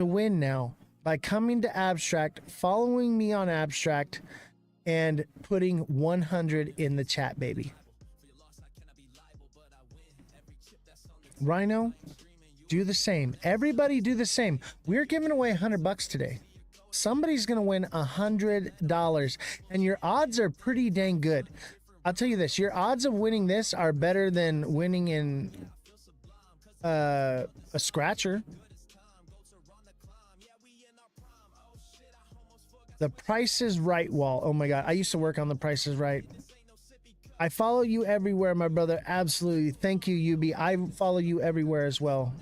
to win now by coming to Abstract, following me on Abstract, and putting 100 in the chat, baby. Rhino, do the same. Everybody do the same. We're giving away $100 today. Somebody's going to win $100, and your odds are pretty dang good. I'll tell you this, your odds of winning this are better than winning in a scratcher. The Price is Right wall. Oh my God. I used to work on The Price is Right. I follow you everywhere, my brother. Absolutely. Thank you, UB. I follow you everywhere as well.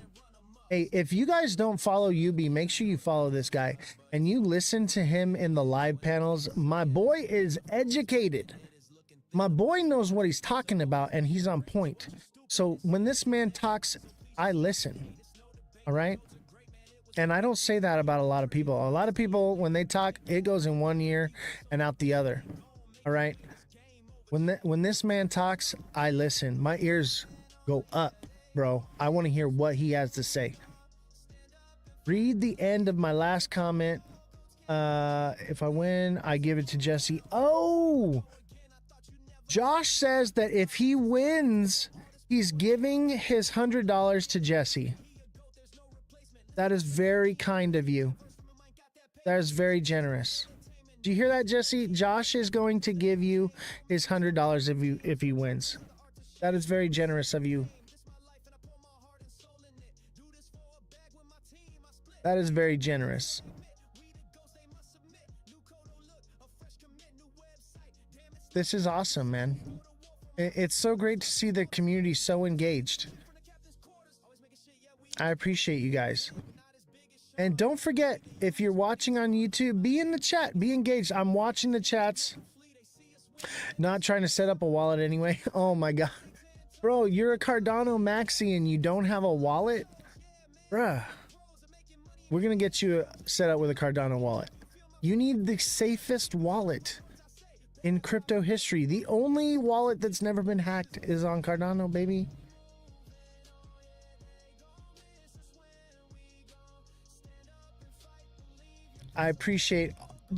Hey, if you guys don't follow UB, make sure you follow this guy and you listen to him in the live panels. My boy is educated. My boy knows what he's talking about and he's on point. So when this man talks, I listen. All right. And I don't say that about a lot of people. A lot of people, when they talk, it goes in one ear and out the other. All right. When this man talks, I listen. My ears go up, bro. I want to hear what he has to say. Read the end of my last comment. If I win, I give it to Jesse. Oh, Josh says that if he wins, he's giving his $100 to Jesse. That is very kind of you. That is very generous. Do you hear that, Jesse? Josh is going to give you his $100 if he wins. That is very generous of you. That is very generous. This is awesome, man. It's so great to see the community so engaged. I appreciate you guys. And don't forget, if you're watching on YouTube, be in the chat, be engaged. I'm watching the chats. Not trying to set up a wallet anyway. Oh my God. Bro, you're a Cardano maxi and you don't have a wallet? Bruh. We're going to get you set up with a Cardano wallet. You need the safest wallet in crypto history. The only wallet that's never been hacked is on Cardano, baby. I appreciate,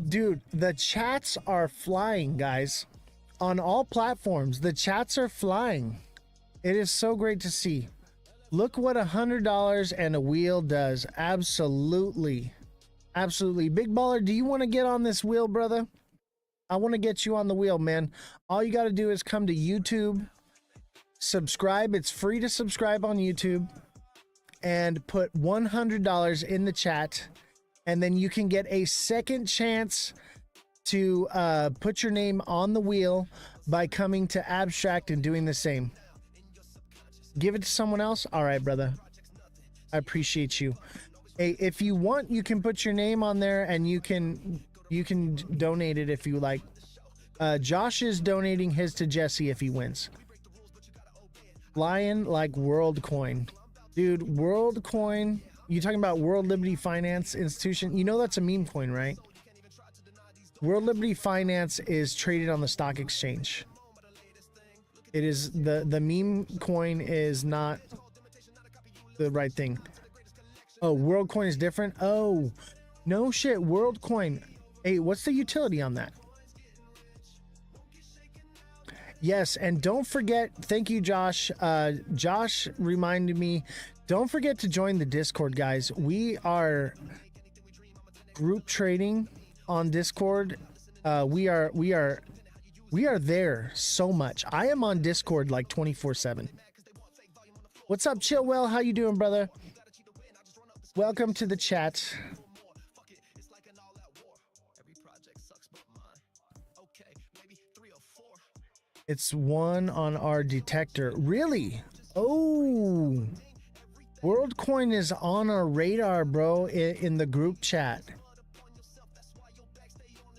dude, the chats are flying, guys. On all platforms, the chats are flying. It is so great to see. Look what $100 and a wheel does. Absolutely. Absolutely. Big Baller, do you want to get on this wheel, brother? I want to get you on the wheel, man. All you got to do is come to YouTube, subscribe. It's free to subscribe on YouTube, and put $100 in the chat. And then you can get a second chance to put your name on the wheel by coming to Abstract and doing the same. Give it to someone else. All right, brother. I appreciate you. Hey, if you want, you can put your name on there and you can donate it if you like. Josh is donating his to Jesse if he wins. Flying like WorldCoin. Dude, WorldCoin. You talking about World Liberty Finance Institution? You know that's a meme coin, right? World Liberty Finance is traded on the stock exchange. It is the meme coin is not the right thing. Oh, WorldCoin is different. Oh, no shit. WorldCoin. Hey, what's the utility on that? Yes, and don't forget. Thank you, Josh. Josh reminded me. Don't forget to join the Discord, guys. We are group trading on Discord. We are there so much. I am on Discord like 24/7. What's up, Chillwell? How you doing, brother? Welcome to the chat. It's one on our detector. Really? Oh. WorldCoin is on our radar, bro, in the group chat.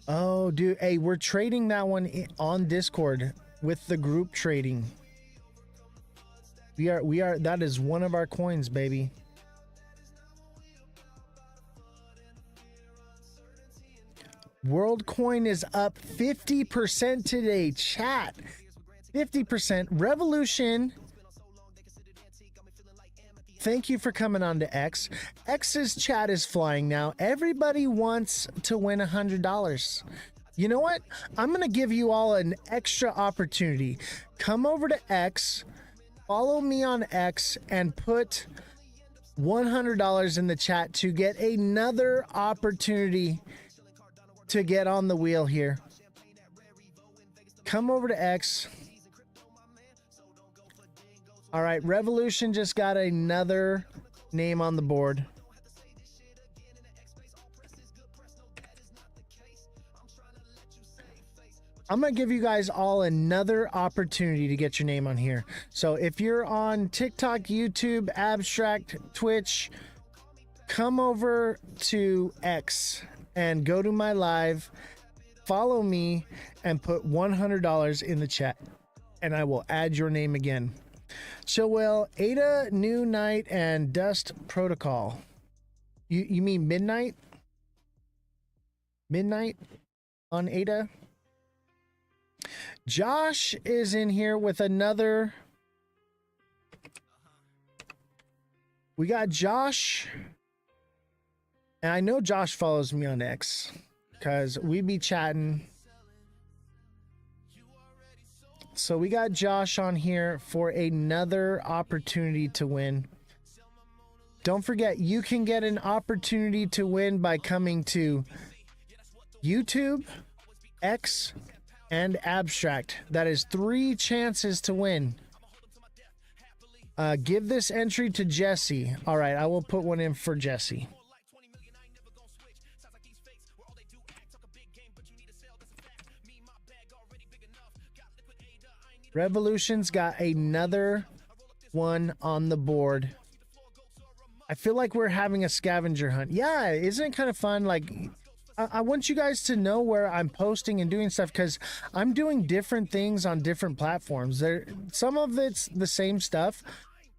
Oh, dude. Hey, we're trading that one on Discord with the group trading. We are, that is one of our coins, baby. WorldCoin is up 50% today, chat. 50%. Revolution thank you for coming on to X. X's chat is flying now. Everybody wants to win $100. You know what? I'm going to give you all an extra opportunity. Come over to X, follow me on X, and put $100 in the chat to get another opportunity to get on the wheel here. Come over to X. All right, Revolution just got another name on the board. I'm going to give you guys all another opportunity to get your name on here. So if you're on TikTok, YouTube, Abstract, Twitch, come over to X and go to my live, follow me, and put $100 in the chat, and I will add your name again. Chillwell, Ada, New Night, and Dust Protocol. You mean Midnight? Midnight on Ada? Josh is in here with another. We got Josh. And I know Josh follows me on X because we be chatting. So we got Josh on here for another opportunity to win. Don't forget, you can get an opportunity to win by coming to YouTube, X, and Abstract. That is 3 chances to win. Give this entry to Jesse. All right, I will put one in for Jesse. Revolution's got another one on the board. I feel like we're having a scavenger hunt. Yeah, isn't it kind of fun? Like, I want you guys to know where I'm posting and doing stuff because I'm doing different things on different platforms. Some of it's the same stuff,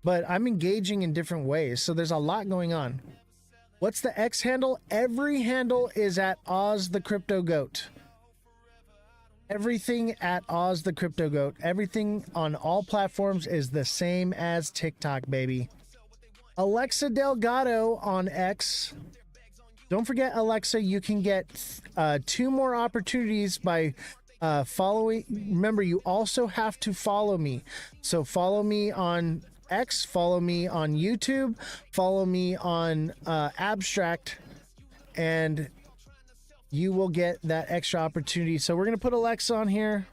but I'm engaging in different ways. So there's a lot going on. What's the X handle? Every handle is at Ozthecryptogoat. Everything at Ozthecryptogoat. Everything on all platforms is the same as TikTok, baby. Alexa Delgado on X. Don't forget, Alexa, you can get 2 more opportunities by following. Remember, you also have to follow me. So follow me on X, follow me on YouTube, follow me on Abstract, and you will get that extra opportunity. So we're going to put Alexa on here.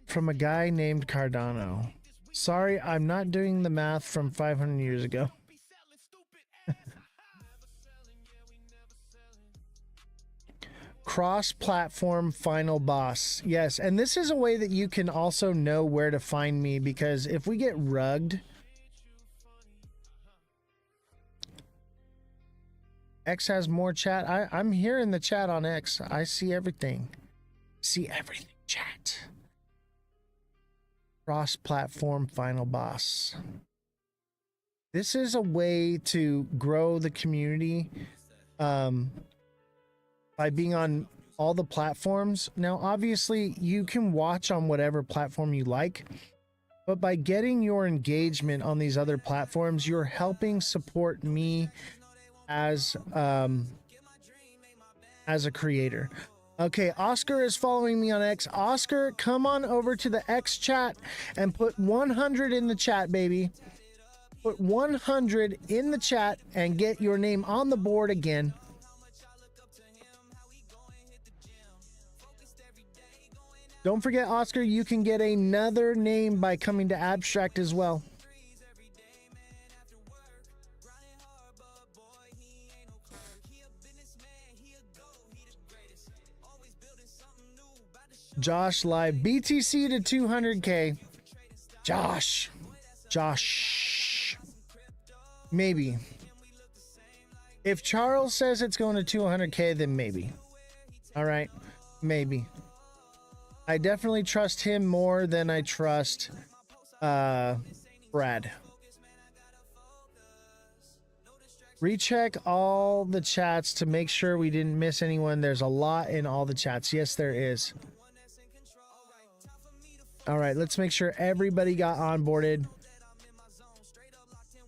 From a guy named Cardano. Sorry, I'm not doing the math from 500 years ago. Cross-platform final boss. Yes, and this is a way that you can also know where to find me, because if we get rugged, X has more chat. I'm here in the chat on X. I see everything. See everything, chat. Cross-platform final boss. This is a way to grow the community by being on all the platforms. Now, obviously, you can watch on whatever platform you like, but by getting your engagement on these other platforms, you're helping support me as a creator. Okay, Oscar is following me on X. Oscar, come on over to the X chat and put 100 in the chat, baby. Put 100 in the chat and get your name on the board again. Don't forget, Oscar, you can get another name by coming to Abstract as well. Josh live. BTC to 200K. Josh. Maybe. If Charles says it's going to 200K, then maybe. All right. Maybe. I definitely trust him more than I trust Brad. Recheck all the chats to make sure we didn't miss anyone. There's a lot in all the chats. Yes, there is. All right, let's make sure everybody got onboarded.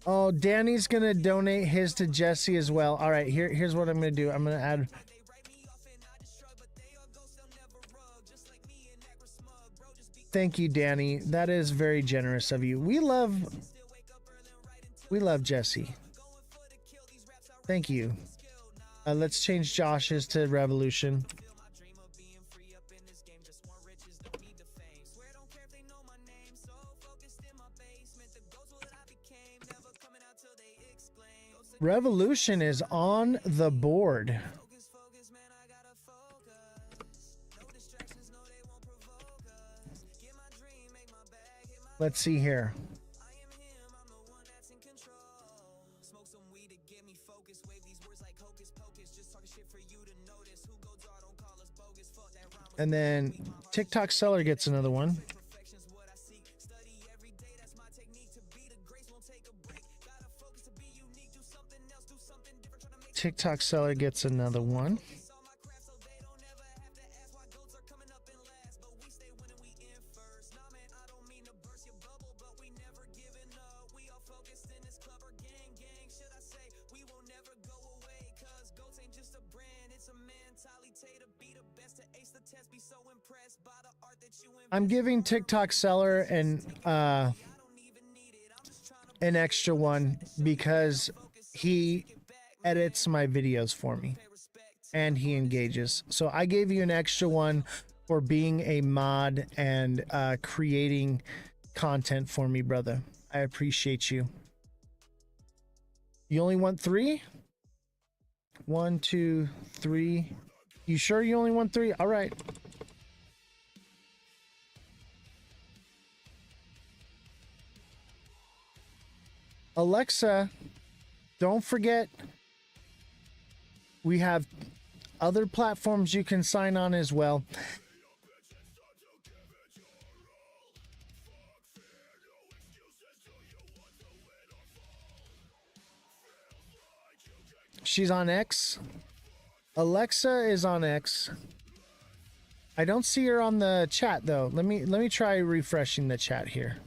Oh, Danny's gonna donate his to Jesse as well. All right, here's what I'm gonna do. I'm gonna add. Thank you, Danny. That is very generous of you. We love Jesse. Thank you. Let's change Josh's to Revolution. Revolution is on the board. Let's see here. And then TikTok seller gets another one. TikTok seller gets another one. I'm giving TikTok seller an extra one because he edits my videos for me and he engages. So I gave you an extra one for being a mod and creating content for me, brother. I appreciate you. You only want 3? 1, 2, 3. You sure you only want 3? All right. Alexa, don't forget we have other platforms you can sign on as well. She's on X. Alexa is on X. I don't see her on the chat though. Let me try refreshing the chat here.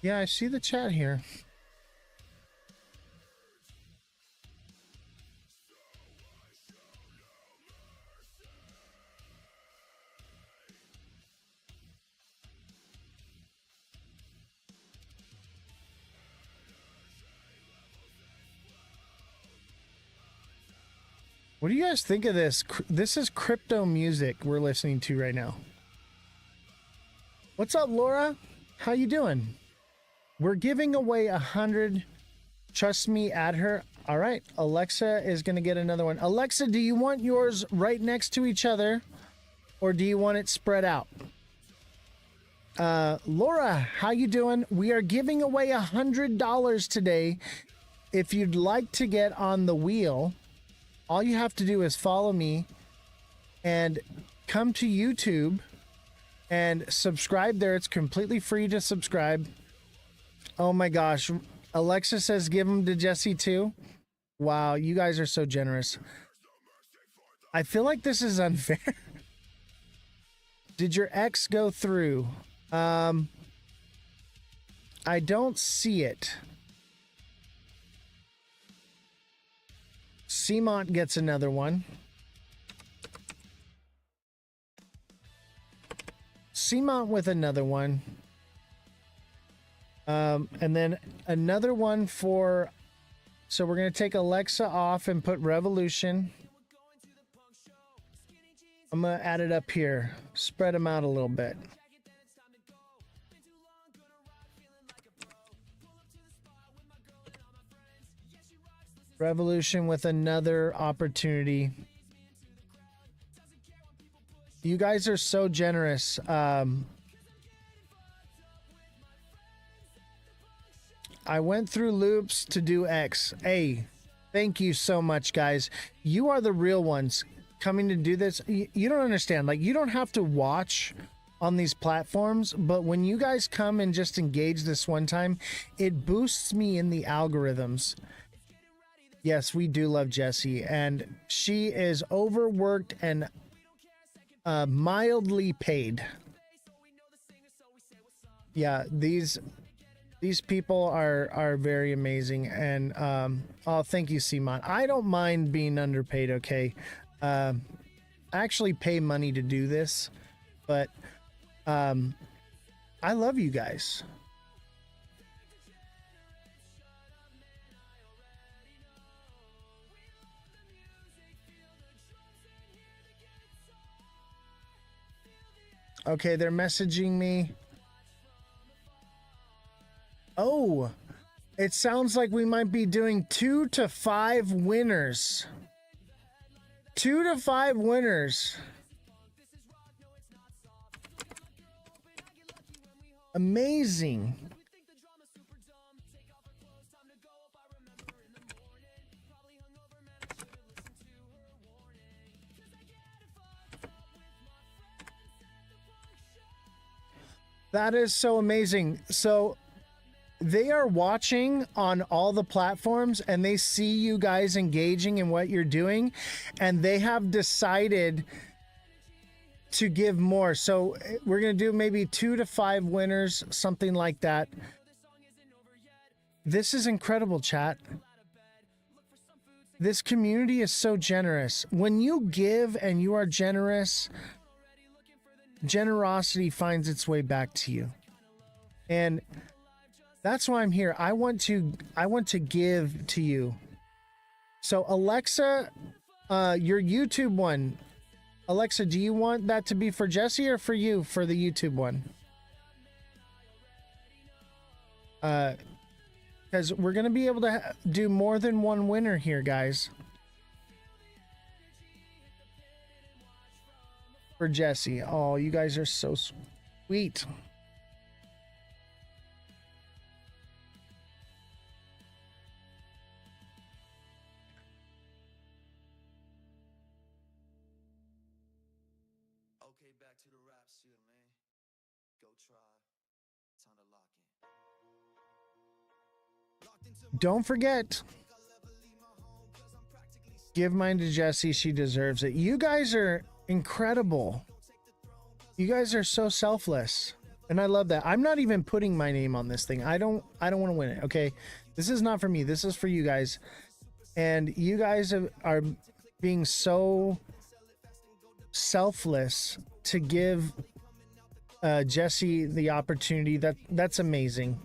Yeah, I see the chat here. What do you guys think of this? This is crypto music we're listening to right now. What's up, Laura? How you doing? We're giving away 100. Trust me, add her. All right, Alexa is going to get another one. Alexa, do you want yours right next to each other or do you want it spread out? Laura, how you doing? We are giving away $100 today. If you'd like to get on the wheel, all you have to do is follow me and come to YouTube and subscribe there. It's completely free to subscribe. Oh my gosh. Alexa says give them to Jesse too. Wow, you guys are so generous. I feel like this is unfair. Did your ex go through? I don't see it. Seamont gets another one. Seamont with another one. And then another one for... So we're going to take Alexa off and put Revolution. I'm going to add it up here. Spread them out a little bit. Revolution with another opportunity. You guys are so generous. I went through loops to do X. Hey, thank you so much, guys. You are the real ones coming to do this. You don't understand. Like, you don't have to watch on these platforms, but when you guys come and just engage this one time, it boosts me in the algorithms. Yes, we do love Jessie, and she is overworked and mildly paid. Yeah, these people are very amazing, and oh, thank you, Simon. I don't mind being underpaid. Okay, I actually pay money to do this, but I love you guys. Okay, they're messaging me. Oh, it sounds like we might be doing 2 to 5 winners. 2 to 5 winners. Amazing. That is so amazing. So they are watching on all the platforms and they see you guys engaging in what you're doing, and they have decided to give more. So we're going to do maybe 2 to 5 winners, something like that. This is incredible, chat. This community is so generous. When you give and you are generous, generosity finds its way back to you. And that's why I'm here. I want to give to you. So Alexa, your YouTube one. Alexa, do you want that to be for Jessie or for you for the YouTube one? Because we're going to be able to do more than one winner here, guys. For Jessie. Oh, you guys are so sweet. Okay, back to the rap shit, man. Go try. Time to lock in. Don't forget, give mine to Jessie. She deserves it. You guys are incredible. You guys are so selfless, and I love that. I'm not even putting my name on this thing. I don't want to win it. Okay, this is not for me. This is for you guys, and you guys are being so selfless to give Jessie the opportunity. That's amazing.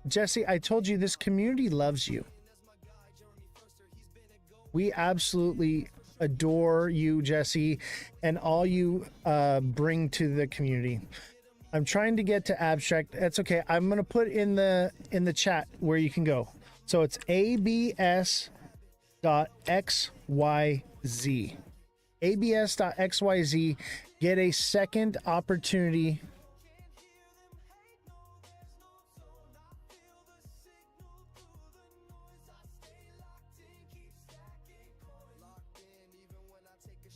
Jessie, I told you this community loves you. We absolutely adore you, Jessie, and all you bring to the community. I'm trying to get to abstract. That's okay. I'm gonna put in the chat where you can go. So it's abs.xyz. abs.xyz. Get a second opportunity.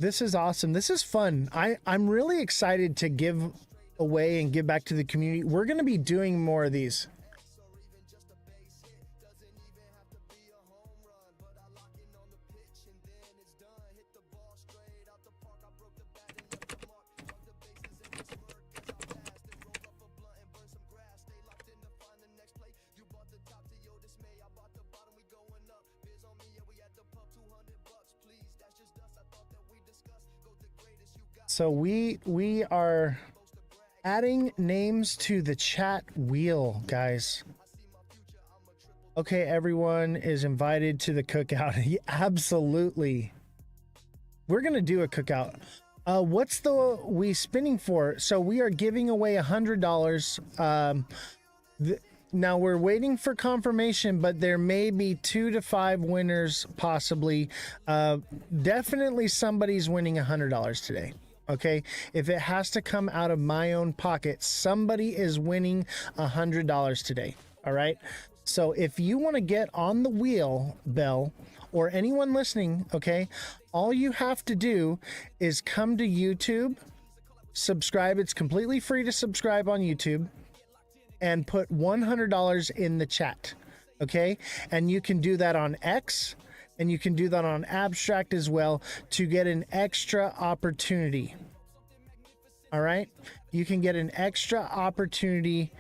This is awesome. This is fun. I'm really excited to give away and give back to the community. We're going to be doing more of these. So we are adding names to the chat wheel, guys. Okay, everyone is invited to the cookout. Absolutely. We're going to do a cookout. What's the we spinning for? So we are giving away $100. Now we're waiting for confirmation, but there may be 2 to 5 winners possibly. Definitely somebody's winning $100 today. Okay, if it has to come out of my own pocket, somebody is winning $100 today. All right, so if you want to get on the wheel, Bell, or anyone listening, okay, all you have to do is come to YouTube, subscribe. It's completely free to subscribe on YouTube, and put $100 in the chat. Okay, and you can do that on X, and you can do that on Abstract as well to get an extra opportunity. All right, you can get an extra opportunity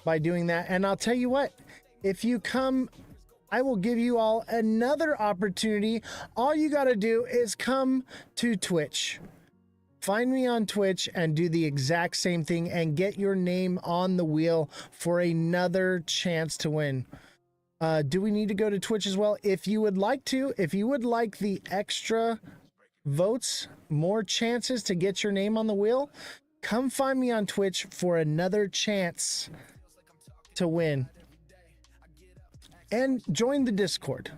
by doing that. And I'll tell you what, if you come, I will give you all another opportunity. All you got to do is come to Twitch. Find me on Twitch and do the exact same thing and get your name on the wheel for another chance to win. Do we need to go to Twitch as well? If you would like to, if you would like the extra votes, more chances to get your name on the wheel, come find me on Twitch for another chance to win. And join the Discord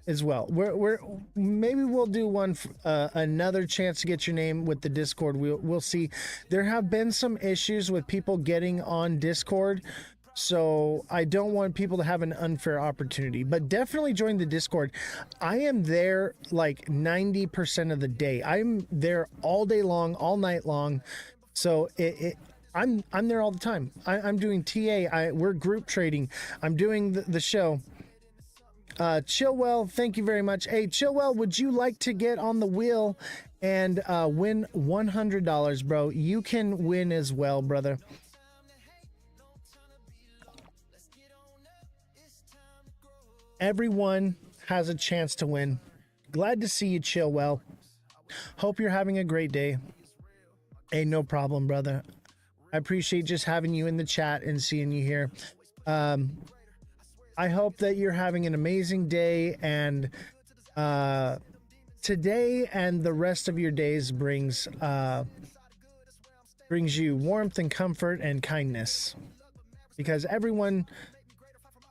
as well. Maybe we'll do one another chance to get your name with the Discord. We'll see. There have been some issues with people getting on Discord, so I don't want people to have an unfair opportunity, but definitely join the Discord. I am there like 90% of the day. I'm there all day long, all night long. So I'm there all the time. I'm doing TA. We're group trading. I'm doing the show. Chillwell, thank you very much. Hey, Chillwell, would you like to get on the wheel and win $100, bro? You can win as well, brother. Everyone has a chance to win. Glad to see you, Chillwell. Hope you're having a great day. Hey, no problem, brother. I appreciate just having you in the chat and seeing you here. I hope that you're having an amazing day, and today and the rest of your days brings you warmth and comfort and kindness, because everyone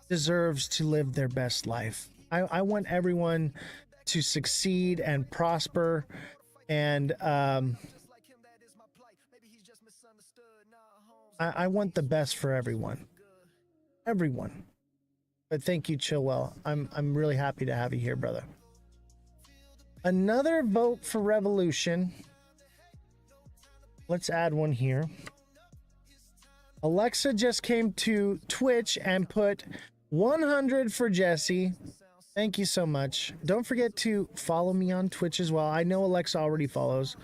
deserves to live their best life. I want everyone to succeed and prosper, and I want the best for everyone. But thank you, Chillwell. I'm really happy to have you here, brother. Another vote for Revolution. Let's add one here. Alexa just came to Twitch and put 100 for Jesse. Thank you so much. Don't forget to follow me on Twitch as well. I know Alexa already follows.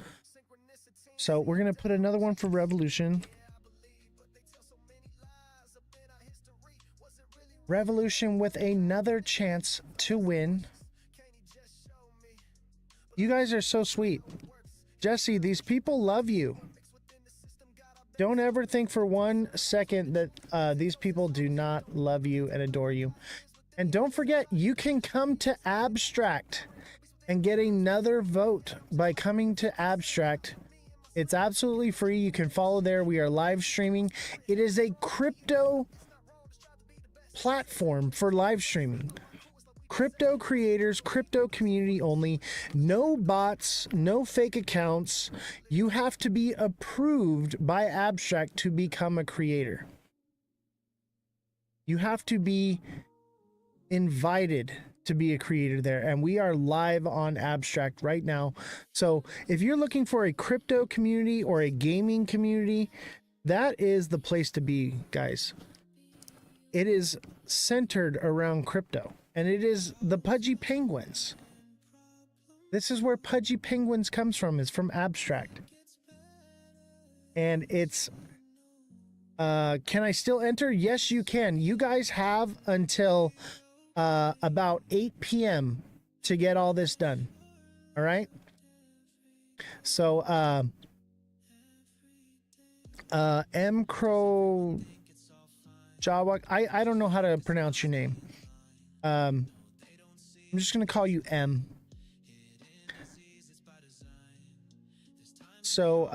So we're going to put another one for Revolution. Revolution with another chance to win. You guys are so sweet. Jesse, these people love you. Don't ever think for 1 second that these people do not love you and adore you. And don't forget, you can come to Abstract and get another vote by coming to Abstract. It's absolutely free. You can follow there. We are live streaming. It is a crypto platform for live streaming. Crypto creators, crypto community only. No bots, no fake accounts. You have to be approved by Abstract to become a creator. You have to be invited to be a creator there, and we are live on Abstract right now. So if you're looking for a crypto community or a gaming community, that is the place to be, guys. It is centered around crypto, and it is the Pudgy Penguins. This is where Pudgy Penguins comes from, is from Abstract. And it's can I still enter? Yes, you can. You guys have until about 8 p.m. to get all this done. All right. So M Crow Jawak, I don't know how to pronounce your name. I'm just gonna call you M. So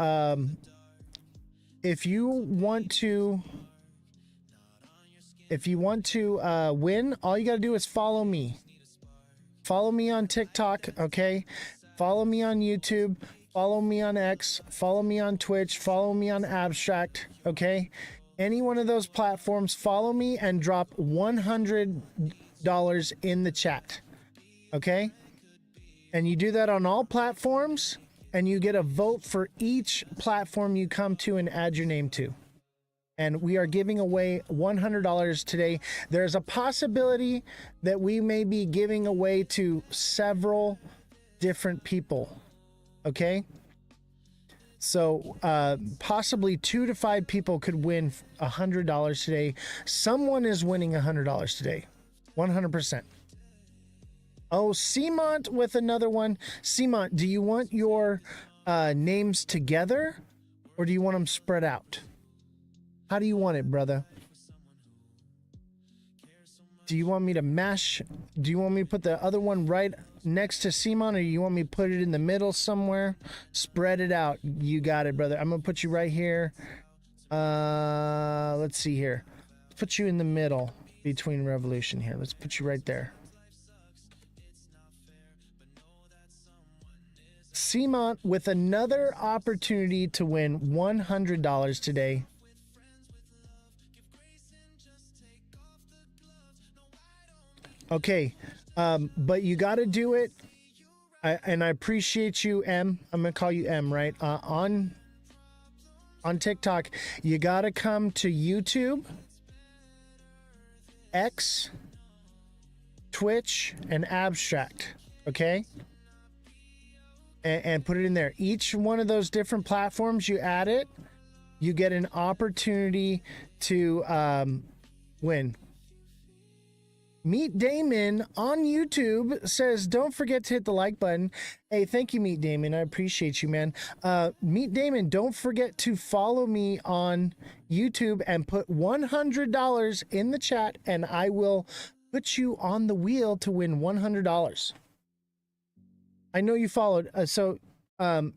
if you want to win, all you gotta do is follow me. Follow me on TikTok, okay? Follow me on YouTube. follow me on X, follow me on Twitch, follow me on Abstract, okay? Any one of those platforms, follow me and drop $100 in the chat, okay? And you do that on all platforms, and you get a vote for each platform you come to and add your name to. And we are giving away $100 today. There's a possibility that we may be giving away to several different people, okay? So possibly 2 to 5 people could win $100 today. Someone is winning $100 today, 100%. Oh, Seamont with another one. Seamont, do you want your names together or do you want them spread out? How do you want it, brother? Do you want me to mash? Do you want me to put the other one right next to Seamont, or you want me to put it in the middle somewhere? Spread it out. You got it, brother. I'm going to put you right here. Let's see here. Let's put you in the middle between Revolution here. Let's put you right there. Seamont with another opportunity to win $100 today. Okay, but you got to do it, and I appreciate you, M. I'm gonna call you M, right? On TikTok, you got to come to YouTube, X, Twitch, and Abstract, okay? And put it in there. Each one of those different platforms, you add it, you get an opportunity to win. Meet Damon on YouTube says, don't forget to hit the like button. Hey, thank you, Meet Damon. I appreciate you, man. Meet Damon, don't forget to follow me on YouTube and put $100 in the chat, and I will put you on the wheel to win $100. I know you followed. So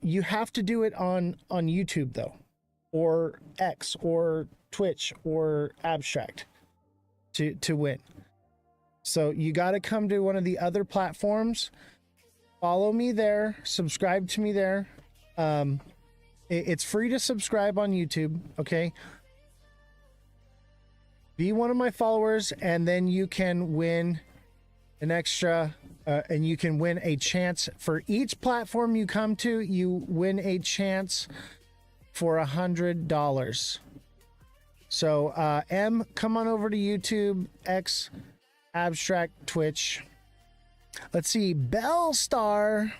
you have to do it on YouTube, though, or X, or Twitch, or Abstract to win. So you got to come to one of the other platforms, follow me there, subscribe to me there. It's free to subscribe on YouTube, okay? Be one of my followers, and then you can win an extra, and you can win a chance for each platform you come to. You win a chance for $100. So M, come on over to YouTube, X, Abstract, Twitch. Let's see, Bellstar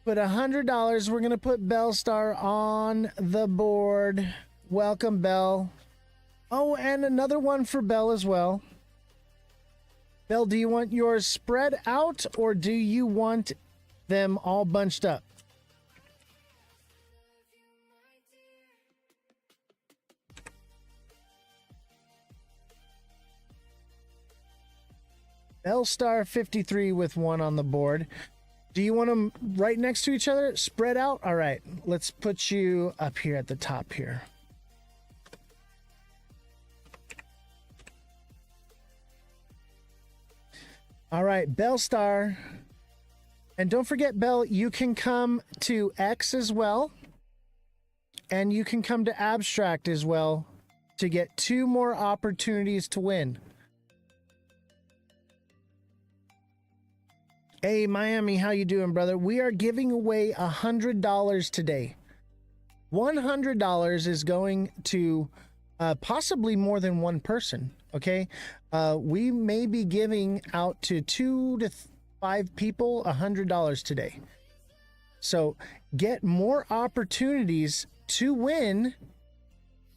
put $100. We're gonna put Bellstar on the board. Welcome, Bell. Oh, and another one for Bell as well. Bell, do you want yours spread out, or do you want them all bunched up? Bellstar 53 with one on the board. Do you want them right next to each other? Spread out? All right, let's put you up here at the top here. All right, Bellstar. And don't forget, Bell, you can come to X as well. And you can come to Abstract as well to get 2 more opportunities to win. Hey, Miami, how you doing, brother? We are giving away $100 today. $100 is going to possibly more than one person, okay? We may be giving out to 2 to 5 people $100 today. So get more opportunities to win.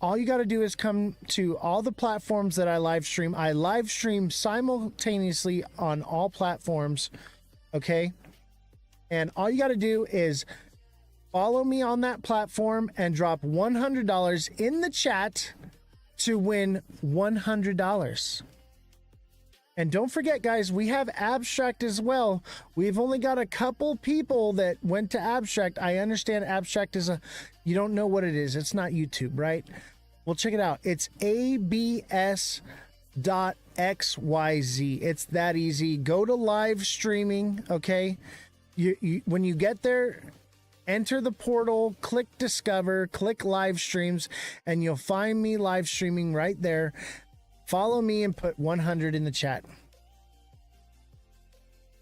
All you got to do is come to all the platforms that I live stream. I live stream simultaneously on all platforms. Okay, and all you got to do is follow me on that platform and drop $100 in the chat to win $100. And don't forget, guys, we have Abstract as well. We've only got a couple people that went to Abstract. I understand Abstract is you don't know what it is. It's not YouTube, right? Well, check it out. It's abs.xyz. It's that easy. Go to live streaming, okay? When you get there, enter the portal, click discover, click live streams, and you'll find me live streaming right there. Follow me and put 100 in the chat.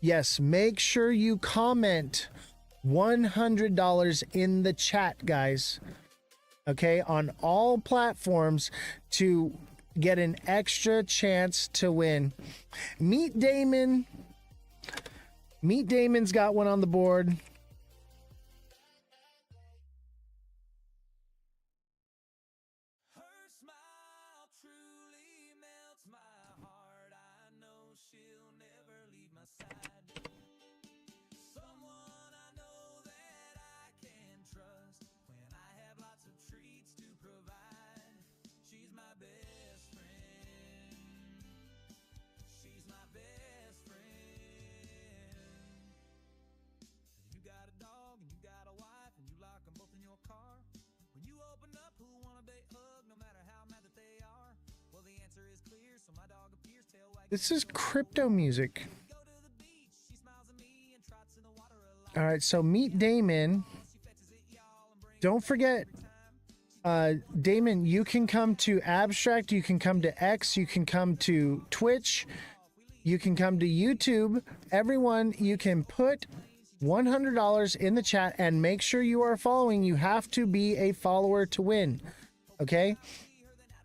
Yes, make sure you comment $100 in the chat, guys. Okay, on all platforms to get an extra chance to win. Meet Damon. Meet Damon's got one on the board. Her smile truly melts my heart. I know she'll never leave my side. Someone I know that I can trust when I have lots of treats to provide. She's my best friend. She's my best friend. You got a dog and you got a wife and you lock them both in your car. When you open up, who wanna they hug no matter how mad that they are? Well, the answer is clear, so my dog appears tail wagging. This is crypto music. Go to the beach, she smiles at me and trots in the water a lot. All right, so meet Damon. She fetches it, y'all, and brings Don't forget, Damon, you can come to Abstract, you can come to X, you can come to Twitch, you can come to YouTube. Everyone, you can put $100 in the chat and make sure you are following. You have to be a follower to win. Okay?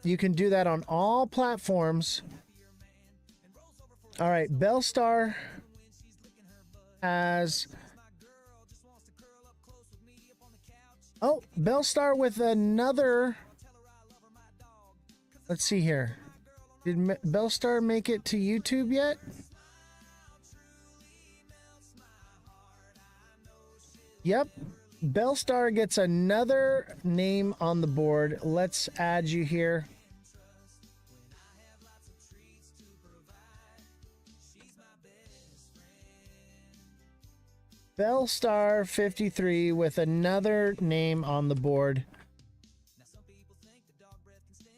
You can do that on all platforms. All right, Bellstar has... Oh, Bellstar with another... Let's see here. Did Bellstar make it to YouTube yet? Yep. Bellstar gets another name on the board. Let's add you here. Bellstar 53 with another name on the board.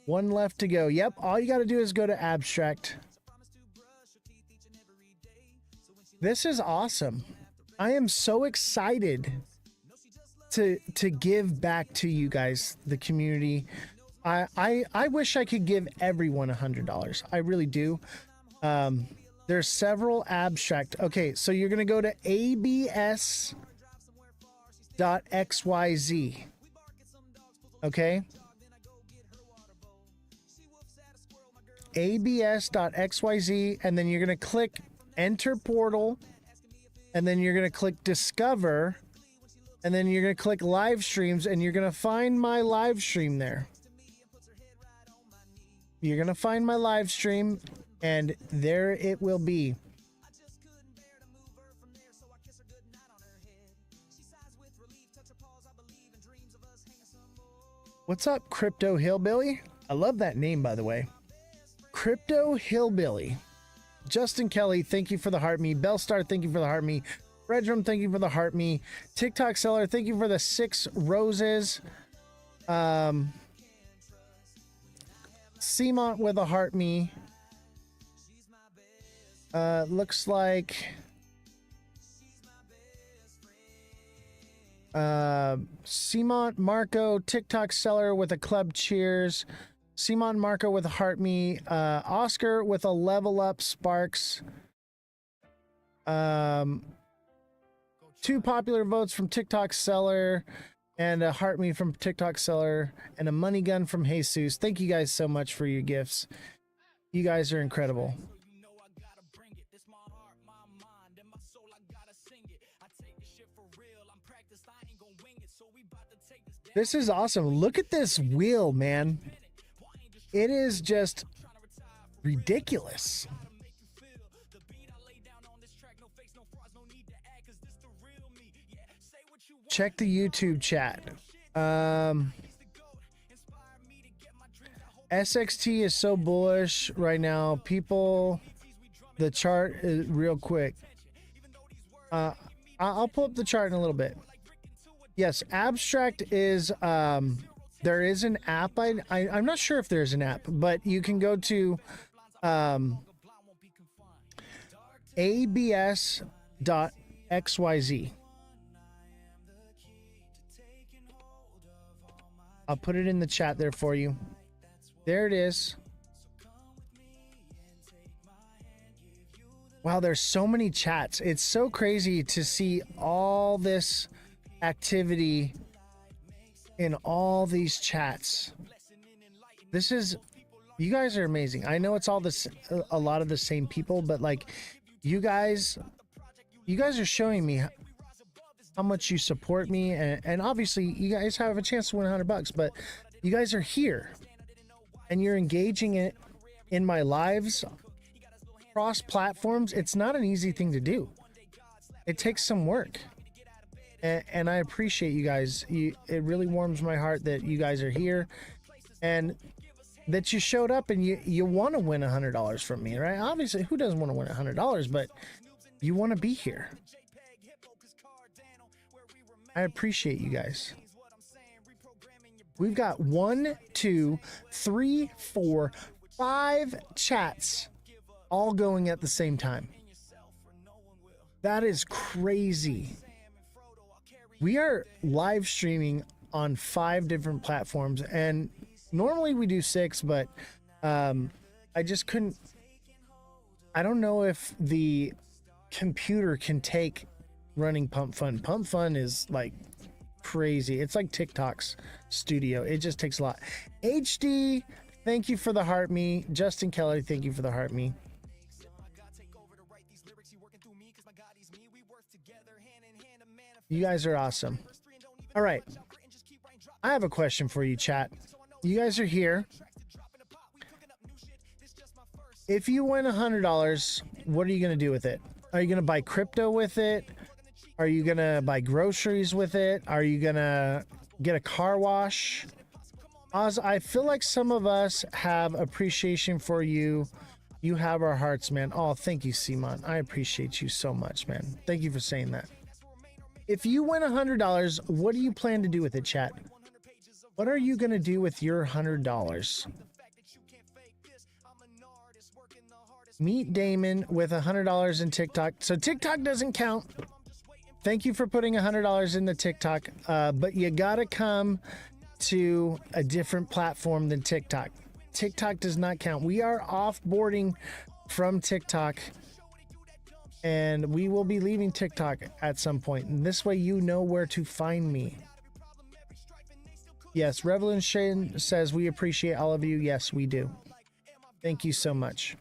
One left to go. Yep, all you got to do is go to Abstract. This is awesome. I am so excited to give back to you guys, the community. I wish I could give everyone $100. I really do. There's several Abstract. Okay, so you're gonna go to abs.xyz. Okay. abs.xyz, and then you're gonna click enter portal, and then you're gonna click discover, and then you're gonna click live streams, and you're gonna find my live stream there. You're gonna find my live stream, and there it will be. What's up, Crypto Hillbilly? I love that name, by the way. Crypto Hillbilly. Justin Kelly, thank you for the heart me. Bellstar, thank you for the heart me. Redrum, thank you for the heart me. TikTok Seller, thank you for the 6 roses. Seamont with a heart me. Looks like Seamont Marco, TikTok Seller with a club cheers. Simon Marco with a heart me. Oscar with a level up Sparks. 2 popular votes from TikTok Seller, and a heart me from TikTok Seller, and a money gun from Jesus. Thank you guys so much for your gifts. You guys are incredible. This is awesome. Look at this wheel, man. It is just ridiculous. Check the YouTube chat. SXT is so bullish right now. People, the chart is real quick. I'll pull up the chart in a little bit. Yes, Abstract is... there is an app. I'm not sure if there's an app, but you can go to abs.xyz. I'll put it in the chat there for you. There it is. Wow, there's so many chats. It's so crazy to see all this activity in all these chats. This is, you guys are amazing. I know it's all this, a lot of the same people, but like you guys are showing me how much you support me, and obviously you guys have a chance to win $100, but you guys are here and you're engaging it in my lives cross platforms. It's not an easy thing to do. It takes some work, and I appreciate you guys. It really warms my heart that you guys are here and that you showed up and you want to win $100 from me, right? Obviously, who doesn't want to win $100, but you want to be here. I appreciate you guys. We've got 1, 2, 3, 4, 5 chats all going at the same time. That is crazy. We are live streaming on 5 different platforms, and normally we do 6, but I just couldn't. I don't know if the computer can take running Pump Fun. Pump Fun is like crazy. It's like TikTok's studio. It just takes a lot. HD, thank you for the heart me. Justin Kelly, thank you for the heart me. You guys are awesome. All right. I have a question for you, chat. You guys are here. If you win $100, what are you going to do with it? Are you going to buy crypto with it? Are you going to buy groceries with it? Are you going to get a car wash? Oz, I feel like some of us have appreciation for you. You have our hearts, man. Oh, thank you, Simon. I appreciate you so much, man. Thank you for saying that. If you win $100, what do you plan to do with it, chat? What are you going to do with your $100? Meet Damon with $100 in TikTok. So TikTok doesn't count. Thank you for putting $100 in the TikTok. But you got to come to a different platform than TikTok. TikTok does not count. We are offboarding from TikTok, and we will be leaving TikTok at some point. And this way you know where to find me. Yes, Revolution says we appreciate all of you. Yes, we do. Thank you so much.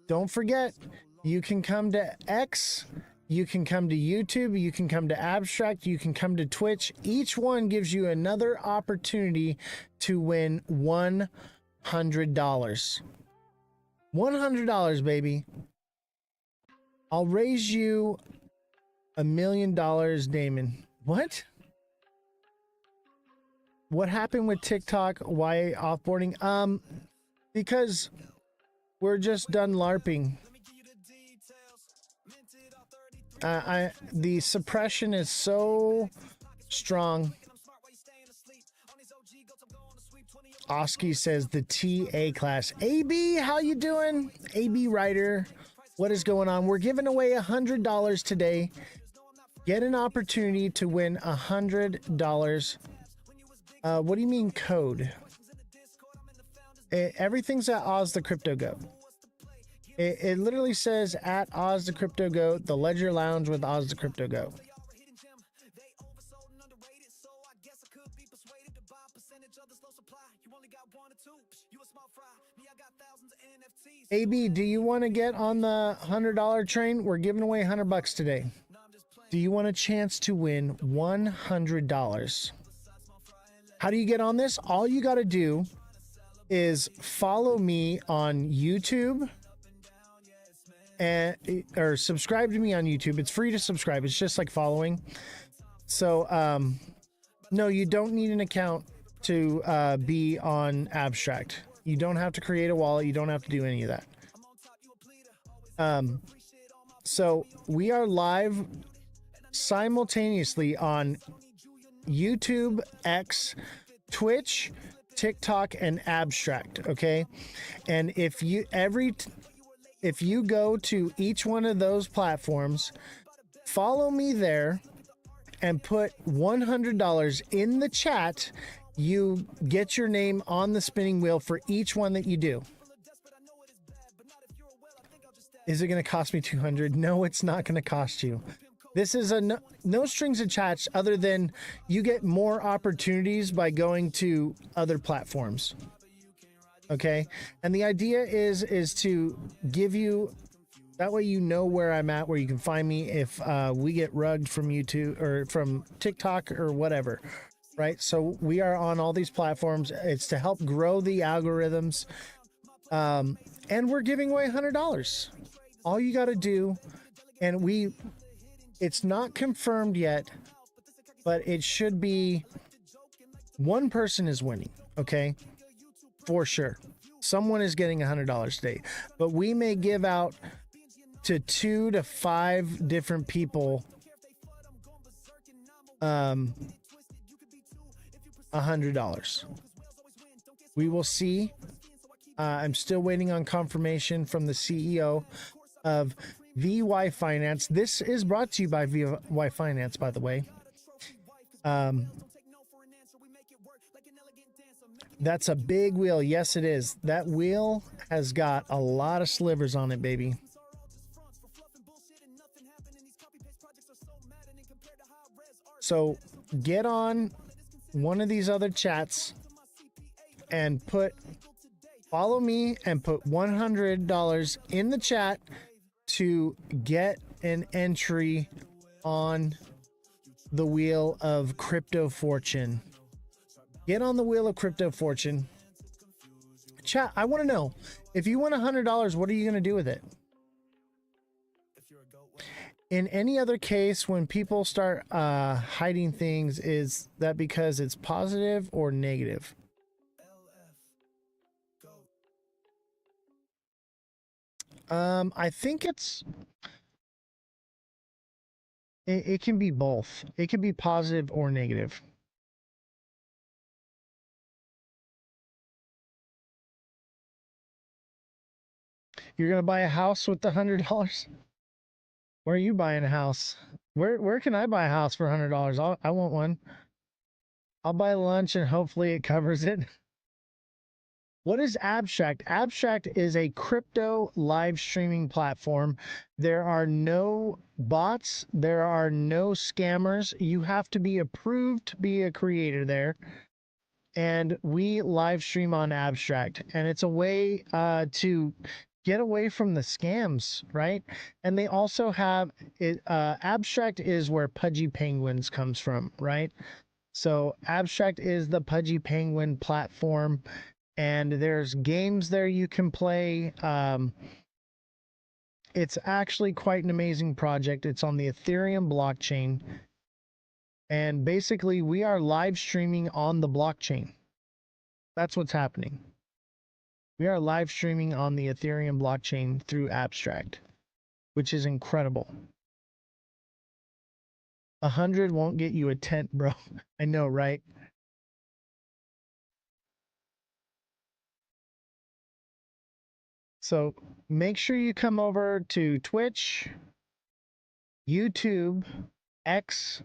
Don't forget, you can come to X, you can come to YouTube, you can come to Abstract, you can come to Twitch. Each one gives you another opportunity to win $100. $100, baby. I'll raise you $1 million, Damon. What? What happened with TikTok? Why offboarding? Because we're just done LARPing. The suppression is so strong. Oski says the TA class. AB, how you doing? AB Writer, what is going on? We're giving away $100 today. Get an opportunity to win $100. What do you mean code? Everything's at Ozthecryptogoat. It literally says at Ozthecryptogoat, the Ledger Lounge with Ozthecryptogoat. AB, do you want to get on the $100 train? We're giving away $100 today. Do you want a chance to win $100? How do you get on this? All you got to do is follow me on YouTube or subscribe to me on YouTube. It's free to subscribe. It's just like following. So, no, you don't need an account to be on Abstract. You don't have to create a wallet. You don't have to do any of that. So we are live simultaneously on YouTube, X, Twitch, TikTok, and Abstract. Okay. And if you go to each one of those platforms, Follow me there and put $100 in the chat. You get your name on the spinning wheel for each one that you do. Is it going to cost me 200? No, it's not going to cost you. This is a no strings attached, other than you get more opportunities by going to other platforms. Okay. And the idea is to give you, that way you know where I'm at, where you can find me if we get rugged from YouTube or from TikTok or whatever, right? So we are on all these platforms. It's to help grow the algorithms. And we're giving away $100. All you got to do, and it's not confirmed yet, but it should be one person is winning, okay? For sure. Someone is getting $100 today, but we may give out to 2 to 5 different people $100. We will see. I'm still waiting on confirmation from the CEO of VY Finance. This is brought to you by VY Finance, by the way. That's a big wheel. Yes, it is. That wheel has got a lot of slivers on it, baby. So get on one of these other chats and follow me and put $100 in the chat to get an entry on the Wheel of Crypto Fortune. Get on the Wheel of Crypto Fortune. Chat, I want to know, if you win $100, what are you going to do with it? In any other case, when people start hiding things, is that because it's positive or negative? I think it can be both. It can be positive or negative. You're gonna buy a house with the $100? Where are you buying a house? Where can I buy a house for $100? I want one. I'll buy lunch and hopefully it covers it. What is Abstract? Abstract is a crypto live streaming platform. There are no bots. There are no scammers. You have to be approved to be a creator there. And we live stream on Abstract. And it's a way to get away from the scams, right? And they also have it. Abstract is where Pudgy Penguins comes from, right? So Abstract is the Pudgy Penguin platform. And there's games there you can play. It's actually quite an amazing project. It's on the Ethereum blockchain. And basically, we are live streaming on the blockchain. That's what's happening. We are live streaming on the Ethereum blockchain through Abstract, which is incredible. 100 won't get you a tent, bro. I know, right? So make sure you come over to Twitch, YouTube, X,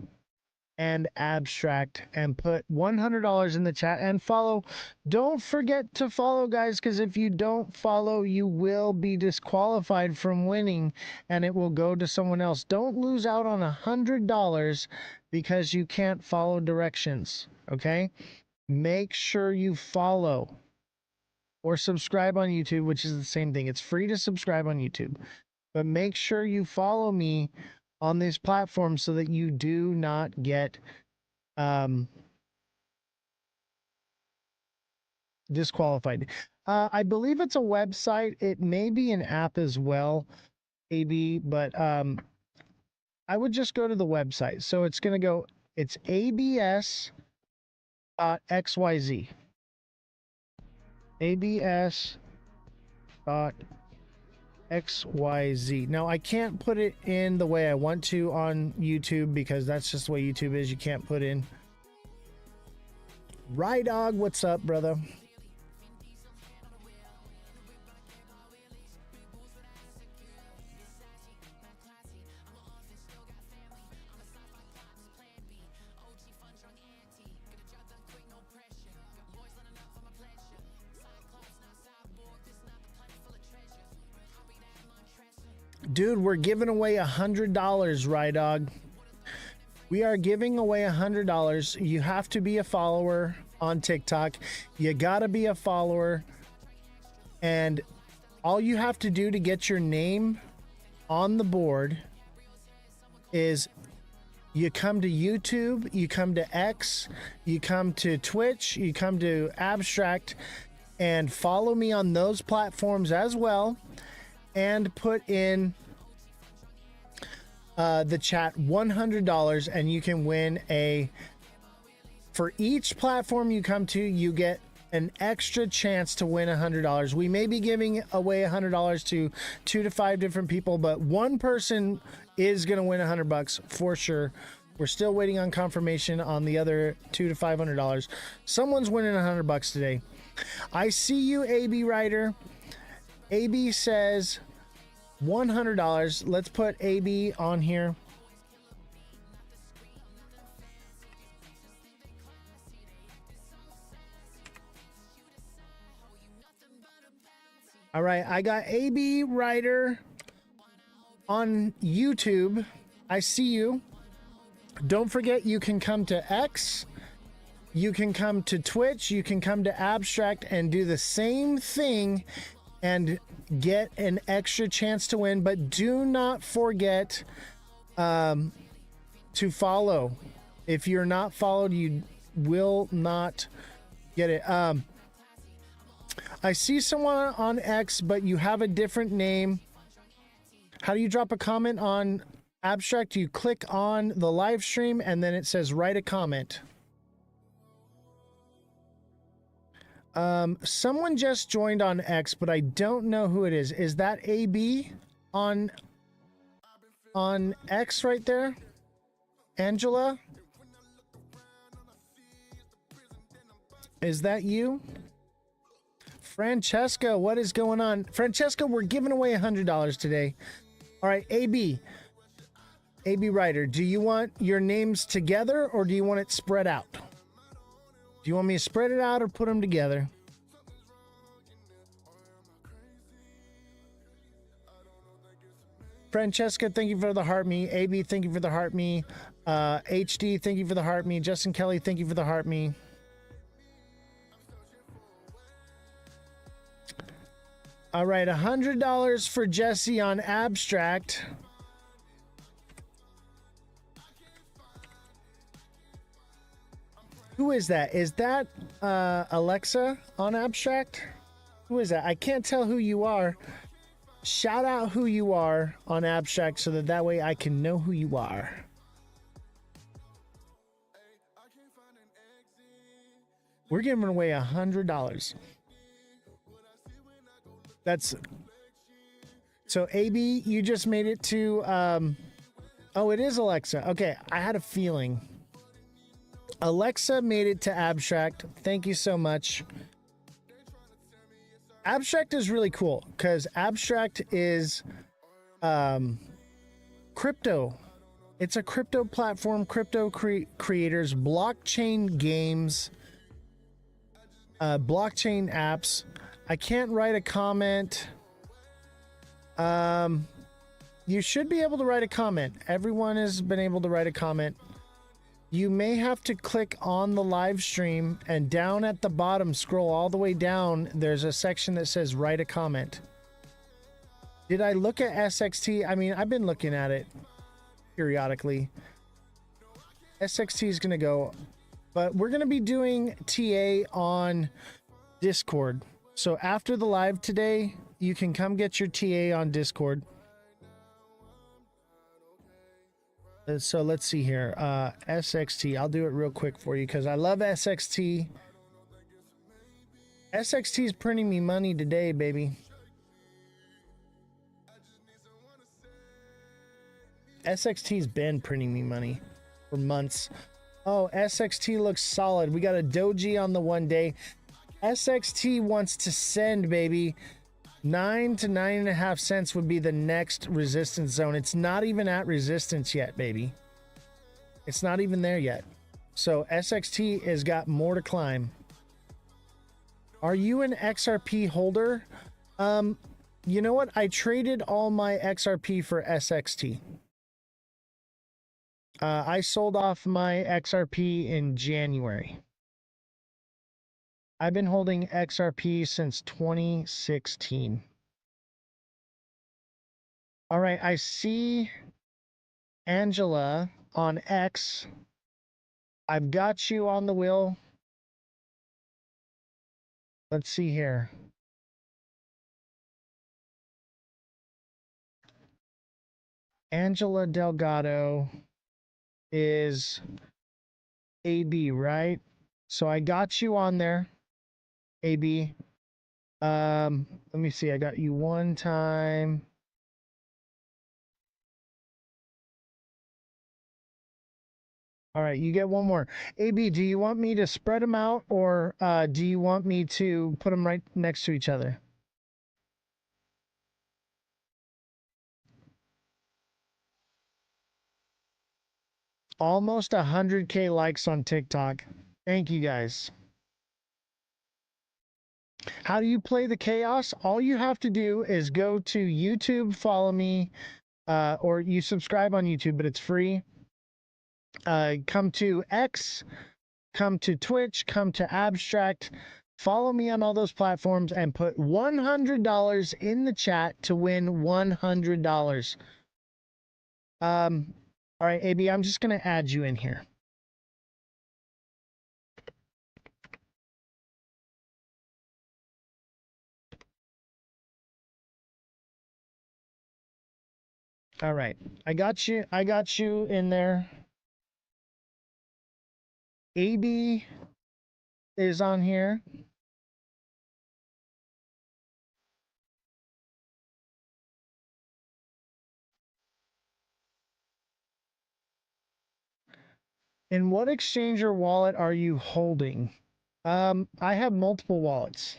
and Abstract and put $100 in the chat and follow. Don't forget to follow, guys, because if you don't follow, you will be disqualified from winning and it will go to someone else. Don't lose out on $100 because you can't follow directions, okay? Make sure you follow. Or subscribe on YouTube, which is the same thing. It's free to subscribe on YouTube. But make sure you follow me on these platforms so that you do not get disqualified. I believe it's a website. It may be an app as well, maybe, but I would just go to the website. So it's going to go, it's abs.xyz. abs.xyz. Now I can't put it in the way I want to on YouTube because that's just the way YouTube is. You can't put in. Rydog, what's up, brother? Dude, we're giving away $100, Rye Dog. We are giving away $100. You have to be a follower on TikTok. You gotta be a follower. And all you have to do to get your name on the board is you come to YouTube, you come to X, you come to Twitch, you come to Abstract, and follow me on those platforms as well. And put in the chat $100, and you can win for each platform you come to, you get an extra chance to win $100. We may be giving away $100 to 2 to 5 different people, but one person is going to win $100 for sure. We're still waiting on confirmation on the other $200 to $500. Someone's winning $100 today. I see you, AB Writer. AB says $100. Let's put AB on here. All right, I got AB Writer on YouTube. I see you. Don't forget, you can come to X, you can come to Twitch, you can come to Abstract and do the same thing and get an extra chance to win. But do not forget to follow. If you're not followed, you will not get it. I see someone on X, but you have a different name. How do you drop a comment on Abstract? You click on the live stream and then it says write a comment. Someone just joined on X, but I don't know who it is. Is that AB on X right there? Angela? Is that you? Francesca, what is going on? Francesca, we're giving away $100 today. All right, AB Writer, do you want your names together or do you want it spread out? Do you want me to spread it out or put them together? Francesca, thank you for the heart me. AB, thank you for the heart me. HD, thank you for the heart me. Justin Kelly, thank you for the heart me. All right, $100 for Jesse on Abstract. Who is that? Is that Alexa on Abstract? Who is that? I can't tell who you are. Shout out who you are on Abstract so that way I can know who you are. We're giving away $100. That's so AB, you just made it to oh, it is Alexa. Okay, I had a feeling. Alexa made it to Abstract. Thank you so much. Abstract is really cool because Abstract is crypto. It's a crypto platform, crypto creators, blockchain games, blockchain apps. I can't write a comment. You should be able to write a comment. Everyone has been able to write a comment. You may have to click on the live stream and down at the bottom, scroll all the way down. There's a section that says write a comment. Did I look at SXT? I mean, I've been looking at it periodically. SXT is going to go, but we're going to be doing TA on Discord. So after the live today, you can come get your TA on Discord. So let's see here. SXT. I'll do it real quick for you because I love SXT. SXT is printing me money today, baby. SXT's been printing me money for months. Oh, SXT looks solid. We got a doji on the 1 day. SXT wants to send, baby. 9 to 9.5 cents would be the next resistance zone. It's not even at resistance yet, baby. It's not even there yet. So SXT has got more to climb. Are you an XRP holder? You know what? I traded all my XRP for SXT. I sold off my XRP in January. I've been holding XRP since 2016. All right, I see Angela on X. I've got you on the wheel. Let's see here. Angela Delgado is AB, right? So I got you on there, AB. Let me see. I got you one time. All right, you get one more. AB, do you want me to spread them out, or do you want me to put them right next to each other? Almost 100K likes on TikTok. Thank you guys. How do you play the chaos? All you have to do is go to YouTube, follow me, or you subscribe on YouTube, but it's free. Come to X, come to Twitch, come to Abstract. Follow me on all those platforms and put $100 in the chat to win $100. All right, AB, I'm just going to add you in here. All right, I got you in there. AB is on here. In what exchange or wallet are you holding? I have multiple wallets.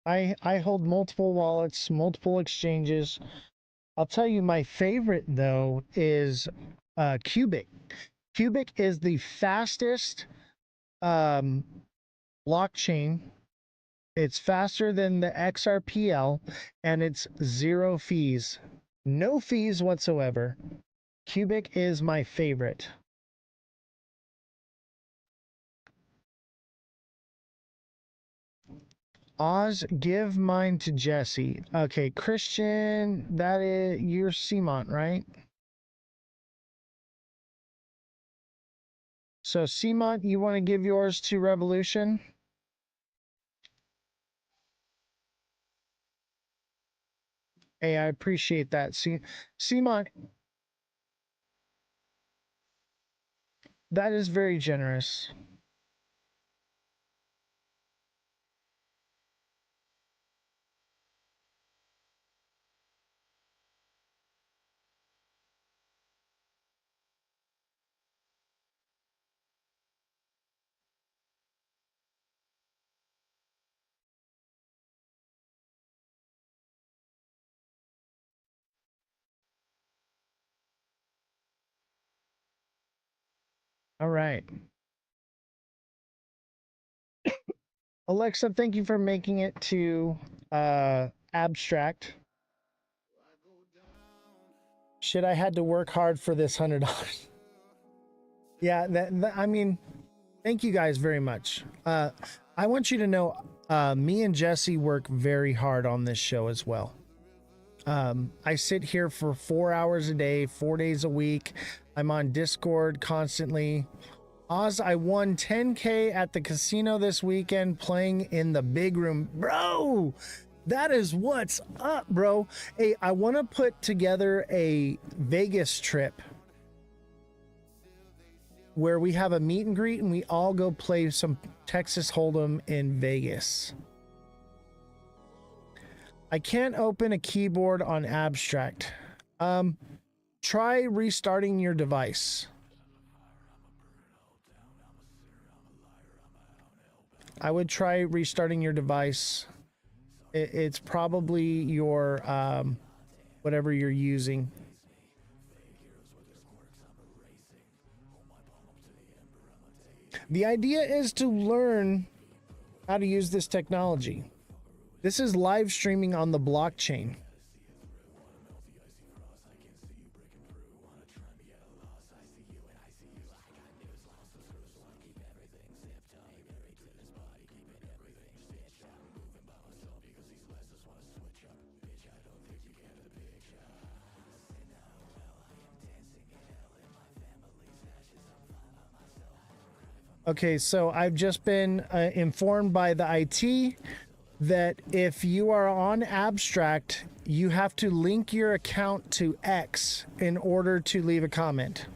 I hold multiple wallets, multiple exchanges. I'll tell you my favorite though is Cubic. Cubic is the fastest blockchain. It's faster than the XRPL and it's zero fees. No fees whatsoever. Cubic is my favorite. Oz, give mine to Jesse. Okay, Christian, that is, you're Simont, right? So Simont, you want to give yours to Revolution? Hey, I appreciate that. See, Simont, that is very generous. All right. Alexa, thank you for making it to Abstract. Shit, I had to work hard for this $100. Yeah, I mean, thank you guys very much. I want you to know, me and Jesse work very hard on this show as well. I sit here for 4 hours a day, 4 days a week. I'm on Discord constantly. Oz, I won 10K at the casino this weekend playing in the big room. Bro, that is what's up, bro. Hey, I want to put together a Vegas trip where we have a meet and greet and we all go play some Texas Hold'em in Vegas. I can't open a keyboard on Abstract. Try restarting your device. I would try restarting your device. It's probably your whatever you're using. The idea is to learn how to use this technology. This is live streaming on the blockchain. Okay, so I've just been informed by the IT that if you are on Abstract, you have to link your account to X in order to leave a comment.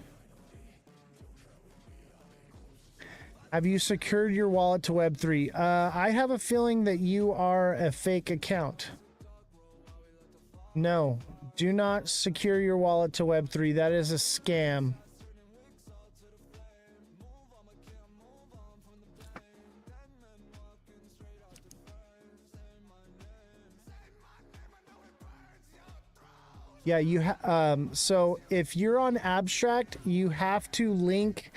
Have you secured your wallet to Web3? I have a feeling that you are a fake account. No, do not secure your wallet to Web3. That is a scam. Yeah, so if you're on Abstract, you have to link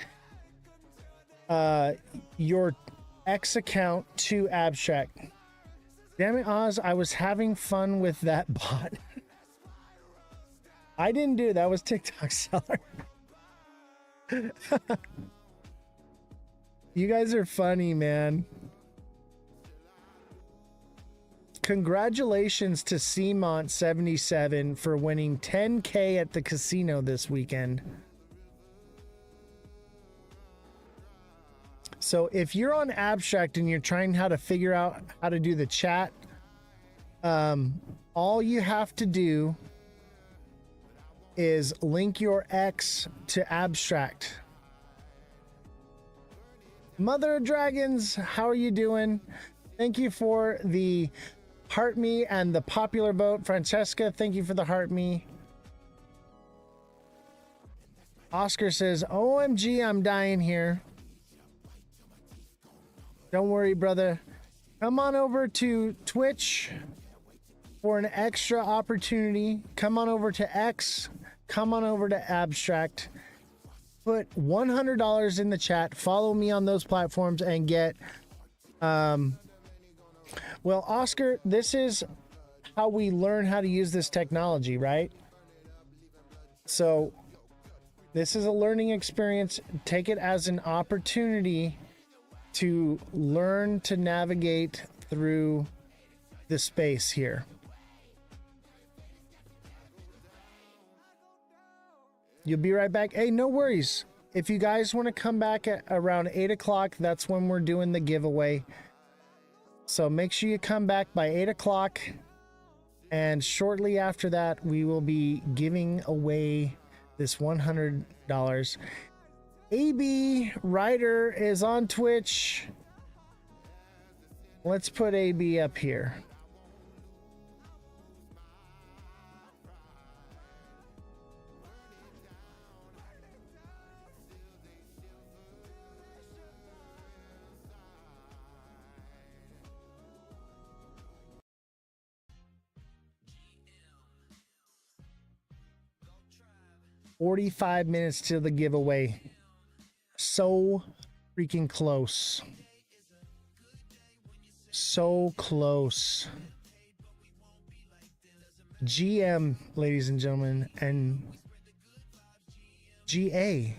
your X account to Abstract. Damn it, Oz, I was having fun with that bot. I didn't do it. That was TikTok seller. You guys are funny, man. Congratulations to Cmont77 for winning 10K at the casino this weekend. So if you're on Abstract and you're trying how to figure out how to do the chat, all you have to do is link your X to Abstract. Mother of Dragons, how are you doing? Thank you for the heart me and the popular vote. Francesca, thank you for the heart me. Oscar says, OMG, I'm dying here. Don't worry, brother. Come on over to Twitch for an extra opportunity. Come on over to X. Come on over to Abstract. Put $100 in the chat. Follow me on those platforms and get... Well, Oscar, this is how we learn how to use this technology, right? So this is a learning experience. Take it as an opportunity to learn to navigate through the space here. You'll be right back. Hey, no worries. If you guys want to come back at around 8 o'clock, that's when we're doing the giveaway. So make sure you come back by 8 o'clock. And shortly after that, we will be giving away this $100. AB Ryder is on Twitch. Let's put AB up here. $45 minutes to the giveaway. So freaking close. So close. GM, ladies and gentlemen, and GA,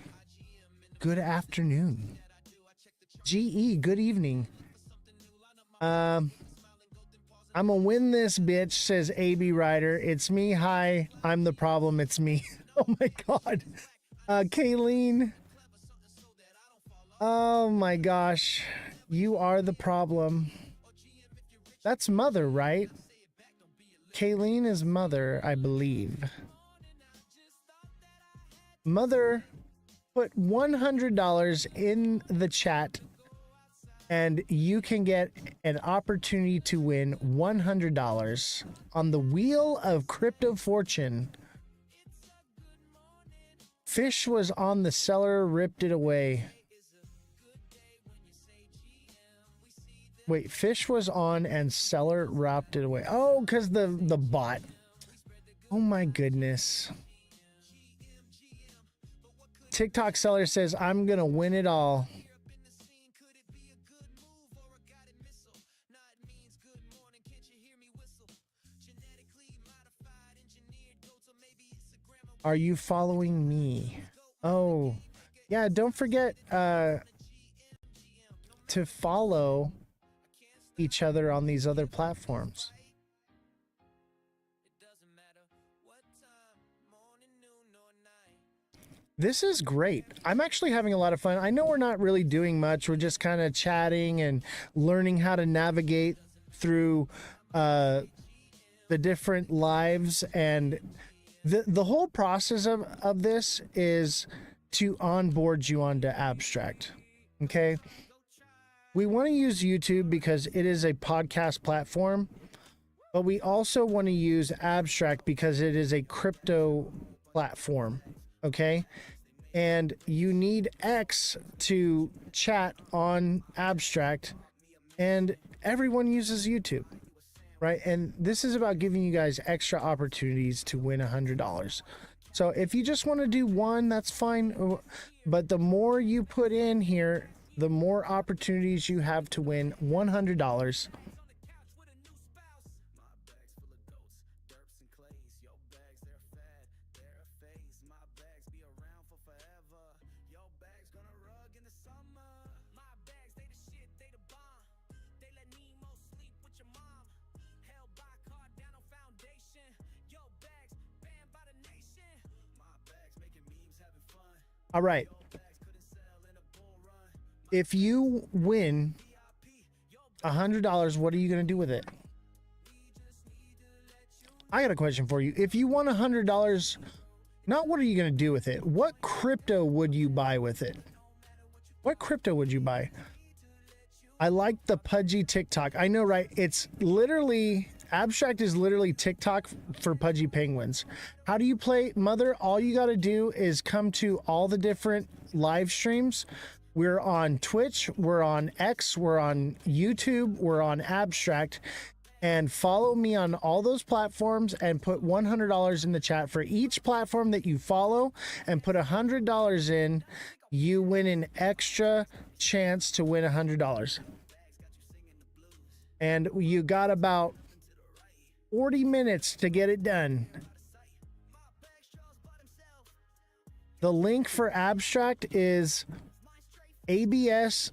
good afternoon. GE, good evening. I'm gonna win this bitch, says AB Ryder. It's me. Hi, I'm the problem. It's me. Oh my god. Kayleen. Oh my gosh. You are the problem. That's Mother, right? Kayleen is Mother, I believe. Mother put $100 in the chat and you can get an opportunity to win $100 on the Wheel of Crypto Fortune. Fish was on the seller, ripped it away. Wait, Fish was on and seller wrapped it away. Oh, because the bot. Oh my goodness. TikTok seller says, I'm going to win it all. Are you following me? Oh, yeah. Don't forget to follow each other on these other platforms. This is great. I'm actually having a lot of fun. I know we're not really doing much. We're just kind of chatting and learning how to navigate through the different lives, and the whole process of this is to onboard you onto Abstract. Okay. We want to use YouTube because it is a podcast platform, but we also want to use Abstract because it is a crypto platform. Okay. And you need X to chat on Abstract, and everyone uses YouTube, right? And this is about giving you guys extra opportunities to win $100. So if you just want to do one, that's fine. But the more you put in here, the more opportunities you have to win $100. All right. If you win $100, what are you going to do with it? I got a question for you. If you won $100, not what are you going to do with it? What crypto would you buy with it? What crypto would you buy? I like the pudgy TikTok. I know, right? It's literally, Abstract is literally TikTok for pudgy penguins. How do you play, Mother? All you got to do is come to all the different live streams. We're on Twitch, we're on X, we're on YouTube, we're on Abstract, and follow me on all those platforms and put $100 in the chat for each platform that you follow, and put $100 in. You win an extra chance to win $100. And you got about 40 minutes to get it done. The link for Abstract is abs.xyz.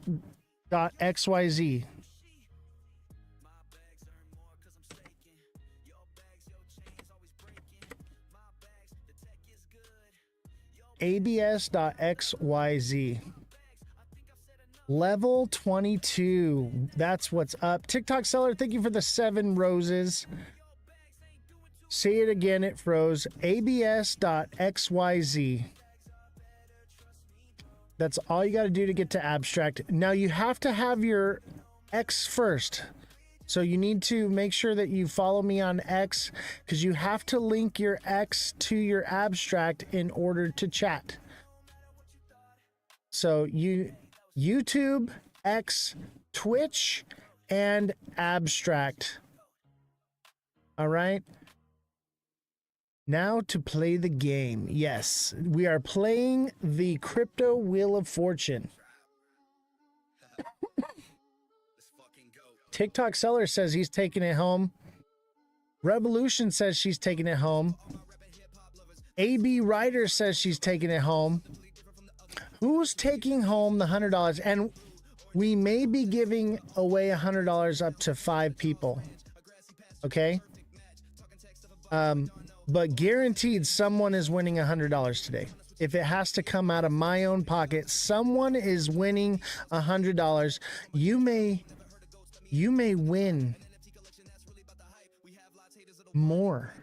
abs.xyz. Level 22. That's what's up. TikTok seller, thank you for the 7 roses. Say it again, it froze. abs.xyz. That's all you got to do to get to Abstract. Now you have to have your X first. So you need to make sure that you follow me on X, because you have to link your X to your Abstract in order to chat. So YouTube, X, Twitch, and Abstract. All right. Now to play the game. Yes, we are playing the Crypto Wheel of Fortune. TikTok seller says he's taking it home. Revolution says she's taking it home. AB Ryder says she's taking it home. Who's taking home the $100? And we may be giving away $100 up to 5 people. Okay. But guaranteed someone is winning $100 today. If it has to come out of my own pocket, someone is winning $100. You may win more.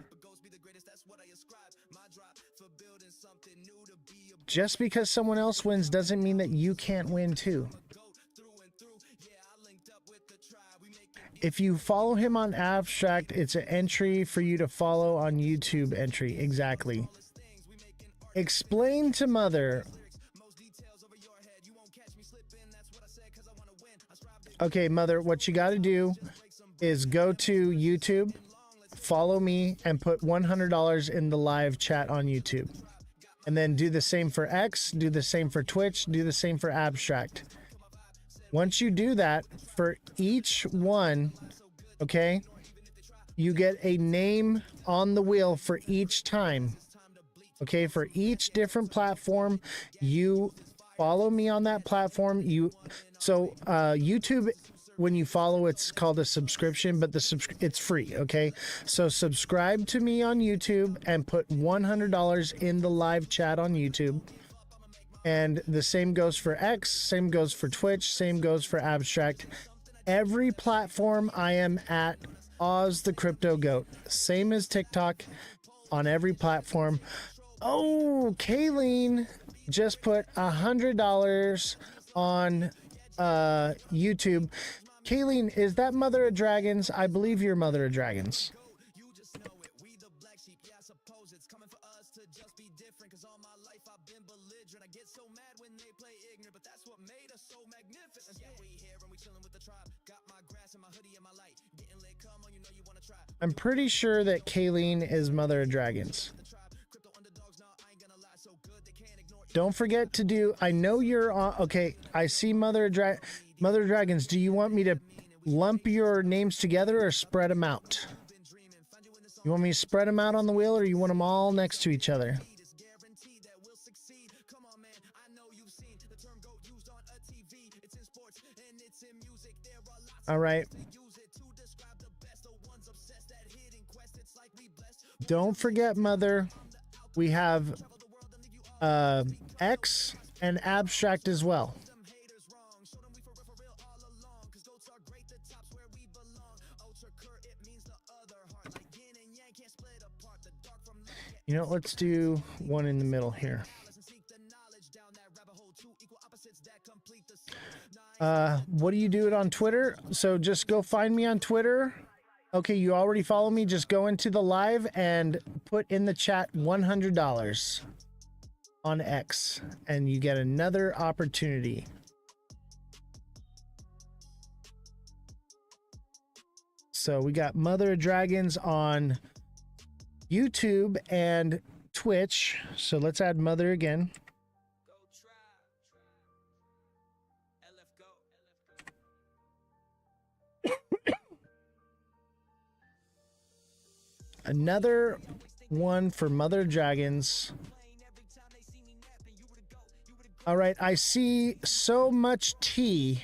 Just because someone else wins doesn't mean that you can't win too. If you follow him on Abstract, it's an entry for you to follow on YouTube entry. Exactly. Explain to Mother. Okay, Mother, what you got to do is go to YouTube, follow me, and put $100 in the live chat on YouTube. And then do the same for X, do the same for Twitch, do the same for Abstract. Once you do that, for each one, okay, you get a name on the wheel for each time. Okay, for each different platform, you follow me on that platform. YouTube, when you follow, it's called a subscription, but it's free. Okay, so subscribe to me on YouTube and put $100 in the live chat on YouTube. And the same goes for X, same goes for Twitch, same goes for Abstract. Every platform I am at Ozthecryptogoat. Same as TikTok, on every platform. Oh, Kayleen just put $100 on YouTube. Kayleen, is that Mother of Dragons? I believe you're Mother of Dragons. I'm pretty sure that Kayleen is Mother of Dragons. Don't forget to do, I know you're on, okay, I see Mother of Dragons. Do you want me to lump your names together or spread them out? You want me to spread them out on the wheel, or you want them all next to each other? All right. Don't forget, Mother, we have X and Abstract as well. You know, let's do one in the middle here. What do you do it on Twitter? So just go find me on Twitter. Okay, you already follow me. Just go into the live and put in the chat $100 on X, and you get another opportunity. So we got Mother of Dragons on YouTube and Twitch. So let's add Mother again. Another one for Mother of Dragons. All right, I see so much T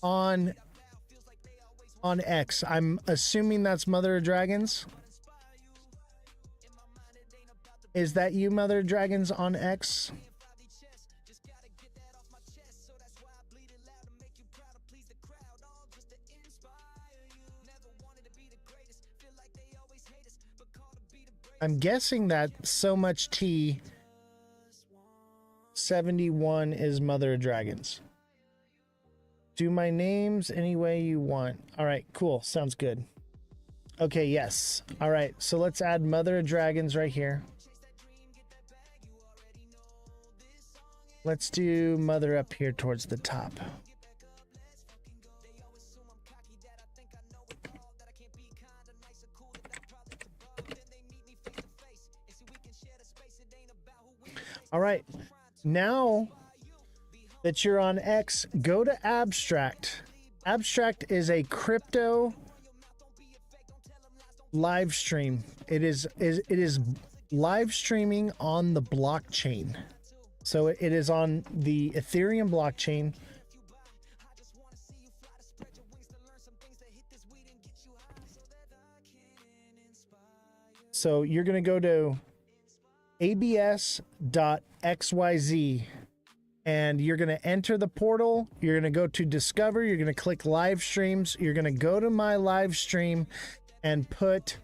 on X. I'm assuming that's Mother of Dragons. Is that you, Mother of Dragons, on X? I'm guessing that so much T 71 is Mother of Dragons. Do my names any way you want. All right, cool. Sounds good. Okay, yes. All right, so let's add Mother of Dragons right here. Let's do Mother up here towards the top. All right, now that you're on X, go to Abstract. Abstract is a crypto live stream. It is live streaming on the blockchain. So it is on the Ethereum blockchain. So you're going to go to abs.xyz and you're going to enter the portal. You're going to go to discover. You're going to click live streams. You're going to go to my live stream and put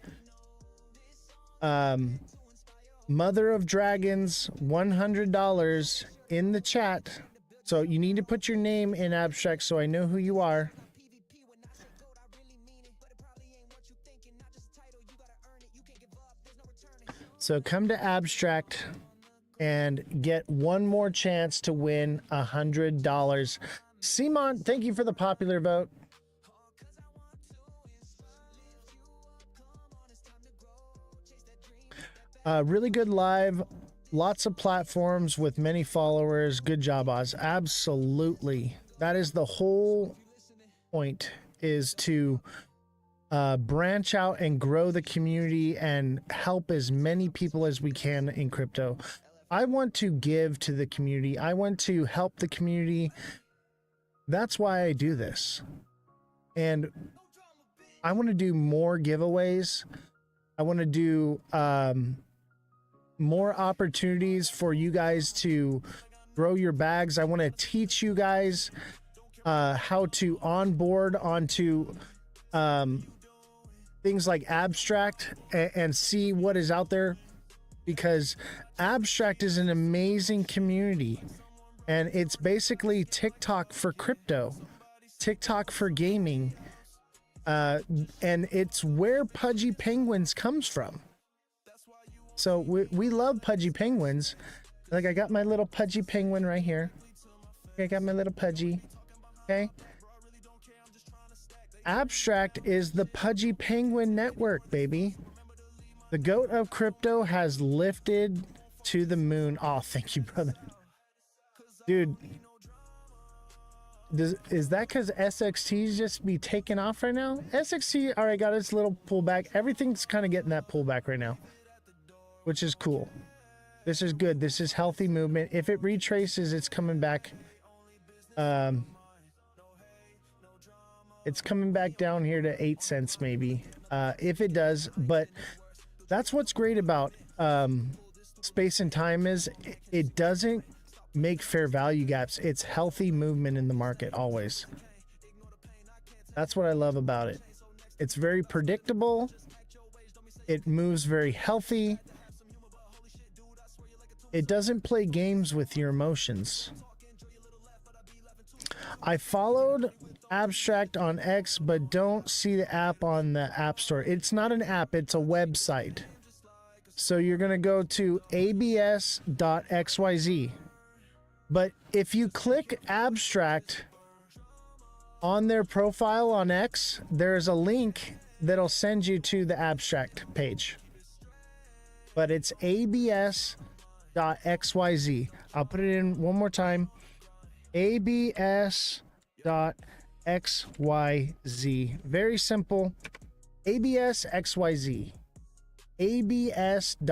Mother of Dragons $100 in the chat. So you need to put your name in Abstract so I know who you are. So come to Abstract and get one more chance to win $100. Simon, thank you for the popular vote. Really good live, lots of platforms with many followers. Good job, Oz. Absolutely. That is the whole point, is to branch out and grow the community and help as many people as we can in crypto. I want to give to the community. I want to help the community. That's why I do this. And I want to do more giveaways. I want to do more opportunities for you guys to grow your bags. I want to teach you guys how to onboard onto things like Abstract and see what is out there, because Abstract is an amazing community, and it's basically TikTok for crypto, TikTok for gaming, and it's where Pudgy Penguins comes from. So we love Pudgy Penguins. Like, I got my little Pudgy Penguin right here. Okay, I got my little Pudgy. Okay. Abstract is the Pudgy Penguin network, baby. The goat of crypto has lifted to the moon. Oh, thank you, brother. Dude, is that because SXT's just be taking off right now? SXT already got its little pullback. Everything's kind of getting that pullback right now, which is cool. This is good. This is healthy movement. If it retraces, it's coming back. It's coming back down here to 8 cents maybe, if it does. But that's what's great about space and time, is it doesn't make fair value gaps. It's healthy movement in the market always. That's what I love about it. It's very predictable. It moves very healthy. It doesn't play games with your emotions. I followed Abstract on X, but don't see the app on the App Store. It's not an app, it's a website. So you're going to go to abs.xyz. But if you click Abstract on their profile on X, there's a link that'll send you to the Abstract page. But it's abs.xyz. I'll put it in one more time. abs.xyz. Very simple. abs.xyz. abs.xyz.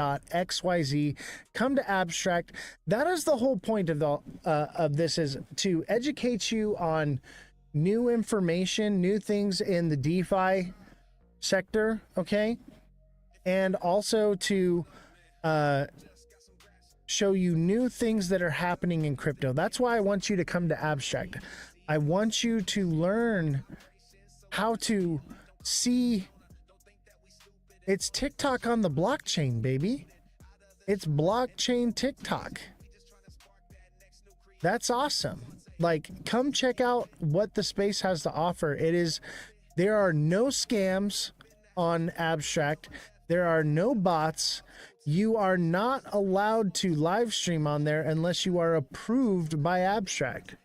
Come to Abstract. That is the whole point of the of this, is to educate you on new information, new things in the DeFi sector, okay? And also to show you new things that are happening in crypto. That's why I want you to come to Abstract. I want you to learn how to see. It's TikTok on the blockchain, baby. It's blockchain TikTok. That's awesome. Like, come check out what the space has to offer. There are no scams on Abstract. There are no bots. You are not allowed to live stream on there unless you are approved by Abstract.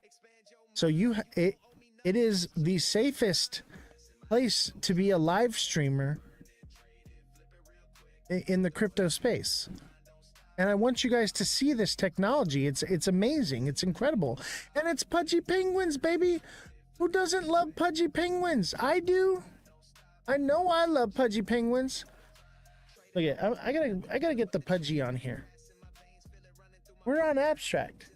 So it is the safest place to be a live streamer in the crypto space. And I want you guys to see this technology. It's amazing. It's incredible. And it's Pudgy Penguins, baby. Who doesn't love Pudgy Penguins? I do. I know I love Pudgy Penguins. Look at, I gotta get the Pudgy on here. We're on Abstract.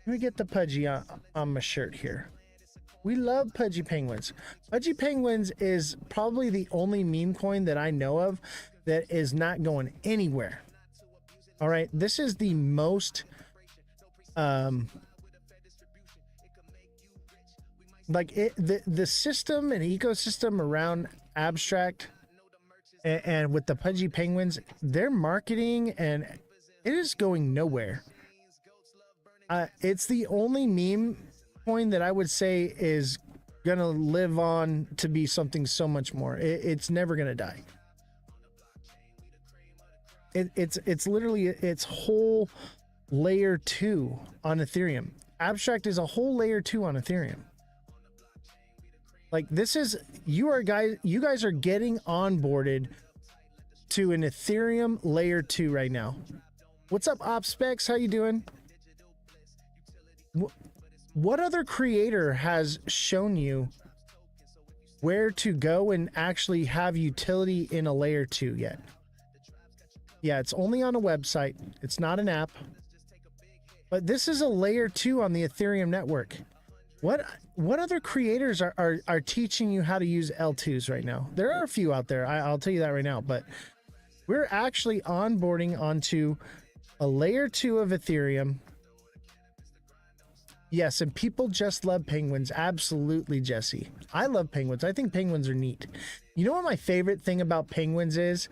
Let me get the Pudgy on my shirt here. We love Pudgy Penguins. Pudgy Penguins is probably the only meme coin that I know of that is not going anywhere. All right, this is the most the system and ecosystem around Abstract and with the Pudgy Penguins, their marketing, and it is going nowhere. It's the only meme coin that I would say is gonna live on to be something so much more. It's never gonna die. It's literally its whole layer 2 on Ethereum. Abstract is a whole layer 2 on Ethereum. Like, this is, you guys are getting onboarded to an Ethereum layer 2 right now. What's up, OpSpecs? How you doing? What other creator has shown you where to go and actually have utility in a layer 2 yet. Yeah, it's only on a website. It's not an app. But this is a layer 2 on the Ethereum network. What other creators are teaching you how to use L2s right now? There are a few out there. I'll tell you that right now. But we're actually onboarding onto a layer 2 of Ethereum. Yes, and people just love penguins. Absolutely, Jesse. I love penguins. I think penguins are neat. You know what my favorite thing about penguins is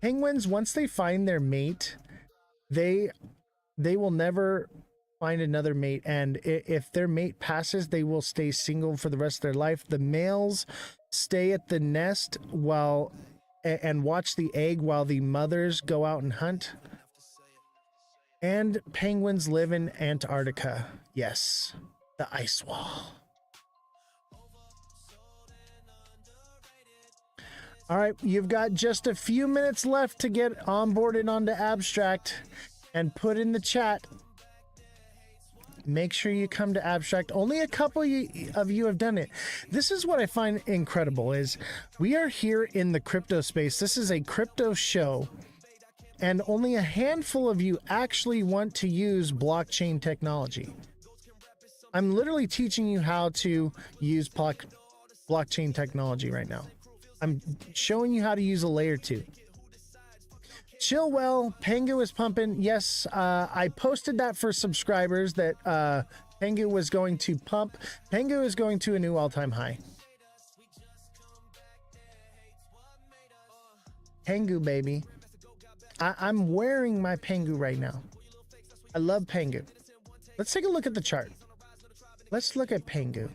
penguins, once they find their mate, they will never find another mate, and if their mate passes, they will stay single for the rest of their life. The males stay at the nest and watch the egg while the mothers go out and hunt. And penguins live in Antarctica. Yes, the ice wall. All right, you've got just a few minutes left to get onboarded onto Abstract and put in the chat. Make sure you come to Abstract. Only a couple of you have done it. This is what I find incredible is we are here in the crypto space. This is a crypto show, and only a handful of you actually want to use blockchain technology. I'm literally teaching you how to use blockchain technology right now. I'm showing you how to use a layer 2. Chill well, Pengu is pumping. Yes, I posted that for subscribers that Pengu was going to pump. Pengu is going to a new all-time high. Pengu, baby. I'm wearing my Pengu right now. I love Pengu. Let's take a look at the chart. Let's look at Pengu.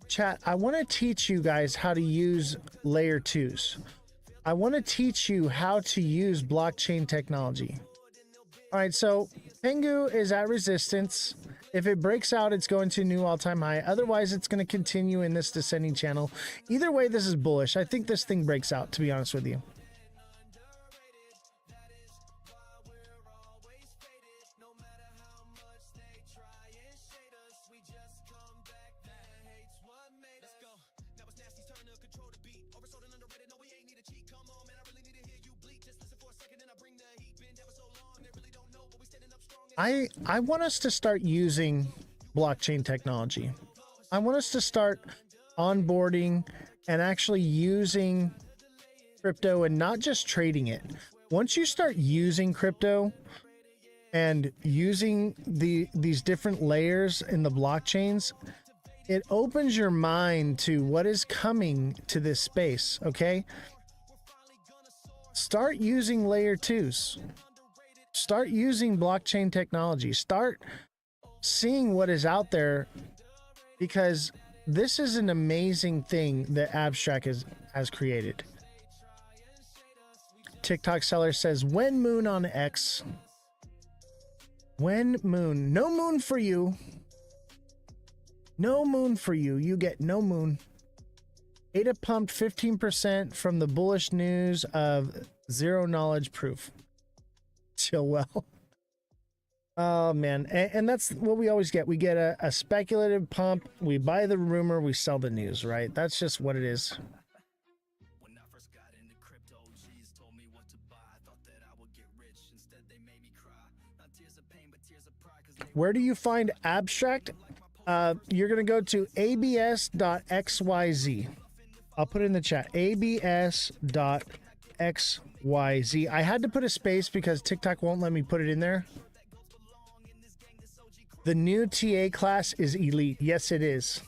Chat, I want to teach you guys how to use layer 2s. I want to teach you how to use blockchain technology. All right, so Pengu is at resistance. If it breaks out, it's going to a new all-time high. Otherwise, it's going to continue in this descending channel. Either way, this is bullish. I think this thing breaks out, to be honest with you. I want us to start using blockchain technology. I want us to start onboarding and actually using crypto and not just trading it. Once you start using crypto and using these different layers in the blockchains, it opens your mind to what is coming to this space, okay? Start using layer 2s. Start using blockchain technology. Start seeing what is out there, because this is an amazing thing that Abstract has created. TikTok seller says, when moon on X? When moon? No moon for you. No moon for you. You get no moon. ADA pumped 15% from the bullish news of zero knowledge proof. Chill well. Oh man, and that's what we always get. We get a speculative pump, we buy the rumor, we sell the news, right? That's just what it is. When I first got into crypto, G's told me what to buy. I thought that I would get rich. Instead, they made me cry. Not tears of pain, but tears of pride. Where do you find Abstract? You're gonna go to abs.xyz. I'll put it in the chat. abs.xyz. I had to put a space because TikTok won't let me put it in there. The new TA class is elite. Yes, it is.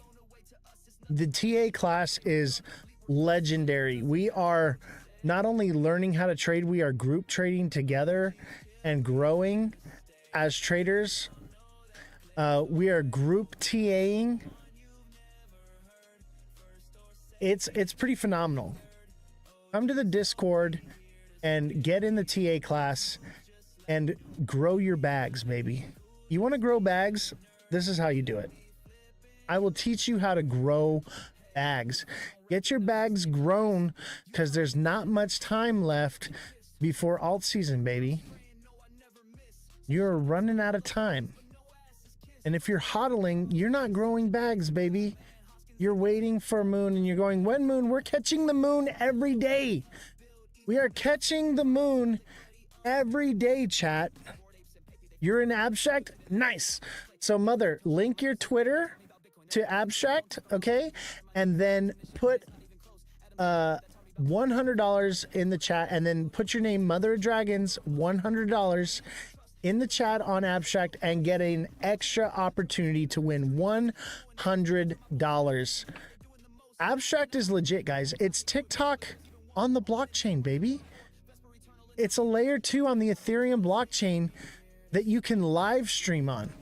The TA class is legendary. We are not only learning how to trade, we are group trading together and growing as traders. We are group TAing. It's pretty phenomenal. Come to the Discord and get in the TA class and grow your bags, baby. You want to grow bags? This is how you do it. I will teach you how to grow bags. Get your bags grown, because there's not much time left before alt season, baby. You're running out of time. And if you're hodling, you're not growing bags, baby. You're waiting for a moon and you're going, when moon? We're catching the moon every day. We are catching the moon every day, chat. You're in Abstract? Nice. So, Mother, link your Twitter to Abstract, okay? And then put $100 in the chat, and then put your name, Mother of Dragons, $100 in the chat on Abstract, and get an extra opportunity to win $100. Abstract is legit, guys. It's TikTok on the blockchain, baby. It's a layer 2 on the Ethereum blockchain that you can live stream on.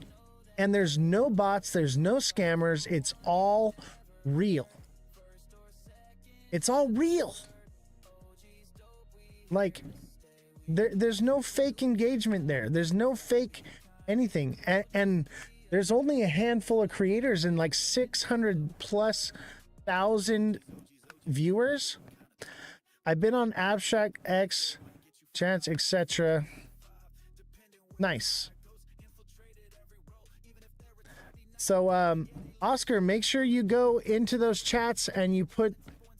And there's no bots, there's no scammers. It's all real. It's all real. Like, there's no fake engagement there. There's no fake anything. And there's only a handful of creators and like 600,000+ viewers. I've been on Abstract, X, Chance, etc. Nice. So, Oscar, make sure you go into those chats and you put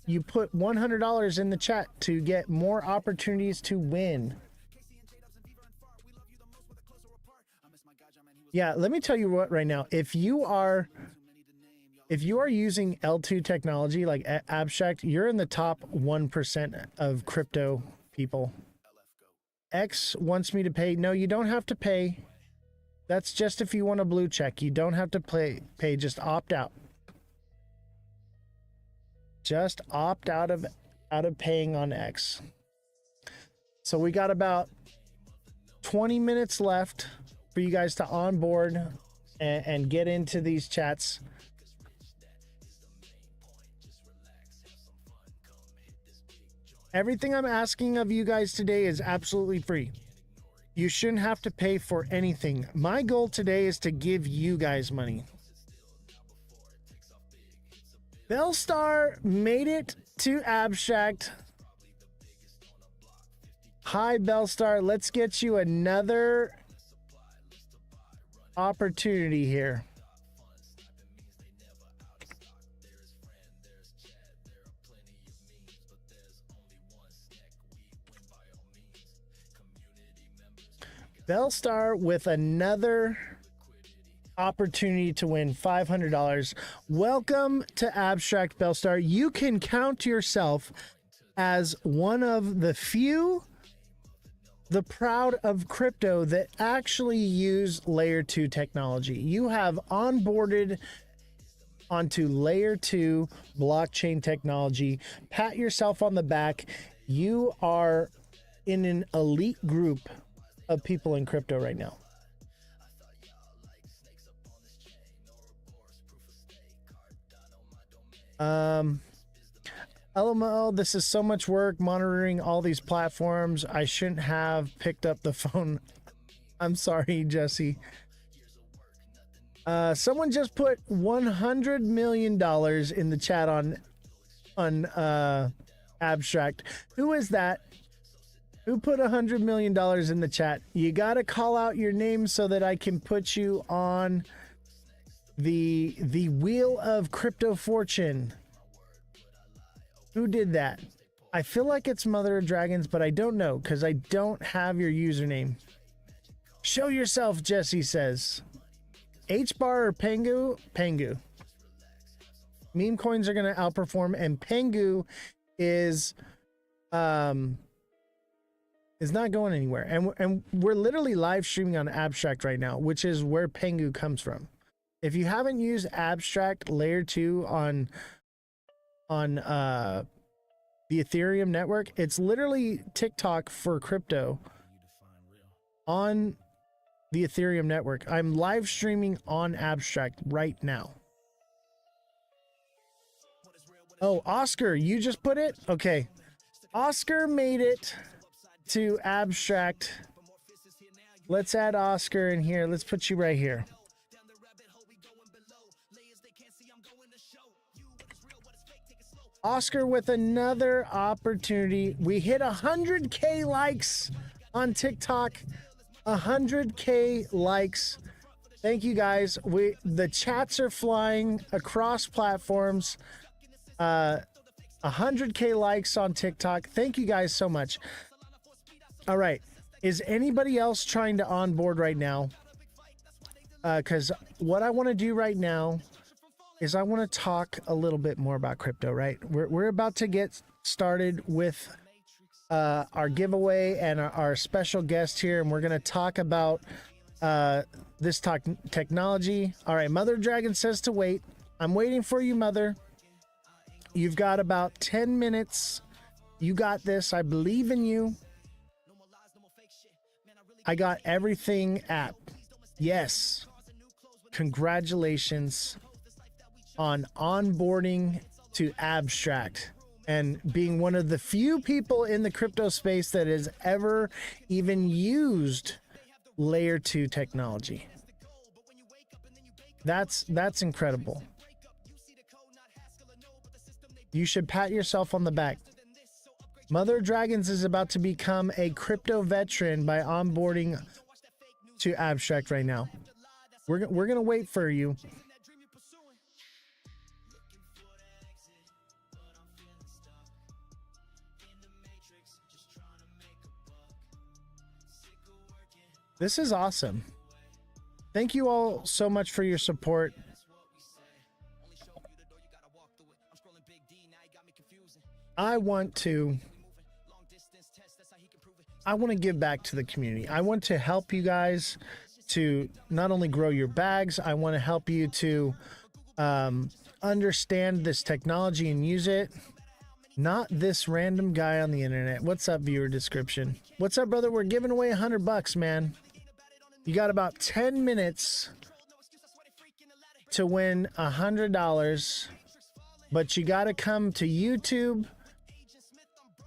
$100 in the chat to get more opportunities to win. Yeah, let me tell you what right now. If you are using L2 technology like Abstract, you're in the top 1% of crypto people. X wants me to pay. No, you don't have to pay. That's just if you want a blue check. You don't have to pay. Just opt out. Just opt out of paying on X. So we got about 20 minutes left for you guys to onboard and get into these chats. Everything I'm asking of you guys today is absolutely free. You shouldn't have to pay for anything. My goal today is to give you guys money. Bellstar made it to Abstract. Hi, Bellstar. Let's get you another opportunity here. Bellstar with another opportunity to win $500. Welcome to Abstract, Bellstar. You can count yourself as one of the few, the proud of crypto, that actually use layer 2 technology. You have onboarded onto layer 2 blockchain technology. Pat yourself on the back. You are in an elite group of people in crypto right now. LMO, this is so much work monitoring all these platforms. I shouldn't have picked up the phone. I'm sorry, Jesse. Someone just put $100 million in the chat on Abstract. Who is that? Who put $100 million in the chat? You got to call out your name so that I can put you on the Wheel of Crypto Fortune. Who did that? I feel like it's Mother of Dragons, but I don't know because I don't have your username. Show yourself, Jesse says. H-bar or Pengu? Pengu. Meme coins are going to outperform, and Pengu is not going anywhere. And we're literally live streaming on Abstract right now, which is where Pengu comes from. If you haven't used Abstract layer 2 on the Ethereum network, it's literally TikTok for crypto on the Ethereum network. I'm live streaming on Abstract right now. Oh, Oscar, you just put it? Okay. Oscar made it to Abstract. Let's add Oscar in here. Let's put you right here. Oscar with another opportunity. We hit 100K likes on TikTok. 100K likes. Thank you guys. The chats are flying across platforms. 100K likes on TikTok. Thank you guys so much. All right. Is anybody else trying to onboard right now? Because what I want to do right now is I want to talk a little bit more about crypto, right? We're about to get started with our giveaway and our special guest here, and we're going to talk about this technology. All right, Mother Dragon says to wait. I'm waiting for you, Mother. You've got about 10 minutes. You got this. I believe in you. I got everything app. Yes. Congratulations on onboarding to Abstract and being one of the few people in the crypto space that has ever even used layer 2 technology. That's incredible. You should pat yourself on the back. Mother Dragons is about to become a crypto veteran by onboarding to Abstract right now. We're gonna wait for you. This is awesome. Thank you all so much for your support. I want to give back to the community. I want to help you guys to not only grow your bags, I want to help you to understand this technology and use it. Not this random guy on the internet. What's up, viewer description? What's up, brother? We're giving away $100, man. You got about 10 minutes to win $100, but you got to come to YouTube,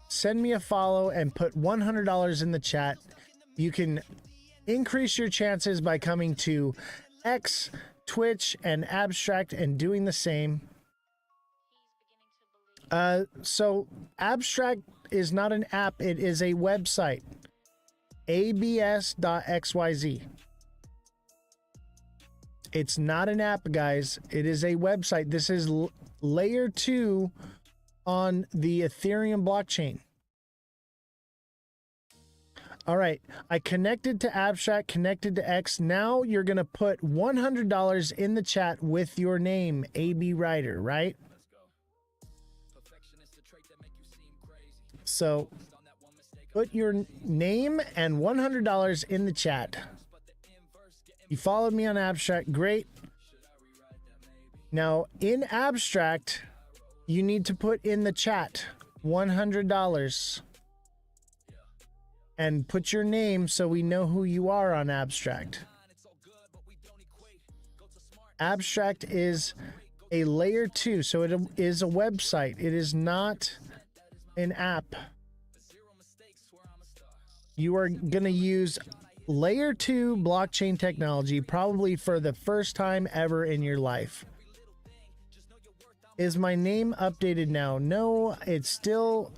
send me a follow, and put $100 in the chat. You can increase your chances by coming to X, Twitch, and Abstract and doing the same. So Abstract is not an app, it is a website. abs.xyz. It's not an app, guys. It is a website. This is layer 2 on the Ethereum blockchain. All right, I connected to Abstract, connected to X. Now you're going to put $100 in the chat with your name, AB Writer, right? So put your name and $100 in the chat. You followed me on Abstract, great. Now in Abstract, you need to put in the chat $100 and put your name so we know who you are on Abstract. Abstract is a layer 2, so it is a website. It is not an app. You are going to use layer 2 blockchain technology probably for the first time ever in your life. Is my name updated now? No, it's still...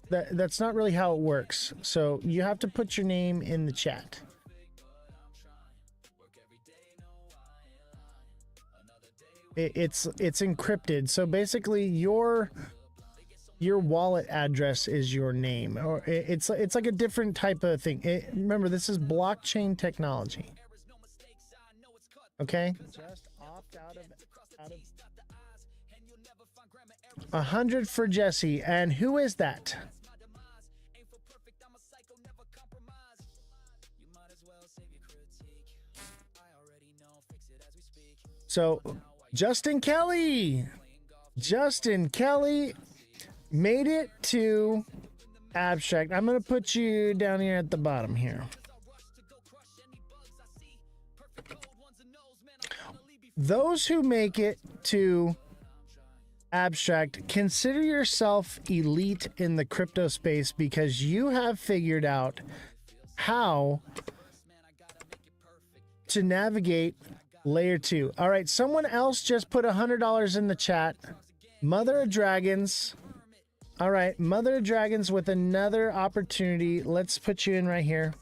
That's not really how it works. So you have to put your name in the chat. It's encrypted. So basically your wallet address is your name, or it's like a different type of thing. Remember, this is blockchain technology. Okay. Just opt out of 100 for Jesse. And who is that? So Justin Kelly made it to Abstract. I'm going to put you down here at the bottom here. Those who make it to Abstract, consider yourself elite in the crypto space because you have figured out how to navigate layer 2. All right, someone else just put $100 in the chat. Mother of Dragons. All right, Mother of Dragons with another opportunity. Let's put you in right here.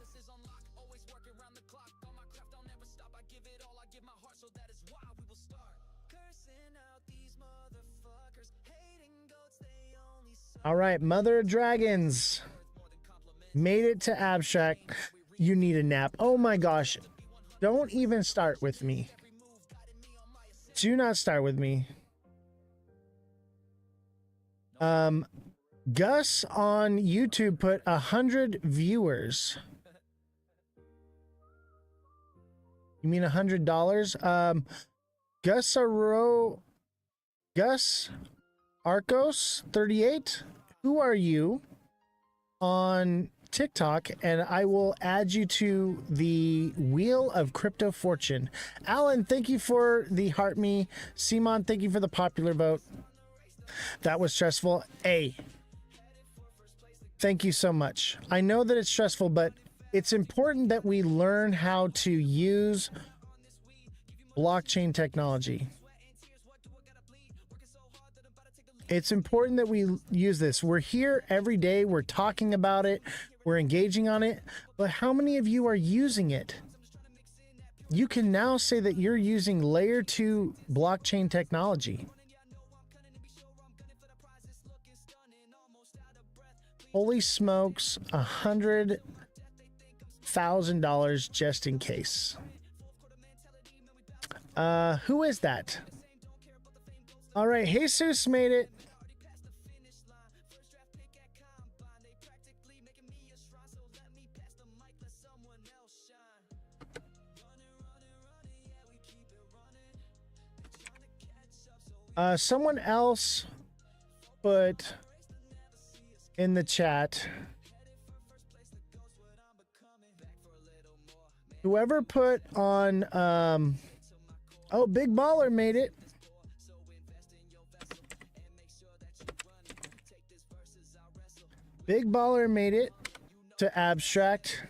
All right, Mother of Dragons. Made it to abstract. You need a nap. Oh my gosh. Don't even start with me. Do not start with me. Gus on YouTube put 100 viewers. You mean $100? Gus Arcos 38. Who are you on TikTok? And I will add you to the Wheel of Crypto Fortune. Alan, thank you for the heart me. Simon, thank you for the popular vote. That was stressful. A. Thank you so much. I know that it's stressful, but it's important that we learn how to use blockchain technology. It's important that we use this. We're here every day. We're talking about it. We're engaging on it. But how many of you are using it? You can now say that you're using layer 2 blockchain technology. Holy smokes, $100,000 just in case. Who is that? All right, Jesus made it. Someone else put in the chat, whoever put on oh, Big Baller made it. Big Baller made it to abstract.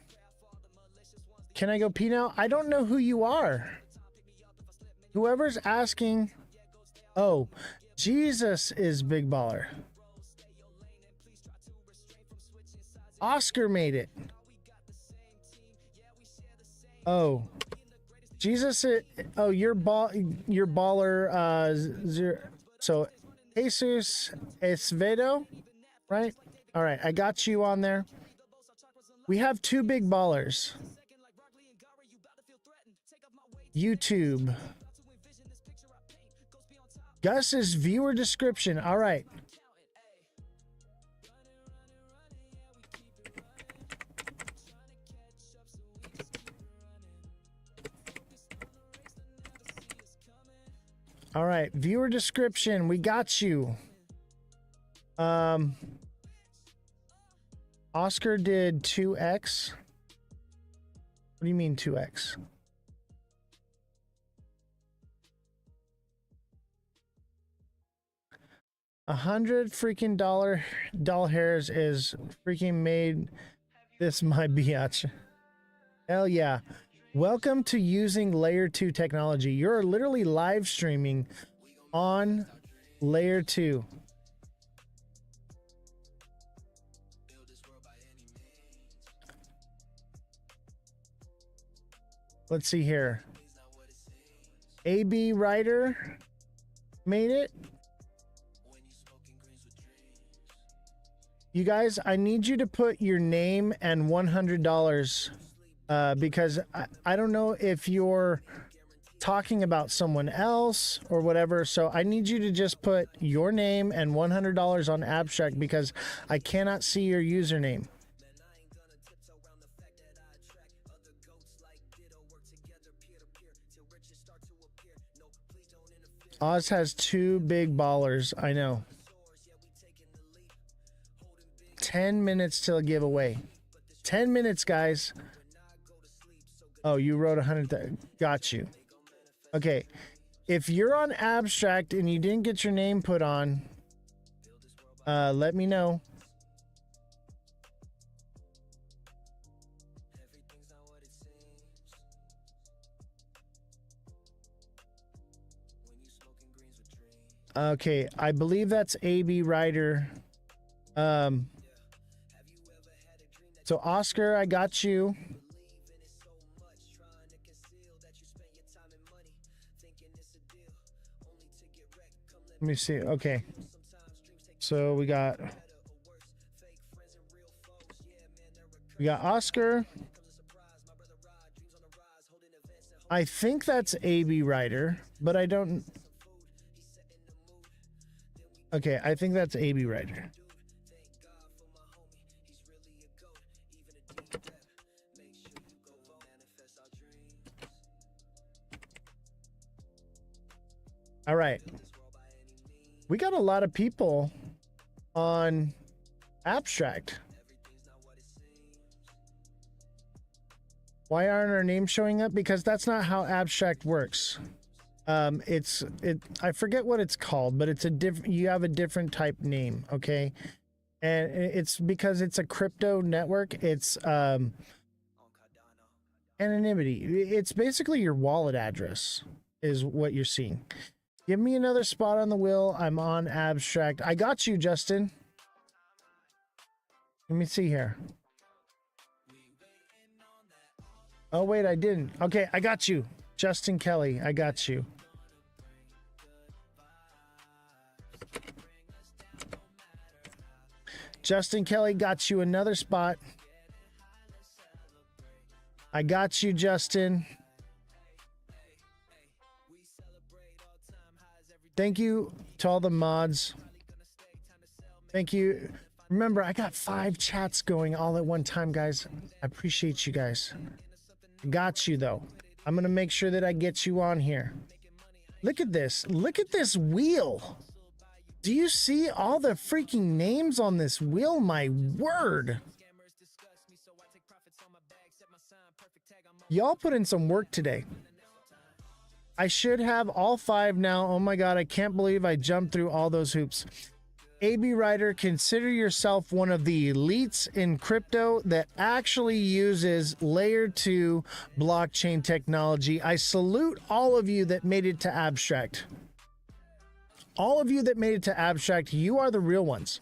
Can I go pee now? I don't know who you are. Whoever's asking. Oh, Jesus is Big Baller. Oscar made it. Oh, Jesus. Oh, you're baller. Zero. So, Jesus Esvedo, right? All right, I got you on there. We have 2 big ballers. YouTube. Gus's viewer description. All right. All right, viewer description. We got you. Oscar did 2x. What do you mean 2x? $100 freaking doll hairs is freaking made this my biatch. Hell yeah. Welcome to using layer 2 technology. You're literally live streaming on layer 2. Let's see here. AB Writer made it. You guys, I need you to put your name and $100 because I don't know if you're talking about someone else or whatever. So I need you to just put your name and $100 on abstract because I cannot see your username. Oz has 2 big ballers. I know. 10 minutes till giveaway. 10 minutes, guys. Oh, you wrote 100. Got you. Okay. If you're on abstract and you didn't get your name put on, let me know. Okay, I believe that's AB Ryder. So Oscar, I got you. Let me see. Okay. So we got Oscar. I think that's AB Ryder, but I don't. Okay, I think that's AB Ryder. All right. We got a lot of people on Abstract. Why aren't our names showing up? Because that's not how Abstract works. I forget what it's called, but it's a different, you have a different type name, okay? And it's because it's a crypto network. It's anonymity. It's basically your wallet address is what you're seeing. Give me another spot on the wheel. I'm on Abstract. I got you, Justin. Let me see here. Oh, wait, I didn't. Okay, I got you. Justin Kelly, I got you. Justin Kelly got you another spot. I got you, Justin. Thank you to all the mods. Thank you. Remember, I got 5 chats going all at one time, guys. I appreciate you guys. Got you, though. I'm going to make sure that I get you on here. Look at this. Look at this wheel. Do you see all the freaking names on this wheel? My word. Y'all put in some work today. I should have all 5 now. Oh my God, I can't believe I jumped through all those hoops. AB Ryder, consider yourself one of the elites in crypto that actually uses layer 2 blockchain technology. I salute all of you that made it to Abstract. All of you that made it to Abstract, you are the real ones.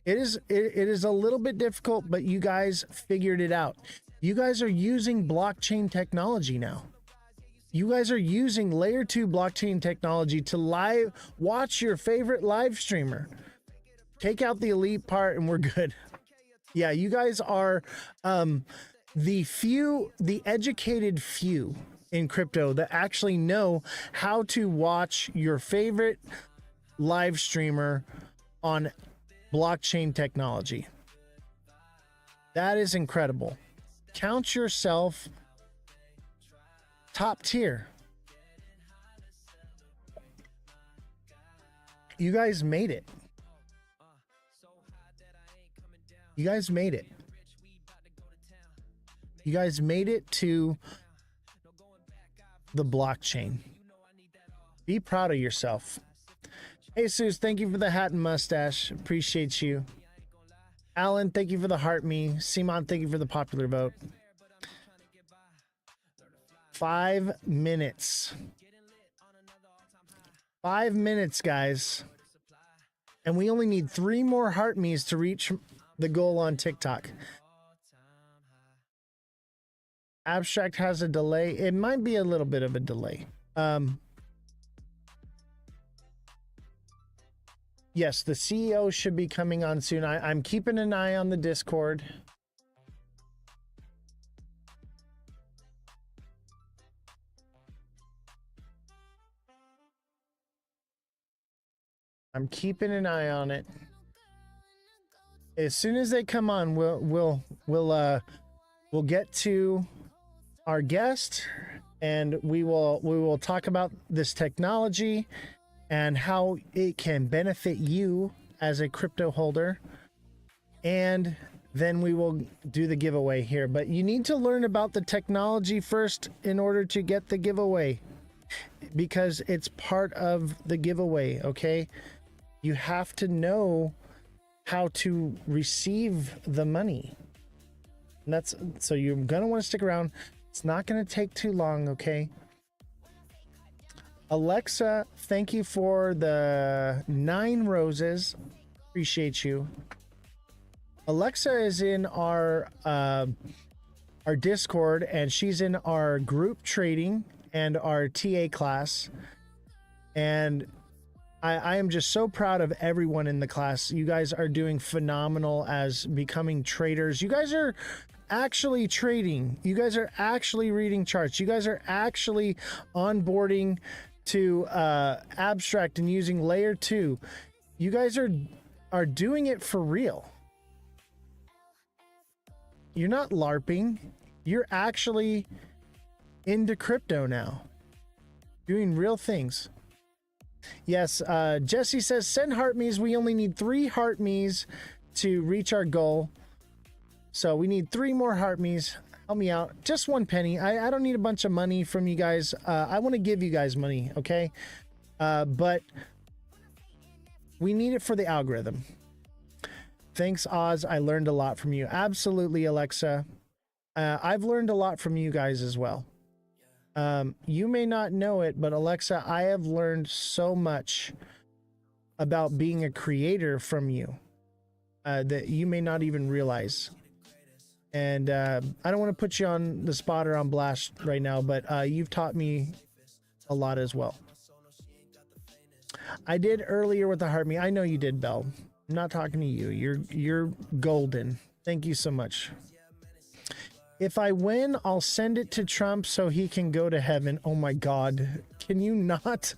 It is a little bit difficult, but you guys figured it out. You guys are using blockchain technology now. You guys are using layer 2 blockchain technology to watch your favorite live streamer. Take out the elite part and we're good. Yeah, you guys are the educated few in crypto that actually know how to watch your favorite live streamer on blockchain technology. That is incredible. Count yourself top tier. You guys made it. You guys made it. You guys made it to the blockchain. Be proud of yourself. Hey, Suze, thank you for the hat and mustache. Appreciate you. Alan, thank you for the heart me. Simon, thank you for the popular vote. 5 minutes. 5 minutes, guys. And we only need 3 more heart me's to reach the goal on TikTok. Abstract has a delay. It might be a little bit of a delay. Yes, the CEO should be coming on soon. I'm keeping an eye on the Discord. I'm keeping an eye on it. As soon as they come on, we'll get to our guest and we will talk about this technology and how it can benefit you as a crypto holder. And then we will do the giveaway here. But you need to learn about the technology first in order to get the giveaway, because it's part of the giveaway, okay? You have to know how to receive the money. And so you're gonna want to stick around. It's not gonna take too long, okay? Alexa, thank you for the 9 roses. Appreciate you. Alexa is in our Discord, and she's in our group trading and our TA class. And I am just so proud of everyone in the class. You guys are doing phenomenal as becoming traders. You guys are actually trading. You guys are actually reading charts. You guys are actually onboarding to abstract and using layer 2. You guys are doing it for real. You're not LARPing. You're actually into crypto now, doing real things. Yes, Jesse says, send heart me's. We only need 3 heart me's to reach our goal. So we need 3 more heart me's. Help me out. Just 1 penny. I don't need a bunch of money from you guys. I want to give you guys money, okay? But we need it for the algorithm. Thanks, Oz. I learned a lot from you. Absolutely, Alexa. I've learned a lot from you guys as well. You may not know it, but Alexa, I have learned so much about being a creator from you that you may not even realize. And I don't want to put you on the spot or on blast right now, but you've taught me a lot as well. I did earlier with the heart me. I know you did, Belle. I'm not talking to you. You're golden. Thank you so much. If I win, I'll send it to Trump so he can go to heaven. Oh my God. Can you not?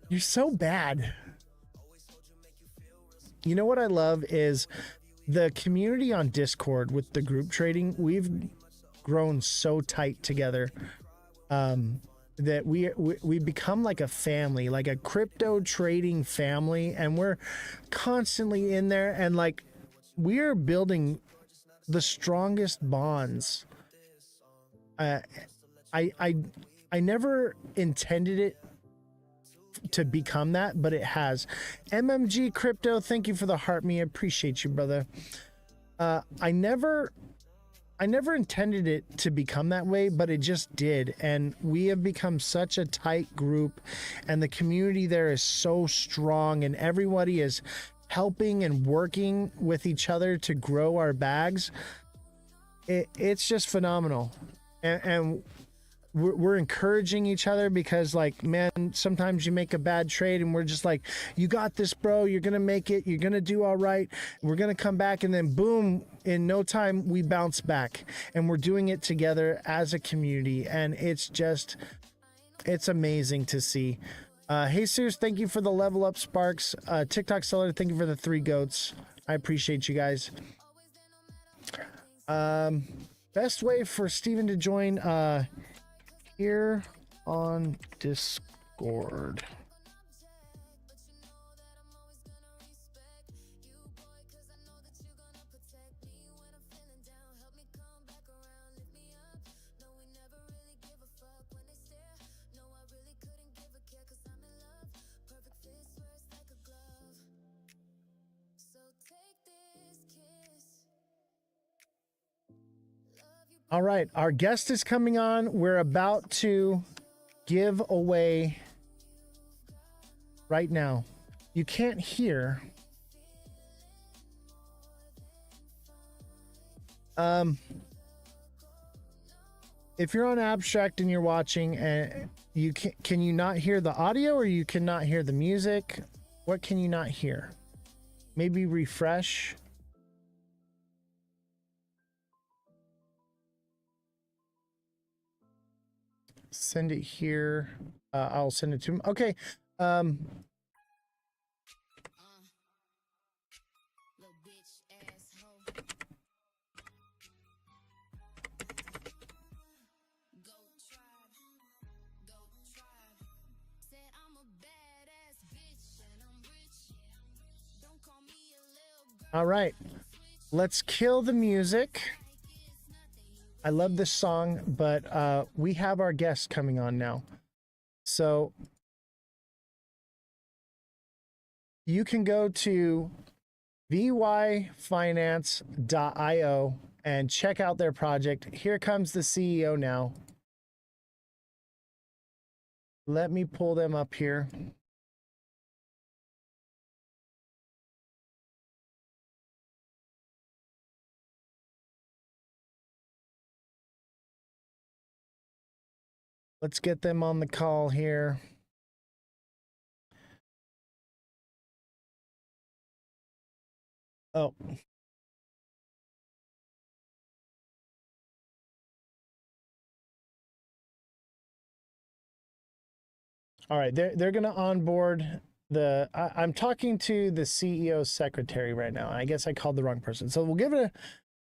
You're so bad. You know what I love is the community on Discord with the group trading. We've grown so tight together that we become like a family, like a crypto trading family, and we're constantly in there, and like we're building the strongest bonds. I never intended it to become that, but it has. MMG Crypto, thank you for the heart me. I appreciate you, brother. I never intended it to become that way, but it just did. And we have become such a tight group, and the community there is so strong, and everybody is helping and working with each other to grow our bags. It's just phenomenal. And we're encouraging each other, because like, man, sometimes you make a bad trade and we're just like, you got this, bro, you're gonna make it, you're gonna do all right, we're gonna come back, and then boom, in no time we bounce back, and we're doing it together as a community, and it's amazing to see. Jesus, thank you for the level up sparks. TikTok seller, thank you for the 3 goats. I appreciate you guys. Best way for Steven to join here on Discord. All right, our guest is coming on. We're about to give away right now. You can't hear. If you're on abstract and you're watching, and can you not hear the audio, or you cannot hear the music? What can you not hear? Maybe refresh. Send it here. I'll send it to him. Okay. All right. Let's kill the music. I love this song, but we have our guest coming on now. So you can go to vyfinance.io and check out their project. Here comes the CEO now. Let me pull them up here. Let's get them on the call here. Oh. All right, they're going to onboard the. I'm talking to the CEO's secretary right now. I guess I called the wrong person. So we'll give it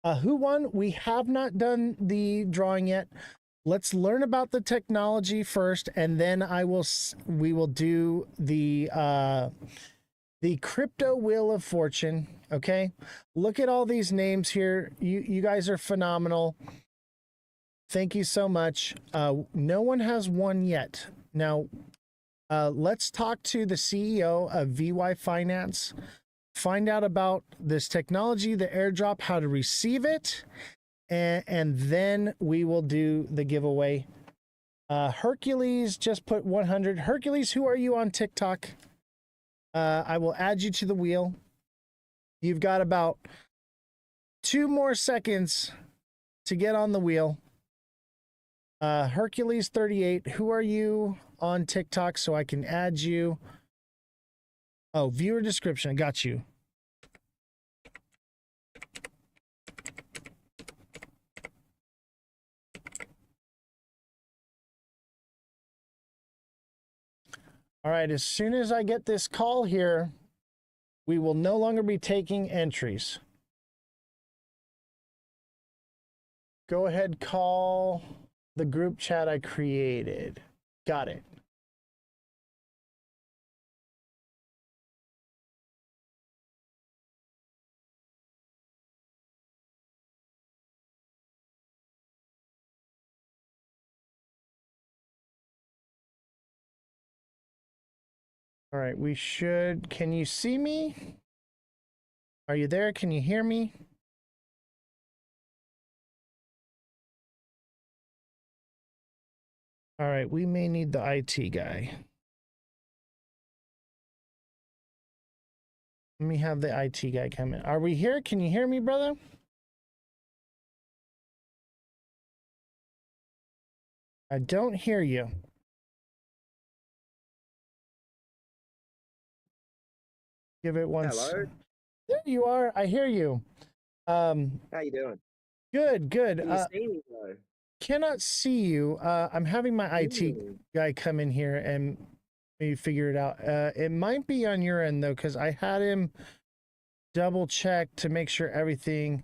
a who won. We have not done the drawing yet. Let's learn about the technology first, and then we will do the crypto wheel of fortune. Okay, look at all these names here. You guys are phenomenal. Thank you so much. No one has won yet. Now, let's talk to the CEO of VY Finance. Find out about this technology, the airdrop, how to receive it, and then we will do the giveaway. Hercules just put 100. Hercules, who are you on TikTok? I will add you to the wheel. You've got about 2 more seconds to get on the wheel. Hercules 38, who are you on TikTok so I can add you? Oh, viewer description. I got you. All right, as soon as I get this call here, we will no longer be taking entries. Go ahead, call the group chat I created. Got it. All right, we should. Can you see me? Are you there? Can you hear me? All right, we may need the IT guy. Let me have the IT guy come in. Are we here? Can you hear me, brother? I don't hear you. Give it one. Hello. There you are. I hear you. How you doing? Good, good. Can you see me though? Cannot see you. I'm having my IT guy come in here and maybe figure it out. It might be on your end though, because I had him double check to make sure everything.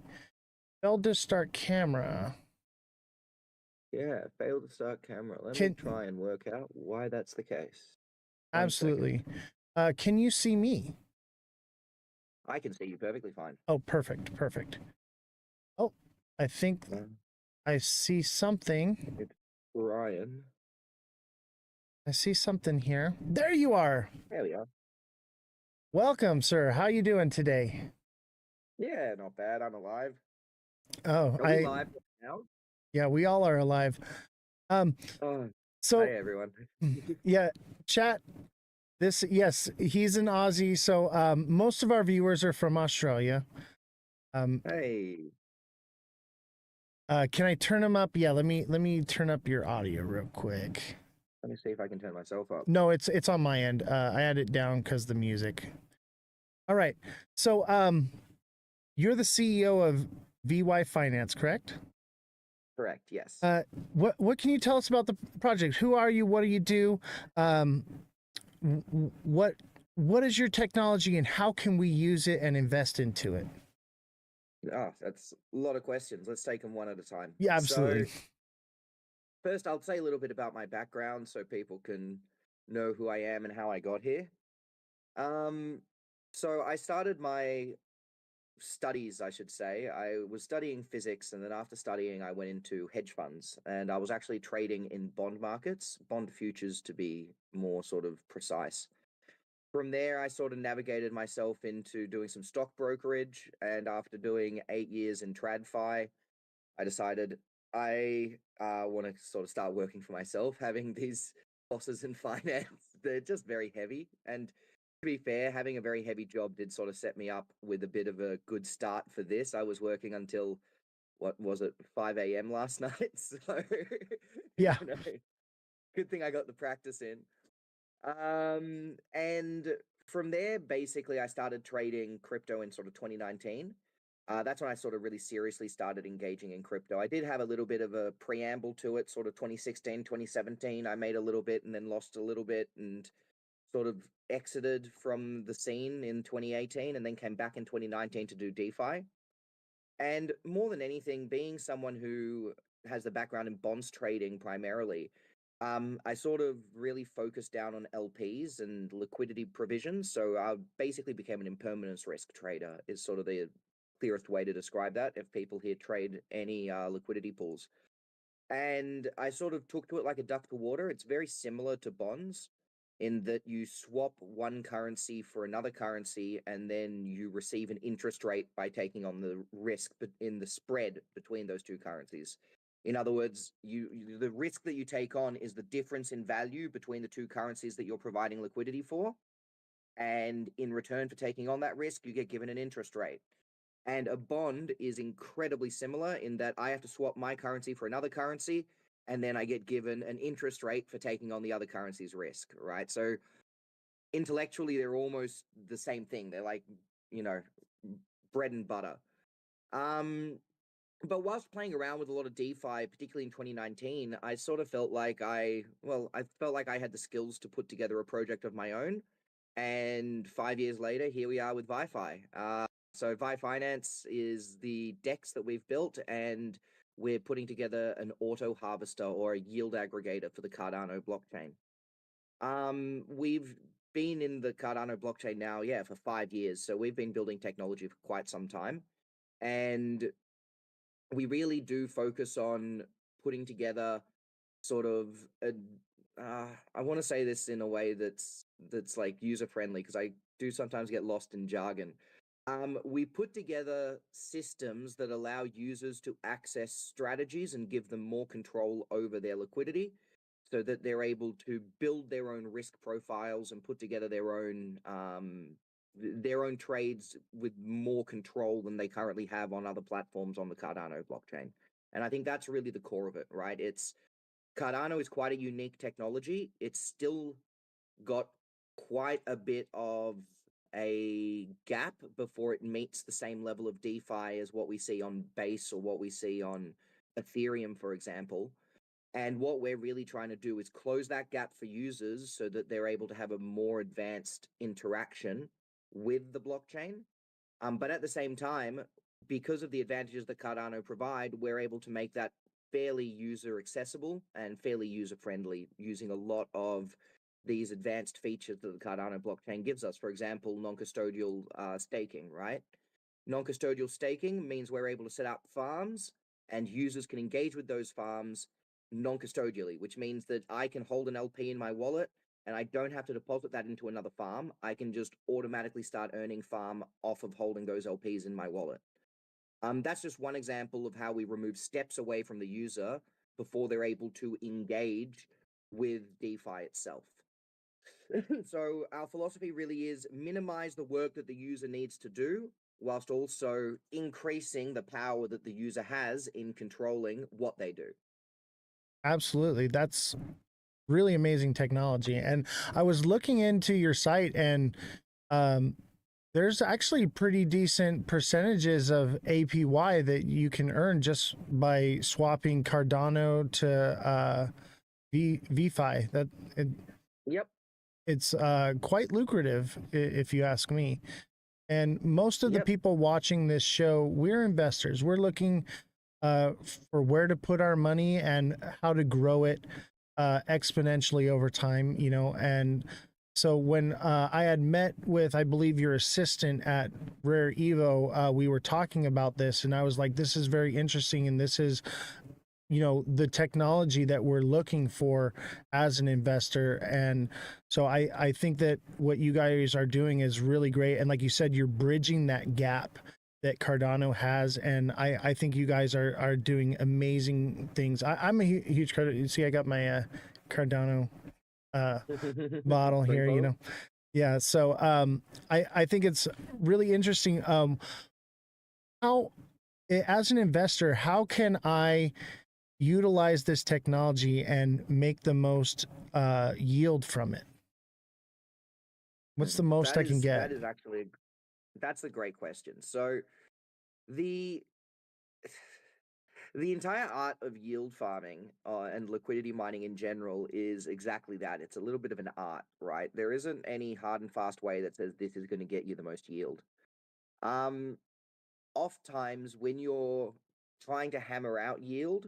Failed to start camera. Yeah, failed to start camera. Let me try and work out why that's the case. Absolutely. Can you see me? I can see you perfectly fine. Oh, perfect, perfect. Oh, I think I see something. It's Ryan. I see something here. There you are. There we are. Welcome, sir. How you doing today? Yeah, not bad. I'm alive. Oh, Are we live now? Yeah, we all are alive. So hi everyone. Yeah, chat. Yes, he's an Aussie. So most of our viewers are from Australia. Hey. Can I turn them up? Yeah, let me turn up your audio real quick. Let me see if I can turn myself up. No, it's on my end. I had it down because the music. All right. So you're the CEO of VY Finance, correct? Correct, yes. What can you tell us about the project? Who are you? What do you do? What is your technology and how can we use it and invest into it? Oh, that's a lot of questions. Let's take them one at a time. Yeah, absolutely. So, first, I'll say a little bit about my background so people can know who I am and how I got here. So I started my studies, I should say. I was studying physics, and then after studying, I went into hedge funds, and I was actually trading in bond markets, bond futures to be more sort of precise. From there, I sort of navigated myself into doing some stock brokerage, and after doing 8 years in TradFi, I decided I want to sort of start working for myself, having these bosses in finance. They're just very heavy. And to be fair, having a very heavy job did sort of set me up with a bit of a good start for this. I was working until what was it, 5 a.m. last night. So, Yeah. you know, good thing I got the practice in. And from there, basically, I started trading crypto in sort of 2019. That's when I sort of really seriously started engaging in crypto. I did have a little bit of a preamble to it, sort of 2016, 2017. I made a little bit and then lost a little bit and sort of exited from the scene in 2018 and then came back in 2019 to do DeFi. And more than anything, being someone who has the background in bonds trading primarily, I sort of really focused down on LPs and liquidity provisions. So I basically became an impermanence risk trader, is sort of the clearest way to describe that if people here trade any liquidity pools. And I sort of took to it like a duck to water. It's very similar to bonds in that you swap one currency for another currency and then you receive an interest rate by taking on the risk in the spread between those two currencies. In other words, the risk that you take on is the difference in value between the two currencies that you're providing liquidity for. And in return for taking on that risk, you get given an interest rate. And a bond is incredibly similar in that I have to swap my currency for another currency, and then I get given an interest rate for taking on the other currency's risk, right? So intellectually, they're almost the same thing. They're like, you know, bread and butter. Um, but whilst playing around with a lot of DeFi, particularly in 2019, I sort of felt like I felt like I had the skills to put together a project of my own. And 5 years later, here we are with ViFi. So Vi Finance is the DEX that we've built, and we're putting together an auto harvester or a yield aggregator for the Cardano blockchain. We've been in the Cardano blockchain now, yeah, for 5 years. So we've been building technology for quite some time. And we really do focus on putting together sort of a I want to say this in a way that's like user friendly because I do sometimes get lost in jargon. We put together systems that allow users to access strategies and give them more control over their liquidity so that they're able to build their own risk profiles and put together their own trades with more control than they currently have on other platforms on the Cardano blockchain. And I think that's really the core of it, right? It's Cardano is quite a unique technology. It's still got quite a bit of a gap before it meets the same level of DeFi as what we see on Base or what we see on Ethereum, for example. And what we're really trying to do is close that gap for users so that they're able to have a more advanced interaction with the blockchain. But at the same time, because of the advantages that Cardano provide, we're able to make that fairly user accessible and fairly user friendly using a lot of these advanced features that the Cardano blockchain gives us. For example, non-custodial staking, right? Non-custodial staking means we're able to set up farms and users can engage with those farms non-custodially, which means that I can hold an LP in my wallet and I don't have to deposit that into another farm. I can just automatically start earning farm off of holding those LPs in my wallet. That's just one example of how we remove steps away from the user before they're able to engage with DeFi itself. So our philosophy really is minimize the work that the user needs to do whilst also increasing the power that the user has in controlling what they do. Absolutely. That's really amazing technology. And I was looking into your site, and um, there's actually pretty decent percentages of APY that you can earn just by swapping Cardano to VFi. Yep. It's quite lucrative, if you ask me. And most of the Yep. people watching this show, we're investors. We're looking for where to put our money and how to grow it exponentially over time, you know. And so when I had met with, I believe, your assistant at Rare Evo, we were talking about this, and I was like, this is very interesting, and this is, you know, the technology that we're looking for as an investor. And so I think that what you guys are doing is really great, and like you said, you're bridging that gap that Cardano has, and I think you guys are doing amazing things. I'm a huge Cardano. You see, I got my Cardano bottle Drink here, you bottle. know. Yeah, so I think it's really interesting. How, as an investor, how can I utilize this technology and make the most yield from it? What's the most That I can is get? that is actually that's a great question. So the the entire art of yield farming and liquidity mining in general is exactly that. It's a little bit of an art, right? There isn't any hard and fast way that says this is going to get you the most yield. Um, Oft times when you're trying to hammer out yield,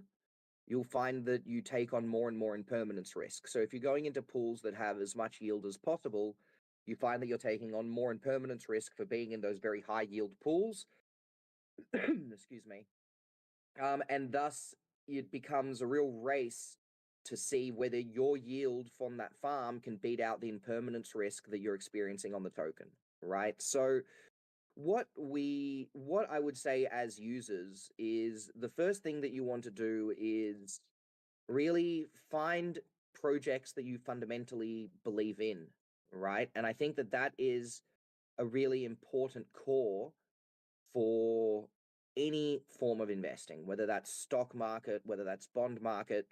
you'll find that you take on more and more impermanence risk. So if you're going into pools that have as much yield as possible, you find that you're taking on more impermanence risk for being in those very high yield pools. Excuse me. And thus it becomes a real race to see whether your yield from that farm can beat out the impermanence risk that you're experiencing on the token, right? So what I would say as users is the first thing that you want to do is really find projects that you fundamentally believe in, right? And I think that that is a really important core for any form of investing, whether that's stock market, whether that's bond market.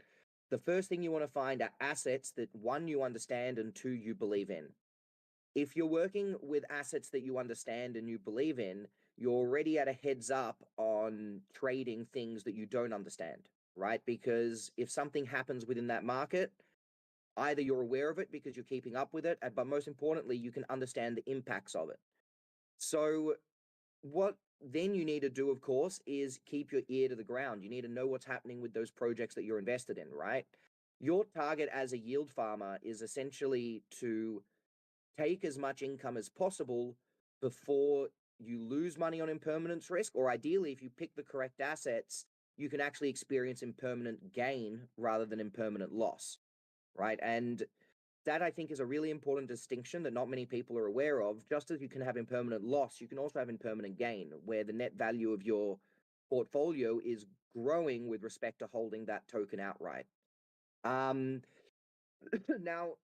The first thing you want to find are assets that one, you understand, and two, you believe in. If you're working with assets that you understand and you believe in, you're already at a heads up on trading things that you don't understand, right? Because if something happens within that market, either you're aware of it because you're keeping up with it, but most importantly, you can understand the impacts of it. So, what then you need to do, of course, is keep your ear to the ground. You need to know what's happening with those projects that you're invested in, right? Your target as a yield farmer is essentially to take as much income as possible before you lose money on impermanence risk, or ideally, if you pick the correct assets, you can actually experience impermanent gain rather than impermanent loss, right? And that I think is a really important distinction that not many people are aware of. Just as you can have impermanent loss, you can also have impermanent gain, where the net value of your portfolio is growing with respect to holding that token outright. Um, Now,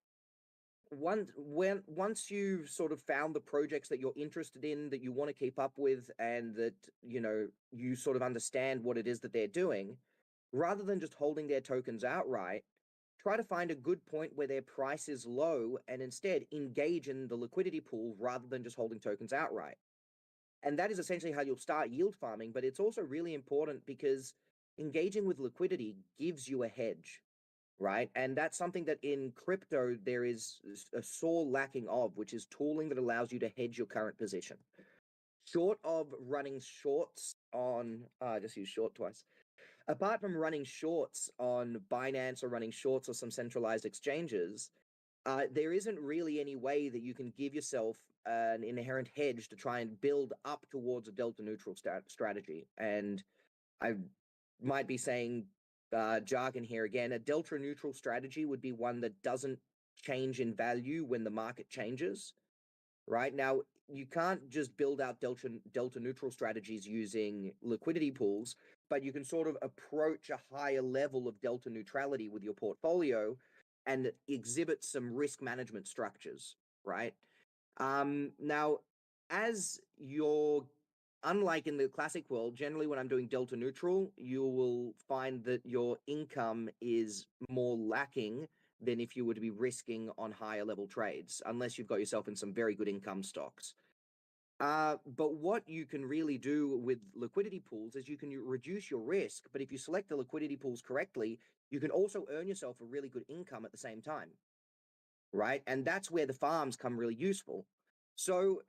once you've sort of found the projects that you're interested in, that you want to keep up with, and that you sort of understand what it is that they're doing, rather than just holding their tokens outright, try to find a good point where their price is low and instead engage in the liquidity pool rather than just holding tokens outright. And that is essentially how you'll start yield farming, but it's also really important because engaging with liquidity gives you a hedge, right? And that's something that in crypto there is a sore lacking of, which is tooling that allows you to hedge your current position. Short of running shorts on, I just used short twice. Apart from running shorts on Binance or running shorts or some centralized exchanges, there isn't really any way that you can give yourself an inherent hedge to try and build up towards a delta neutral strategy. And I might be saying jargon here again. A delta neutral strategy would be one that doesn't change in value when the market changes, right? Now, you can't just build out delta neutral strategies using liquidity pools, but you can sort of approach a higher level of delta neutrality with your portfolio and exhibit some risk management structures, right? Now, as you're unlike in the classic world, generally when I'm doing delta neutral, you will find that your income is more lacking than if you were to be risking on higher level trades, unless you've got yourself in some very good income stocks. But what you can really do with liquidity pools is you can reduce your risk, but if you select the liquidity pools correctly, you can also earn yourself a really good income at the same time, right? And that's where the farms come really useful. So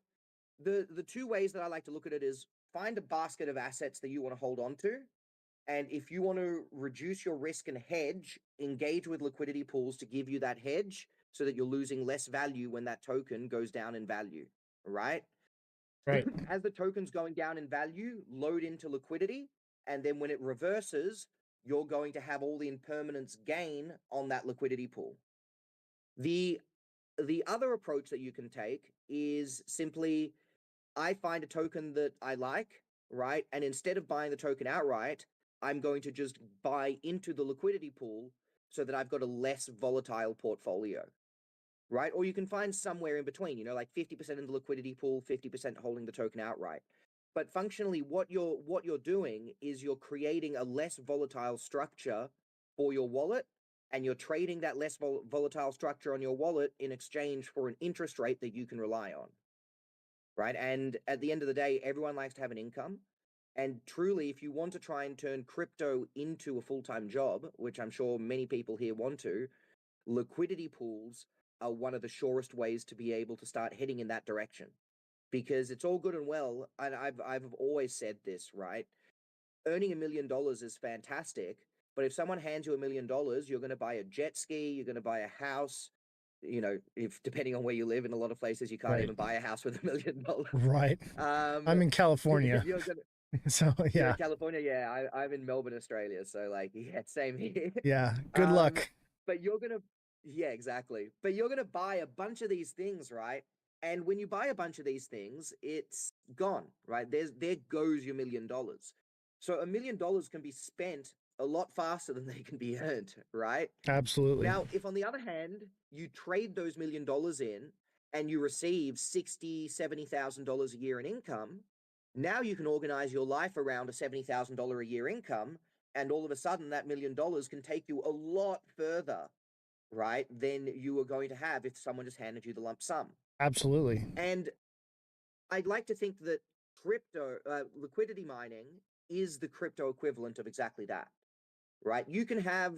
the two ways that I like to look at it is find a basket of assets that you want to hold on to. And if you want to reduce your risk and hedge, engage with liquidity pools to give you that hedge so that you're losing less value when that token goes down in value, right? Right. As the token's going down in value, load into liquidity. And then when it reverses, you're going to have all the impermanence gain on that liquidity pool. The the other approach that you can take is simply I find a token that I like, right? And instead of buying the token outright, I'm going to just buy into the liquidity pool so that I've got a less volatile portfolio. right? Or you can find somewhere in between, you know, like 50% in the liquidity pool, 50% holding the token outright. But functionally, what you're doing is you're creating a less volatile structure for your wallet, and you're trading that less volatile structure on your wallet in exchange for an interest rate that you can rely on, right? And at the end of the day, everyone likes to have an income. And truly, if you want to try and turn crypto into a full-time job, which I'm sure many people here want to, liquidity pools are one of the surest ways to be able to start heading in that direction. Because it's all good and well, and I've always said this, right? Earning $1 million is fantastic, but if someone hands you $1 million, you're going to buy a jet ski, you're going to buy a house. You know, if depending on where you live, in a lot of places you can't Right. even buy a house with $1 million. Right. I'm in California. You're gonna So You're yeah. in California, yeah. I'm in Melbourne, Australia. So like, yeah, same here. Yeah. Good Um, luck. but yeah, exactly. But you're gonna buy a bunch of these things, right? And when you buy a bunch of these things, it's gone, right? There goes your $1 million. So $1 million can be spent a lot faster than they can be earned, right? Absolutely. Now, if on the other hand, you trade those $1 million in and you receive $60,000, $70,000 a year in income, now you can organize your life around a $70,000 a year income. And all of a sudden, that $1 million can take you a lot further, right, than you were going to have if someone just handed you the lump sum. Absolutely. And I'd like to think that liquidity mining is the crypto equivalent of exactly that, right? You can have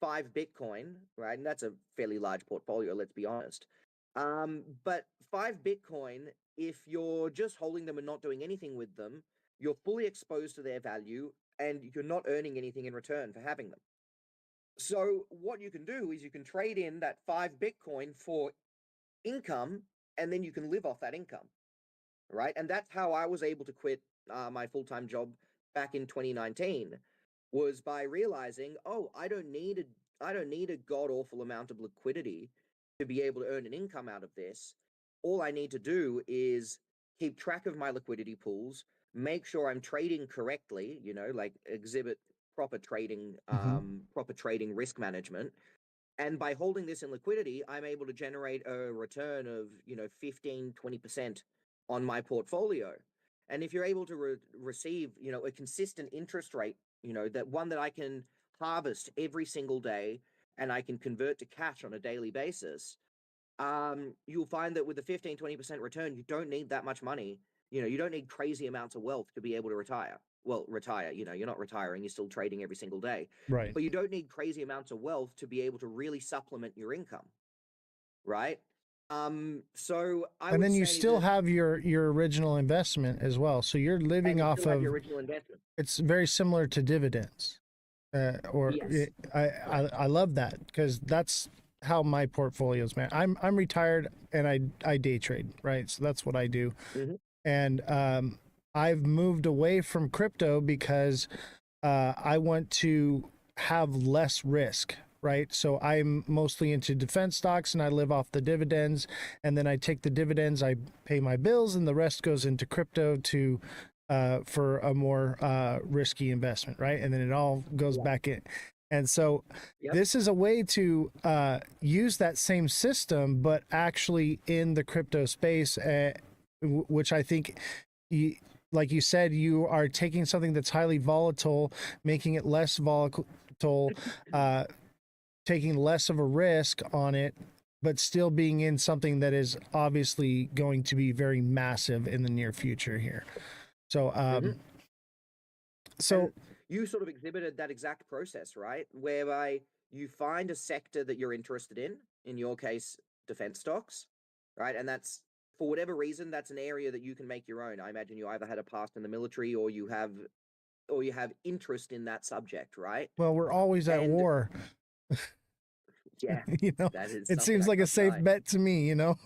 5 Bitcoin, right? And that's a fairly large portfolio, let's be honest. But 5 Bitcoin, if you're just holding them and not doing anything with them, you're fully exposed to their value and you're not earning anything in return for having them. So, what you can do is you can trade in that 5 Bitcoin for income, and then you can live off that income, right? And that's how I was able to quit my full-time job back in 2019, was by realizing, oh, I don't need a god awful amount of liquidity to be able to earn an income out of this. All I need to do is keep track of my liquidity pools, make sure I'm trading correctly, you know, like exhibit Hmm. proper trading risk management, and by holding this in liquidity, I'm able to generate a return of, you know, 15, 20% on my portfolio. And if you're able to receive, you know, a consistent interest rate, you know, that one that I can harvest every single day and I can convert to cash on a daily basis, you'll find that with a 15, 20% return, you don't need that much money. You know, you don't need crazy amounts of wealth to be able to retire. Well, retire, you know, you're not retiring, you're still trading every single day. Right. But you don't need crazy amounts of wealth to be able to really supplement your income, right? So I And would then you say still that, have your original investment as well. So you're and living you off still have of, your original investment. it's very similar to dividends. Yes. I love that because that's how my portfolios, man. I'm retired and I day trade, right? So that's what I do. Hmm. And I've moved away from crypto because I want to have less risk, right? So I'm mostly into defense stocks and I live off the dividends. And then I take the dividends, I pay my bills, and the rest goes into crypto to for a more risky investment, right? And then it all goes Yeah. back in. And so Yep. this is a way to use that same system, but actually in the crypto space, which I think like you said, you are taking something that's highly volatile, making it less volatile, uh, taking less of a risk on it, but still being in something that is obviously going to be very massive in the near future here. So, Hmm. so And you sort of exhibited that exact process, right? Whereby you find a sector that you're interested in your case, defense stocks, right? And that's, for whatever reason, that's an area that you can make your own. I imagine you either had a past in the military or you have interest in that subject, right? well, we're always at And war. yeah, You know, that is it something seems I like a can't safe deny. bet to me. You know,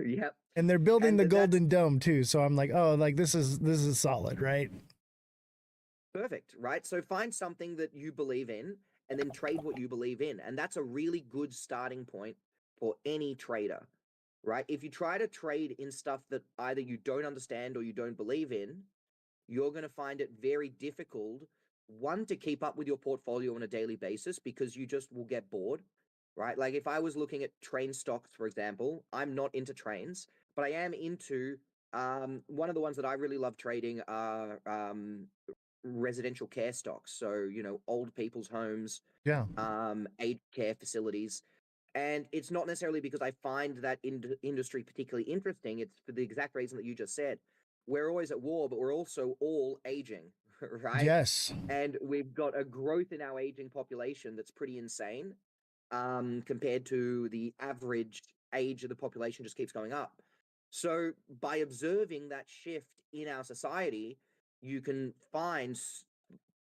Yep. and they're building And the that's Golden Dome too, so I'm like, oh, like this is solid, right? perfect, right? So find something that you believe in and then trade what you believe in. And that's a really good starting point for any trader, right? If you try to trade in stuff that either you don't understand or you don't believe in, you're going to find it very difficult, one, to keep up with your portfolio on a daily basis because you just will get bored. right? Like if I was looking at train stocks, for example, I'm not into trains, but I am into one of the ones that I really love trading are residential care stocks. So, you know, old people's homes, Yeah. aged care facilities. And it's not necessarily because I find that industry particularly interesting. It's for the exact reason that you just said. We're always at war, but we're also all aging, right? Yes. And we've got a growth in our aging population that's pretty insane, compared to the average age of the population just keeps going up. So by observing that shift in our society, you can find,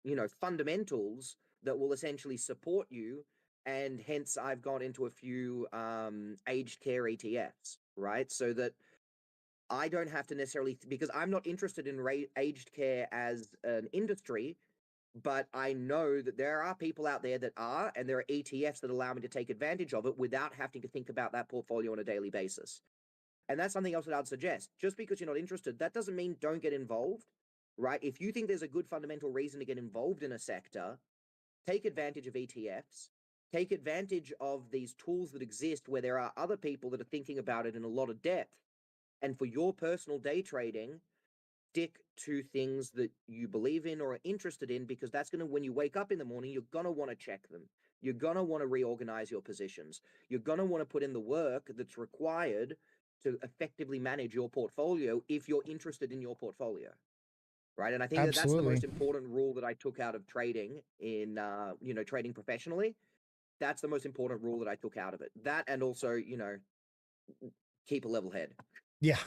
you know, fundamentals that will essentially support you. And hence I've got into a few aged care ETFs, right? So that I don't have to necessarily, because I'm not interested in aged care as an industry, but I know that there are people out there that are, and there are ETFs that allow me to take advantage of it without having to think about that portfolio on a daily basis. And that's something else that I'd suggest. Just because you're not interested, that doesn't mean don't get involved, right? If you think there's a good fundamental reason to get involved in a sector, take advantage of ETFs, take advantage of these tools that exist where there are other people that are thinking about it in a lot of depth. And for your personal day trading, stick to things that you believe in or are interested in, because that's going to, when you wake up in the morning, you're going to want to check them. You're going to want to reorganize your positions. You're going to want to put in the work that's required to effectively manage your portfolio if you're interested in your portfolio. Right. And I think that that's the Absolutely. most important rule that I took out of trading in, you know, trading professionally. That's the most important rule that I took out of it. That, and also, you know, keep a level head. Yeah.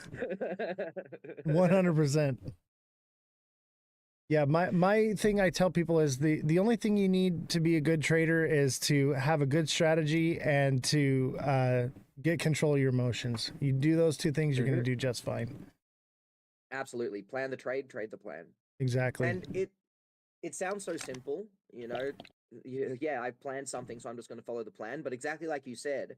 100%. Yeah, my thing I tell people is the only thing you need to be a good trader is to have a good strategy and to get control of your emotions. You do those two things, you're going to do just fine. Absolutely. Plan the trade, trade the plan. Exactly. And it sounds so simple, you know. Yeah, I planned something, so I'm just going to follow the plan. But exactly like you said,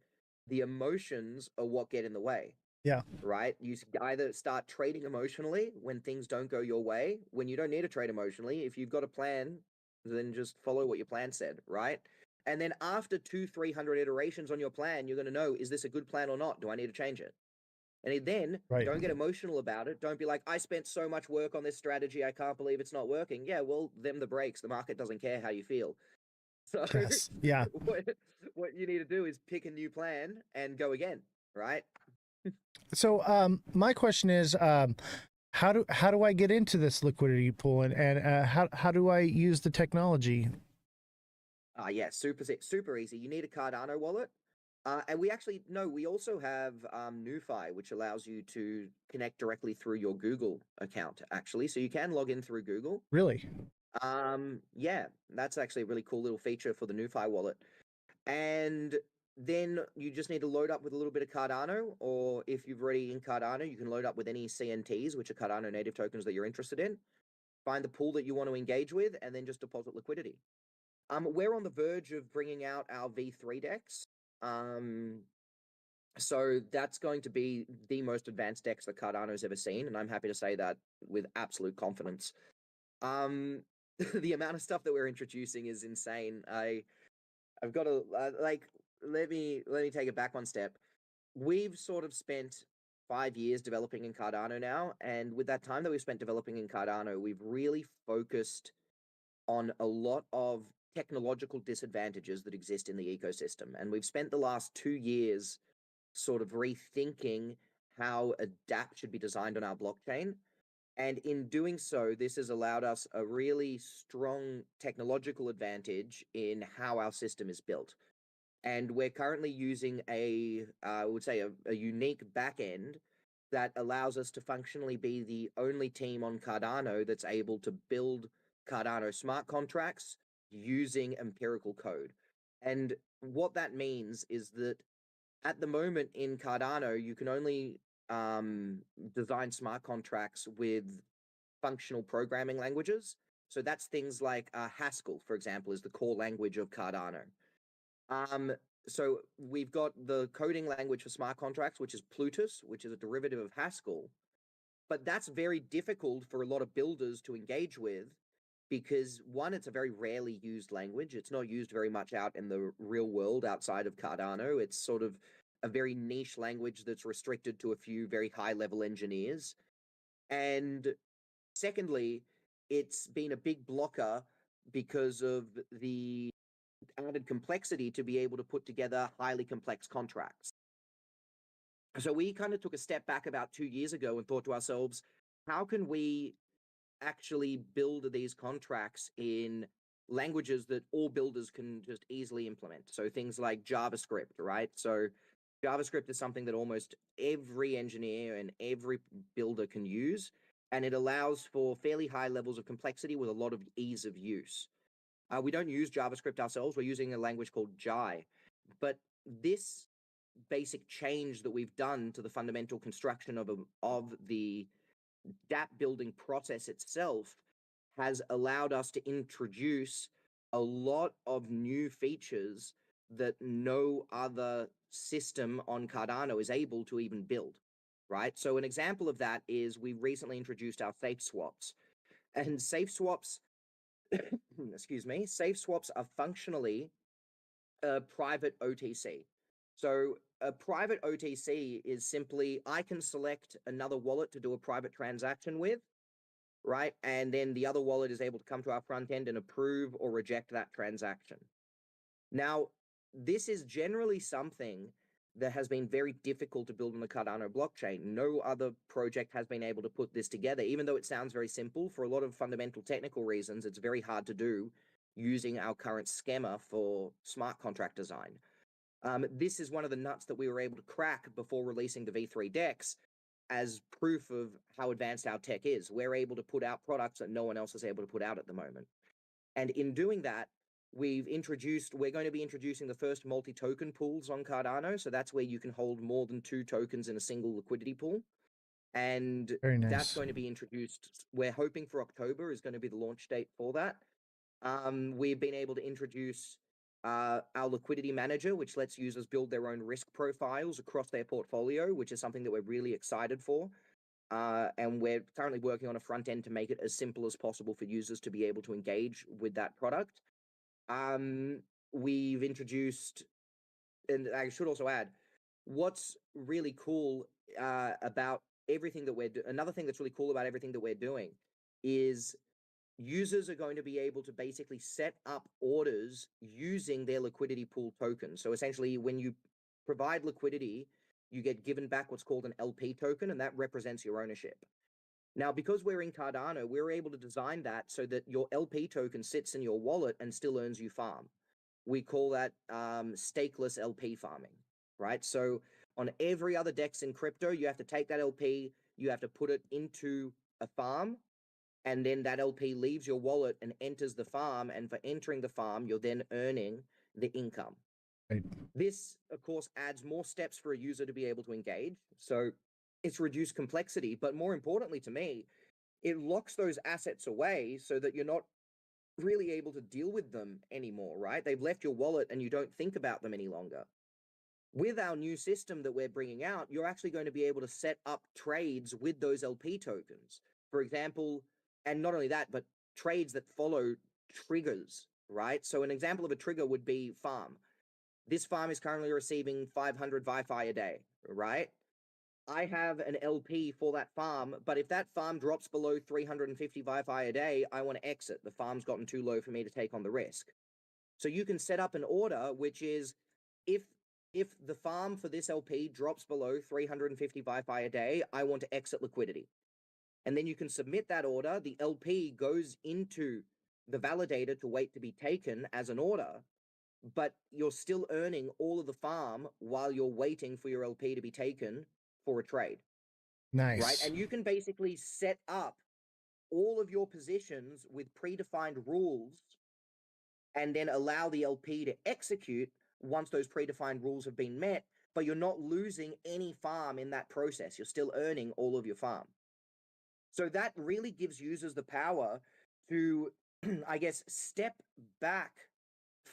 the emotions are what get in the way, Yeah. right? You either start trading emotionally when things don't go your way, when you don't need to trade emotionally. If you've got a plan, then just follow what your plan said, right? And then after 200-300 iterations on your plan, you're going to know, is this a good plan or not? Do I need to change it? And then Right. don't get emotional about it. Don't be like, I spent so much work on this strategy. I can't believe it's not working. Yeah, well, them the breaks. The market doesn't care how you feel. So Yes. Yeah. what you need to do is pick a new plan and go again, right? So my question is how do I get into this liquidity pool and how do I use the technology? Yeah, super easy. You need a Cardano wallet. And we actually, no, we also have NuFi, which allows you to connect directly through your Google account, actually. So you can log in through Google. Really? Yeah, that's actually a really cool little feature for the NuFi wallet. And then you just need to load up with a little bit of Cardano, or if you've already in Cardano, you can load up with any CNTs, which are Cardano native tokens that you're interested in. Find the pool that you want to engage with, and then just deposit liquidity. We're on the verge of bringing out our V3 decks. So that's going to be the most advanced decks that Cardano's ever seen, and I'm happy to say that with absolute confidence. Um, the amount of stuff that we're introducing is insane. I've got to like let me take it back one step. We've sort of spent 5 years developing in Cardano now, and with that time that we've spent developing in Cardano, we've really focused on a lot of technological disadvantages that exist in the ecosystem. And we've spent the last 2 years sort of rethinking how a DApp should be designed on our blockchain. And in doing so, this has allowed us a really strong technological advantage in how our system is built. And we're currently using I would say, a unique backend that allows us to functionally be the only team on Cardano that's able to build Cardano smart contracts using empirical code. And what that means is that at the moment in Cardano, you can only design smart contracts with functional programming languages. So that's things like Haskell, for example, is the core language of Cardano. Um, so we've got the coding language for smart contracts, which is Plutus, which is a derivative of Haskell. But that's very difficult for a lot of builders to engage with because one, it's a very rarely used language. It's not used very much out in the real world outside of Cardano. It's sort of a very niche language that's restricted to a few very high level engineers. And secondly, it's been a big blocker because of the added complexity to be able to put together highly complex contracts. So we kind of took a step back about 2 years ago and thought to ourselves, how can we actually build these contracts in languages that all builders can just easily implement? So things like JavaScript, right? So JavaScript is something that almost every engineer and every builder can use, and it allows for fairly high levels of complexity with a lot of ease of use. We don't use JavaScript ourselves. We're using a language called Jai. But this basic change that we've done to the fundamental construction of the dApp building process itself has allowed us to introduce a lot of new features that no other system on Cardano is able to even build, right? So an example of that is we recently introduced our safe swaps. And safe swaps, excuse me, safe swaps are functionally a private OTC. So a private OTC is simply I can select another wallet to do a private transaction with, right? And then the other wallet is able to come to our front end and approve or reject that transaction. Now, this is generally something that has been very difficult to build on the Cardano blockchain. No other project has been able to put this together, even though it sounds very simple. For a lot of fundamental technical reasons, it's very hard to do using our current schema for smart contract design. This is one of the nuts that we were able to crack before releasing the V3 DEX as proof of how advanced our tech is. We're able to put out products that no one else is able to put out at the moment. And in doing that, we're going to be introducing the first multi-token pools on Cardano. So that's where you can hold more than 2 tokens in a single liquidity pool. And Very nice. That's going to be introduced. We're hoping for October is going to be the launch date for that. We've been able to introduce our liquidity manager, which lets users build their own risk profiles across their portfolio, which is something that we're really excited for. And we're currently working on a front end to make it as simple as possible for users to be able to engage with that product. We've introduced, and I should also add, what's really cool about everything that we're doing, another thing that's really cool about everything that we're doing is users are going to be able to basically set up orders using their liquidity pool token. So essentially, when you provide liquidity, you get given back what's called an LP token, and that represents your ownership. Now, because we're in Cardano, we're able to design that so that your LP token sits in your wallet and still earns you farm. We call that stakeless LP farming, right? So on every other DEX in crypto, you have to take that LP, you have to put it into a farm, and then that LP leaves your wallet and enters the farm. And for entering the farm, you're then earning the income. Right. This, of course, adds more steps for a user to be able to engage. So it's reduced complexity, but more importantly to me, it locks those assets away so that you're not really able to deal with them anymore, right? They've left your wallet and you don't think about them any longer. With our new system that we're bringing out, you're actually going to be able to set up trades with those LP tokens. For example, and not only that, but trades that follow triggers, right? So an example of a trigger would be farm. This farm is currently receiving 500 Wi-Fi a day, right? I have an LP for that farm, but if that farm drops below 350 Wi-Fi a day, I want to exit. The farm's gotten too low for me to take on the risk. So you can set up an order, which is if the farm for this LP drops below 350 Wi-Fi a day, I want to exit liquidity. And then you can submit that order. The LP goes into the validator to wait to be taken as an order, but you're still earning all of the farm while you're waiting for your LP to be taken for a trade. Nice. Right? And you can basically set up all of your positions with predefined rules and then allow the LP to execute once those predefined rules have been met, but you're not losing any farm in that process. You're still earning all of your farm. So that really gives users the power to, I guess, step back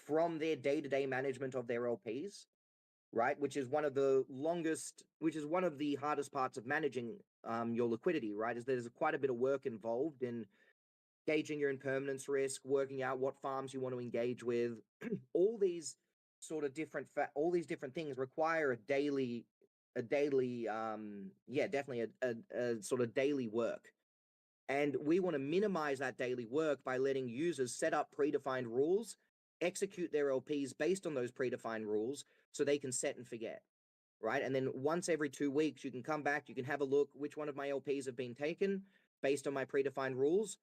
from their day-to-day management of their LPs, right? Which is one of the hardest parts of managing your liquidity, right? Is there's quite a bit of work involved in gauging your impermanence risk, working out what farms you want to engage with. All these sort of different all these different things require definitely a sort of daily work. And we want to minimize that daily work by letting users set up predefined rules, execute their LPs based on those predefined rules so they can set and forget, right? And then once every 2 weeks, you can come back, you can have a look which one of my LPs have been taken based on my predefined rules.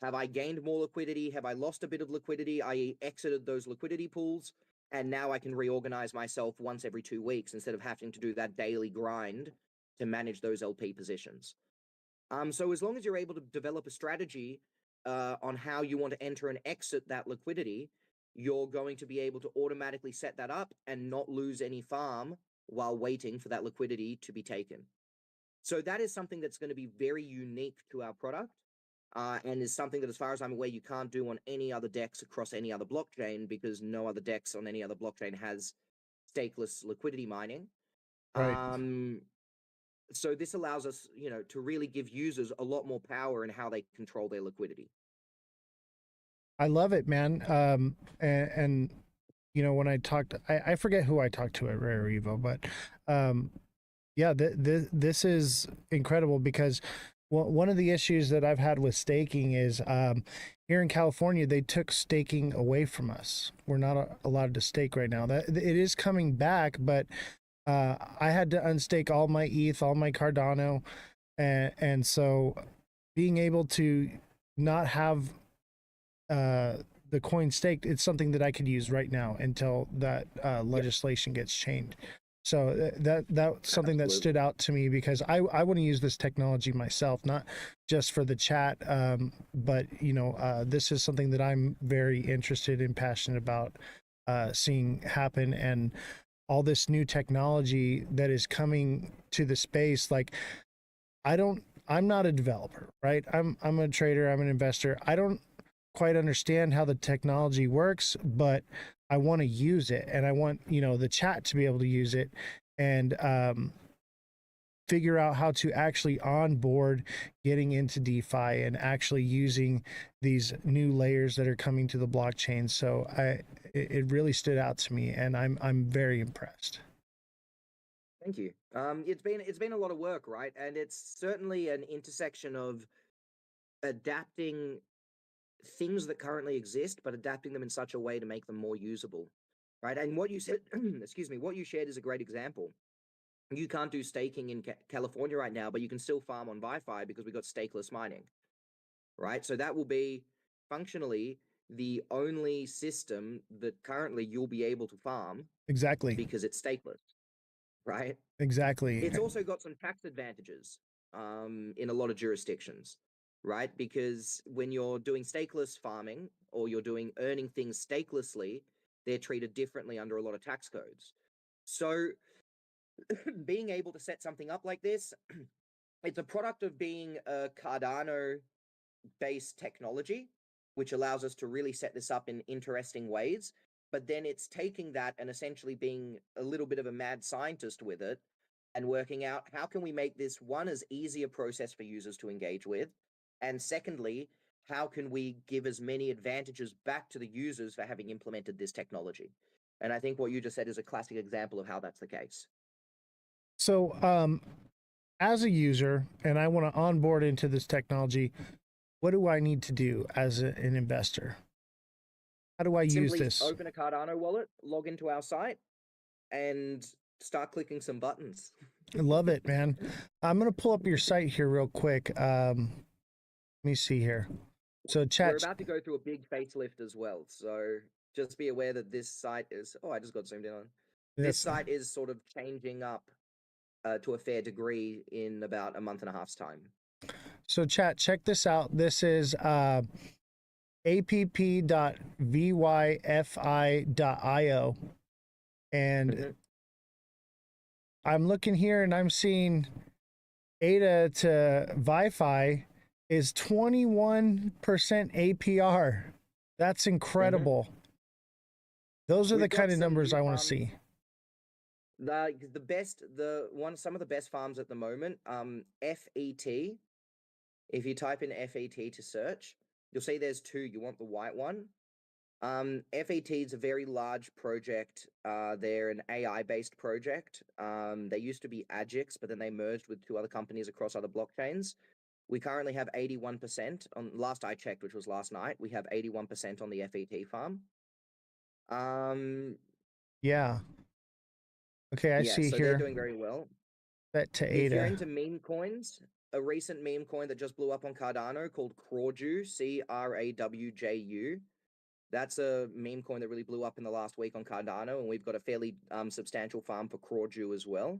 Have I gained more liquidity? Have I lost a bit of liquidity, i.e., exited those liquidity pools? And now I can reorganize myself once every 2 weeks instead of having to do that daily grind to manage those LP positions. So as long as you're able to develop a strategy on how you want to enter and exit that liquidity, you're going to be able to automatically set that up and not lose any farm while waiting for that liquidity to be taken. So that is something that's going to be very unique to our product, and is something that, as far as I'm aware, you can't do on any other DEX across any other blockchain, because no other DEX on any other blockchain has stakeless liquidity mining. Right. So this allows us, to really give users a lot more power in how they control their liquidity. I love it, man. And when I talked, I forget who I talked to at Rare Evo, but yeah, this is incredible, because one of the issues that I've had with staking is here in California, they took staking away from us. We're not allowed to stake right now. That it is coming back, but I had to unstake all my ETH, all my Cardano, and so being able to not have the coin staked, it's something that I could use right now until that legislation gets changed. So that's something that stood out to me, because I want to use this technology myself, not just for the chat, but this is something that I'm very interested and passionate about seeing happen, and all this new technology that is coming to the space. Like, I'm not a developer, right? I'm a trader, I'm an investor. I don't quite understand how the technology works, but I want to use it, and I want, the chat to be able to use it, and figure out how to actually onboard getting into DeFi and actually using these new layers that are coming to the blockchain. So it really stood out to me, and I'm very impressed. Thank you. It's been a lot of work, right? And it's certainly an intersection of adapting things that currently exist, but adapting them in such a way to make them more usable, right? And what you said, excuse me, what you shared is a great example. You can't do staking in California right now, but you can still farm on Wi-Fi because we got stakeless mining, right? So that will be functionally the only system that currently you'll be able to farm Exactly. because it's stakeless, right? Exactly. It's also got some tax advantages in a lot of jurisdictions, right? Because when you're doing stakeless farming, or you're doing earning things stakelessly, they're treated differently under a lot of tax codes. So being able to set something up like this, it's a product of being a Cardano based technology, which allows us to really set this up in interesting ways. But then it's taking that and essentially being a little bit of a mad scientist with it, and working out how can we make this, one, as easy a process for users to engage with, and secondly, how can we give as many advantages back to the users for having implemented this technology. And I think what you just said is a classic example of how that's the case. So as a user, and I want to onboard into this technology, what do I need to do as an investor? How do I use Simply this? open a Cardano wallet, log into our site, and start clicking some buttons. I love it, man. I'm going to pull up your site here real quick. Let me see here. So We're chat. about to go through a big facelift as well, so just be aware that this site is, oh, I just got zoomed in on. This site is sort of changing up to a fair degree in about a month and a half's time. So chat, check this out. This is app.vyfi.io, and I'm looking here and I'm seeing ADA to ViFi is 21% APR. That's incredible. Those are the kind of numbers I want to see. The best, some of the best farms at the moment, FET. If you type in FET to search, you'll see there's two. You want the white one. FET is a very large project. They're an AI-based project. They used to be Agix, but then they merged with two other companies across other blockchains. We currently have 81% on last I checked, which was last night. We have 81% on the FET farm. Yeah. Okay, I Yeah, see so they're here. doing very well. Bet to If you're Ada. into meme coins, a recent meme coin that just blew up on Cardano called Crawju, CRAWJU. That's a meme coin that really blew up in the last week on Cardano, and we've got a fairly substantial farm for Crawju as well.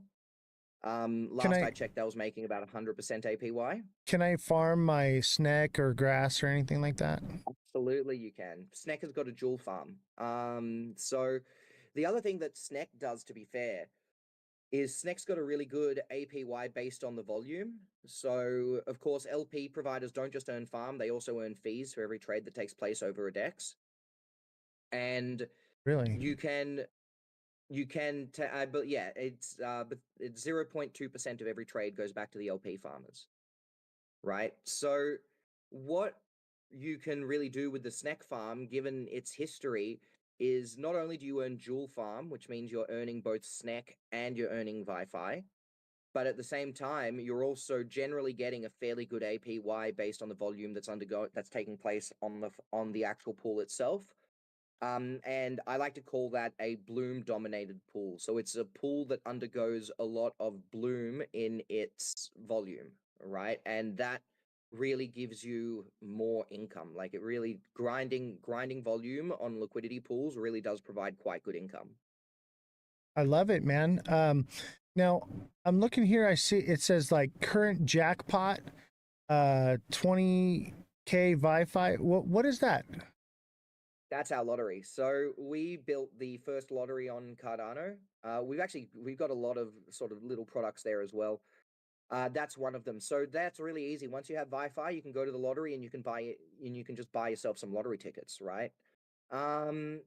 Last I checked, that was making about 100% APY. Can I farm my snack or grass or anything like that? Absolutely, you can. Sneck has got a jewel farm. So the other thing that Sneck does, to be fair, is Sneck's got a really good APY based on the volume. So, of course, LP providers don't just earn farm, they also earn fees for every trade that takes place over a DEX. And Really? but yeah, it's 0.2% of every trade goes back to the LP farmers, right? So what you can really do with the Sneck farm, given its history, is not only do you earn dual farm, which means you're earning both Sneck and you're earning Wi-Fi, but at the same time, you're also generally getting a fairly good APY based on the volume that's taking place on the actual pool itself. And I like to call that a bloom dominated pool. So it's a pool that undergoes a lot of bloom in its volume, right? And that really gives you more income. Like it really grinding volume on liquidity pools really does provide quite good income. I love it, man. Now I'm looking here. I see it says like current jackpot, 20K Wi-Fi. What is that? That's our lottery. So we built the first lottery on Cardano. We've got a lot of sort of little products there as well. That's one of them. So that's really easy. Once you have Wi-Fi, you can go to the lottery and you can buy it, and you can just buy yourself some lottery tickets, right? I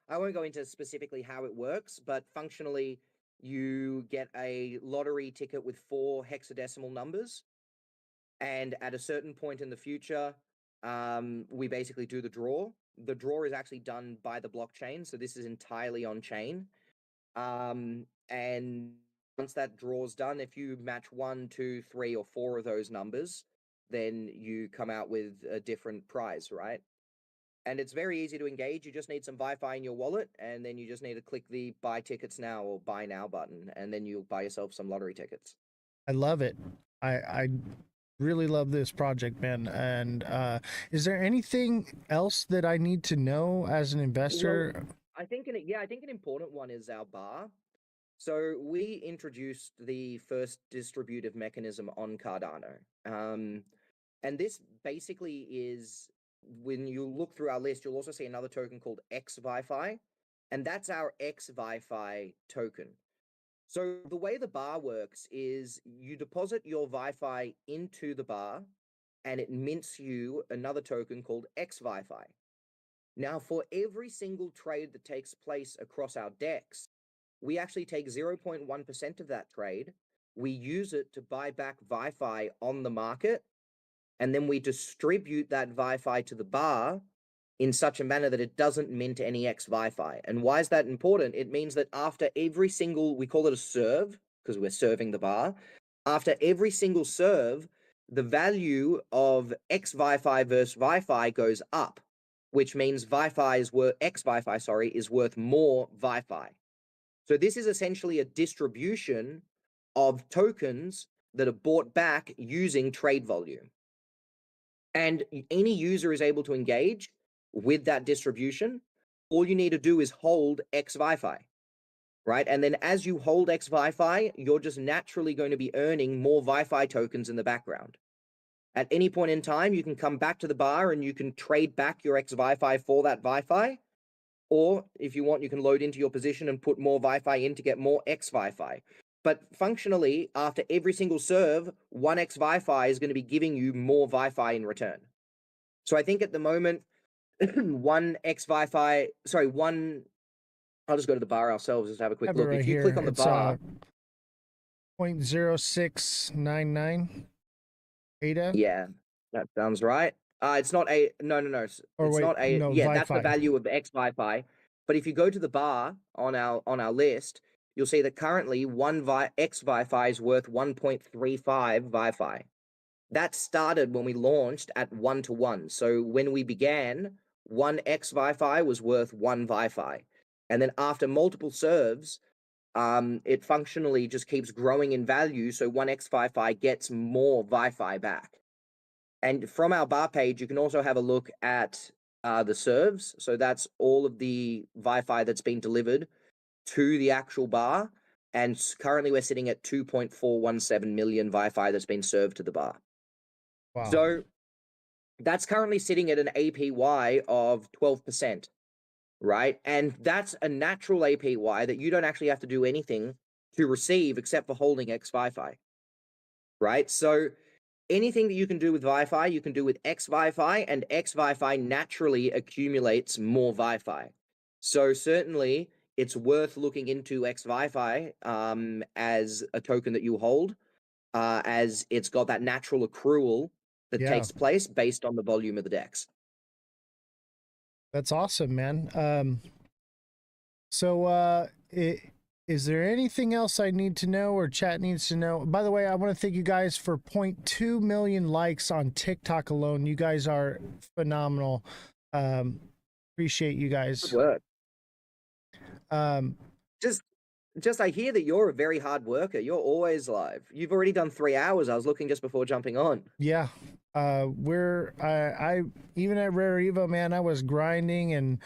won't go into specifically how it works, but functionally, you get a lottery ticket with 4 hexadecimal numbers, and at a certain point in the future, we basically do the draw. The draw is actually done by the blockchain, so this is entirely on chain. And once that draw's done, if you match 1, 2, 3, or 4 of those numbers, then you come out with a different prize, right? And it's very easy to engage. You just need some Wi-Fi in your wallet, and then you just need to click the buy tickets now or buy now button, and then you'll buy yourself some lottery tickets. I love it. I really love this project, man. And is there anything else that I need to know as an investor? Well, I think an important one is our bar. So we introduced the first distributive mechanism on Cardano. And this basically is, when you look through our list, you'll also see another token called X Wi-Fi, and that's our X Wi-Fi token. So the way the bar works is you deposit your Wi-Fi into the bar, and it mints you another token called X Wi-Fi. Now, for every single trade that takes place across our DEX, we actually take 0.1% of that trade. We use it to buy back Wi-Fi on the market, and then we distribute that Wi-Fi to the bar in such a manner that it doesn't mint any X Wi-Fi. And why is that important? It means that after every single, we call it a serve, because we're serving the bar, after every single serve, the value of X Wi-Fi versus Wi-Fi goes up, which means X Wi-Fi, sorry, is worth more Wi-Fi. So this is essentially a distribution of tokens that are bought back using trade volume. And any user is able to engage with that distribution. All you need to do is hold X Wi-Fi, right? And then as you hold X Wi-Fi, you're just naturally going to be earning more Wi-Fi tokens in the background. At any point in time, you can come back to the bar and you can trade back your X Wi-Fi for that Wi-Fi. Or if you want, you can load into your position and put more Wi-Fi in to get more X Wi-Fi. But functionally, after every single serve, 1x Wi-Fi is going to be giving you more Wi-Fi in return. So I think at the moment, 1x Wi-Fi, sorry, I'll just go to the bar ourselves just to have a quick look. Right if you here. click on the It's bar, 0.0699 ADA. yeah, that sounds right. It's not a no. Or It's wait, not a no, yeah. That's the Wi-Fi. value of X Wi-Fi. But if you go to the bar on our list, you'll see that currently X Wi-Fi is worth 1.35 Wi-Fi. That started when we launched at 1 to 1. So when we began, one X Wi-Fi was worth one Wi-Fi, and then after multiple serves, it functionally just keeps growing in value. So one X Wi-Fi gets more Wi-Fi back. And from our bar page, you can also have a look at the serves. So that's all of the Wi-Fi that's been delivered to the actual bar. And currently, we're sitting at 2.417 million Wi-Fi that's been served to the bar. Wow. So that's currently sitting at an APY of 12%, right? And that's a natural APY that you don't actually have to do anything to receive except for holding X Wi-Fi, right? So anything that you can do with Wi-Fi, you can do with X Wi-Fi, and X Wi-Fi naturally accumulates more Wi-Fi. So certainly, it's worth looking into X Wi-Fi as a token that you hold, as it's got that natural accrual that Yeah, takes place based on the volume of the DEX. that's awesome, man. So, is there anything else I need to know or chat needs to know? By the way, I want to thank you guys for 0.2 million likes on TikTok alone. You guys are phenomenal. Um, appreciate you Good guys. work. Um, Just just I hear that you're a very hard worker. You're always live. You've already done 3 hours. I was looking just before jumping on. yeah, I even at Rare Evo, man, I was grinding and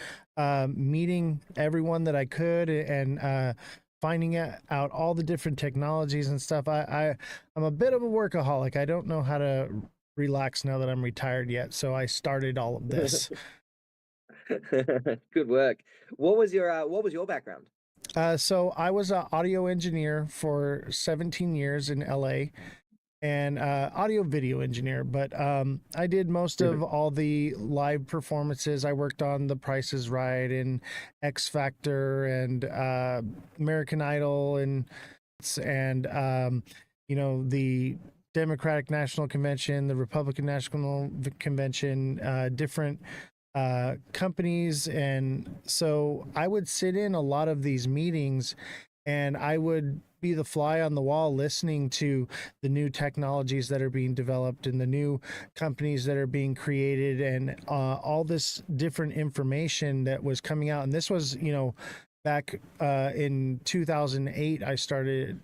meeting everyone that I could and finding out all the different technologies and stuff. I'm a bit of a workaholic. I don't know how to relax now that I'm retired yet, so I started all of this. Good work. What was your background? So I was an audio engineer for 17 years in LA and audio video engineer, but I did most of all the live performances. I worked on The Price is Right and X Factor and American Idol and you know, the Democratic National Convention, the Republican National Convention, different companies. And so I would sit in a lot of these meetings and I would be the fly on the wall listening to the new technologies that are being developed and the new companies that are being created and all this different information that was coming out. And this was, you know, back in 2008, I started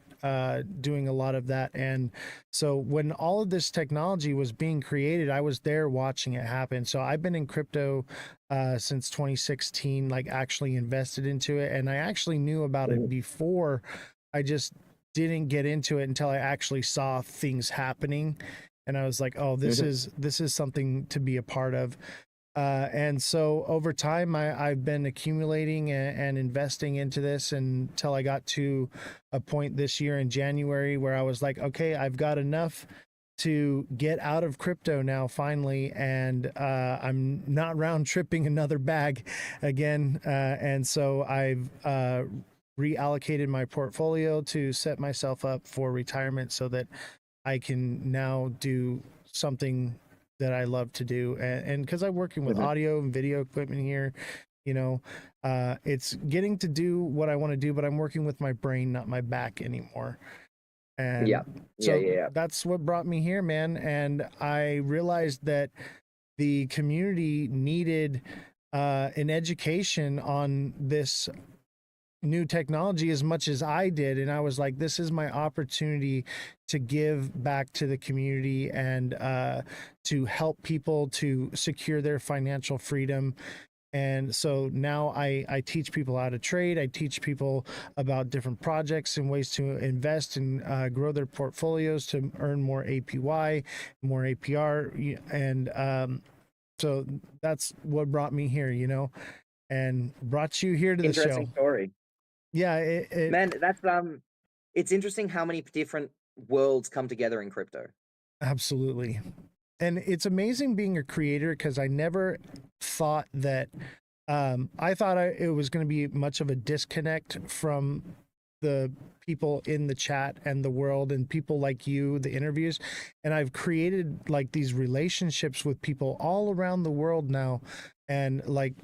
doing a lot of that. And so when all of this technology was being created, I was there watching it happen. So I've been in crypto since 2016, like actually invested into it. And I actually knew about it before. I just didn't get into it until I actually saw things happening. And I was like, oh, this is something to be a part of. And so over time, I've been accumulating and investing into this until I got to a point this year in January where I was like, okay, I've got enough to get out of crypto now finally, and I'm not round tripping another bag again. And so I've reallocated my portfolio to set myself up for retirement so that I can now do something that I love to do. And because I'm working with audio and video equipment here, you know, it's getting to do what I want to do, but I'm working with my brain, not my back anymore. And Yeah. that's what brought me here, man. And I realized that the community needed an education on this new technology as much as I did. And I was like, this is my opportunity to give back to the community and to help people to secure their financial freedom. And so now I teach people how to trade. I teach people about different projects and ways to invest and grow their portfolios to earn more APY, more APR. And so that's what brought me here, you know, and brought you here to the Interesting show. story. Yeah, Man, that's it's interesting how many different worlds come together in crypto. absolutely. And it's amazing being a creator because I never thought that I thought it was going to be much of a disconnect from the people in the chat and the world and people like you, the interviews, and I've created like these relationships with people all around the world now, and like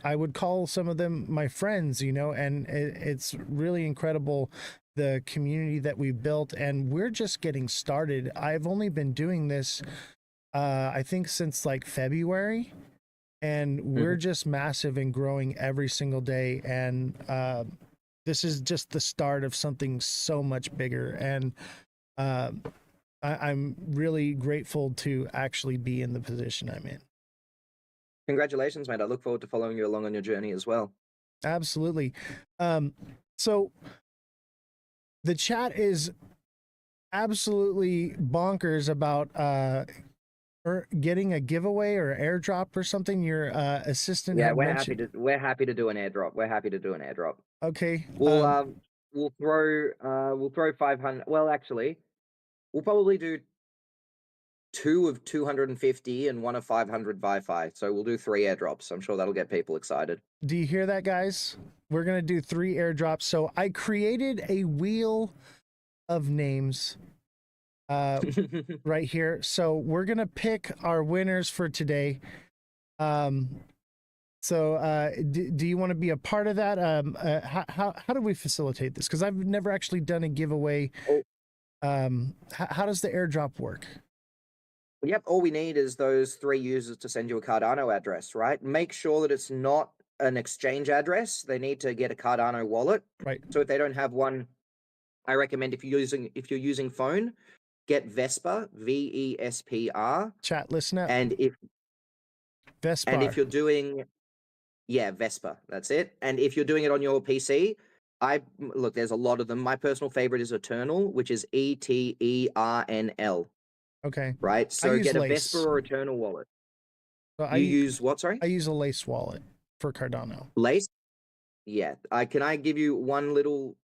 I would call some of them my friends, you know, and it's really incredible the community that we built, and we're just getting started. I've only been doing this I think since like February, and we're Mhm. just massive and growing every single day, and this is just the start of something so much bigger, and uh, I'm really grateful to actually be in the position I'm in. Congratulations, mate. I look forward to following you along on your journey as well. Absolutely. So the chat is absolutely bonkers about getting a giveaway or airdrop or something. Your assistant Yeah, had mentioned. we're happy to do an airdrop. We're happy to do an airdrop. Okay. We'll we'll throw 500. Well, actually, we'll probably do two of 250 and one of 500 Wi-Fi. So we'll do 3 airdrops. I'm sure that'll get people excited. Do you hear that, guys? We're gonna do 3 airdrops. So I created a wheel of names right here. So we're gonna pick our winners for today. Um, so do you want to be a part of that? How do we facilitate this? Because I've never actually done a giveaway. Oh, How does the airdrop work? yep, all we need is those 3 users to send you a Cardano address, right? Make sure that it's not an exchange address. They need to get a Cardano wallet. Right. So if they don't have one, I recommend if you're using phone, get Vesper, VESPR. Chat, listen up. And if Vespar. you're doing, yeah, Vesper, that's it. And if you're doing it on your PC, look, there's a lot of them. My personal favorite is Eternal, which is ETERNL, Okay. right? I So use get a Lace. Vesper or Eternal wallet. So You use what, sorry? I use a Lace wallet for Cardano. Lace? Yeah. Can I give you one little,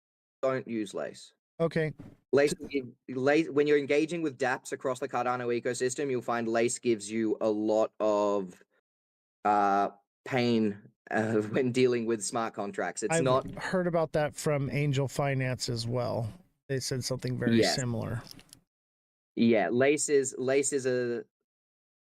don't use Lace. Okay. Lace, when you're engaging with dApps across the Cardano ecosystem, you'll find Lace gives you a lot of pain when dealing with smart contracts. It's I've not. heard about that from Angel Finance as well. They said something very Yes. similar. Yeah, Lace is a,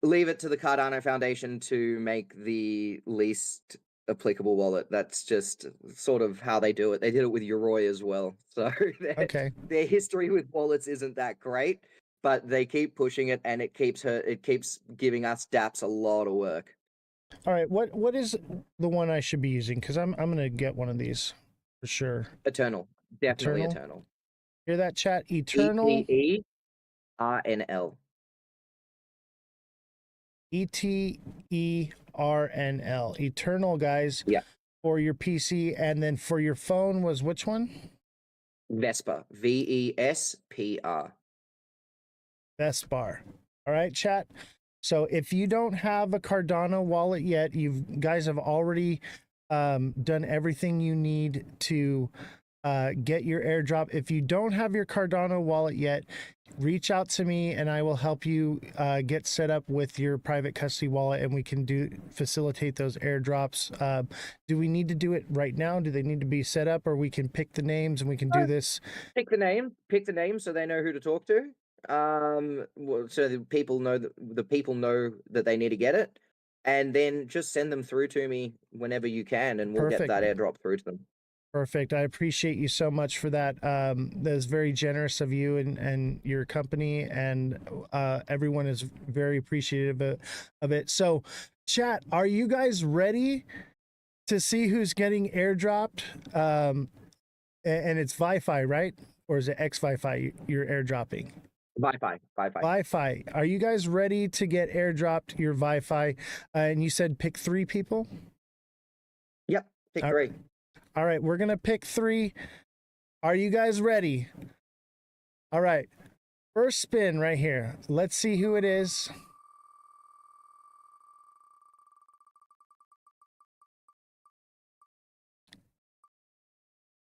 leave it to the Cardano Foundation to make the least applicable wallet. That's just sort of how they do it. They did it with Yoroi as well. So Okay. their history with wallets isn't that great, but they keep pushing it, and it keeps giving us dApps a lot of work. All right. What is the one I should be using? Because I'm gonna get one of these for sure. Eternal. Definitely Eternal. Hear that, chat? Eternal. ETERNL. ETERNL. Eternal, guys. Yeah. For your PC, and then for your phone was which one? Vesper. VESPR. Vespar. All right, chat. So if you don't have a Cardano wallet yet, you guys have already done everything you need to get your airdrop. If you don't have your Cardano wallet yet, reach out to me and I will help you get set up with your private custody wallet, and we can facilitate those airdrops. Do we need to do it right now? Do they need to be set up, or we can pick the names and we can do this? Pick the name so they know who to talk to. So the people know that they need to get it, and then just send them through to me whenever you can, and we'll Perfect. get that airdrop through to them. Perfect. I appreciate you so much for that. That is very generous of you and your company, and everyone is very appreciative of it. So, chat, are you guys ready to see who's getting airdropped? And it's Wi-Fi, right? Or is it X-Wi-Fi you're airdropping? Wi-Fi. Wi-Fi. Are you guys ready to get airdropped your Wi-Fi? And you said pick 3 people? Yep, pick 3. All right, we're going to pick 3. Are you guys ready? All right. First spin right here. Let's see who it is.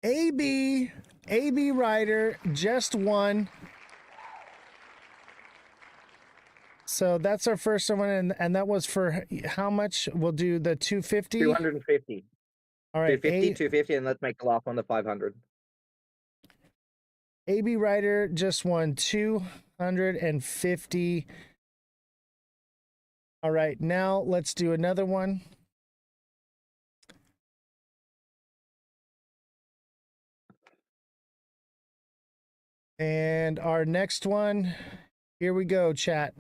AB Ryder just won. So that's our first one, and that was for how much? We'll do the 250. 250. All right, 250, and let's make the last one the 500. AB Ryder just won 250. All right, now let's do another one. And our next one, here we go, chat.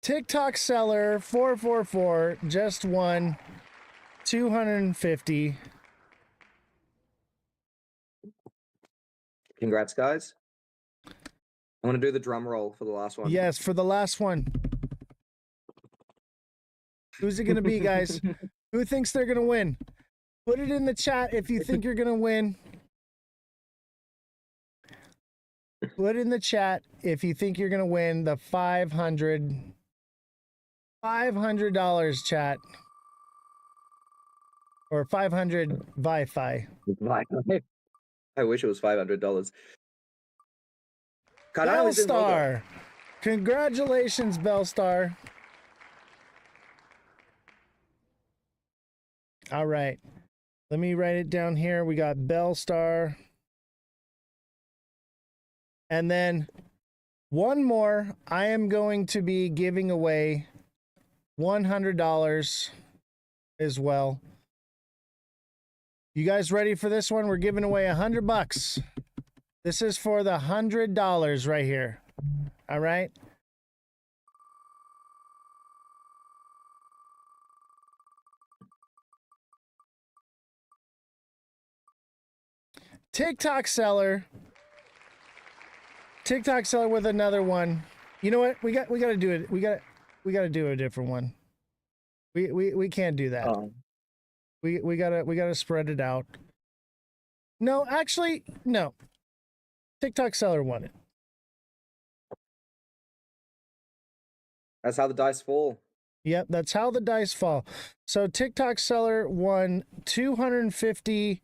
TikTok seller 444 just won 250. Congrats, guys. I want to do the drum roll for the last one. Yes, for the last one. Who's it going to be, guys? Who thinks they're going to win? Put it in the chat if you think you're going to win. Put in the chat if you think you're going to win the $500 chat. Or 500 Wi-Fi. I wish it was $500. Bellstar. Congratulations, Bellstar. All right. Let me write it down here. We got Bellstar. And then one more. I am going to be giving away $100 as well. You guys ready for this one? We're giving away $100. This is for the $100 right here. All right. TikTok seller with another one. You know what? We got to do it. We got to do a different one. We can't do that. Oh. We gotta spread it out. No, actually, no. TikTok seller won it. That's how the dice fall. Yep, that's how the dice fall. So TikTok seller won 250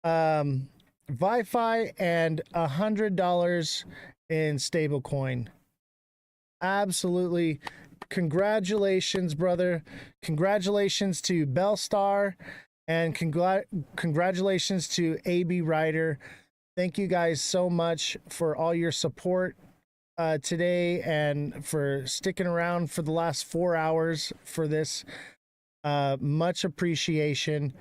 Wi-Fi and $100 in stablecoin. Absolutely. Congratulations, brother. Congratulations to Bellstar and congratulations to AB Ryder. Thank you guys so much for all your support today and for sticking around for the last 4 hours for this. Much appreciation.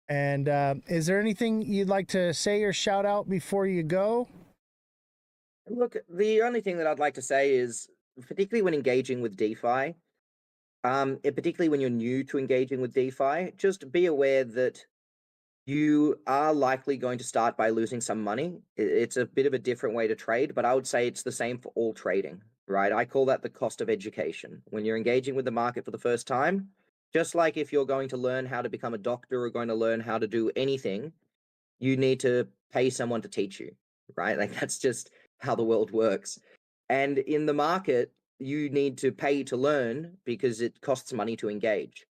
And is there anything you'd like to say or shout out before you go? Look, the only thing that I'd like to say is, particularly when engaging with DeFi, particularly when you're new to engaging with DeFi, just be aware that you are likely going to start by losing some money. It's a bit of a different way to trade, but I would say it's the same for all trading, right? I call that the cost of education. When you're engaging with the market for the first time, just like if you're going to learn how to become a doctor or going to learn how to do anything, you need to pay someone to teach you, right? Like that's just how the world works. And in the market, you need to pay to learn because it costs money to engage.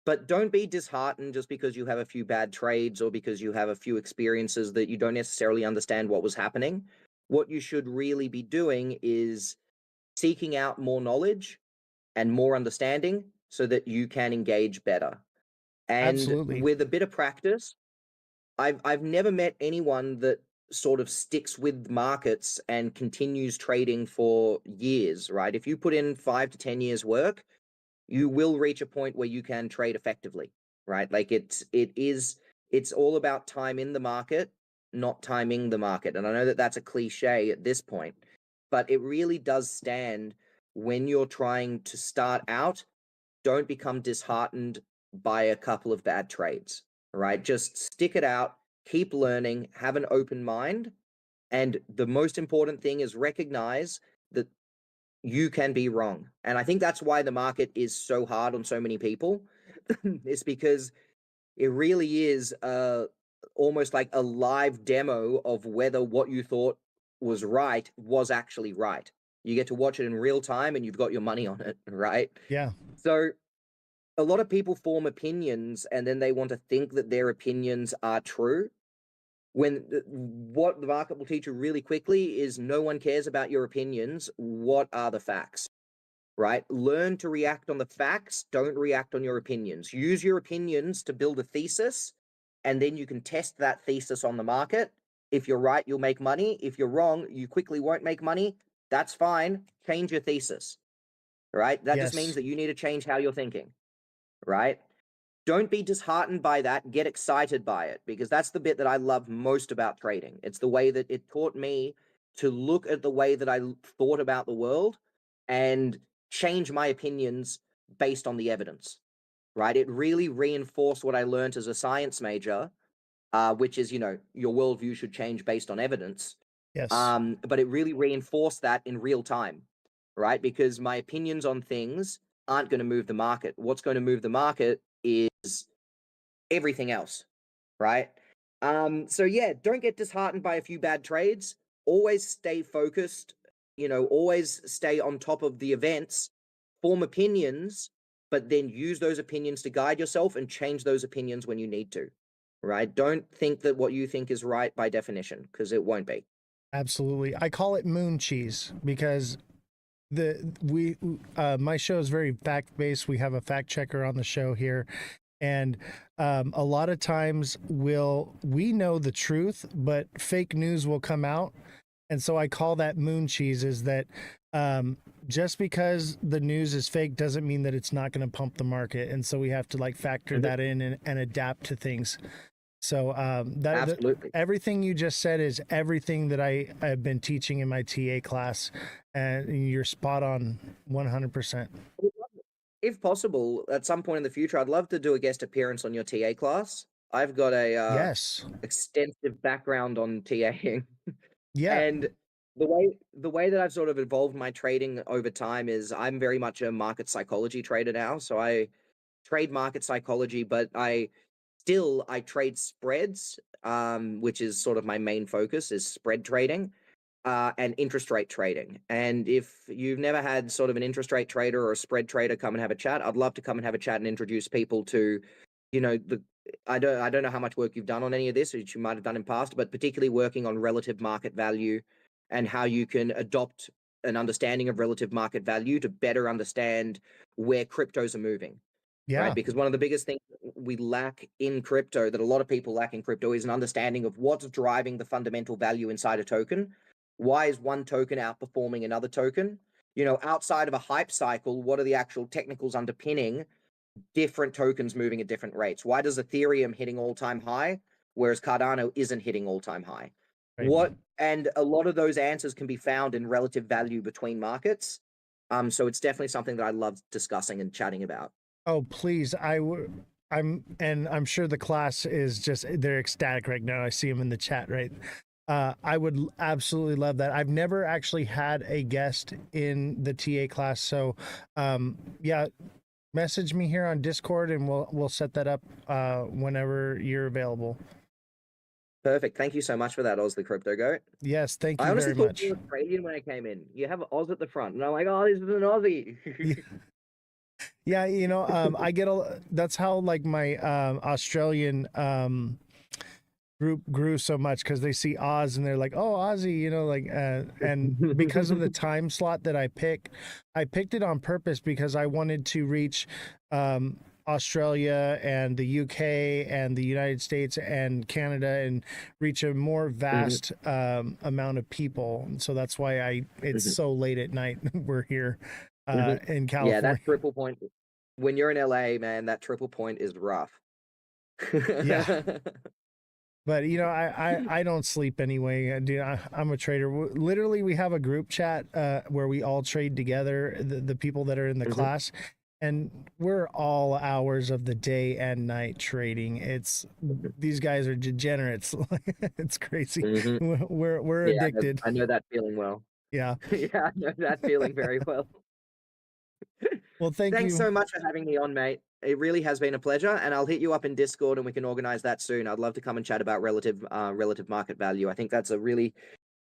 But don't be disheartened just because you have a few bad trades or because you have a few experiences that you don't necessarily understand what was happening. What you should really be doing is seeking out more knowledge and more understanding so that you can engage better. And Absolutely. with a bit of practice, I've never met anyone that sort of sticks with markets and continues trading for years, right? If you put in 5 to 10 years work, you will reach a point where you can trade effectively, right? Like it's all about time in the market, not timing the market. And I know that that's a cliche at this point, but it really does stand when you're trying to start out. Don't become disheartened by a couple of bad trades, right? Just stick it out, keep learning, have an open mind. And the most important thing is recognize that you can be wrong. And I think that's why the market is so hard on so many people. It's because it really is almost like a live demo of whether what you thought was right was actually right. You get to watch it in real time and you've got your money on it, right? Yeah. So a lot of people form opinions and then they want to think that their opinions are true. When what the market will teach you really quickly is no one cares about your opinions. What are the facts? right? Learn to react on the facts, don't react on your opinions. Use your opinions to build a thesis, and then you can test that thesis on the market. If you're right, you'll make money. If you're wrong, you quickly won't make money. That's fine. Change your thesis, right? That just means Yes. that you need to change how you're thinking, right? Don't be disheartened by that. Get excited by it, because that's the bit that I love most about trading. It's the way that it taught me to look at the way that I thought about the world and change my opinions based on the evidence, right? It really reinforced what I learned as a science major, which is, your worldview should change based on evidence. Yes. But it really reinforced that in real time, right? Because my opinions on things aren't going to move the market. What's going to move the market is everything else, right? So yeah, don't get disheartened by a few bad trades. Always stay focused, always stay on top of the events, form opinions, but then use those opinions to guide yourself and change those opinions when you need to, right? Don't think that what you think is right by definition, because it won't be. Absolutely. I call it moon cheese because the we my show is very fact based. We have a fact checker on the show here, and a lot of times we know the truth, but fake news will come out, and so I call that moon cheese. Is that just because the news is fake doesn't mean that it's not going to pump the market, and so we have to like factor Mhm. that in and adapt to things. So Absolutely. everything you just said is everything that I have been teaching in my TA class, and you're spot on, 100%. If possible, at some point in the future, I'd love to do a guest appearance on your TA class. I've got a Yes. extensive background on TAing. Yeah. And the way that I've sort of evolved my trading over time is I'm very much a market psychology trader now. So I trade market psychology, but I trade spreads, which is sort of my main focus is spread trading, and interest rate trading. And if you've never had sort of an interest rate trader or a spread trader come and have a chat, I'd love to come and have a chat and introduce people to, the I don't know how much work you've done on any of this, which you might have done in past, but particularly working on relative market value and how you can adopt an understanding of relative market value to better understand where cryptos are moving, right? Yeah. Because one of the biggest things we lack in crypto, that a lot of people lack in crypto, is an understanding of what's driving the fundamental value inside a token. Why is one token outperforming another token? Outside of a hype cycle, what are the actual technicals underpinning different tokens moving at different rates? Why does Ethereum hitting all-time high, whereas Cardano isn't hitting all-time high? Right. And a lot of those answers can be found in relative value between markets. So it's definitely something that I love discussing and chatting about. Oh, please. I'm sure the class is just, they're ecstatic right now. I see them in the chat, right? I would absolutely love that. I've never actually had a guest in the TA class. So, yeah, message me here on Discord and we'll set that up whenever you're available. Perfect. Thank you so much for that, Oz the Crypto Goat. Yes, thank I you honestly very thought you much. were Australian when I came in. You have Oz at the front, and I'm like, oh, this is an Aussie. Yeah, I get that's how like my Australian group grew so much because they see Oz and they're like, "Oh, Aussie," like, and because of the time slot that I picked it on purpose because I wanted to reach Australia and the UK and the United States and Canada and reach a more Mhm, vast amount of people. And so that's why it's mhm, so late at night. We're here mhm. in Yeah, California. that triple point. When you're in LA, man, that triple point is rough. Yeah. But I don't sleep anyway. Dude, I'm a trader. Literally, we have a group chat where we all trade together. The people that are in the Mhm, class, and we're all hours of the day and night trading. It's mhm, these guys are degenerates. It's crazy. mhm. We're Yeah, addicted. I know that feeling well. Yeah. Yeah, I know that feeling very well. Well, thank Thanks you. so much for having me on, mate. It really has been a pleasure, and I'll hit you up in Discord, and we can organize that soon. I'd love to come and chat about relative market value. I think that's a really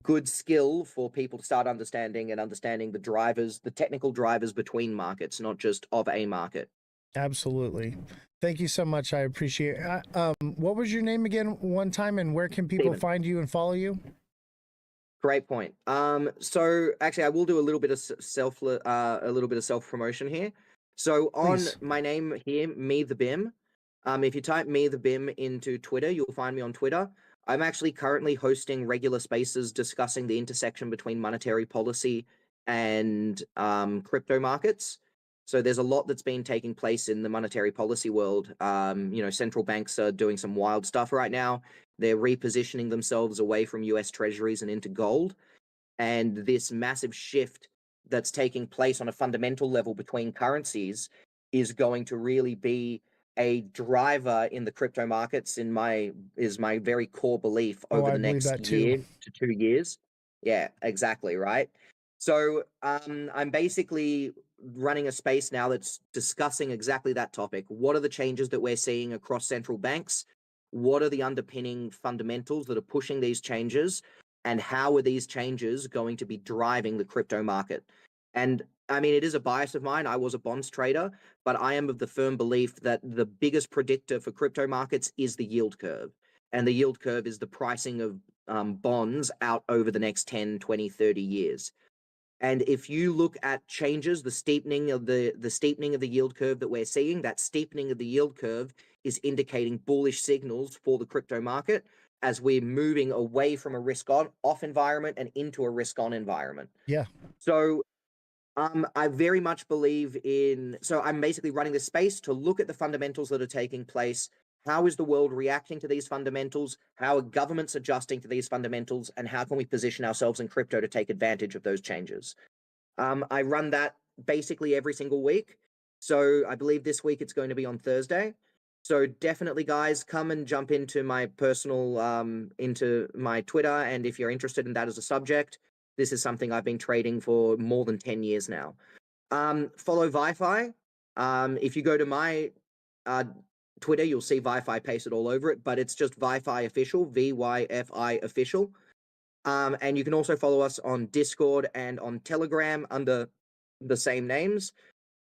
good skill for people to start understanding the drivers, the technical drivers between markets, not just of a market. Absolutely. Thank you so much. I appreciate it. What was your name again one time, and where can people Steven. find you and follow you? Great point. So actually, I will do a little bit of a little bit of self promotion here. So on Please. my name here, me the Bim. If you type me the Bim into Twitter, you'll find me on Twitter. I'm actually currently hosting regular spaces discussing the intersection between monetary policy and crypto markets. So there's a lot that's been taking place in the monetary policy world. Central banks are doing some wild stuff right now. They're repositioning themselves away from US treasuries and into gold. And this massive shift that's taking place on a fundamental level between currencies is going to really be a driver in the crypto markets is my very core belief Oh, over I the believe next that too. year to 2 years. Yeah, exactly, right? So I'm basically running a space now that's discussing exactly that topic. What are the changes that we're seeing across central banks? What are the underpinning fundamentals that are pushing these changes? And how are these changes going to be driving the crypto market? And I mean, it is a bias of mine. I was a bonds trader, but I am of the firm belief that the biggest predictor for crypto markets is the yield curve. And the yield curve is the pricing of bonds out over the next 10, 20, 30 years. And if you look at changes, the steepening of the yield curve that we're seeing, that steepening of the yield curve is indicating bullish signals for the crypto market as we're moving away from a risk on off environment and into a risk on environment. Yeah. So I very much believe in. So I'm basically running this space to look at the fundamentals that are taking place. How is the world reacting to these fundamentals? How are governments adjusting to these fundamentals? And how can we position ourselves in crypto to take advantage of those changes? I run that basically every single week. So I believe this week it's going to be on Thursday. So definitely, guys, come and jump into my personal, into my Twitter. And if you're interested in that as a subject, this is something I've been trading for more than 10 years now. Follow Wi-Fi. If you go to my uh, Twitter, you'll see Wi-Fi pasted all over it, but it's just Wi-Fi official, VYFI official. And you can also follow us on Discord and on Telegram under the same names.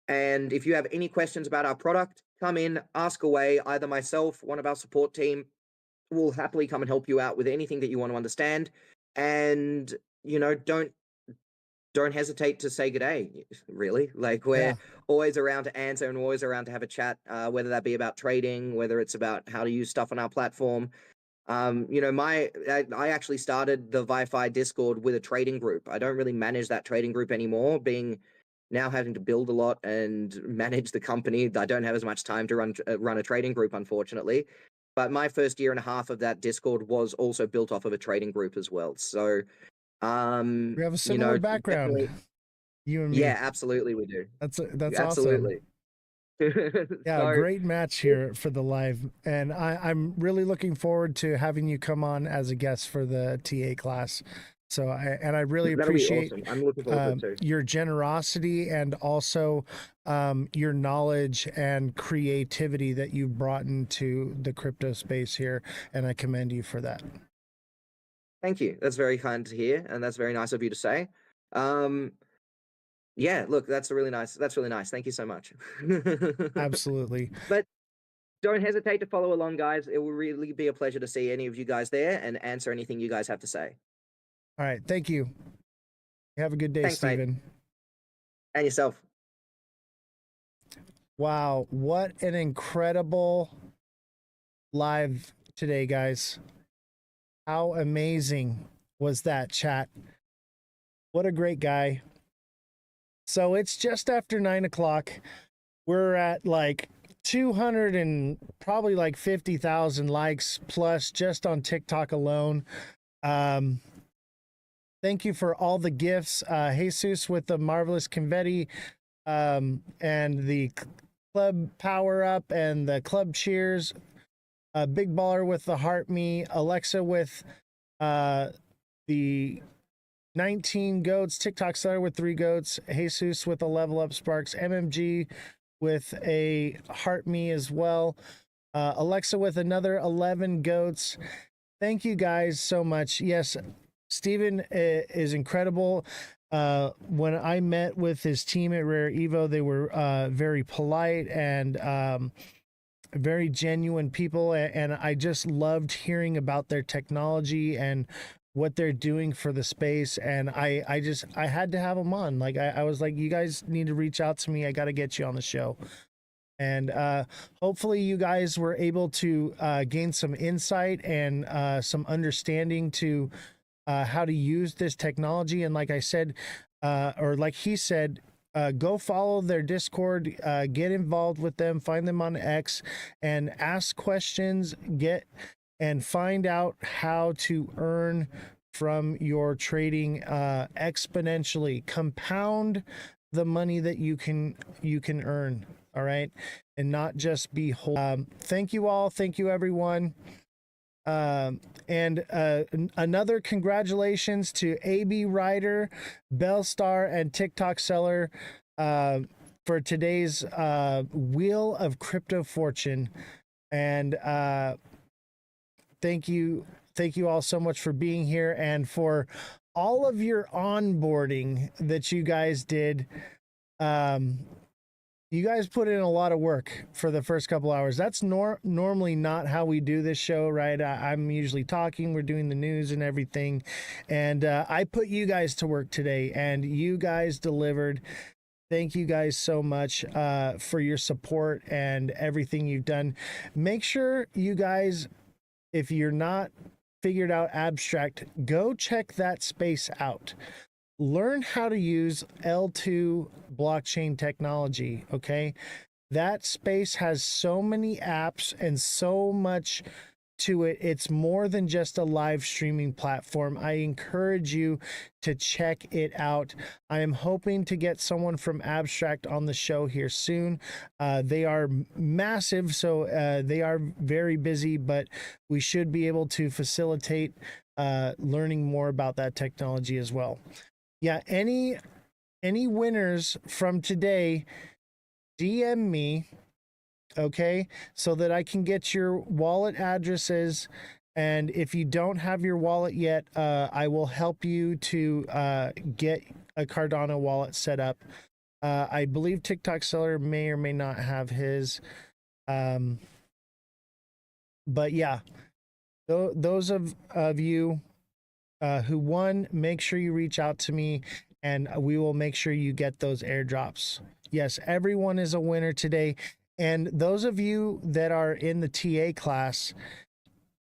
And if you have any questions about our product, come in, ask away. Either myself, one of our support team, will happily come and help you out with anything that you want to understand. And don't hesitate to say good day. Really, like we're Yeah. always around to answer and always around to have a chat. Whether that be about trading, whether it's about how to use stuff on our platform. I actually started the Wi-Fi Discord with a trading group. I don't really manage that trading group anymore, being now having to build a lot and manage the company. I don't have as much time to run a trading group, unfortunately. But my first year and a half of that Discord was also built off of a trading group as well. So, We have a similar background, definitely, you and me. yeah, absolutely, we do. That's awesome. Absolutely. Yeah, So, great match here for the live. And I'm really looking forward to having you come on as a guest for the TA class. So I really that'll be appreciate awesome. I'm looking forward to it too. your generosity and also your knowledge and creativity that you brought into the crypto space here. And I commend you for that. Thank you. That's very kind to hear, and that's very nice of you to say. Um, yeah, look, that's really nice. That's really nice. Thank you so much. Absolutely. But don't hesitate to follow along, guys. It will really be a pleasure to see any of you guys there and answer anything you guys have to say. All right. Thank you. Have a good day, Thanks, mate. Stephen. And yourself. Wow. What an incredible live today, guys. How amazing was that, chat? What a great guy. So it's just after 9 o'clock. We're at like 200 and probably like 50,000 likes plus just on TikTok alone. Thank you for all the gifts. Jesus with the marvelous confetti and the club power up and the club cheers. Big Baller with the heart me. Alexa with the 19 goats. TikTok Seller with 3 goats. Jesus with a level up sparks. MMG with a heart me as well. Alexa with another 11 goats. Thank you guys so much. Yes, Stephen is incredible. When I met with his team at Rare Evo, they were very polite and very genuine people. And I just loved hearing about their technology and what they're doing for the space. And I had to have them on. Like I was like, you guys need to reach out to me. I got to get you on the show. And hopefully you guys were able to gain some insight and some understanding to how to use this technology. And like I said, or like he said, go follow their Discord, get involved with them, find them on X, and ask questions, get and find out how to earn from your trading exponentially. Compound the money that you can earn. All right, and not just be whole. Thank you all. Thank you everyone. And another congratulations to AB Ryder, Bellstar, and TikTok Seller for today's Wheel of Crypto Fortune. And thank you all so much for being here and for all of your onboarding that you guys did. You guys put in a lot of work for the first couple hours. That's normally not how we do this show, right? I'm usually talking, we're doing the news and everything. And I put you guys to work today and you guys delivered. Thank you guys so much for your support and everything you've done. Make sure you guys, if you're not figured out Abstract, go check that space out. Learn how to use L2 blockchain technology, okay? That space has so many apps and so much to it. It's more than just a live streaming platform. I encourage you to check it out. I am hoping to get someone from Abstract on the show here soon. They are massive, so they are very busy, but we should be able to facilitate learning more about that technology as well. Yeah, any winners from today, DM me, okay, so that I can get your wallet addresses. And if you don't have your wallet yet, I will help you to get a Cardano wallet set up. I believe TikTok Seller may or may not have his. But yeah, those of you who won, make sure you reach out to me and we will make sure you get those airdrops. Yes, everyone is a winner today. And those of you that are in the TA class,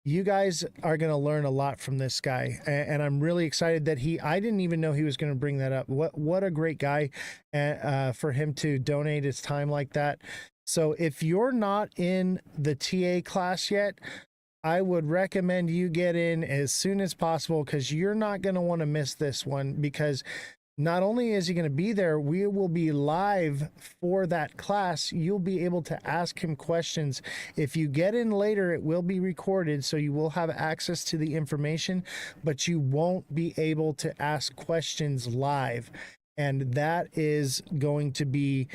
you guys are going to learn a lot from this guy. And I'm really excited that I didn't even know he was going to bring that up. What a great guy for him to donate his time like that. So if you're not in the TA class yet, I would recommend you get in as soon as possible because you're not going to want to miss this one, because not only is he going to be there, we will be live for that class. You'll be able to ask him questions. If you get in later, it will be recorded, so you will have access to the information, but you won't be able to ask questions live. And that is going to be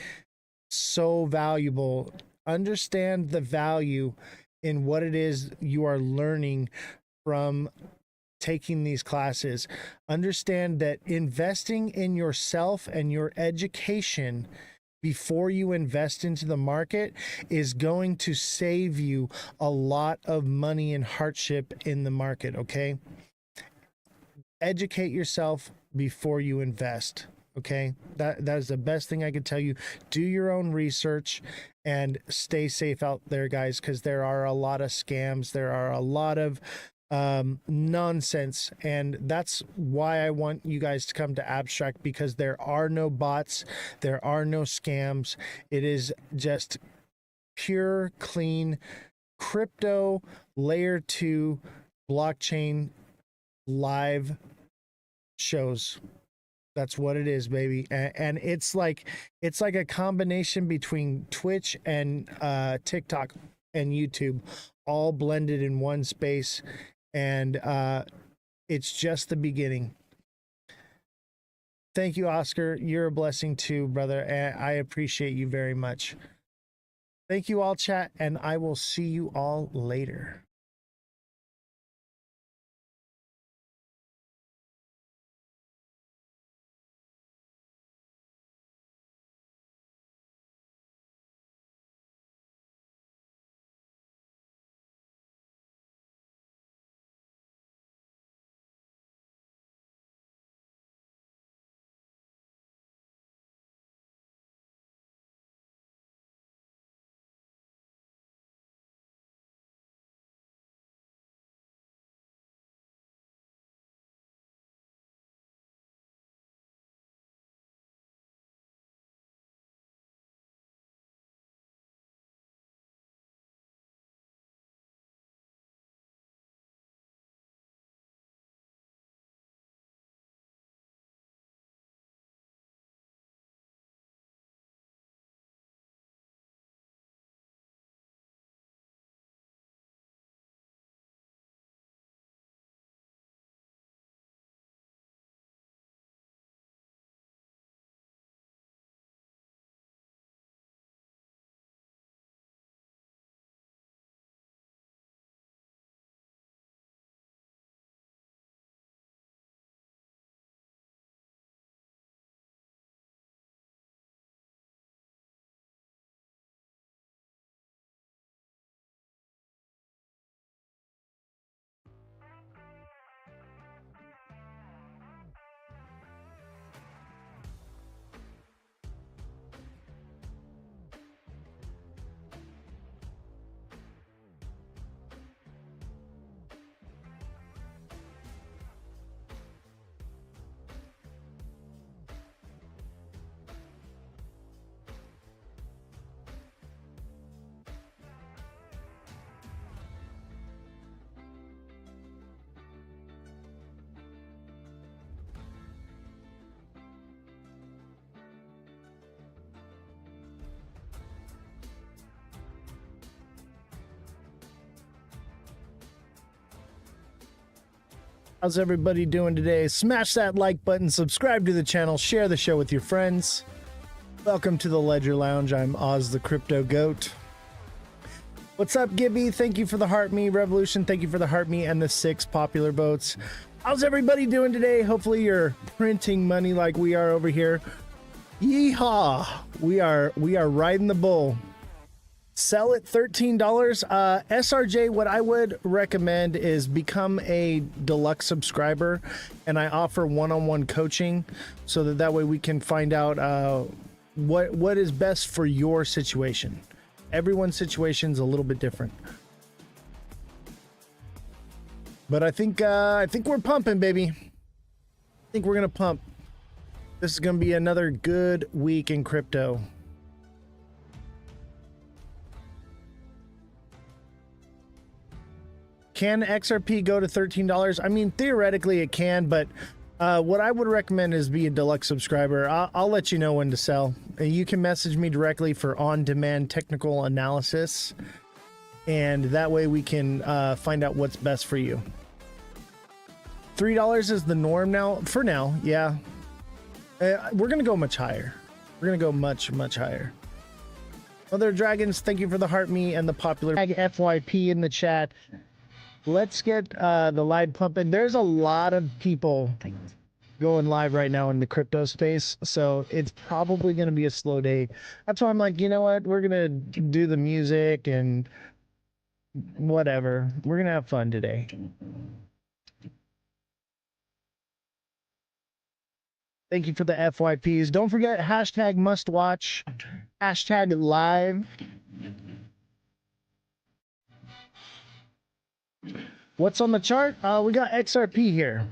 so valuable. Understand the value in what it is you are learning from taking these classes. Understand that investing in yourself and your education before you invest into the market is going to save you a lot of money and hardship in the market, okay? Educate yourself before you invest. Okay, that is the best thing I could tell you. Do your own research and stay safe out there, guys, because there are a lot of scams. There are a lot of nonsense, and that's why I want you guys to come to Abstract, because there are no bots, there are no scams. It is just pure, clean crypto layer 2 blockchain live shows. That's what it is, baby. And it's like a combination between Twitch and TikTok and YouTube all blended in one space. And it's just the beginning. Thank you, Oscar. You're a blessing too, brother. And I appreciate you very much. Thank you all, chat, and I will see you all later. How's everybody doing today? Smash that like button, subscribe to the channel, share the show with your friends. Welcome to the Ledger Lounge. I'm Ozthecryptogoat. What's up, Gibby? Thank you for the heart me. Revolution, thank you for the heart me and the 6 popular votes. How's everybody doing today? Hopefully you're printing money like we are over here. Yeehaw! We are riding the bull. Sell at $13. SRJ, what I would recommend is become a deluxe subscriber, and I offer one-on-one coaching so that way we can find out what is best for your situation. Everyone's situation is a little bit different. But I think we're pumping, baby. I think we're gonna pump. This is gonna be another good week in crypto. Can XRP go to $13? I mean, theoretically it can, but what I would recommend is be a deluxe subscriber. I'll let you know when to sell. You can message me directly for on-demand technical analysis, and that way we can find out what's best for you. $3 is the norm now. For now, yeah. We're gonna go much higher. We're gonna go much higher. Mother Dragons, thank you for the heart me and the popular FYP in the chat. Let's get the live pumping. There's a lot of people going live right now in the crypto space, so it's probably going to be a slow day. That's why I'm like, you know what? We're going to do the music and whatever. We're going to have fun today. Thank you for the FYPs. Don't forget hashtag must watch, hashtag live. What's on the chart? We got XRP here.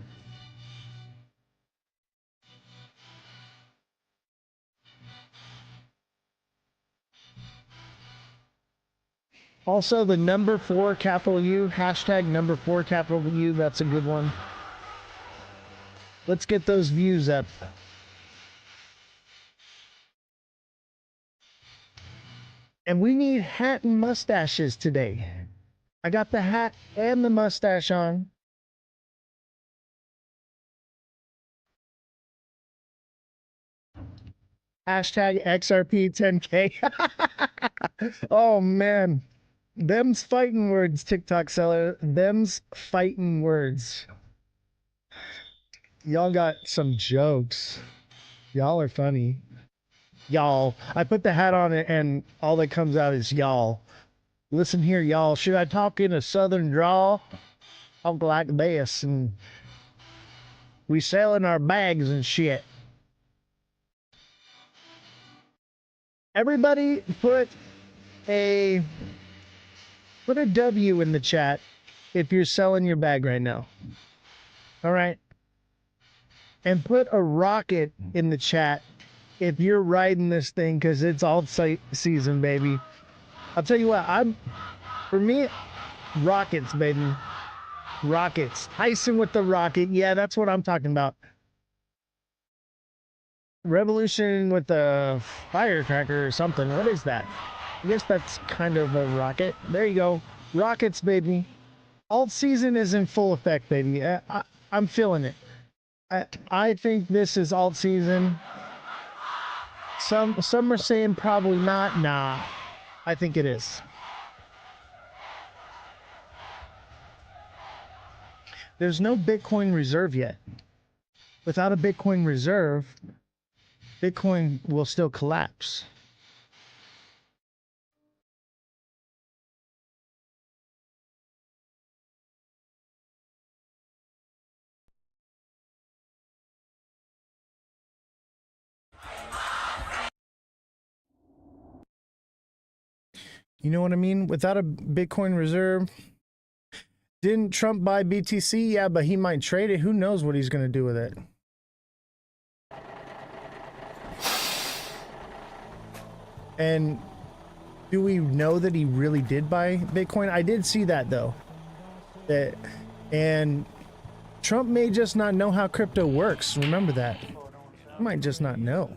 Also, the number 4 capital U, hashtag number 4 capital U. That's a good one. Let's get those views up. And we need hat and mustaches today. I got the hat and the mustache on. Hashtag XRP 10K. Oh man. Them's fighting words, TikTok seller. Them's fighting words. Y'all got some jokes. Y'all are funny. Y'all. I put the hat on it and all that comes out is y'all. Listen here, y'all. Should I talk in a southern drawl? Talk like this, and we selling our bags and shit. Everybody put a W in the chat if you're selling your bag right now. All right. And put a rocket in the chat if you're riding this thing, because it's all season, baby. I'll tell you what, for me, rockets, baby. Rockets. Tyson with the rocket. Yeah, that's what I'm talking about. Revolution with the firecracker or something. What is that? I guess that's kind of a rocket. There you go. Rockets, baby. Alt season is in full effect, baby. I'm feeling it. I think this is alt season. Some are saying probably not. Nah, I think it is. There's no Bitcoin reserve yet. Without a Bitcoin reserve, Bitcoin will still collapse. You know what I mean? Without a Bitcoin reserve, didn't Trump buy BTC? Yeah, but he might trade it. Who knows what he's going to do with it? And do we know that he really did buy Bitcoin? I did see that though. And Trump may just not know how crypto works. Remember that. He might just not know.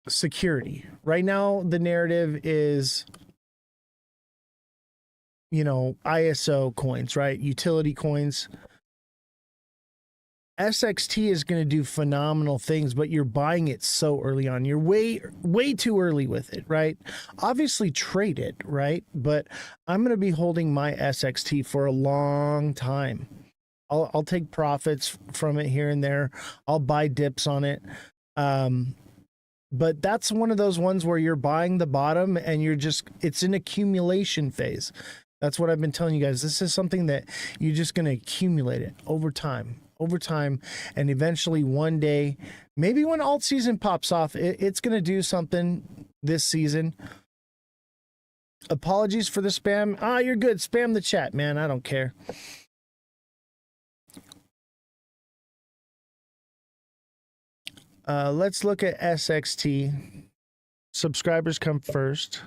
security. Right now, the narrative is, you know, ISO coins, right? Utility coins. SXT is going to do phenomenal things, but you're buying it so early on. You're way too early with it, right? Obviously trade it, right? But I'm going to be holding my SXT for a long time. I'll take profits from it here and there. I'll buy dips on it. But that's one of those ones where you're buying the bottom and it's an accumulation phase. That's what I've been telling you guys. This is something that you're just going to accumulate it over time, and eventually one day, maybe when alt season pops off, it's going to do something this season. Apologies for the spam. You're good. Spam the chat, man. I don't care. Let's look at SXT. Subscribers come first.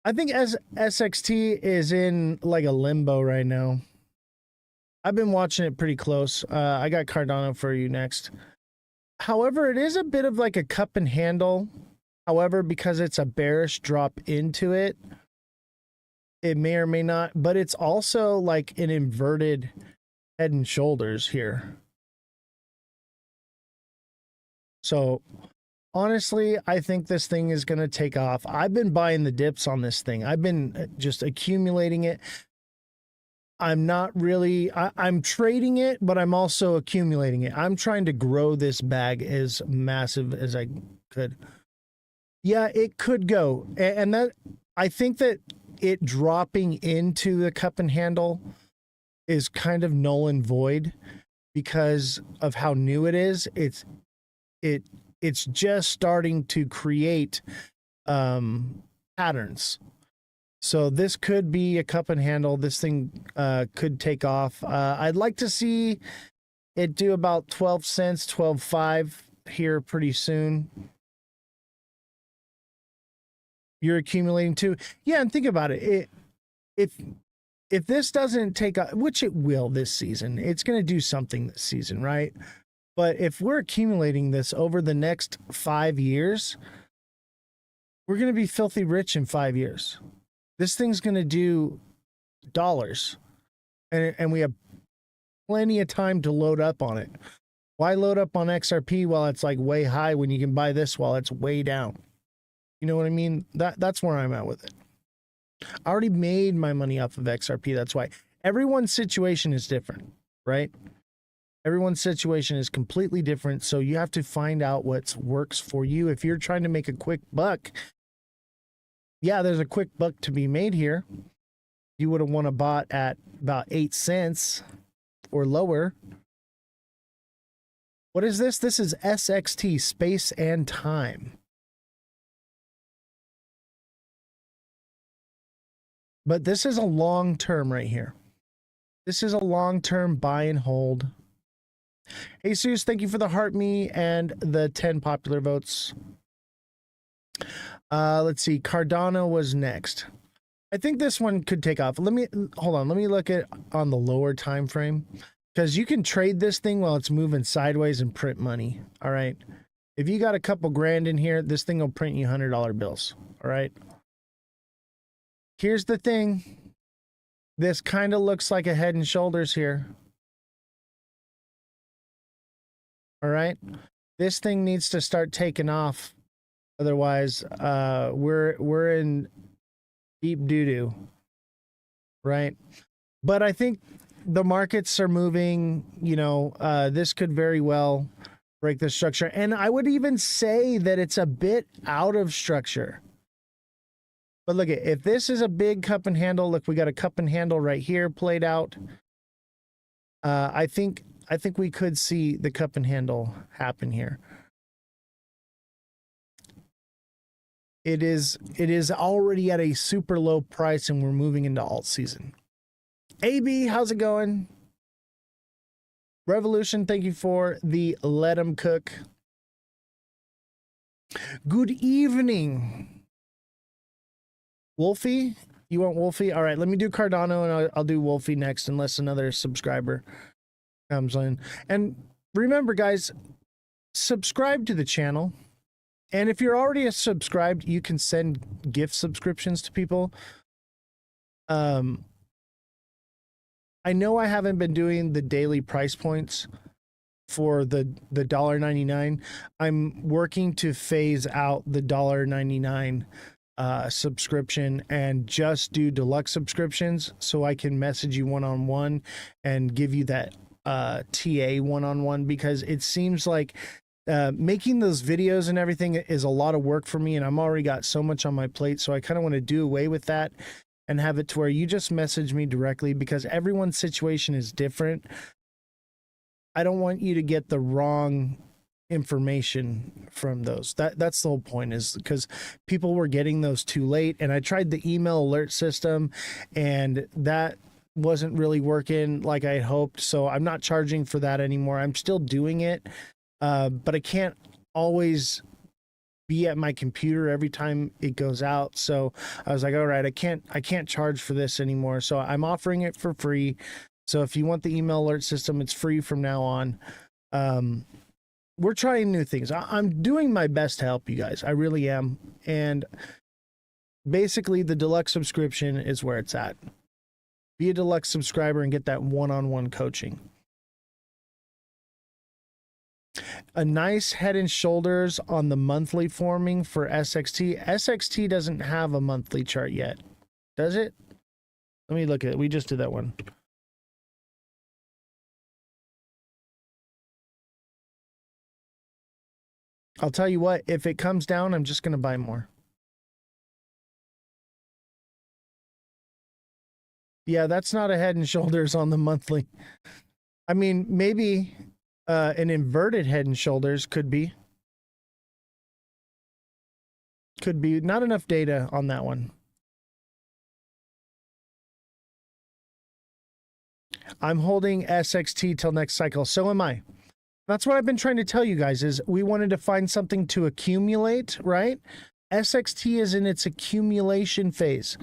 I think SXT is in like a limbo right now. I've been watching it pretty close. I got Cardano for you next. However, it is a bit of like a cup and handle. However, because it's a bearish drop into it, it may or may not, but it's also like an inverted head and shoulders here. So honestly, I think this thing is going to take off. I've been buying the dips on this thing. I've been just accumulating it. I'm not really, I'm trading it, but I'm also accumulating it. I'm trying to grow this bag as massive as I could. Yeah, it could go. And that, I think that it dropping into the cup and handle is kind of null and void because of how new it is. It's just starting to create patterns. So this could be a cup and handle. This thing could take off. I'd like to see it do about 12 cents, 12.5 here pretty soon. You're accumulating too. Yeah, and think about it. If this doesn't take off, which it will this season, it's going to do something this season, right? But if we're accumulating this over the next 5 years, we're going to be filthy rich in 5 years. This thing's going to do dollars, and we have plenty of time to load up on it. Why load up on XRP while it's like way high when you can buy this while it's way down? You know what I mean? That's where I'm at with it. I already made my money off of XRP. That's why everyone's situation is different, right? Everyone's situation is completely different. So you have to find out what works for you. If you're trying to make a quick buck, yeah, there's a quick buck to be made here. You would have won a bot at about 8 cents or lower. What is this? This is SXT, space and time. But this is a long term right here. This is a long term buy and hold. Hey, Jesus, thank you for the heart me and the 10 popular votes. Let's see. Cardano was next. I think this one could take off. Hold on. Let me look at on the lower time frame, because you can trade this thing while it's moving sideways and print money. All right. If you got a couple grand in here, this thing will print you $100 bills. All right. Here's the thing. This kind of looks like a head and shoulders here. All right. This thing needs to start taking off. Otherwise, we're in deep doo-doo. Right. But I think the markets are moving, you know, this could very well break the structure. And I would even say that it's a bit out of structure. But look, if this is a big cup and handle, look, we got a cup and handle right here played out. I think we could see the cup and handle happen here. It is already at a super low price, and we're moving into alt season. AB, how's it going? Revolution, thank you for the let 'em cook. Good evening. Wolfie, you want Wolfie? All right, let me do Cardano, and I'll do Wolfie next, unless another subscriber comes in. And remember, guys, subscribe to the channel. And if you're already subscribed, you can send gift subscriptions to people. I know I haven't been doing the daily price points for the $1.99. I'm working to phase out the $1.99 subscription and just do deluxe subscriptions, so I can message you one-on-one and give you that TA one-on-one, because it seems like making those videos and everything is a lot of work for me, and I'm already got so much on my plate. So I kind of want to do away with that and have it to where you just message me directly, because everyone's situation is different. I don't want you to get the wrong information from those. That's the whole point, is because people were getting those too late, and I tried the email alert system and that wasn't really working like I had hoped. So I'm not charging for that anymore. I'm still doing it. But I can't always be at my computer every time it goes out. So I was like, all right, I can't charge for this anymore. So I'm offering it for free. So if you want the email alert system, it's free from now on. We're trying new things. I'm doing my best to help you guys. I really am. And basically the deluxe subscription is where it's at. Be a deluxe subscriber and get that one-on-one coaching. A nice Head and Shoulders on the monthly forming for SXT. SXT doesn't have a monthly chart yet, does it? Let me look at it. We just did that one. I'll tell you what, if it comes down, I'm just going to buy more. Yeah, that's not a Head and Shoulders on the monthly. I mean, maybe an inverted Head and Shoulders could be. Could be. Not enough data on that one. I'm holding SXT till next cycle. So am I. That's what I've been trying to tell you guys, is we wanted to find something to accumulate, right? SXT is in its accumulation phase.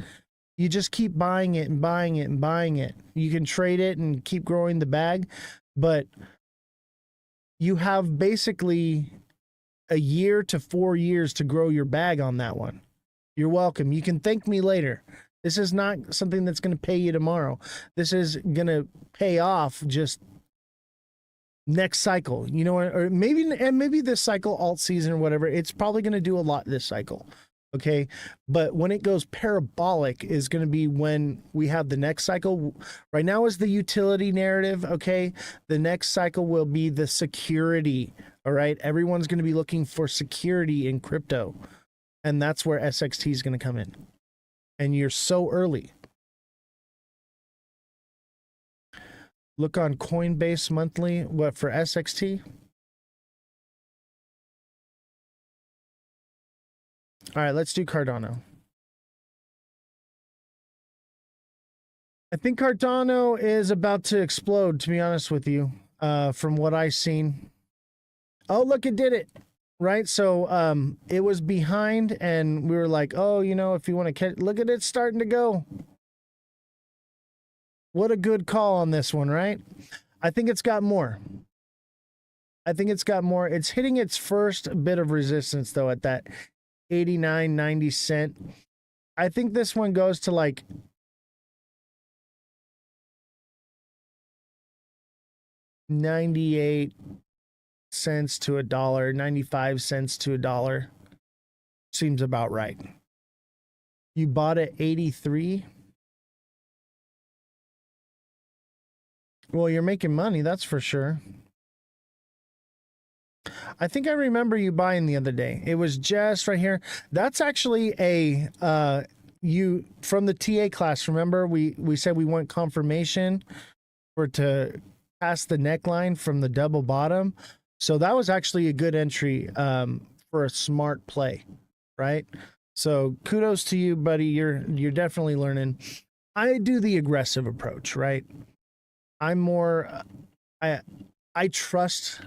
You just keep buying it and buying it and buying it. You can trade it and keep growing the bag, but you have basically a year to 4 years to grow your bag on that one. You're welcome. You can thank me later. This is not something that's going to pay you tomorrow. This is going to pay off just next cycle, you know, or maybe this cycle, alt season or whatever. It's probably going to do a lot this cycle. Okay. But when it goes parabolic is going to be when we have the next cycle. Right now is the utility narrative. Okay. The next cycle will be the security. All right. Everyone's going to be looking for security in crypto. And that's where SXT is going to come in. And you're so early. Look on Coinbase monthly. What for SXT? All right, let's do Cardano. I think Cardano is about to explode, to be honest with you, from what I've seen. Oh, look, it did it. Right, so it was behind, and we were like, oh, you know, if you want to catch, look at it starting to go. What a good call on this one, right? I think it's got more. I think it's got more. It's hitting its first bit of resistance, though, at that 89, 90 cent. I think this one goes to like 98 cents to $1, 95 cents to $1. Seems about right. You bought at 83. Well, you're making money, that's for sure. I think I remember you buying the other day. It was just right here. That's actually a you from the TA class. Remember we said we want confirmation for to pass the neckline from the double bottom. So that was actually a good entry for a smart play, right? So kudos to you, buddy. You're definitely learning. I do the aggressive approach, right? I'm more I trust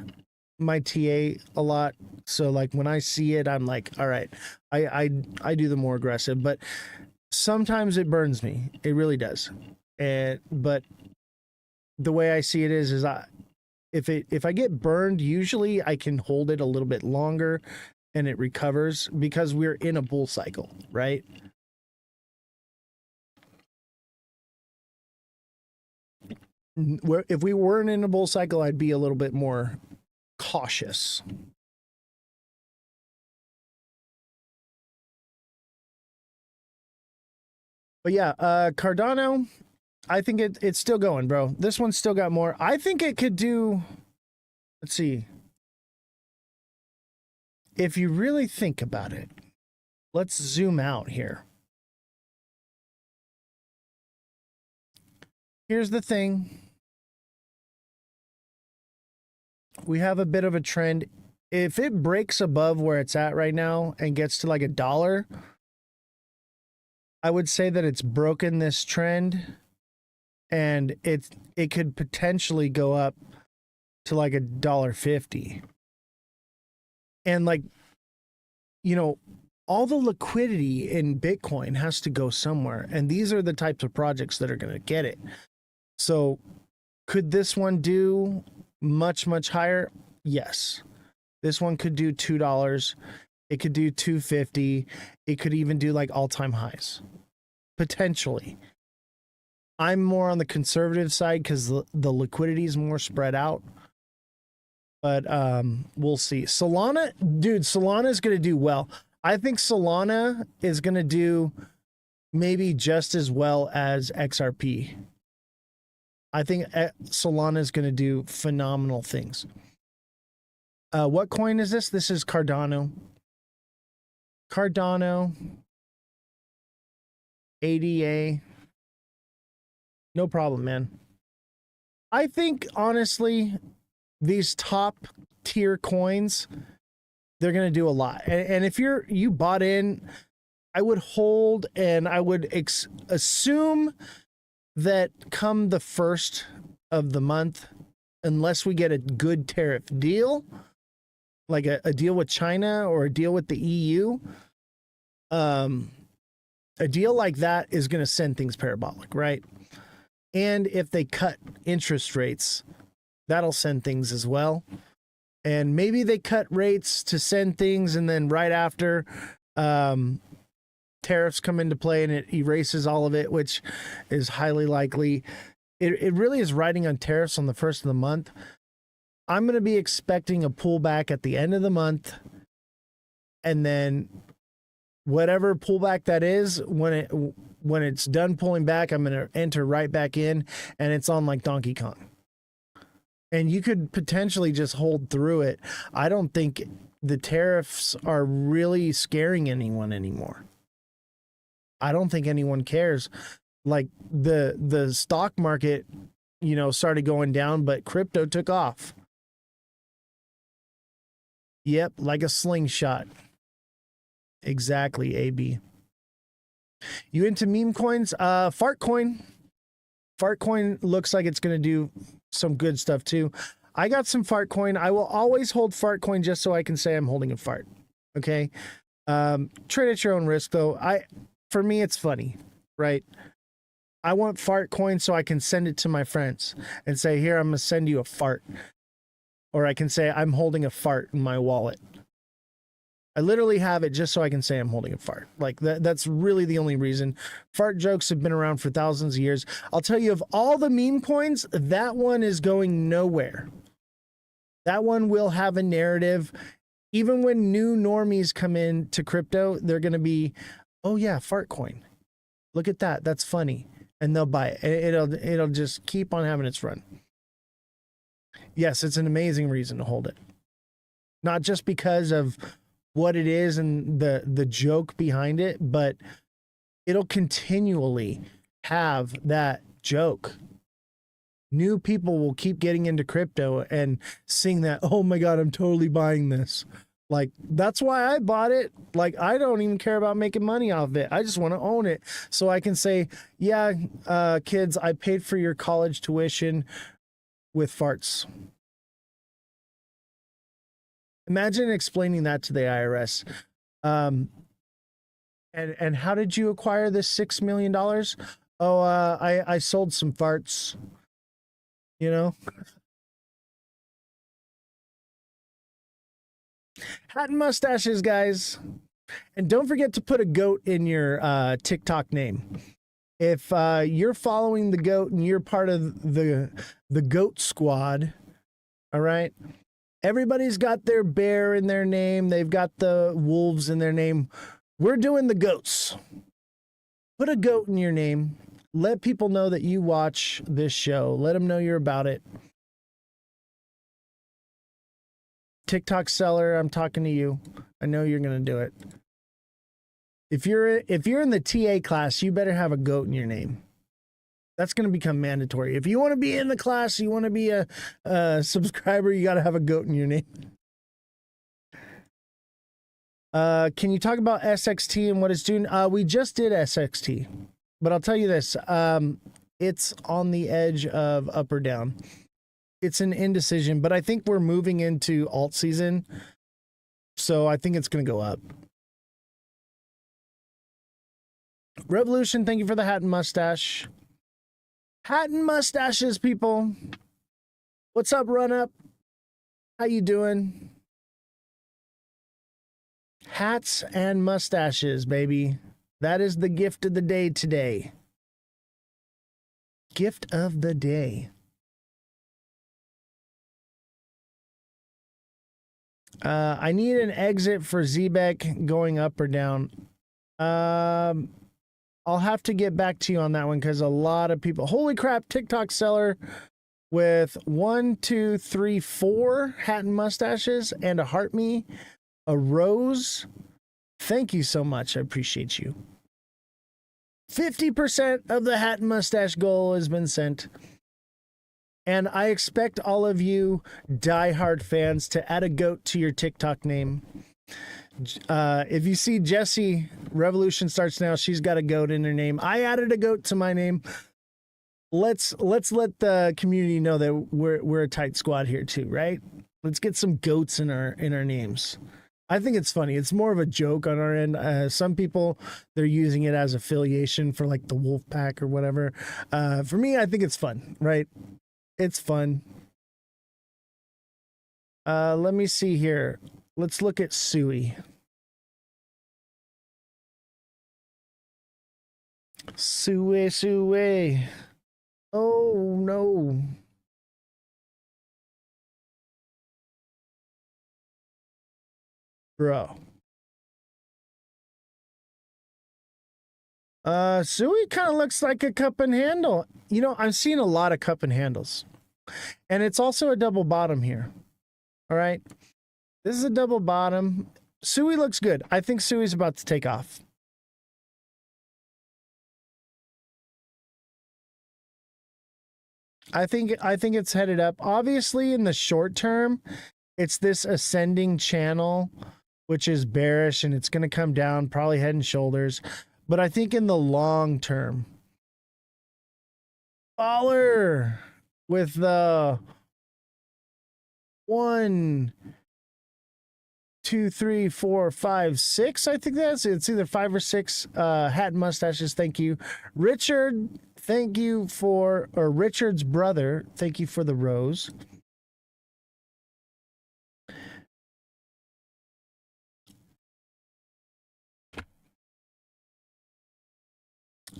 my TA a lot. So like when I see it, I'm like, all right, I do the more aggressive, but sometimes it burns me. It really does. But the way I see it is if I get burned, usually I can hold it a little bit longer and it recovers because we're in a bull cycle, right? If we weren't in a bull cycle, I'd be a little bit more cautious. But yeah, Cardano, I think it's still going, bro. This one's still got more. I think it could do, let's see. If you really think about it, let's zoom out here. Here's the thing. We have a bit of a trend. If it breaks above where it's at right now and gets to like $1, I would say that it's broken this trend, and it could potentially go up to like $1.50. And like, you know, all the liquidity in Bitcoin has to go somewhere, and these are the types of projects that are going to get it. So could this one do much higher? Yes. This one could do $2. It could do $2.50. It could even do like all-time highs. Potentially. I'm more on the conservative side because the liquidity is more spread out. But we'll see. Solana, dude, Solana is going to do well. I think Solana is going to do maybe just as well as XRP. I think Solana is going to do phenomenal things. What coin is this? This is Cardano. Cardano. ADA. No problem, man. I think, honestly, these top tier coins, they're going to do a lot. And if you bought in, I would hold, and I would assume that come the first of the month, unless we get a good tariff deal, like a deal with China or a deal with the EU, a deal like that is going to send things parabolic, right? And if they cut interest rates, that'll send things as well. And maybe they cut rates to send things, and then right after, tariffs come into play and it erases all of it, which is highly likely. It really is riding on tariffs on the first of the month. I'm going to be expecting a pullback at the end of the month, and then whatever pullback that is, when it's done pulling back, I'm going to enter right back in, and it's on like Donkey Kong. And you could potentially just hold through it. I don't think the tariffs are really scaring anyone anymore. I don't think anyone cares. Like the stock market, started going down, but crypto took off. Yep, like a slingshot. Exactly, AB. You into meme coins? Fart coin. Fart coin looks like it's going to do some good stuff too. I got some fart coin. I will always hold fart coin just so I can say I'm holding a fart. Okay. Trade at your own risk though. For me, it's funny, right? I want fart coin so I can send it to my friends and say, here, I'm going to send you a fart. Or I can say I'm holding a fart in my wallet. I literally have it just so I can say I'm holding a fart. Like that's really the only reason. Fart jokes have been around for thousands of years. I'll tell you, of all the meme coins, that one is going nowhere. That one will have a narrative. Even when new normies come in to crypto, they're going to be, oh yeah, fart coin. Look at that. That's funny. And they'll buy it. It'll just keep on having its run. Yes, it's an amazing reason to hold it. Not just because of what it is and the joke behind it, but it'll continually have that joke. New people will keep getting into crypto and seeing that, oh my God, I'm totally buying this. Like, that's why I bought it. Like, I don't even care about making money off of it. I just want to own it. So I can say, yeah, kids, I paid for your college tuition with farts. Imagine explaining that to the IRS. And how did you acquire this $6 million? Oh, I sold some farts. Hat and mustaches, guys. And don't forget to put a goat in your TikTok name. If you're following the goat and you're part of the goat squad, all right? Everybody's got their bear in their name. They've got the wolves in their name. We're doing the goats. Put a goat in your name. Let people know that you watch this show. Let them know you're about it. TikTok seller, I'm talking to you. I know you're going to do it. If you're in the TA class, you better have a goat in your name. That's going to become mandatory. If you want to be in the class, you want to be a subscriber, you got to have a goat in your name. Can you talk about SXT and what it's doing? We just did SXT, but I'll tell you this. It's on the edge of up or down. It's an indecision, but I think we're moving into alt season, so I think it's going to go up. Revolution, thank you for the hat and mustache. Hat and mustaches, people. What's up, Run Up? How you doing? Hats and mustaches, baby. That is the gift of the day today. Gift of the day. I need an exit for Zebek going up or down. I'll have to get back to you on that one because a lot of people. Holy crap! TikTok seller with 1, 2, 3, 4 hat and mustaches and a heart me, a rose. Thank you so much. I appreciate you. 50% of the hat and mustache goal has been sent. And I expect all of you diehard fans to add a goat to your TikTok name. If you see Jessie, Revolution starts now. She's got a goat in her name. I added a goat to my name. Let's let the community know that we're a tight squad here too, right? Let's get some goats in our names. I think it's funny. It's more of a joke on our end. Some people, they're using it as affiliation for like the wolf pack or whatever. For me, I think it's fun, right? It's fun. Let me see here. Let's look at Suey. Suey. Oh, no. Bro. Suey kind of looks like a cup and handle. You know, I'm seeing a lot of cup and handles. And it's also a double bottom here. All right. This is a double bottom. Suey looks good. I think Suey's about to take off. I think it's headed up. Obviously, in the short term, it's this ascending channel, which is bearish, and it's going to come down, probably head and shoulders. But I think in the long term, baller with the 1, 2, 3, 4, 5, 6. I think that's it. It's either 5 or 6 hat and mustaches. Thank you, Richard. Thank you for, or Richard's brother. Thank you for the rose.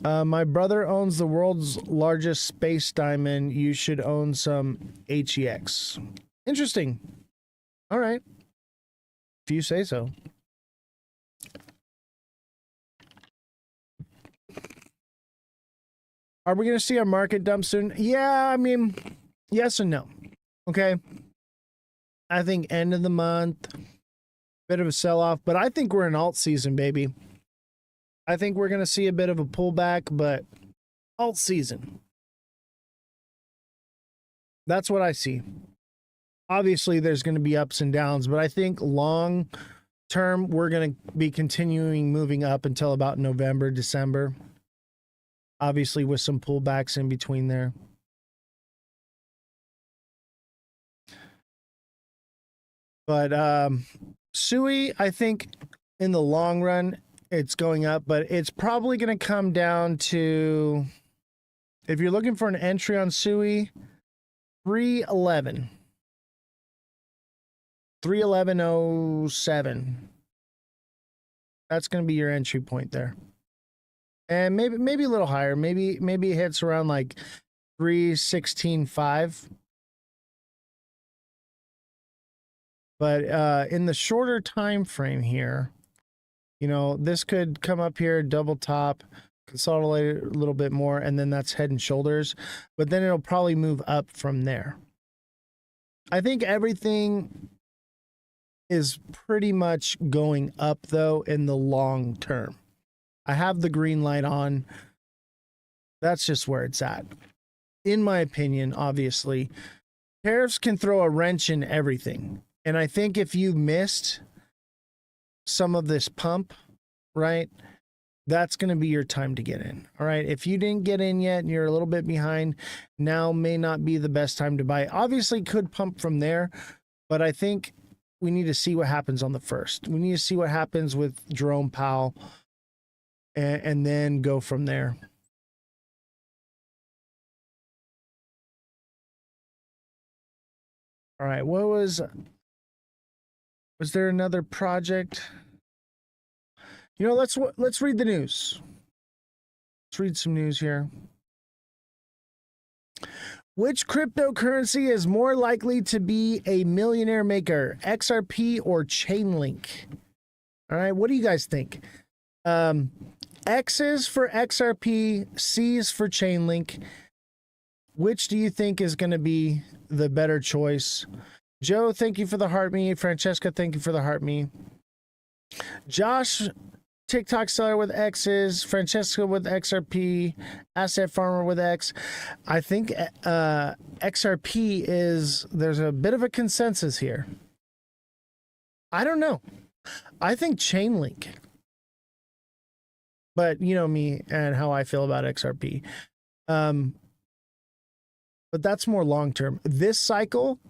My brother owns the world's largest space diamond. You should own some HEX. Interesting. All right. If you say so. Are we going to see a market dump soon? Yeah, I mean, yes and no. Okay. I think end of the month, bit of a sell-off, but I think we're in alt season, baby. I think we're going to see a bit of a pullback, but alt season. That's what I see. Obviously, there's going to be ups and downs, but I think long term, we're going to be continuing moving up until about November, December. Obviously, with some pullbacks in between there. But Suey, I think in the long run, it's going up, but it's probably going to come down to, if you're looking for an entry on Suey, 311. 311.07. That's going to be your entry point there. And maybe a little higher. Maybe it hits around like 316.5. But in the shorter time frame here, you know, this could come up here, double top, consolidate a little bit more, and then that's head and shoulders. But then it'll probably move up from there. I think everything is pretty much going up, though, in the long term. I have the green light on. That's just where it's at. In my opinion, obviously, tariffs can throw a wrench in everything. And I think if you missed some of this pump, right, that's going to be your time to get in. All right. If you didn't get in yet and you're a little bit behind, now may not be the best time to buy. Obviously, could pump from there, but I think we need to see what happens on the first. We need to see what happens with Jerome Powell and then go from there. All right. What was there another project? You know, let's read the news. Let's read some news here. Which cryptocurrency is more likely to be a millionaire maker, XRP or Chainlink? All right, what do you guys think? X's for XRP, C's for Chainlink. Which do you think is going to be the better choice? Joe, thank you for the heart me. Francesca, thank you for the heart me. Josh, TikTok seller with X's. Francesca with XRP. Asset farmer with X. I think XRP there's a bit of a consensus here. I don't know. I think Chainlink. But you know me and how I feel about XRP. But that's more long term. This cycle,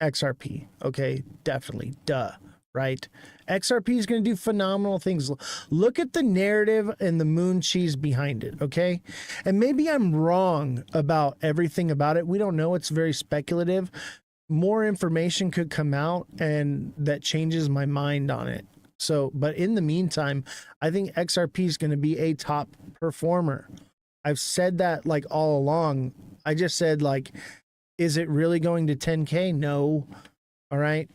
XRP. Okay, definitely. Duh. Right? XRP is going to do phenomenal things. Look at the narrative and the moon cheese behind it. Okay. And maybe I'm wrong about everything about it. We don't know. It's very speculative. More information could come out and that changes my mind on it. So, but in the meantime, I think XRP is going to be a top performer. I've said that like all along. I just said like, is it really going to 10K? No. All right.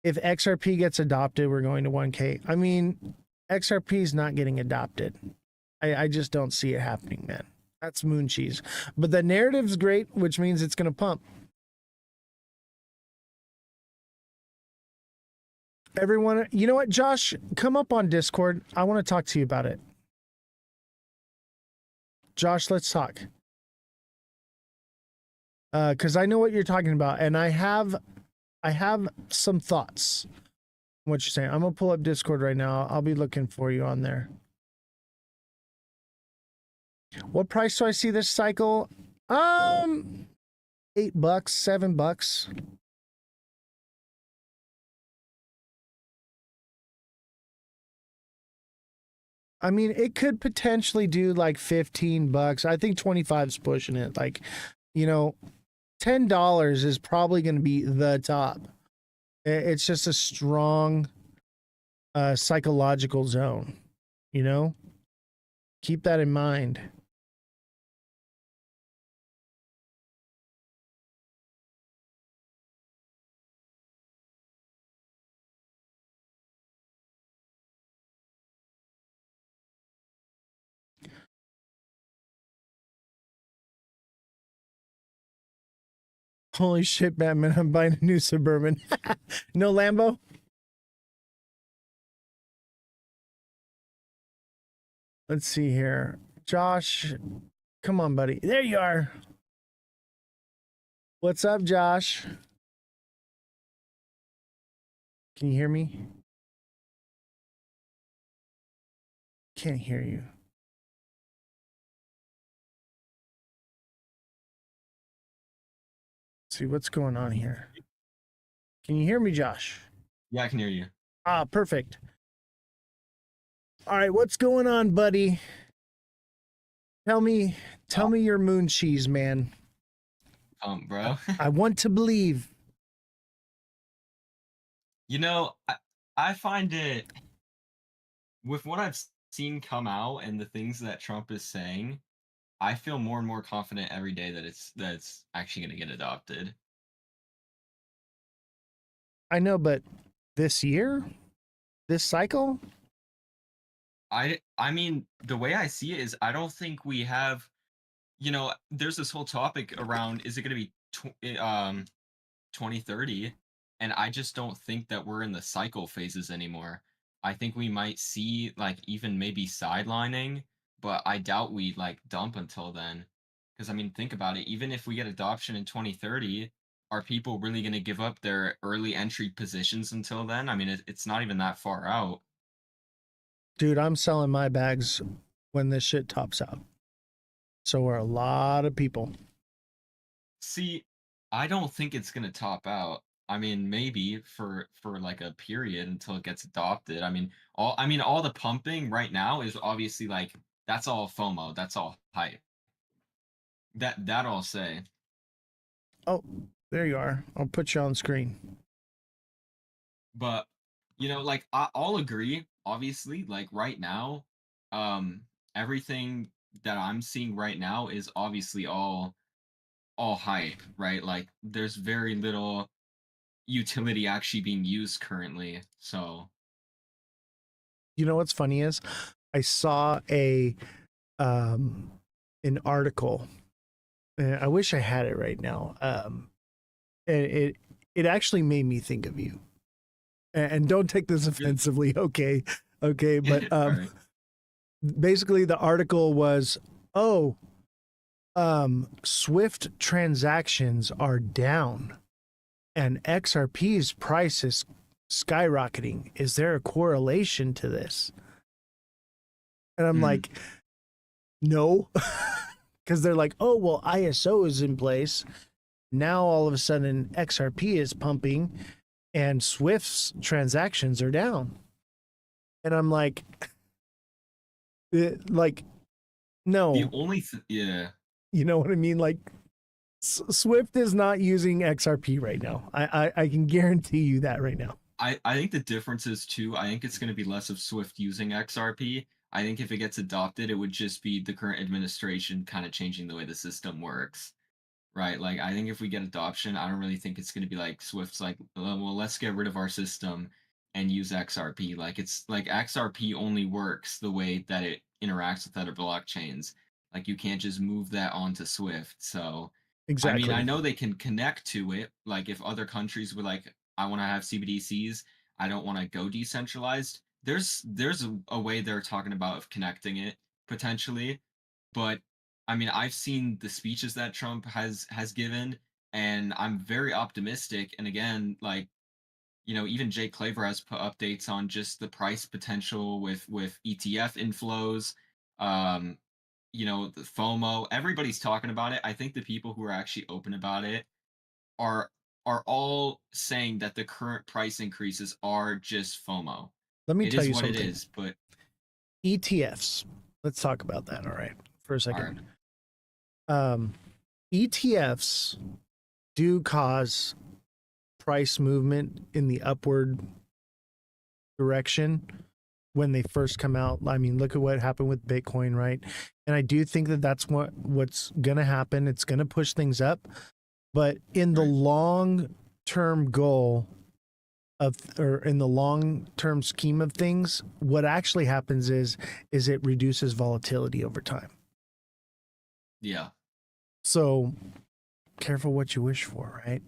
If XRP gets adopted, we're going to 1K. I mean, XRP is not getting adopted. I just don't see it happening, man. That's moon cheese. But the narrative's great, which means it's going to pump. Everyone, you know what, Josh? Come up on Discord. I want to talk to you about it. Josh, let's talk. Because I know what you're talking about, and I have some thoughts on what you're saying. I'm gonna pull up Discord right now. I'll be looking for you on there. What price do I see this cycle? $8, $7. I mean, it could potentially do like $15. I think 25 is pushing it. Like, you know, $10 is probably going to be the top. It's just a strong psychological zone, you know? Keep that in mind. Holy shit, Batman, I'm buying a new Suburban. No Lambo? Let's see here. Josh, come on, buddy. There you are. What's up, Josh? Can you hear me? Can't hear you. Let's see what's going on here. Can you hear me, Josh? Yeah, I can hear you. Ah, perfect. All right, what's going on, buddy? Tell me your moon cheese, man. pump, bro. I want to believe. You know, I find it with what I've seen come out and the things that Trump is saying, I feel more and more confident every day that it's actually going to get adopted. I know, but this year, this cycle, I mean, the way I see it is I don't think we have, there's this whole topic around is it going to be 2030, and I just don't think that we're in the cycle phases anymore. I think we might see like even maybe sidelining, but I doubt we like dump until then. Because I mean, think about it. Even if we get adoption in 2030, are people really going to give up their early entry positions until then? I mean, it's not even that far out. dude, I'm selling my bags when this shit tops out. So are a lot of people. See, I don't think it's going to top out. I mean, maybe for like a period until it gets adopted. I mean all the pumping right now is obviously like that's all FOMO, that's all hype. That I'll say. Oh, there you are. I'll put you on screen. But like I'll agree, obviously, like right now, um everything that I'm seeing right now is obviously all hype, right? Like there's very little utility actually being used currently. So, You know what's funny is I saw um an article. I wish I had it right now. And it actually made me think of you. And don't take this really, offensively, okay? Okay, but all right. basically the article was, oh, Swift transactions are down and XRP's price is skyrocketing. Is there a correlation to this? And I'm Mm, like, no. Because they're like, oh, well, ISO is in place. Now all of a sudden XRP is pumping and Swift's transactions are down. And I'm like, like, the no, yeah, you know what I mean? Like, Swift is not using XRP right now. I can guarantee you that right now. I think the difference is too, I think it's going to be less of Swift using XRP. I think if it gets adopted, it would just be the current administration kind of changing the way the system works. Right, like, I think if we get adoption, I don't really think it's gonna be like Swift's like, well, let's get rid of our system and use XRP." Like, it's like XRP only works the way that it interacts with other blockchains. Like, you can't just move that onto Swift. So, I mean, I Exactly. know they can connect to it. Like, if other countries were like, "I wanna have CBDCs, I don't wanna go decentralized," there's a way they're talking about of connecting it, potentially. But I mean, I've seen the speeches that Trump has given, and I'm very optimistic. And again, like, even Jake Claver has put updates on just the price potential with ETF inflows. Um, the FOMO. Everybody's talking about it. I think the people who are actually open about it are are all saying that the current price increases are just FOMO. Let me It tell is you what it something. is, but ETFs. Let's talk about that. All right, for a all right. second. Um, ETFs do cause price movement in the upward direction when they first come out. I mean, look at what happened with Bitcoin, right? And I do think that that's what's going to happen. It's going to push things up, but in the Right. long term goal of, or in the long term scheme of things, what actually happens is it reduces volatility over time. Yeah. So careful what you wish for, right?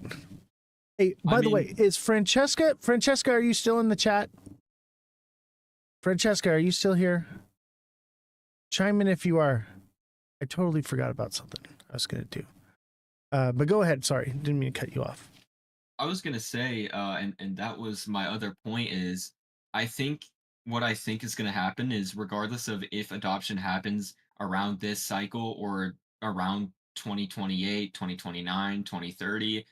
Hey, I by the mean, way, is Francesca, are you still in the chat? Francesca, are you still here? Chime in if you are. I totally forgot about something I was going to do. But go ahead. Sorry, didn't mean to cut you off. I was gonna say, and that was my other point is, I think what I think is gonna happen is regardless of if adoption happens around this cycle or around 2028, 2029, 2030,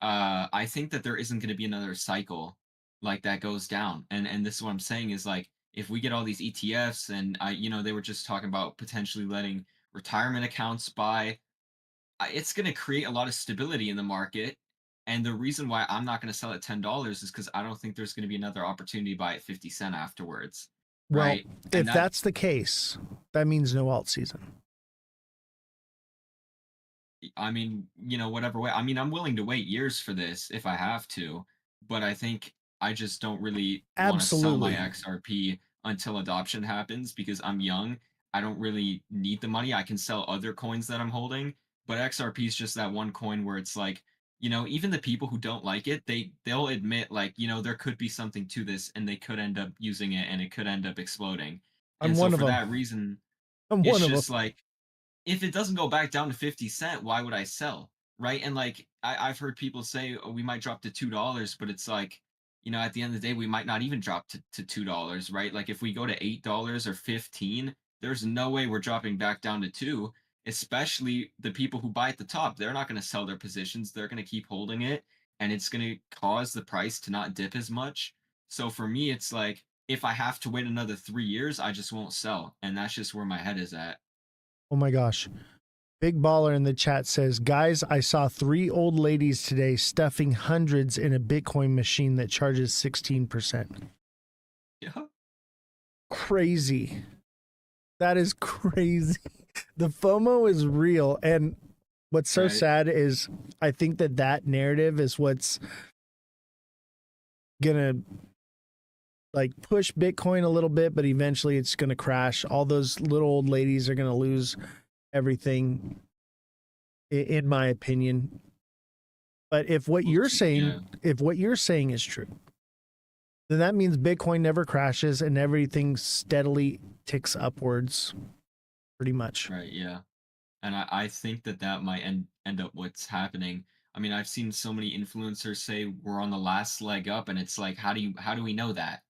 I think that there isn't gonna be another cycle like that goes down. And this is what I'm saying is like if we get all these ETFs and they were just talking about potentially letting retirement accounts buy. it's going to create a lot of stability in the market. And the reason why I'm not going to sell at $10 is because I don't think there's going to be another opportunity to buy at 50 cents afterwards. Well, Right. And if that, that's the case, that means no alt season. I mean, whatever way. I mean, I'm willing to wait years for this if I have to, but I think I just don't really want to sell my Absolutely. XRP until adoption happens because I'm young. I don't really need the money. I can sell other coins that I'm holding, but XRP is just that one coin where it's like, even the people who don't like it, they'll admit like, there could be something to this and they could end up using it and it could end up exploding. I'm And so one of for them. that reason, I'm it's one of them. just like if it doesn't go back down to 50 cents, why would I sell? Right. And like I've heard people say, oh, we might drop to $2, but it's like, at the end of the day, we might not even drop to $2, right? Like if we go to $8 or 15, there's no way we're dropping back down to two, especially the people who buy at the top. They're not going to sell their positions, they're going to keep holding it, and it's going to cause the price to not dip as much. So for me, it's like if I have to wait another 3 years, I just won't sell. And that's just where my head is at. Oh my gosh. Big Baller in the chat says, guys, I saw 3 old ladies today stuffing hundreds in a Bitcoin machine that charges 16%. Yeah. Crazy. That is crazy. The FOMO is real. And what's so Right. sad is I think that narrative is what's going to like push Bitcoin a little bit, but eventually it's going to crash. All those little old ladies are going to lose everything, in my opinion. But if what you're saying, is true, then that means Bitcoin never crashes and everything steadily ticks upwards, pretty much. Right, yeah. And I think that might end up what's happening. I mean, I've seen so many influencers say we're on the last leg up, and it's like, how do we know that?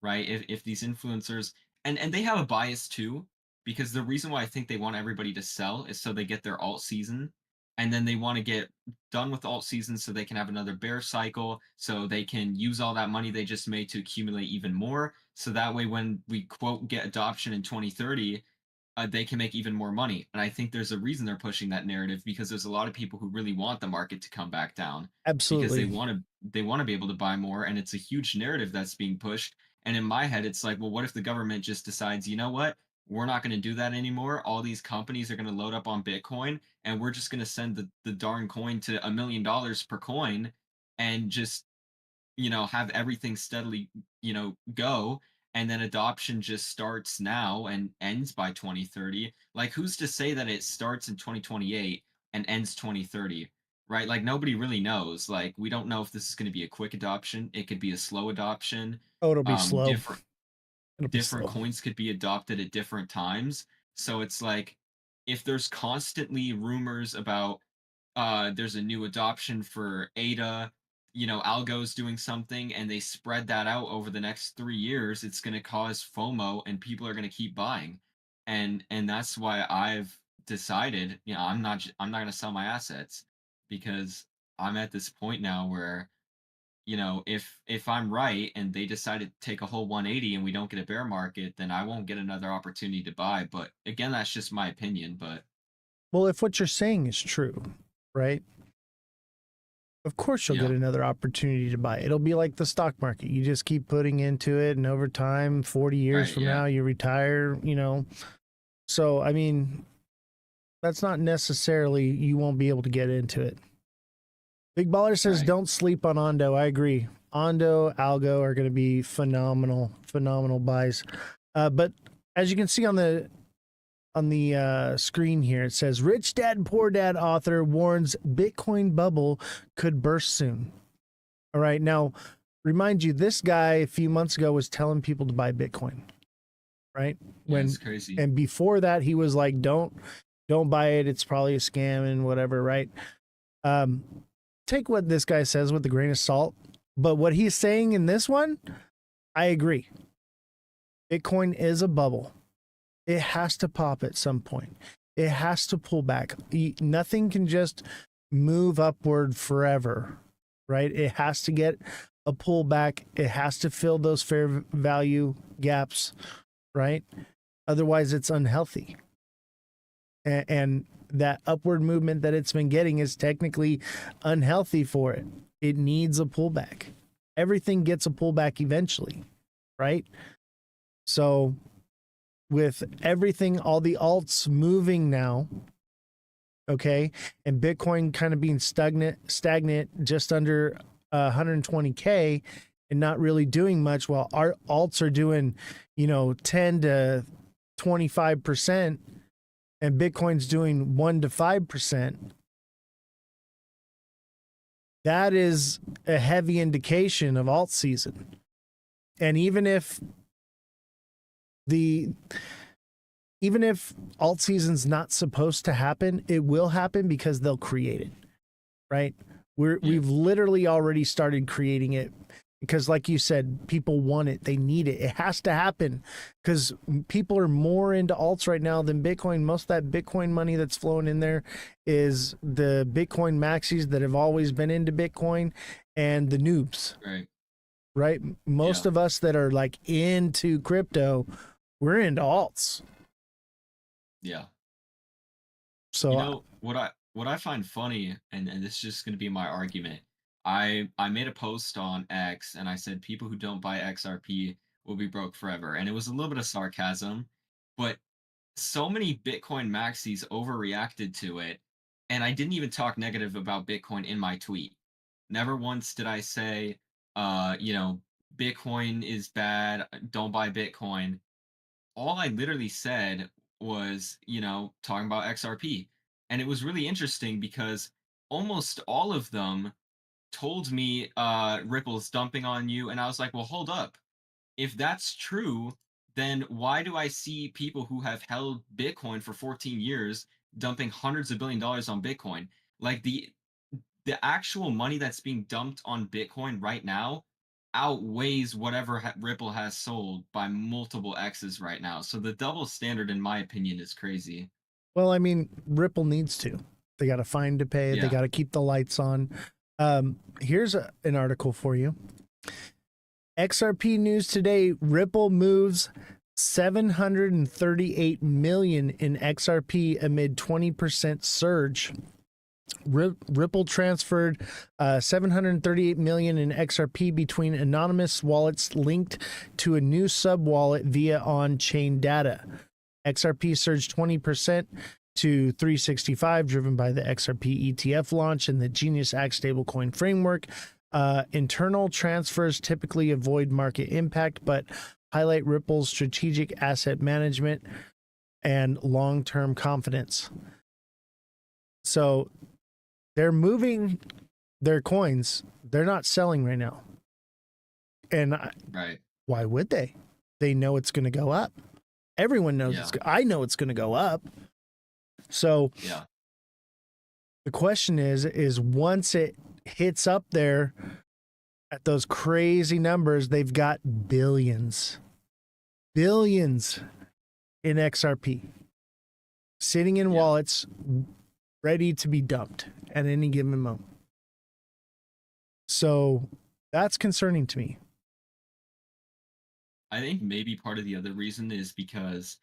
Right? If these influencers and they have a bias too, because the reason why I think they want everybody to sell is so they get their alt season, and then they want to get done with alt season so they can have another bear cycle, so they can use all that money they just made to accumulate even more. So that way when we quote get adoption in 2030, they can make even more money. And I think there's a reason they're pushing that narrative because there's a lot of people who really want the market to come back down because Absolutely. they want to be able to buy more, and it's a huge narrative that's being pushed. And in my head, it's like, well, what if the government just decides, you know what? We're not going to do that anymore. All these companies are going to load up on Bitcoin, and we're just going to send the darn coin to $1 million per coin and just have everything steadily, go, and then adoption just starts now and ends by 2030. Like who's to say that it starts in 2028 and ends 2030? Right? Like nobody really knows. Like we don't know if this is going to be a quick adoption. It could be a slow adoption. Oh, it'll be slow. Different It'll be different slow. coins could be adopted at different times. So it's like if there's constantly rumors about there's a new adoption for ADA, Algo's doing something, and they spread that out over the next 3 years, it's going to cause FOMO, and people are going to keep buying, and that's why I've decided, I'm not going to sell my assets because I'm at this point now where, if I'm right and they decide to take a whole 180 and we don't get a bear market, then I won't get another opportunity to buy. But again, that's just my opinion. But Well, if what you're saying is true, right? Of course you'll get yeah, another opportunity to buy. It'll be like the stock market. You just keep putting into it, and over time, 40 years right, from yeah, now, you retire, So, I mean, that's not necessarily you won't be able to get into it. Big Baller says, right. don't sleep on Ondo. I agree. Ondo, Algo are going to be phenomenal buys. But as you can see on the screen here, it says Rich Dad Poor Dad author warns Bitcoin bubble could burst soon. All right, now remind you, this guy a few months ago was telling people to buy Bitcoin, right? Yeah, it's crazy. And before that, he was like, don't buy it. It's probably a scam and whatever, right? Take what this guy says with a grain of salt, but what he's saying in this one, I agree. Bitcoin is a bubble. It has to pop at some point. It has to pull back. Nothing can just move upward forever, right? It has to get a pullback. It has to fill those fair value gaps, right? Otherwise, it's unhealthy. And that upward movement that it's been getting is technically unhealthy for it. It needs a pullback. Everything gets a pullback eventually, right? So with everything, all the alts moving now, okay, and Bitcoin kind of being stagnant just under 120K and not really doing much, while our alts are doing, 10 to 25%, and Bitcoin's doing 1 to 5%. That is a heavy indication of alt season. And even if alt season's not supposed to happen, it will happen because they'll create it, right? We've literally already started creating it because, like you said, people want it. They need it. It has to happen because people are more into alts right now than Bitcoin. Most of that Bitcoin money that's flowing in there is the Bitcoin maxis that have always been into Bitcoin and the noobs, right? Most of us that are like into crypto, we're into alts. Yeah. So what I find funny, and this is just going to be my argument. I made a post on X and I said people who don't buy XRP will be broke forever, and it was a little bit of sarcasm, but so many Bitcoin maxis overreacted to it, and I didn't even talk negative about Bitcoin in my tweet. Never once did I say, Bitcoin is bad, don't buy Bitcoin. All I literally said was, talking about XRP. And it was really interesting because almost all of them told me Ripple's dumping on you. And I was like, well, hold up. If that's true, then why do I see people who have held Bitcoin for 14 years dumping hundreds of $1 billion on Bitcoin? Like the actual money that's being dumped on Bitcoin right now outweighs whatever Ripple has sold by multiple X's right now. So the double standard, in my opinion, is crazy. well, I mean, Ripple needs to. They got a fine to pay. They got to keep the lights on. Here's an article for you. XRP news today: Ripple moves 738 million in XRP amid 20% surge. Ripple transferred 738 million in XRP between anonymous wallets linked to a new sub-wallet via on-chain data. XRP surged 20% to 365, driven by the XRP ETF launch and the Genius Act stablecoin framework. Internal transfers typically avoid market impact, but highlight Ripple's strategic asset management and long-term confidence. So they're moving their coins. They're not selling right now. And why would they? They know it's going to go up. Everyone knows I know it's going to go up. So the question is once it hits up there at those crazy numbers, they've got billions in XRP sitting in wallets ready to be dumped at any given moment. So that's concerning to me. I think maybe part of the other reason is because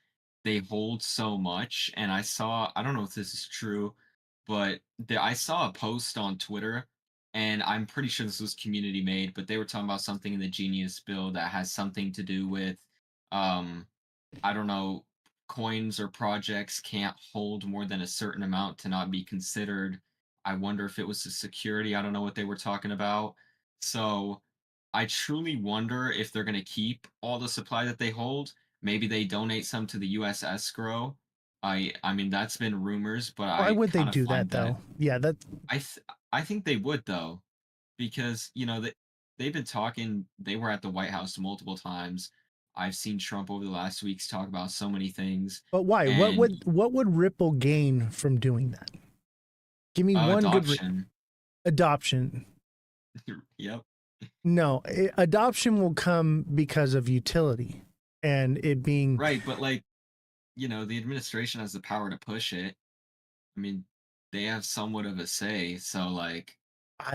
they hold so much. And I don't know if this is true, but I saw a post on Twitter, and I'm pretty sure this was community made, but they were talking about something in the Genius bill that has something to do with, I don't know, coins or projects can't hold more than a certain amount to not be considered. I wonder if it was the security. I don't know what they were talking about. So I truly wonder if they're going to keep all the supply that they hold. Maybe they donate some to the U.S. escrow. I mean, that's been rumors, but Why I would they kind of do find that though? Yeah, that I think they would though, because they've been talking. They were at the White House multiple times. I've seen Trump over the last weeks talk about so many things. But why? And What would Ripple gain from doing that? Give me one adoption. Adoption. Yep. No, adoption will come because of utility and it being Right, but the administration has the power to push it. I mean, they have somewhat of a say, so I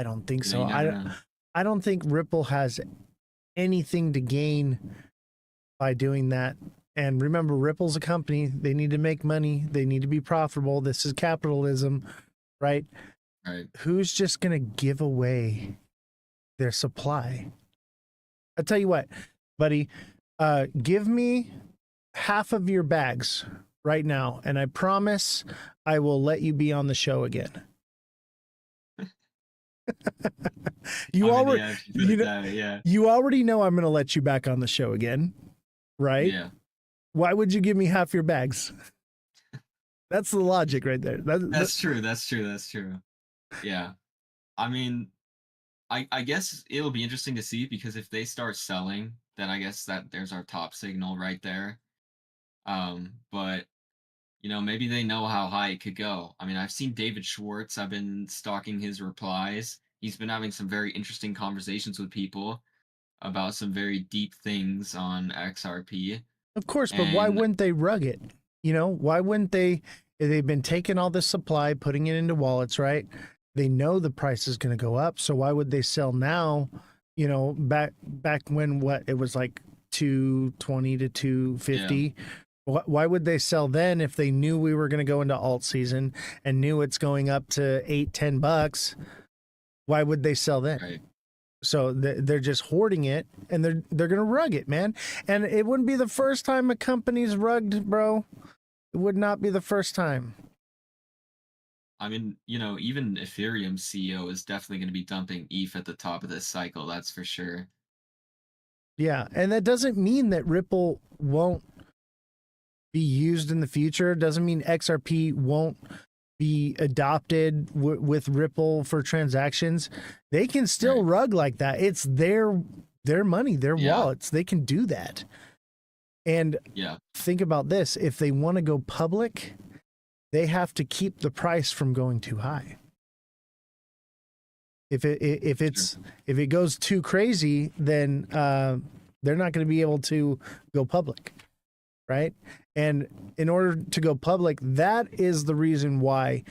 don't think so. you never know. I don't think Ripple has anything to gain by doing that. And remember, Ripple's a company. They need to make money. They need to be profitable. This is capitalism, right? Right. Who's just going to give away their supply? I'll tell you what, buddy, give me half of your bags right now, and I promise I will let you be on the show again. You already, yeah, if you put it that way, yeah. you already know I'm going to let you back on the show again, right? Yeah. Why would you give me half your bags? That's the logic right there. That's true. That's true. That's true. Yeah. I mean, I guess it'll be interesting to see, because if they start selling, then I guess that there's our top signal right there. But maybe they know how high it could go. I mean, I've seen David Schwartz. I've been stalking his replies. He's been having some very interesting conversations with people about some very deep things on XRP. Of course, but why And wouldn't they rug it? Why wouldn't they? They've been taking all this supply, putting it into wallets, right? They know the price is going to go up, so why would they sell now? Back when it was like 220 to 250. Yeah. Why would they sell then if they knew we were going to go into alt season and knew it's going up to $8-10? Why would they sell then? Right. So they're just hoarding it, and they're gonna rug it, man. And it wouldn't be the first time a company's rugged, bro. It would not be the first time. I mean, even Ethereum's CEO is definitely going to be dumping ETH at the top of this cycle. That's for sure. Yeah, and that doesn't mean that Ripple won't be used in the future. It doesn't mean XRP won't be adopted with Ripple for transactions. They can still rug like that. It's their money, their wallets. They can do that. And think about this: if they want to go public, they have to keep the price from going too high. If it goes too crazy, then they're not going to be able to go public, right? And in order to go public, that is the reason why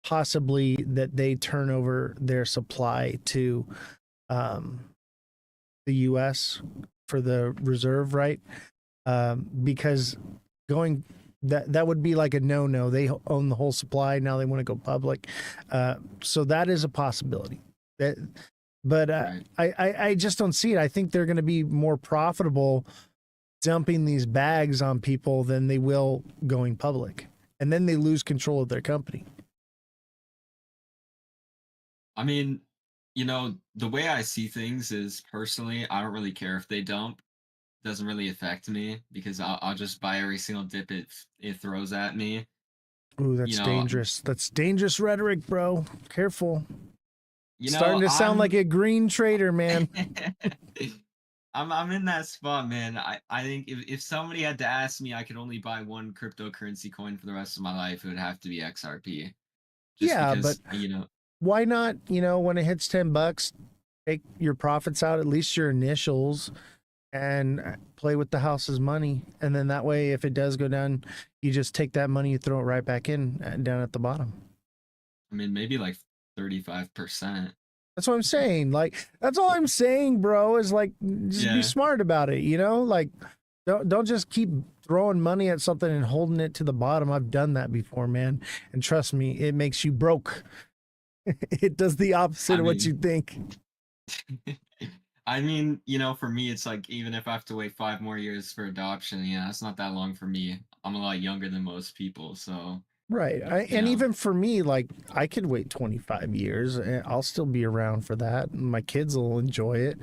possibly that they turn over their supply to the U.S. for the reserve, right? Because going that would be like a no. They own the whole supply. Now they want to go public. So that is a possibility. But I just don't see it. I think they're going to be more profitable dumping these bags on people than they will going public. And then they lose control of their company. I mean, the way I see things is, personally, I don't really care if they dump. It doesn't really affect me, because I'll just buy every single dip it throws at me. Ooh, that's dangerous. That's dangerous rhetoric, bro. Careful. Starting to sound like a green trader, man. I'm in that spot, man. I think if somebody had to ask me, I could only buy one cryptocurrency coin for the rest of my life, it would have to be XRP. Because, but why not? When it hits $10, take your profits out, at least your initials, and play with the house's money. And then that way, if it does go down, you just take that money, you throw it right back in down at the bottom. I mean, maybe like 35%. That's what I'm saying. Like, that's all I'm saying, bro, is like, just be smart about it, Like, don't just keep throwing money at something and holding it to the bottom. I've done that before, man. And trust me, it makes you broke. It does the opposite of what you think. I mean, for me, it's like, even if I have to wait 5 more years for adoption, it's not that long for me. I'm a lot younger than most people, so... Right. And even for me, like, I could wait 25 years and I'll still be around for that. My kids will enjoy it.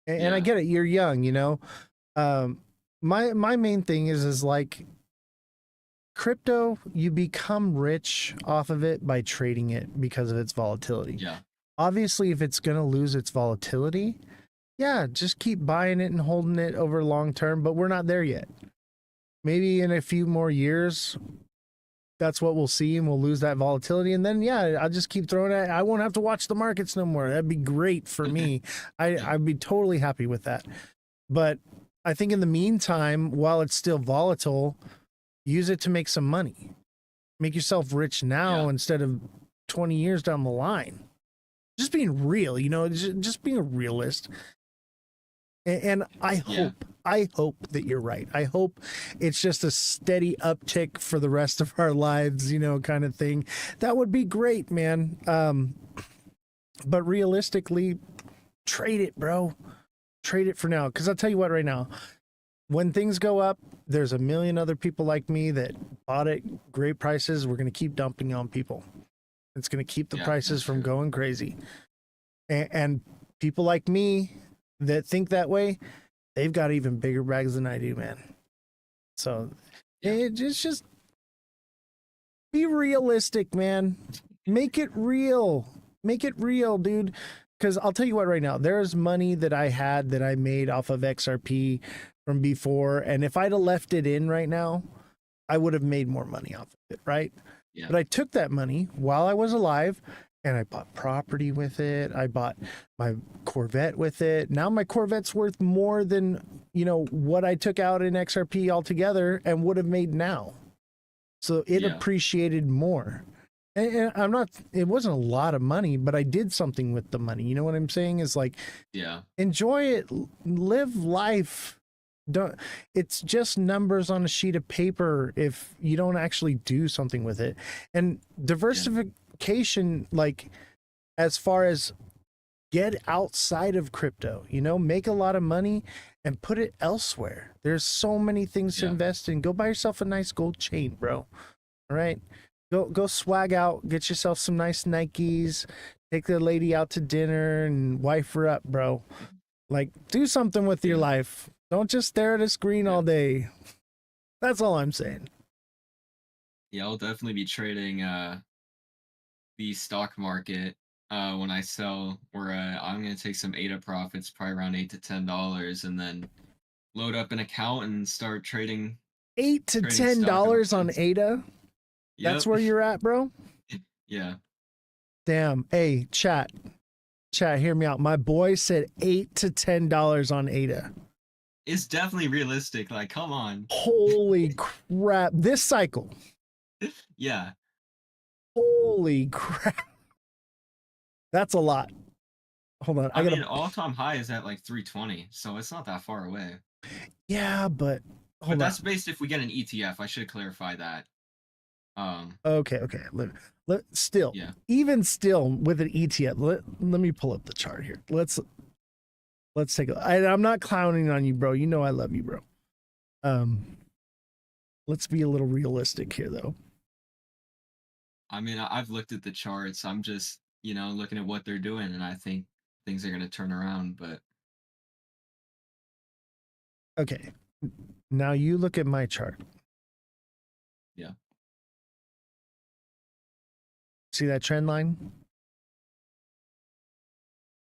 And I get it. You're young, my main thing is like, crypto, you become rich off of it by trading it because of its volatility. Yeah. Obviously, if it's going to lose its volatility, just keep buying it and holding it over long term, but we're not there yet. Maybe in a few more years, that's what we'll see, and we'll lose that volatility. And then, I'll just keep throwing it. I won't have to watch the markets no more. That'd be great for me. I'd be totally happy with that. But I think in the meantime, while it's still volatile, use it to make some money. Make yourself rich now instead of 20 years down the line. Just being real, just being a realist. And I hope that you're right. I hope it's just a steady uptick for the rest of our lives, kind of thing. That would be great, man. But realistically, trade it, bro. Trade it for now. Because I'll tell you what, right now, when things go up, there's a million other people like me that bought it great prices. We're going to keep dumping on people. It's going to keep the prices from going crazy. And people like me that think that way, they've got even bigger bags than I do, man. So it's just be realistic, man. Make it real. Make it real, dude. Because I'll tell you what, right now, there's money that I had that I made off of XRP from before. And if I'd have left it in right now, I would have made more money off of it, right? Yeah. But I took that money while I was alive and I bought property with it. I bought my Corvette with it. Now my Corvette's worth more than, what I took out in XRP altogether and would have made now. So it appreciated more. And I'm not, it wasn't a lot of money, but I did something with the money. You know what I'm saying? Is like, enjoy it, live life. It's just numbers on a sheet of paper if you don't actually do something with it. And diversification, like as far as get outside of crypto, make a lot of money and put it elsewhere. There's so many things to invest in. Go buy yourself a nice gold chain, bro. All right. Go swag out, get yourself some nice Nikes, take the lady out to dinner and wife her up, bro. Like, do something with your life. Don't just stare at a screen all day. That's all I'm saying. Yeah, I'll definitely be trading the stock market when I sell, where I'm going to take some ADA profits, probably around $8 to $10, and then load up an account and start trading. $8 to $10 on ADA? Yep. That's where you're at, bro? Yeah. Damn. Hey, chat, hear me out. My boy said $8 to $10 on ADA. It's definitely realistic. Like, come on. Holy crap. This cycle. Yeah. Holy crap. That's a lot. Hold on. I mean, all-time high is at like 320, so it's not that far away. Yeah, but hold on. That's based if we get an ETF. I should clarify that. Okay. Still, even still with an ETF, let me pull up the chart here. Let's take a. I'm not clowning on you, bro. You know I love you, bro. Let's be a little realistic here, though. I mean, I've looked at the charts. I'm just, looking at what they're doing, and I think things are going to turn around. But okay, now you look at my chart. Yeah. See that trend line?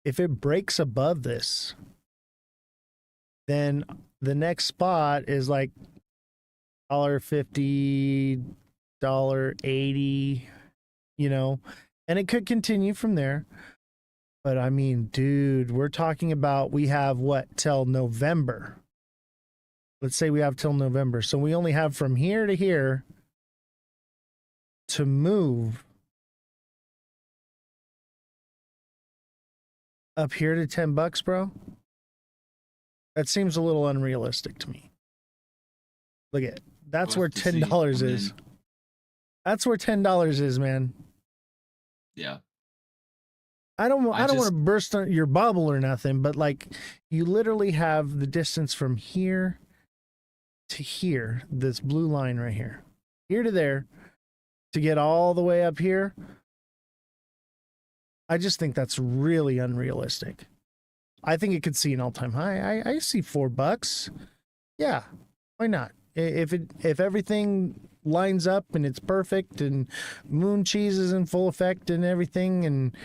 If it breaks above this, then the next spot is like $1.50, $1.80, and it could continue from there. But I mean, dude, we're talking about we have what till November. Let's say we have till November. So we only have from here to here to move up here to $10, bro. That seems a little unrealistic to me. Look at that's where $10 is. That's where $10 is, man. Yeah. I don't want to burst your bubble or nothing, but like you literally have the distance from here to here, this blue line right here to there, to get all the way up here. I just think that's really unrealistic. I think it could see an all-time high. I see $4. Yeah, why not? If everything lines up and it's perfect and moon cheese is in full effect and everything and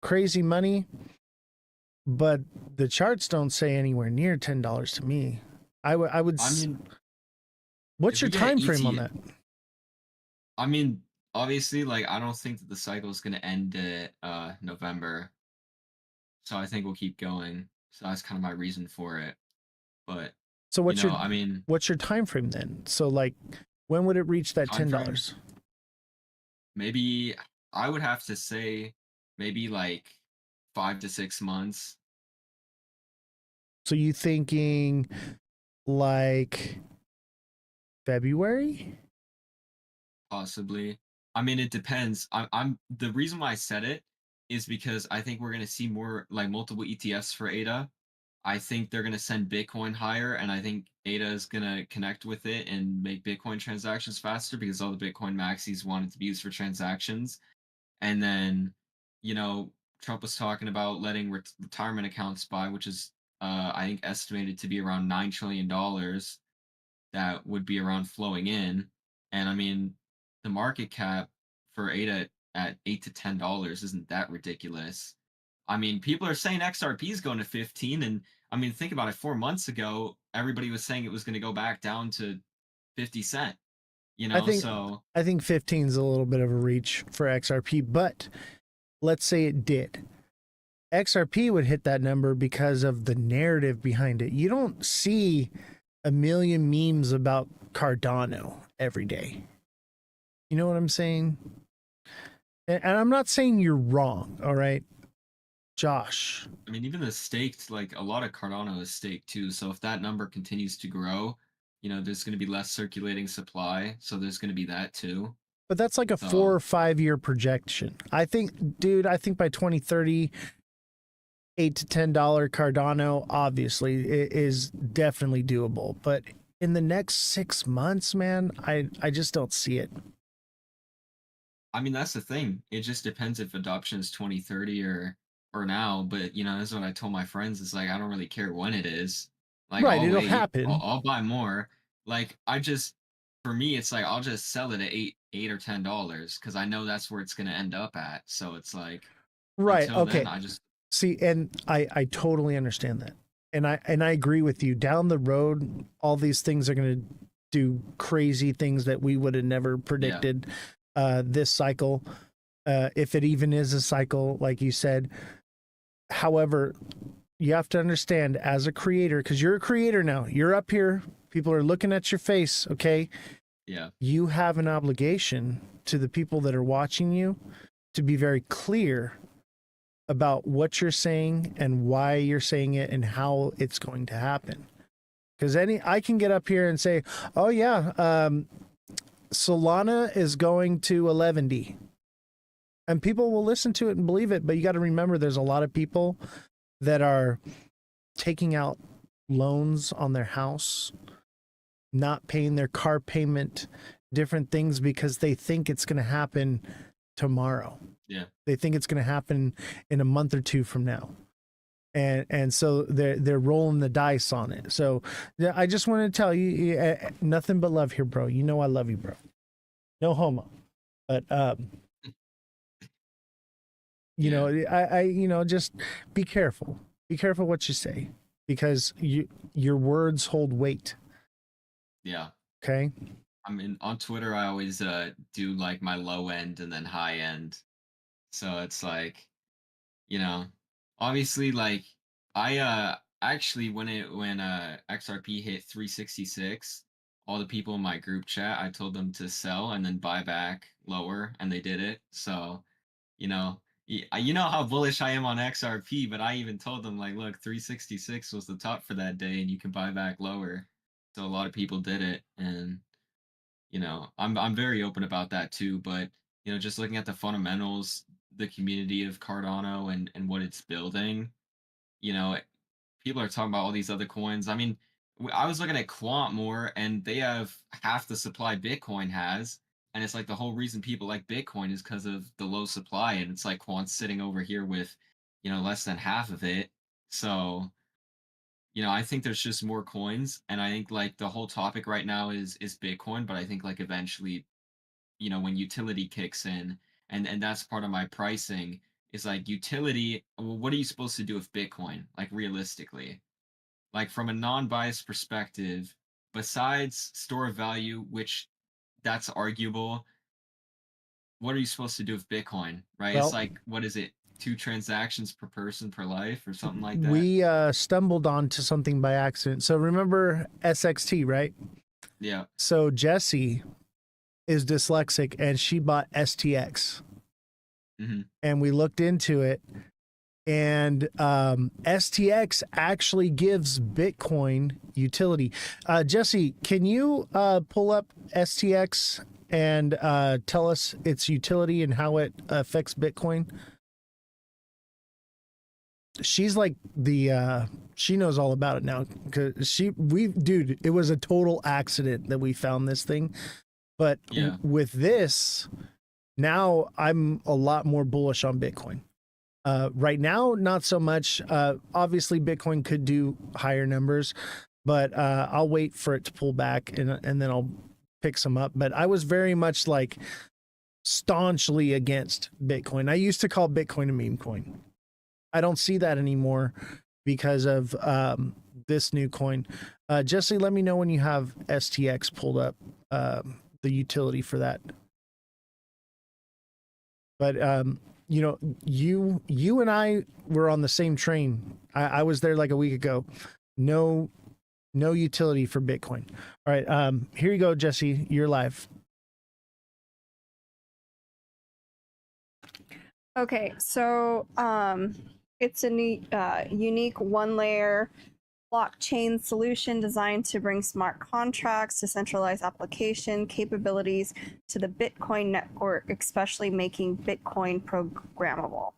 crazy money, but the charts don't say anywhere near $10 to me. I mean, what's your time frame on that? I mean, obviously, like, I don't think that the cycle is going to end at November. So I think we'll keep going. So that's kind of my reason for it. But so what's your time frame then? So like, when would it reach that $10? Maybe I would have to say maybe like 5 to 6 months. So you thinking like February. Possibly. I mean, it depends. I'm the reason why I said it is because I think we're gonna see more like multiple ETFs for ADA. I think they're gonna send Bitcoin higher, and I think ADA is gonna connect with it and make Bitcoin transactions faster because all the Bitcoin maxis wanted to be used for transactions. And then, you know, Trump was talking about letting retirement accounts buy, which is I think estimated to be around $9 trillion that would be around flowing in. And I mean, the market cap for ADA at $8 to $10 isn't that ridiculous. I mean, people are saying XRP is going to 15, and I mean, think about it. 4 months ago, everybody was saying it was going to go back down to 50 cent. You I know, think so I think 15 is a little bit of a reach for XRP, but let's say it did. XRP would hit that number because of the narrative behind it. You don't see a million memes about Cardano every day. You know what I'm saying? And I'm not saying you're wrong, all right? Josh. I mean, even the staked, like a lot of Cardano is staked too. So if that number continues to grow, you know, there's going to be less circulating supply. So there's going to be that too. But that's like a 4 So or 5 year projection. I think, dude, I think by 2030, $8 to $10 Cardano obviously is definitely doable. But in the next 6 months, man, I just don't see it. I mean, that's the thing. It just depends if adoption is 2030 or now. But you know, that's what I told my friends. It's like I don't really care when it is. Like Right, I'll it'll wait. happen. I'll buy more. Like I just, for me, it's like I'll just sell it at eight or $10 because I know that's where it's gonna end up at. So it's like Right. until then, Okay. I just See, and I totally understand that. And I agree with you. Down the road, all these things are going to do crazy things that we would have never predicted this cycle, if it even is a cycle, like you said. However, you have to understand as a creator, because you're a creator now, you're up here, people are looking at your face, okay? yeah. You have an obligation to the people that are watching you to be very clear about what you're saying and why you're saying it and how it's going to happen. Because I can get up here and say, oh yeah, Solana is going to 11D, and people will listen to it and believe it. But you got to remember, there's a lot of people that are taking out loans on their house, not paying their car payment, different things because they think it's going to happen tomorrow. Yeah. They think it's going to happen in a month or two from now. And so they're rolling the dice on it. So yeah, I just want to tell you, nothing but love here, bro. You know I love you, bro. No homo. But you know, I you know, just be careful. Be careful what you say, because your words hold weight. Yeah. Okay? I mean, on Twitter, I always do like my low end and then high end. So it's like, you know, obviously, like I actually when XRP hit 366, all the people in my group chat, I told them to sell and then buy back lower, and they did it. So, you know, you know how bullish I am on XRP, but I even told them like, look, 366 was the top for that day, and you can buy back lower. So a lot of people did it, and you know, I'm very open about that too. But you know, just looking at the fundamentals, the community of Cardano and what it's building, you know, people are talking about all these other coins. I mean, I was looking at Quant more, and they have half the supply Bitcoin has, and it's like the whole reason people like Bitcoin is because of the low supply, and it's like Quant's sitting over here with, you know, less than half of it. So you know, I think there's just more coins, and I think like the whole topic right now is Bitcoin, but I think like eventually, you know, when utility kicks in, and that's part of my pricing is like utility. Well, what are you supposed to do with Bitcoin? Like realistically, like from a non-biased perspective, besides store of value, which that's arguable, what are you supposed to do with Bitcoin? Right? It's Well, like what is it? 2 transactions per person per life or something like that. we stumbled onto something by accident. So remember SXT, right? Yeah. So Jesse is dyslexic and she bought STX. Hmm. And we looked into it, And STX actually gives Bitcoin utility. Jesse, can you pull up STX and tell us its utility and how it affects Bitcoin? She's like she knows all about it now, because dude, it was a total accident that we found this thing. But Yeah. with this, now I'm a lot more bullish on Bitcoin. Right now, not so much. Obviously, Bitcoin could do higher numbers, but I'll wait for it to pull back and then I'll pick some up. But I was very much like staunchly against Bitcoin. I used to call Bitcoin a meme coin. I don't see that anymore because of this new coin. Jesse, let me know when you have STX pulled up, the utility for that. But you know, you and I were on the same train. I was there like a week ago. No utility for Bitcoin. All right, here you go, Jesse. You're live. Okay, so it's a unique one-layer blockchain solution designed to bring smart contracts, decentralized application capabilities to the Bitcoin network, especially making Bitcoin programmable.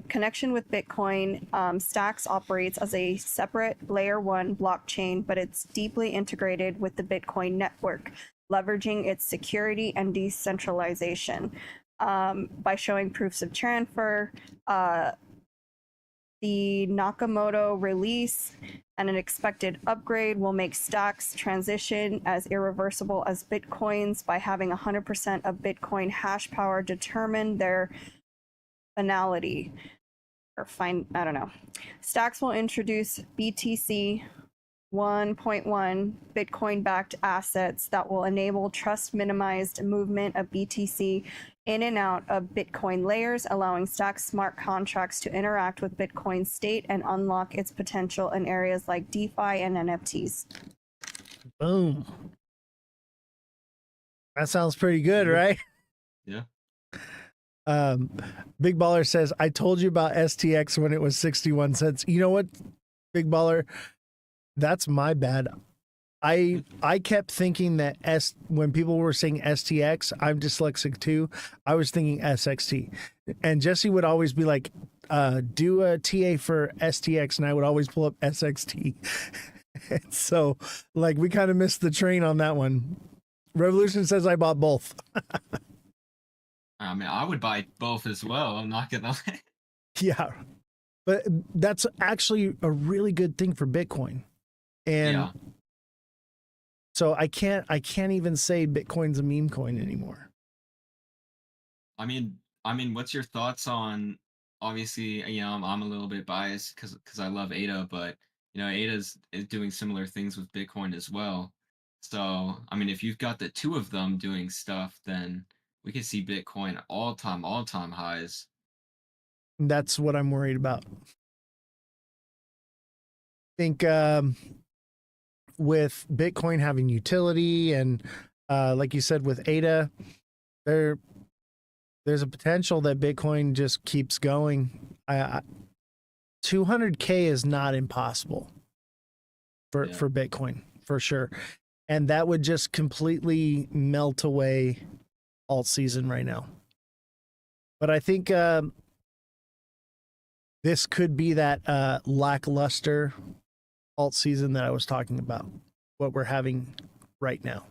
Connection with Bitcoin, Stacks operates as a separate layer 1 blockchain, but it's deeply integrated with the Bitcoin network, leveraging its security and decentralization. By showing proofs of transfer, the Nakamoto release and an expected upgrade will make Stacks transition as irreversible as Bitcoins by having 100% of Bitcoin hash power determine their finality. I don't know. Stacks will introduce BTC 1.1 Bitcoin-backed assets that will enable trust-minimized movement of BTC in and out of Bitcoin layers, allowing Stacks smart contracts to interact with Bitcoin's state and unlock its potential in areas like DeFi and NFTs. Boom. That sounds pretty good, right? Yeah. Big Baller says, I told you about STX when it was 61 cents. You know what, Big Baller? That's my bad. I kept thinking that when people were saying STX, I'm dyslexic too. I was thinking SXT. And Jesse would always be like, do a TA for STX, and I would always pull up SXT. And so, like, we kind of missed the train on that one. Revolution says I bought both. I mean, I would buy both as well. I'm not gonna lie. Yeah. But that's actually a really good thing for Bitcoin. And Yeah. so I can't even say Bitcoin's a meme coin anymore. I mean, what's your thoughts on? Obviously, you know, I'm a little bit biased because I love ADA, but you know, ADA is doing similar things with Bitcoin as well. So, I mean, if you've got the two of them doing stuff, then we could see Bitcoin all time highs. That's what I'm worried about. I think with Bitcoin having utility and like you said with ADA, there's a potential that Bitcoin just keeps going. 200K is not impossible for Bitcoin, for sure. And that would just completely melt away alt season right now. But I think this could be that lackluster alt season that I was talking about, what we're having right now.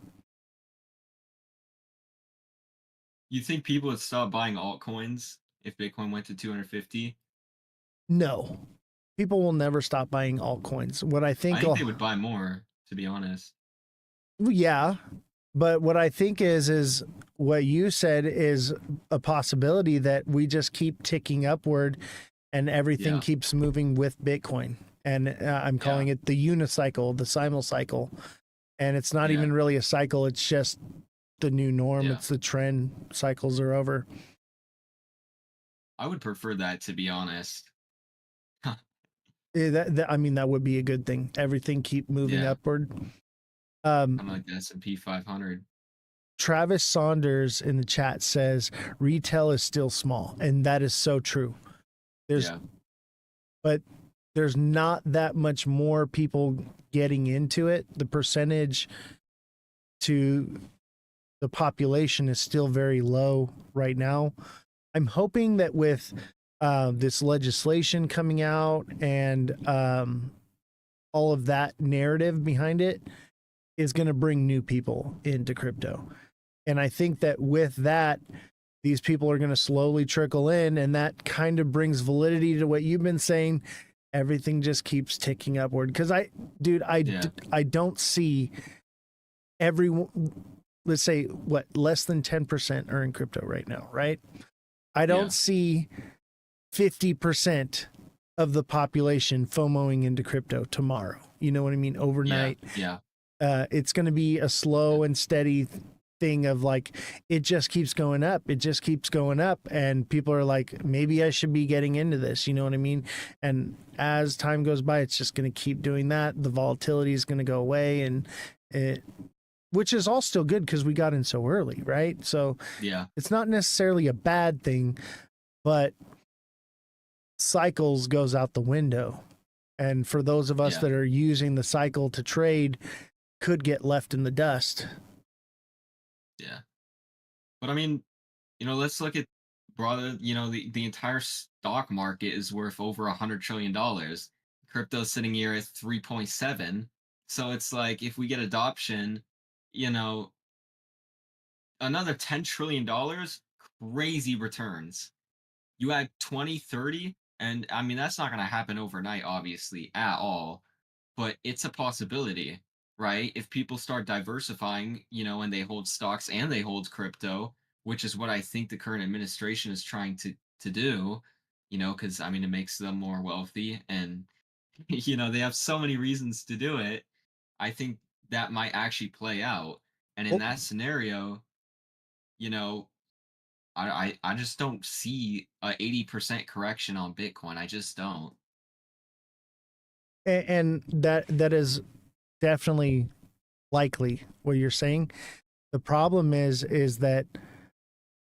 You think people would stop buying altcoins if Bitcoin went to 250? No, people will never stop buying altcoins. What I think they would buy more, to be honest. Yeah, but what I think is what you said is a possibility that we just keep ticking upward and everything keeps moving with Bitcoin. And I'm calling it the unicycle, the simul cycle. And it's not even really a cycle. It's just the new norm. It's the trend. Cycles are over. I would prefer that, to be honest. I mean, that would be a good thing. Everything keep moving upward. Kind of like the S&P 500. Travis Saunders in the chat says retail is still small, and that is so true. There's, Yeah. but there's not that much more people getting into it. The percentage to the population is still very low right now. I'm hoping that with this legislation coming out and all of that narrative behind it is going to bring new people into crypto. And I think that with that, these people are going to slowly trickle in, and that kind of brings validity to what you've been saying. Everything just keeps ticking upward. Because I don't see everyone. Let's say what, less than 10% are in crypto right now, right? I don't see 50% of the population FOMOing into crypto tomorrow. You know what I mean? Overnight. Yeah. It's going to be a slow and steady thing of like, it just keeps going up. It just keeps going up. And people are like, maybe I should be getting into this. You know what I mean? And as time goes by, it's just going to keep doing that. The volatility is going to go away, and which is all still good because we got in so early, right? So Yeah. it's not necessarily a bad thing, but cycles goes out the window. And for those of us that are using the cycle to trade, could get left in the dust. Yeah. But I mean, let's look at broader, the entire stock market is worth over $100 trillion. Crypto's sitting here at 3.7. So it's like, if we get adoption, another $10 trillion, crazy returns. You add 20, 30, and I mean, that's not going to happen overnight, obviously, at all. But it's a possibility, right? If people start diversifying, and they hold stocks and they hold crypto, which is what I think the current administration is trying to do, because I mean, it makes them more wealthy, and they have so many reasons to do it. I think that might actually play out. And in that scenario, you know, I just don't see a 80% correction on Bitcoin. I just don't. And that is definitely likely what you're saying. The problem is that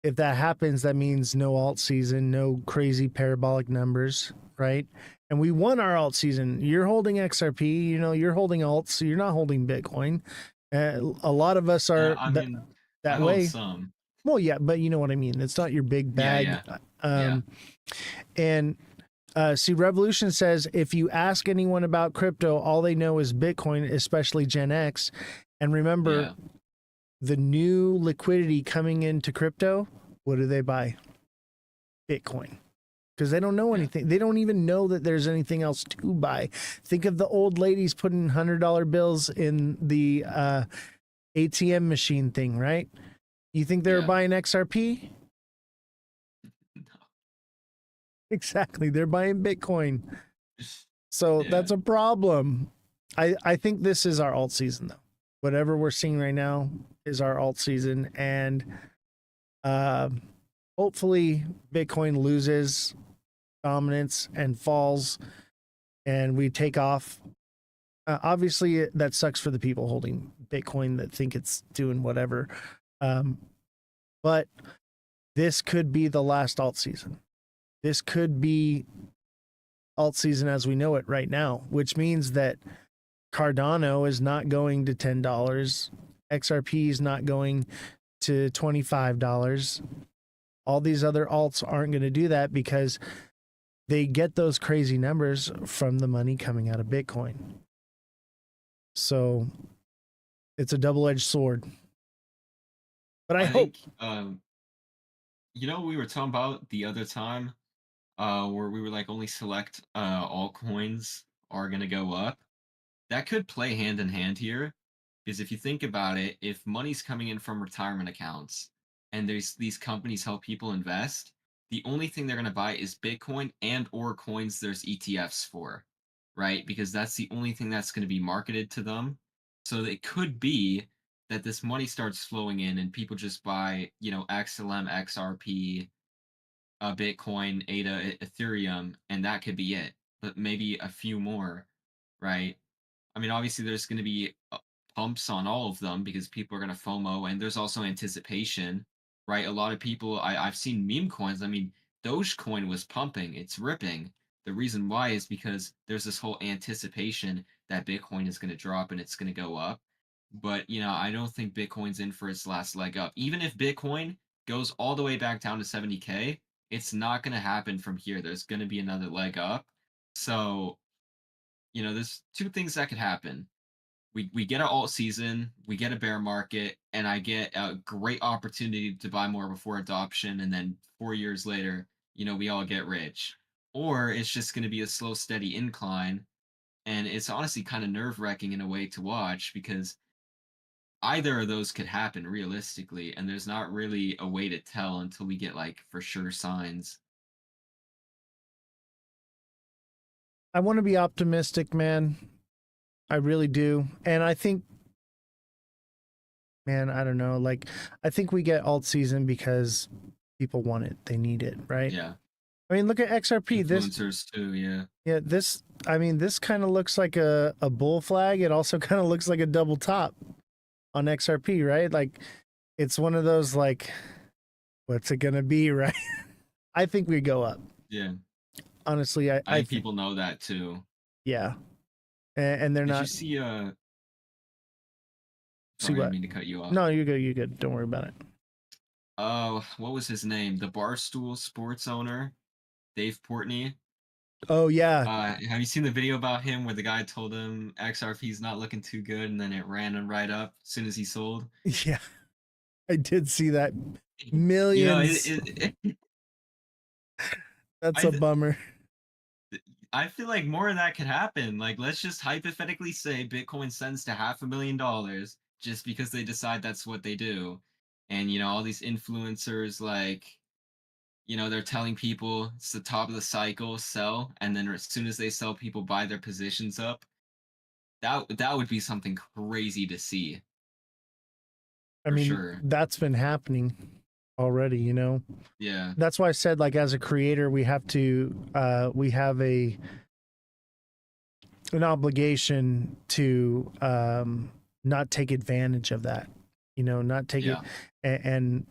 if that happens, that means no alt season, no crazy parabolic numbers, right? And we won our alt season. You're holding XRP, you're holding alts, so you're not holding Bitcoin. A lot of us are I mean, I that hold way. some. Well, yeah, but you know what I mean. It's not your big bag. Yeah. And see, Revolution says if you ask anyone about crypto, all they know is Bitcoin, especially Gen X. And remember, the new liquidity coming into crypto, what do they buy? Bitcoin. Because they don't know anything. They don't even know that there's anything else to buy. Think of the old ladies putting $100 bills in the ATM machine thing, right? You think they were buying XRP? No. Exactly. They're buying Bitcoin. So that's a problem. I think this is our alt season, though. Whatever we're seeing right now is our alt season. And hopefully Bitcoin loses dominance and falls and we take off. Obviously, that sucks for the people holding Bitcoin that think it's doing whatever. But this could be the last alt season. This could be alt season as we know it right now, which means that Cardano is not going to $10. XRP is not going to $25. All these other alts aren't going to do that because they get those crazy numbers from the money coming out of Bitcoin. So it's a double-edged sword. But I hope. Think, we were talking about the other time, where we were like only select altcoins are gonna go up. That could play hand in hand here, because if you think about it, if money's coming in from retirement accounts and there's these companies help people invest, the only thing they're gonna buy is Bitcoin and or coins there's ETFs for, right? Because that's the only thing that's gonna be marketed to them. So it could be that this money starts flowing in and people just buy, XLM, XRP, Bitcoin, ADA, Ethereum, and that could be it. But maybe a few more, right? I mean, obviously, there's going to be pumps on all of them because people are going to FOMO, and there's also anticipation, right? A lot of people, I've seen meme coins. I mean, Dogecoin was pumping, it's ripping. The reason why is because there's this whole anticipation that Bitcoin is going to drop and it's going to go up. But, I don't think Bitcoin's in for its last leg up. Even if Bitcoin goes all the way back down to 70K, it's not going to happen from here. There's going to be another leg up. So, there's two things that could happen. We get an alt season, we get a bear market, and I get a great opportunity to buy more before adoption, and then 4 years later, we all get rich. Or it's just going to be a slow, steady incline, and it's honestly kind of nerve-wracking in a way to watch because either of those could happen realistically, and there's not really a way to tell until we get like for sure signs. I want to be optimistic, man. I really do. And I think, man, I don't know. Like, I think we get alt season because people want it. They need it, right? Yeah. I mean, look at XRP. Influencers too, yeah. Yeah, this, I mean, this kind of looks like a bull flag. It also kind of looks like a double top on XRP, right? Like, it's one of those, like, what's it going to be, right? I think we go up. Yeah. Honestly, I think people know that too. Yeah. And they're Did not. you see See Sorry, I what? didn't mean to cut you off. No, you're good. You're good. Don't worry about it. Oh, what was his name? The Barstool Sports owner, Dave Portney. Oh yeah. Have you seen the video about him where the guy told him XRP's not looking too good, and then it ran him right up as soon as he sold? Yeah, I did see that. Millions. That's a bummer. I feel like more of that could happen. Like, let's just hypothetically say Bitcoin sends to $500,000 just because they decide that's what they do. And, all these influencers, like, they're telling people it's the top of the cycle, sell. And then as soon as they sell, people buy their positions up. That would be something crazy to see. I mean, sure. That's been happening already, Yeah. That's why I said, like, as a creator, we have to, we have an obligation to not take advantage of that, not take it. And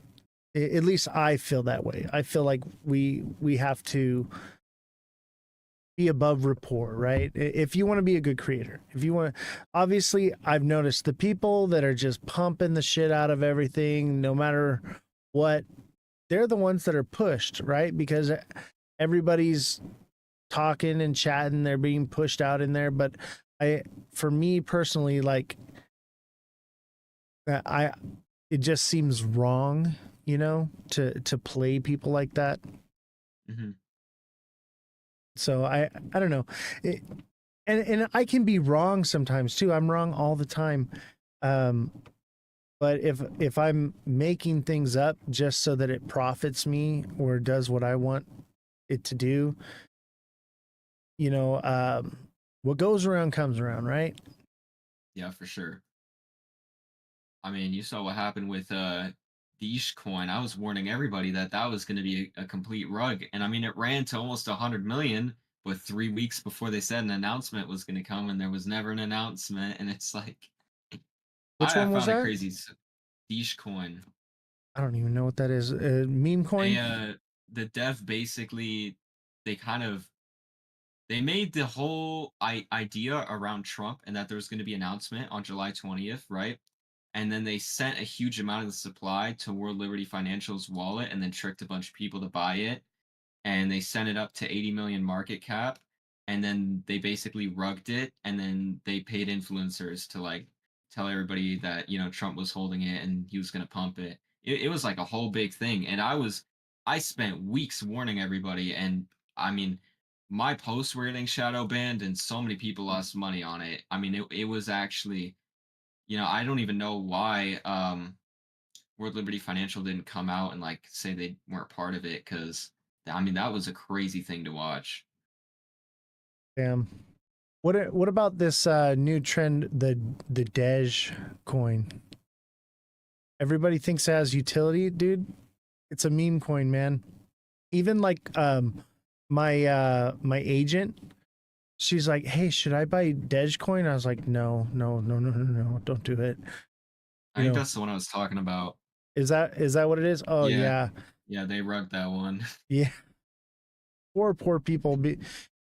at least I feel that way. I feel like we have to be above rapport, right? If you want to be a good creator, if you want, obviously I've noticed the people that are just pumping the shit out of everything, no matter what, they're the ones that are pushed, right? Because everybody's talking and chatting, they're being pushed out in there. But for me personally, like, it just seems wrong, to play people like that. Mm-hmm. So I don't know. And I can be wrong sometimes too. I'm wrong all the time. But if I'm making things up just so that it profits me or does what I want it to do, what goes around comes around, right? Yeah, for sure. I mean, you saw what happened with Dogecoin. I was warning everybody that was going to be a complete rug. And I mean, it ran to almost 100 million, but 3 weeks before they said an announcement was going to come, and there was never an announcement. And it's like, which one was that? Crazy. Dogecoin. I don't even know what that is. Meme coin? The dev basically, they made the whole idea around Trump and that there was going to be an announcement on July 20th, right? And then they sent a huge amount of the supply to World Liberty Financial's wallet and then tricked a bunch of people to buy it. And they sent it up to 80 million market cap. And then they basically rugged it. And then they paid influencers to like tell everybody that, Trump was holding it and he was going to pump it. It was like a whole big thing. And I spent weeks warning everybody. And I mean, my posts were getting shadow banned and so many people lost money on it. I mean, it was actually, I don't even know why World Liberty Financial didn't come out and like say they weren't part of it, because I mean that was a crazy thing to watch. Damn. What about this new trend, the Dej coin? Everybody thinks it has utility, dude. It's a meme coin, man. Even like my agent, she's like, "Hey, should I buy Dogecoin?" I was like, "No, don't do it." I think that's the one I was talking about. Is that what it is? Oh yeah. Yeah, they rugged that one. Yeah. Poor people.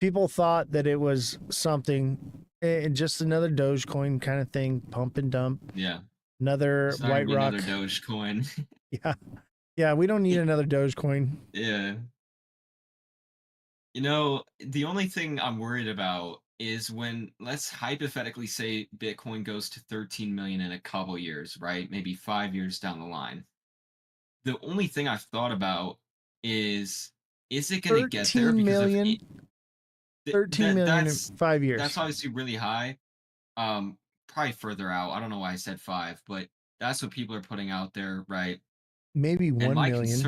People thought that it was something, and just another Dogecoin kind of thing, pump and dump. Yeah. Another It's not gonna White be Rock. another Dogecoin. Yeah, yeah. We don't need another Dogecoin. Yeah. You know, the only thing I'm worried about is when, let's hypothetically say Bitcoin goes to 13 million in a couple years, right? Maybe 5 years down the line. The only thing I've thought about is it going to get there 13 because of million. 13 million in that's 5 years. obviously really high. Probably further out. I don't know why I said 5, but that's what people are putting out there, right? Maybe And 1 million.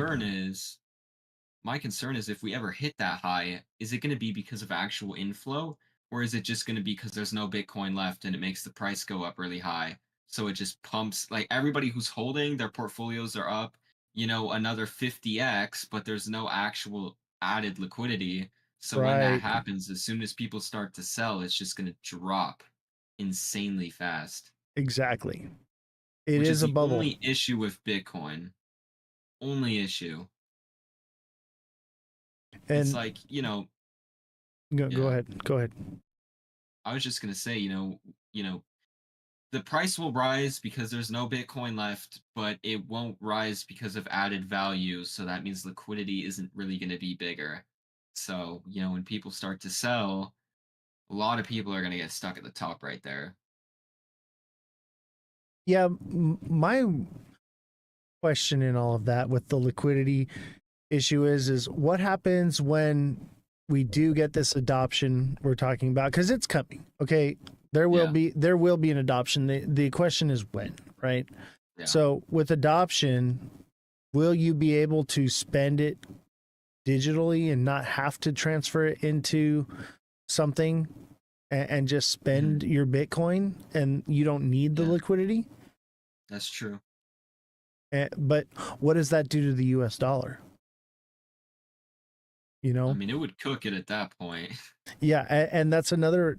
my concern is if we ever hit that high, is it going to be because of actual inflow, or is it just going to be because there's no Bitcoin left and it makes the price go up really high? So it just pumps, like, everybody who's holding their portfolios are up, another 50x, but there's no actual added liquidity. So when that Right. happens, as soon as people start to sell, it's just going to drop insanely fast, Exactly. It which is is a the bubble. only issue with Bitcoin. Only issue. It's And like, go yeah. ahead. Go ahead. I was just gonna say, the price will rise because there's no Bitcoin left, but it won't rise because of added value. So that means liquidity isn't really gonna be bigger. So, when people start to sell, a lot of people are gonna get stuck at the top right there. Yeah, my question in all of that with the liquidity issue is what happens when we do get this adoption we're talking about, because it's coming. Okay, there will be an adoption. The question is when, right? Yeah. So with adoption, will you be able to spend it digitally and not have to transfer it into something and just spend your Bitcoin, and you don't need the liquidity? That's true. But what does that do to the US dollar? I mean, it would cook it at that point. Yeah, and that's another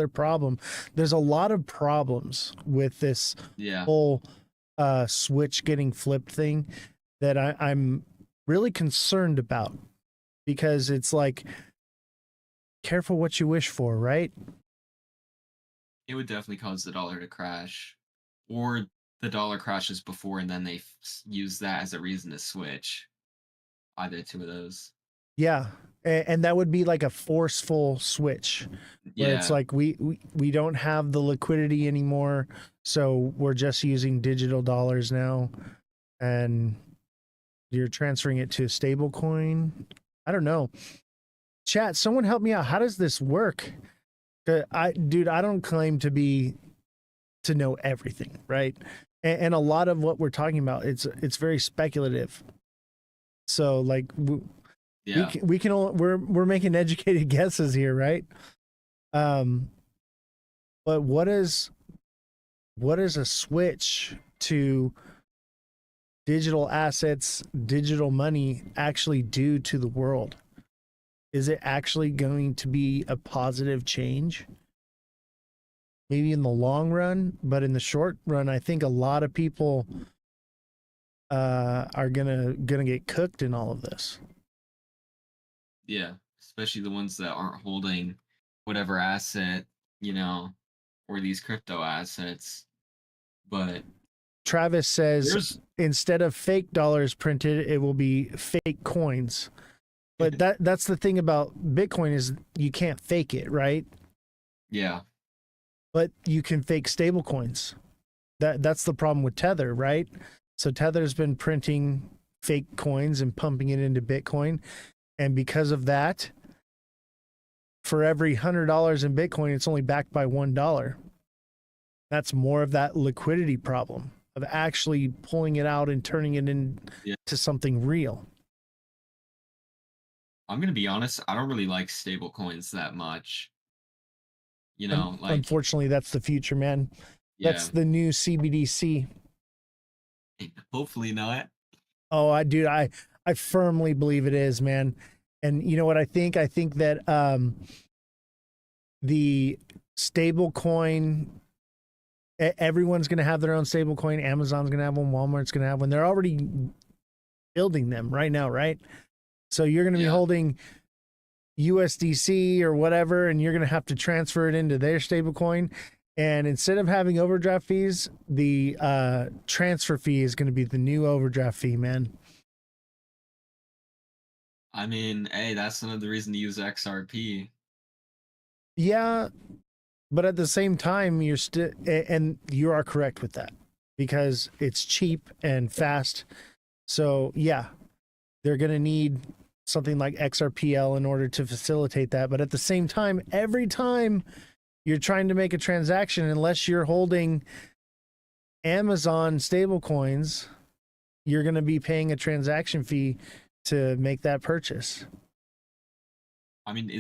problem. There's a lot of problems with this Yeah. whole switch getting flipped thing that I'm really concerned about, because it's like, careful what you wish for, right? It would definitely cause the dollar to crash, or the dollar crashes before and then they use that as a reason to switch. Either two of those. Yeah, and that would be like a forceful switch where it's like we don't have the liquidity anymore, so we're just using digital dollars now, and you're transferring it to a stable coin. I don't know. Chat, someone help me out. How does this work? I don't claim to know everything, right? And a lot of what we're talking about, it's very speculative. So like we're making educated guesses here, right? But what is a switch to digital assets, digital money actually do to the world? Is it actually going to be a positive change? Maybe in the long run, but in the short run, I think a lot of people are gonna get cooked in all of this. Yeah, especially the ones that aren't holding whatever asset, or these crypto assets. But Travis says instead of fake dollars printed, it will be fake coins. But that's the thing about Bitcoin, is you can't fake it, right? Yeah. But you can fake stable coins. That's the problem with Tether, right? So Tether's been printing fake coins and pumping it into Bitcoin. And because of that, for every $100 in Bitcoin, it's only backed by $1. That's more of that liquidity problem of actually pulling it out and turning it into something real. I'm going to be honest, I don't really like stable coins that much. Unfortunately, that's the future, man. Yeah. That's the new CBDC. Hopefully not. Oh, I firmly believe it is, man. And you know what I think? I think that the stable coin, everyone's going to have their own stable coin. Amazon's going to have one. Walmart's going to have one. They're already building them right now, right? So you're going to be holding USDC or whatever, and you're going to have to transfer it into their stablecoin. And instead of having overdraft fees, the transfer fee is going to be the new overdraft fee, man. I mean, hey, that's another reason to use XRP. Yeah, but at the same time, you're still, and you are correct with that because it's cheap and fast. So yeah, they're going to need something like XRPL in order to facilitate that. But at the same time, every time you're trying to make a transaction, unless you're holding Amazon stablecoins, you're going to be paying a transaction fee to make that purchase. I mean,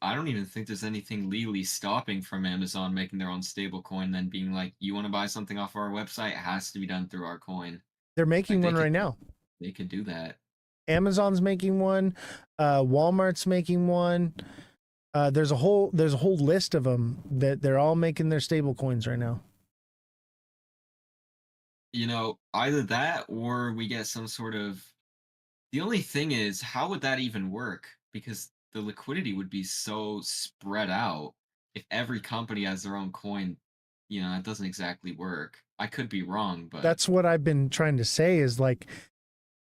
I don't even think there's anything legally stopping from Amazon making their own stablecoin, then being like, you want to buy something off our website, it has to be done through our coin. They're making Like, one right now. They could do that. Amazon's making one. Walmart's making one. There's a whole list of them that they're all making their stable coins right now. You know, either that or we get some sort of. The only thing is, how would that even work? Because the liquidity would be so spread out. If every company has their own coin, you know, that doesn't exactly work. I could be wrong, but That's what I've been trying to say is like,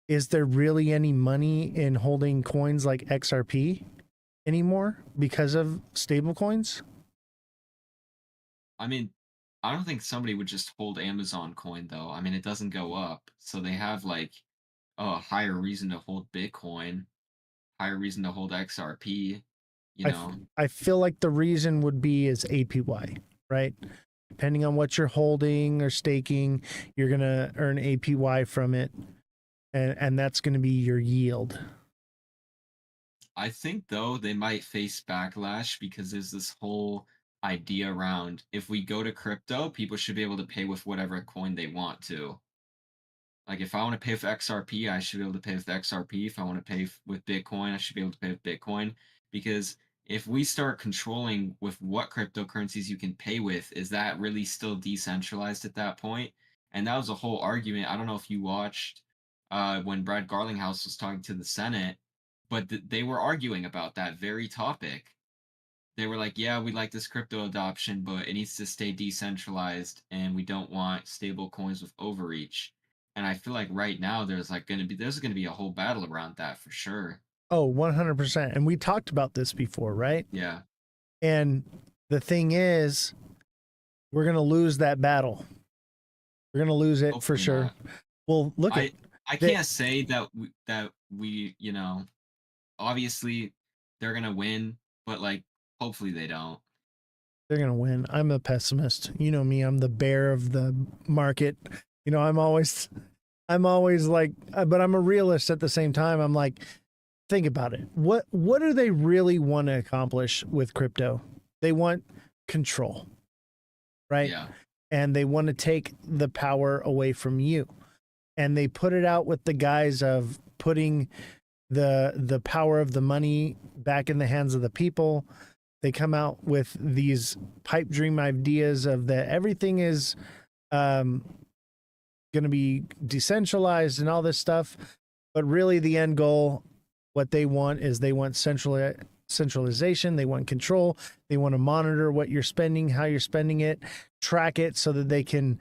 is there really any money in holding coins like XRP anymore because of stable coins? I mean, I don't think somebody would just hold Amazon coin though. I mean, it doesn't go up, so they have like a higher reason to hold Bitcoin, higher reason to hold XRP. You know, I feel like the reason would be is APY, right? Depending on what you're holding or staking, you're going to earn APY from it. And that's going to be your yield. I think though they might face backlash because there's this whole idea around if we go to crypto, people should be able to pay with whatever coin they want to. Like if I want to pay with XRP, I should be able to pay with XRP. If I want to pay with Bitcoin, I should be able to pay with Bitcoin. Because if we start controlling with what cryptocurrencies you can pay with, is that really still decentralized at that point? And that was a whole argument. I don't know if you watched when Brad Garlinghouse was talking to the Senate, but they were arguing about that very topic. They were like, yeah, we like this crypto adoption, but it needs to stay decentralized and we don't want stable coins with overreach. And I feel like right now there's going to be a whole battle around that for sure. Oh, 100%. And we talked about this before, right? Yeah. And the thing is, we're going to lose that battle. We're going to lose it for Hopefully sure. not. Well, look at I can't say that we, you know, obviously they're going to win, but like hopefully they don't. they're going to win. I'm a pessimist. You know me, I'm the bear of the market. You know, I'm always like, but I'm a realist at the same time. I'm like, think about it. What do they really want to accomplish with crypto? They want control, right? Yeah. And they want to take the power away from you. And they put it out with the guise of putting the power of the money back in the hands of the people. They come out with these pipe dream ideas of that everything is going to be decentralized and all this stuff. But really the end goal, what they want is they want centralization. They want control. They want to monitor what you're spending, how you're spending it, track it so that they can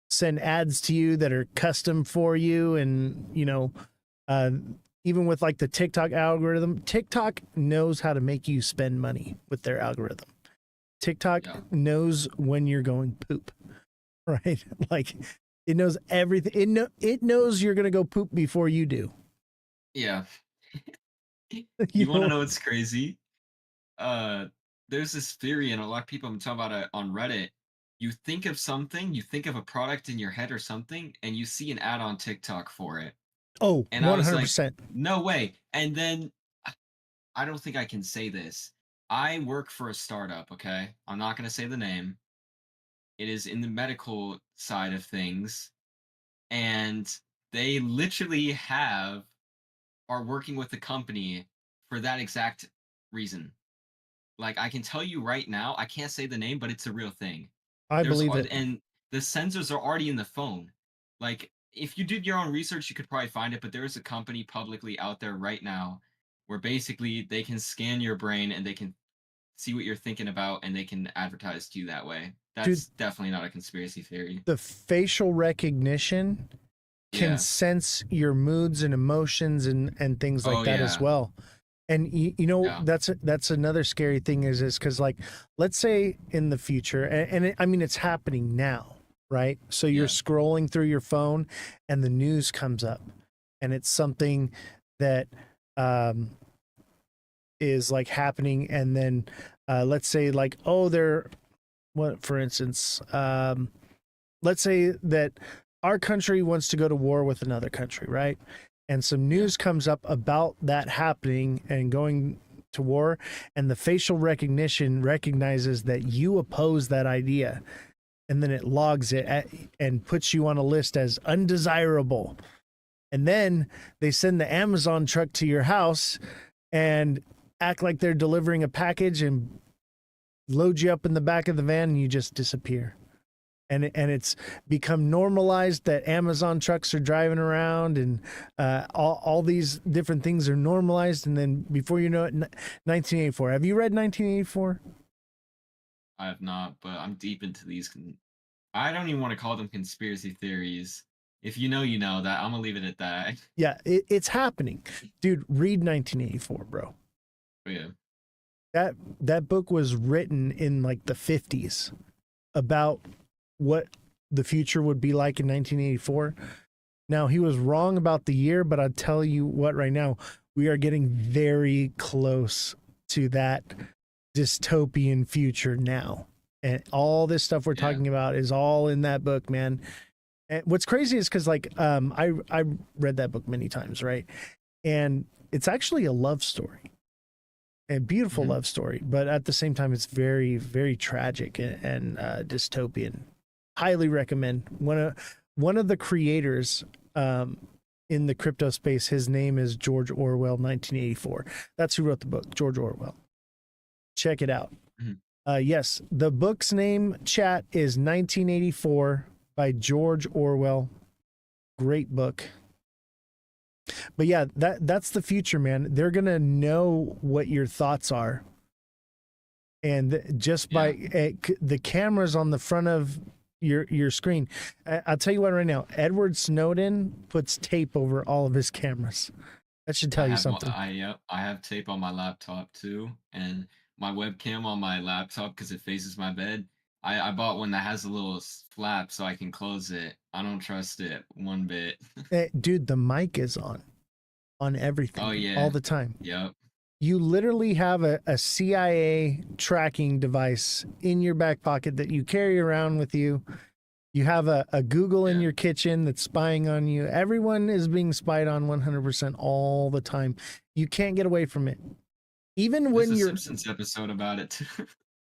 send ads to you that are custom for you. And, you know, even with like the TikTok algorithm, TikTok knows how to make you spend money with their algorithm. TikTok knows when you're going poop, right? Like it knows everything. It knows you're going to go poop before you do. Yeah. You want to know what's crazy? There's this theory, and a lot of people have been talking about it on Reddit. You think of something, you think of a product in your head or something, and you see an ad on TikTok for it. Oh, and 100%. I was like, no way. And then I don't think I can say this. I work for a startup, okay? I'm not going to say the name. It is in the medical side of things. And they literally are working with the company for that exact reason. Like I can tell you right now, I can't say the name, but it's a real thing. I believe it. And the sensors are already in the phone. Like if you did your own research, you could probably find it, but there is a company publicly out there right now where basically they can scan your brain and they can see what you're thinking about and they can advertise to you that way. Dude, That's definitely not a conspiracy theory. the facial recognition can Yeah. sense your moods and emotions and things like Oh that as yeah. well. And you know, Yeah. that's another scary thing is because, like, let's say in the future, I mean it's happening now, right? So you're Yeah. scrolling through your phone and the news comes up and it's something that is like happening, and then let's say like, oh, they're what, for instance, let's say that our country wants to go to war with another country, right? And some news comes up about that happening and going to war, and the facial recognition recognizes that you oppose that idea, and then it logs it and puts you on a list as undesirable. And then they send the Amazon truck to your house and act like they're delivering a package and load you up in the back of the van, and you just disappear. And it's become normalized that Amazon trucks are driving around, and all these different things are normalized. And then before you know it, 1984. Have you read 1984? I have not, but I'm deep into these. I don't even want to call them conspiracy theories. If you know, you know that. I'm gonna leave it at that. Yeah, it's happening, dude. Read 1984, bro. But yeah. That book was written in like the 50s about what the future would be like in 1984. Now, he was wrong about the year, but I'll tell you what, right now, we are getting very close to that dystopian future now. And all this stuff we're talking about is all in that book, man. And what's crazy is because, like, I read that book many times, right? And it's actually a love story, a beautiful love story, but at the same time, it's very, very tragic and dystopian. Highly recommend. One of the creators in the crypto space, his name is George Orwell, 1984. That's who wrote the book, George Orwell. Check it out. Yes, the book's name, chat, is 1984 by George Orwell. Great book. But yeah, that's the future, man. They're gonna know what your thoughts are, and just by the cameras on the front of your screen. I'll tell you what, right now, Edward Snowden puts tape over all of his cameras. That should tell you something. I have tape on my laptop too, and my webcam on my laptop because it faces my bed. I bought one that has a little flap so I can close it. I don't trust it one bit. Dude, the mic is on everything. Oh yeah, all the time. Yep. You literally have a CIA tracking device in your back pocket that you carry around with you. You have a Google in your kitchen that's spying on you. Everyone is being spied on 100% all the time. You can't get away from it. Even when There's a you're Simpsons episode about it too.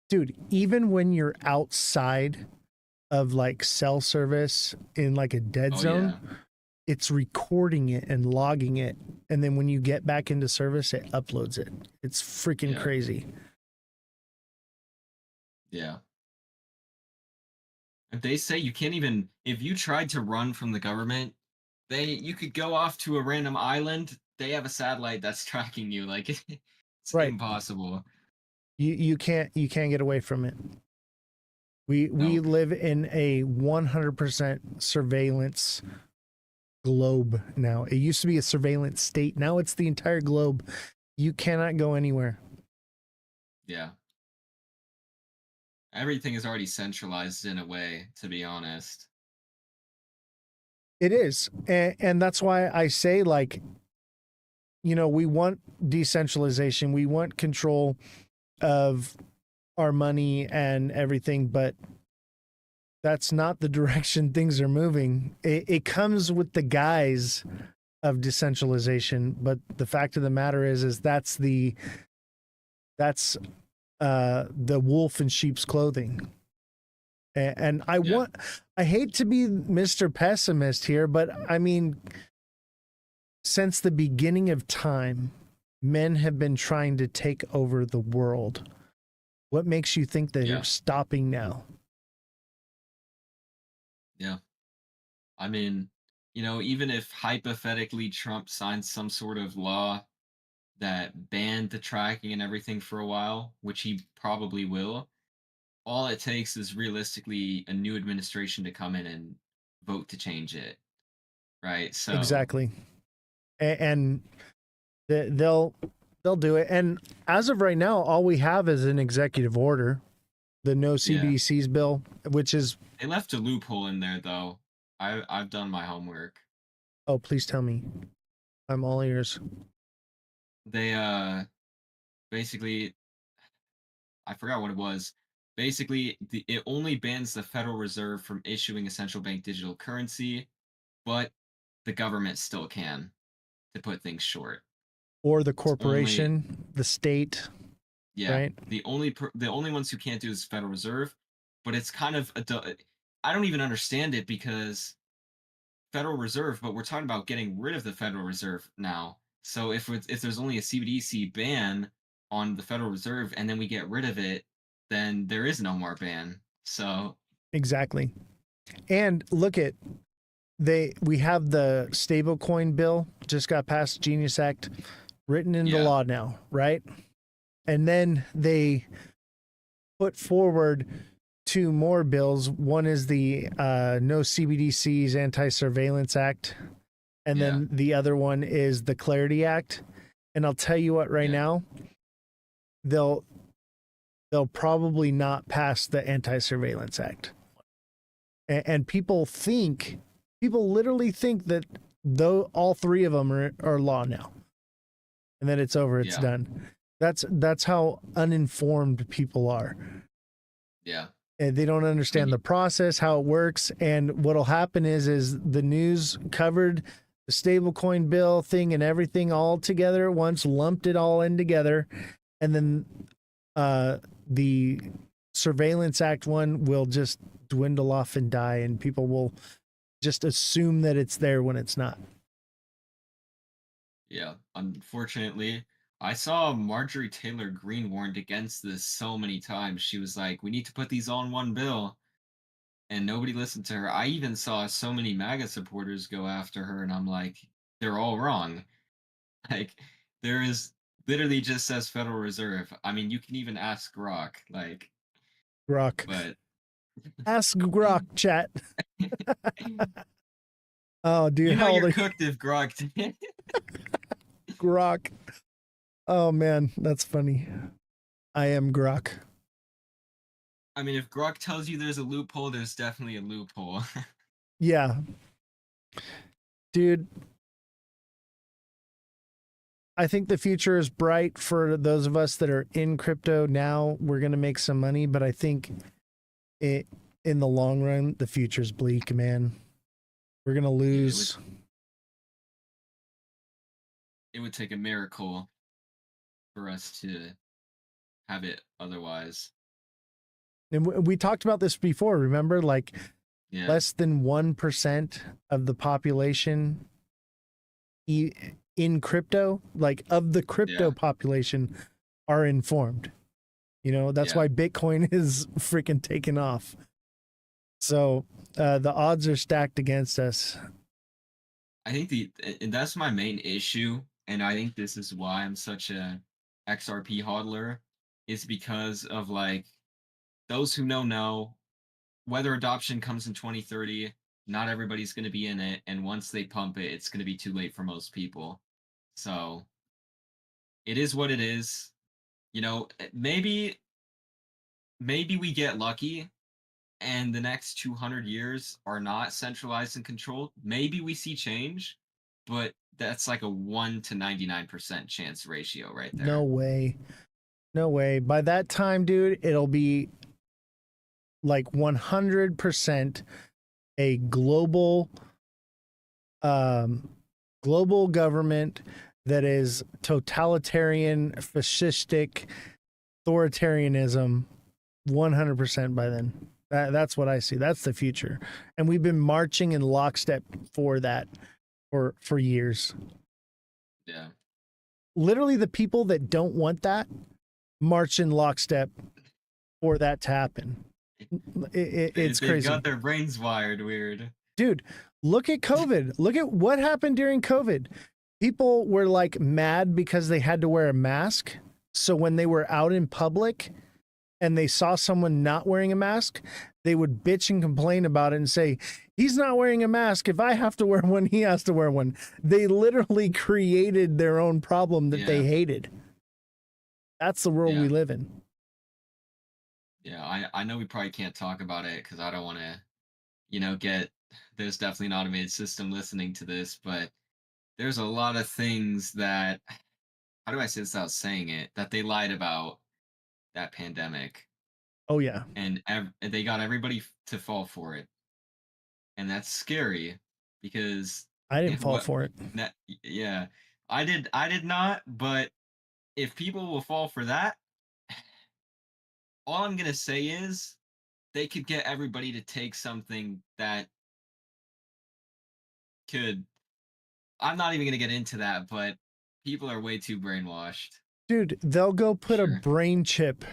Dude, even when you're outside of like cell service in like a dead zone, it's recording it and logging it. And then when you get back into service, it uploads it. It's freaking crazy. Yeah. If they say you can't even, if you tried to run from the government, you could go off to a random island. They have a satellite that's tracking you. Like it's impossible. You can't get away from it. We live in a 100% surveillance globe now. It used to be a surveillance state. Now it's the entire globe. You cannot go anywhere. Yeah. Everything is already centralized in a way, to be honest. It is. And that's why I say, like, you know, we want decentralization. We want control of our money and everything, but that's not the direction things are moving. It comes with the guise of decentralization, but the fact of the matter is that's the wolf in sheep's clothing. And I hate to be Mr. Pessimist here, but I mean, since the beginning of time, men have been trying to take over the world. What makes you think that they're stopping now? Yeah. I mean, you know, even if hypothetically Trump signs some sort of law that banned the tracking and everything for a while, which he probably will, all it takes is realistically a new administration to come in and vote to change it, right? So Exactly. And they'll do it. And as of right now, all we have is an executive order, the no yeah, CBDCs bill, which is, they left a loophole in there though. I've done my homework. oh, please tell me. I'm all ears. They basically, I forgot what it was. Basically, it only bans the Federal Reserve from issuing a central bank digital currency, but the government still can, to put things short. Or the It's only, corporation, the state, yeah, right? the only ones who can't do is Federal Reserve, but it's kind of I don't even understand it because Federal Reserve, but we're talking about getting rid of the Federal Reserve now. So if there's only a CBDC ban on the Federal Reserve and then we get rid of it, then there is no more ban. So Exactly. And look at we have the stablecoin bill just got passed, Genius Act, written into yeah, law now, right? And then they put forward two more bills. One is the no CBDCs Anti-Surveillance Act, and yeah, then the other one is the Clarity Act. And I'll tell you what, right yeah, now, they'll probably not pass the Anti-Surveillance Act. And people literally think that though all three of them are law now, and then it's over, it's yeah, done. That's how uninformed people are. yeah. And they don't I mean, understand the process, how it works. And what'll happen is the news covered the stablecoin bill thing and everything all together at once, lumped it all in together, and then the Surveillance Act one will just dwindle off and die, and people will just assume that it's there when it's not. yeah. Unfortunately, I saw Marjorie Taylor Greene warned against this so many times. She was like, "We need to put these all in one bill." And nobody listened to her. I even saw so many MAGA supporters go after her, and I'm like, they're all wrong. Like, there is literally just says Federal Reserve. I mean, you can even ask Grok, like, Grok. but Ask Grok, chat. Oh, dude, you know how old you're are you? cooked if Grok. Grok. Oh, man, that's funny. I am Grok. I mean, if Grok tells you there's a loophole, there's definitely a loophole. Yeah. Dude, I think the future is bright for those of us that are in crypto now. We're going to make some money, but I think in the long run, the future's bleak, man. We're going to Yeah, lose. it would take a miracle for us to have it otherwise. And we talked about this before, remember? Like Yeah, less than 1% of the population in crypto, like of the crypto yeah, population, are informed. You know, that's yeah. why Bitcoin is freaking taking off. So the odds are stacked against us. I think and that's my main issue, and I think this is why I'm such a XRP hodler, is because of like those who know whether adoption comes in 2030, not everybody's going to be in it, and once they pump it, it's going to be too late for most people. So it is what it is. You know, maybe we get lucky and the next 200 years are not centralized and controlled. Maybe we see change, but that's like a 1 to 99% chance ratio right No there. way. No way. By that time, dude, it'll be like 100% a global government that is totalitarian, fascistic, authoritarianism 100% by then. That's what I see. That's the future. And we've been marching in lockstep for that for years. Yeah. Literally the people that don't want that march in lockstep for that to happen. It's They've crazy. got their brains wired weird. Dude, look at COVID. Look at what happened during COVID. people were like mad because they had to wear a mask. So when they were out in public and they saw someone not wearing a mask, they would bitch and complain about it and say, he's not wearing a mask. If I have to wear one, he has to wear one. They literally created their own problem that they hated. That's the world we live in. Yeah, I know we probably can't talk about it because I don't want to, get, there's definitely an automated system listening to this, but there's a lot of things that, how do I say this without saying it, that they lied about that pandemic, Oh, yeah. and they got everybody to fall for it. And that's scary because I didn't fall for it. yeah, I did not, but if people will fall for that, all I'm going to say is they could get everybody to take something that could, I'm not even going to get into that, but people are way too brainwashed. Dude, they'll go put a Sure. brain chip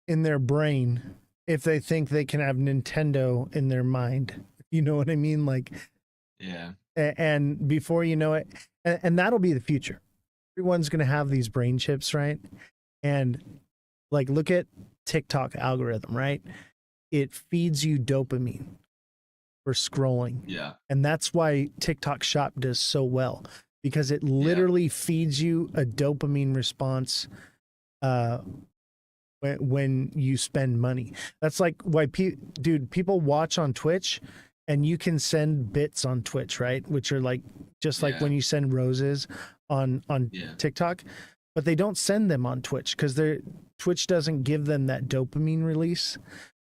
in their brain if they think they can have Nintendo in their mind. You know what I mean? Like, Yeah. and before you know it, and that'll be the future. Everyone's going to have these brain chips, right? And like, look at TikTok algorithm, right? It feeds you dopamine for scrolling. Yeah. And that's why TikTok Shop does so well, because it literally feeds you a dopamine response when you spend money. That's like why people watch on Twitch, and you can send bits on Twitch, right? Which are like just like when you send roses on TikTok, but they don't send them on Twitch because Twitch doesn't give them that dopamine release.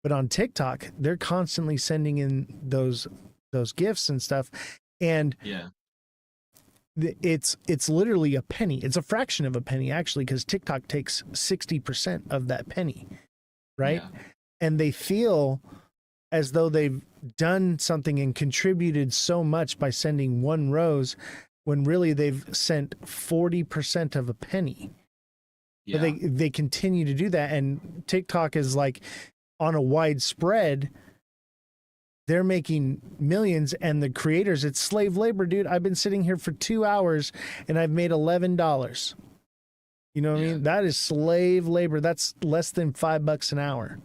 But on TikTok, they're constantly sending in those gifts and stuff, and it's literally a penny. It's a fraction of a penny actually, because TikTok takes 60% of that penny, right? And they feel as though they've done something and contributed so much by sending one rose, when really they've sent 40% of a penny. But they continue to do that, and TikTok is like on a wide spread. They're making millions, and the creators, it's slave labor, dude. I've been sitting here for 2 hours and I've made $11. You know what I mean? That is slave labor. That's less than $5 an hour.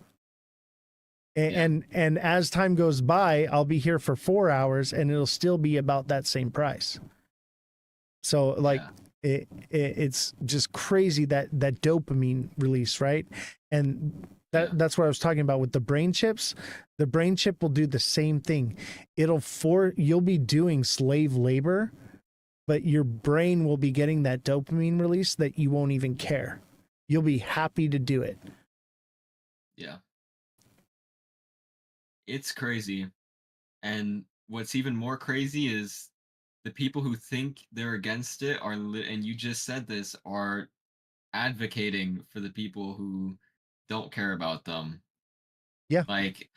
And as time goes by, I'll be here for 4 hours and it'll still be about that same price. So like it's just crazy that dopamine release, right? And that's what I was talking about with the brain chips. The brain chip will do the same thing. You'll be doing slave labor, but your brain will be getting that dopamine release that you won't even care. You'll be happy to do it. Yeah. It's crazy. And what's even more crazy is the people who think they're against it and you just said this, are advocating for the people who don't care about them. Yeah. Like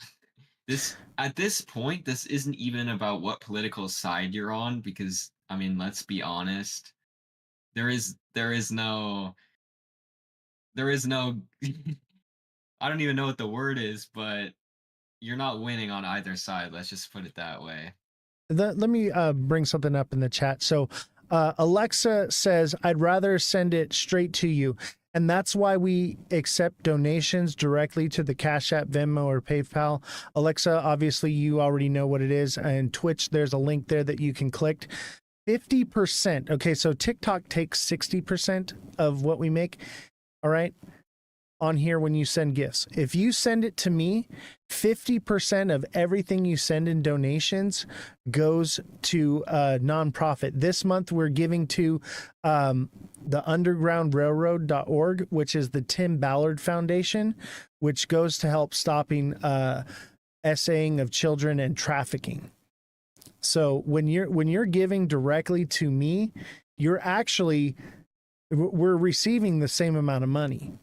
at this point, this isn't even about what political side you're on, because I mean, let's be honest. There is no I don't even know what the word is, but you're not winning on either side. Let's just put it that way. Let me bring something up in the chat. So Alexa says, I'd rather send it straight to you. And that's why we accept donations directly to the Cash App, Venmo, or PayPal. Alexa, obviously, you already know what it is. And Twitch, there's a link there that you can click. 50%. Okay, so TikTok takes 60% of what we make. All right. On here when you send gifts. If you send it to me, 50% of everything you send in donations goes to a nonprofit. This month we're giving to the undergroundrailroad.org, which is the Tim Ballard Foundation, which goes to help stopping essaying of children and trafficking. So when you're giving directly to me, we're receiving the same amount of money.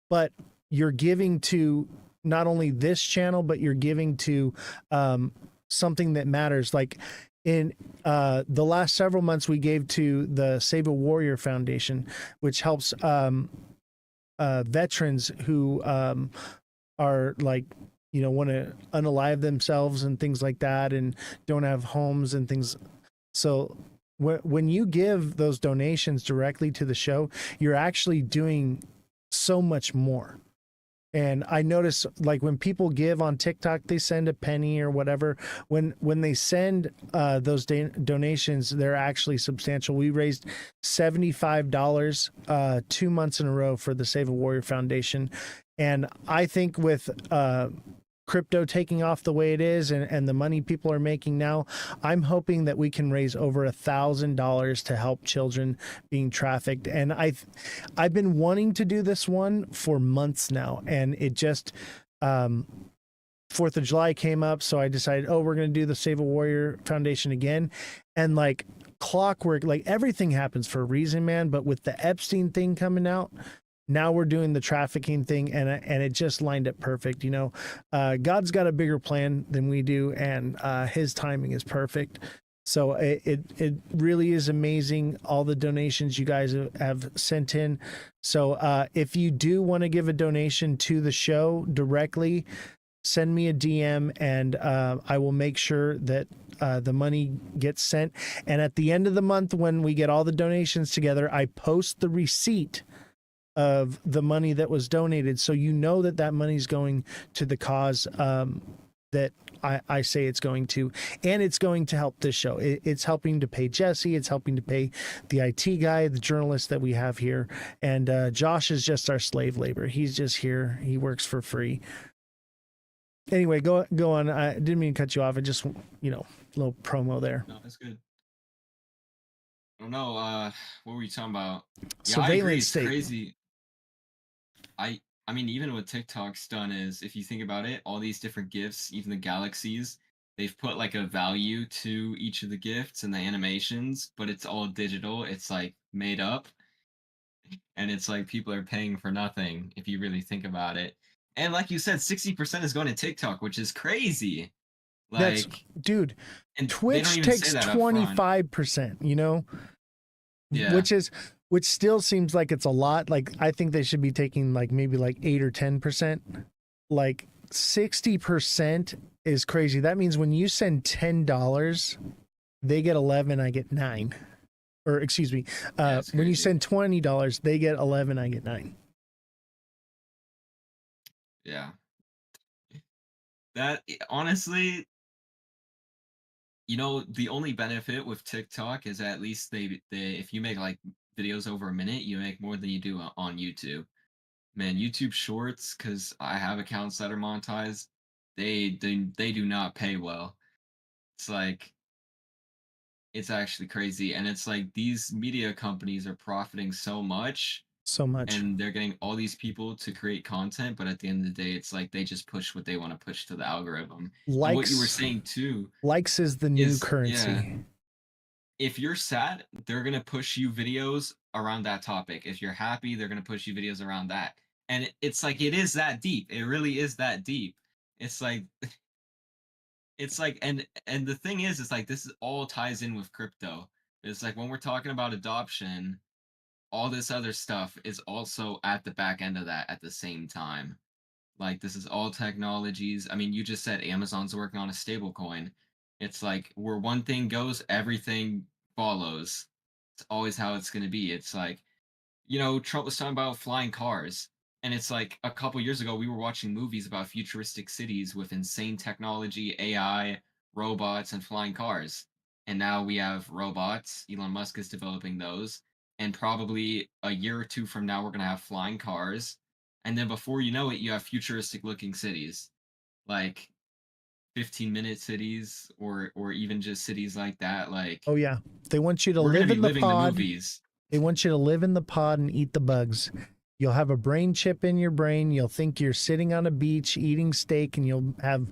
But you're giving to not only this channel, but you're giving to something that matters. Like in the last several months, we gave to the Save a Warrior Foundation, which helps veterans who are like, want to unalive themselves and things like that, and don't have homes and things. So when you give those donations directly to the show, you're actually doing so much more. And I notice, like, when people give on TikTok, they send a penny or whatever. When they send those donations, they're actually substantial. We raised $75 2 months in a row for the Save a Warrior Foundation, and I think with crypto taking off the way it is, and the money people are making now, I'm hoping that we can raise over $1,000 to help children being trafficked. And I've been wanting to do this one for months now, and it just 4th of July came up, so I decided, oh, we're going to do the Save a Warrior Foundation again. And like clockwork, like everything happens for a reason, man. But with the Epstein thing coming out, now we're doing the trafficking thing, and it just lined up perfect. You know, God's got a bigger plan than we do, and his timing is perfect. So it really is amazing, all the donations you guys have sent in. So if you do want to give a donation to the show directly, send me a DM, and I will make sure that the money gets sent. And at the end of the month, when we get all the donations together, I post the receipt of the money that was donated, so you know that that money's going to the cause that I say it's going to, and it's going to help this show. It's helping to pay Jesse, it's helping to pay the IT guy, the journalist that we have here, and Josh is just our slave labor. He's just here, he works for free. Anyway, go on. I didn't mean to cut you off. I just, you know, little promo there. No, that's good. I don't know. What were you talking about? Yeah, I agree. Surveillance It's state. crazy. I mean, even what TikTok's done is, if you think about it, all these different gifts, even the galaxies, they've put like a value to each of the gifts and the animations, but it's all digital. It's like made up, and it's like people are paying for nothing if you really think about it. And like you said, 60% is going to TikTok, which is crazy. That's, Like, dude, and they don't Twitch even say takes that up front. 25%, you know, Yeah. which still seems like it's a lot. Like, I think they should be taking like maybe like 8 or 10%. Like 60% is crazy. That means when you send $10, they get 11, I get 9. Or excuse me, it's when you crazy. send $20, they get 11, I get 9. Yeah. That honestly, you know, the only benefit with TikTok is at least they if you make like videos over a minute, you make more than you do on YouTube. Man, YouTube Shorts, because I have accounts that are monetized, they do not pay well. It's like, it's actually crazy, and it's like these media companies are profiting so much, So much. and they're getting all these people to create content, but at the end of the day, it's like they just push what they want to push to the algorithm. And what you were saying too Likes is the new currency. yeah, if you're sad, they're gonna push you videos around that topic. If you're happy, they're gonna push you videos around that. And it's like, it is that deep. It really is that deep. It's like, and the thing is, it's like, this is all ties in with crypto. It's like when we're talking about adoption, all this other stuff is also at the back end of that at the same time. Like, this is all technologies. I mean, you just said Amazon's working on a stable coin. It's like, where one thing goes, everything follows. It's always how it's going to be. It's like, you know, Trump was talking about flying cars. And it's like, a couple years ago, we were watching movies about futuristic cities with insane technology, AI, robots, and flying cars. And now we have robots. Elon Musk is developing those. And probably a year or two from now, we're going to have flying cars. And then before you know it, you have futuristic looking cities, like 15-minute cities, or even just cities like that. Like, Oh yeah, they want you to we're going live to be in the living the pod. movies. They want you to live in the pod and eat the bugs. You'll have a brain chip in your brain. You'll think you're sitting on a beach eating steak, and you'll have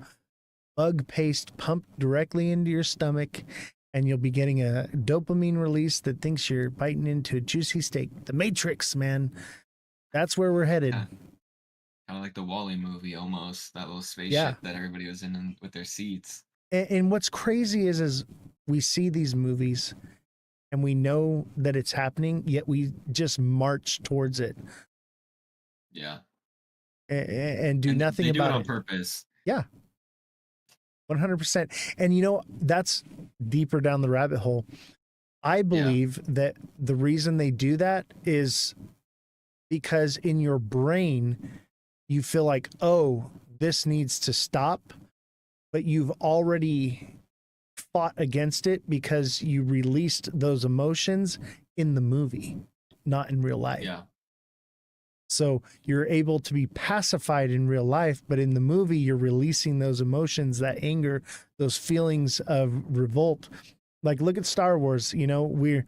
bug paste pumped directly into your stomach, and you'll be getting a dopamine release that thinks you're biting into a juicy steak. The Matrix, man. That's where we're headed. Yeah. Kind of like the Wall-E movie, almost. That little spaceship Yeah. that everybody was in with their seats. And what's crazy is we see these movies and we know that it's happening, yet we just march towards it. Yeah. And do And nothing they do about it on it. purpose. Yeah. 100%. And you know, that's deeper down the rabbit hole. I believe that the reason they do that is because in your brain, you feel like, oh, this needs to stop, but you've already fought against it because you released those emotions in the movie, not in real life. Yeah. So you're able to be pacified in real life, but in the movie, you're releasing those emotions, that anger, those feelings of revolt. Like, look at Star Wars. You know, we're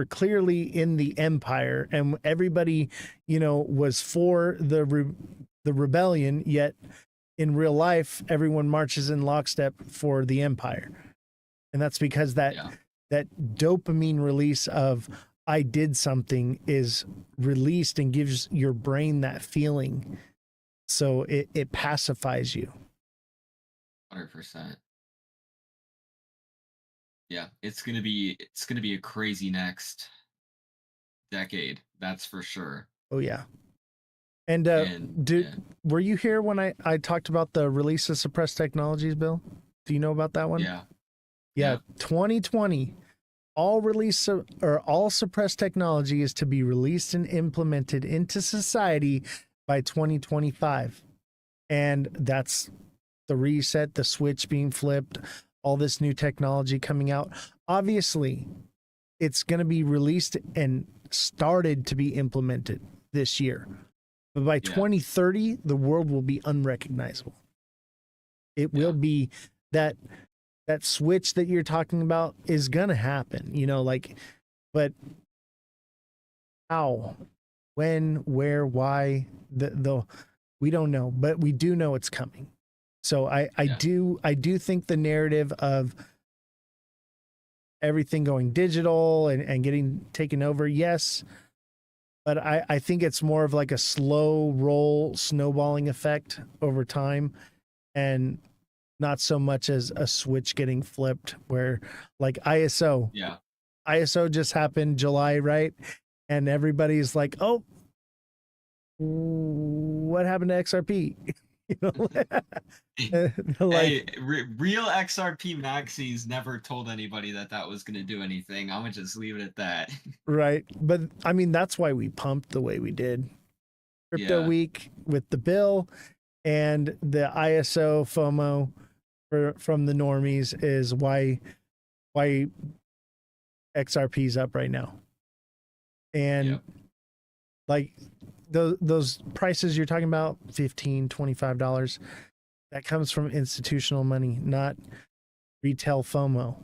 clearly in the Empire, and everybody, you know, was for the rebellion. Yet, in real life, everyone marches in lockstep for the Empire, and that's because that dopamine release of I did something is released and gives your brain that feeling. So it pacifies you. 100%. Yeah, it's gonna be a crazy next decade. That's for sure. Oh yeah. And Yeah. were you here when I talked about the release of suppressed technologies bill? Do you know about that one? Yeah. Yeah. 2020. All suppressed technology is to be released and implemented into society by 2025. And that's the reset, the switch being flipped, all this new technology coming out. Obviously, it's going to be released and started to be implemented this year. But by 2030, the world will be unrecognizable. It will be that switch that you're talking about is going to happen, you know, like, but how, when, where, why, we don't know, but we do know it's coming. So I do think the narrative of everything going digital and getting taken over, yes, but I think it's more of like a slow roll snowballing effect over time, and not so much as a switch getting flipped where, like, ISO just happened July, right? And everybody's like, oh, what happened to XRP? You know, like, hey, real XRP maxis never told anybody that was going to do anything. I'm going to just leave it at that. Right. But I mean, that's why we pumped the way we did. Crypto week with the bill and the ISO FOMO from the normies is why XRP's up right now. And like those prices you're talking about, $15, $25, that comes from institutional money, not retail FOMO.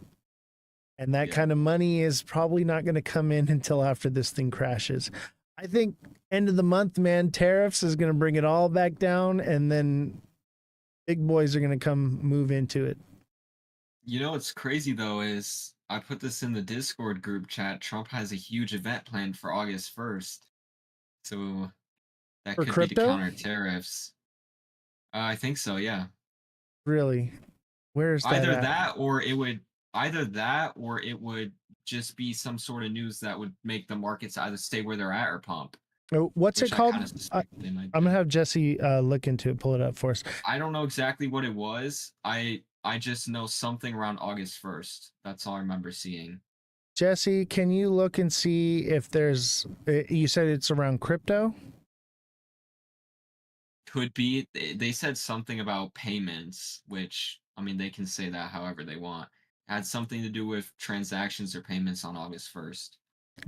And that kind of money is probably not going to come in until after this thing crashes. I think end of the month, man, tariffs is going to bring it all back down, and then big boys are going to come move into it. You know what's crazy though is I put this in the Discord group chat. Trump has a huge event planned for August 1st. So that could be to counter tariffs. I think so, yeah. Really? Where's that? Either that or it would just be some sort of news that would make the markets either stay where they're at or pump. Oh, what's it called? I'm gonna have Jesse look into it, pull it up for us. I don't know exactly what it was. I just know something around August 1st. That's all I remember seeing. Jesse, can you look and see if there's? You said it's around crypto. Could be. They said something about payments, which, I mean, they can say that however they want. It had something to do with transactions or payments on August 1st.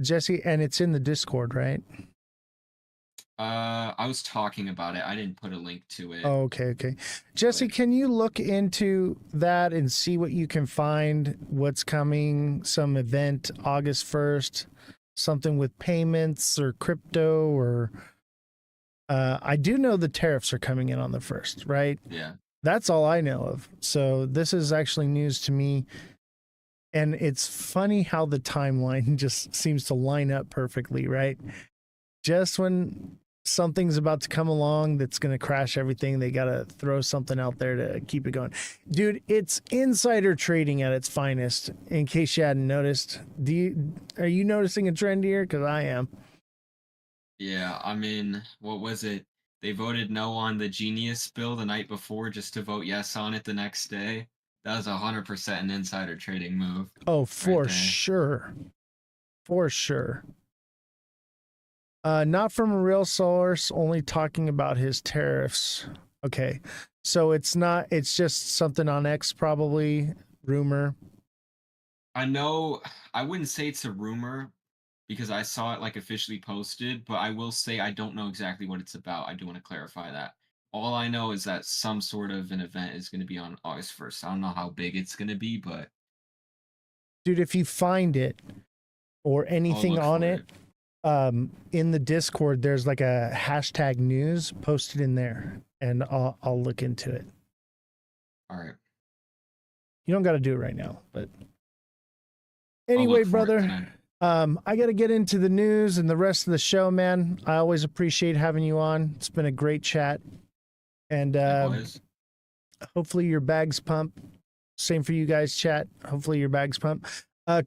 Jesse, and it's in the Discord, right? I was talking about it. I didn't put a link to it. Oh, okay. Jesse, can you look into that and see what you can find? What's coming? Some event August 1st, something with payments or crypto, or I do know the tariffs are coming in on the 1st, right? Yeah. That's all I know of. So this is actually news to me. And it's funny how the timeline just seems to line up perfectly, right? Just when something's about to come along that's going to crash everything, they got to throw something out there to keep it going. Dude, it's insider trading at its finest, in case you hadn't noticed. Are you noticing a trend here? Because I am. Yeah, I mean, what was it? They voted no on the Genius bill the night before just to vote yes on it the next day. That was 100% an insider trading move. Oh, for there. sure. For sure. Not from a real source, only talking about his tariffs. Okay. So it's not, it's just something on X, probably. Rumor. I know, I wouldn't say it's a rumor because I saw it like officially posted, but I will say I don't know exactly what it's about. I do want to clarify that. All I know is that some sort of an event is going to be on August 1st. I don't know how big it's going to be, but Dude, if you find it or I'll anything look on for it, in the Discord, there's like a hashtag news posted in there, and I'll look into it. All right. You don't got to do it right now, but I'll anyway, look for it brother, tonight. I got to get into the news and the rest of the show, man. I always appreciate having you on. It's been a great chat, and Likewise. hopefully your bags pump. Same for you guys, chat. Hopefully your bags pump.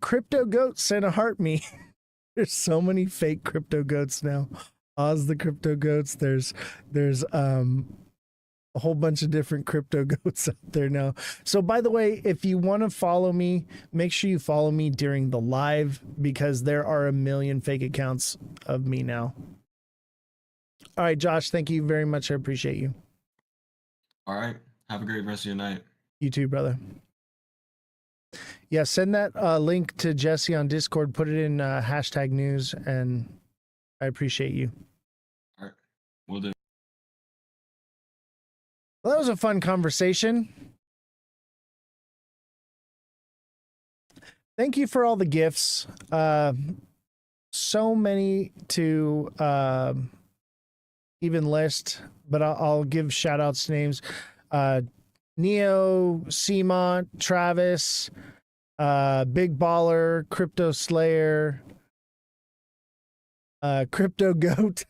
Crypto Goat sent a heart me. There's so many fake crypto goats now. Oz the crypto goats. There's a whole bunch of different crypto goats out there now. So by the way, if you want to follow me, make sure you follow me during the live because there are a million fake accounts of me now. All right, Josh, thank you very much. I appreciate you. All right. Have a great rest of your night. You too, brother. Yeah, send that link to Jesse on Discord. Put it in hashtag news, and I appreciate you. All right. We'll do. Well, that was a fun conversation. Thank you for all the gifts. So many to even list, but I'll give shout outs to names. Neo, Seamont, Travis, Big Baller, Crypto Slayer, Crypto Goat.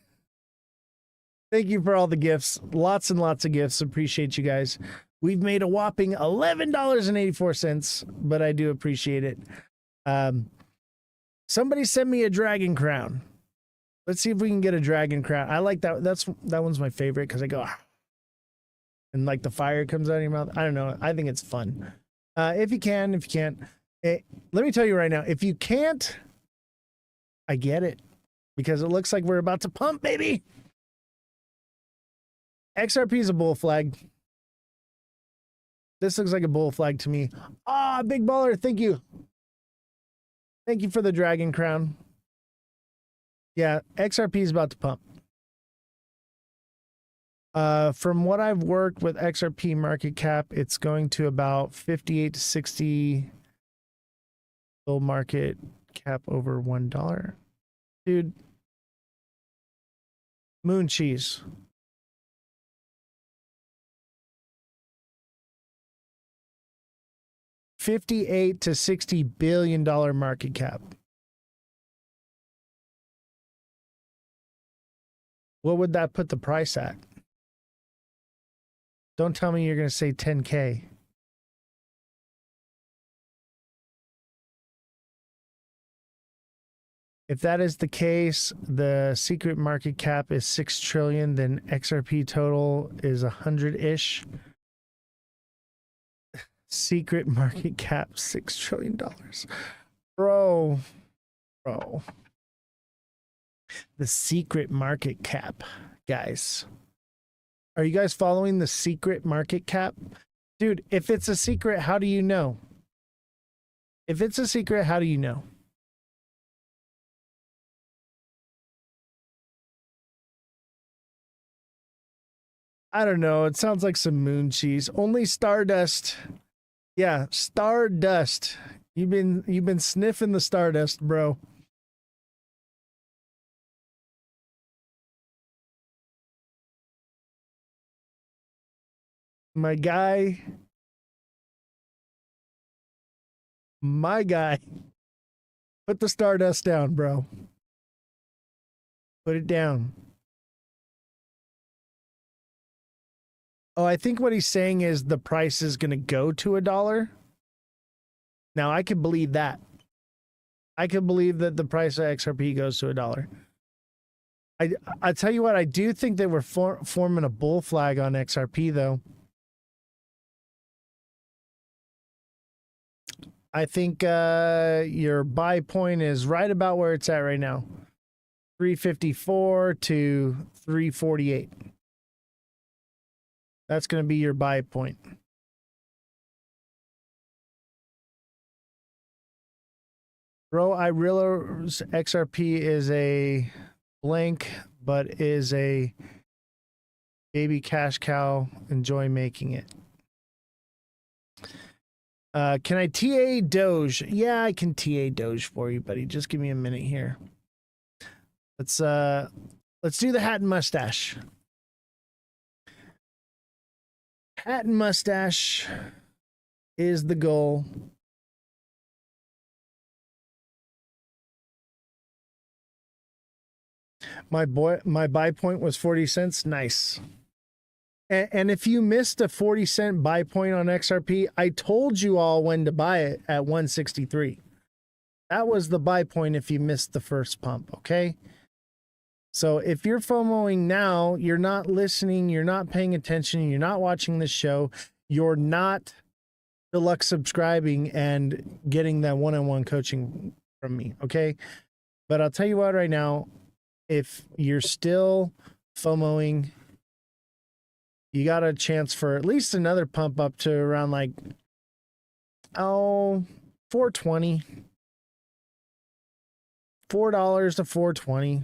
Thank you for all the gifts. Lots and lots of gifts. Appreciate you guys. We've made a whopping $11.84, but I do appreciate it. Somebody send me a dragon crown. Let's see if we can get a dragon crown. I like that. That one's my favorite because I go, and like the fire comes out of your mouth. I don't know. I think it's fun. If you can, if you can't, let me tell you right now, if you can't, I get it because it looks like we're about to pump, baby. XRP is a bull flag. This looks like a bull flag to me. Ah, Big Baller, thank you. Thank you for the dragon crown. Yeah, XRP is about to pump. From what I've worked with XRP market cap, it's going to about 58 to 60 bull market cap over $1. Dude, moon cheese. $58 to $60 billion market cap. What would that put the price at? Don't tell me you're going to say 10K. If that is the case, the secret market cap is 6 trillion, then XRP total is 100-ish. Secret market cap, $6 trillion. Bro. The secret market cap, guys. Are you guys following the secret market cap? Dude, if it's a secret, how do you know? If it's a secret, how do you know? I don't know. It sounds like some moon cheese. Only Stardust. Yeah, Stardust. You've been sniffing the Stardust, bro. My guy. Put the Stardust down, bro. Put it down. Oh, I think what he's saying is the price is going to go to $1. Now, I could believe that. I could believe that the price of XRP goes to $1. I tell you what, I do think they were forming a bull flag on XRP, though. I think your buy point is right about where it's at right now. 354 to 348. That's going to be your buy point. Bro, I realize XRP is a blank, but is a baby cash cow. Enjoy making it. Can I TA Doge? Yeah, I can TA Doge for you, buddy. Just give me a minute here. Let's do the hat and mustache. Hat and mustache is the goal. My buy point was 40 cents. Nice. And if you missed a 40-cent buy point on XRP, I told you all when to buy it at 163. That was the buy point if you missed the first pump, okay? So if you're FOMOing now, you're not listening, you're not paying attention, you're not watching this show, you're not deluxe subscribing and getting that one-on-one coaching from me, okay? But I'll tell you what right now, if you're still FOMOing, you got a chance for at least another pump up to around like, 420. $4 to 420.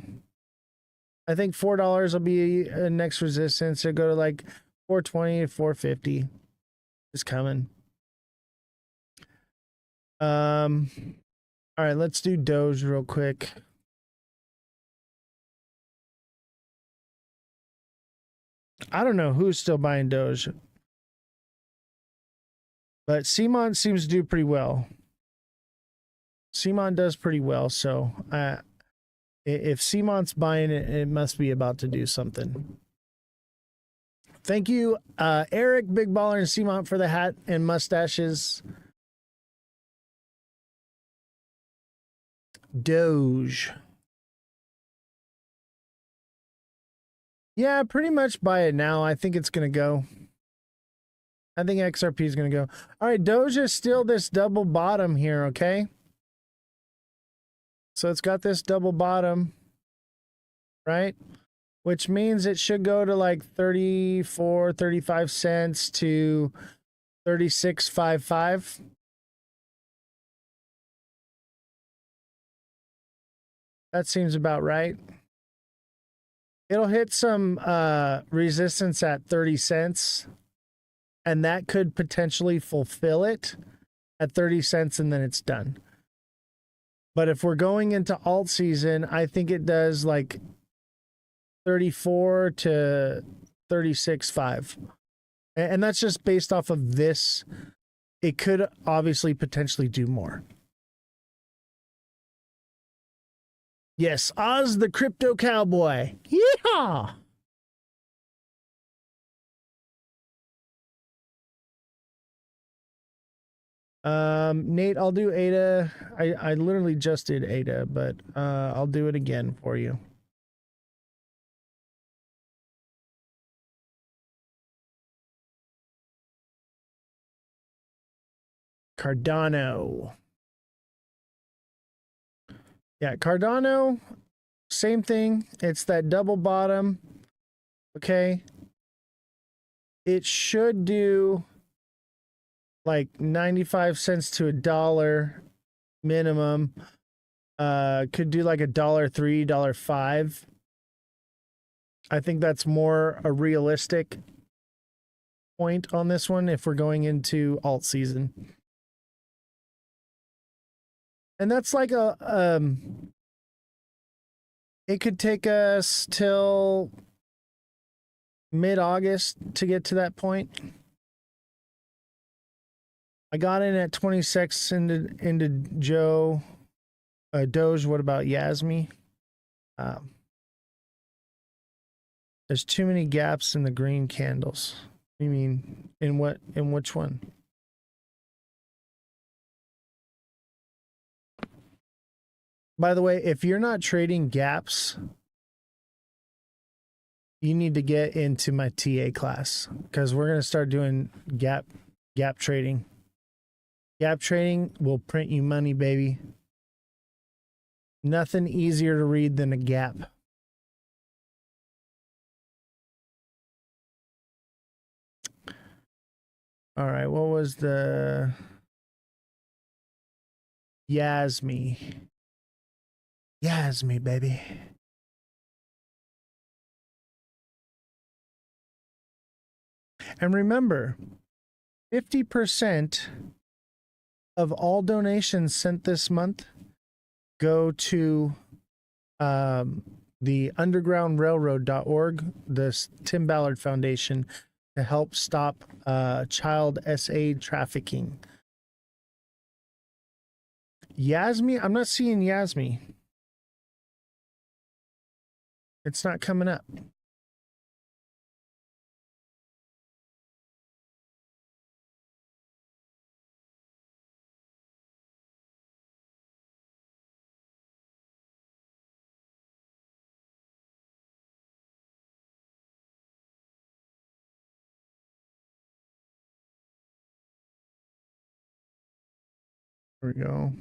I think $4 will be a next resistance. It'll go to like 420 to 450. It's coming. All right, let's do Doge real quick. I don't know who's still buying Doge, but Simon seems to do pretty well. Simon does pretty well, so if Simon's buying it, it must be about to do something. Thank you, Eric, Big Baller, and Simon for the hat and mustaches. Doge. Yeah, pretty much buy it now. I think it's going to go. I think XRP is going to go. All right, Doge is still this double bottom here, okay? So it's got this double bottom, right? Which means it should go to like 34, 35 cents to 36.55. That seems about right. It'll hit some resistance at 30 cents, and that could potentially fulfill it at 30 cents, and then it's done. But if we're going into alt season, I think it does like 34 to 36.5. And that's just based off of this. It could obviously potentially do more. Yes, Oz the Crypto Cowboy. Yeehaw! Nate, I'll do ADA. I literally just did ADA, but I'll do it again for you. Cardano. Yeah, Cardano, same thing. It's that double bottom. Okay. It should do like 95 cents to $1 minimum. Could do like $1.03, $1.05. I think that's more a realistic point on this one if we're going into alt season. And that's like it could take us till mid-August to get to that point. I got in at 26 into Joe. Doge, what about Yasmi? There's too many gaps in the green candles. You mean in what? In which one? By the way, if you're not trading gaps, you need to get into my TA class because we're going to start doing gap trading. Gap trading will print you money, baby. Nothing easier to read than a gap. All right, what was the Yasmi? Yasmi, baby. And remember, 50% of all donations sent this month go to the undergroundrailroad.org, the Tim Ballard Foundation, to help stop child SA trafficking. Yasmi, I'm not seeing Yasmi. It's not coming up. Here we go.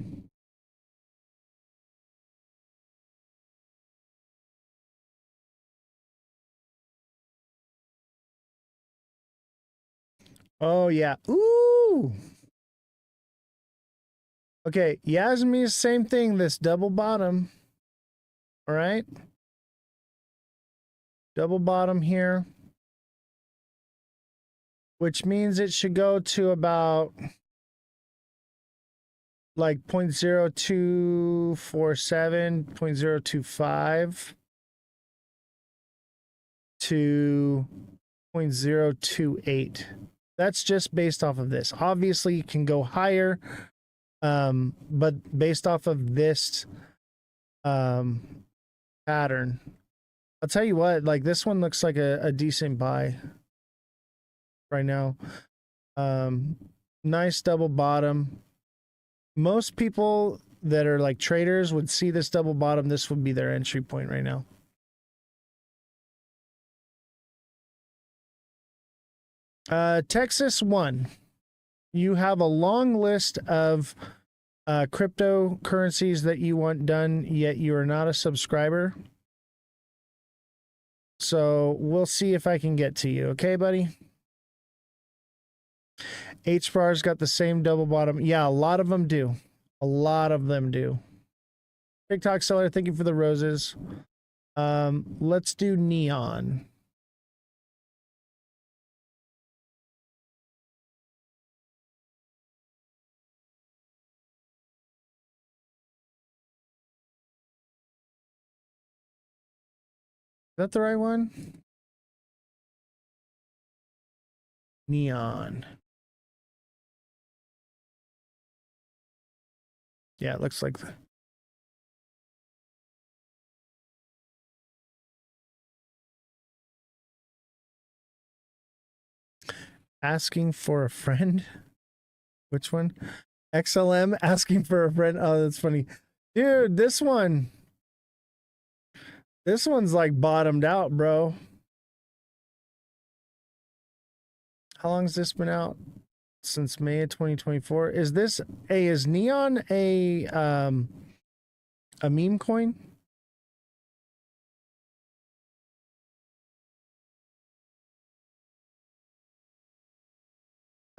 Oh, yeah. Ooh. Okay, Yasmi's same thing, this double bottom. All right. Double bottom here. Which means it should go to about like 0.0247, 0.025 to 0.028. That's just based off of this. Obviously, you can go higher, but based off of this pattern, I'll tell you what, like this one looks like a decent buy right now. Nice double bottom. Most people that are like traders would see this double bottom. This would be their entry point right now. Texas 1. You have a long list of cryptocurrencies that you want done, yet you are not a subscriber. So we'll see if I can get to you. Okay, buddy? HBAR's got the same double bottom. Yeah, a lot of them do. A lot of them do. TikTok seller, thank you for the roses. Let's do neon. Is that the right one? Neon. Yeah, it looks like that. Asking for a friend? Which one? XLM asking for a friend. Oh, that's funny. Dude, this one's like bottomed out, bro. How long's this been out? Since May of 2024. Is Neon a meme coin?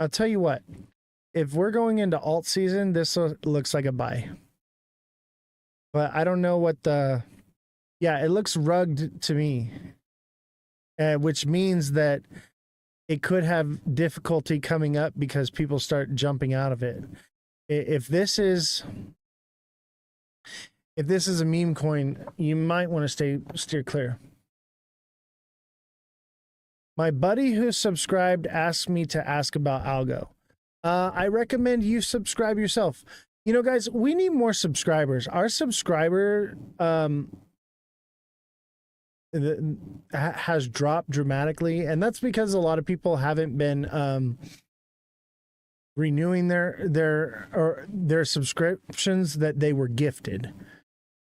I'll tell you what. If we're going into alt season, this looks like a buy. But I don't know what the... Yeah, it looks rugged to me. Which means that it could have difficulty coming up because people start jumping out of it. If this is a meme coin, you might want to steer clear. My buddy who subscribed asked me to ask about algo. I recommend you subscribe yourself. You know, guys, we need more subscribers. Our subscriber has dropped dramatically, and that's because a lot of people haven't been renewing their subscriptions that they were gifted.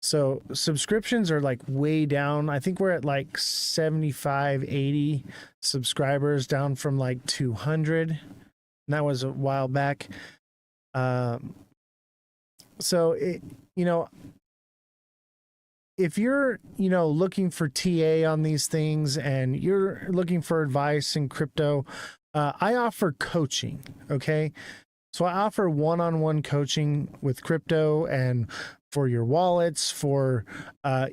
So subscriptions are like way down. I think we're at like 75, 80 subscribers, down from like 200. And that was a while back. Um, so it, you know, if you're, looking for TA on these things and you're looking for advice in crypto, I offer coaching. Okay. So I offer one-on-one coaching with crypto and for your wallets, for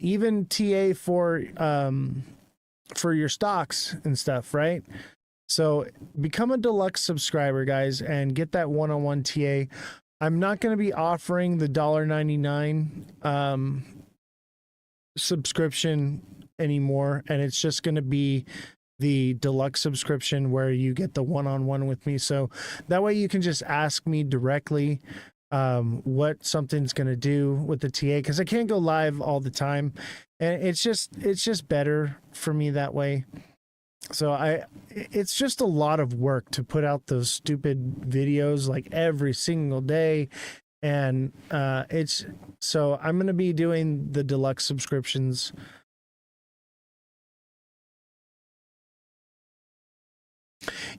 even TA for your stocks and stuff, right? So become a deluxe subscriber, guys, and get that one-on-one TA. I'm not going to be offering the $1.99 subscription anymore, and it's just going to be the deluxe subscription where you get the one-on-one with me. So that way you can just ask me directly what something's going to do with the TA, because I can't go live all the time, and it's just better for me that way. So it's just a lot of work to put out those stupid videos like every single day. And so I'm going to be doing the deluxe subscriptions.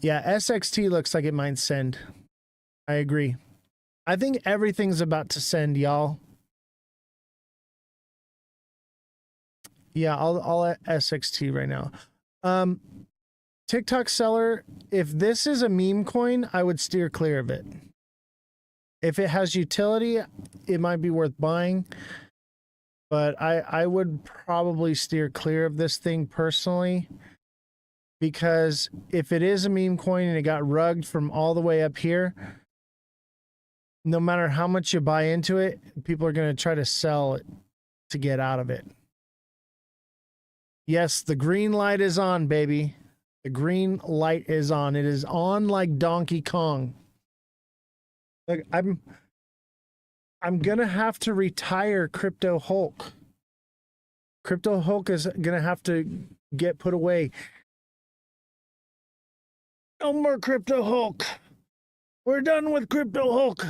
Yeah, SXT looks like it might send. I agree. I think everything's about to send, y'all. Yeah, I'll SXT right now. TikTok seller, if this is a meme coin, I would steer clear of it. If it has utility, it might be worth buying, but I would probably steer clear of this thing personally, because if it is a meme coin and it got rugged from all the way up here, no matter how much you buy into it, people are going to try to sell it to get out of it. Yes, the green light is on, baby. The green light is on. It is on like Donkey Kong. Look, I'm gonna have to retire Crypto Hulk. Crypto Hulk is gonna have to get put away. No more Crypto Hulk. We're done with Crypto Hulk.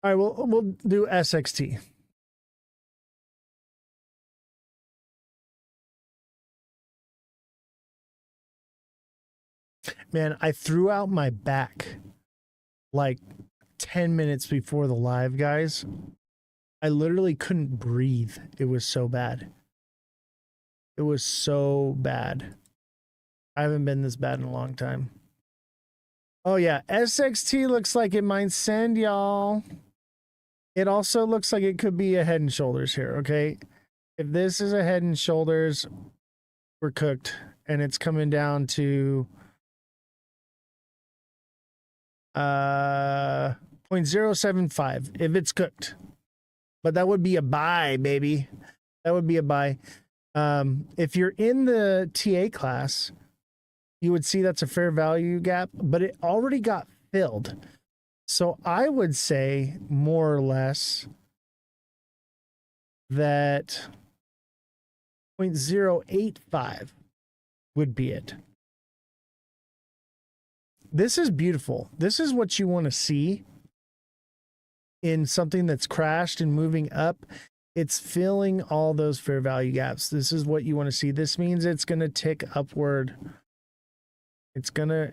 All right, we'll do SXT. Man, I threw out my back like 10 minutes before the live, guys. I literally couldn't breathe. It was so bad. It was so bad. I haven't been this bad in a long time. Oh yeah, SXT looks like it might send, y'all. It also looks like it could be a Head and Shoulders here, okay? If this is a Head and Shoulders, we're cooked, and it's coming down to 0.075 if it's cooked. But that would be a buy, baby. That would be a buy. If you're in the TA class, you would see that's a fair value gap, but it already got filled. So I would say more or less that 0.085 would be it. This is beautiful. This is what you want to see in something that's crashed and moving up. It's filling all those fair value gaps. This is what you want to see. This means it's going to tick upward. It's gonna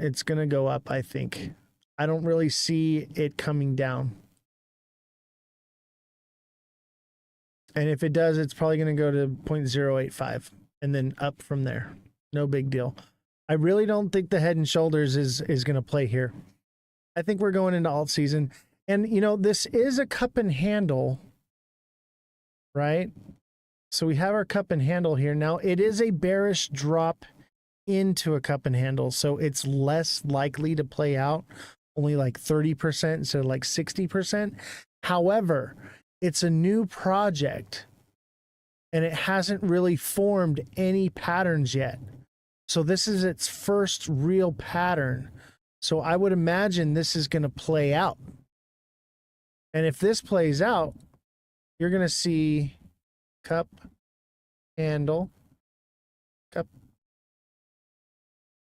go up, I think. I don't really see it coming down. And if it does, it's probably going to go to 0.085 and then up from there. No big deal. I really don't think the Head and Shoulders is going to play here. I think we're going into alt season. And, this is a cup and handle, right? So we have our cup and handle here. Now, it is a bearish drop into a cup and handle, so it's less likely to play out, only like 30% instead of like 60%. However, it's a new project and it hasn't really formed any patterns yet. So this is its first real pattern. So I would imagine this is going to play out. And if this plays out, you're going to see cup, handle, cup.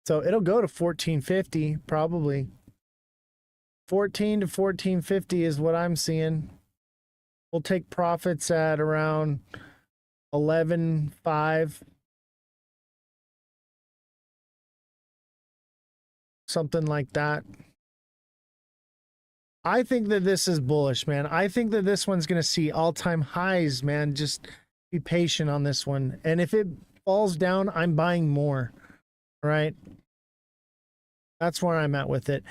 So it'll go to 1450 probably. 14 to 14.50 is what I'm seeing. We'll take profits at around 11.5. Something like that. I think that this is bullish, man. I think that this one's going to see all-time highs, man. Just be patient on this one. And if it falls down, I'm buying more. Right? That's where I'm at with it.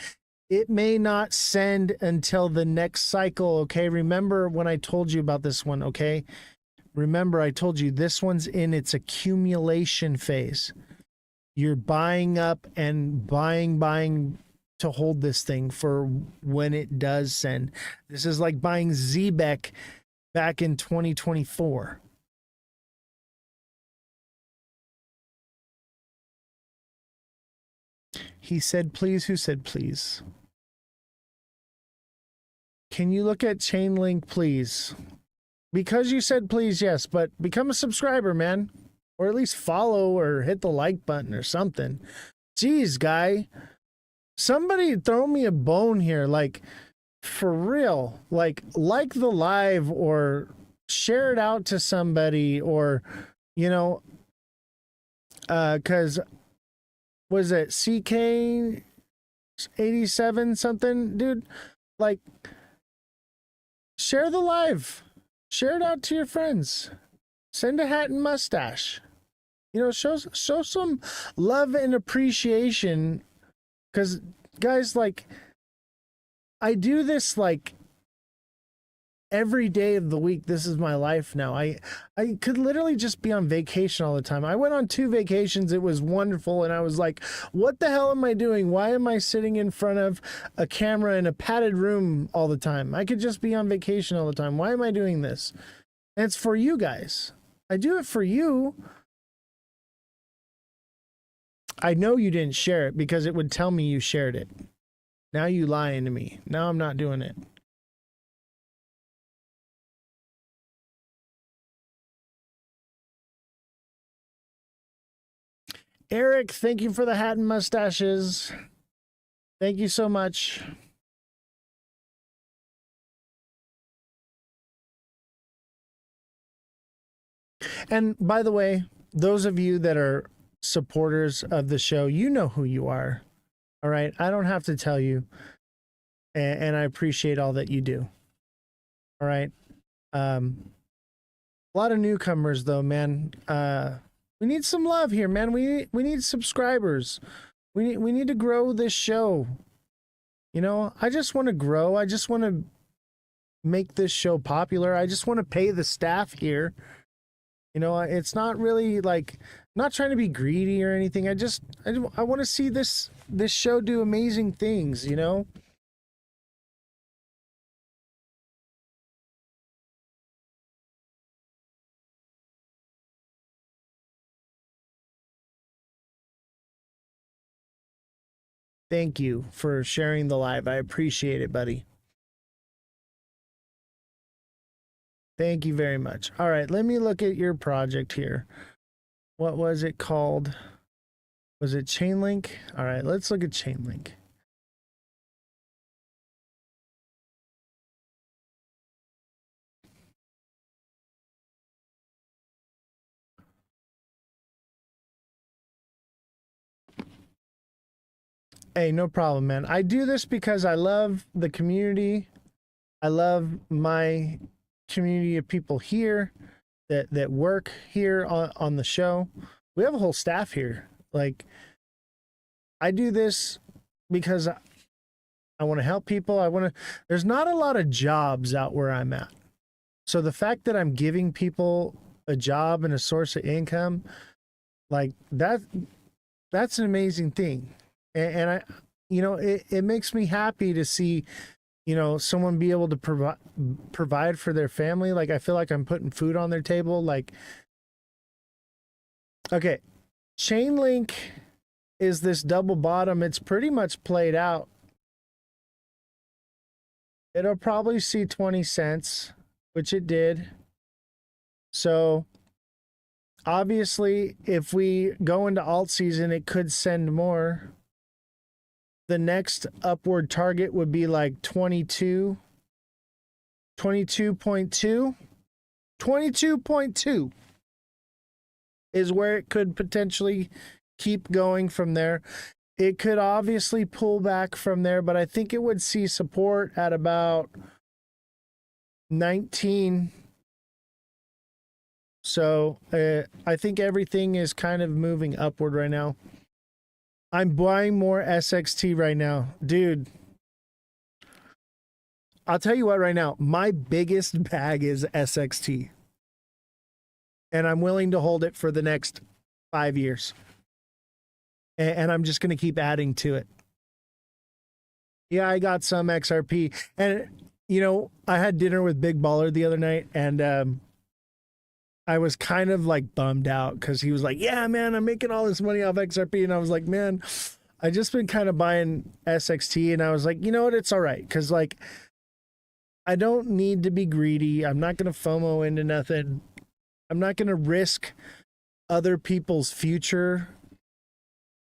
It may not send until the next cycle, okay? Remember when I told you about this one, okay? Remember I told you this one's in its accumulation phase. You're buying up and buying to hold this thing for when it does send. This is like buying ZBEC back in 2024. He said, please. Who said, please? Can you look at Chainlink, please? Because you said, please, yes, but become a subscriber, man. Or at least follow or hit the like button or something. Jeez, guy. Somebody throw me a bone here. Like, for real. Like the live or share it out to somebody or, you know, because was it CK 87 something, dude? Like, share the live, share it out to your friends, send a hat and mustache, you know, show some love and appreciation. Because guys, like, I do this like every day of the week. This is my life now. I could literally just be on vacation all the time. I went on 2 vacations. It was wonderful. And I was like, what the hell am I doing? Why am I sitting in front of a camera in a padded room all the time? I could just be on vacation all the time. Why am I doing this? And it's for you guys. I do it for you. I know you didn't share it because it would tell me you shared it. Now you lying to me. Now I'm not doing it. Eric, thank you for the hat and mustaches. Thank you so much. And by the way, those of you that are supporters of the show, you know who you are. All right. I don't have to tell you. And I appreciate all that you do. All right. A lot of newcomers though, man. We need some love here, man. We need subscribers. We need to grow this show. You know, I just want to grow. I just want to make this show popular. I just want to pay the staff here. You know, it's not really like, I'm not trying to be greedy or anything. I want to see this show do amazing things, you know? Thank you for sharing the live. I appreciate it, buddy. Thank you very much. All right, let me look at your project here. What was it called? Was it Chainlink? All right, let's look at Chainlink. Hey, no problem, man. I do this because I love the community. I love my community of people here that work here on the show. We have a whole staff here. Like, I do this because I want to help people. There's not a lot of jobs out where I'm at. So the fact that I'm giving people a job and a source of income, like that's an amazing thing. And I, you know, it makes me happy to see, you know, someone be able to provide for their family. Like, I feel like I'm putting food on their table. Like, okay, Chainlink is this double bottom. It's pretty much played out. It'll probably see 20 cents, which it did. So obviously, if we go into alt season, it could send more. the next upward target would be like 22, 22.2. 22.2 is where it could potentially keep going from there. It could obviously pull back from there, but I think it would see support at about 19. So I think everything is kind of moving upward right now. I'm buying more SXT right now. Dude, I'll tell you what right now, my biggest bag is SXT. And I'm willing to hold it for the next 5 years. And I'm just going to keep adding to it. Yeah, I got some XRP. And, you know, I had dinner with Big Baller the other night, and I was kind of like bummed out because he was like, yeah, man, I'm making all this money off XRP. And I was like, man, I just been kind of buying SXT. And I was like, you know what? It's all right. Because, like, I don't need to be greedy. I'm not going to FOMO into nothing. I'm not going to risk other people's future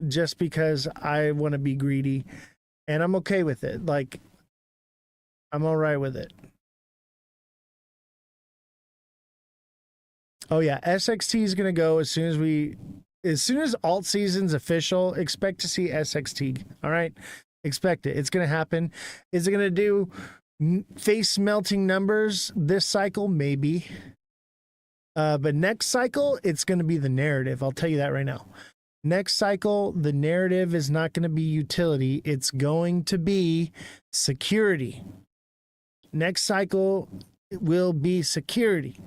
just because I want to be greedy. And I'm okay with it. Like, I'm all right with it. Oh yeah, SXT is going to go as soon as alt season's official, expect to see SXT. All right? Expect it. It's going to happen. Is it going to do face melting numbers this cycle? Maybe. But next cycle, it's going to be the narrative. I'll tell you that right now. Next cycle, the narrative is not going to be utility. It's going to be security. Next cycle will be security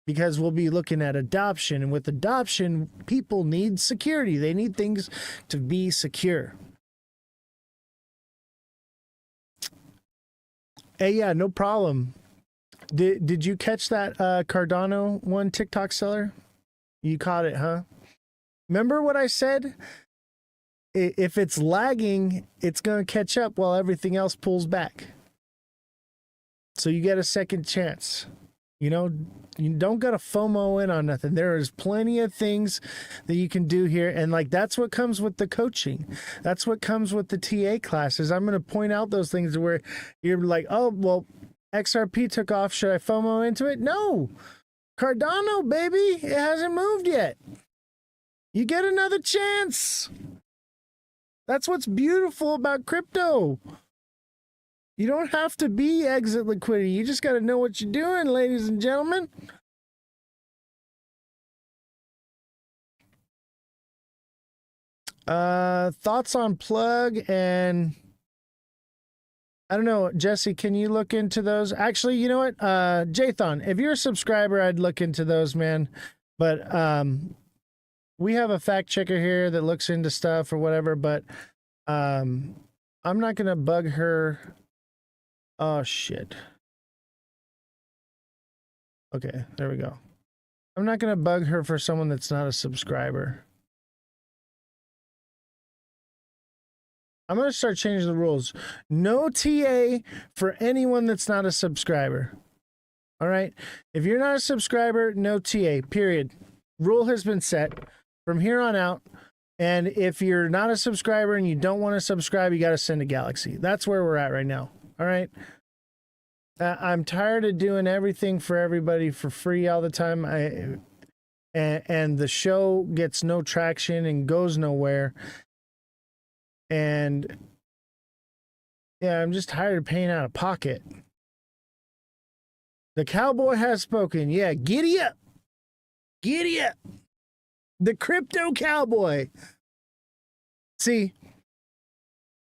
because we'll be looking at adoption. And with adoption, people need security. They need things to be secure. Hey, yeah, no problem. Did you catch that Cardano one TikTok seller? You caught it, huh? Remember what I said? If it's lagging, it's going to catch up while everything else pulls back. So you get a second chance. You know, you don't got to FOMO in on nothing. There is plenty of things that you can do here. And like, that's what comes with the coaching. That's what comes with the TA classes. I'm going to point out those things where you're like, oh, well, XRP took off. Should I FOMO into it? No. Cardano, baby. It hasn't moved yet. You get another chance. That's what's beautiful about crypto. You don't have to be exit liquidity. You just got to know what you're doing, ladies and gentlemen. Thoughts on plug and I don't know, Jesse, can you look into those? Actually, you know what? Jathan, if you're a subscriber, I'd look into those, man. But we have a fact checker here that looks into stuff or whatever, but I'm not going to bug her. Oh, shit. Okay, there we go. I'm not going to bug her for someone that's not a subscriber. I'm going to start changing the rules. No TA for anyone that's not a subscriber. All right? If you're not a subscriber, no TA, period. Rule has been set from here on out. And if you're not a subscriber and you don't want to subscribe, you got to send a Galaxy. That's where we're at right now. All right? I'm tired of doing everything for everybody for free all the time. And the show gets no traction and goes nowhere. And yeah, I'm just tired of paying out of pocket. The cowboy has spoken. Yeah, giddy up. Giddy up. The crypto cowboy. See,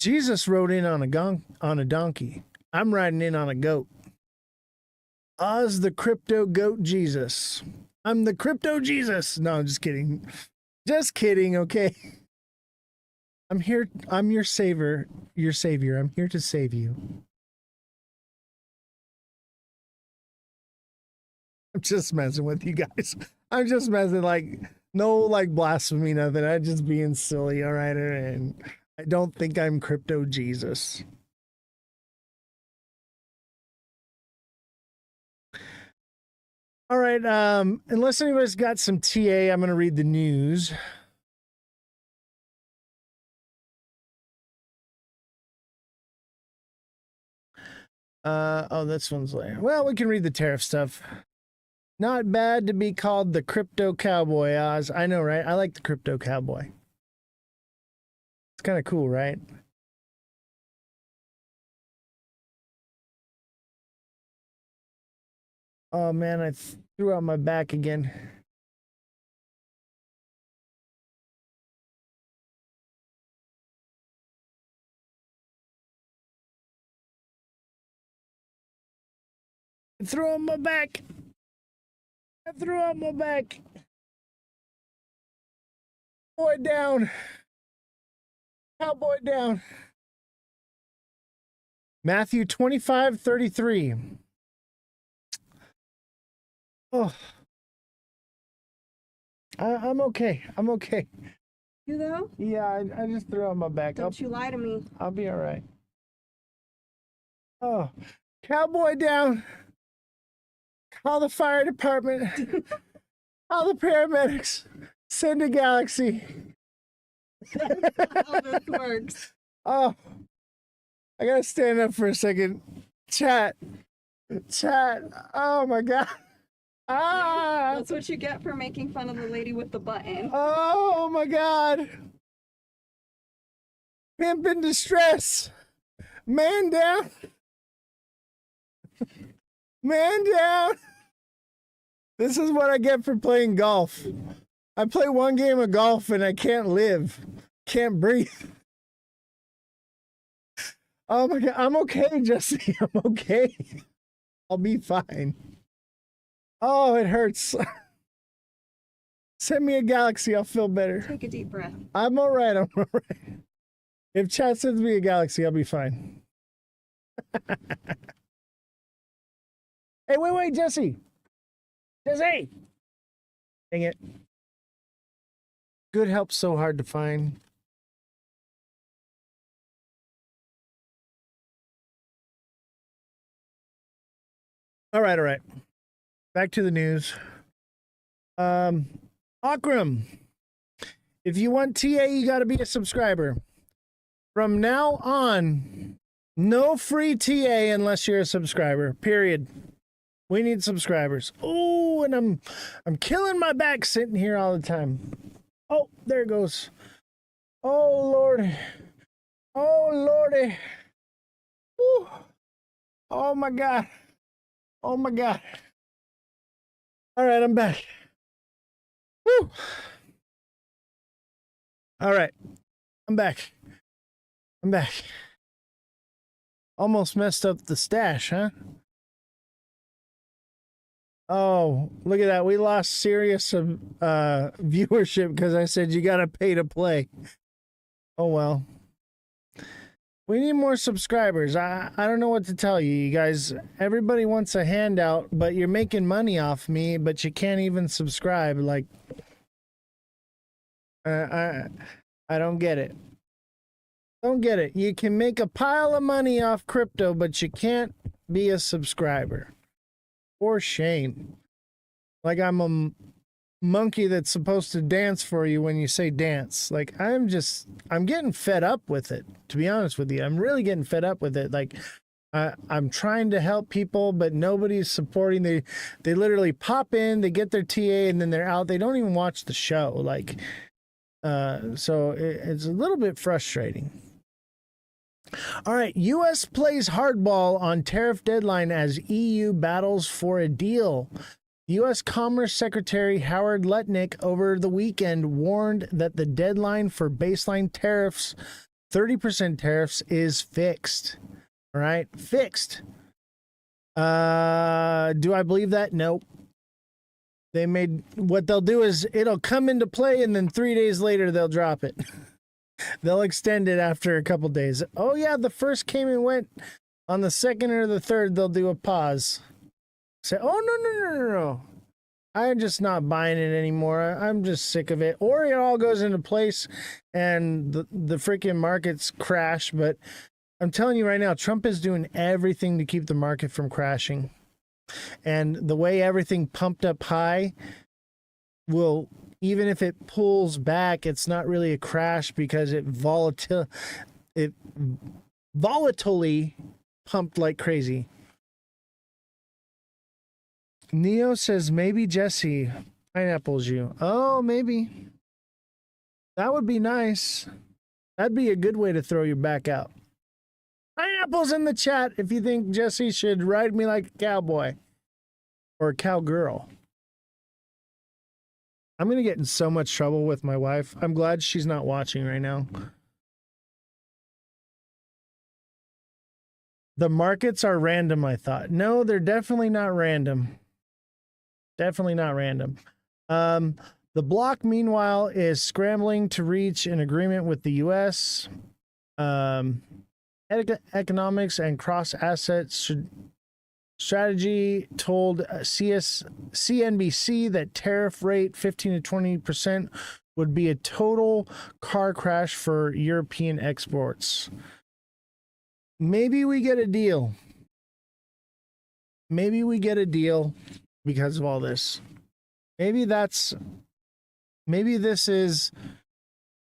Jesus rode in on a donkey. I'm riding in on a goat. Oz the crypto goat Jesus. I'm the crypto Jesus. No, I'm just kidding. Just kidding, okay? I'm here. I'm your savior. Your savior. I'm here to save you. I'm just messing with you guys. I'm just messing, like, no, like, blasphemy, nothing. I'm just being silly, all right? And I don't think I'm crypto Jesus. All right. Unless anybody's got some TA, I'm going to read the news. Oh, this one's later. Well, we can read the tariff stuff. Not bad to be called the crypto cowboy, Oz. I know, right? I like the crypto cowboy. It's kind of cool, right? Oh man, I threw out my back again. I threw out my back. I threw out my back. Boy down. Cowboy down. Matthew 25:33. Oh. I'm okay. I'm okay. You though? Yeah, I just threw out my back. Don't you lie to me. I'll be all right. Oh, cowboy down. Call the fire department. Call the paramedics. Send a galaxy. How this works. Oh, I gotta stand up for a second. Chat. Oh my God. Ah. That's what you get for making fun of the lady with the button. Oh my God. Pimp in distress. Man down. Man down. This is what I get for playing golf. I play one game of golf and I can't live. Can't breathe. Oh my God. I'm okay, Jesse. I'm okay. I'll be fine. Oh, it hurts. Send me a galaxy. I'll feel better. Take a deep breath. I'm all right. I'm all right. If chat sends me a galaxy, I'll be fine. Hey, wait, Jesse. Jesse! Dang it. Good help's so hard to find. All right. Back to the news. Akram. If you want TA, you got to be a subscriber. From now on, no free TA unless you're a subscriber. Period. We need subscribers. Oh, and I'm killing my back sitting here all the time. Oh, there it goes. Oh, Lordy. Oh, Lordy. Woo. Oh, my God. Oh, my God. All right, I'm back. Woo. All right. I'm back. Almost messed up the stash, huh? Oh, look at that. We lost serious viewership because I said you got to pay to play. Oh, well. We need more subscribers. I don't know what to tell you, you guys. Everybody wants a handout, but you're making money off me, but you can't even subscribe. Like, I don't get it. Don't get it. You can make a pile of money off crypto, but you can't be a subscriber. For shame. Like I'm a monkey that's supposed to dance for you when you say dance. Like I'm getting fed up with it, to be honest with you. I'm really getting fed up with it. Like I'm trying to help people, but nobody's supporting. They literally pop in, they get their TA, and then they're out. They don't even watch the show. Like, so it's a little bit frustrating. All right, U.S. plays hardball on tariff deadline as EU battles for a deal. U.S. Commerce Secretary Howard Lutnick over the weekend warned that the deadline for baseline tariffs, 30% tariffs, is fixed. All right, fixed. Do I believe that? Nope. What they'll do is it'll come into play and then 3 days later they'll drop it. They'll extend it after a couple days. Oh yeah, the first came and went. On the second or the third, they'll do a pause. Say, oh no. I'm just not buying it anymore. I'm just sick of it. Or it all goes into place and the freaking markets crash. But I'm telling you right now, Trump is doing everything to keep the market from crashing. And the way everything pumped up high will, even if it pulls back, it's not really a crash because it volatilely pumped like crazy. Neo says maybe Jesse pineapples you. Oh, maybe. That would be nice. That'd be a good way to throw you back out. Pineapples in the chat if you think Jesse should ride me like a cowboy or a cowgirl. I'm going to get in so much trouble with my wife. I'm glad she's not watching right now. The markets are random, I thought. No, they're definitely not random. Definitely not random. The bloc, meanwhile, is scrambling to reach an agreement with the U.S. Economics and cross-asset strategy told CNBC that tariff rate 15 to 20% would be a total car crash for European exports. Maybe we get a deal. Maybe we get a deal because of all this. Maybe this is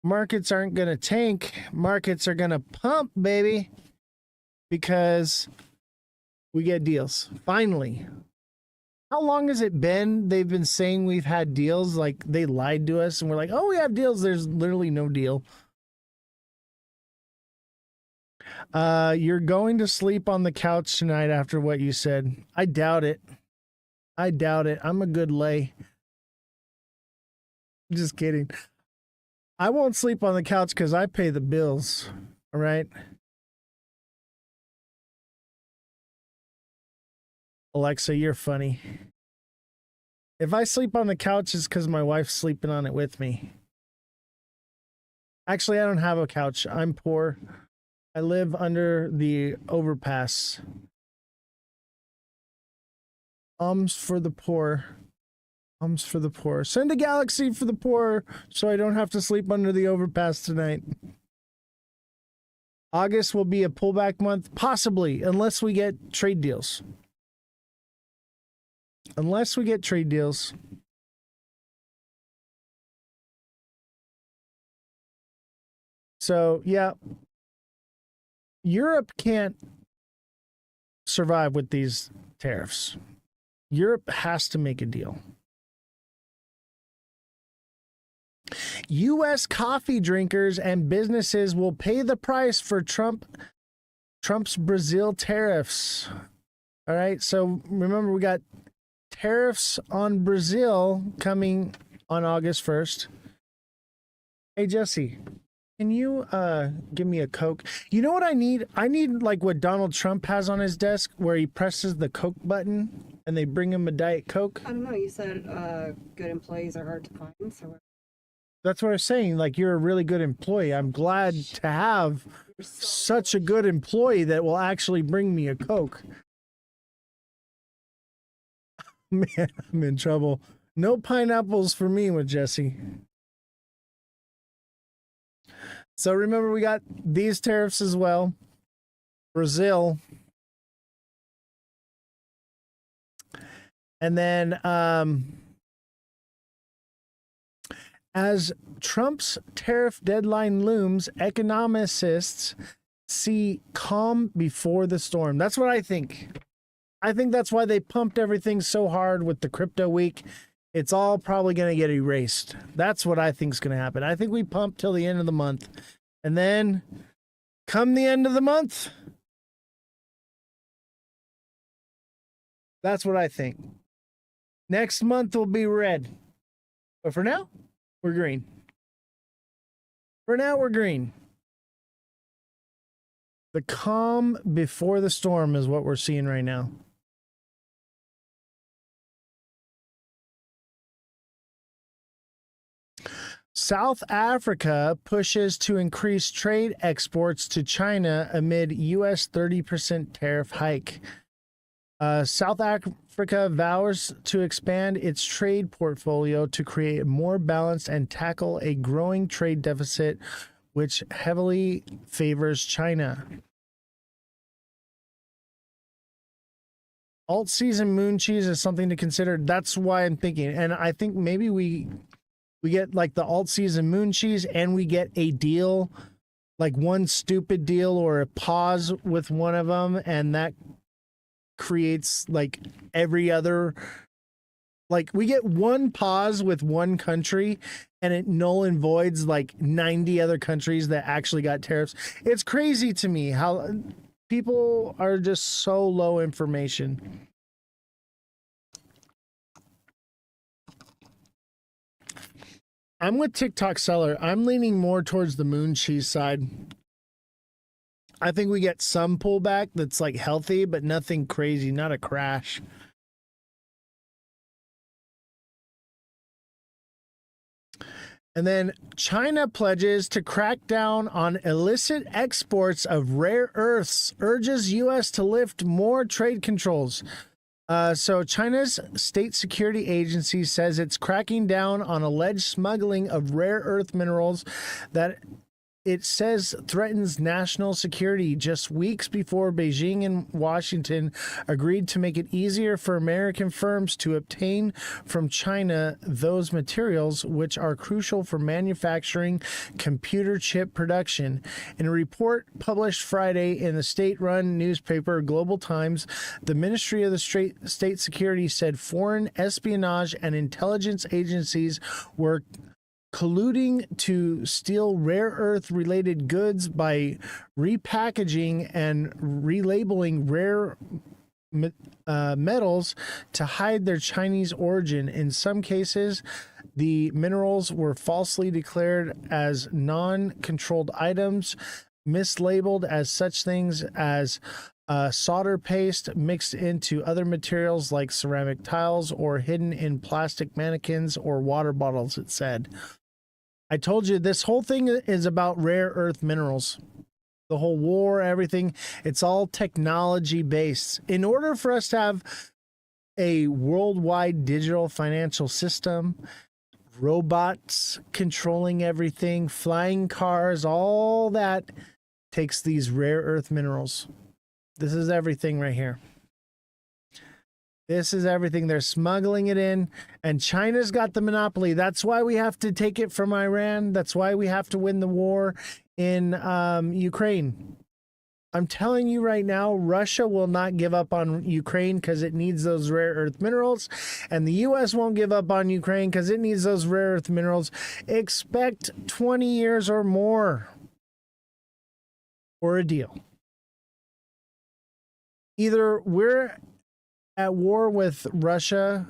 markets aren't going to tank. Markets are going to pump, baby, because we get deals. Finally. How long has it been? They've been saying we've had deals. Like they lied to us and we're like, oh, we have deals. There's literally no deal. You're going to sleep on the couch tonight after what you said. I doubt it. I doubt it. I'm a good lay. Just kidding. I won't sleep on the couch because I pay the bills. All right. Alexa, you're funny. If I sleep on the couch, it's because my wife's sleeping on it with me. Actually, I don't have a couch. I'm poor. I live under the overpass. For the poor. For the poor. Send a galaxy for the poor so I don't have to sleep under the overpass tonight. August will be a pullback month, possibly, unless we get trade deals. Unless we get trade deals. So, yeah. Europe can't survive with these tariffs. Europe has to make a deal. U.S. coffee drinkers and businesses will pay the price for Trump's Brazil tariffs. All right, so remember we got tariffs on Brazil coming on August 1st. Hey, Jesse, can you give me a Coke? You know what I need? I need like what Donald Trump has on his desk where he presses the Coke button and they bring him a Diet Coke. I don't know. You said good employees are hard to find, so that's what I'm saying. Like, you're a really good employee. I'm glad to have such a good employee that will actually bring me a Coke. Man, I'm in trouble. No pineapples for me with Jesse. So remember, we got these tariffs as well. Brazil. And then as Trump's tariff deadline looms, economists see calm before the storm. That's what I think. I think that's why they pumped everything so hard with the crypto week. It's all probably going to get erased. That's what I think is going to happen. I think we pump till the end of the month. And then come the end of the month, that's what I think. Next month will be red. But for now, we're green. For now, we're green. The calm before the storm is what we're seeing right now. South Africa pushes to increase trade exports to China amid U.S. 30% tariff hike. South Africa vows to expand its trade portfolio to create more balance and tackle a growing trade deficit, which heavily favors China. Alt-season moon cheese is something to consider. That's why I'm thinking. And I think maybe we get like the alt-season moon cheese and we get a deal like one stupid deal or a pause with one of them, and that creates like every other, like we get one pause with one country and it null and voids like 90 other countries that actually got tariffs. It's crazy to me how people are just so low information. I'm with TikTok seller. I'm leaning more towards the moon cheese side. I think we get some pullback that's like healthy, but nothing crazy, not a crash. And then China pledges to crack down on illicit exports of rare earths, urges U.S. to lift more trade controls. So China's state security agency says it's cracking down on alleged smuggling of rare earth minerals that it says threatens national security, just weeks before Beijing and Washington agreed to make it easier for American firms to obtain from China those materials which are crucial for manufacturing computer chip production. In a report published Friday in the state-run newspaper Global Times, the Ministry of the State Security said foreign espionage and intelligence agencies were colluding to steal rare earth related goods by repackaging and relabeling rare metals to hide their Chinese origin. In some cases, the minerals were falsely declared as non-controlled items, mislabeled as such things as solder paste mixed into other materials like ceramic tiles, or hidden in plastic mannequins or water bottles, it said. I told you this whole thing is about rare earth minerals. The whole war, everything, it's all technology based. In order for us to have a worldwide digital financial system, robots controlling everything, flying cars, all that takes these rare earth minerals. This is everything right here. This is everything. They're smuggling it in, and China's got the monopoly. That's why we have to take it from Iran. That's why we have to win the war in Ukraine. I'm telling you right now, Russia will not give up on Ukraine because it needs those rare earth minerals, and the U.S. won't give up on Ukraine because it needs those rare earth minerals. Expect 20 years or more for a deal. Either we're at war with Russia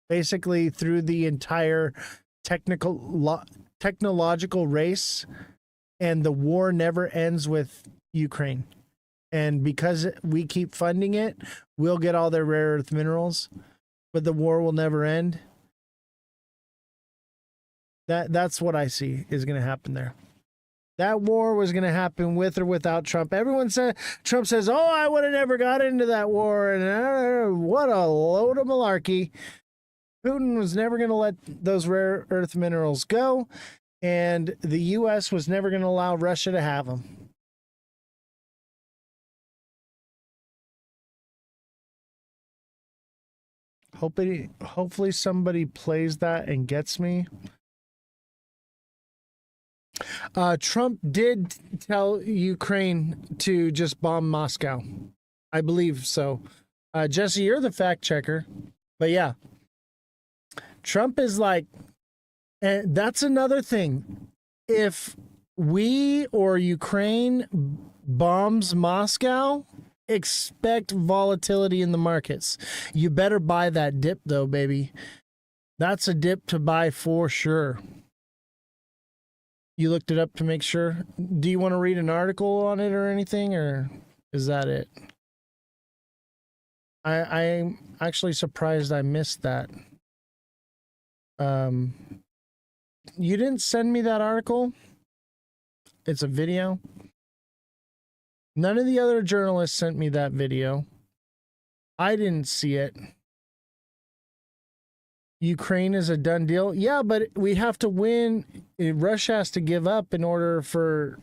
basically through the entire technological race, and the war never ends with Ukraine. And because we keep funding it, we'll get all their rare earth minerals, but the war will never end. That's what I see is going to happen there. That war was going to happen with or without Trump. Everyone said, Trump says, oh, I would have never got into that war. And what a load of malarkey. Putin was never going to let those rare earth minerals go. And the U.S. was never going to allow Russia to have them. Hopefully somebody plays that and gets me. Trump did tell Ukraine to just bomb Moscow. I believe so. Jesse, you're the fact checker. But yeah, Trump is like, and that's another thing. If we or Ukraine bombs Moscow, expect volatility in the markets. You better buy that dip though, baby. That's a dip to buy for sure. You looked it up to make sure. Do you want to read an article on it or anything, or is that it? I'm actually surprised I missed that. You didn't send me that article? It's a video. None of the other journalists sent me that video. I didn't see it. Ukraine is a done deal. Yeah, but we have to win. Russia has to give up in order for,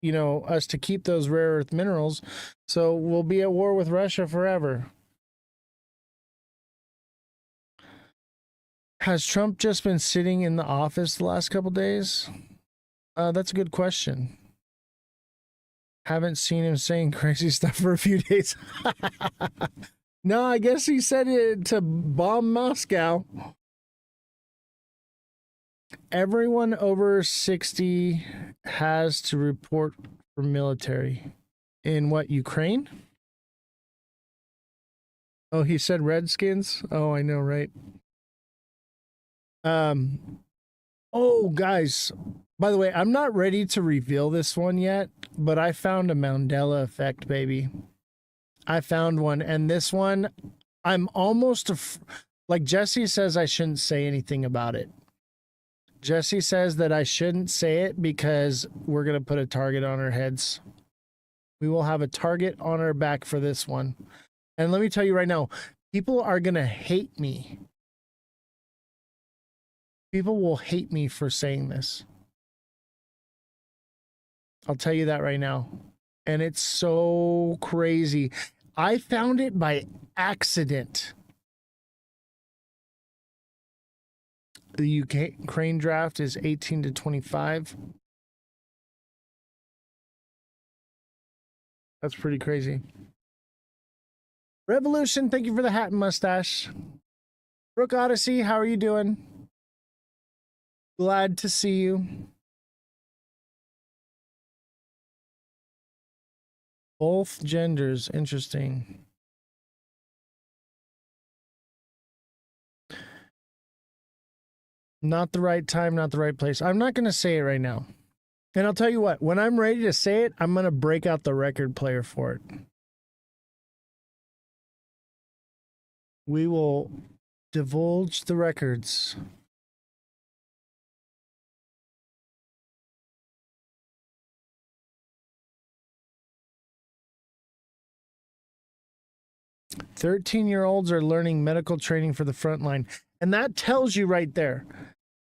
us to keep those rare earth minerals. So we'll be at war with Russia forever. Has Trump just been sitting in the office the last couple days? That's a good question. Haven't seen him saying crazy stuff for a few days. No, I guess he said it to bomb Moscow. Everyone over 60 has to report for military. In what, Ukraine? Oh, he said Redskins? Oh, I know, right? Oh, guys, by the way, I'm not ready to reveal this one yet, but I found a Mandela effect, baby. I found one, and this one, I'm almost like Jesse says I shouldn't say anything about it. Jesse says that I shouldn't say it because we're going to put a target on our heads. We will have a target on our back for this one. And let me tell you right now, people are going to hate me. People will hate me for saying this. I'll tell you that right now. And it's so crazy. I found it by accident. The Ukraine draft is 18 to 25. That's pretty crazy. Revolution, thank you for the hat and mustache. Brook Odyssey, how are you doing? Glad to see you. Both genders, interesting. Not the right time, not the right place. I'm not going to say it right now. And I'll tell you what, when I'm ready to say it, I'm going to break out the record player for it. We will divulge the records. "13-year-olds are learning medical training for the front line." And that tells you right there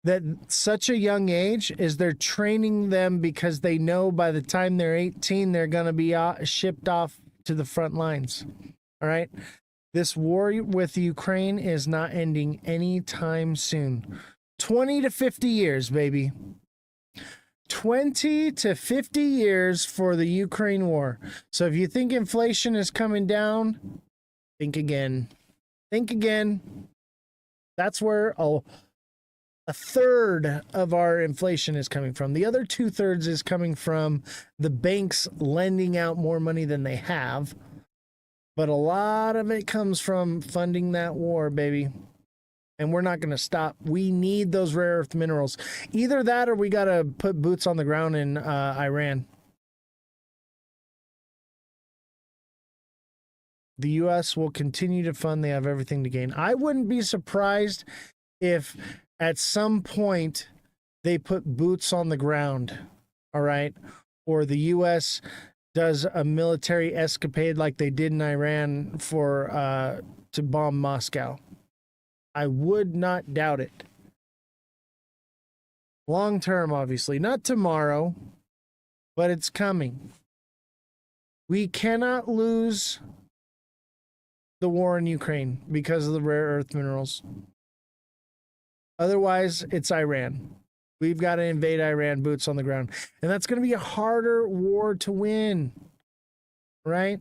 that such a young age is they're training them because they know by the time they're 18, they're going to be shipped off to the front lines. All right. This war with Ukraine is not ending anytime soon. 20 to 50 years, baby. 20 to 50 years for the Ukraine war. So if you think inflation is coming down, think again. Think again. That's where a third of our inflation is coming from. The other 2/3 is coming from the banks lending out more money than they have. But a lot of it comes from funding that war, baby. And we're not going to stop. We need those rare earth minerals. Either that or we got to put boots on the ground in Iran. The U.S. will continue to fund. They have everything to gain. I wouldn't be surprised if at some point they put boots on the ground, all right? Or the U.S. does a military escapade like they did in Iran for to bomb Moscow. I would not doubt it. Long term, obviously. Not tomorrow, but it's coming. We cannot lose the war in Ukraine because of the rare earth minerals. Otherwise, it's Iran. We've got to invade Iran, boots on the ground. And that's going to be a harder war to win, right?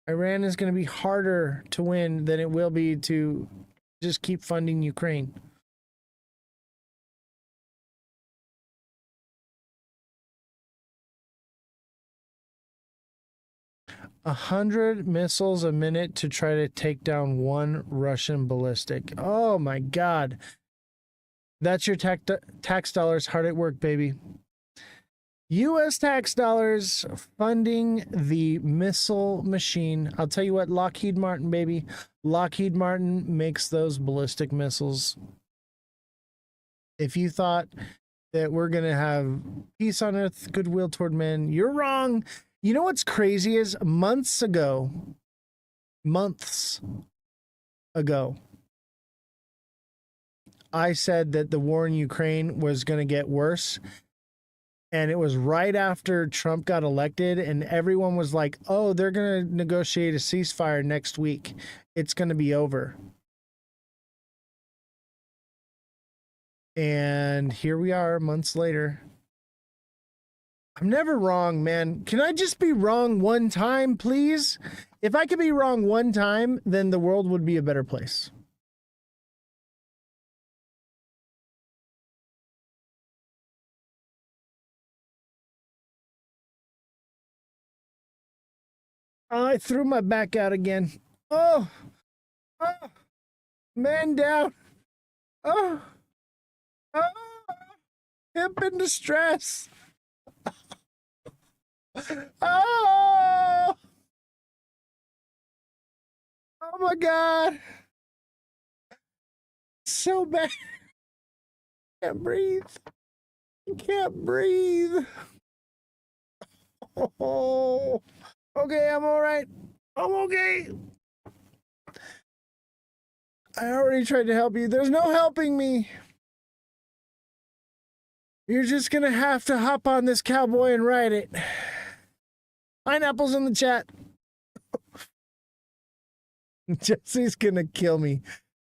Iran is going to be harder to win than it will be to just keep funding Ukraine. A 100 missiles a minute to try to take down one Russian ballistic. Oh my God. That's your tax dollars hard at work, baby. U.S. tax dollars funding the missile machine. I'll tell you what, Lockheed Martin, baby. Lockheed Martin makes those ballistic missiles. If you thought that we're going to have peace on earth, goodwill toward men, you're wrong. You know what's crazy is months ago, I said that the war in Ukraine was going to get worse. And it was right after Trump got elected, and everyone was like, oh, they're going to negotiate a ceasefire next week. It's going to be over. And here we are months later. I'm never wrong, man. Can I just be wrong one time, please? If I could be wrong one time, then the world would be a better place. Oh, I threw my back out again. Oh, oh, man down. Oh, oh, hip in distress. Oh, oh my God. So bad. Can't breathe. I can't breathe. Oh, okay, I'm all right. I'm okay. I already tried to help you. There's no helping me. You're just gonna have to hop on this cowboy and ride it. Pineapples in the chat. Jesse's gonna kill me.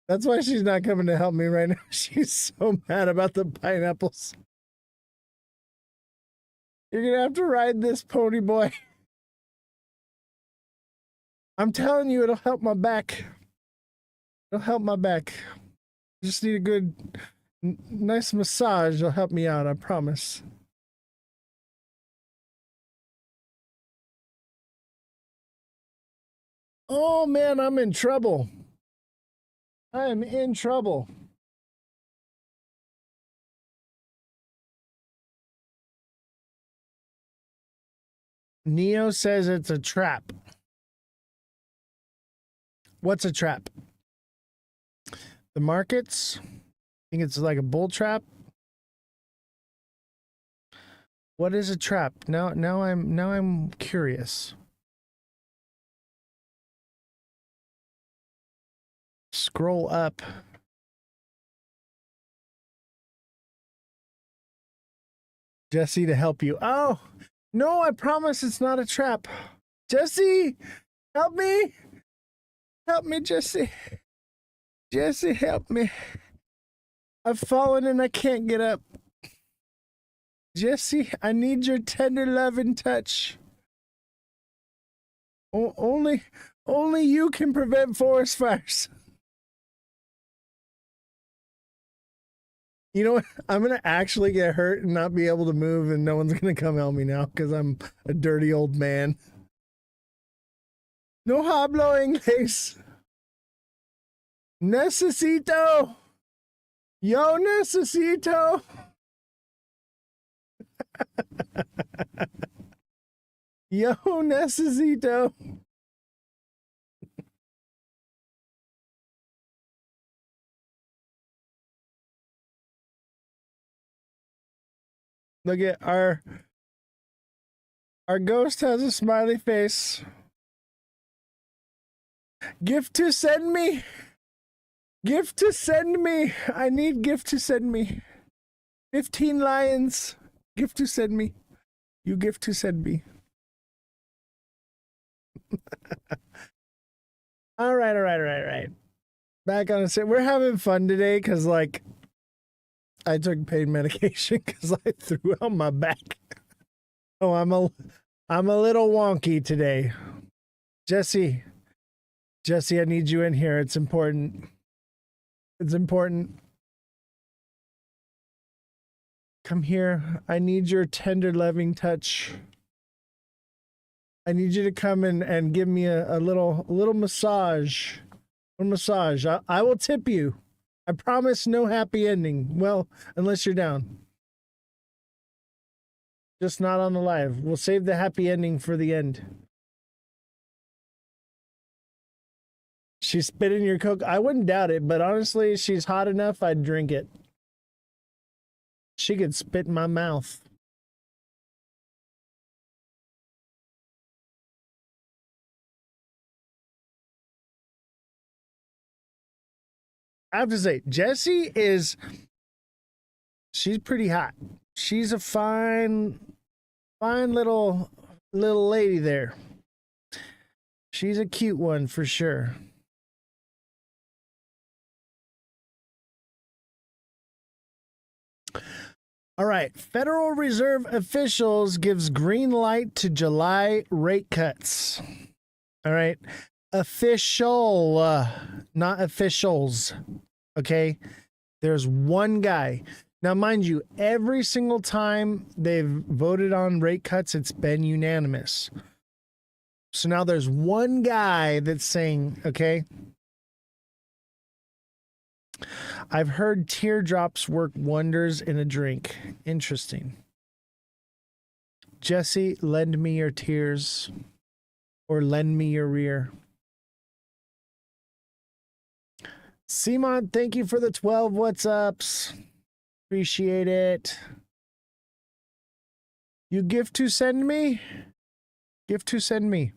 That's why she's not coming to help me right now. She's so mad about the pineapples. You're gonna have to ride this pony boy. I'm telling you, it'll help my back. It'll help my back. Just need a good, nice massage. It'll help me out, I promise. Oh man, I'm in trouble. I am in trouble. Neo says it's a trap. What's a trap? The markets? I think it's like a bull trap. What is a trap? Now I'm curious. Scroll up. Jesse to help you. Oh, no, I promise it's not a trap. Jesse, help me. Help me, Jesse. Jesse, help me. I've fallen and I can't get up. Jesse, I need your tender love and touch. Only you can prevent forest fires. You know what? I'm going to actually get hurt and not be able to move, and no one's going to come help me now because I'm a dirty old man. No hablo inglés. Necesito. Yo necesito. Yo necesito. Look at our ghost has a smiley face. Gift to send me. Gift to send me. I need gift to send me. 15 lions. Gift to send me. You gift to send me. All right. Back on it. We're having fun today because, like, I took pain medication because I threw out my back. Oh, I'm a little wonky today. Jesse, I need you in here. It's important. It's important. Come here. I need your tender, loving touch. I need you to come and give me a little massage. A massage. I will tip you. I promise no happy ending. Well, unless you're down. Just not on the live. We'll save the happy ending for the end. She spit in your Coke. I wouldn't doubt it, but honestly, she's hot enough, I'd drink it. She could spit in my mouth. I have to say, Jessie she's pretty hot. She's a fine little lady there. She's a cute one for sure. All right. Federal Reserve officials gives green light to July rate cuts. All right. Official, not officials. Okay. There's one guy. Now, mind you, every single time they've voted on rate cuts, it's been unanimous. So now there's one guy that's saying, okay, I've heard teardrops work wonders in a drink. Interesting. Jesse, lend me your tears or lend me your rear. Simon, thank you for the 12 what's ups. Appreciate it. You gift to send me? Gift to send me.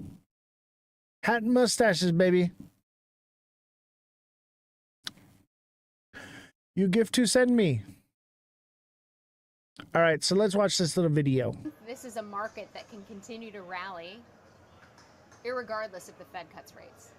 Hat and mustaches, baby. You gift to send me. All right, so let's watch this little video. This is a market that can continue to rally irregardless if the Fed cuts rates.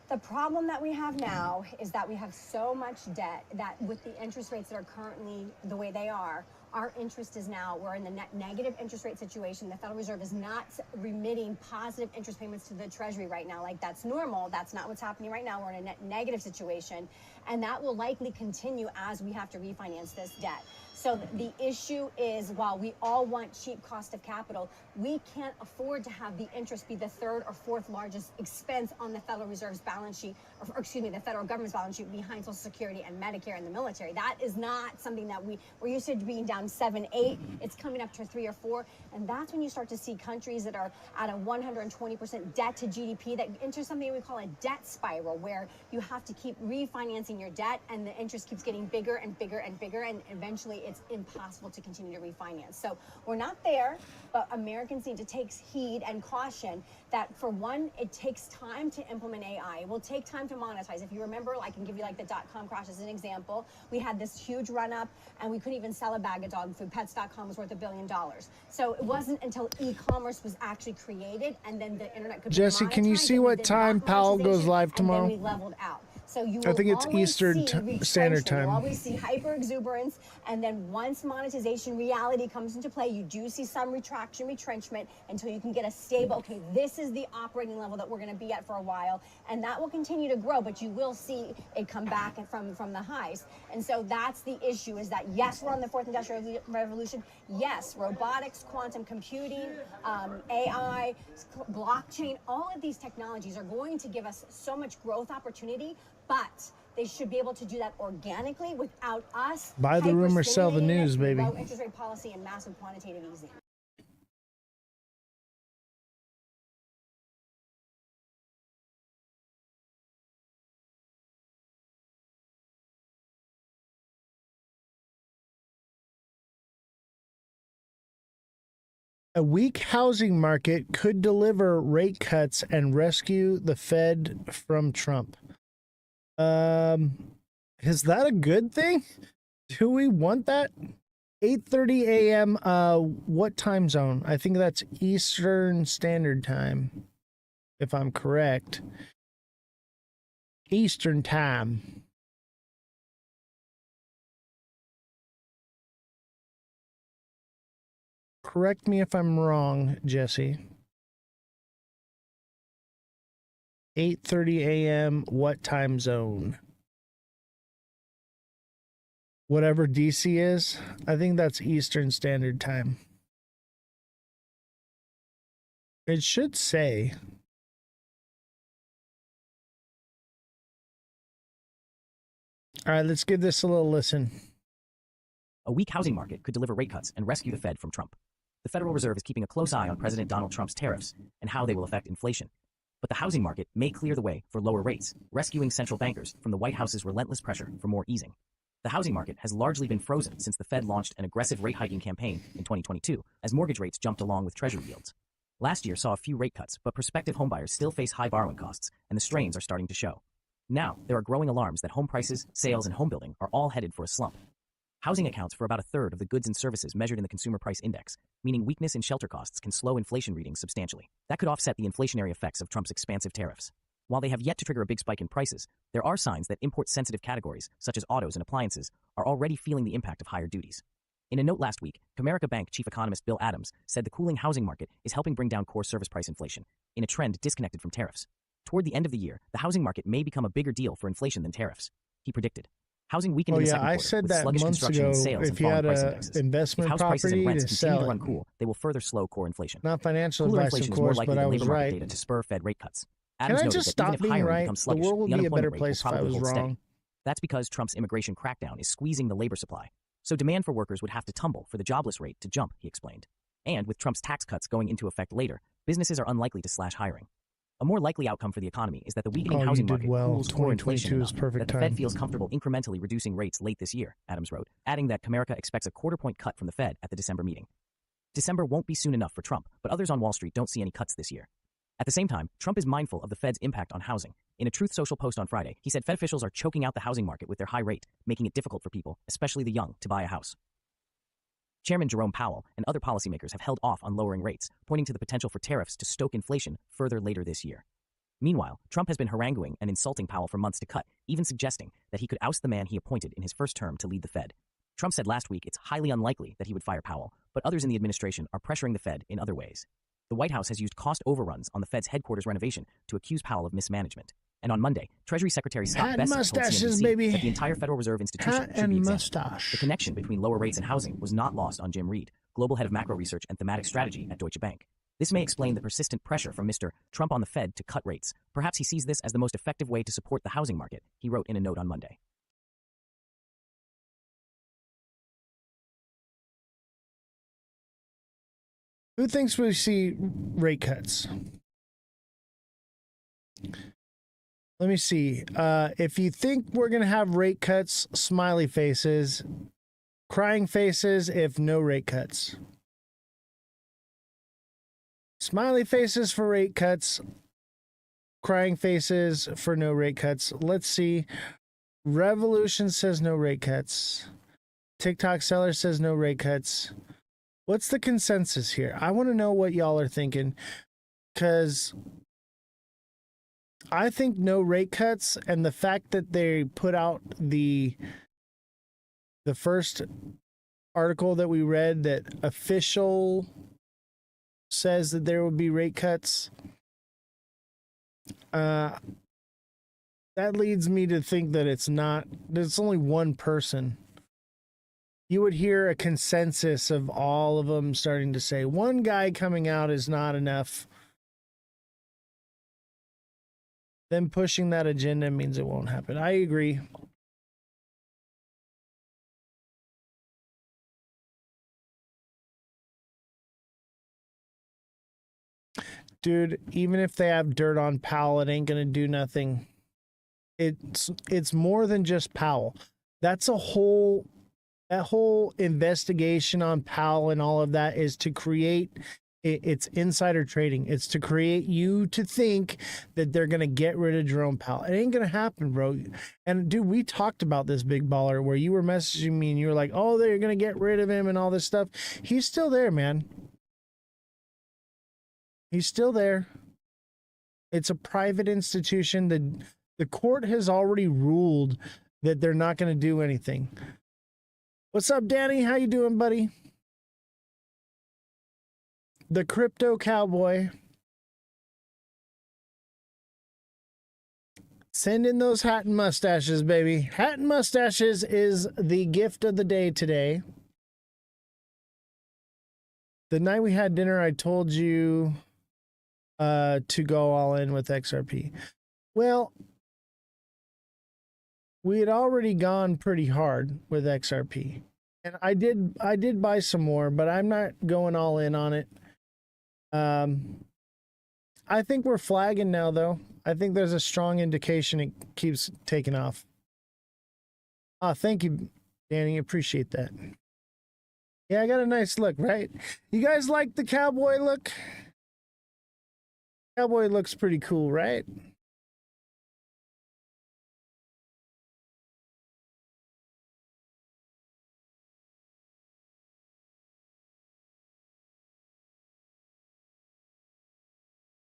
The problem that we have now is that we have so much debt that with the interest rates that are currently the way they are, our interest is now, we're in the net negative interest rate situation. The Federal Reserve is not remitting positive interest payments to the Treasury right now. Like, that's normal. That's not what's happening right now. We're in a net negative situation. And that will likely continue as we have to refinance this debt. So the issue is, while we all want cheap cost of capital, we can't afford to have the interest be the third or fourth largest expense on the Federal Reserve's balance sheet, or excuse me, the federal government's balance sheet behind Social Security and Medicare and the military. That is not something that we're used to being down 7, 8. It's coming up to 3 or 4. And that's when you start to see countries that are at a 120% debt to GDP that enter something we call a debt spiral, where you have to keep refinancing your debt and the interest keeps getting bigger and bigger and bigger, and eventually it's impossible to continue to refinance. So we're not there, but Americans need to take heed and caution that, for one, it takes time to implement AI. It will take time to monetize. If you remember, I can give you like the .com crash as an example. We had this huge run up and we couldn't even sell a bag of dog food. Pets.com was worth $1 billion. So it wasn't until e-commerce was actually created and then the internet could be Jesse, can you monetized, see and we what did time that Powell goes monetization, live tomorrow? And then we leveled out. So you I think will it's always Eastern see Standard retrenchment. Time. You'll always see hyper exuberance, and then once monetization reality comes into play, you do see some retraction, retrenchment, until you can get a stable, okay, this is the operating level that we're going to be at for a while, and that will continue to grow, but you will see it come back from the highs. And so that's the issue, is that yes, we're on the fourth industrial revolution. Yes, robotics, quantum computing, AI, blockchain, all of these technologies are going to give us so much growth opportunity, but they should be able to do that organically without us Buy the rumor, sell the hyperstimulating news, it, baby. low interest rate policy and massive quantitative easing. A weak housing market could deliver rate cuts and rescue the Fed from Trump. Is that a good thing? Do we want that? 8:30 a.m. What time zone? I think that's Eastern Standard Time, if I'm correct. Eastern Time. Correct me if I'm wrong, Jesse. 8:30 a.m. What time zone? Whatever DC is, I think that's Eastern Standard Time. It should say. All right, let's give this a little listen. A weak housing market could deliver rate cuts and rescue the Fed from Trump. The Federal Reserve is keeping a close eye on President Donald Trump's tariffs and how they will affect inflation. But the housing market may clear the way for lower rates, rescuing central bankers from the White House's relentless pressure for more easing. The housing market has largely been frozen since the Fed launched an aggressive rate hiking campaign in 2022, as mortgage rates jumped along with Treasury yields. Last year saw a few rate cuts, but prospective homebuyers still face high borrowing costs, and the strains are starting to show. Now, there are growing alarms that home prices, sales, and home building are all headed for a slump. Housing accounts for about a third of the goods and services measured in the Consumer Price Index, meaning weakness in shelter costs can slow inflation readings substantially. That could offset the inflationary effects of Trump's expansive tariffs. While they have yet to trigger a big spike in prices, there are signs that import-sensitive categories, such as autos and appliances, are already feeling the impact of higher duties. In a note last week, Comerica Bank chief economist Bill Adams said the cooling housing market is helping bring down core service price inflation, in a trend disconnected from tariffs. Toward the end of the year, the housing market may become a bigger deal for inflation than tariffs, he predicted. Housing weakened in the second I quarter said with that sluggish months construction ago. and sales If and you falling had price a indexes. If investment house prices and property rents to continue sell to it, run cool, they will further slow core inflation. not financial Cooler advice, inflation of is more course, likely but I than was labor market right. data to spur Fed rate cuts. Can Adams I noted just that stop even if being hiring right? becomes The sluggish, world would the be a better unemployment rate will place if I probably was hold steady. wrong. That's because Trump's immigration crackdown is squeezing the labor supply. So demand for workers would have to tumble for the jobless rate to jump, he explained. And with Trump's tax cuts going into effect later, businesses are unlikely to slash hiring. A more likely outcome for the economy is that the weakening housing market cools core inflation enough that the Fed feels comfortable incrementally reducing rates late this year, Adams wrote, adding that Comerica expects a quarter-point cut from the Fed at the December meeting. December won't be soon enough for Trump, but others on Wall Street don't see any cuts this year. At the same time, Trump is mindful of the Fed's impact on housing. In a Truth Social post on Friday, he said Fed officials are choking out the housing market with their high rate, making it difficult for people, especially the young, to buy a house. Chairman Jerome Powell and other policymakers have held off on lowering rates, pointing to the potential for tariffs to stoke inflation further later this year. Meanwhile, Trump has been haranguing and insulting Powell for months to cut, even suggesting that he could oust the man he appointed in his first term to lead the Fed. Trump said last week it's highly unlikely that he would fire Powell, but others in the administration are pressuring the Fed in other ways. The White House has used cost overruns on the Fed's headquarters renovation to accuse Powell of mismanagement. And on Monday, Treasury Secretary Scott Bessent told CNBC that the entire Federal Reserve institution should be examined. The connection between lower rates and housing was not lost on Jim Reed, global head of macro research and thematic strategy at Deutsche Bank. This may explain the persistent pressure from Mr. Trump on the Fed to cut rates. Perhaps he sees this as the most effective way to support the housing market, he wrote in a note on Monday. Who thinks we see rate cuts? Let me see. If you think we're going to have rate cuts, smiley faces. Crying faces if no rate cuts. Smiley faces for rate cuts. Crying faces for no rate cuts. Let's see. Revolution says no rate cuts. TikTok seller says no rate cuts. What's the consensus here? I want to know what y'all are thinking, because I think no rate cuts, and the fact that they put out the first article that we read that official says that there will be rate cuts, that leads me to think that it's only one person. You would hear a consensus of all of them starting to say one guy coming out is not enough. Them pushing that agenda means it won't happen. I agree. Dude, even if they have dirt on Powell, it ain't gonna do nothing. It's more than just Powell. That's that whole investigation on Powell and all of that is to create it's insider trading. It's to create you to think that they're gonna get rid of Jerome Powell. It ain't gonna happen, bro. And dude, we talked about this, big baller, where you were messaging me and you were like, oh, they're gonna get rid of him and all this stuff. He's still there, man. He's still there. It's a private institution. The court has already ruled that they're not going to do anything. What's up, Danny? How you doing, buddy? The crypto cowboy. Send in those hat and mustaches, baby. Hat and mustaches is the gift of the day today. The night we had dinner, I told you to go all in with XRP. Well, we had already gone pretty hard with XRP, and I did buy some more, but I'm not going all in on it. I think we're flagging now, though. I think there's a strong indication it keeps taking off. Thank you, Danny. Appreciate that. Yeah, I got a nice look, right? You guys like the cowboy look? Cowboy looks pretty cool, right?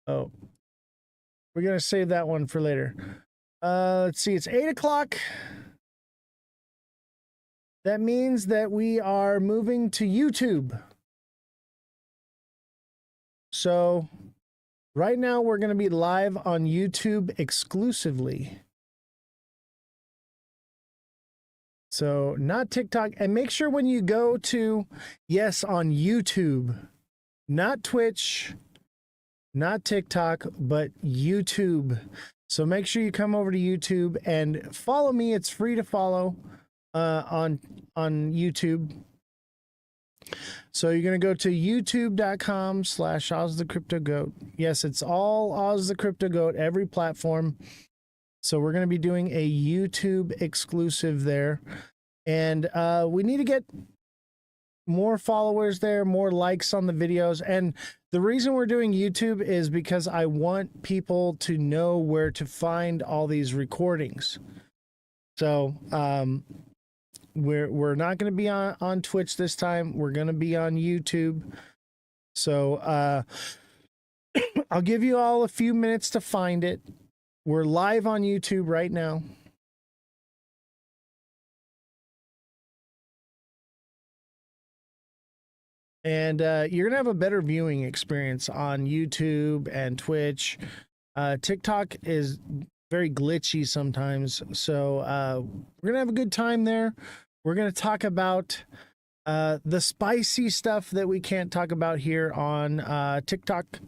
Oh, we're going to save that one for later. Let's see. It's 8 o'clock. That means that we are moving to YouTube. So right now we're going to be live on YouTube exclusively. So not TikTok. And make sure when you go to, yes, on YouTube, not Twitch, not TikTok, but YouTube. So make sure you come over to YouTube and follow me. It's free to follow on YouTube. So you're going to go to youtube.com/Ozthecryptogoat. Yes, it's all Ozthecryptogoat, every platform. So we're going to be doing a YouTube exclusive there. And we need to get more followers there, more likes on the videos. And the reason we're doing YouTube is because I want people to know where to find all these recordings. So we're not going to be on Twitch this time. We're going to be on YouTube. So I'll give you all a few minutes to find it. We're live on YouTube right now. And you're going to have a better viewing experience on YouTube and Twitch. TikTok is very glitchy sometimes. So we're going to have a good time there. We're going to talk about the spicy stuff that we can't talk about here on TikTok.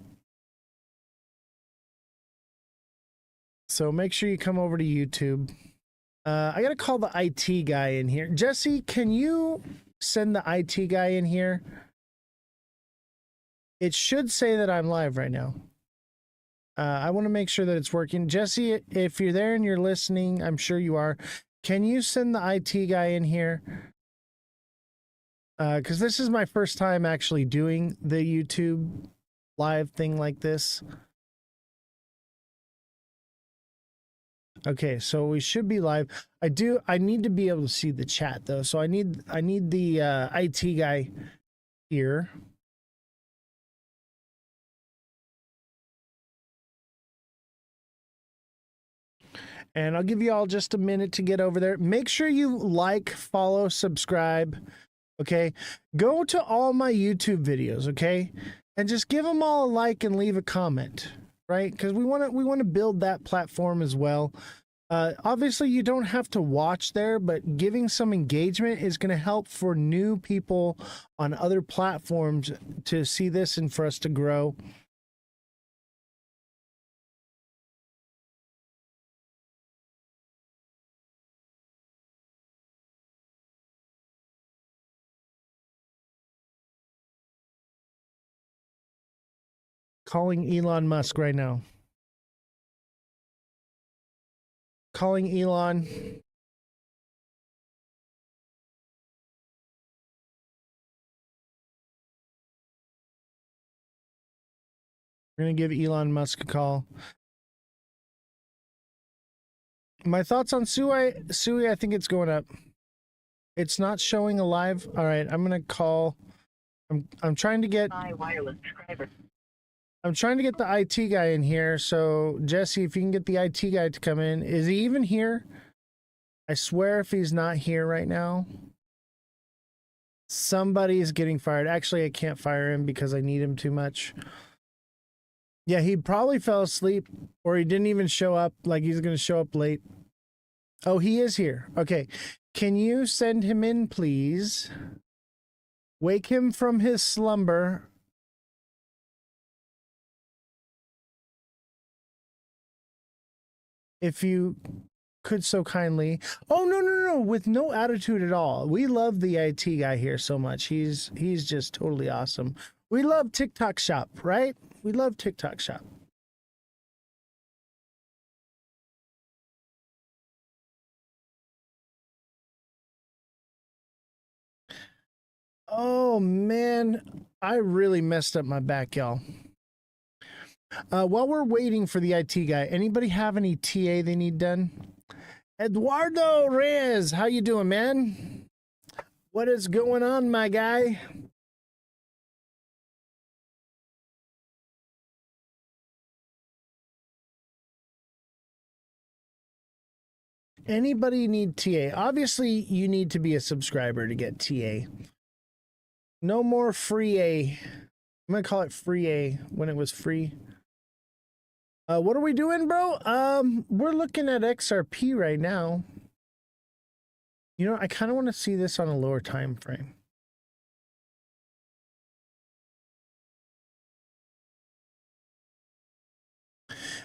So make sure you come over to YouTube. I got to call the IT guy in here. Jesse, can you send the IT guy in here? It should say that I'm live right now. I want to make sure that it's working. Jesse, if you're there and you're listening, I'm sure you are. Can you send the IT guy in here? Because this is my first time actually doing the YouTube live thing like this. Okay, so we should be live. I need to be able to see the chat though. So I need the IT guy here. And I'll give you all just a minute to get over there. Make sure you like, follow, subscribe. Okay. Go to all my YouTube videos, okay? And just give them all a like and leave a comment, right? Because we want to build that platform as well. Obviously, you don't have to watch there, but giving some engagement is going to help for new people on other platforms to see this and for us to grow. Calling Elon Musk right now. Calling Elon. We're going to give Elon Musk a call. My thoughts on Sui, I think it's going up. It's not showing alive. All right, I'm going to call. I'm trying to get my wireless subscriber. I'm trying to get the IT guy in here. So, Jesse, if you can get the IT guy to come in. Is he even here? I swear if he's not here right now, somebody is getting fired. Actually, I can't fire him because I need him too much. Yeah, he probably fell asleep or he didn't even show up. Like he's going to show up late. Oh, he is here. Okay. Can you send him in, please? Wake him from his slumber. If you could so kindly. Oh, no. With no attitude at all. We love the IT guy here so much. He's just totally awesome. We love TikTok Shop, right? We love TikTok Shop. Oh, man. I really messed up my back, y'all. While we're waiting for the IT guy, anybody have any TA they need done? Eduardo Reyes, how you doing, man? What is going on, my guy? Anybody need TA? Obviously, you need to be a subscriber to get TA. No more free A. I'm gonna call it free A when it was free. What are we doing, bro? We're looking at XRP right now. You know, I kind of want to see this on a lower time frame.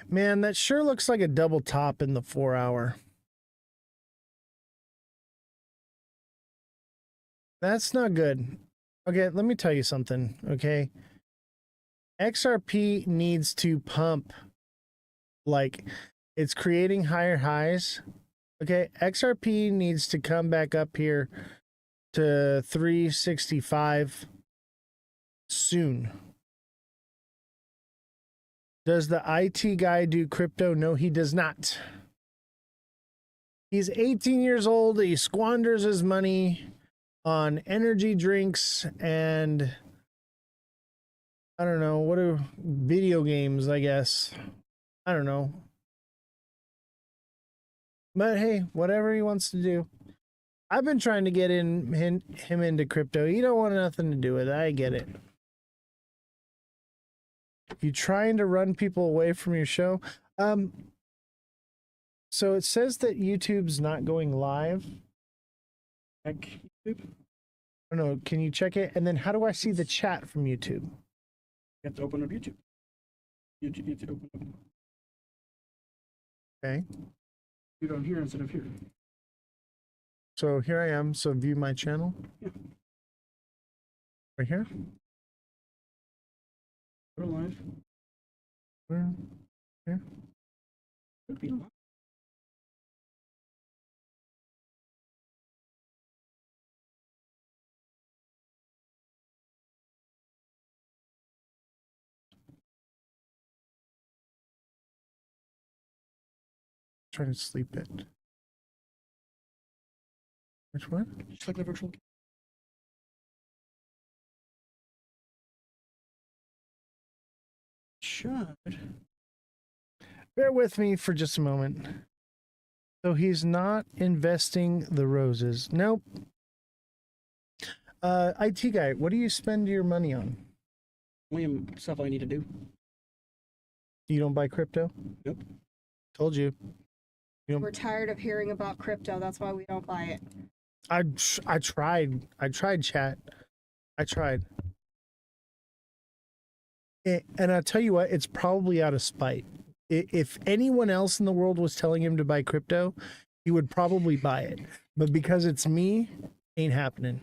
Man, that sure looks like a double top in the 4 hour. That's not good. Okay, let me tell you something, okay? XRP needs to pump, like, it's creating higher highs. Okay, XRP needs to come back up here to 365 soon. Does the IT guy do crypto? No, he does not. He's 18 years old. He squanders his money on energy drinks and I don't know, what are video games, I guess. I don't know. But hey, whatever he wants to do. I've been trying to get him into crypto. He don't want nothing to do with it. I get it. You trying to run people away from your show? So it says that YouTube's not going live. Check YouTube. I don't know. Can you check it? And then how do I see the chat from YouTube? You have to open up YouTube. You have to open up. Okay. You go here instead of here. So here I am. So view my channel. Yeah. Right here. Go to live. Where? Here. Could be live. Trying to sleep it. Which one? Just like the virtual. Should. Bear with me for just a moment. So he's not investing the roses. Nope. IT guy, what do you spend your money on? Only stuff I need to do. You don't buy crypto? Nope. Told you. We're tired of hearing about crypto. That's why we don't buy it. I tried. I tried, chat. I tried. And I'll tell you what, it's probably out of spite. If anyone else in the world was telling him to buy crypto, he would probably buy it. But because it's me, ain't happening.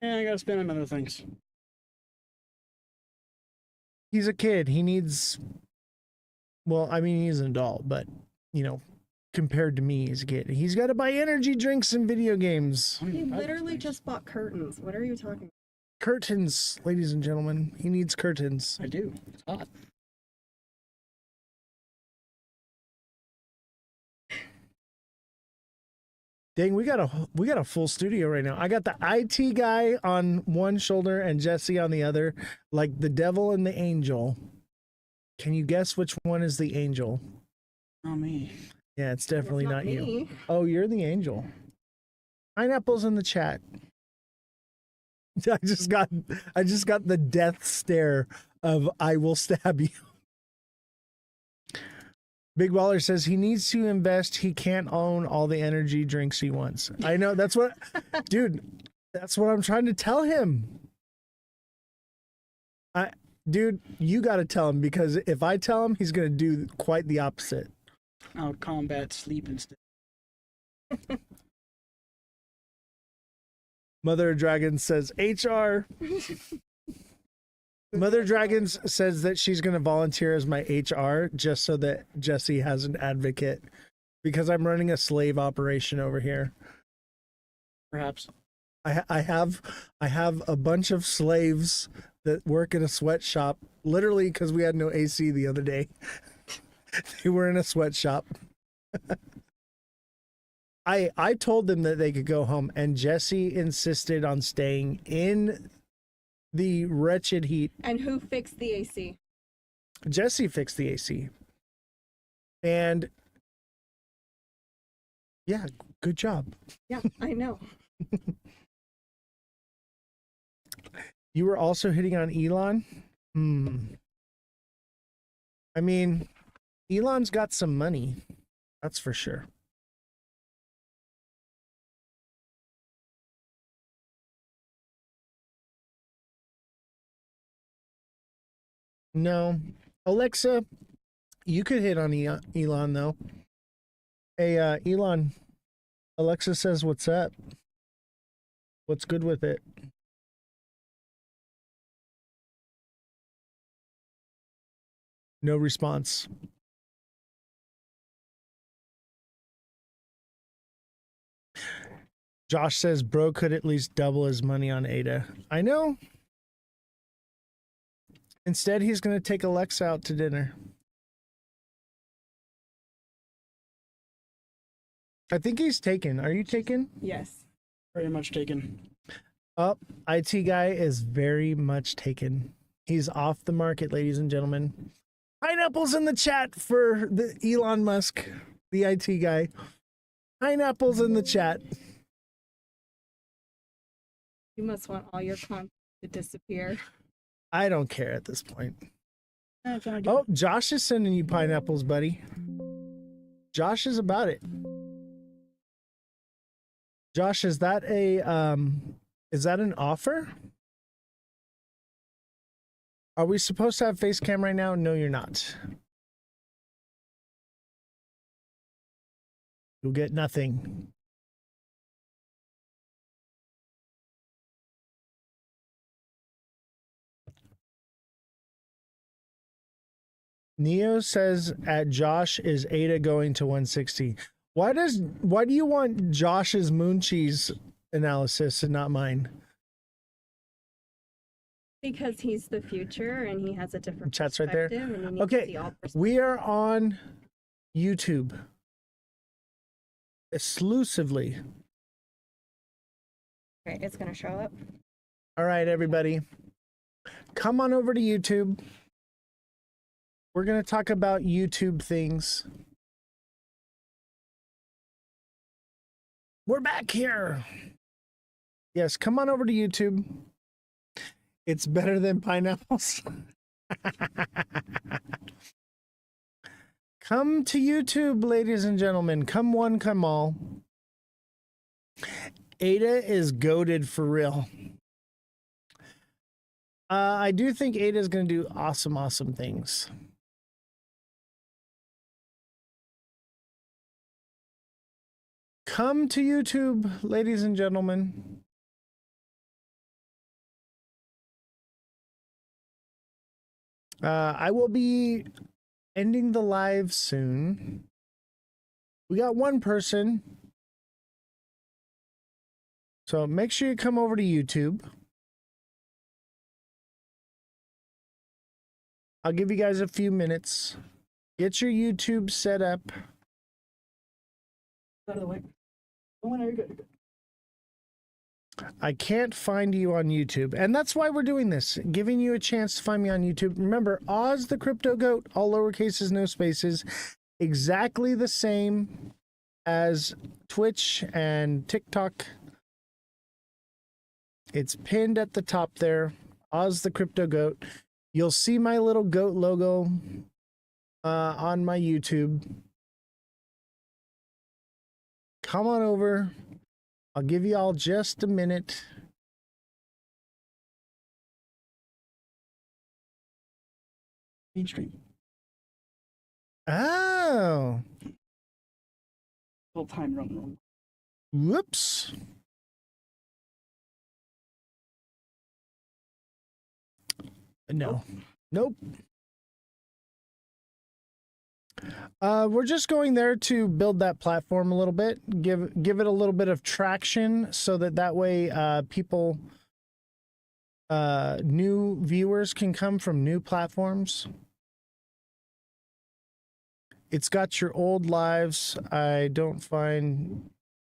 Yeah, I gotta spend on other things. He's a kid. He needs, well, I mean, he's an adult, but, you know, compared to me, he's a kid. He's got to buy energy drinks and video games. He literally just bought curtains. What are you talking about? Curtains, ladies and gentlemen. He needs curtains. I do. It's hot. Dang, we got a full studio right now. I got the IT guy on one shoulder and Jesse on the other, like the devil and the angel. Can you guess which one is the angel? Not me. Yeah, it's definitely It's not you. me. Oh, you're the angel. Pineapple's in the chat. I just got the death stare of I will stab you. Big Baller says he needs to invest. He can't own all the energy drinks he wants. I know, that's what, dude, that's what I'm trying to tell him. Dude, you got to tell him, because if I tell him, he's going to do quite the opposite. I'll combat sleep instead. Mother of Dragons says HR. Mother Dragons says that she's going to volunteer as my HR just so that Jesse has an advocate, because I'm running a slave operation over here. Perhaps. I have a bunch of slaves that work in a sweatshop, literally because we had no AC the other day. They were in a sweatshop. I told them that they could go home, and Jesse insisted on staying in the wretched heat. And who fixed the AC? Jesse fixed the AC. And Yeah, good job. Yeah, I know. You were also hitting on Elon? I mean, Elon's got some money. That's for sure. No. Alexa, you could hit on Elon, though. Hey, Elon, Alexa says, what's up? What's good with it? No response. Josh says, bro could at least double his money on Ada. I know. Instead, he's going to take Alexa out to dinner. I think he's taken. Are you taken? Yes. Very much taken. Oh, IT guy is very much taken. He's off the market, ladies and gentlemen. Pineapples in the chat for the Elon Musk, the IT guy. Pineapples in the chat. You must want all your content to disappear. I don't care at this point. It's not good. Oh, Josh is sending you pineapples, buddy. Josh is about it. Josh, is that an offer? Are we supposed to have face cam right now? No, you're not. You'll get nothing. Neo says at Josh is Ada going to 160. Why do you want Josh's moon cheese analysis and not mine? Because he's the future and he has a different Chat's right there. perspective. And you need to Okay, see all we are on YouTube exclusively. Okay, it's going to show up. All right, everybody, come on over to YouTube. We're going to talk about YouTube things. We're back here. Yes, come on over to YouTube. It's better than pineapples. Come to YouTube, ladies and gentlemen. Come one, come all. Ada is goated for real. I do think Ada is going to do awesome things. Come to YouTube, ladies and gentlemen. I will be ending the live soon. We got one person. So make sure you come over to YouTube. I'll give you guys a few minutes. Get your YouTube set up. Out of the way. Oh, no, you're good. You're good. I can't find you on YouTube. And that's why we're doing this, giving you a chance to find me on YouTube. Remember, Ozthecryptogoat, all lowercases, no spaces, exactly the same as Twitch and TikTok. It's pinned at the top there, Ozthecryptogoat. You'll see my little goat logo on my YouTube. Come on over. I'll give you all just a minute. Main stream. Oh, Full time run. whoops. No, nope. We're just going there to build that platform a little bit, give it a little bit of traction, so that way people, new viewers can come from new platforms. It's got your old lives. I don't find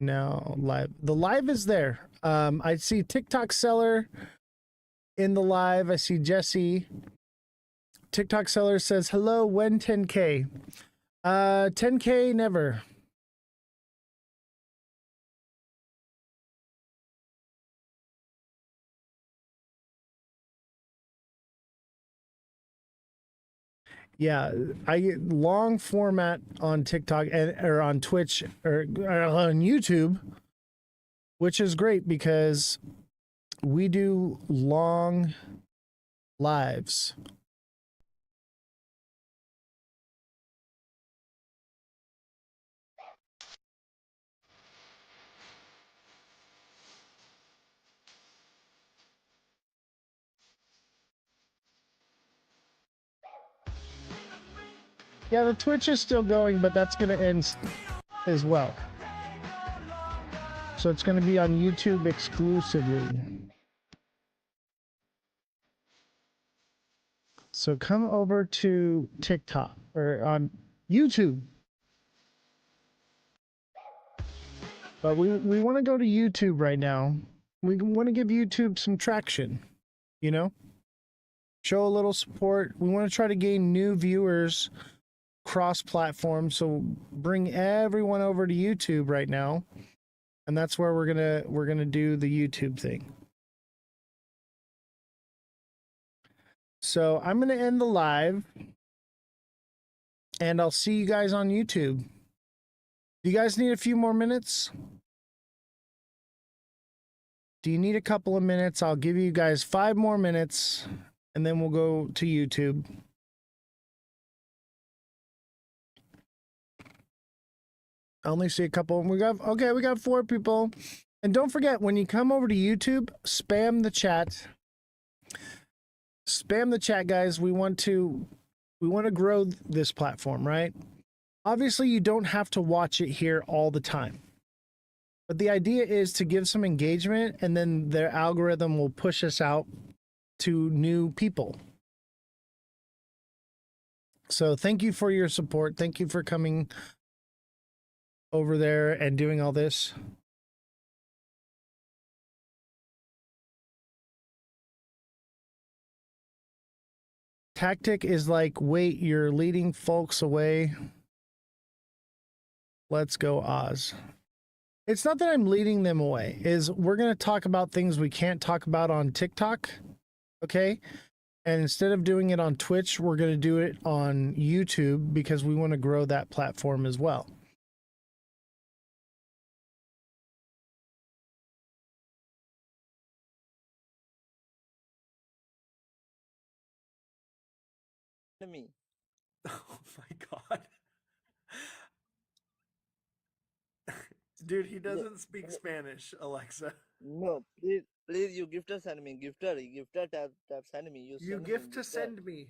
now live. The live is there. I see TikTok seller in the live. I see Jesse. TikTok seller says, hello, when 10K? 10K never. Yeah, I get long format on TikTok or on Twitch or on YouTube, which is great because we do long lives. Yeah, the Twitch is still going, but that's going to end as well. So it's going to be on YouTube exclusively. So come over to TikTok or on YouTube. But we want to go to YouTube right now. We want to give YouTube some traction, you know? Show a little support. We want to try to gain new viewers cross-platform, so bring everyone over to YouTube right now. And that's where we're going to do the YouTube thing. So, I'm going to end the live and I'll see you guys on YouTube. Do you guys need a few more minutes? Do you need a couple of minutes? I'll give you guys 5 more minutes and then we'll go to YouTube. I only see a couple. We got 4 people. And don't forget, when you come over to YouTube, spam the chat. Spam the chat, guys. We want to grow this platform, right? Obviously, you don't have to watch it here all the time. But the idea is to give some engagement, and then their algorithm will push us out to new people. So thank you for your support. Thank you for coming over there and doing all this. Tactic is like, wait, you're leading folks away. Let's go, Oz. It's not that I'm leading them away. We're going to talk about things we can't talk about on TikTok. Okay? And instead of doing it on Twitch, we're going to do it on YouTube because we want to grow that platform as well. Me. Oh my God. Dude, he doesn't speak Spanish, Alexa. No, please, you gifter send me. Gifter tab send me. You Send gift me, to gifter. send me.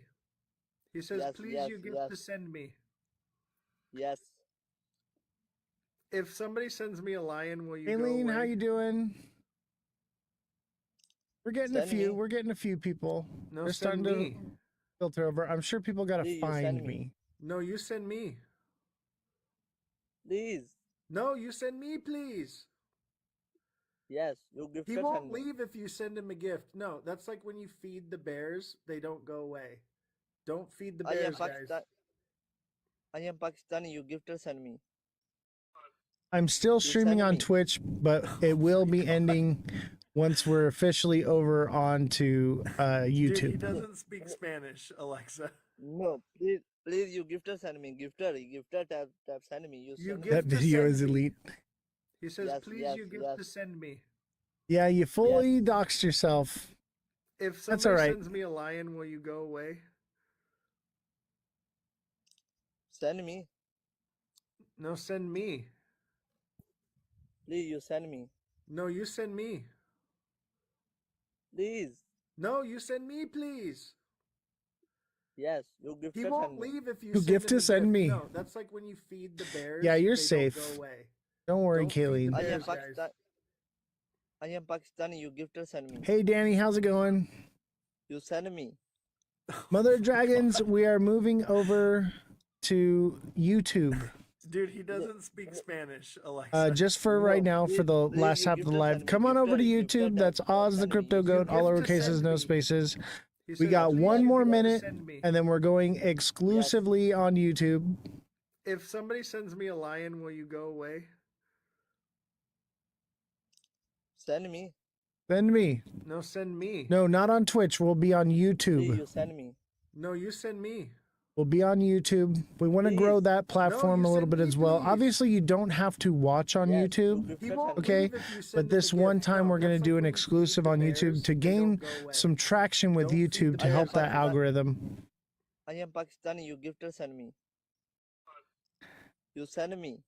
He says, Yes, please, yes, you gift yes. to send me. Yes. If somebody sends me a lion, will you go Aileen, how away? you doing? We're getting Send me. We're getting a few people. No, They're send starting me. to filter over. I'm sure people got to Please, you send find me. me. No, you send me. Please. No, you send me, please. Yes, you gifter He send won't me. leave if you send him a gift. No, that's like when you feed the bears, they don't go away. Don't feed the I am bears, guys. Pakistan. I am Pakistani. You gifter send me. I'm still streaming send on me. Twitch, but it will be ending once we're officially over onto YouTube. Dude, he doesn't speak Spanish, Alexa. No, please, you gifter send me. Gifter tab send me. You Send me. That gift to video send is me. elite. He says, Yes, please, yes, you gift yes. to send me. Yeah, you fully doxed yourself. If That's somebody all right. sends me a lion, will you go away? Send me. No, send me. Please, you send me. No, you send me. Please. No, you send me, please. Yes, you gifter He send won't me. leave if you You send gift him to a send gift. me. No, that's like when you feed the bears. Yeah, you're they safe. Don't go away. Don't worry, Don't feed the Kayleen. I am bears, guys. Pakistan. I am Pakistani. You gifter send me. Hey, Danny, how's it going? You send me. Mother of Dragons, we are moving over to YouTube. Dude, he doesn't speak Spanish, Alexa. Just for right now, for the please, last you half of the gifter live, send me. come on over to Gifter YouTube. tab That's Oz the send me. Crypto Goat, all gift to lowercases, send no me. spaces. He We says, got "Please, one you more gift to minute, send me." and then we're going exclusively on YouTube. If somebody sends me a lion, will you go away? Send me. Send me. No, send me. No, not on Twitch. We'll be on Please, YouTube. you send me. No, you send me. We'll be on YouTube. We want to grow that platform a little bit as well. Obviously, you don't have to watch on YouTube, okay? But this one time, we're going to do an exclusive on YouTube to gain some traction with YouTube to help that algorithm. I am Pakistani. You gifted send me. You send me.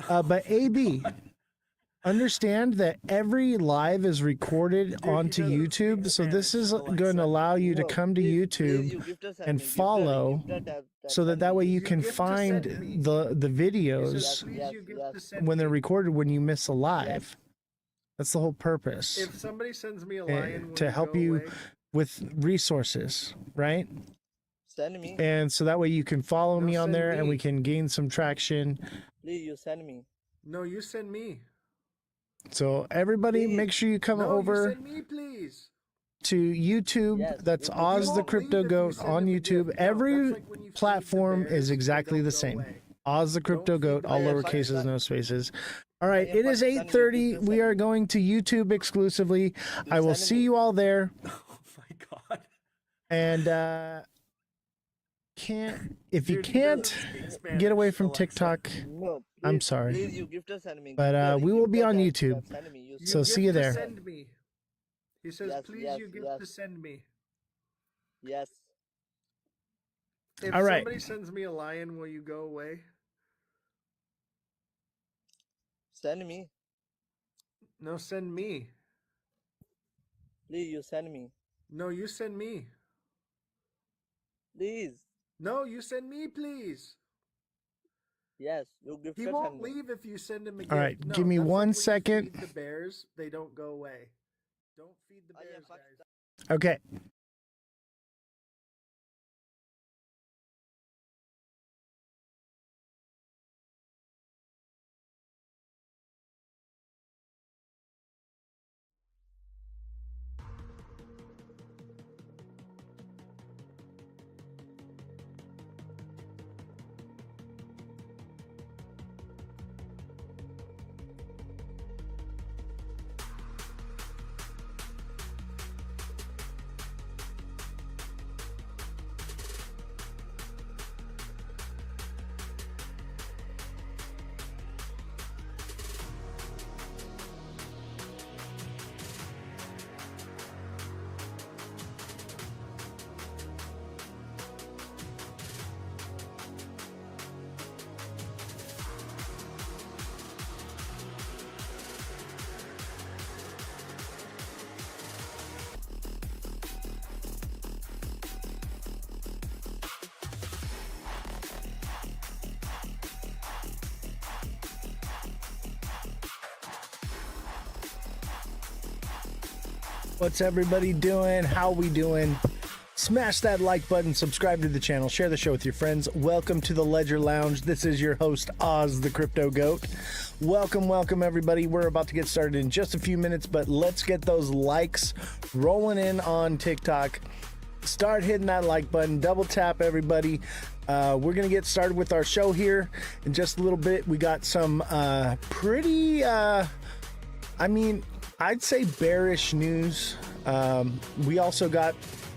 But AB, understand that every live is recorded onto YouTube, so this is going to allow you to come to YouTube and follow, so that way you can find the videos when they're recorded when you miss a live. That's the whole purpose. If somebody sends me a lion, to help you with resources, right? Send me. And so that way you can follow me on there and we can gain some traction. Please, you send me. No, you send me. So everybody, make sure you come over You send me, please. to YouTube. Yes, That's Oz the Crypto Goat on YouTube. Every platform is exactly the same. Oz the Crypto Goat, all lowercases, no spaces. All right, it is 8:30. We are going to YouTube exclusively. I will see you all there. Oh my god. And if you can't get away from TikTok, No, I'm please, sorry. Please, you gifted send me. But we will be on YouTube. Send me. You So see you gift to there. Send me. He says, Yes, please, yes, you gift yes. to send me. Yes. If All right. somebody sends me a lion, will you go away? Send me. No, send me. Please, you send me. No, you send me. Please. No, you send me, please. Yes, you gifted He send won't me. leave if you send him a gift. All right, No, give me that's like one when you second. feed the bears, they don't go away. Don't feed the bears, guys. Okay. What's everybody doing? How we doing? Smash that like button, subscribe to the channel, share the show with your friends. Welcome to the Ledger Lounge. This is your host, Oz the Crypto Goat. Welcome everybody. We're about to get started in just a few minutes, but let's get those likes rolling in on TikTok. Start hitting that like button, double tap everybody. We're gonna get started with our show here in just a little bit. We got some pretty I'd say bearish news. We also got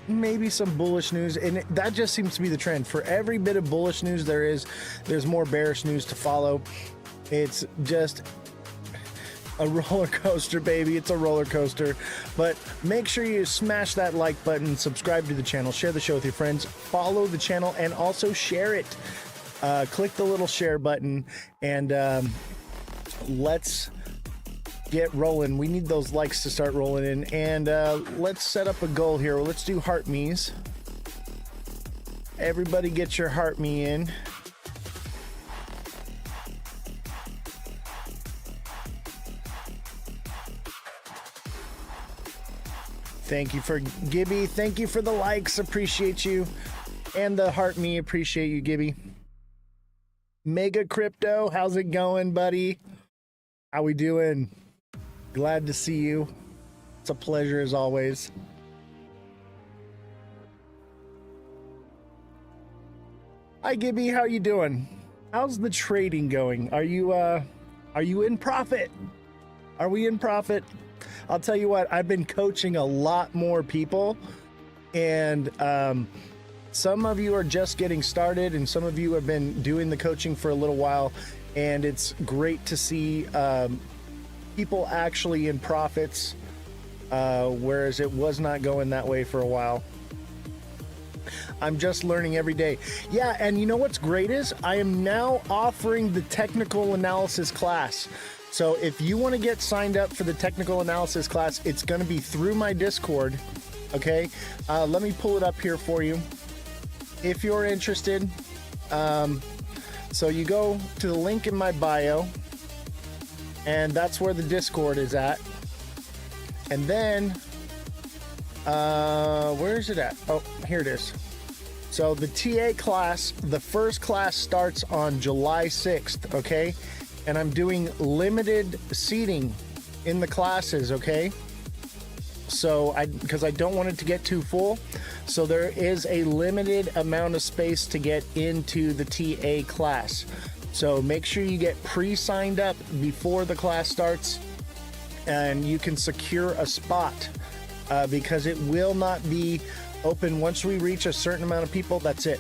maybe some bullish news, and that just seems to be the trend. For every bit of bullish news there's more bearish news to follow. It's just a roller coaster, baby. It's a roller coaster. But make sure you smash that like button, subscribe to the channel, share the show with your friends, follow the channel, and also share it. Click the little share button, and let's get rolling. We need those likes to start rolling in, and let's set up a goal here. Let's do heart me's. Everybody get your heart me in. Thank you for Gibby. Thank you for the likes. Appreciate you. And the heart me. Appreciate you, Gibby. Mega Crypto, how's it going, buddy? How we doing? Glad to see you. It's a pleasure as always. Hi, Gibby. How you doing? How's the trading going? Are you in profit? Are we in profit? I'll tell you what, I've been coaching a lot more people, and some of you are just getting started, and some of you have been doing the coaching for a little while, and it's great to see people actually in profits, whereas it was not going that way for a while. I'm just learning every day. Yeah, and you know what's great is I am now offering the technical analysis class. So if you want to get signed up for the technical analysis class, it's going to be through my Discord. Okay, let me pull it up here for you if you're interested. So you go to the link in my bio, and that's where the Discord is at. And then where is it at? Oh, here it is. So the TA class, the first class starts on July 6th, okay? And I'm doing limited seating in the classes, okay? So because I don't want it to get too full, so there is a limited amount of space to get into the TA class. So make sure you get pre-signed up before the class starts, and you can secure a spot, because it will not be open once we reach a certain amount of people. That's it,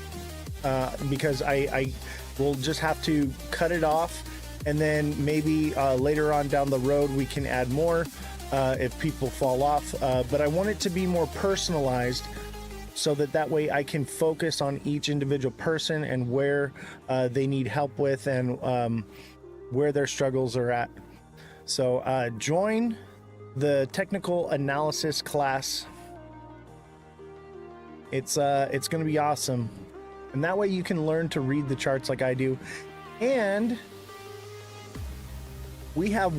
because I will just have to cut it off, and then maybe later on down the road we can add more if people fall off, but I want it to be more personalized, so that way I can focus on each individual person and where they need help with, and where their struggles are at. So join the technical analysis class. It's going to be awesome, and that way you can learn to read the charts like I do. And we have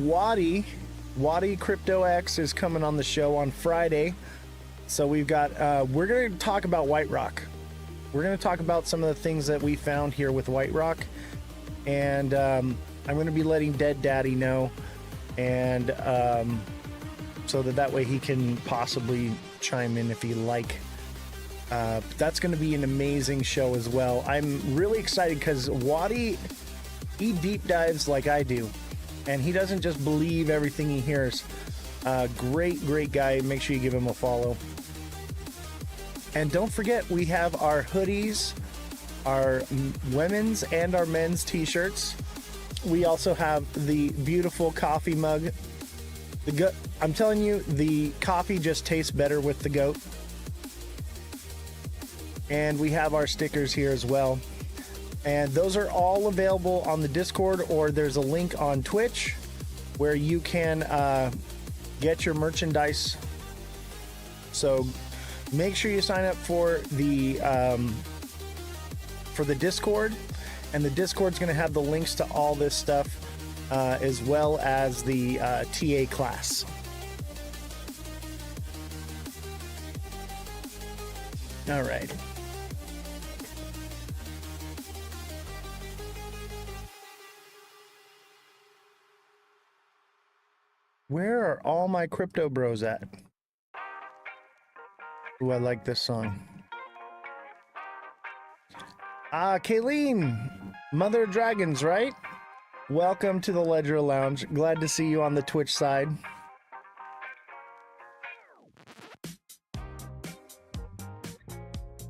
Crypto X is coming on the show on Friday. So we've got we're going to talk about White Rock. We're going to talk about some of the things that we found here with White Rock, and I'm going to be letting Dead Daddy know, and so that way he can possibly chime in if he like. That's going to be an amazing show as well. I'm really excited because Waddy, he deep dives like I do, and he doesn't just believe everything he hears. Great guy. Make sure you give him a follow. And don't forget, we have our hoodies, our women's and our men's t-shirts. We also have the beautiful coffee mug. I'm telling you, the coffee just tastes better with the goat. And we have our stickers here as well. And those are all available on the Discord, or there's a link on Twitch where you can get your merchandise. So make sure you sign up for the Discord, and the Discord's going to have the links to all this stuff, as well as the TA class. All right. Where are all my crypto bros at? Ooh, I like this song. Kayleen, Mother of Dragons, right? Welcome to the Ledger Lounge. Glad to see you on the Twitch side.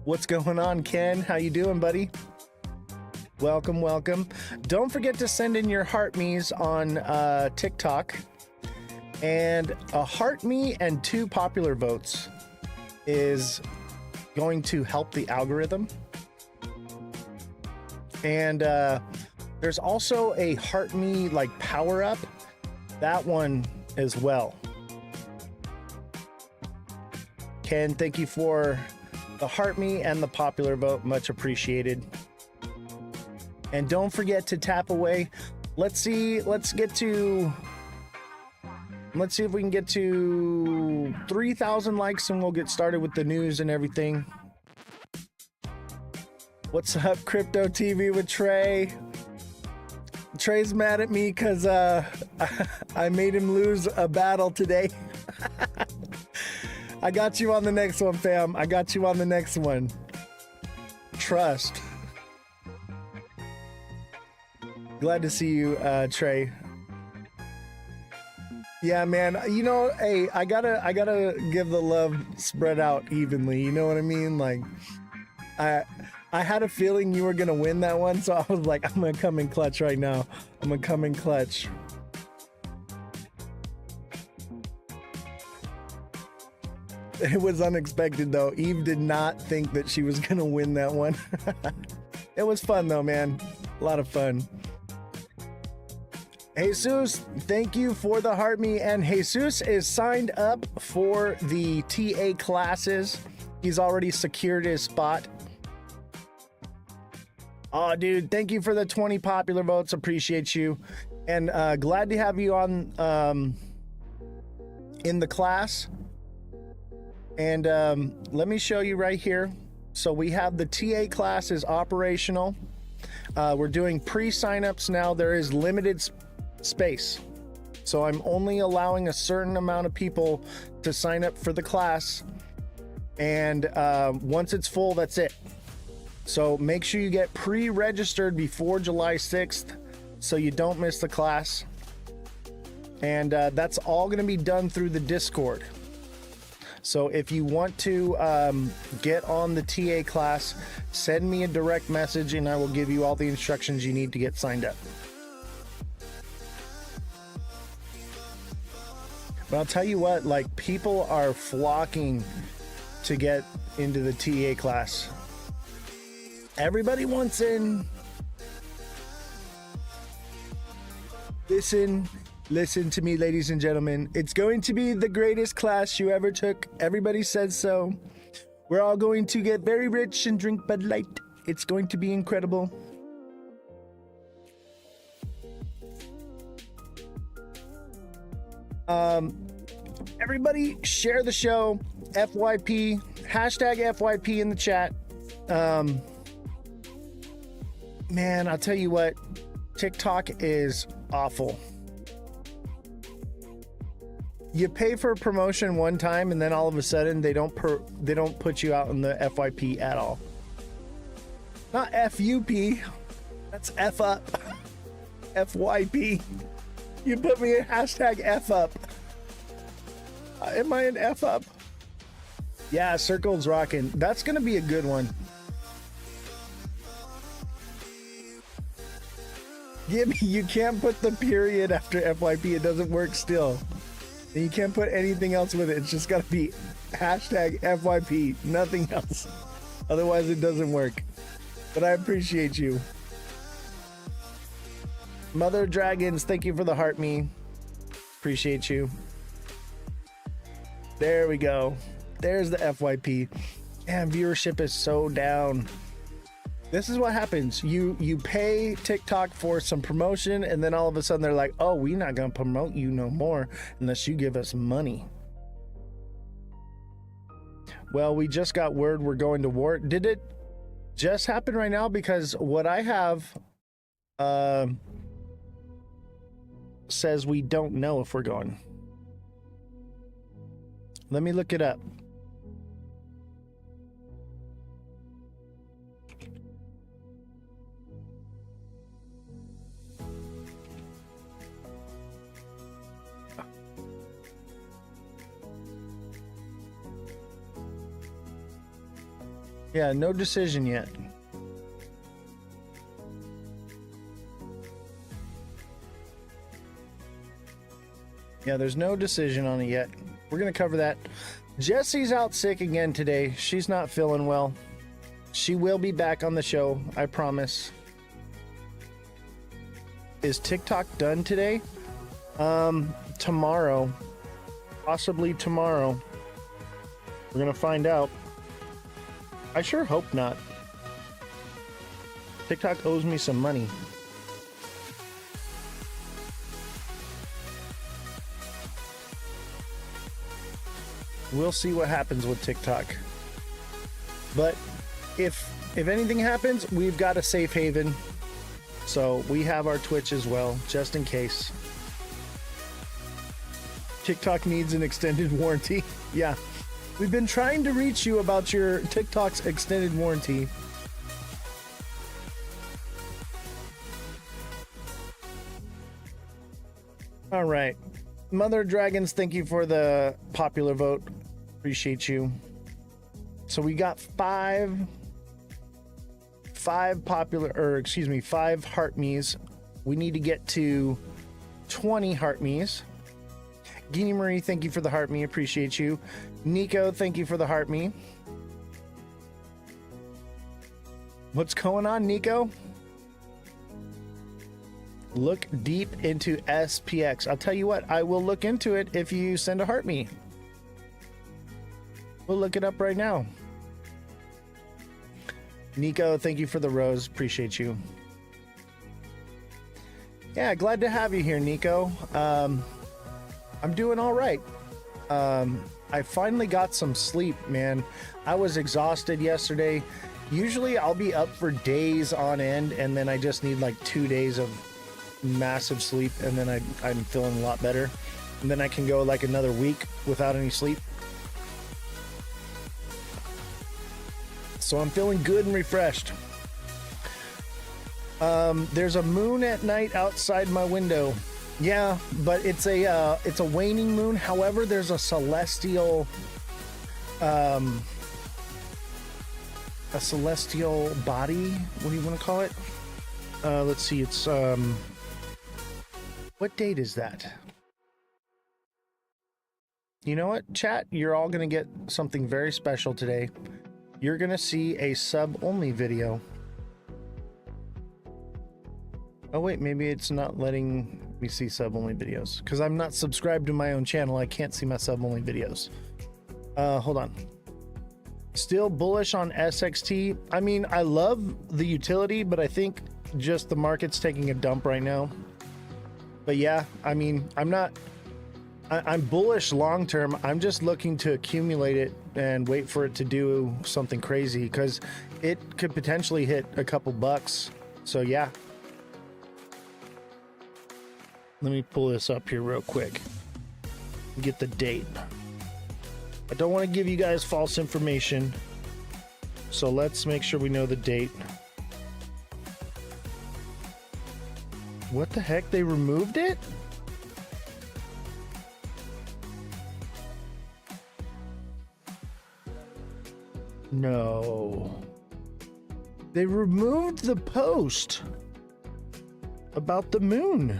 What's going on, Ken? How you doing, buddy? Welcome. Don't forget to send in your heart me's on TikTok. And a heart me and 2 popular votes is going to help the algorithm. And there's also a heart me like power up, that one as well. Ken, thank you for the heart me and the popular vote, much appreciated. And don't forget to tap away. Let's see if we can get to 3,000 likes, and we'll get started with the news and everything. What's up, Crypto TV with Trey? Trey's mad at me because I made him lose a battle today. I got you on the next one, fam. I got you on the next one. Trust. Glad to see you, Trey. Yeah, man. You know, hey, I gotta give the love spread out evenly. You know what I mean? Like, I had a feeling you were gonna win that one, so I was like, I'm gonna come in clutch right now. I'm gonna come in clutch. It was unexpected though. Eve did not think that she was gonna win that one. It was fun though, man. A lot of fun. Jesus, thank you for the heart me. And Jesus is signed up for the TA classes. He's already secured his spot. Oh, dude, thank you for the 20 popular votes. Appreciate you. And glad to have you on in the class. And let me show you right here. So we have the TA class is operational. We're doing pre-signups now. There is limited space. So I'm only allowing a certain amount of people to sign up for the class. And once it's full, that's it. So make sure you get pre-registered before July 6th so you don't miss the class. And that's all going to be done through the Discord. So if you want to get on the TA class, send me a direct message and I will give you all the instructions you need to get signed up. But I'll tell you what, like, people are flocking to get into the TA class. Everybody wants in. Listen to me, ladies and gentlemen. It's going to be the greatest class you ever took. Everybody says so. We're all going to get very rich and drink Bud Light. It's going to be incredible. Everybody share the show. FYP. Hashtag FYP in the chat. Man, I'll tell you what, TikTok is awful. You pay for a promotion one time and then all of a sudden they don't put you out in the FYP at all. Not FUP. That's F up. FYP. You put me in hashtag F up. Am I an F up? Yeah, Circle's rocking. That's gonna be a good one. You can't put the period after FYP. It doesn't work still. And you can't put anything else with it. It's just got to be hashtag FYP. Nothing else. Otherwise, it doesn't work. But I appreciate you. Mother Dragons, thank you for the heart me. Appreciate you. There we go. There's the FYP. Man, viewership is so down. This is what happens. You pay TikTok for some promotion and then all of a sudden they're like, oh, we're not going to promote you no more unless you give us money. Well, we just got word we're going to war. Did it just happen right now? Because what I have says we don't know if we're going. Let me look it up. Yeah, no decision yet. Yeah, there's no decision on it yet. We're going to cover that. Jessie's out sick again today. She's not feeling well. She will be back on the show, I promise. Is TikTok done today? Tomorrow. Possibly tomorrow. We're going to find out. I sure hope not. TikTok owes me some money. We'll see what happens with TikTok. But if anything happens, we've got a safe haven. So we have our Twitch as well, just in case. TikTok needs an extended warranty. Yeah. We've been trying to reach you about your TikTok's extended warranty. All right. Mother Dragons, thank you for the popular vote. Appreciate you. So we got 5 5 heart me's. We need to get to 20 heart me's. Guinea Marie, thank you for the heart me. Appreciate you. Nico, thank you for the heart me. What's going on, Nico? Look deep into SPX. I'll tell you what, I will look into it if you send a heart me. We'll look it up right now. Nico, thank you for the rose. Appreciate you. Yeah, glad to have you here, Nico. I'm doing all right. I finally got some sleep, man. I was exhausted yesterday. Usually I'll be up for days on end, and then I just need like 2 days of massive sleep, and then I'm feeling a lot better. And then I can go like another week without any sleep. So I'm feeling good and refreshed. There's a moon at night outside my window. Yeah, but it's a waning moon. However, there's a celestial body. What do you want to call it? Let's see. It's what date is that? You know what, chat? You're all gonna get something very special today. You're gonna see a sub-only video. Oh wait, maybe it's not letting me see sub-only videos because I'm not subscribed to my own channel. I can't see my sub-only videos. Hold on. Still bullish on SXT. I mean, I love the utility, but I think just the market's taking a dump right now. But yeah, I mean, I'm bullish long term. I'm just looking to accumulate it and wait for it to do something crazy because it could potentially hit a couple bucks. So yeah. Let me pull this up here real quick. Get the date. I don't want to give you guys false information. So let's make sure we know the date. What the heck? They removed it? No. They removed the post about the moon.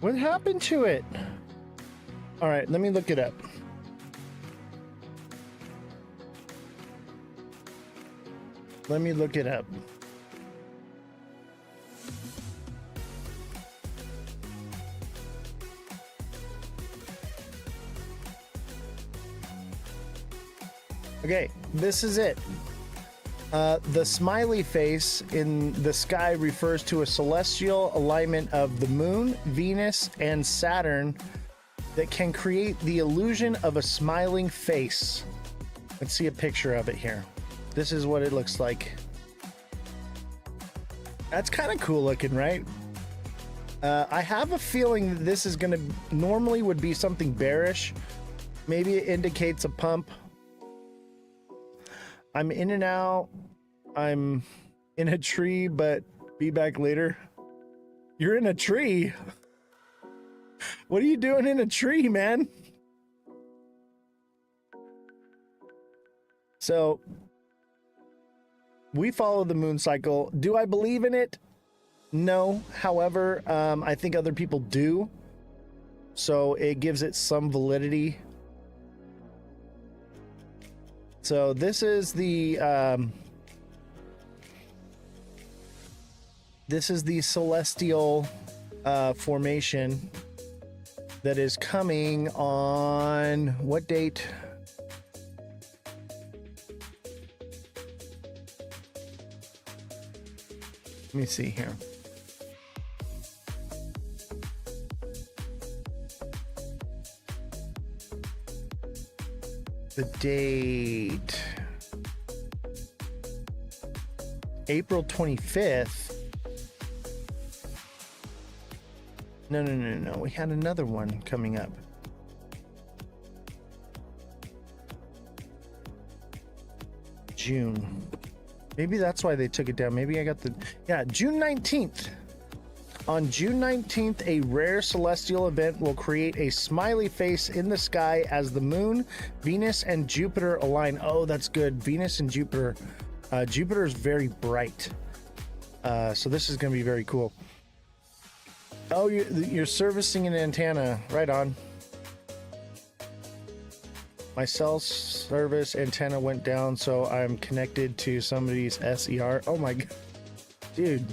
What happened to it? All right, let me look it up. Let me look it up. Okay, this is it. The smiley face in the sky refers to a celestial alignment of the moon, Venus, and Saturn that can create the illusion of a smiling face. Let's see a picture of it here. This is what it looks like. That's kind of cool looking, right? I have a feeling that this is going to normally would be something bearish. Maybe it indicates a pump. I'm in and out. I'm in a tree, but be back later. You're in a tree? What are you doing in a tree, man? So, we follow the moon cycle. Do I believe in it? No. However, I think other people do. So, it gives it some validity. So this is the celestial formation that is coming on what date? Let me see here. The date, April 25th. No. We had another one coming up. June. Maybe that's why they took it down. Maybe I got the... Yeah, June 19th. On June 19th, a rare celestial event will create a smiley face in the sky as the moon, Venus, and Jupiter align. Oh, that's good. Venus and Jupiter. Jupiter is very bright. So this is going to be very cool. Oh, you're servicing an antenna. Right on. My cell service antenna went down, so I'm connected to somebody's SER. Oh my god. Dude.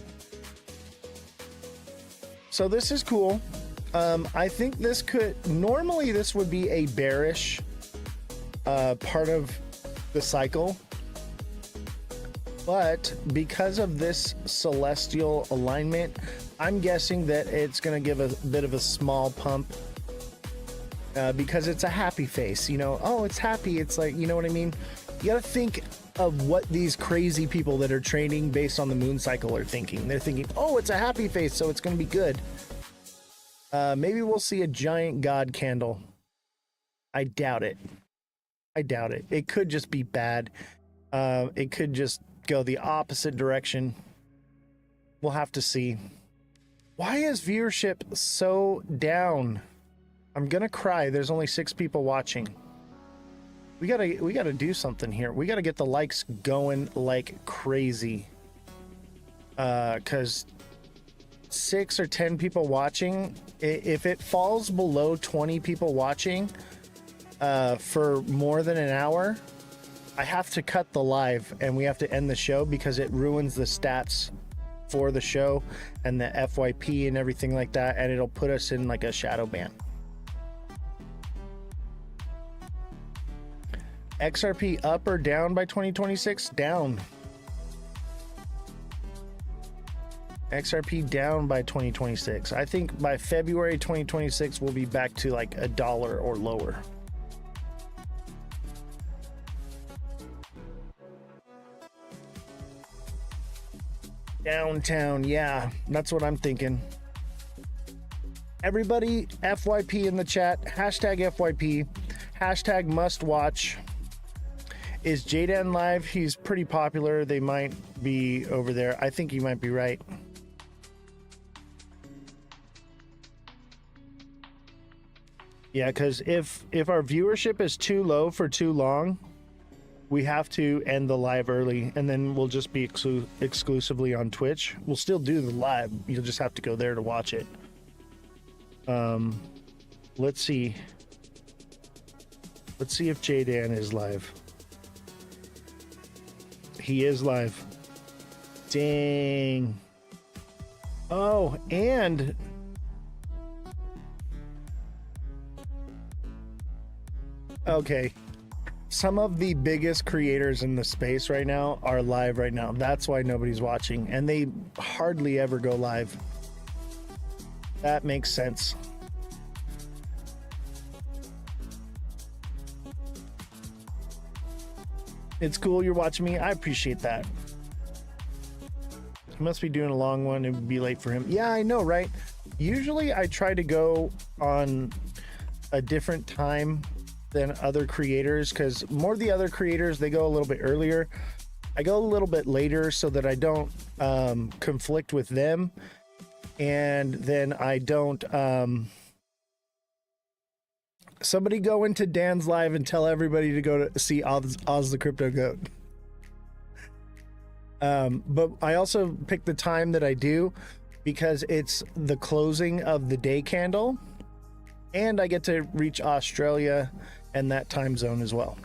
So this is cool. I think this could... Normally, this would be a bearish part of the cycle. But because of this celestial alignment, I'm guessing that it's going to give a bit of a small pump. Because it's a happy face, you know. Oh, it's happy. It's like, you know what I mean? You got to think of what these crazy people that are trading based on the moon cycle are thinking. They're thinking, oh, it's a happy face, so it's going to be good. Maybe we'll see a giant god candle. I doubt it. I doubt it. It could just be bad. It could just go the opposite direction. We'll have to see. Why is viewership so down? I'm gonna cry. There's only 6 people watching. We gotta do something here. We gotta get the likes going like crazy. Cause 6 or 10 people watching, if it falls below 20 people watching for more than an hour, I have to cut the live and we have to end the show because it ruins the stats for the show and the FYP and everything like that, and it'll put us in like a shadow ban. XRP up or down by 2026? Down. XRP down by 2026. I think by February 2026 we'll be back to like $1 or lower. Downtown, yeah, that's what I'm thinking. Everybody, FYP in the chat, hashtag FYP, hashtag must watch. Is Jaydan live? He's pretty popular. They might be over there. I think you might be right. Yeah, because if our viewership is too low for too long, we have to end the live early, and then we'll just be exclusively on Twitch. We'll still do the live. You'll just have to go there to watch it. Let's see. Let's see if Jaydan is live. He is live. Dang. Oh, and okay. Some of the biggest creators in the space right now are live right now. That's why nobody's watching, and they hardly ever go live. That makes sense. It's cool you're watching me. I appreciate that. He must be doing a long one. It would be late for him. Yeah, I know, right? Usually I try to go on a different time than other creators, because more of the other creators, they go a little bit earlier. I go a little bit later so that I don't conflict with them, and then I don't somebody go into Dan's live and tell everybody to go to see Ozthecryptogoat. But I also pick the time that I do because it's the closing of the day candle, and I get to reach Australia and that time zone as well.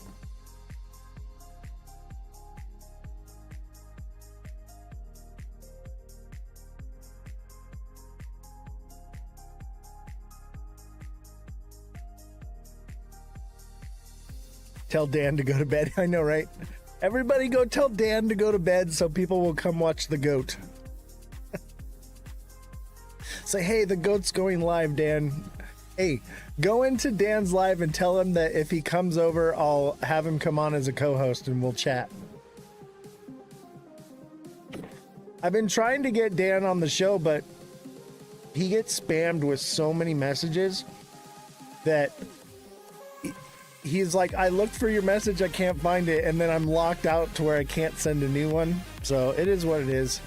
Tell Dan to go to bed. I know, right? Everybody go tell Dan to go to bed so people will come watch the goat. Say, hey, the goat's going live, Dan. Hey, go into Dan's live and tell him that if he comes over, I'll have him come on as a co-host and we'll chat. I've been trying to get Dan on the show, but he gets spammed with so many messages that he's like, I looked for your message, I can't find it, and then I'm locked out to where I can't send a new one. So it is what it is.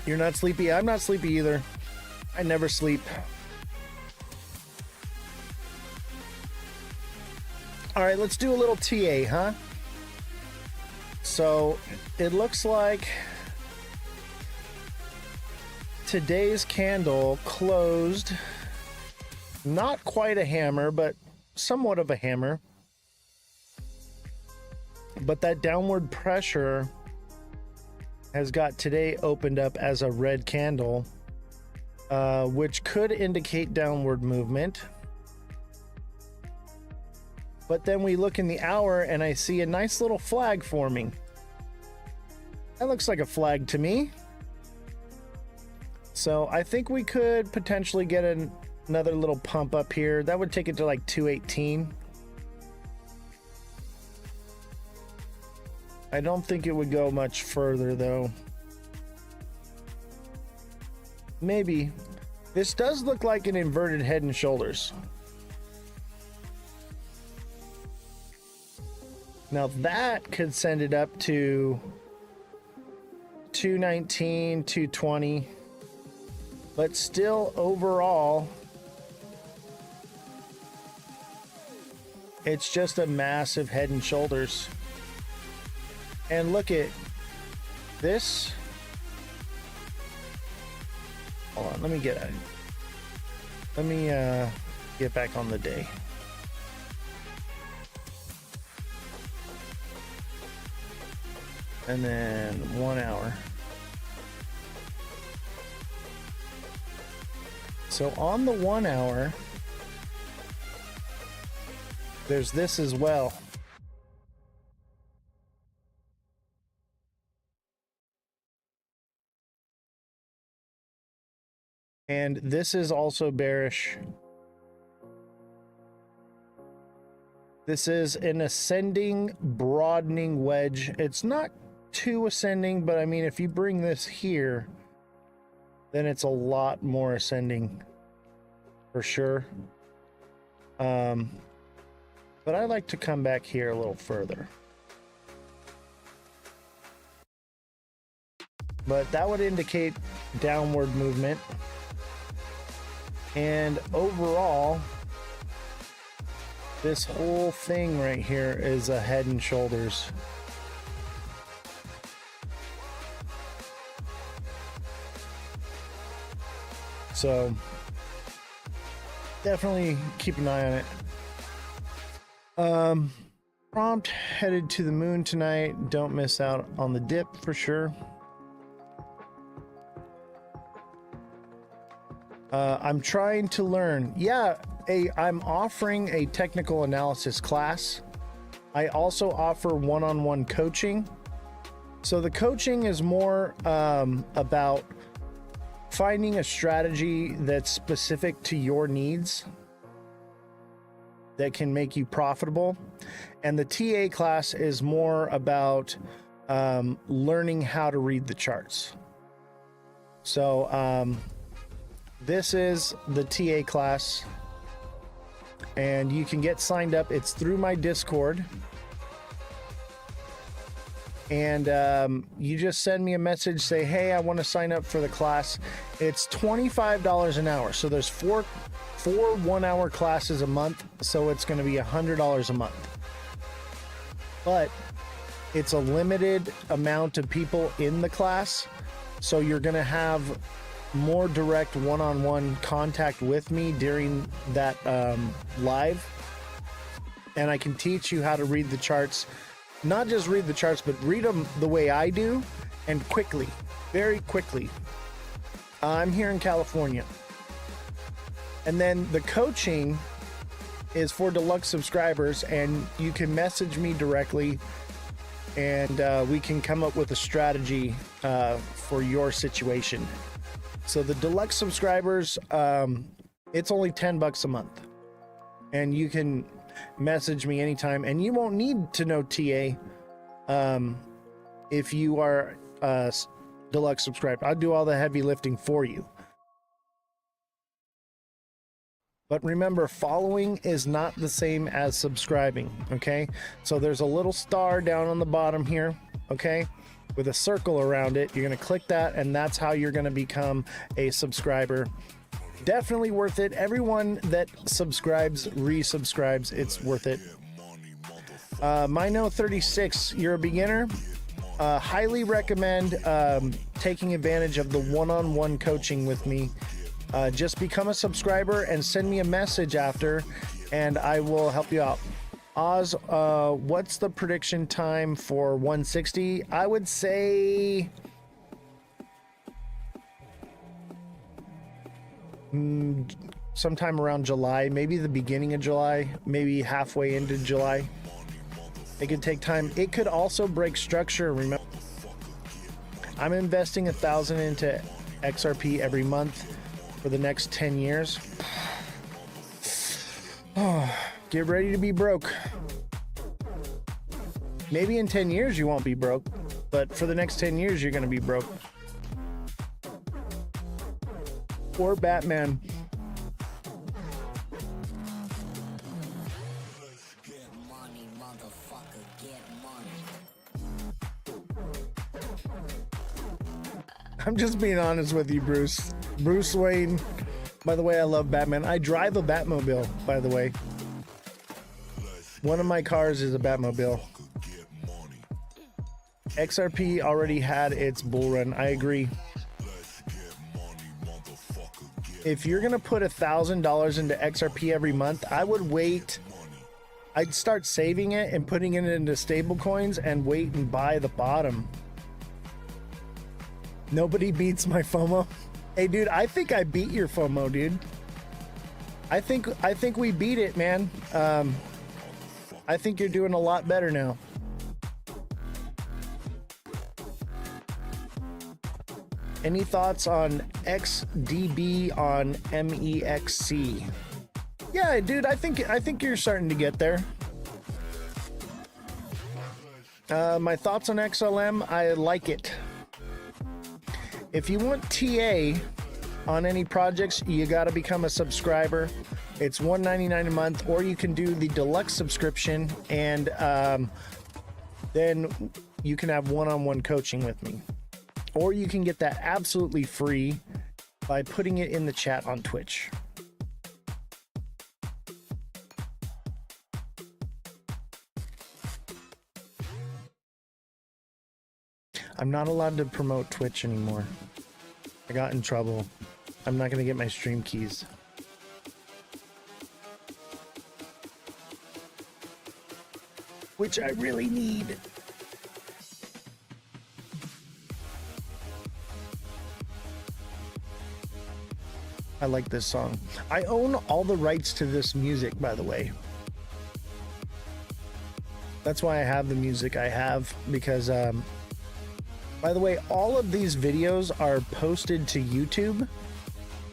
You're not sleepy? I'm not sleepy either. I never sleep. All right, let's do a little TA, huh? So it looks like today's candle closed, not quite a hammer, but somewhat of a hammer. But that downward pressure has got today opened up as a red candle, which could indicate downward movement. But then we look in the hour and I see a nice little flag forming. That looks like a flag to me. So I think we could potentially get another little pump up here. That would take it to like 218. I don't think it would go much further though. Maybe. This does look like an inverted head and shoulders. Now that could send it up to 219, 220. But still overall, it's just a massive head and shoulders. And look at this. Hold on, let me get back on the day. And then 1 hour. So on the 1 hour, there's this as well. And this is also bearish. This is an ascending, broadening wedge. It's not too ascending, but I mean, if you bring this here, then it's a lot more ascending for sure. But I like to come back here a little further. But that would indicate downward movement. And overall, this whole thing right here is a head and shoulders. So definitely keep an eye on it. Prompt headed to the moon tonight. Don't miss out on the dip for sure. I'm trying to learn. Yeah, I'm offering a technical analysis class. I also offer one-on-one coaching. So the coaching is more about finding a strategy that's specific to your needs that can make you profitable. And the TA class is more about learning how to read the charts. So this is the TA class, and you can get signed up. It's through my Discord. And you just send me a message, say, hey, I want to sign up for the class. It's $25 an hour. So there's four 1 hour classes a month. So it's going to be $100 a month. But it's a limited amount of people in the class. So you're going to have more direct one-on-one contact with me during that live. And I can teach you how to read the charts. Not just read the charts, but read them the way I do, and quickly, very quickly. I'm here in California. And then the coaching is for deluxe subscribers, and you can message me directly, and we can come up with a strategy for your situation. So the deluxe subscribers, it's only $10 a month, and you can message me anytime, and you won't need to know TA if you are deluxe subscribed. I'll do all the heavy lifting for you. But remember, following is not the same as subscribing, okay? So there's a little star down on the bottom here, okay? With a circle around it. You're gonna click that, and that's how you're gonna become a subscriber. Definitely worth it. Everyone that subscribes, resubscribes, it's worth it. Mino36, you're a beginner. Highly recommend taking advantage of the one-on-one coaching with me. Just become a subscriber and send me a message after, and I will help you out. Oz, what's the prediction time for 160? I would say sometime around July, maybe the beginning of July, maybe halfway into July. It could take time. It could also break structure. Remember, I'm investing 1,000 into XRP every month for the next 10 years. Oh, get ready to be broke. Maybe in 10 years you won't be broke, but for the next 10 years you're going to be broke. Or Batman. I'm just being honest with you, Bruce. Bruce Wayne. By the way, I love Batman. I drive a Batmobile, by the way. One of my cars is a Batmobile. XRP already had its bull run. I agree. If you're going to put $1,000 into XRP every month, I would wait. I'd start saving it and putting it into stable coins and wait and buy the bottom. Nobody beats my FOMO. Hey, dude, I think I beat your FOMO, dude. I think we beat it, man. I think you're doing a lot better now. Any thoughts on XDB on MEXC? Yeah, dude, I think you're starting to get there. My thoughts on XLM, I like it. If you want TA on any projects, you got to become a subscriber. It's $1.99 a month, or you can do the deluxe subscription, and then you can have one-on-one coaching with me. Or you can get that absolutely free by putting it in the chat on Twitch. I'm not allowed to promote Twitch anymore. I got in trouble. I'm not going to get my stream keys. Which I really need. I like this song. I own all the rights to this music, by the way. That's why I have the music I have, because by the way, all of these videos are posted to YouTube,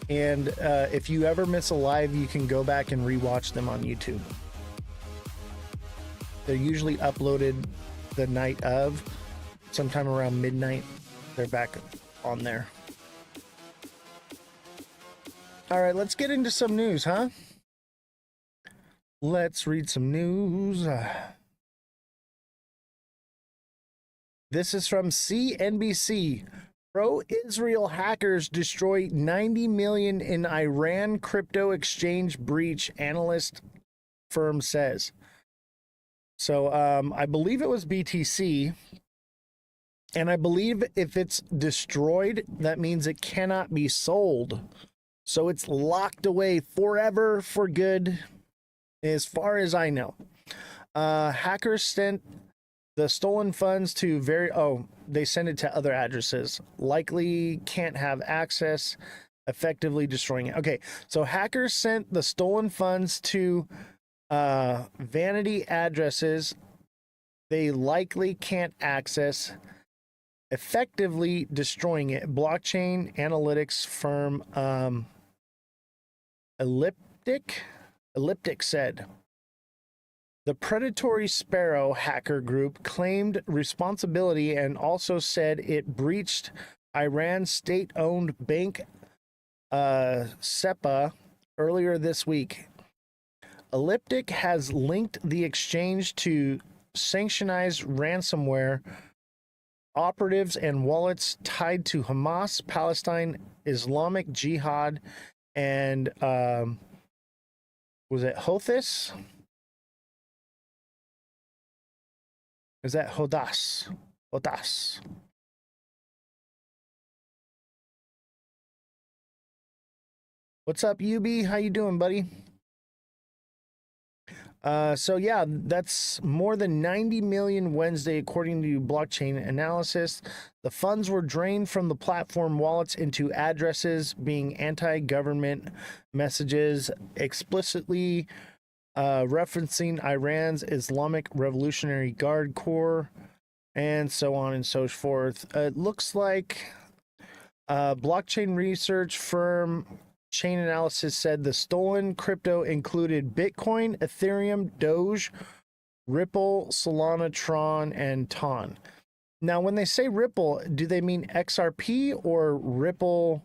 and if you ever miss a live, you can go back and rewatch them on YouTube. They're usually uploaded the night of, sometime around midnight. They're back on there. All right, let's get into some news, huh? Let's read some news. This is from CNBC. Pro-Israel hackers destroy 90 million in Iran crypto exchange breach, analyst firm says. So I believe it was BTC. And I believe if it's destroyed, that means it cannot be sold. So it's locked away forever for good, as far as I know. Hackers sent the stolen funds to they send it to other addresses. Likely can't have access, effectively destroying it. Okay, so hackers sent the stolen funds to vanity addresses they likely can't access, effectively destroying it. Blockchain analytics firm Elliptic said. The Predatory Sparrow hacker group claimed responsibility and also said it breached Iran's state-owned bank SEPA earlier this week. Elliptic has linked the exchange to sanctionized ransomware operatives and wallets tied to Hamas, Palestine, Islamic Jihad, and was it Houthis? Is that Hodas? Hodas. What's up, UB? How you doing, buddy? So yeah, that's more than 90 million Wednesday, according to blockchain analysis. The funds were drained from the platform wallets into addresses being anti-government messages, explicitly referencing Iran's Islamic Revolutionary Guard Corps, and so on and so forth. It looks like blockchain research firm Chain Analysis said the stolen crypto included Bitcoin, Ethereum, Doge, Ripple, Solana, Tron, and Ton. Now, when they say Ripple, do they mean XRP or Ripple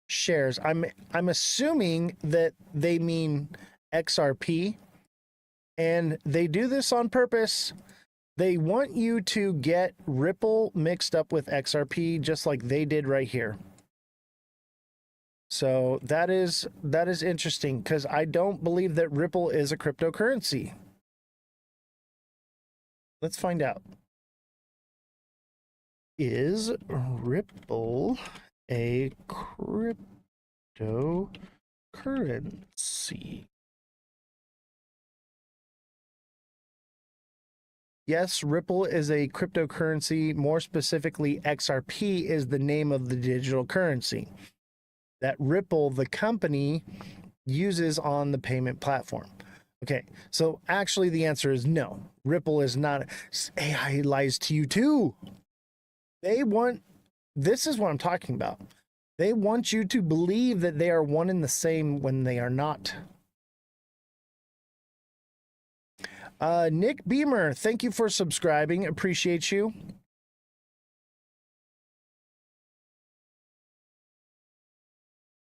shares? I'm assuming that they mean XRP, and they do this on purpose. They want you to get Ripple mixed up with XRP, just like they did right here. So that is interesting, because I don't believe that Ripple is a cryptocurrency. Let's find out. Is Ripple a cryptocurrency? Yes, Ripple is a cryptocurrency. More specifically, XRP is the name of the digital currency that Ripple, the company, uses on the payment platform. Okay, so actually the answer is no. Ripple is not. AI lies to you too. This is what I'm talking about. They want you to believe that they are one and the same when they are not. Nick Beamer, thank you for subscribing. Appreciate you.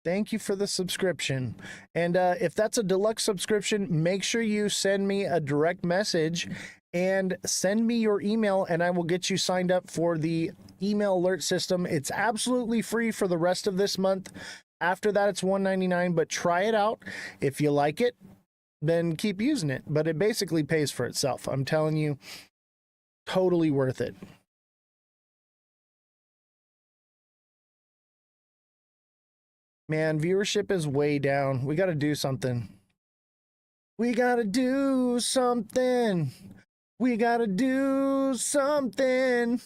Thank you for the subscription. And if that's a deluxe subscription, make sure you send me a direct message and send me your email, and I will get you signed up for the email alert system. It's absolutely free for the rest of this month. After that, it's $1.99, but try it out. If you like it, then keep using it. But it basically pays for itself. I'm telling you, totally worth it. Man, viewership is way down. We got to do something. We got to do something. We got to do something.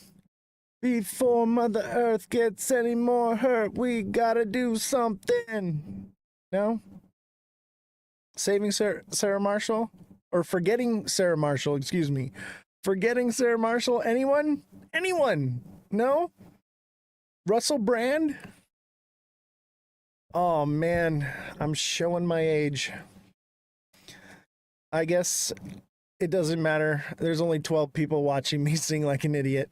Before Mother Earth gets any more hurt, we got to do something. No? Saving Sarah Marshall? Or forgetting Sarah Marshall, excuse me. Forgetting Sarah Marshall? Anyone? Anyone? No? Russell Brand? Oh man, I'm showing my age. I guess it doesn't matter. There's only 12 people watching me sing like an idiot.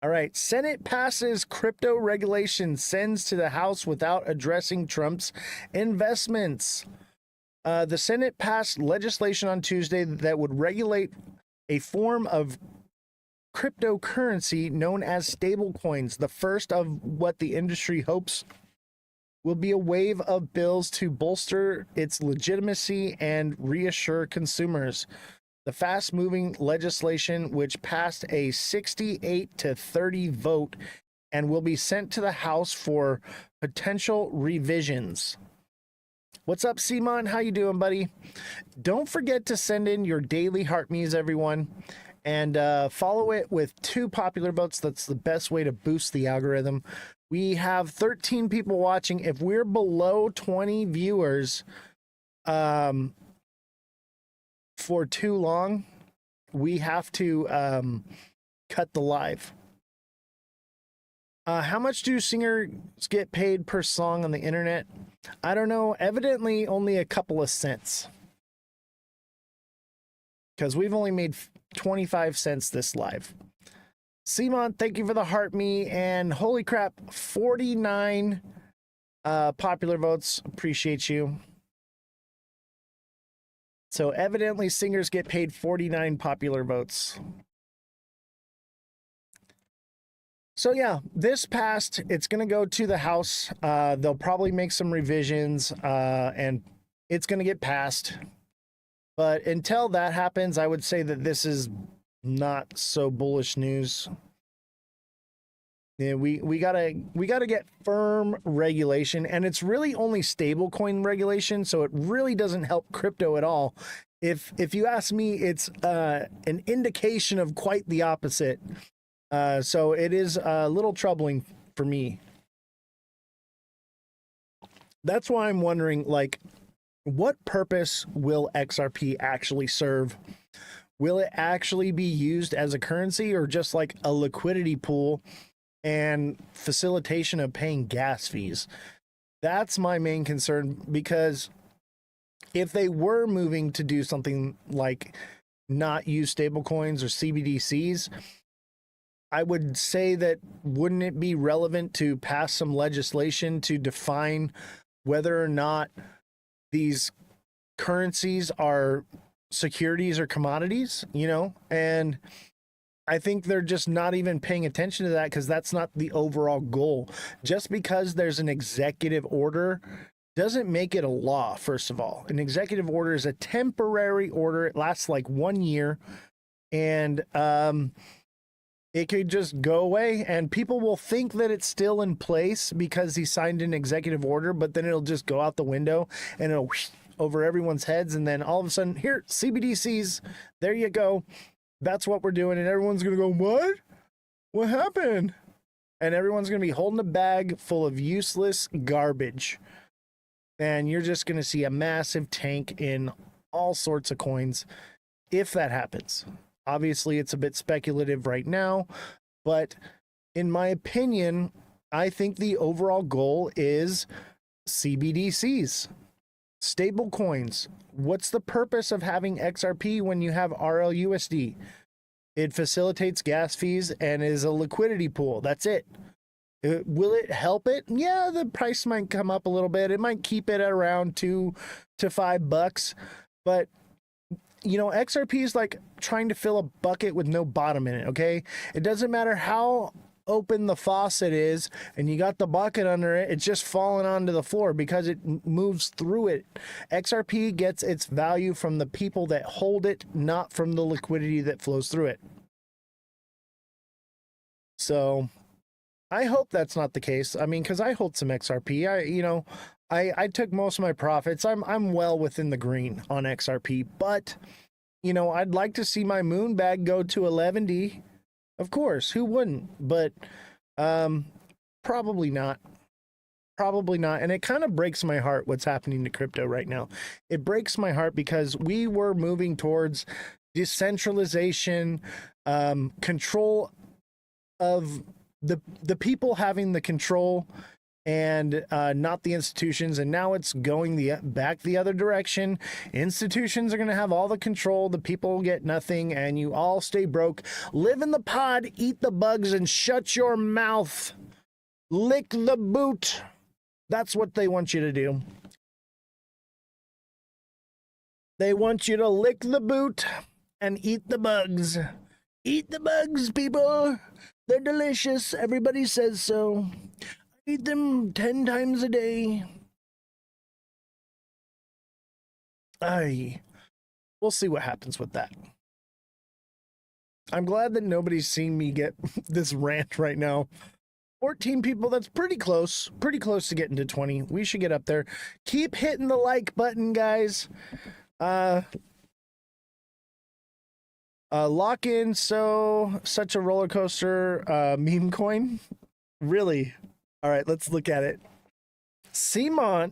All right, Senate passes crypto regulation, sends to the House without addressing Trump's investments. The Senate passed legislation on Tuesday that would regulate a form of cryptocurrency known as stablecoins, the first of what the industry hopes will be a wave of bills to bolster its legitimacy and reassure consumers. The fast-moving legislation, which passed a 68-30 vote and will be sent to the House for potential revisions. What's up, Simon? How you doing, buddy? Don't forget to send in your daily heart me's, everyone. And follow it with 2 popular votes. That's the best way to boost the algorithm. We have 13 people watching. If we're below 20 viewers for too long, we have to cut the live. How much do singers get paid per song on the internet? I don't know. Evidently, only a couple of cents. Because we've only made 25 cents this live. Simon, thank you for the heart me, and holy crap, 49 Popular votes, appreciate you. So evidently singers get paid 49 popular votes. So yeah, this passed. It's going to go to the House. They'll probably make some revisions and it's going to get passed. But until that happens, I would say that this is not so bullish news. Yeah, we gotta get firm regulation, and it's really only stablecoin regulation, so it really doesn't help crypto at all. If you ask me, it's an indication of quite the opposite. So it is a little troubling for me. That's why I'm wondering, like, what purpose will XRP actually serve? Will it actually be used as a currency or just like a liquidity pool and facilitation of paying gas fees? That's my main concern, because if they were moving to do something like not use stablecoins or CBDCs, I would say that wouldn't it be relevant to pass some legislation to define whether or not these currencies are securities or commodities, you know? And I think they're just not even paying attention to that, because that's not the overall goal. Just because there's an executive order doesn't make it a law, first of all. An executive order is a temporary order. It lasts like 1 year, and it could just go away, and people will think that it's still in place because he signed an executive order, but then it'll just go out the window and it'll whoosh over everyone's heads, and then all of a sudden, here, CBDCs, there you go. That's what we're doing, and everyone's gonna go, what? What happened? And everyone's gonna be holding a bag full of useless garbage. And you're just gonna see a massive tank in all sorts of coins if that happens. Obviously, it's a bit speculative right now, but in my opinion, I think the overall goal is CBDCs, stable coins. What's the purpose of having XRP when you have RLUSD? It facilitates gas fees and is a liquidity pool. That's it. Will it help it? Yeah, the price might come up a little bit. It might keep it at around $2 to $5, but you know, XRP is like trying to fill a bucket with no bottom in it, okay? It doesn't matter how open the faucet is and you got the bucket under it, it's just falling onto the floor because it moves through it. XRP gets its value from the people that hold it, not from the liquidity that flows through it. So I hope that's not the case. I mean, because I hold some XRP. I took most of my profits. I'm well within the green on XRP, but you know, I'd like to see my moon bag go to 11D. Of course, who wouldn't? But probably not. Probably not. And it kind of breaks my heart what's happening to crypto right now. It breaks my heart because we were moving towards decentralization, control of the people having the control, and not the institutions. And now it's going back the other direction. Institutions are going to have all the control. The people get nothing, and you all stay broke. Live in the pod, eat the bugs, and shut your mouth. Lick the boot. That's what they want you to do. They want you to lick the boot and eat the bugs. Eat the bugs, people. They're delicious. Everybody says so. Eat them 10 times a day. We'll see what happens with that. I'm glad that nobody's seeing me get this rant right now. 14 people, that's pretty close to getting to 20. We should get up there. Keep hitting the like button, guys. Lock in, such a roller coaster meme coin. Really? All right, let's look at it. Seamont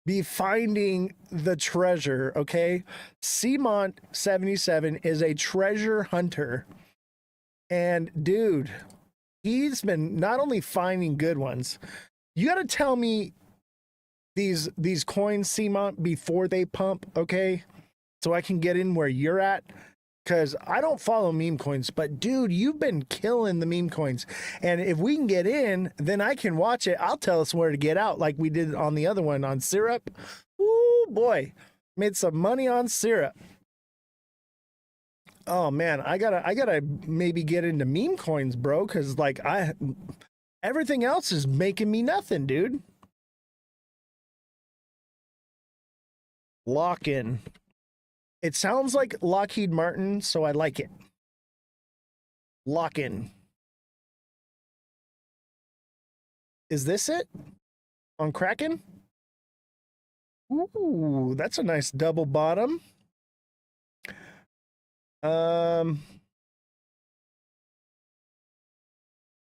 be finding the treasure, okay? Seamont 77 is a treasure hunter. And dude, he's been not only finding good ones. You got to tell me these coins, Seamont, before they pump, okay? So I can get in where you're at. because I don't follow meme coins, but dude, you've been killing the meme coins. And if we can get in, then I can watch it. I'll tell us where to get out, like we did on the other one on syrup. Ooh, boy, made some money on syrup. Oh man, I gotta maybe get into meme coins, bro, because like everything else is making me nothing, dude. Lock in. It sounds like Lockheed Martin, so I like it. Lock in. Is this it? On Kraken? Ooh, that's a nice double bottom.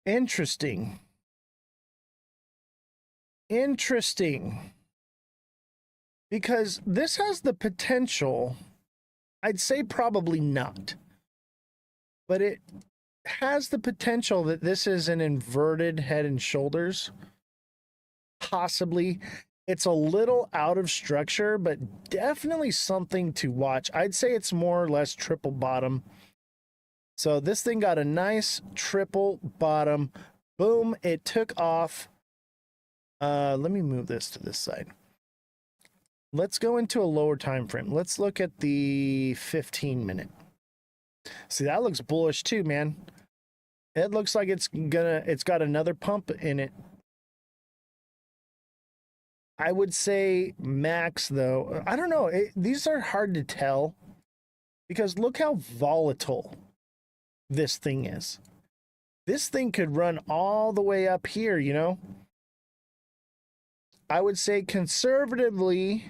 Interesting. Interesting. Because this has the potential, I'd say probably not, but it has the potential that this is an inverted head and shoulders. Possibly. It's a little out of structure, but definitely something to watch. I'd say it's more or less triple bottom. So this thing got a nice triple bottom. Boom, it took off. Let me move this to this side. Let's go into a lower time frame. Let's look at the 15-minute. See, that looks bullish too, man. It looks like it's got another pump in it. I would say max though. I don't know. These are hard to tell because look how volatile this thing is. This thing could run all the way up here, you know? I would say conservatively,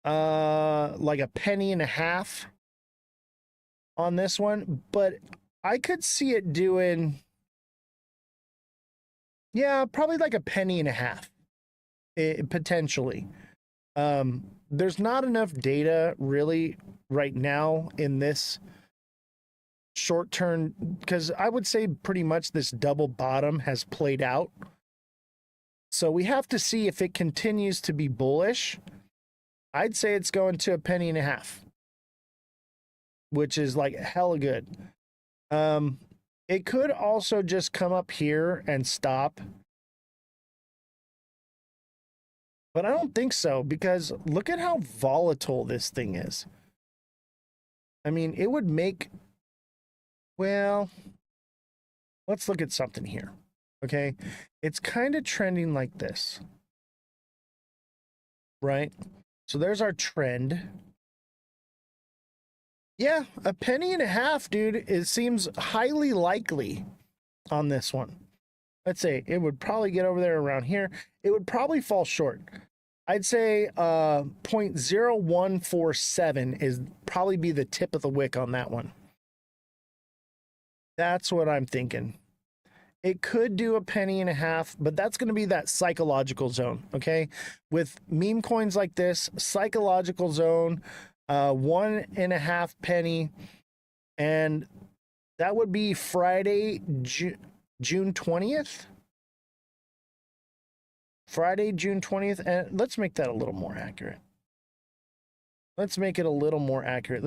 like a penny and a half on this one, but I could see it doing, yeah, probably like a penny and a half, potentially. There's not enough data really right now in this short term, because I would say pretty much this double bottom has played out. So we have to see if it continues to be bullish. I'd say it's going to a penny and a half, which is like hella good. It could also just come up here and stop. But I don't think so, because look at how volatile this thing is. I mean, it would make, well, let's look at something here. Okay. It's kind of trending like this, right? So there's our trend. Yeah, a penny and a half, dude. It seems highly likely on this one. Let's say it would probably get over there around here. It would probably fall short. I'd say 0.0147 is probably be the tip of the wick on that one. That's what I'm thinking. It could do a penny and a half, but that's going to be that psychological zone, okay? With meme coins like this, psychological zone, 1.5 penny, and that would be Friday, June 20th. Friday, June 20th, and let's make that a little more accurate. Let's make it a little more accurate.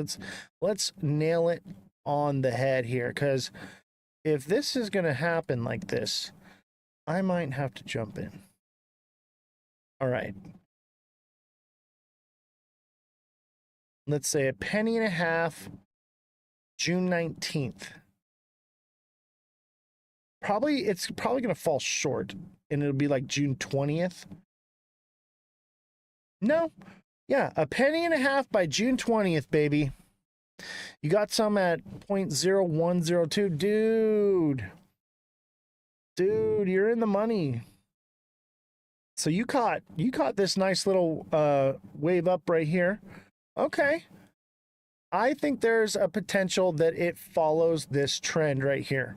Let's nail it on the head here, because if this is going to happen like this, I might have to jump in. All right. Let's say a penny and a half, June 19th. It's probably going to fall short, and it'll be like June 20th. No. Yeah, a penny and a half by June 20th, baby. You got some at 0.0102. Dude, you're in the money. So you caught this nice little wave up right here. Okay. I think there's a potential that it follows this trend right here.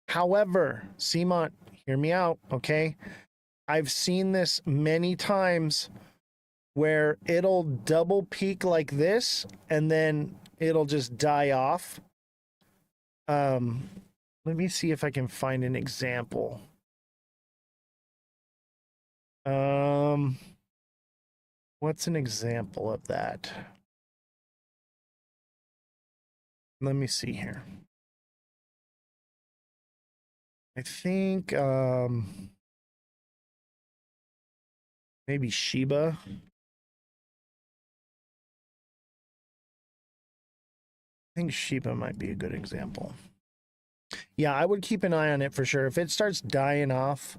However, Seamont, hear me out, okay? I've seen this many times where it'll double peak like this and then it'll just die off. Let me see if I can find an example. What's an example of that? Let me see here. I think maybe Shiba. I think Shiba might be a good example. Yeah, I would keep an eye on it for sure. If it starts dying off,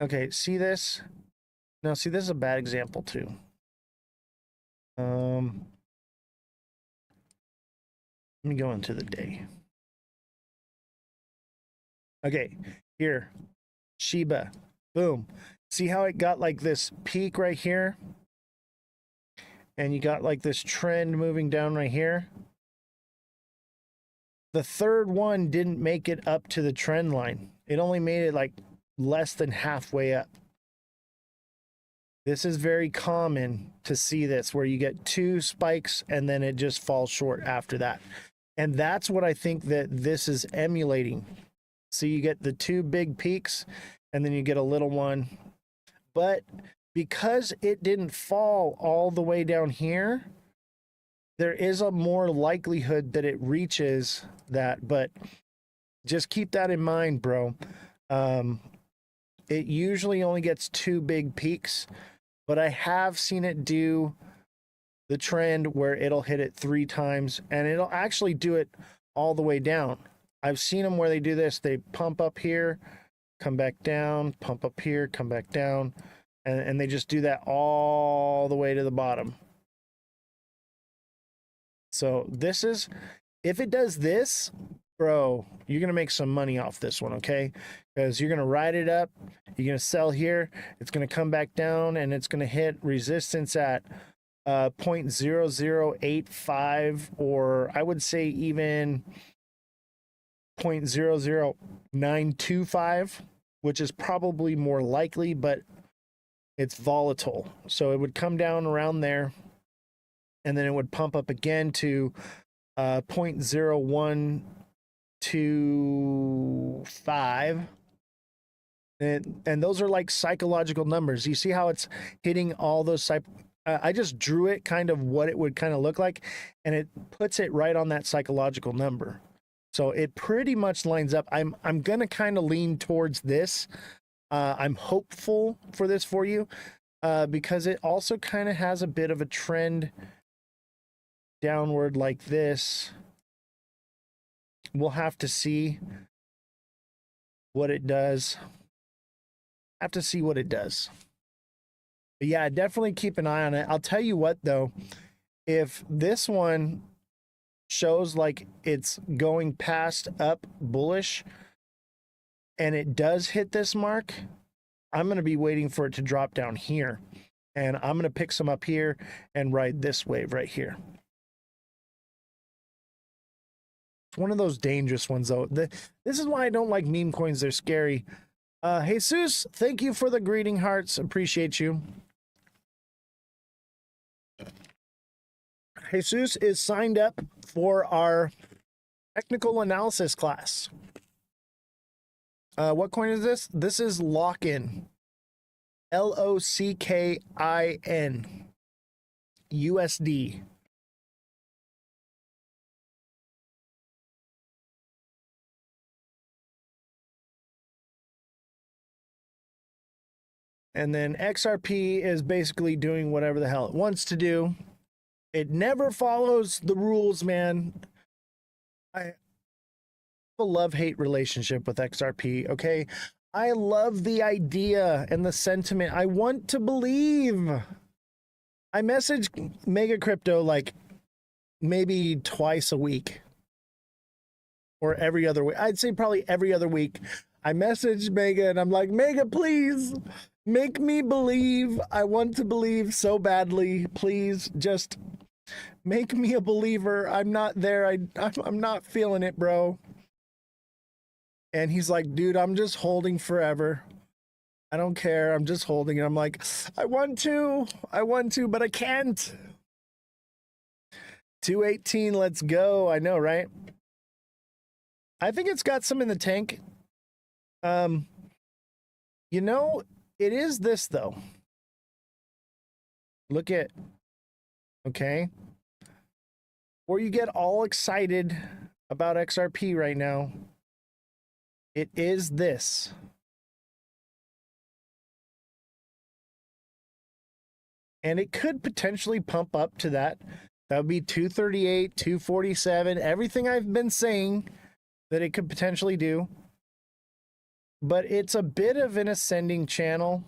okay, see this? No, see, this is a bad example too. Let me go into the day. Okay, here, Shiba, boom. See how it got like this peak right here? And you got like this trend moving down right here. The third one didn't make it up to the trend line. It only made it like less than halfway up. This is very common to see this, where you get two spikes and then it just falls short after that. And that's what I think that this is emulating. So you get the two big peaks and then you get a little one. But because it didn't fall all the way down here, there is a more likelihood that it reaches that. But just keep that in mind, bro. It usually only gets two big peaks, but I have seen it do the trend where it'll hit it 3 times and it'll actually do it all the way down. I've seen them where they do this. They pump up here, come back down, pump up here, come back down, and they just do that all the way to the bottom. So this is, if it does this, bro, you're going to make some money off this one, okay? Because you're going to ride it up, you're going to sell here, it's going to come back down, and it's going to hit resistance at 0.0085, or I would say even 0.00925, which is probably more likely, but it's volatile. So it would come down around there, and then it would pump up again to 0.0125. And those are like psychological numbers. You see how it's hitting all those I just drew it kind of what it would kind of look like, and it puts it right on that psychological number. So it pretty much lines up. I'm going to kind of lean towards this. I'm hopeful for this for you because it also kind of has a bit of a trend downward like this. We'll have to see what it does. Have to see what it does. But yeah, definitely keep an eye on it. I'll tell you what though, if this one shows like it's going past up bullish and it does hit this mark, I'm going to be waiting for it to drop down here, and I'm going to pick some up here and ride this wave right here. It's one of those dangerous ones though. This is why I don't like meme coins. They're scary. Jesus, thank you for the greeting hearts. Appreciate you. Jesus is signed up for our technical analysis class. What coin is this? This is Lock-in. LOCKIN. USD. And then XRP is basically doing whatever the hell it wants to do. It never follows the rules, man. I have a love-hate relationship with XRP, okay? I love the idea and the sentiment. I want to believe. I message Mega Crypto like maybe twice a week or every other week. I'd say probably every other week. I message Mega and I'm like, Mega, please make me believe. I want to believe so badly. Please just make me a believer. I'm not there. I'm not feeling it, bro. And he's like, dude, I'm just holding forever. I don't care. I'm just holding. And I'm like, I want to, but I can't. 218, let's go. I know, right? I think it's got some in the tank. You know, it is this though. Look at, okay. Before you get all excited about XRP right now, it is this. And it could potentially pump up to that. That would be 238, 247, everything I've been saying that it could potentially do. But it's a bit of an ascending channel.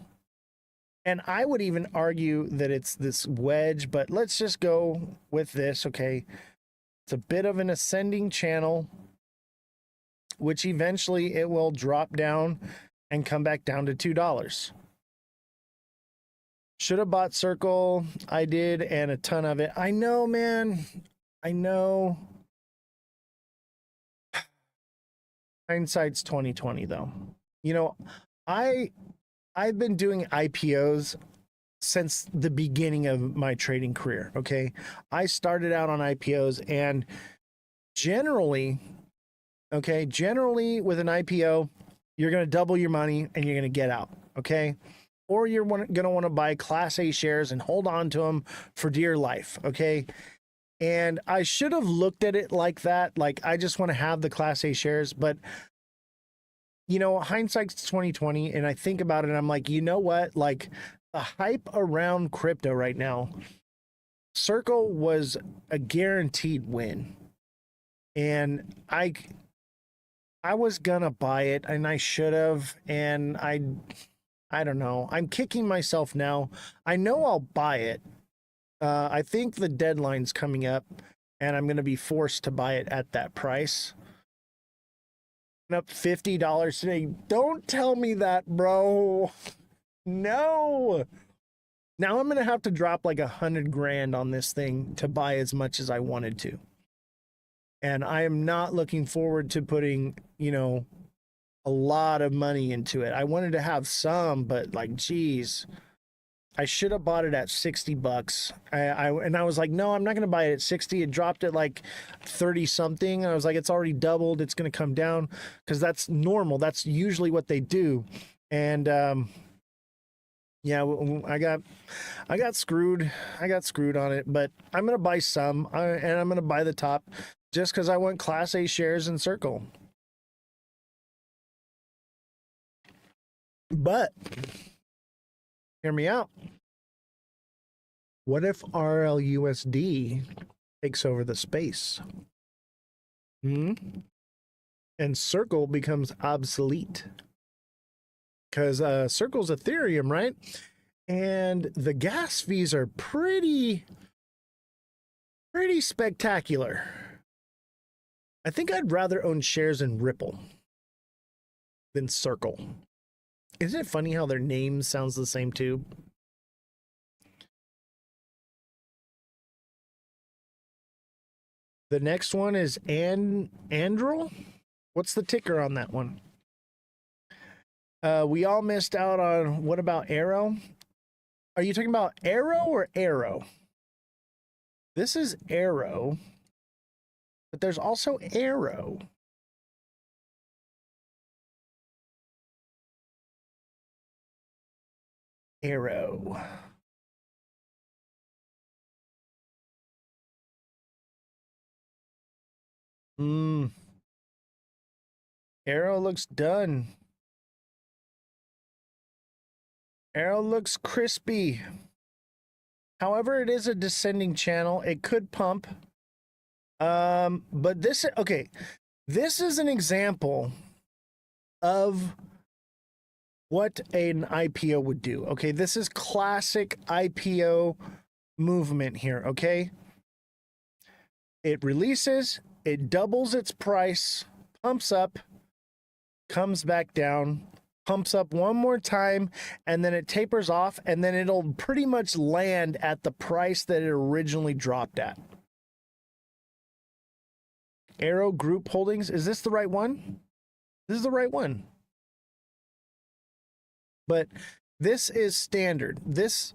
And I would even argue that it's this wedge, but let's just go with this, okay? It's a bit of an ascending channel, which eventually it will drop down and come back down to $2. Should have bought Circle. I did, and a ton of it. I know, man. I know. Hindsight's 2020, though. You know, I've been doing IPOs since the beginning of my trading career, okay? I started out on IPOs, and generally with an IPO, you're going to double your money and you're going to get out, okay? Or you're going to want to buy Class A shares and hold on to them for dear life, okay? And I should have looked at it like that, like I just want to have the Class A shares, but you know, hindsight's 2020, and I think about it and I'm like, you know what? Like the hype around crypto right now, Circle was a guaranteed win. And I was gonna buy it, and I should have, and I don't know. I'm kicking myself now. I know I'll buy it. I think the deadline's coming up, and I'm gonna be forced to buy it at that price. Up $50 today. Don't tell me that, bro. No. Now I'm gonna have to drop like $100 grand on this thing to buy as much as I wanted to. And I am not looking forward to putting, you know, a lot of money into it. I wanted to have some, but like, geez, I should have bought it at $60. I was like, no, I'm not going to buy it at 60. It dropped at like 30 something. I was like, it's already doubled. It's going to come down because that's normal. That's usually what they do. And, yeah, I got screwed. I got screwed on it, but I'm going to buy some and I'm going to buy the top just because I want Class A shares in Circle. But hear me out. What if RLUSD takes over the space? And Circle becomes obsolete. Because Circle's Ethereum, right? And the gas fees are pretty spectacular. I think I'd rather own shares in Ripple than Circle. Isn't it funny how their name sounds the same too? The next one is Andrel. What's the ticker on that one? We all missed out on, what about Arrow? Are you talking about Arrow or Arrow? This is Arrow, but there's also Arrow. Arrow. Arrow looks done. Arrow looks crispy. However, it is a descending channel. It could pump. But this, okay, this is an example of what an IPO would do. Okay, this is classic IPO movement here, okay? It releases, it doubles its price, pumps up, comes back down, pumps up one more time, and then it tapers off, and then it'll pretty much land at the price that it originally dropped at. Arrow Group Holdings, is this the right one? This is the right one. But this is standard. This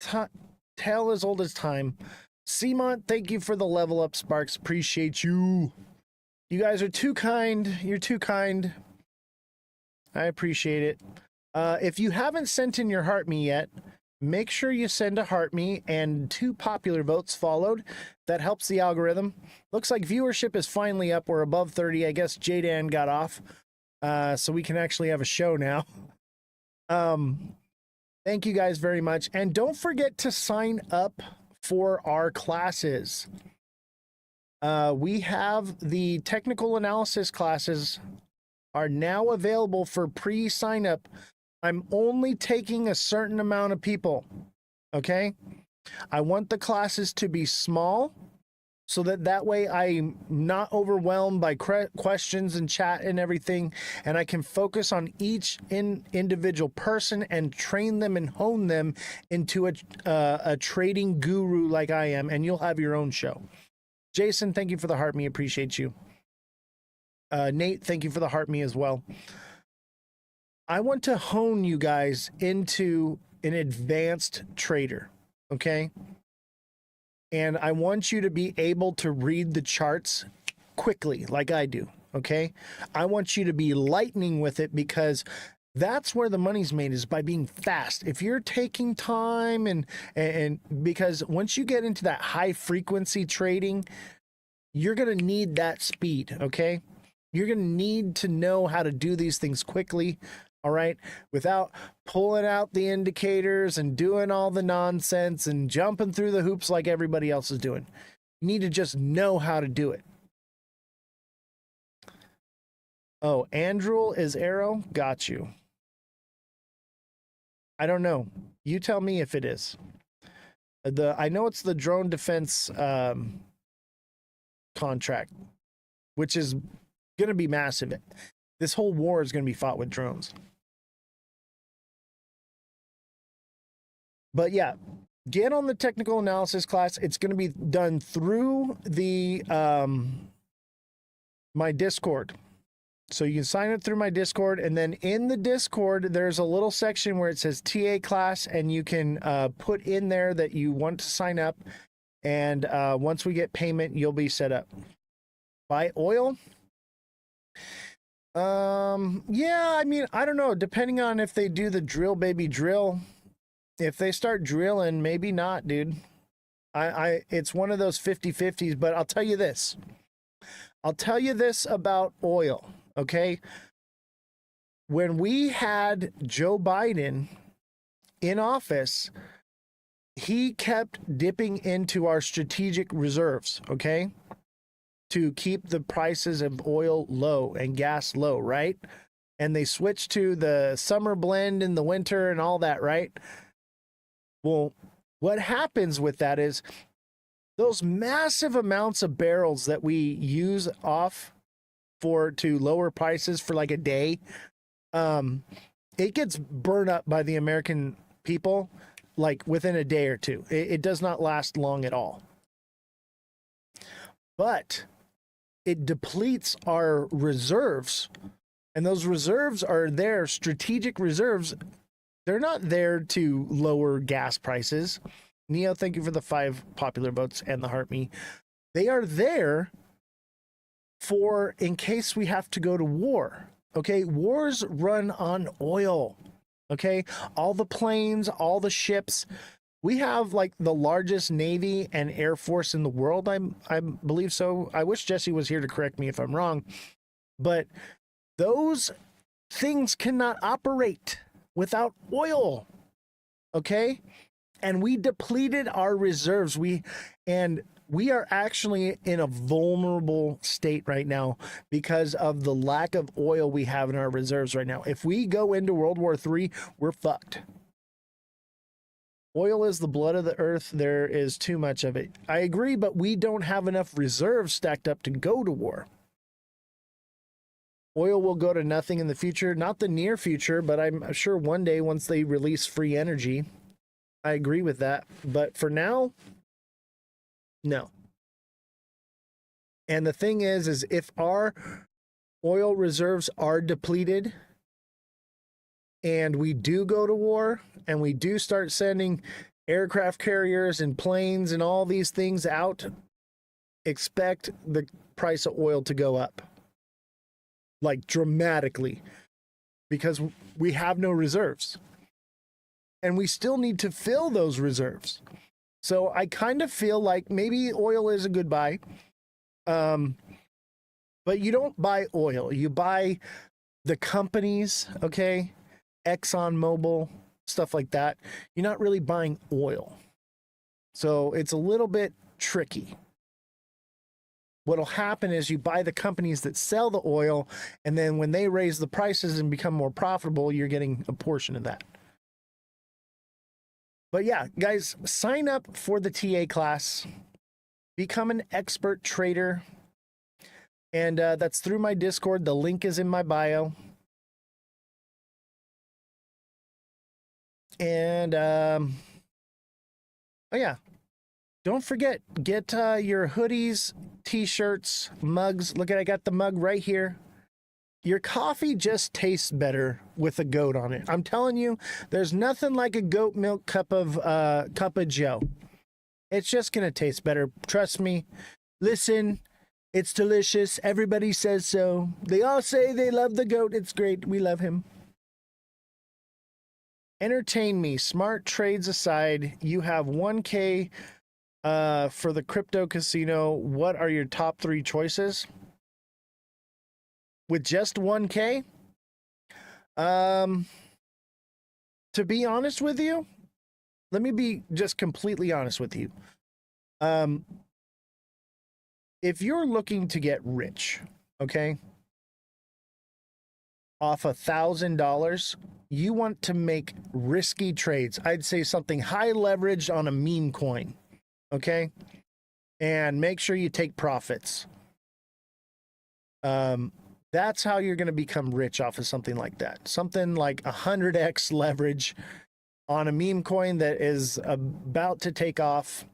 tale as old as time. Seamont, thank you for the level up, Sparks. Appreciate you. You guys are too kind. You're too kind. I appreciate it. If you haven't sent in your heart me yet, make sure you send a heart me and 2 popular votes followed. That helps the algorithm. Looks like viewership is finally up. We're above 30. I guess J-Dan got off. So we can actually have a show now. Thank you guys very much. And don't forget to sign up for our classes. We have the technical analysis classes are now available for pre-sign up. I'm only taking a certain amount of people. Okay? I want the classes to be small so that way I'm not overwhelmed by questions and chat and everything, and I can focus on each individual person and train them and hone them into a trading guru like I am, and you'll have your own show. Jason, thank you for the heart me. Appreciate you. Nate, thank you for the heart me as well. I want to hone you guys into an advanced trader, okay? And I want you to be able to read the charts quickly like I do, okay? I want you to be lightning with it because that's where the money's made, is by being fast. If you're taking time and because once you get into that high frequency trading, you're going to need that speed, okay? You're going to need to know how to do these things quickly, all right, without pulling out the indicators and doing all the nonsense and jumping through the hoops like everybody else is doing. You need to just know how to do it. Oh, Andrew is arrow? Got you. I don't know. You tell me if it is. I know it's the drone defense contract, which is going to be massive. This whole war is going to be fought with drones. But yeah, get on the technical analysis class. It's going to be done through the my Discord. So you can sign up through my Discord, and then in the Discord, there's a little section where it says TA class, and you can put in there that you want to sign up. And once we get payment, you'll be set up. Buy oil? Yeah, I mean, I don't know. Depending on if they do the drill, baby drill. If they start drilling, maybe not, dude. It's one of those 50-50s, but I'll tell you this. I'll tell you this about oil, okay? When we had Joe Biden in office, he kept dipping into our strategic reserves, okay? To keep the prices of oil low and gas low, right? And they switched to the summer blend in the winter and all that, right? Well, what happens with that is those massive amounts of barrels that we use off to lower prices for like a day, it gets burned up by the American people like within a day or two. It does not last long at all. But it depletes our reserves, and those reserves are there, strategic reserves. They're not there to lower gas prices. Neo, thank you for the 5 popular votes and the heart me. They are there for in case we have to go to war. Okay, wars run on oil. Okay, all the planes, all the ships. We have like the largest Navy and Air Force in the world. I believe so. I wish Jesse was here to correct me if I'm wrong. But those things cannot operate without oil. Okay? And we depleted our reserves. We are actually in a vulnerable state right now because of the lack of oil we have in our reserves right now. If we go into World War III, we're fucked. Oil is the blood of the earth. There is too much of it. I agree, but we don't have enough reserves stacked up to go to war. Oil will go to nothing in the future, not the near future, but I'm sure one day once they release free energy, I agree with that. But for now, no. And the thing is if our oil reserves are depleted and we do go to war and we do start sending aircraft carriers and planes and all these things out, expect the price of oil to go up. Like dramatically, because we have no reserves. and we still need to fill those reserves. So I kind of feel like maybe oil is a good buy. But you don't buy oil. You buy the companies, okay? ExxonMobil, stuff like that. You're not really buying oil. So it's a little bit tricky. What'll happen is you buy the companies that sell the oil, and then when they raise the prices and become more profitable, you're getting a portion of that. But yeah, guys, sign up for the TA class. Become an expert trader. And that's through my Discord. The link is in my bio. And, oh yeah, don't forget, get your hoodies, t-shirts, mugs. Look at, I got the mug right here. Your coffee just tastes better with a goat on it. I'm telling you, there's nothing like a goat milk cup of Joe. It's just going to taste better. Trust me. Listen. It's delicious. Everybody says so. They all say they love the goat. It's great. We love him. Entertain me. Smart trades aside, you have 1K for the crypto casino. What are your top 3 choices? With just 1K? To be honest with you, let me be just completely honest with you. If you're looking to get rich, okay, off $1,000, you want to make risky trades. I'd say something high leverage on a meme coin, okay, and make sure you take profits. That's how you're going to become rich off of something like that. Something like 100x leverage on a meme coin that is about to take off.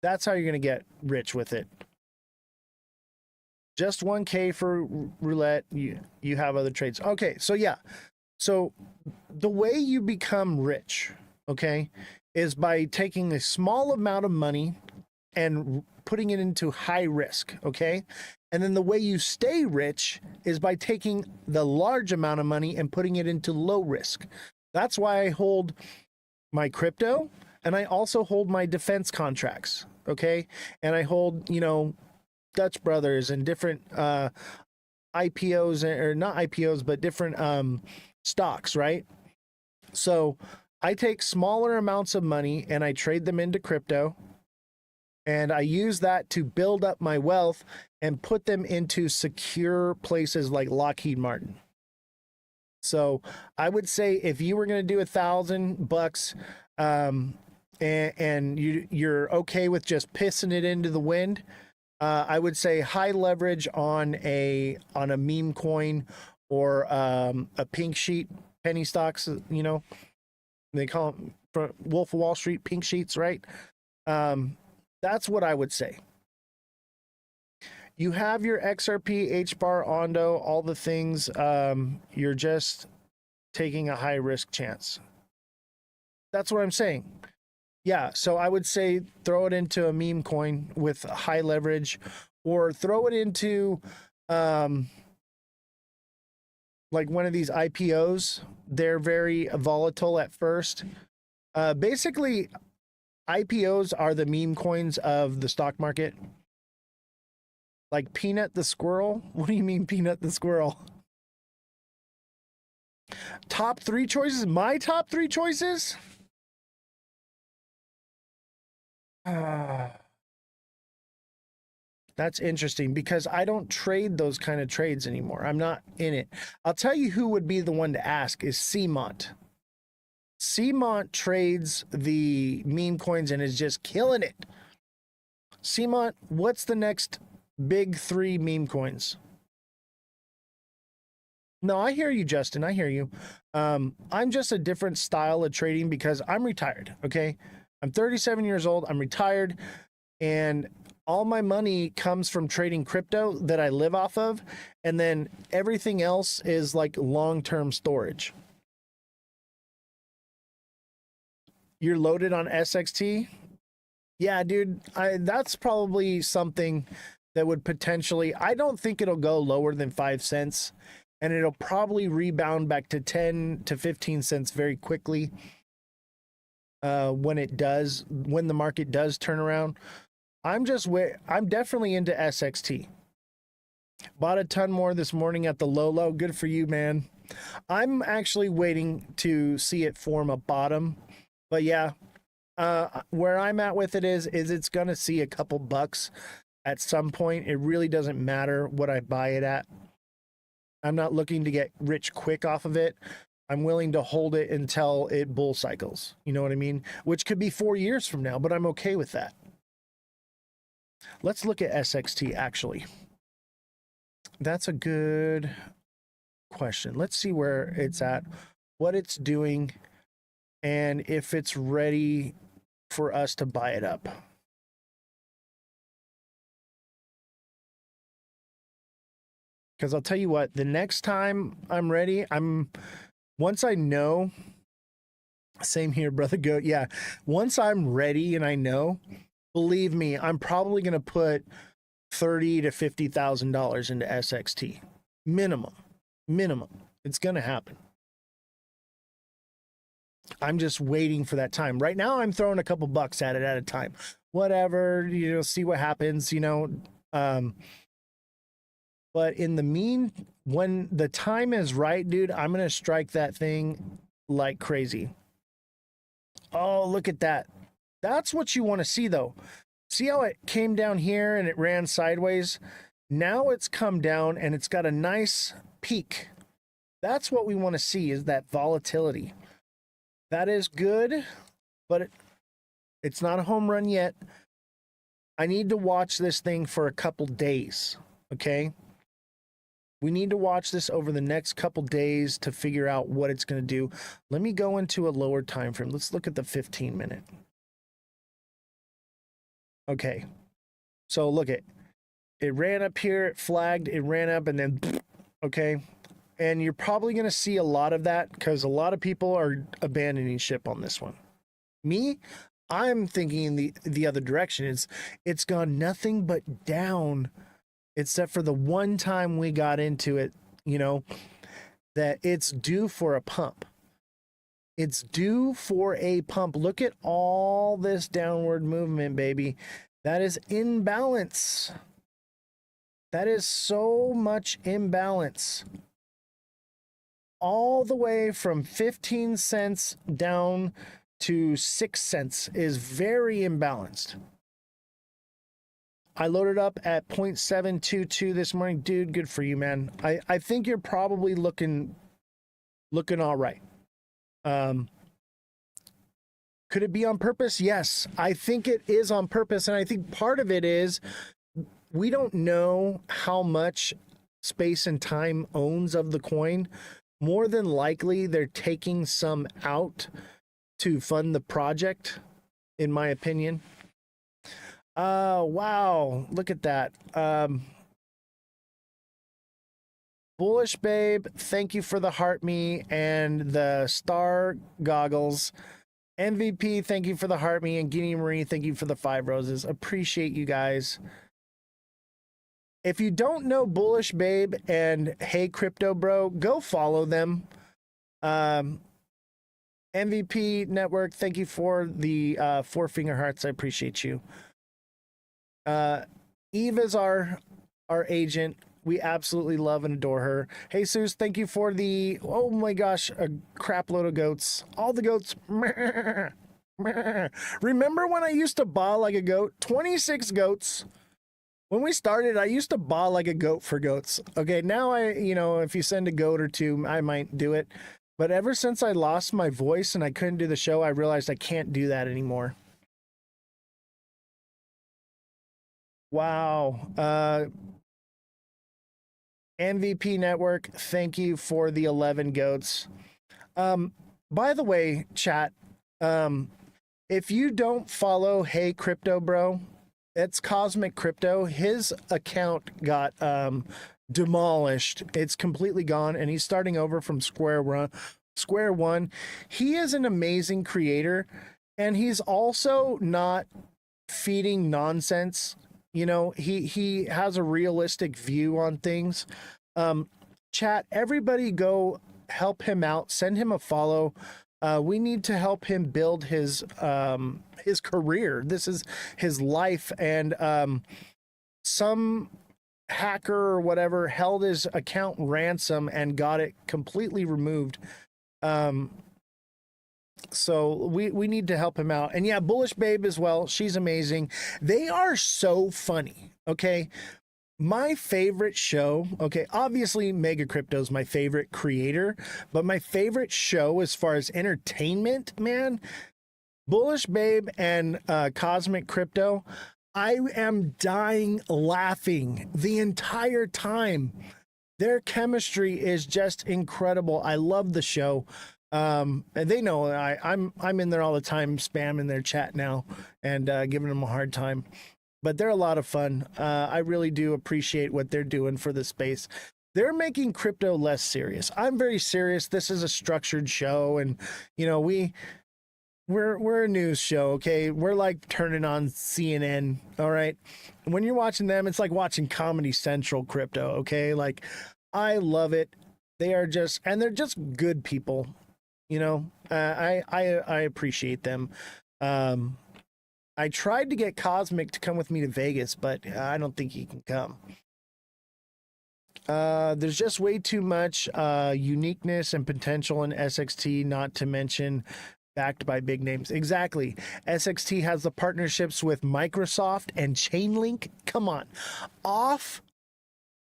That's how you're going to get rich with it. Just 1K for roulette. You have other trades. Okay, so yeah. So the way you become rich, okay, is by taking a small amount of money and putting it into high risk, okay? And then the way you stay rich is by taking the large amount of money and putting it into low risk. That's why I hold my crypto, and I also hold my defense contracts, okay? And I hold, you know, Dutch Brothers and different IPOs, or not IPOs, but different stocks, right? So I take smaller amounts of money and I trade them into crypto, and I use that to build up my wealth and put them into secure places like Lockheed Martin. So I would say if you were going to do $1,000 and you're okay with just pissing it into the wind, I would say high leverage on a meme coin or a pink sheet, penny stocks, you know, they call them for Wolf of Wall Street, pink sheets, right? That's what I would say. You have your XRP, HBAR, Ondo, all the things. You're just taking a high risk chance. That's what I'm saying. Yeah, so I would say throw it into a meme coin with high leverage, or throw it into like one of these IPOs. They're very volatile at first. Basically, IPOs are the meme coins of the stock market. Like Peanut the squirrel. What do you mean Peanut the squirrel? Top 3 choices? My top 3 choices? That's interesting because I don't trade those kind of trades anymore. I'm not in it. I'll tell you who would be the one to ask is CMont. CMont trades the meme coins and is just killing it. CMont, what's the next big 3 meme coins? No, I hear you, Justin. I hear you. I'm just a different style of trading because I'm retired, okay? I'm 37 years old. I'm retired, and all my money comes from trading crypto that I live off of, and then everything else is like long-term storage. You're loaded on SXT? Yeah, dude, that's probably something that would potentially, I don't think it'll go lower than 5 cents. and it'll probably rebound back to 10 to 15 cents very quickly when the market does turn around. I'm definitely into SXT. Bought a ton more this morning at the low. Good for you, man. I'm actually waiting to see it form a bottom, but yeah, where I'm at with it is it's gonna see a couple bucks at some point. It really doesn't matter what I buy it at. I'm not looking to get rich quick off of it. I'm willing to hold it until it bull cycles. You know what I mean? Which could be 4 years from now, but I'm okay with that. Let's look at SXT actually. That's a good question. Let's see where it's at, what it's doing, and if it's ready for us to buy it up. Because I'll tell you what, the next time I'm ready, once I know, same here, Brother Goat. Yeah, once I'm ready and I know, believe me, I'm probably going to put $30,000 to $50,000 into SXT. Minimum. It's going to happen. I'm just waiting for that time. Right now, I'm throwing a couple bucks at it at a time. Whatever, see what happens, But in the when the time is right, dude, I'm going to strike that thing like crazy. Oh, look at that. That's what you want to see, though. See how it came down here and it ran sideways? Now it's come down and it's got a nice peak. That's what we want to see, is that volatility. That is good, but it's not a home run yet. I need to watch this thing for a couple days, okay? We need to watch this over the next couple days to figure out what it's going to do. Let me go into a lower time frame. Let's look at the 15-minute. Okay, so look it ran up here, it flagged, it ran up, and then, okay? And you're probably going to see a lot of that because a lot of people are abandoning ship on this one. Me, I'm thinking the other direction. It's gone nothing but down, except for the one time we got into it, that it's due for a pump. It's due for a pump. Look at all this downward movement, baby. That is imbalance. That is so much imbalance. All the way from 15 cents down to 6 cents is very imbalanced. I loaded up at 0.722 this morning. Dude, good for you, man. I think you're probably looking all right. Could it be on purpose? Yes, I think it is on purpose. And I think part of it is we don't know how much Space and Time owns of the coin. More than likely, they're taking some out to fund the project, in my opinion. Wow, look at that. Bullish Babe, thank you for the heart me and the star goggles. MVP, thank you for the heart me, and Guinea Marie, thank you for the 5 roses. Appreciate you guys. If you don't know Bullish Babe and Hey Crypto Bro, go follow them. MVP Network, thank you for the 4 finger hearts. I appreciate you. Eve is our agent. We absolutely love and adore her. Hey, Jesus, thank you for the, oh my gosh, a crap load of goats. All the goats. Remember when I used to baw like a goat? 26 goats. When we started, I used to baw like a goat for goats. Okay, now if you send a goat or two, I might do it. But ever since I lost my voice and I couldn't do the show, I realized I can't do that anymore. Wow. MVP Network, thank you for the 11 goats. By the way, chat, if you don't follow Hey Crypto Bro, it's Cosmic Crypto. His account got demolished. It's completely gone, and he's starting over from square one. He is an amazing creator, and he's also not feeding nonsense. He has a realistic view on things. chat, everybody go help him out. Send him a follow. We need to help him build his career. This is his life, and some hacker or whatever held his account ransom and got it completely removed. So we need to help him out. And yeah, Bullish Babe as well. She's amazing. They are so funny. Okay. My favorite show, okay, obviously Mega Crypto is my favorite creator, but my favorite show as far as entertainment, man, Bullish Babe and Cosmic Crypto. I am dying laughing the entire time. Their chemistry is just incredible. I love the show. And they know I'm in there all the time, spamming their chat now and giving them a hard time. But they're a lot of fun. I really do appreciate what they're doing for the space. They're making crypto less serious. I'm very serious. This is a structured show, and you know we're a news show. Okay, we're like turning on CNN. All right, when you're watching them, it's like watching Comedy Central crypto. Okay, like I love it. They're just good people. You know, I appreciate them. I tried to get Cosmic to come with me to Vegas, but I don't think he can come. There's just way too much uniqueness and potential in SXT, not to mention backed by big names. Exactly. SXT has the partnerships with Microsoft and Chainlink. Come on.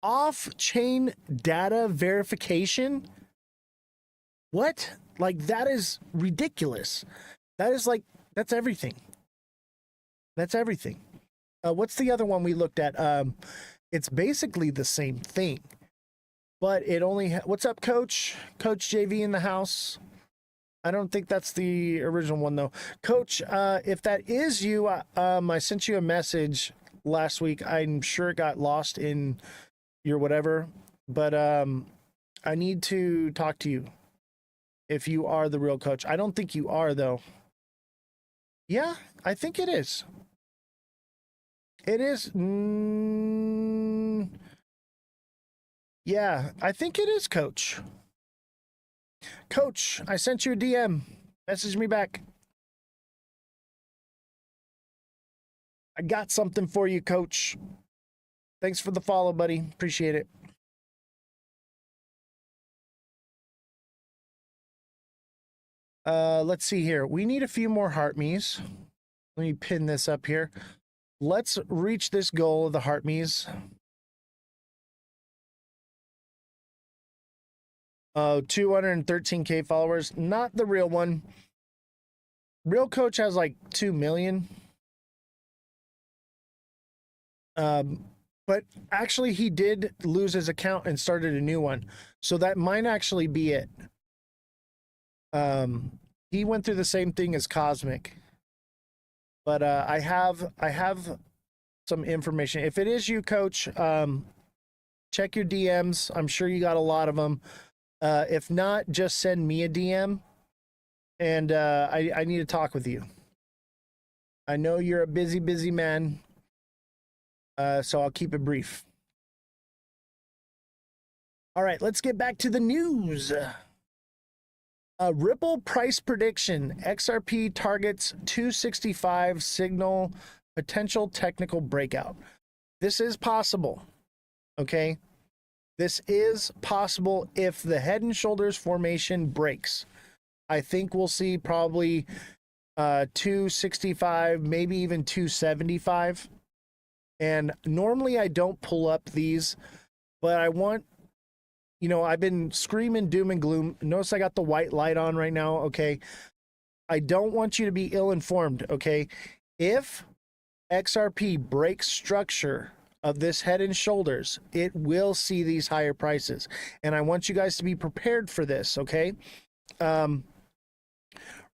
Off-chain data verification? What? Like, that is ridiculous. That's everything. That's everything. What's the other one we looked at? It's basically the same thing, but it only... What's up, Coach? Coach JV in the house. I don't think that's the original one, though. Coach, if that is you, I sent you a message last week. I'm sure it got lost in your whatever, but I need to talk to you if you are the real Coach. I don't think you are, though. Yeah, I think it is. It is. Yeah, I think it is, Coach. Coach, I sent you a DM. Message me back. I got something for you, Coach. Thanks for the follow, buddy. Appreciate it. Let's see here. We need a few more heart me's. Let me pin this up here. Let's reach this goal of the heart me's. 213K followers. Not the real one. Real Coach has like 2 million. But actually he did lose his account and started a new one. So that might actually be it. He went through the same thing as Cosmic. But I have some information. If it is you, Coach, check your DMs. I'm sure you got a lot of them. If not, just send me a DM, and I need to talk with you. I know you're a busy man, so I'll keep it brief. All right, let's get back to the news. Ripple price prediction. XRP targets 265 signal potential technical breakout. This is possible. Okay. This is possible if the head and shoulders formation breaks. I think we'll see probably 265, maybe even 275. And normally I don't pull up these, but I want, you know, I've been screaming doom and gloom. Notice I got the white light on right now, okay? I don't want you to be ill-informed, okay? If XRP breaks structure of this head and shoulders, it will see these higher prices. And I want you guys to be prepared for this, okay?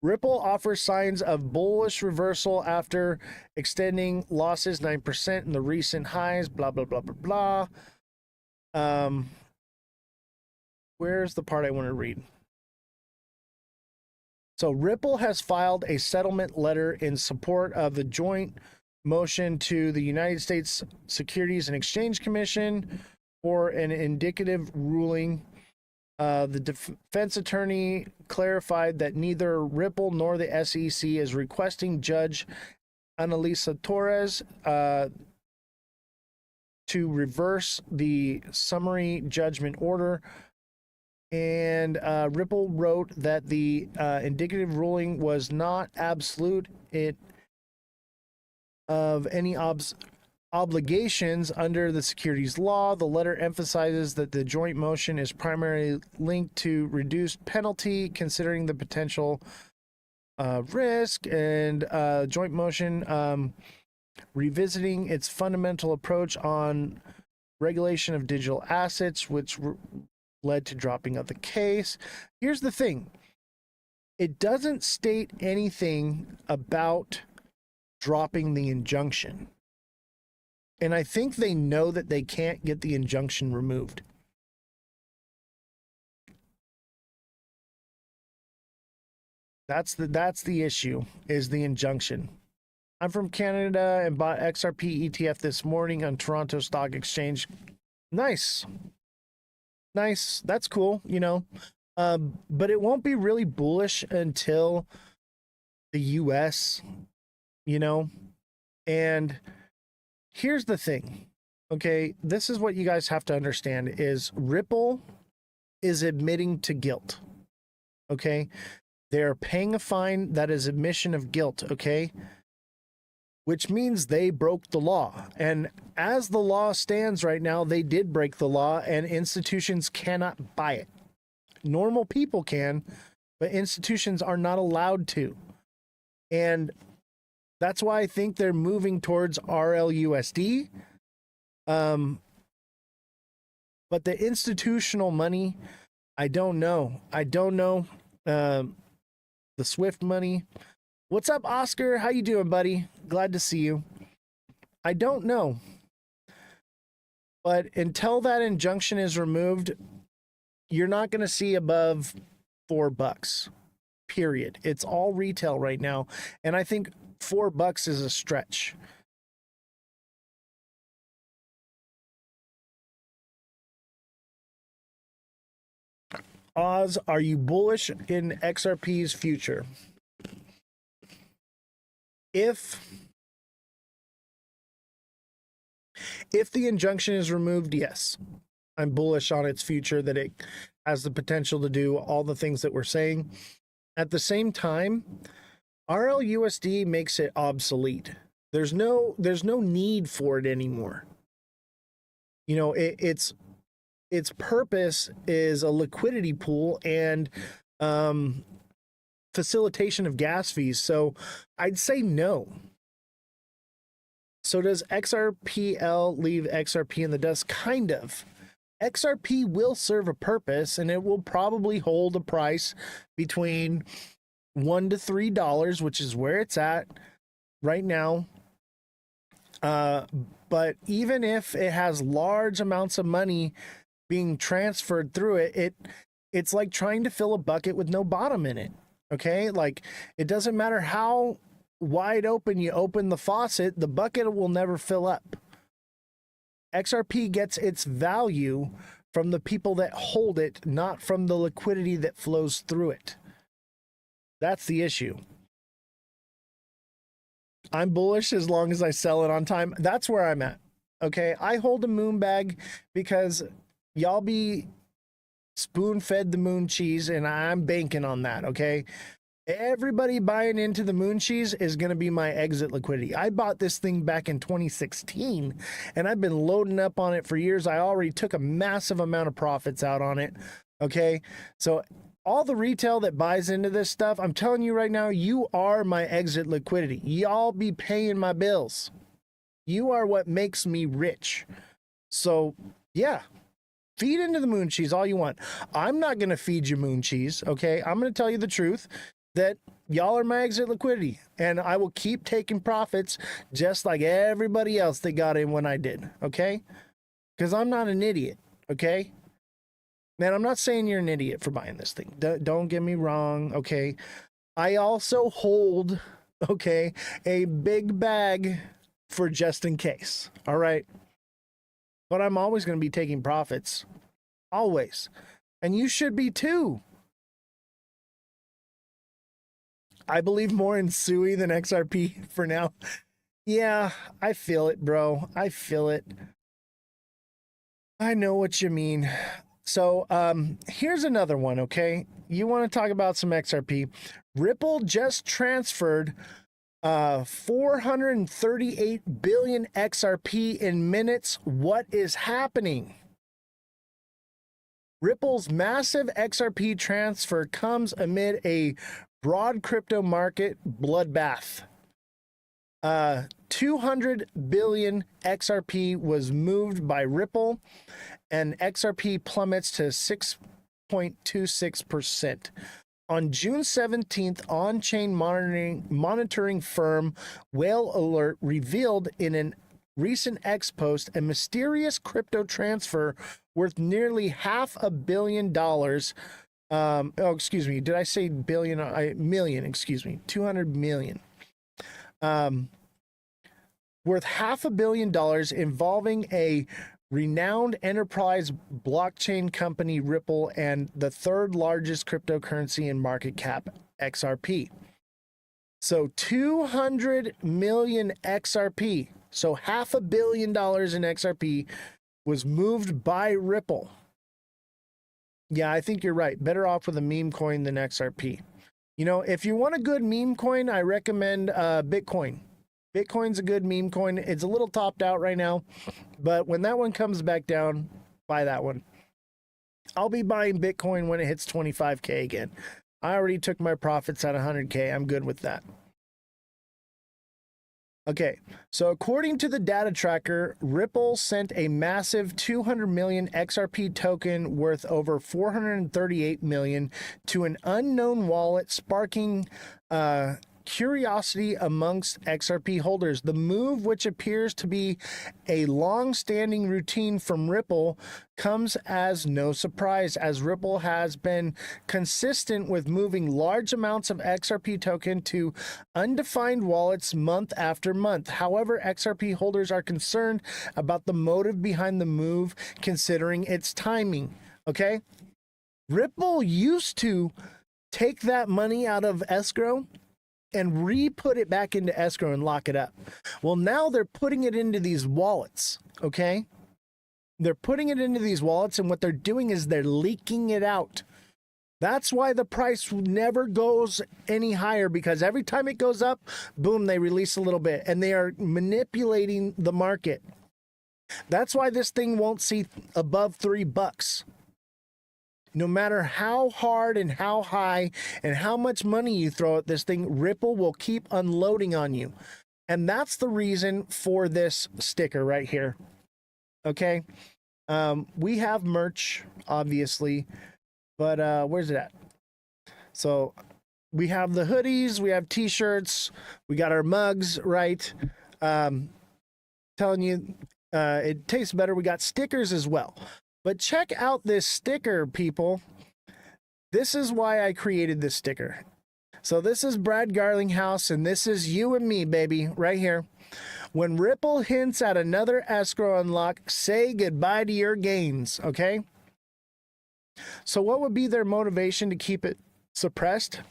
Ripple offers signs of bullish reversal after extending losses 9% in the recent highs, blah, blah, blah, blah, blah. Where's the part I want to read? So Ripple has filed a settlement letter in support of the joint motion to the United States Securities and Exchange Commission for an indicative ruling. The defense attorney clarified that neither Ripple nor the SEC is requesting Judge Annalisa Torres to reverse the summary judgment order. And Ripple wrote that the indicative ruling was not absolute of any obligations under the securities law. The letter emphasizes that the joint motion is primarily linked to reduced penalty, considering the potential risk, and joint motion revisiting its fundamental approach on regulation of digital assets, which led to dropping of the case. Here's the thing. It doesn't state anything about dropping the injunction. And I think they know that they can't get the injunction removed. That's the issue, is the injunction. I'm from Canada and bought XRP ETF this morning on Toronto Stock Exchange. Nice. Nice. That's cool, you know. But it won't be really bullish until the US, you know. And here's the thing. Okay, this is what you guys have to understand is Ripple is admitting to guilt. Okay? They're paying a fine that is admission of guilt, okay? Which means they broke the law. And as the law stands right now, they did break the law, and institutions cannot buy it. Normal people can, but institutions are not allowed to. And that's why I think they're moving towards RLUSD. But the institutional money, I don't know. The Swift money. What's up, Oscar? How you doing, buddy? Glad to see you. I don't know. But until that injunction is removed, you're not going to see above $4. Period. It's all retail right now. And I think $4 is a stretch. Oz, are you bullish in XRP's future? If the injunction is removed, yes, I'm bullish on its future, that it has the potential to do all the things that we're saying. At the same time, RLUSD makes it obsolete. There's no need for it anymore. You know, its purpose is a liquidity pool and facilitation of gas fees. So I'd say no. So does XRPL leave XRP in the dust? Kind of. XRP will serve a purpose, and it will probably hold a price between $1 to $3, which is where it's at right now. But even if it has large amounts of money being transferred through it, it's like trying to fill a bucket with no bottom in it. Okay, like it doesn't matter how wide open you open the faucet, the bucket will never fill up. XRP gets its value from the people that hold it, not from the liquidity that flows through it. That's the issue. I'm bullish as long as I sell it on time. That's where I'm at. Okay, I hold a moon bag because y'all be spoon-fed the moon cheese, and I'm banking on that, okay? Everybody buying into the moon cheese is going to be my exit liquidity. I bought this thing back in 2016, and I've been loading up on it for years. I already took a massive amount of profits out on it, okay? So all the retail that buys into this stuff, I'm telling you right now, you are my exit liquidity. Y'all be paying my bills. You are what makes me rich. So, yeah. Feed into the moon cheese all you want. I'm not going to feed you moon cheese, okay? I'm going to tell you the truth that y'all are my exit liquidity, and I will keep taking profits just like everybody else that got in when I did, okay? Because I'm not an idiot, okay? Man, I'm not saying you're an idiot for buying this thing. Don't get me wrong, okay? I also hold, okay, a big bag for just in case, all right? but I'm always going to be taking profits. Always. And you should be too. I believe more in SUI than XRP for now. Yeah, I feel it, bro. I feel it. I know what you mean. So here's another one, okay? You want to talk about some XRP. Ripple just transferred 438 billion XRP in minutes. What is happening? Ripple's massive XRP transfer comes amid a broad crypto market bloodbath. 200 billion XRP was moved by Ripple, and XRP plummets to 6.26%. On June 17th, on-chain monitoring firm Whale Alert revealed in a recent X post a mysterious crypto transfer worth nearly $500 million. Excuse me. Did I say billion? Million, excuse me. 200 million. Worth $500 million involving a renowned enterprise blockchain company Ripple and the third largest cryptocurrency in market cap, XRP. So 200 million XRP, so $500 million in XRP was moved by Ripple. Yeah, I think you're right. Better off with a meme coin than XRP. You know, if you want a good meme coin, I recommend Bitcoin. Bitcoin's a good meme coin. It's a little topped out right now, but when that one comes back down, buy that one. I'll be buying Bitcoin when it hits 25K again. I already took my profits at 100K. I'm good with that. Okay, so according to the data tracker, Ripple sent a massive 200 million XRP token worth over 438 million to an unknown wallet, sparking curiosity amongst XRP holders. The move, which appears to be a long-standing routine from Ripple, comes as no surprise, as Ripple has been consistent with moving large amounts of XRP token to undefined wallets month after month. However, XRP holders are concerned about the motive behind the move, considering its timing. Okay? Ripple used to take that money out of escrow and re-put it back into escrow and lock it up. Well, now they're putting it into these wallets, okay? They're putting it into these wallets, and what they're doing is they're leaking it out. That's why the price never goes any higher, because every time it goes up, boom, they release a little bit, and they are manipulating the market. That's why this thing won't see above $3. No matter how hard and how high and how much money you throw at this thing, Ripple will keep unloading on you. And that's the reason for this sticker right here. Okay. We have merch, obviously, but where's it at? So we have the hoodies, we have t-shirts, we got our mugs, right? Telling you, it tastes better. We got stickers as well. But check out this sticker, people. This is why I created this sticker. So this is Brad Garlinghouse, and this is you and me, baby, right here. When Ripple hints at another escrow unlock, say goodbye to your gains, okay? So what would be their motivation to keep it suppressed?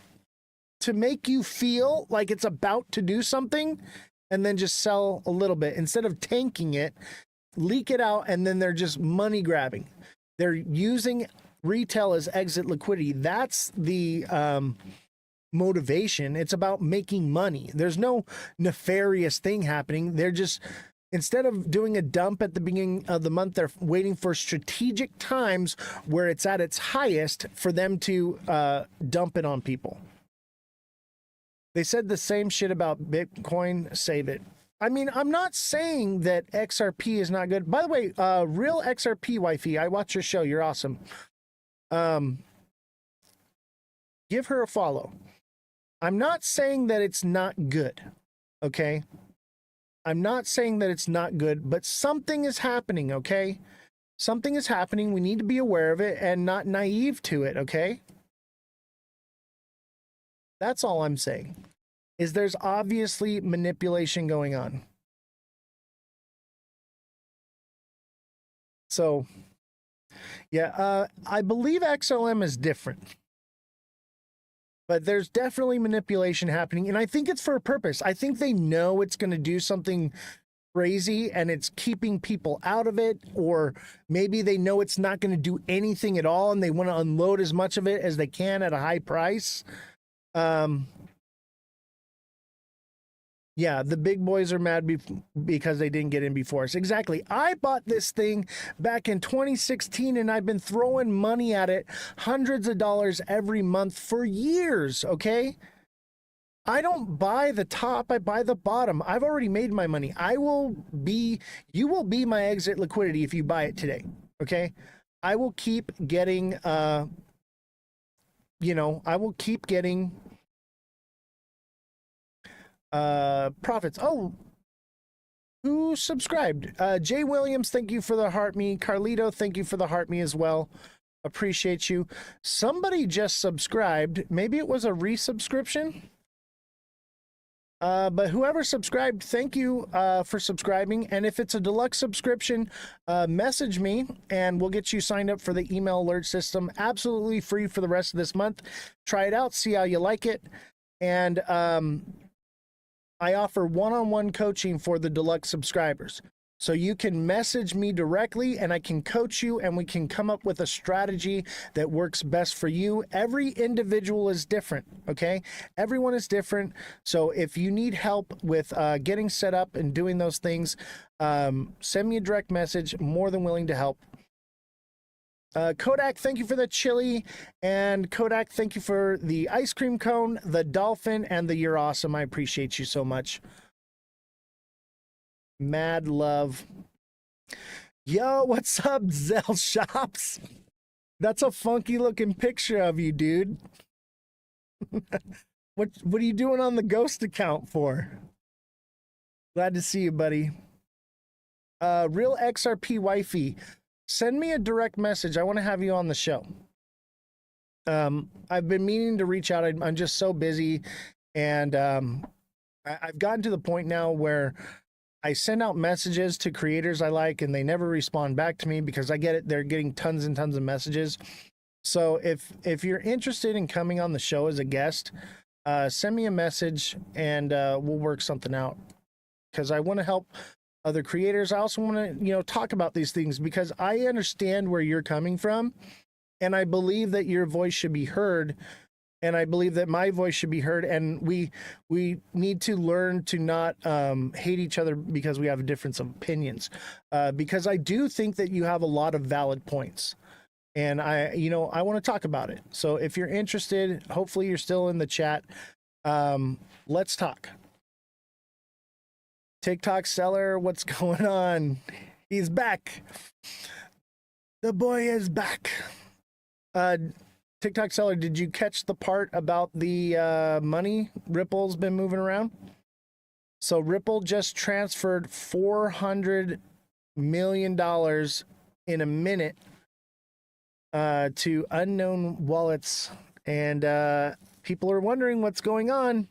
To make you feel like it's about to do something and then just sell a little bit. Instead of tanking it, leak it out, and then they're just money grabbing. They're using retail as exit liquidity. That's the motivation. It's about making money. There's no nefarious thing happening. They're just, instead of doing a dump at the beginning of the month, they're waiting for strategic times where it's at its highest for them to dump it on people. They said the same shit about Bitcoin. Save it. I mean, I'm not saying that XRP is not good. By the way, real XRP wifey, I watch your show. You're awesome. Give her a follow. I'm not saying that it's not good. Okay. I'm not saying that it's not good, but something is happening. Okay. Something is happening. We need to be aware of it and not naive to it. Okay. That's all I'm saying. Is there's obviously manipulation going on. So, yeah, I believe XLM is different. But there's definitely manipulation happening, and I think it's for a purpose. I think they know it's going to do something crazy and it's keeping people out of it, or maybe they know it's not going to do anything at all and they want to unload as much of it as they can at a high price. Yeah, the big boys are mad because they didn't get in before us. Exactly. I bought this thing back in 2016 and I've been throwing money at it, hundreds of dollars every month for years, okay? I don't buy the top, I buy the bottom. I've already made my money. You will be my exit liquidity if you buy it today, okay? I will keep getting, I will keep getting profits. Oh, who subscribed? Jay Williams, thank you for the heart me. Carlito, thank you for the heart me as well. Appreciate you. Somebody just subscribed. Maybe it was a resubscription. But whoever subscribed, thank you for subscribing. And if it's a deluxe subscription, message me and we'll get you signed up for the email alert system. Absolutely free for the rest of this month. Try it out, see how you like it. And I offer one-on-one coaching for the deluxe subscribers. So you can message me directly and I can coach you and we can come up with a strategy that works best for you. Every individual is different, okay? Everyone is different. So if you need help with getting set up and doing those things, send me a direct message. More than willing to help. Kodak, thank you for the chili. And Kodak, thank you for the ice cream cone, the dolphin, and the you're awesome. I appreciate you so much. Mad love. Yo, what's up, Zell Shops? That's a funky looking picture of you, dude. What are you doing on the ghost account for? Glad to see you, buddy. Real XRP wifey, send me a direct message. I want to have you on the show. I've been meaning to reach out. I'm just so busy, and I've gotten to the point now where I send out messages to creators I like and they never respond back to me because I get it. They're getting tons and tons of messages. So if you're interested in coming on the show as a guest, send me a message and we'll work something out, because I want to help other creators. I also want to, talk about these things because I understand where you're coming from and I believe that your voice should be heard. And I believe that my voice should be heard, and we need to learn to not hate each other because we have a difference of opinions. Because I do think that you have a lot of valid points, and I want to talk about it. So if you're interested, hopefully you're still in the chat. Let's talk. TikTok seller, what's going on? He's back. The boy is back. TikTok seller, did you catch the part about the money Ripple's been moving around? So Ripple just transferred $400 million in a minute to unknown wallets, and people are wondering what's going on.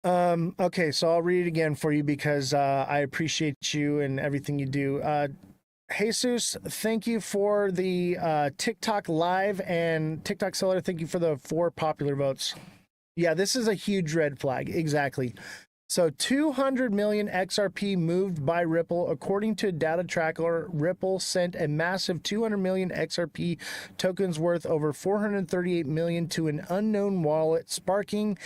Okay, so I'll read it again for you because I appreciate you and everything you do. Jesus, thank you for the TikTok live, and TikTok seller, thank you for the 4 popular votes. Yeah, this is a huge red flag. Exactly. So 200 million XRP moved by Ripple. According to data tracker, Ripple sent a massive 200 million XRP tokens worth over 438 million to an unknown wallet, sparking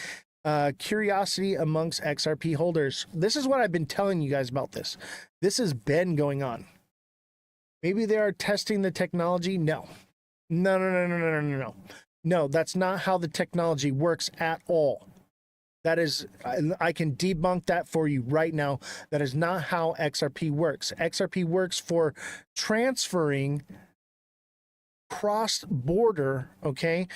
curiosity amongst XRP holders. This is what I've been telling you guys about this. This has been going on. Maybe they are testing the technology. No, that's not how the technology works at all. That is, I can debunk that for you right now. That is not how XRP works. XRP works for transferring cross-border, okay?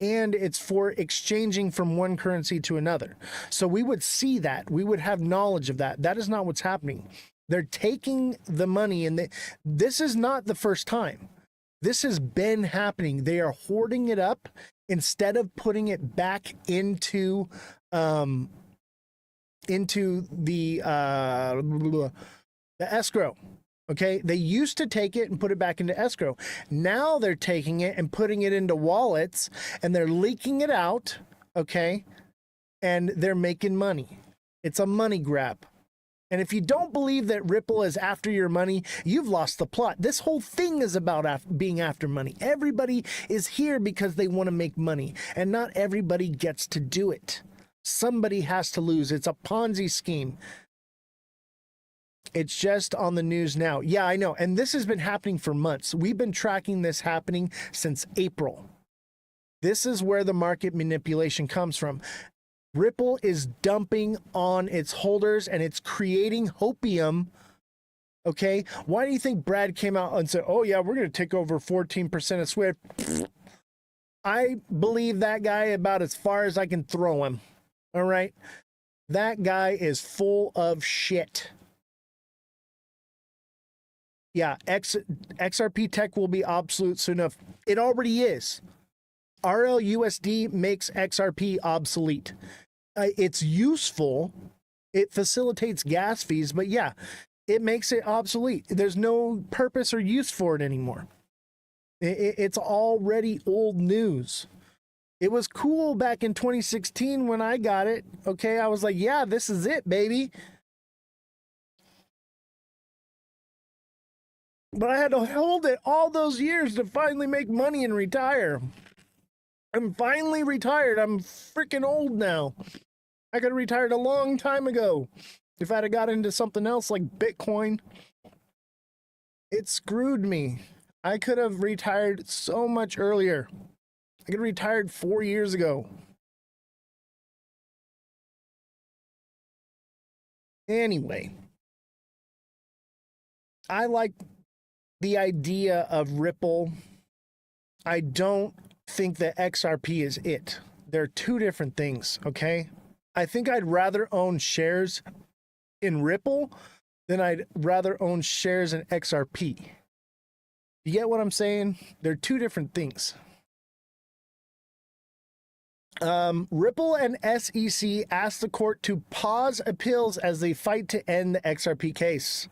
And it's for exchanging from one currency to another. So we would see that. We would have knowledge of that. That is not what's happening. They're taking the money, and this is not the first time. This has been happening. They are hoarding it up instead of putting it back into the The escrow. Okay, they used to take it and put it back into escrow. Now they're taking it and putting it into wallets and they're leaking it out, okay? And they're making money. It's a money grab. And if you don't believe that Ripple is after your money, you've lost the plot. This whole thing is about being after money. Everybody is here because they want to make money, and not everybody gets to do it. Somebody has to lose. It's a Ponzi scheme. It's just on the news now. Yeah, I know. And this has been happening for months. We've been tracking this happening since April. This is where the market manipulation comes from. Ripple is dumping on its holders and it's creating hopium. Okay. Why do you think Brad came out and said, oh, yeah, we're going to take over 14% of Swift? I believe that guy about as far as I can throw him. All right. That guy is full of shit. Yeah, XRP tech will be obsolete soon enough. It already is. RLUSD makes XRP obsolete. It's useful. It facilitates gas fees, but yeah, it makes it obsolete. There's no purpose or use for it anymore. It's already old news. It was cool back in 2016 when I got it. Okay, I was like, yeah, this is it, baby. But I had to hold it all those years to finally make money and retire. I'm finally retired. I'm freaking old now. I could have retired a long time ago if I'd have got into something else like Bitcoin. It screwed me. I could have retired so much earlier. I could have retired 4 years ago. Anyway, I like the idea of Ripple. I don't think that XRP is it. They're two different things, okay? I think I'd rather own shares in Ripple than I'd rather own shares in XRP. You get what I'm saying? They're two different things. Ripple and SEC asked the court to pause appeals as they fight to end the XRP case.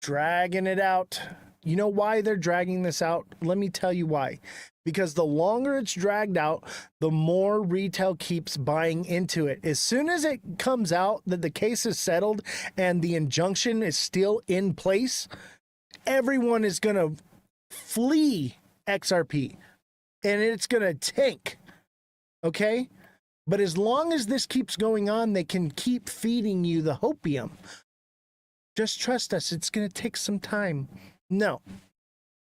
Dragging it out. You know why they're dragging this out? Let me tell you why. Because the longer it's dragged out, the more retail keeps buying into it. As soon as it comes out that the case is settled and the injunction is still in place, everyone is going to flee XRP and it's going to tank. Okay? But as long as this keeps going on, they can keep feeding you the hopium. Just trust us. It's going to take some time. No,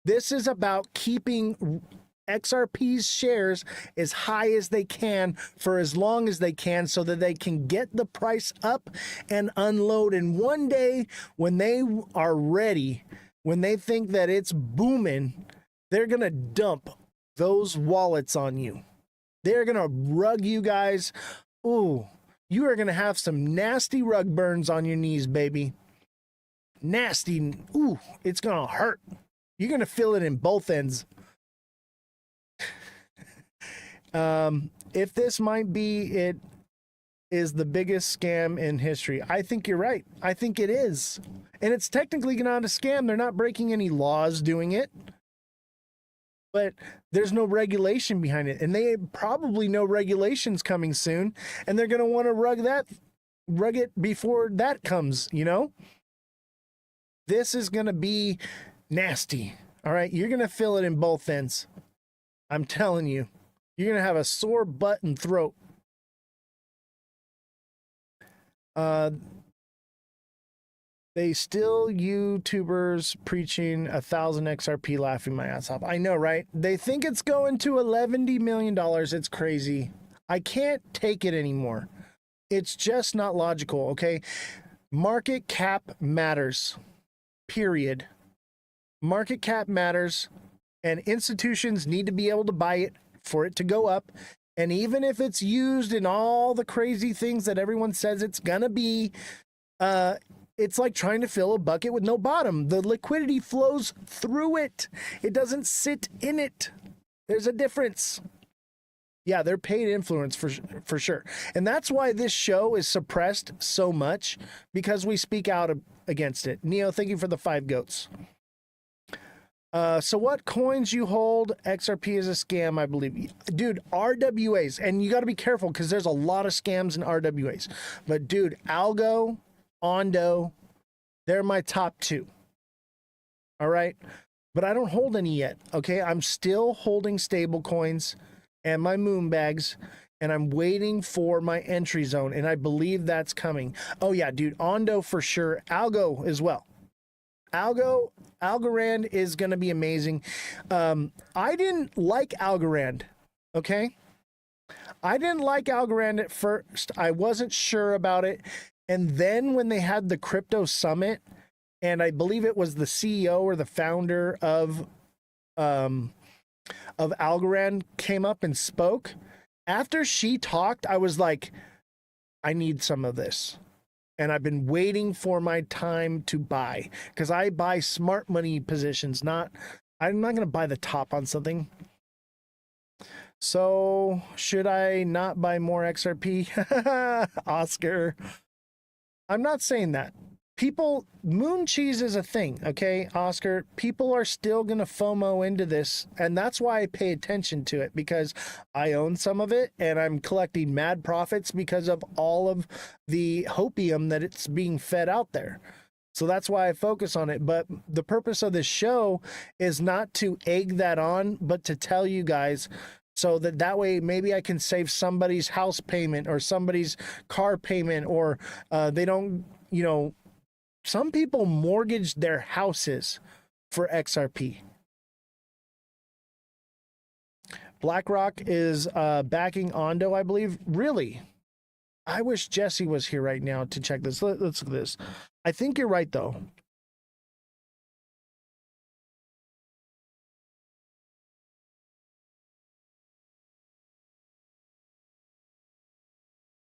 this is about keeping XRP's shares as high as they can for as long as they can so that they can get the price up and unload. And one day when they are ready, when they think that it's booming, they're going to dump those wallets on you. They're going to rug you guys. Ooh, you are going to have some nasty rug burns on your knees, baby. Nasty. Ooh, it's gonna hurt. You're gonna feel it in both ends. If this might be it is the biggest scam in history, I think you're right. I think it is. And it's technically not a scam. They're not breaking any laws doing it. But there's no regulation behind it. And they probably know regulations coming soon. And they're gonna want to rug it before that comes, you know? This is going to be nasty. All right. You're going to feel it in both ends. I'm telling you, you're going to have a sore butt and throat. They still YouTubers preaching 1,000 XRP laughing my ass off. I know, right? They think it's going to $11 million. It's crazy. I can't take it anymore. It's just not logical. Okay. Market cap matters. Period. Market cap matters, and institutions need to be able to buy it for it to go up. And even if it's used in all the crazy things that everyone says it's gonna be, it's like trying to fill a bucket with no bottom. The liquidity flows through it. It doesn't sit in it. There's a difference. Yeah, they're paid influence for sure. And that's why this show is suppressed so much, because we speak out against it. Neo, thank you for the 5 goats. So what coins you hold? XRP is a scam, I believe. Dude, RWAs, and you got to be careful because there's a lot of scams in RWAs. But dude, Algo, Ondo, they're my top 2. All right? But I don't hold any yet, okay? I'm still holding stable coins and my moon bags, and I'm waiting for my entry zone, and I believe that's coming. Oh yeah, dude, Ondo for sure. Algo as well. Algorand is going to be amazing. I didn't like Algorand, okay? I didn't like Algorand at first. I wasn't sure about it. And then when they had the crypto summit, and I believe it was the CEO or the founder of Algorand came up and spoke. After she talked, I was like, I need some of this. And I've been waiting for my time to buy, because I buy smart money positions, I'm not going to buy the top on something. So should I not buy more XRP? Oscar. I'm not saying that. People, moon cheese is a thing, okay, Oscar? People are still going to FOMO into this, and that's why I pay attention to it, because I own some of it, and I'm collecting mad profits because of all of the hopium that it's being fed out there. So that's why I focus on it. But the purpose of this show is not to egg that on, but to tell you guys, so that way maybe I can save somebody's house payment or somebody's car payment, or they don't, some people mortgage their houses for XRP. BlackRock is backing Ondo, I believe. Really? I wish Jesse was here right now to check this. Let's look at this. I think you're right, though.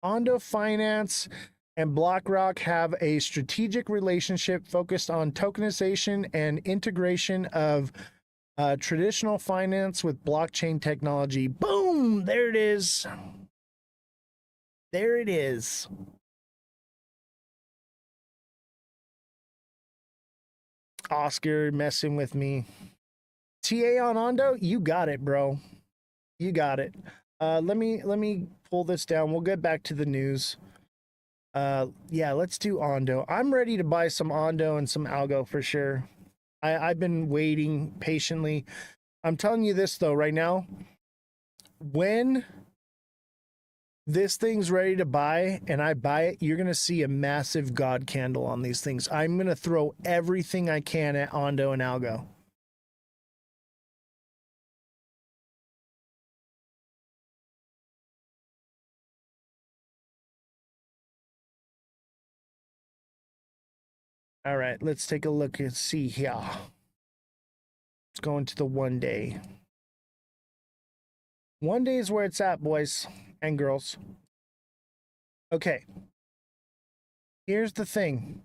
Ondo Finance and BlackRock have a strategic relationship focused on tokenization and integration of traditional finance with blockchain technology. Boom! There it is. There it is. Oscar messing with me. TA on Ondo, you got it, bro. You got it. Let me pull this down. We'll get back to the news. Yeah, let's do Ondo. I'm ready to buy some Ondo and some Algo for sure. I've been waiting patiently. I'm telling you this though, right now, when this thing's ready to buy and I buy it, you're going to see a massive God candle on these things. I'm going to throw everything I can at Ondo and Algo. All right, let's take a look and see here. Let's go into the 1 day. 1 day is where it's at, boys and girls. Okay. Here's the thing.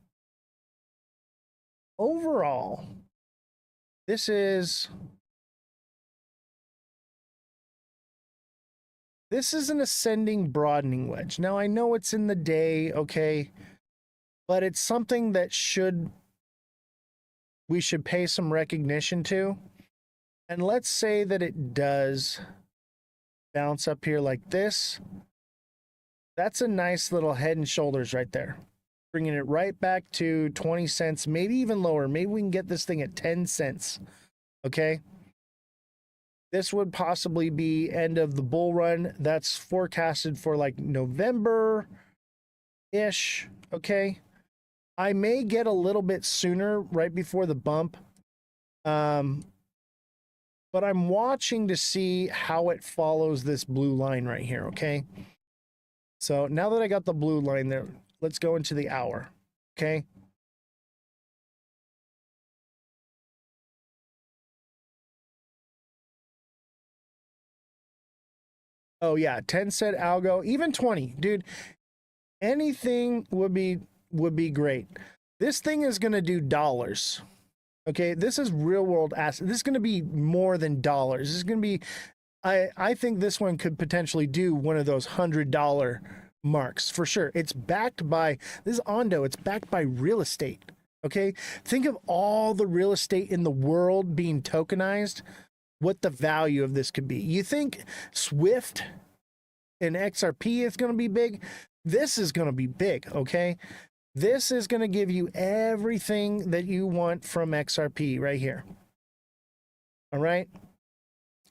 Overall, this is an ascending broadening wedge. Now, I know it's in the day, okay, but it's something that we should pay some recognition to. And let's say that it does bounce up here like this. That's a nice little head and shoulders right there. Bringing it right back to 20 cents, maybe even lower. Maybe we can get this thing at 10 cents. Okay. This would possibly be end of the bull run. That's forecasted for like November-ish. Okay. I may get a little bit sooner right before the bump. But I'm watching to see how it follows this blue line right here, okay? So now that I got the blue line there, let's go into the hour, okay? Oh yeah, 10 cent algo, even 20, dude. Anything would be great. This thing is going to do dollars. Okay, this is real world asset. This is going to be more than dollars. This is going to be I think this one could potentially do one of those $100 marks for sure. It's backed by, this is Ondo, it's backed by real estate. Okay, think of all the real estate in the world being tokenized, what the value of this could be. You think Swift and XRP is going to be big? This is going to be big, okay? This is going to give you everything that you want from XRP right here. All right?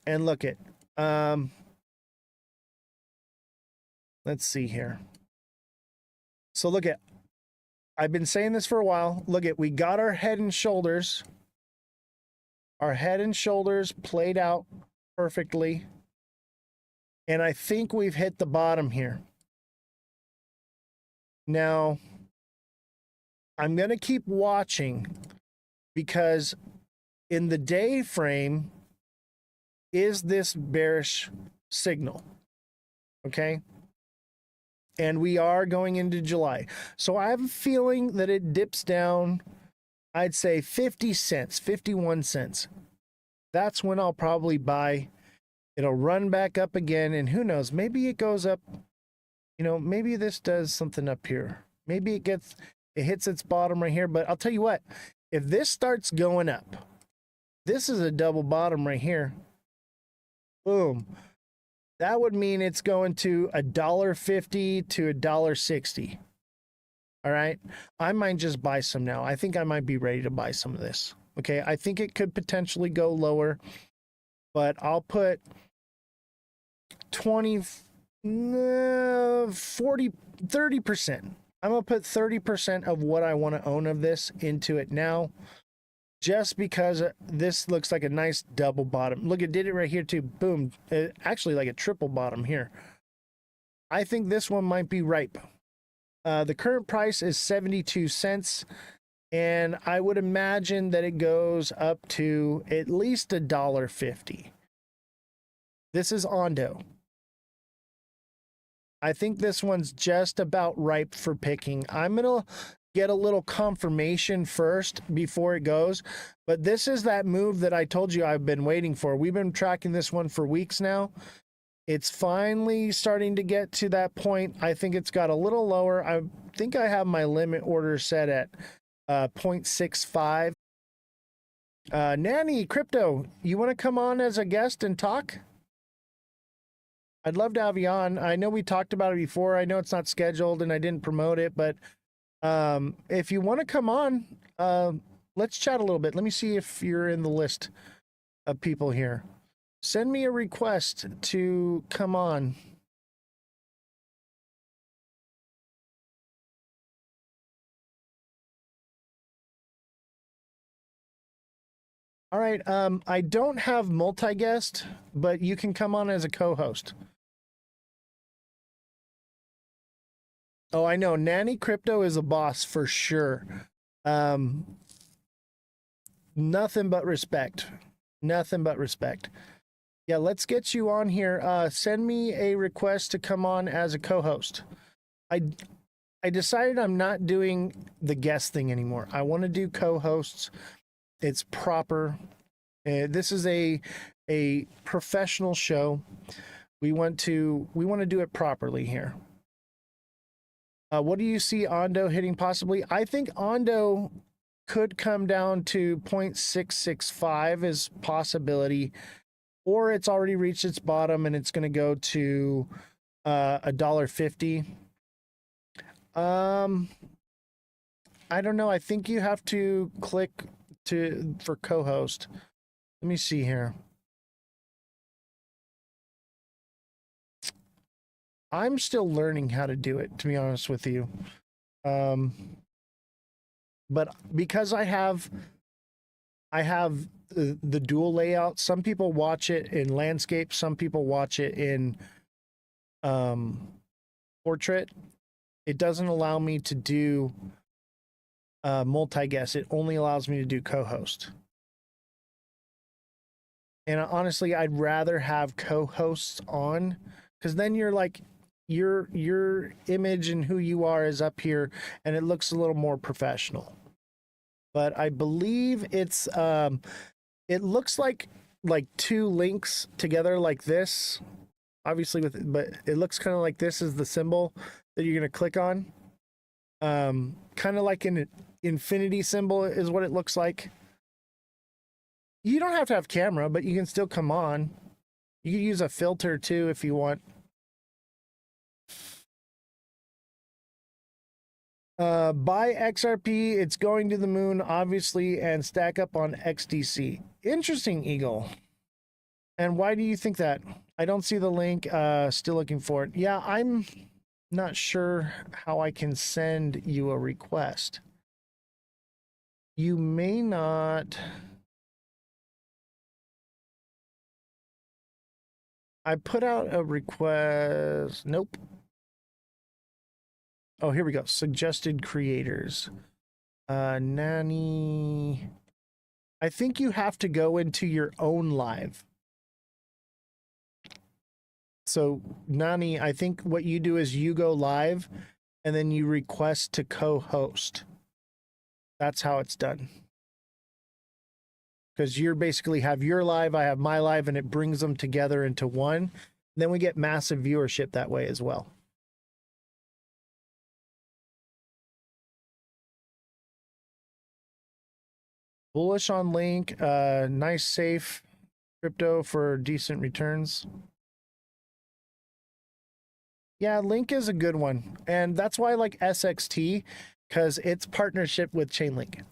And look at, let's see here. So look at, I've been saying this for a while. Look at, we got our head and shoulders. Our head and shoulders played out perfectly. And I think we've hit the bottom here. Now, I'm going to keep watching because in the day frame, is this bearish signal? Okay. And we are going into July. So I have a feeling that it dips down, I'd say 50 cents, 51 cents. That's when I'll probably buy. It'll run back up again. And who knows, maybe it goes up. You know, maybe this does something up here. Maybe it hits its bottom right here. But I'll tell you what, if this starts going up, this is a double bottom right here. Boom. That would mean it's going to $1.50 to $1.60. All right. I might just buy some now. I think I might be ready to buy some of this. Okay. I think it could potentially go lower, but I'll put 20, 40, 30%. I'm going to put 30% of what I want to own of this into it now, just because this looks like a nice double bottom. Look, it did it right here too. Boom. Actually like a triple bottom here. I think this one might be ripe. The current price is 72 cents. And I would imagine that it goes up to at least $1.50. This is Ondo. I think this one's just about ripe for picking. I'm going to get a little confirmation first before it goes. But this is that move that I told you I've been waiting for. We've been tracking this one for weeks now. It's finally starting to get to that point. I think it's got a little lower. I think I have my limit order set at 0.65. Nanny Crypto, you want to come on as a guest and talk? I'd love to have you on. I know we talked about it before. I know it's not scheduled and I didn't promote it, but if you want to come on, let's chat a little bit. Let me see if you're in the list of people here. Send me a request to come on. All right. I don't have multi-guest, but you can come on as a co-host. Oh, I know. Nanny Crypto is a boss for sure. Nothing but respect. Nothing but respect. Yeah, let's get you on here. Send me a request to come on as a co-host. I decided I'm not doing the guest thing anymore. I want to do co-hosts. It's proper. This is a professional show. We want to do it properly here. What do you see Ondo hitting possibly? I think Ondo could come down to 0.665 as possibility, or it's already reached its bottom and it's going to go to $1.50. I don't know. I think you have to click for co-host. Let me see here. I'm still learning how to do it, to be honest with you. But because I have the dual layout, some people watch it in landscape, some people watch it in portrait. It doesn't allow me to do multi-guest. It only allows me to do co-host. And honestly, I'd rather have co-hosts on, because then you're like, your image and who you are is up here and it looks a little more professional. But I believe it's it looks like like two links together like this. Obviously but it looks kind of like this is the symbol that you're going to click on. Kind of like an infinity symbol is what it looks like. You don't have to have camera, but you can still come on. You can use a filter too if you want. Buy XRP, it's going to the moon, obviously, and stack up on XDC. Interesting, Eagle. And why do you think that? I don't see the link. Still looking for it. Yeah, I'm not sure how I can send you a request. You may not. I put out a request. Nope. Oh, here we go. Suggested creators. Nanny. I think you have to go into your own live. So, Nani, I think what you do is you go live and then you request to co-host. That's how it's done. Because you're basically have your live, I have my live, and it brings them together into one. Then we get massive viewership that way as well. Bullish on Link, nice safe crypto for decent returns. Yeah, Link is a good one. And that's why I like SXT, because it's partnership with Chainlink.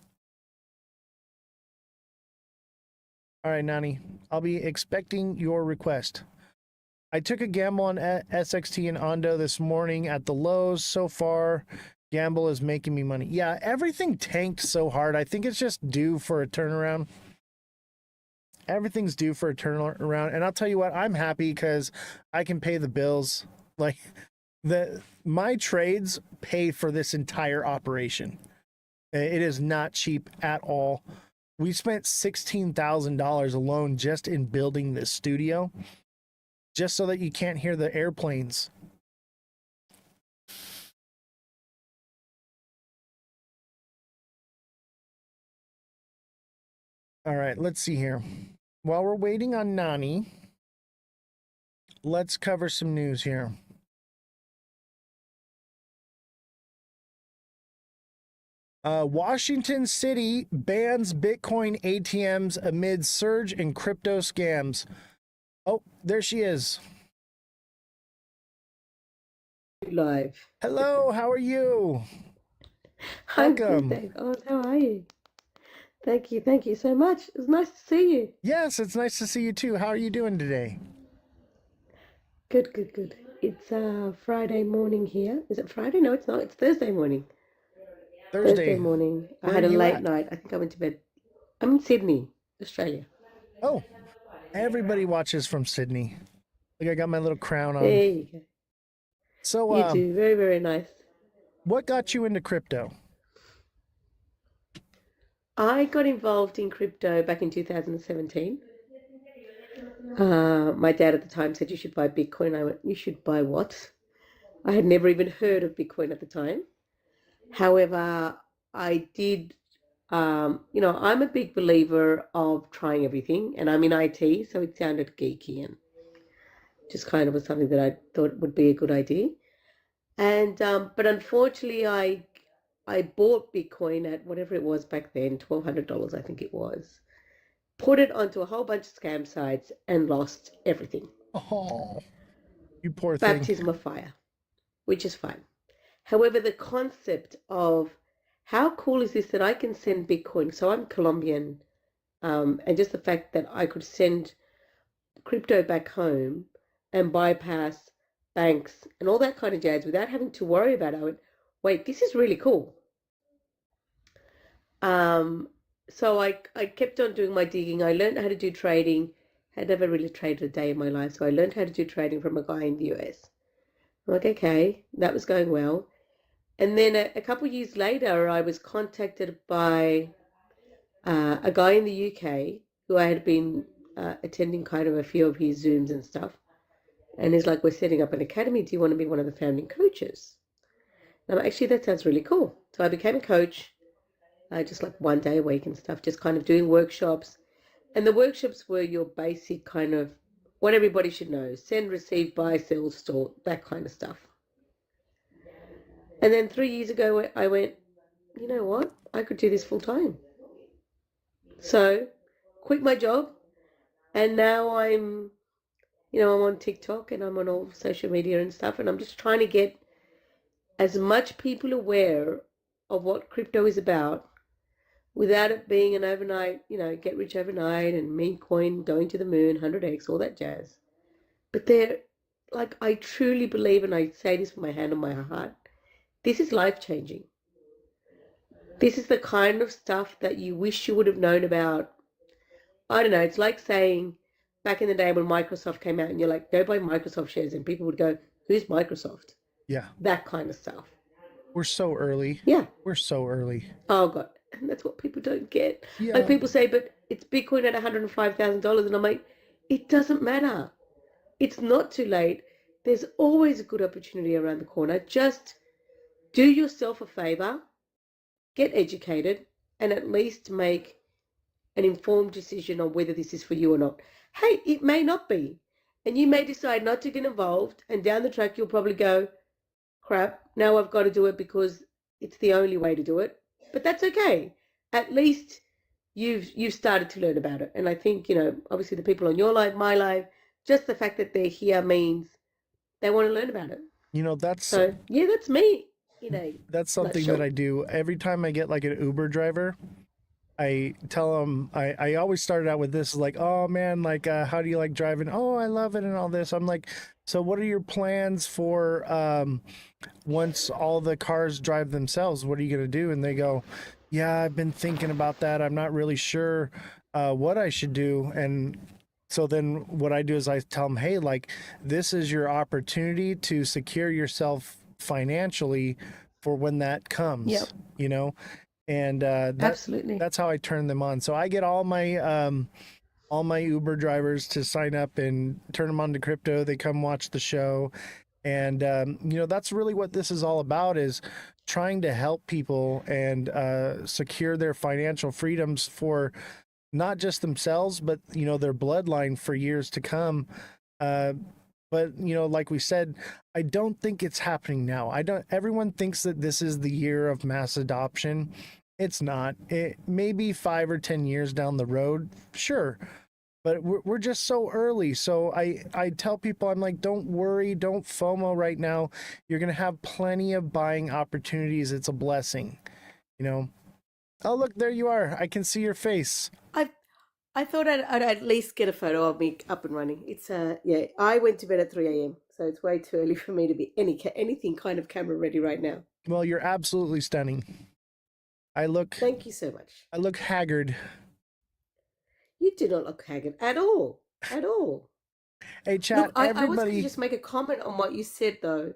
All right, Nani, I'll be expecting your request. I took a gamble on SXT and Ondo this morning at the lows. So far, gamble is making me money. Yeah, everything tanked so hard. I think it's just due for a turnaround. Everything's due for a turnaround. And I'll tell you what, I'm happy because I can pay the bills. Like, my trades pay for this entire operation. It is not cheap at all. We spent $16,000 alone just in building this studio, just so that you can't hear the airplanes. All right, let's see here. While we're waiting on Nani, let's cover some news here. Washington City bans Bitcoin ATMs amid surge in crypto scams. Oh, there she is. Live. Hello, how are you? I'm good, Welcome. thank God. How are you? Thank you so much. It's nice to see you. Yes, it's nice to see you too. How are you doing today? Good. It's Friday morning here. Is it Friday? No, it's not. It's Thursday morning. Thursday morning. I had a late night. I think I went to bed. I'm in Sydney, Australia. Oh, everybody watches from Sydney. Like I got my little crown on. There you go. So, you too. Very, very nice. What got you into crypto? I got involved in crypto back in 2017. My dad at the time said you should buy Bitcoin. I went, you should buy what? I had never even heard of Bitcoin at the time. However, I did, I'm a big believer of trying everything, and I'm in IT, so it sounded geeky and just kind of was something that I thought would be a good idea. And but unfortunately, I bought Bitcoin at whatever it was back then, $1,200, I think it was. Put it onto a whole bunch of scam sites and lost everything. Oh, you poor thing. Baptism of fire, which is fine. However, the concept of how cool is this that I can send Bitcoin? So I'm Colombian, and just the fact that I could send crypto back home and bypass banks and all that kind of jazz without having to worry about it. I went, wait, this is really cool. So I kept on doing my digging. I learned how to do trading. Had never really traded a day in my life, so I learned how to do trading from a guy in the US. I'm like, okay, that was going well. And then a couple of years later, I was contacted by a guy in the UK who I had been attending kind of a few of his Zooms and stuff. And he's like, we're setting up an academy. Do you want to be one of the founding coaches? And I'm actually, that sounds really cool. So I became a coach, just like one day a week and stuff, just kind of doing workshops, And the workshops were your basic kind of what everybody should know: send, receive, buy, sell, store, that kind of stuff. And then 3 years ago, I went, you know what? I could do this full time. So, quit my job, and now I'm on TikTok and I'm on all social media and stuff, and I'm just trying to get as much people aware of what crypto is about without it being an overnight, get rich overnight and meme coin going to the moon, 100x, all that jazz. But I truly believe, and I say this with my hand on my heart, this is life changing. This is the kind of stuff that you wish you would have known about. I don't know, it's like saying back in the day when Microsoft came out and you're like, go buy Microsoft shares, and people would go, who's Microsoft? Yeah. That kind of stuff. We're so early. Yeah. We're so early. Oh, God. And that's what people don't get. Yeah. Like people say, but it's Bitcoin at $105,000. And I'm like, it doesn't matter. It's not too late. There's always a good opportunity around the corner. Just do yourself a favor, get educated, and at least make an informed decision on whether this is for you or not. Hey, it may not be. And you may decide not to get involved. And down the track, you'll probably go, crap, now I've got to do it because it's the only way to do it. But that's okay. At least you've started to learn about it. And I think, obviously the people on your live, my live, just the fact that they're here means they want to learn about it. That's so yeah, that's me. That's something that I do every time I get like an Uber driver. I tell them, I always started out with this, like, oh man, like, how do you like driving? Oh, I love it and all this. I'm like, so what are your plans for once all the cars drive themselves? What are you going to do? And they go, yeah, I've been thinking about that. I'm not really sure what I should do. And so then what I do is I tell them, hey, like, this is your opportunity to secure yourself financially for when that comes, and absolutely, that's how I turn them on. So I get all my Uber drivers to sign up and turn them on to crypto. They come watch the show, and that's really what this is all about, is trying to help people and secure their financial freedoms for not just themselves, but their bloodline for years to come. But like we said, I don't think it's happening now. Everyone thinks that this is the year of mass adoption. It's not. It may be 5 or 10 years down the road, sure, but we're just so early. So I tell people, I'm like, don't worry, don't FOMO right now. You're gonna have plenty of buying opportunities. It's a blessing, Oh, look, there you are. I can see your face. I thought I'd at least get a photo of me up and running. It's I went to bed at 3 a.m. so it's way too early for me to be anything kind of camera ready right now. Well, you're absolutely stunning. Thank you so much. I look haggard. You do not look haggard at all. At all. Hey, chat, look, I was going to just make a comment on what you said, though.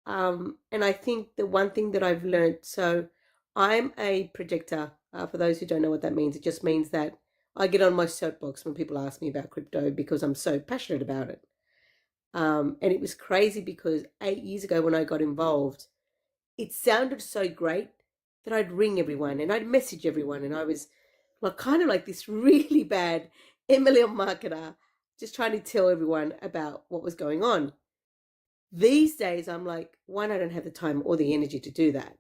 And I think the one thing that I've learned, so I'm a projector. For those who don't know what that means, it just means that I get on my soapbox when people ask me about crypto because I'm so passionate about it. And it was crazy because 8 years ago when I got involved, it sounded so great that I'd ring everyone and I'd message everyone, and I was kind of like this really bad MLM marketer, just trying to tell everyone about what was going on. These days, I'm like, one, I don't have the time or the energy to do that.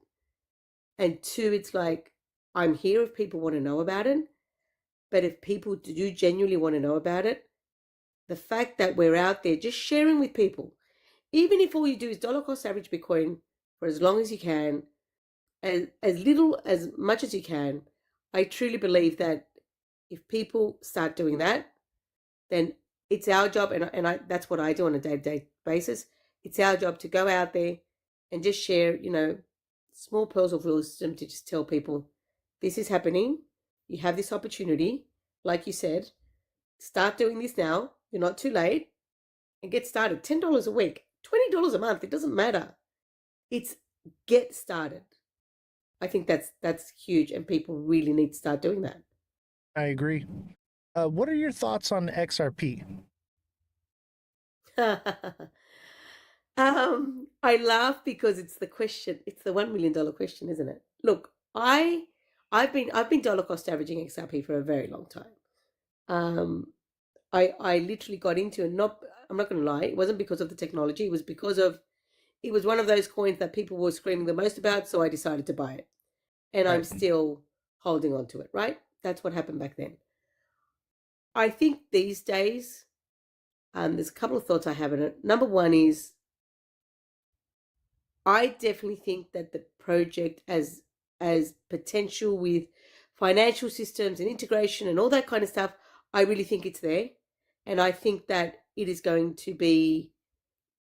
And two, it's like, I'm here if people want to know about it. But if people do genuinely want to know about it, the fact that we're out there just sharing with people, even if all you do is dollar cost average Bitcoin for as long as you can, as much as you can, I truly believe that if people start doing that, then it's our job, and that's what I do on a day-to-day basis. It's our job to go out there and just share, small pearls of wisdom to just tell people, this is happening. You have this opportunity. Like you said, start doing this now. You're not too late. And get started. $10 a week, $20 a month. It doesn't matter. It's get started. I think that's huge, and people really need to start doing that. I agree. What are your thoughts on XRP? I laugh because it's the question. It's the $1 million question, isn't it? Look, I've been dollar cost averaging XRP for a very long time. I literally got into it. I'm not going to lie, it wasn't because of the technology. It was because of it was one of those coins that people were screaming the most about, so I decided to buy it, and I'm still holding on to it. Right? That's what happened back then. I think these days, there's a couple of thoughts I have in it. Number one is, I definitely think that the project as potential with financial systems and integration and all that kind of stuff, I really think it's there. And I think that it's going to be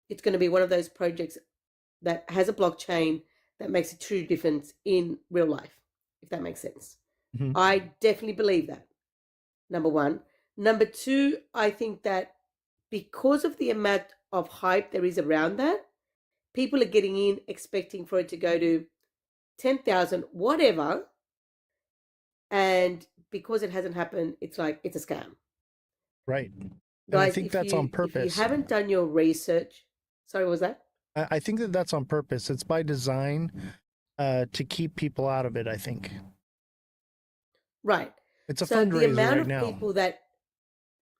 one of those projects that has a blockchain that makes a true difference in real life, if that makes sense. Mhm. I definitely believe that. Number one. Number two, I think that because of the amount of hype there is around that, people are getting in expecting for it to go to 10,000, whatever. And because it hasn't happened, it's like, it's a scam. Right. And I Guys, think if that's on you purpose. haven't done your research, sorry, what was that? I think that that's on purpose. It's by design to keep people out of it, I think. Right. It's a So the fundraiser amount right of now. people that,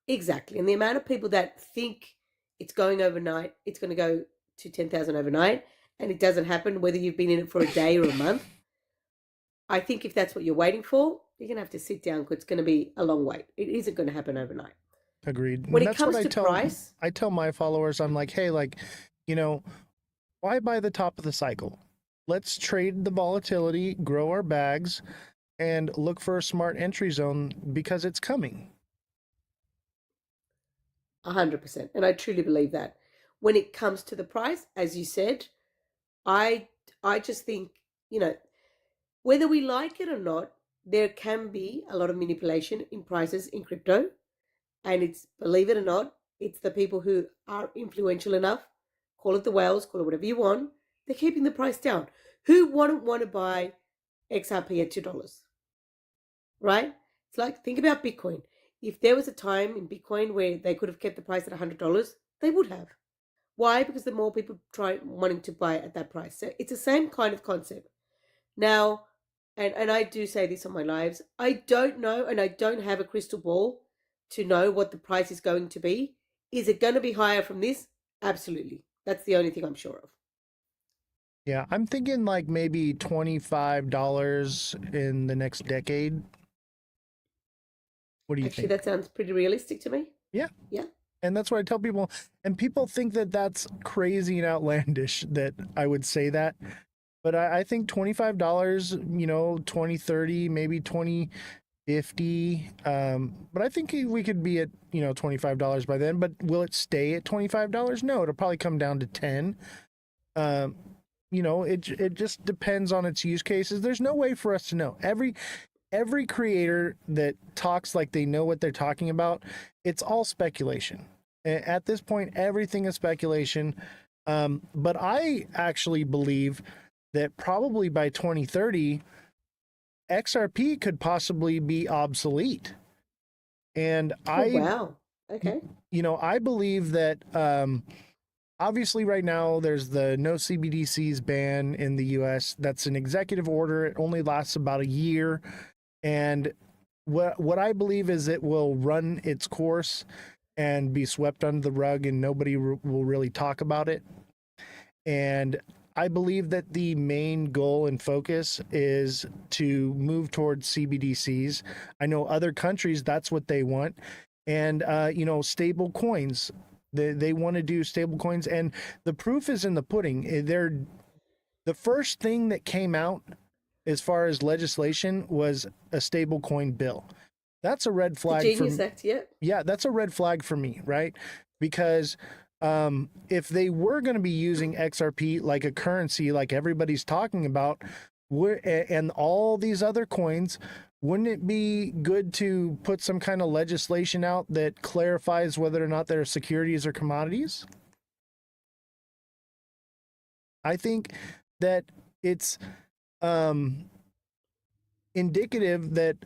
exactly, and the amount of people that think it's going overnight, it's going to go to 10,000 overnight, and it doesn't happen, whether you've been in it for a day or a month. I think if that's what you're waiting for, you're going to have to sit down, because it's going to be a long wait. It isn't going to happen overnight. Agreed. When And it that's what comes to price, I tell my followers, I'm like, hey, like, you know, why buy the top of the cycle? Let's trade the volatility, grow our bags, and look for a smart entry zone because it's coming. 100%. And I truly believe that. When it comes to the price, as you said, I just think, whether we like it or not, there can be a lot of manipulation in prices in crypto. And it's, believe it or not, it's the people who are influential enough, call it the whales, call it whatever you want, they're keeping the price down. Who wouldn't want to buy XRP at $2? Right? It's like, think about Bitcoin. If there was a time in Bitcoin where they could have kept the price at $100, they would have. Why? Because the more people try wanting to buy at that price. So it's the same kind of concept. Now, and I do say this on my lives, I don't know, and I don't have a crystal ball to know what the price is going to be. Is it going to be higher from this? Absolutely. That's the only thing I'm sure of. Yeah, I'm thinking like maybe $25 in the next decade. What do you Actually, think? that sounds pretty realistic to me. Yeah. Yeah. And that's what I tell people. And people think that that's crazy and outlandish that I would say that. But I think $25, 2030, maybe 2050. But I think we could be at, $25 by then. But will it stay at $25? No, it'll probably come down to 10. It just depends on its use cases. There's no way for us to know. Every creator that talks like they know what they're talking about, it's all speculation. At this point, everything is speculation. But I actually believe that probably by 2030, XRP could possibly be obsolete. And wow. Okay. I believe that obviously right now there's the no CBDCs ban in the US. That's an executive order. It only lasts about a year. And what I believe is it will run its course and be swept under the rug, and nobody will really talk about it. And I believe that the main goal and focus is to move towards CBDCs. I know other countries, that's what they want. And, stable coins. They want to do stable coins. And the proof is in the pudding. The first thing that came out as far as legislation was a stable coin bill. That's a red flag. The Genius Act, yeah. Yeah, that's a red flag for me, right? Because if they were going to be using XRP like a currency, like everybody's talking about, and all these other coins, wouldn't it be good to put some kind of legislation out that clarifies whether or not they're securities or commodities? I think that it's indicative that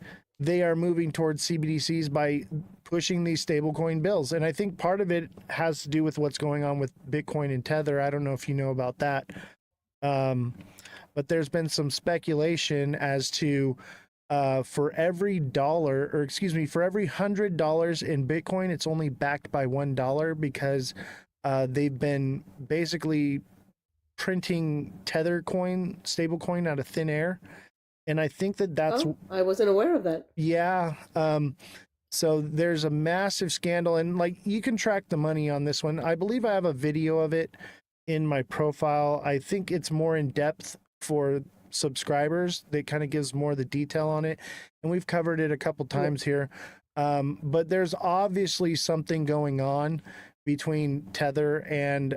they are moving towards CBDCs by pushing these stablecoin bills. And I think part of it has to do with what's going on with Bitcoin and Tether. I don't know if you know about that. But there's been some speculation as to for every dollar, or excuse me, for every $100 in Bitcoin, it's only backed by $1 because they've been basically printing Tether coin, stable coin out of thin air. And I think that that's, I wasn't aware of that. yeah. So there's a massive scandal, and like you can track the money on this one. I believe I have a video of it in my profile. I think it's more in depth for subscribers that kind of gives more of the detail on it, and we've covered it a couple times here. But there's obviously something going on between Tether and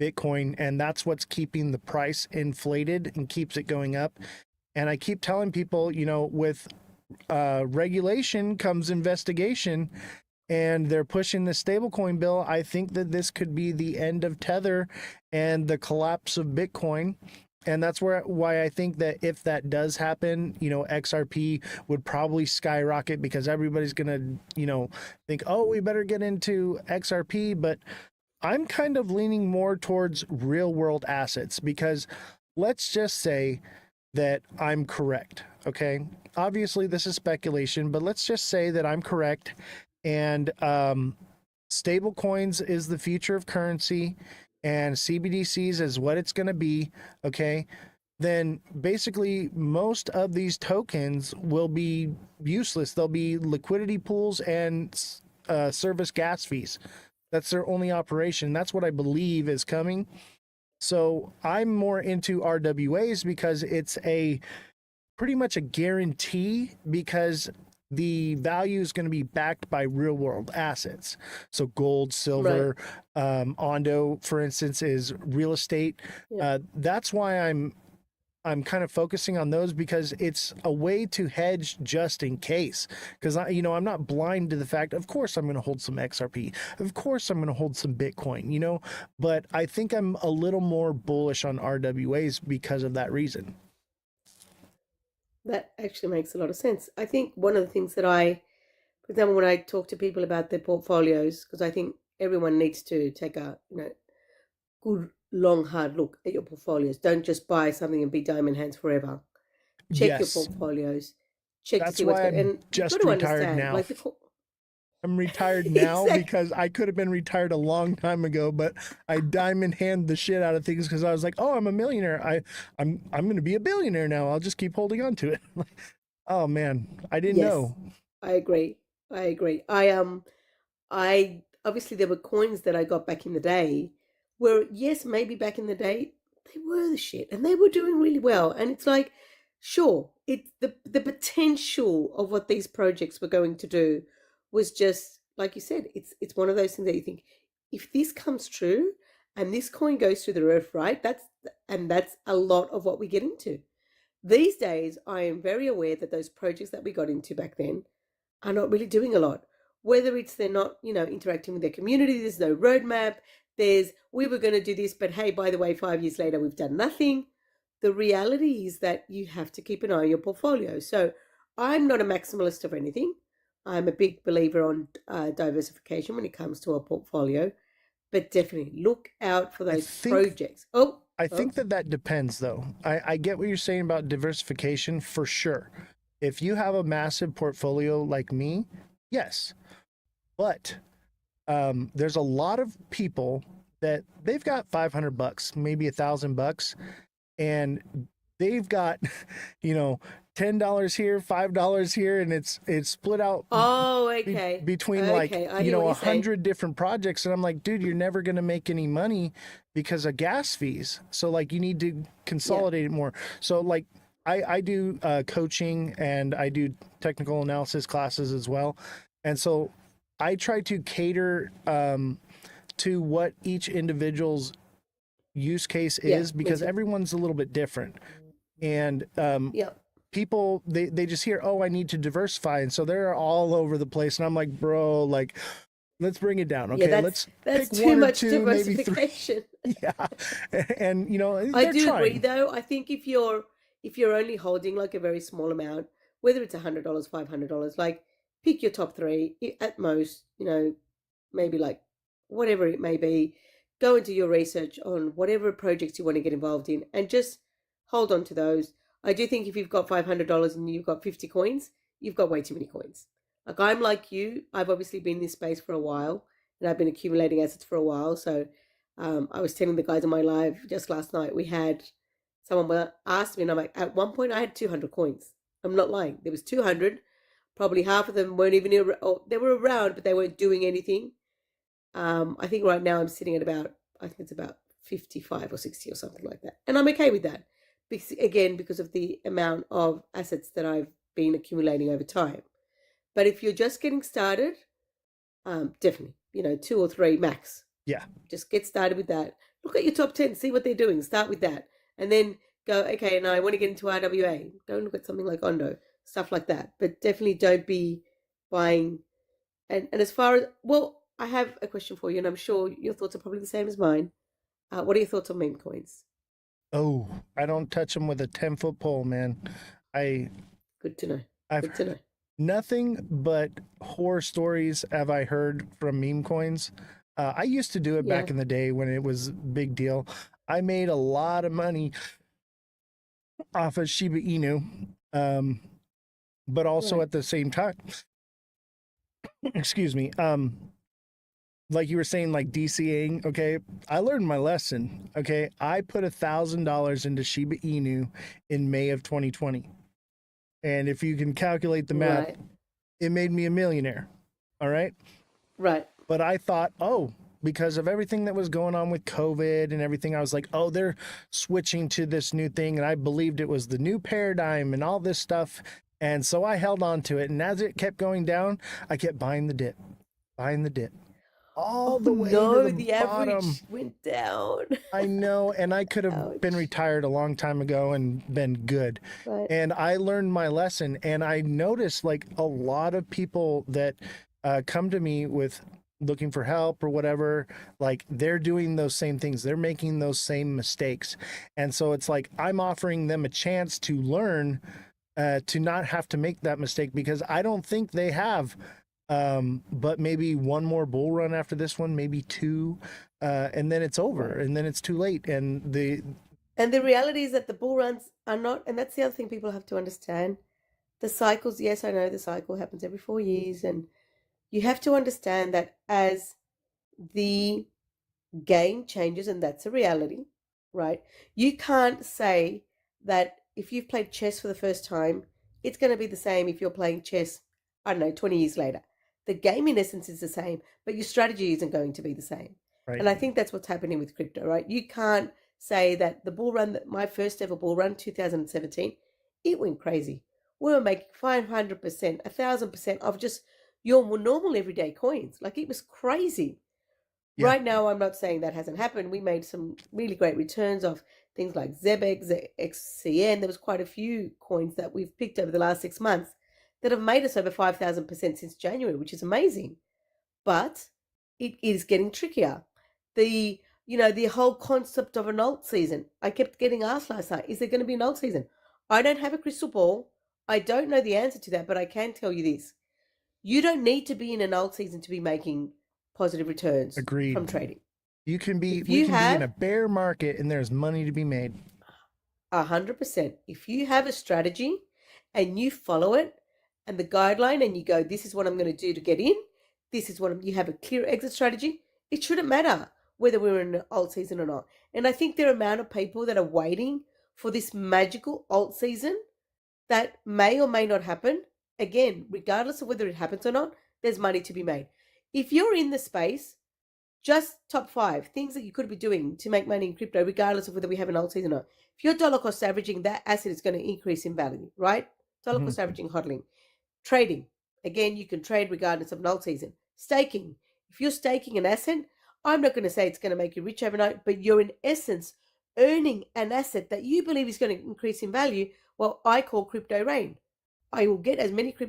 Bitcoin, and that's what's keeping the price inflated and keeps it going up. And I keep telling people, you know, with regulation comes investigation, and they're pushing the stablecoin bill. I think that this could be the end of Tether and the collapse of Bitcoin. And that's why I think that if that does happen, you know, XRP would probably skyrocket because everybody's going to, you know, think, oh, we better get into XRP. But I'm kind of leaning more towards real world assets because let's just say that I'm correct. Okay. Obviously, this is speculation, but let's just say that I'm correct. And stable coins is the future of currency and CBDCs is what it's going to be. Okay. Then basically most of these tokens will be useless. They'll be liquidity pools and service gas fees. That's their only operation. That's what I believe is coming. So I'm more into RWAs because it's a pretty much a guarantee because the value is going to be backed by real world assets. So gold, silver, Ondo, for instance, is real estate. That's why I'm kind of focusing on those because it's a way to hedge just in case. Because I'm not blind to the fact, of course, I'm going to hold some XRP. Of course, I'm going to hold some Bitcoin, but I think I'm a little more bullish on RWAs because of that reason. That actually makes a lot of sense. I think one of the things that for example, when I talk to people about their portfolios, because I think everyone needs to take a good, long, hard look at your portfolios. Don't just buy something and be diamond hands forever. Check your portfolios. Check to see what's going on. And just you've got to retired understand, now. I'm retired now Exactly. because I could have been retired a long time ago, but I diamond hand the shit out of things because I was like, oh, I'm a millionaire. I'm going to be a billionaire now. I'll just keep holding on to it. Oh man, I didn't know. I agree. I obviously there were coins that I got back in the day where, yes, maybe back in the day they were the shit and they were doing really well. And it's like, sure, it's the potential of what these projects were going to do was just, like you said, it's one of those things that you think, if this comes true and this coin goes through the roof, right? That's a lot of what we get into. These days, I am very aware that those projects that we got into back then are not really doing a lot. Whether it's they're not, interacting with their community, there's no roadmap, we were going to do this, but hey, by the way, 5 years later, we've done nothing. The reality is that you have to keep an eye on your portfolio. So I'm not a maximalist of anything. I'm a big believer on diversification when it comes to a portfolio, but definitely look out for those projects. I think that depends, though. I get what you're saying about diversification for sure. If you have a massive portfolio like me, yes. But there's a lot of people that they've got $500, maybe $1,000, and they've got, $10 here, $5 here, and it's split out. Between 100 different projects, and I'm like, dude, you're never gonna make any money because of gas fees. So like, you need to consolidate it more. So like, I do coaching and I do technical analysis classes as well, and so I try to cater to what each individual's use case is because everyone's a little bit different. And people, they just hear, oh, I need to diversify. And so they're all over the place. And I'm like, bro, like, let's bring it down. Okay, that's pick too one or much two, maybe three. diversification. Yeah. And, I do trying. agree, though. I think if you're only holding like a very small amount, whether it's $100, $500, like pick your top three at most, maybe like whatever it may be, go into your research on whatever projects you want to get involved in and just hold on to those. I do think if you've got $500 and you've got 50 coins, you've got way too many coins. Like I'm like you, I've obviously been in this space for a while and I've been accumulating assets for a while. So I was telling the guys on my live just last night, we had someone asked me, and I'm like, at one point I had 200 coins. I'm not lying. There was 200. Probably half of them weren't even, they were around, but they weren't doing anything. I think right now I'm sitting at about, I think it's about 55 or 60 or something like that. And I'm okay with that. Because of the amount of assets that I've been accumulating over time. But if you're just getting started, definitely, 2 or 3 max. Yeah. Just get started with that. Look at your top 10, see what they're doing. Start with that. And then go, okay, now I want to get into RWA. Go and look at something like Ondo, stuff like that. But definitely don't be buying. And as far as, well, I have a question for you, and I'm sure your thoughts are probably the same as mine. What are your thoughts on meme coins? Oh, I don't touch them with a 10-foot pole, man. Good to know. Good to know. Nothing but horror stories have I heard from meme coins. I used to do it back in the day when it was a big deal. I made a lot of money off of Shiba Inu, but also at the same time, excuse me, like you were saying, like DCAing, okay, I learned my lesson, okay? I put $1,000 into Shiba Inu in May of 2020. And if you can calculate the math, it made me a millionaire, all right? Right. But I thought, because of everything that was going on with COVID and everything, I was like, they're switching to this new thing. And I believed it was the new paradigm and all this stuff. And so I held on to it. And as it kept going down, I kept buying the dip. All the way to the bottom. Average went down. I know, and I could have been retired a long time ago and been good. Right. And I learned my lesson, and I noticed like a lot of people that come to me with looking for help or whatever, like they're doing those same things. They're making those same mistakes. And so it's like I'm offering them a chance to learn to not have to make that mistake, because I don't think they have. But maybe one more bull run after this one, maybe 2, and then it's over, and then it's too late. And the reality is that the bull runs are not, and that's the other thing people have to understand. The cycles, yes, I know the cycle happens every 4 years, and you have to understand that as the game changes, and that's a reality, right? You can't say that if you've played chess for the first time, it's going to be the same if you're playing chess, I don't know, 20 years later. The game in essence is the same, but your strategy isn't going to be the same. Right. And I think that's what's happening with crypto, right? You can't say that the bull run, my first ever bull run, 2017, it went crazy. We were making 500%, 1,000% of just your more normal everyday coins. Like it was crazy. Yeah. Right now, I'm not saying that hasn't happened. We made some really great returns of things like ZEBEX, XCN. There was quite a few coins that we've picked over the last 6 months that have made us over 5,000% since January, which is amazing. But it is getting trickier. The whole concept of an alt season. I kept getting asked last night, is there going to be an alt season? I don't have a crystal ball. I don't know the answer to that, but I can tell you this. You don't need to be in an alt season to be making positive returns from trading. We can be in a bear market and there's money to be made. 100%. If you have a strategy and you follow it, and the guideline, and you go, this is what I'm going to do to get in. This is what you have a clear exit strategy. It shouldn't matter whether we're in an alt season or not. And I think there are amount of people that are waiting for this magical alt season that may or may not happen. Again, regardless of whether it happens or not, there's money to be made. If you're in the space, just top 5 things that you could be doing to make money in crypto, regardless of whether we have an alt season or not. If you're dollar cost averaging, that asset is going to increase in value, right? Dollar cost averaging, hodling. Trading. Again, you can trade regardless of an alt season. Staking. If you're staking an asset, I'm not going to say it's going to make you rich overnight, but you're in essence earning an asset that you believe is going to increase in value. Well, I call crypto rain. I will get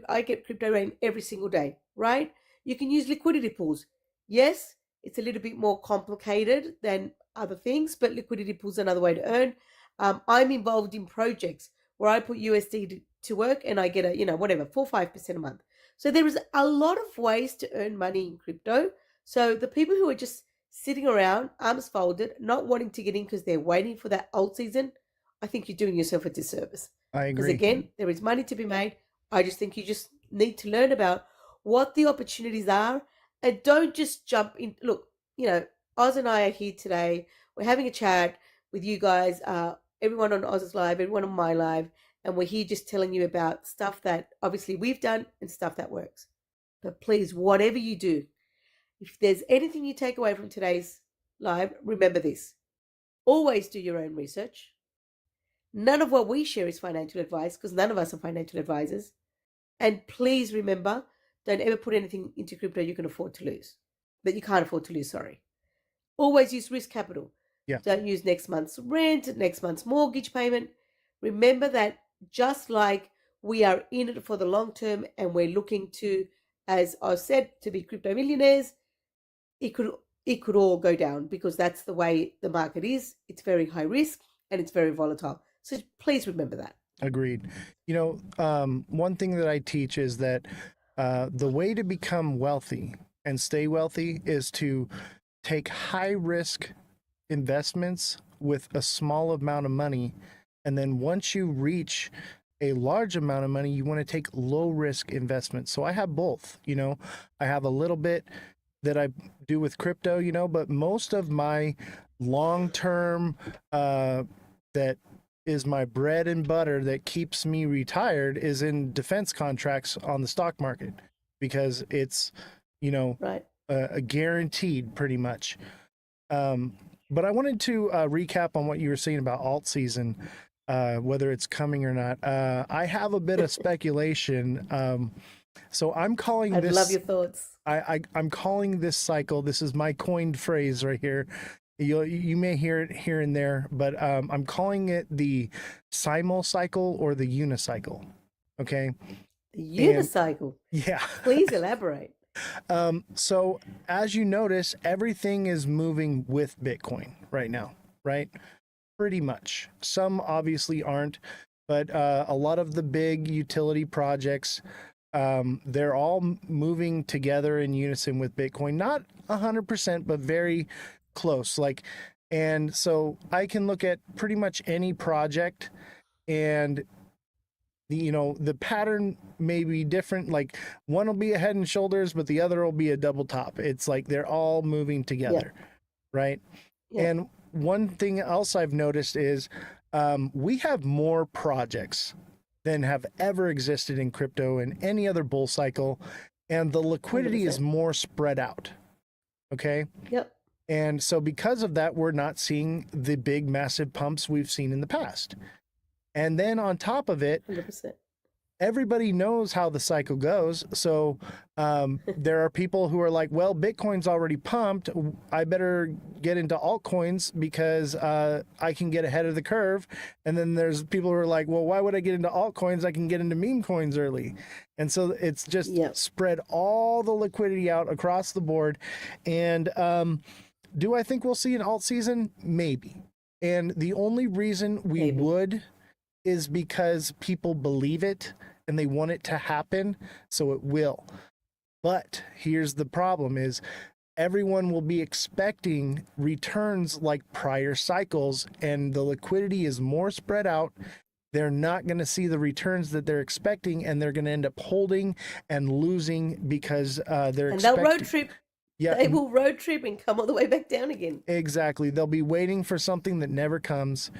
I get crypto rain every single day, right? You can use liquidity pools. Yes, it's a little bit more complicated than other things, but liquidity pools are another way to earn. I'm involved in projects where I put USD to work and I get a, 4-5% a month. So there is a lot of ways to earn money in crypto. So the people who are just sitting around, arms folded, not wanting to get in because they're waiting for that alt season, I think you're doing yourself a disservice. I Because agree. again, there is money to be made. I just think you just need to learn about what the opportunities are and don't just jump in. Look, Oz and I are here today. We're having a chat with you guys, everyone on Oz's live, everyone on my live, and we're here just telling you about stuff that obviously we've done and stuff that works. But please, whatever you do, if there's anything you take away from today's live, remember this. Always do your own research. None of what we share is financial advice because none of us are financial advisors. And please remember, don't ever put anything into crypto you can afford to lose. That you can't afford to lose, sorry. Always use risk capital. Yeah. Don't use next month's rent, next month's mortgage payment. Remember that just like we are in it for the long term and we're looking to, as I said, to be crypto millionaires, it could all go down because that's the way the market is. It's very high risk and it's very volatile. So please remember that. Agreed. One thing that I teach is that the way to become wealthy and stay wealthy is to take high risk investments with a small amount of money. And then once you reach a large amount of money, you want to take low risk investments. So I have both, I have a little bit that I do with crypto, but most of my long term that is my bread and butter that keeps me retired is in defense contracts on the stock market because it's, Right. a guaranteed pretty much. But I wanted to recap on what you were saying about alt season, whether it's coming or not. I have a bit of speculation. So I'm calling I'd this. love your thoughts. I'm calling this cycle. This is my coined phrase right here. You may hear it here and there, but I'm calling it the simul cycle or the unicycle. Okay. The unicycle. Yeah. Please elaborate. So as you notice, everything is moving with Bitcoin right now, right? Pretty much. Some obviously aren't, but a lot of the big utility projects, they're all moving together in unison with Bitcoin. Not 100%, but very close. And so I can look at pretty much any project and the pattern may be different. Like one will be a head and shoulders, but the other will be a double top. It's like they're all moving together, right? And one thing else I've noticed is we have more projects than have ever existed in crypto in any other bull cycle, and the liquidity 100%. is more spread out. Okay. Yep. And so because of that, we're not seeing the big massive pumps we've seen in the past. And then on top of it, 100%. everybody knows how the cycle goes. So there are people who are like, well, Bitcoin's already pumped. I better get into altcoins because I can get ahead of the curve. And then there's people who are like, well, why would I get into altcoins? I can get into meme coins early. And so it's just spread all the liquidity out across the board. And do I think we'll see an alt season? Maybe. And the only reason we would is because people believe it and they want it to happen, so it will. But here's the problem is everyone will be expecting returns like prior cycles, and the liquidity is more spread out. They're not going to see the returns that they're expecting, and they're going to end up holding and losing because they'll road trip. Yeah, they will road trip and come all the way back down again. Exactly. They'll be waiting for something that never comes.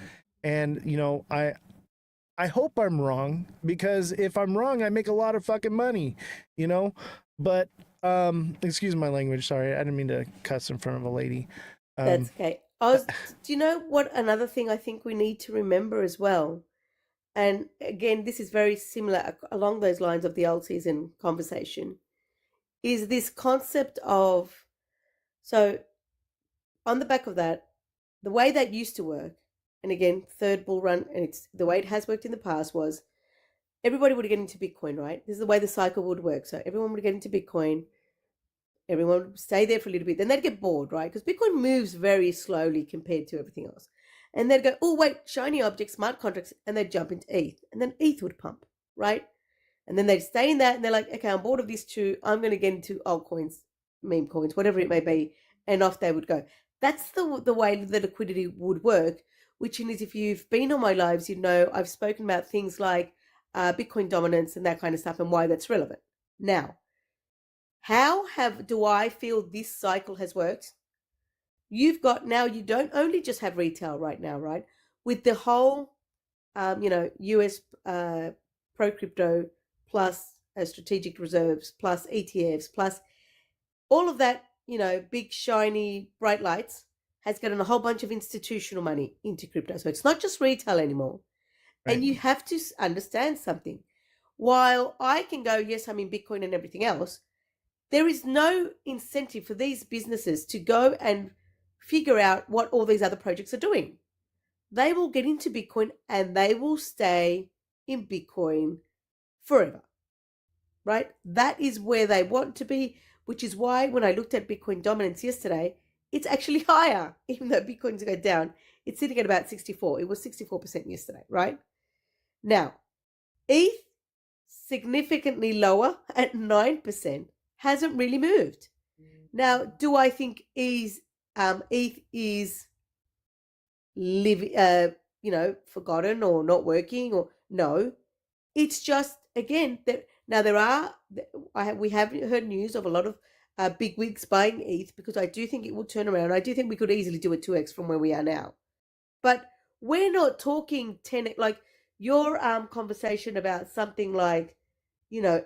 And, I hope I'm wrong, because if I'm wrong, I make a lot of fucking money, but, excuse my language. Sorry. I didn't mean to cuss in front of a lady. That's okay. Do you know what another thing I think we need to remember as well? And again, this is very similar along those lines of the alt season conversation, is this concept of, so on the back of that, the way that used to work, and again, third bull run, and it's the way it has worked in the past, was everybody would get into Bitcoin, right? This is the way the cycle would work. So everyone would get into Bitcoin, everyone would stay there for a little bit, then they'd get bored, right? Because Bitcoin moves very slowly compared to everything else. And they'd go, oh, wait, shiny objects, smart contracts, and they'd jump into ETH. And then ETH would pump, right? And then they'd stay in that, and they're like, okay, I'm bored of this too. I'm going to get into altcoins, meme coins, whatever it may be. And off they would go. That's the way the liquidity would work, which is, if you've been on my lives, you know I've spoken about things like Bitcoin dominance and that kind of stuff and why that's relevant. Now, do I feel this cycle has worked? You've got now, you don't only just have retail right now, right? With the whole, US pro crypto plus strategic reserves plus ETFs plus all of that, big shiny bright lights has gotten a whole bunch of institutional money into crypto. So it's not just retail anymore. Right. And you have to understand something. While I can go, yes, I'm in Bitcoin and everything else, there is no incentive for these businesses to go and figure out what all these other projects are doing. They will get into Bitcoin and they will stay in Bitcoin forever, right? That is where they want to be, which is why when I looked at Bitcoin dominance yesterday, it's actually higher, even though Bitcoin's going down. It's sitting at about 64. It was 64% yesterday, right? Now, ETH, significantly lower at 9%, hasn't really moved. Now, do I think ETH is forgotten or not working? Or no, it's just, again, that now we have heard news of a lot of big wigs buying ETH, because I do think it will turn around. I do think we could easily do a 2x from where we are now. But we're not talking 10x, like your conversation about something like, even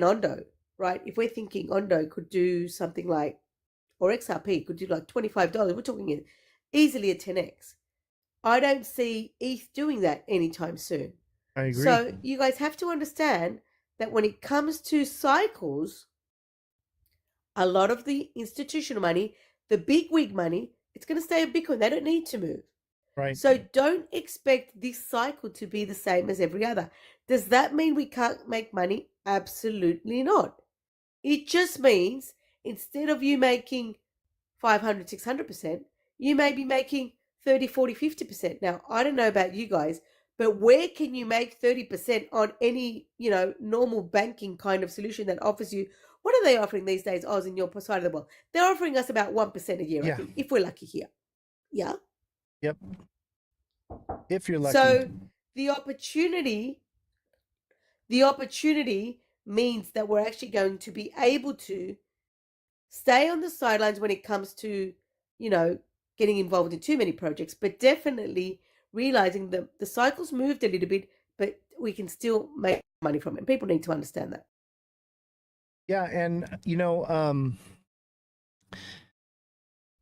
Ondo, right? If we're thinking Ondo could do something like, or XRP could do like $25, we're talking easily a 10x. I don't see ETH doing that anytime soon. I agree. So you guys have to understand that when it comes to cycles, a lot of the institutional money, the big wig money, it's going to stay in Bitcoin. They don't need to move. Right. So don't expect this cycle to be the same as every other. Does that mean we can't make money? Absolutely not. It just means instead of you making 500, 600%, you may be making 30, 40, 50%. Now, I don't know about you guys, but where can you make 30% on any, normal banking kind of solution that offers you? What are they offering these days, Oz, in your side of the world? They're offering us about 1% a year, I think, if we're lucky here. Yeah? Yep. If you're lucky. So the opportunity means that we're actually going to be able to stay on the sidelines when it comes to, getting involved in too many projects, but definitely realizing that the cycle's moved a little bit, but we can still make money from it. People need to understand that. Yeah, and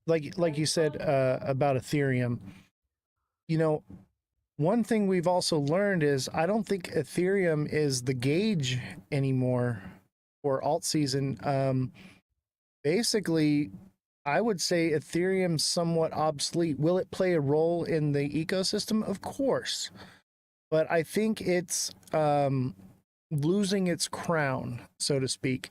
like you said about Ethereum, one thing we've also learned is I don't think Ethereum is the gauge anymore for alt season. Basically, I would say Ethereum's somewhat obsolete. Will it play a role in the ecosystem? Of course. But I think it's losing its crown, so to speak,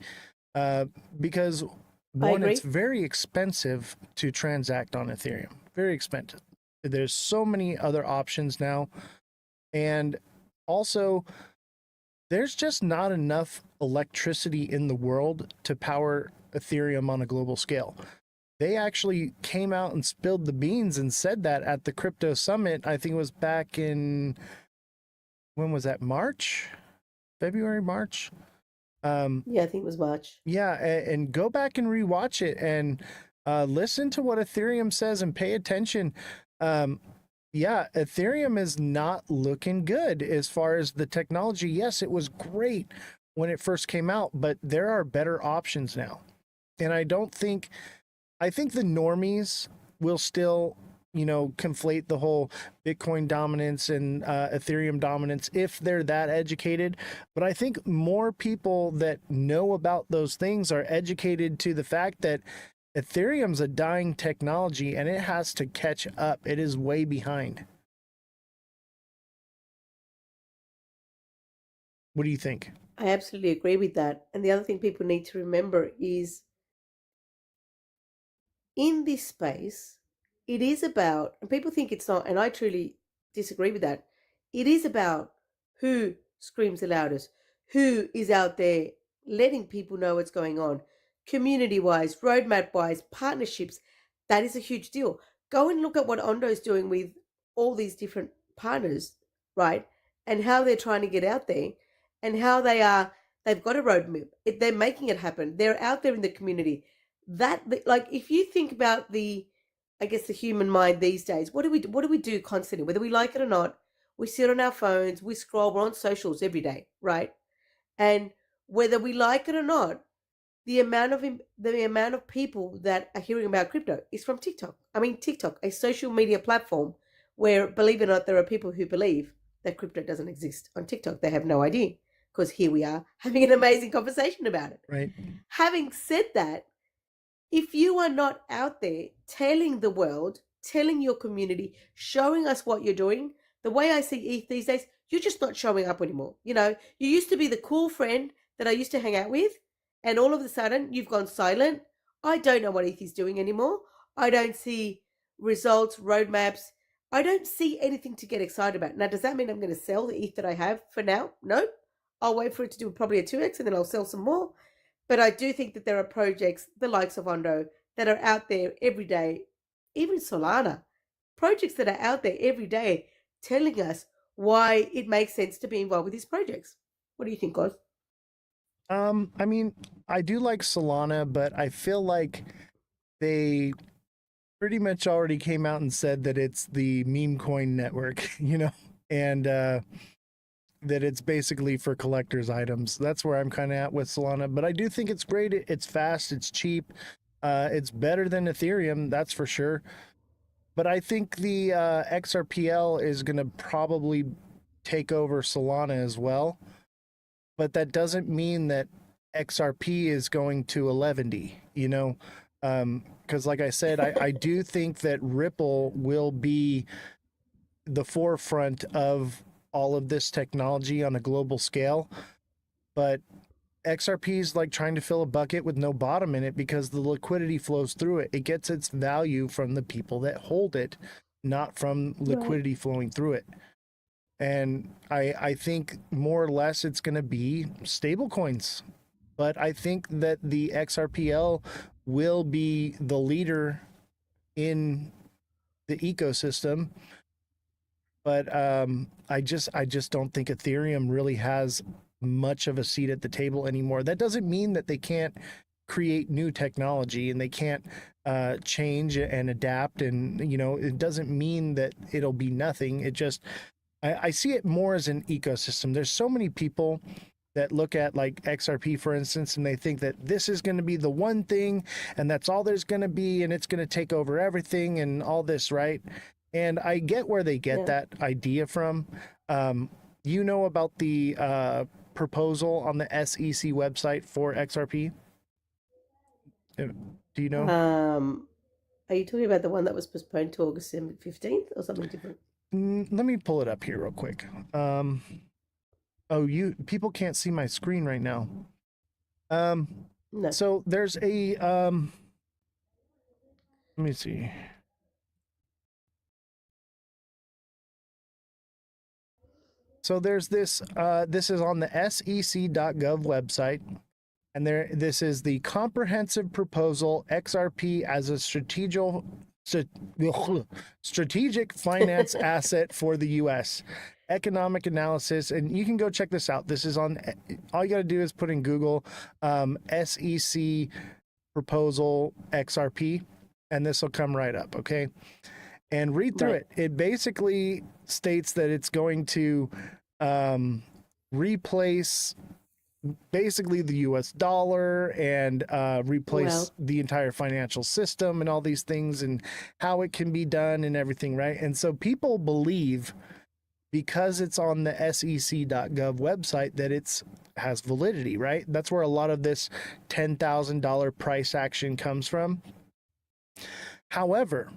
because one, it's very expensive to transact on Ethereum. Very expensive. There's so many other options now. And also, there's just not enough electricity in the world to power Ethereum on a global scale. They actually came out and spilled the beans and said that at the crypto summit. I think it was back in, when was that? March? February, March? Yeah, I think it was March. Yeah, and go back and rewatch it and listen to what Ethereum says and pay attention. Yeah, Ethereum is not looking good as far as the technology. Yes, it was great when it first came out, but there are better options now. And I think the normies will still, conflate the whole Bitcoin dominance and Ethereum dominance if they're that educated. But I think more people that know about those things are educated to the fact that Ethereum's a dying technology and it has to catch up. It is way behind. What do you think? I absolutely agree with that. And the other thing people need to remember is in this space, it is about, and people think it's not, and I truly disagree with that. It is about who screams the loudest, who is out there letting people know what's going on, community wise, roadmap wise, partnerships. That is a huge deal. go and look at what Ondo is doing with all these different partners, right? And how they're trying to get out there, and how they've got a roadmap. They're making it happen. They're out there in the community. Like, if you think about I guess the human mind these days, what do we do constantly, whether we like it or not? We sit on our phones, we scroll, we're on socials every day, right? And whether we like it or not, the amount of people that are hearing about crypto is from TikTok. I mean, TikTok, a social media platform where, believe it or not, there are people who believe that crypto doesn't exist on TikTok. They have no idea, because here we are having an amazing conversation about it. Right. Having said that, if you are not out there telling the world, telling your community, showing us what you're doing, the way I see ETH these days, you're just not showing up anymore. You know, you used to be the cool friend that I used to hang out with, and all of a sudden you've gone silent. I don't know what ETH is doing anymore. I don't see results, roadmaps. I don't see anything to get excited about. Now, does that mean I'm going to sell the ETH that I have for now? No. I'll wait for it to do probably a 2x, and then I'll sell some more. But I do think that there are projects, the likes of Ondo, that are out there every day, even Solana, projects that are out there every day telling us why it makes sense to be involved with these projects. What do you think, Oz? I mean, I do like Solana, but I feel like they pretty much already came out and said that it's the meme coin network, you know, and that it's basically for collector's items. That's where I'm kind of at with Solana, but I do think it's great. It's fast, it's cheap, it's better than Ethereum, that's for sure. But I think the XRPL is going to probably take over Solana as well. But that doesn't mean that XRP is going to 11D, you know? Because like I said, I do think that Ripple will be the forefront of all of this technology on a global scale. But XRP is like trying to fill a bucket with no bottom in it, because the liquidity flows through it. It gets its value from the people that hold it, not from liquidity flowing through it. And I think more or less it's going to be stable coins. But I think that the XRPL will be the leader in the ecosystem. But I just don't think Ethereum really has much of a seat at the table anymore. That doesn't mean that they can't create new technology and they can't change and adapt. And, you know, it doesn't mean that it'll be nothing. It just, I see it more as an ecosystem. There's so many people that look at like XRP, for instance, and they think that this is going to be the one thing and that's all there's going to be, and it's going to take over everything and all this, right? And I get where they get that idea from. You know about the proposal on the SEC website for XRP? Do you know? Are you talking about the one that was postponed to August 15th or something different? Let me pull it up here real quick. People can't see my screen right now. No. So there's a let me see. So there's this this is on the sec.gov website, and this is the comprehensive proposal XRP as a strategic finance asset for the US. Economic analysis, and you can go check this out. This is on, all you got to do is put in Google SEC proposal XRP, and this will come right up, okay? And read through it. It basically states that it's going to replace basically the US dollar and replace the entire financial system and all these things and how it can be done and everything, right? And so people believe, because it's on the sec.gov website, that it's has validity, right? That's where a lot of this $10,000 price action comes from. However,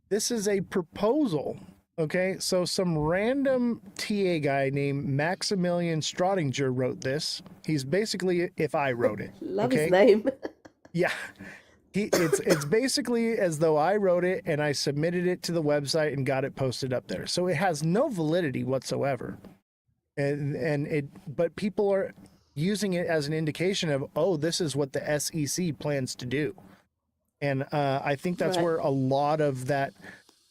this is a proposal, okay? So some random TA guy named Maximilian Strodinger wrote this. He's basically if I wrote it. Love his name. Yeah. It's basically as though I wrote it and I submitted it to the website and got it posted up there. So it has no validity whatsoever. But people are using it as an indication of, oh, this is what the SEC plans to do. And I think that's Right. where a lot of that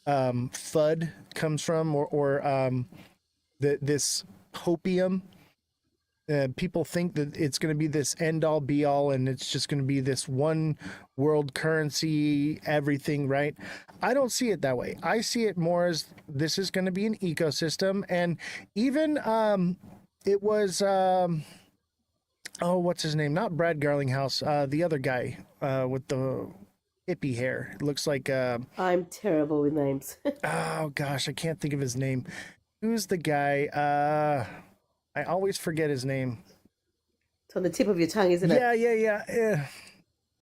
FUD comes from, or this hopium. People think that it's going to be this end all be all and it's just going to be this one world currency, everything, right? I don't see it that way. I see it more as this is going to be an ecosystem. And even it was, oh, what's his name? Not Brad Garlinghouse, the other guy with the hippie hair. It looks like, I'm terrible with names. oh gosh, I can't think of his name. Who's the guy? I always forget his name. It's on the tip of your tongue, isn't it? Yeah.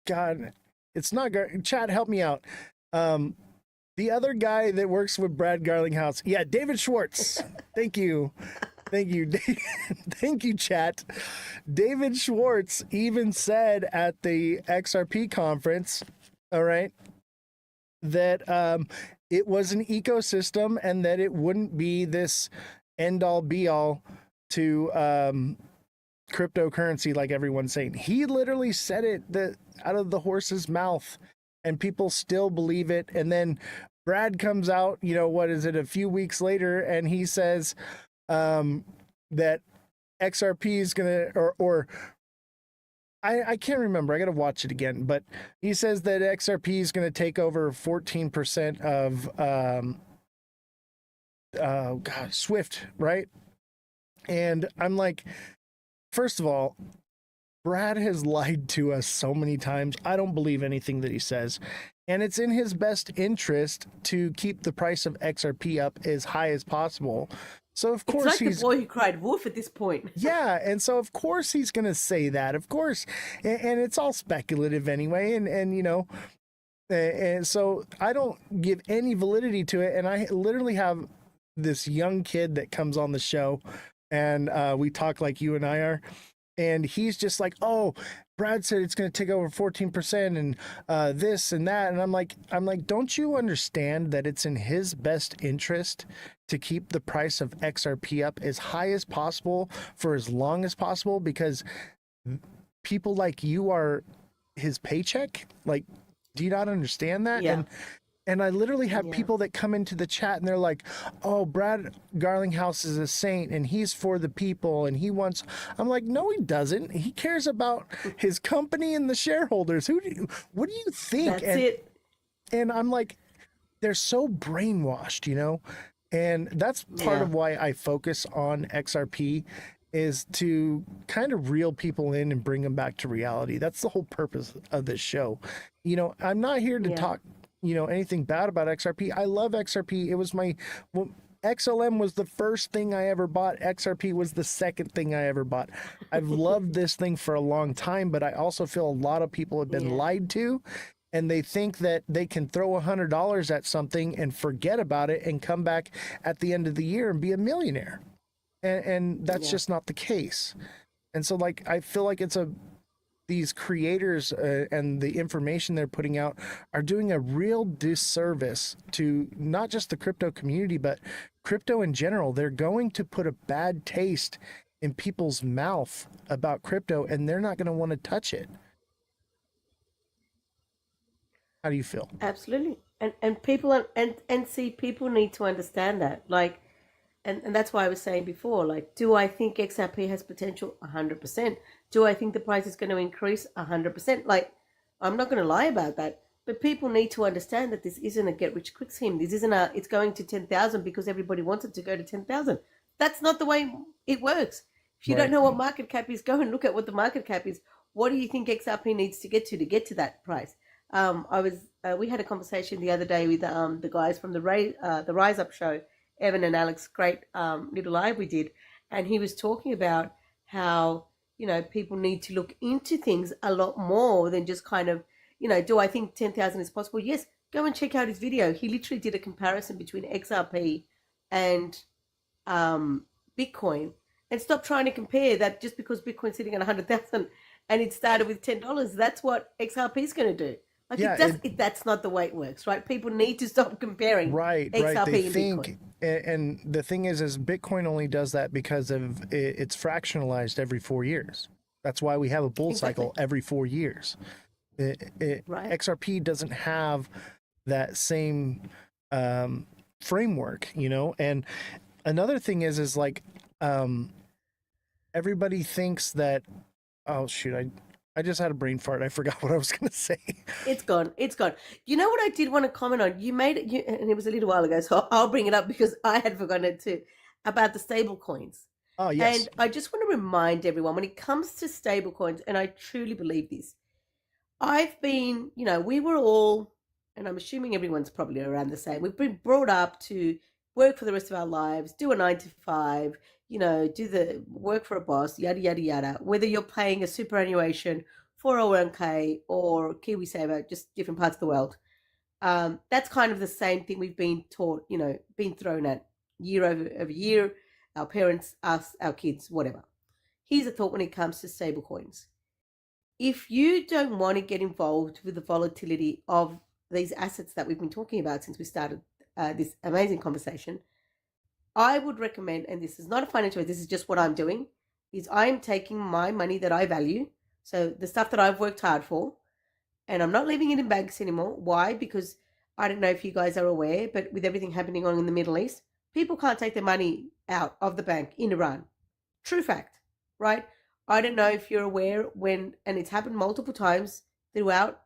God, it's not Chad, help me out. The other guy that works with Brad Garlinghouse. Yeah, David Schwartz. Thank you. Thank you, chat. David Schwartz even said at the XRP conference, all right, that it was an ecosystem and that it wouldn't be this end all be all to cryptocurrency like everyone's saying. He literally said it out of the horse's mouth, and people still believe it. And then Brad comes out, what is it, a few weeks later, and he says that XRP is gonna, or I can't remember. I got to watch it again, but he says that XRP is going to take over 14% of Swift, right? And I'm like, first of all, Brad has lied to us so many times. I don't believe anything that he says. And it's in his best interest to keep the price of XRP up as high as possible. So of course it's like the boy who cried wolf at this point. Yeah, and so of course he's going to say that. Of course. And it's all speculative anyway, and so I don't give any validity to it. And I literally have this young kid that comes on the show, and we talk like you and I are, and he's just like, oh, Brad said it's going to take over 14% and this and that. And I'm like, don't you understand that it's in his best interest to keep the price of XRP up as high as possible for as long as possible? Because people like you are his paycheck. Like, do you not understand that? Yeah. And I literally have people that come into the chat and they're like, oh, Brad Garlinghouse is a saint and he's for the people and he wants, I'm like, no, he doesn't. He cares about his company and the shareholders. What do you think? That's it. And I'm like, they're so brainwashed, and that's part of why I focus on XRP, is to kind of reel people in and bring them back to reality. That's the whole purpose of this show. I'm not here to talk anything bad about XRP. I love XRP. It was XLM was the first thing I ever bought. XRP was the second thing I ever bought. I've loved this thing for a long time, but I also feel a lot of people have been lied to, and they think that they can throw $100 at something and forget about it and come back at the end of the year and be a millionaire. And that's just not the case. And so I feel like these creators and the information they're putting out are doing a real disservice to not just the crypto community, but crypto in general. They're going to put a bad taste in people's mouth about crypto, and they're not going to want to touch it. How do you feel? Absolutely. And people and see, people need to understand that. And that's why I was saying before, do I think XRP has potential? 100%. Do I think the price is going to increase? 100%. I'm not going to lie about that. But people need to understand that this isn't a get-rich-quick scheme. This isn't it's going to 10,000 because everybody wants it to go to 10,000. That's not the way it works. If you don't know what market cap is, go and look at what the market cap is. What do you think XRP needs to get to that price? We had a conversation the other day with the guys from the Rise Up show, Evan and Alex, great little live we did, and he was talking about how people need to look into things a lot more than just kind of do I think 10,000 is possible? Yes, go and check out his video. He literally did a comparison between XRP and Bitcoin, and stop trying to compare that just because Bitcoin's sitting at 100,000 and it started with $10. That's what XRP is going to do. That's not the way it works, right? People need to stop comparing XRP they and think, Bitcoin. And the thing is Bitcoin only does that because of it's fractionalized every 4 years. That's why we have a bull cycle every 4 years. Right. XRP doesn't have that same framework, you know. And another thing is like everybody thinks that, oh shoot, I just had a brain fart. I forgot what I was gonna say. It's gone. It's gone. You know what I did want to comment on? You made it, and it was a little while ago, so I'll bring it up because I had forgotten it too, about the stable coins. Oh yes. And I just want to remind everyone when it comes to stable coins, and I truly believe this, I've been, we were all, and I'm assuming everyone's probably around the same. We've been brought up to work for the rest of our lives, do a 9 to 5, do the work for a boss, yada, yada, yada. Whether you're paying a superannuation, 401k, or KiwiSaver, just different parts of the world. That's kind of the same thing we've been taught, been thrown at year over year. Our parents, us, our kids, whatever. Here's a thought when it comes to stable coins. If you don't want to get involved with the volatility of these assets that we've been talking about since we started this amazing conversation, I would recommend, and this is not a financial advice, this is just what I'm doing, is I'm taking my money that I value, so the stuff that I've worked hard for, and I'm not leaving it in banks anymore. Why? Because I don't know if you guys are aware, but with everything happening on in the Middle East, people can't take their money out of the bank in Iran. True fact, right? I don't know if you're aware and it's happened multiple times throughout,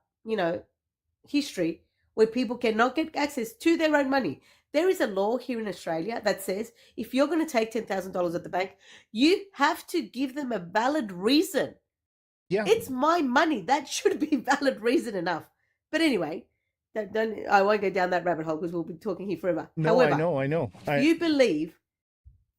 history, where people cannot get access to their own money. There is a law here in Australia that says if you're going to take $10,000 at the bank, you have to give them a valid reason. Yeah. It's my money. That should be valid reason enough. But anyway, I won't go down that rabbit hole because we'll be talking here forever. No, However, I know. If you believe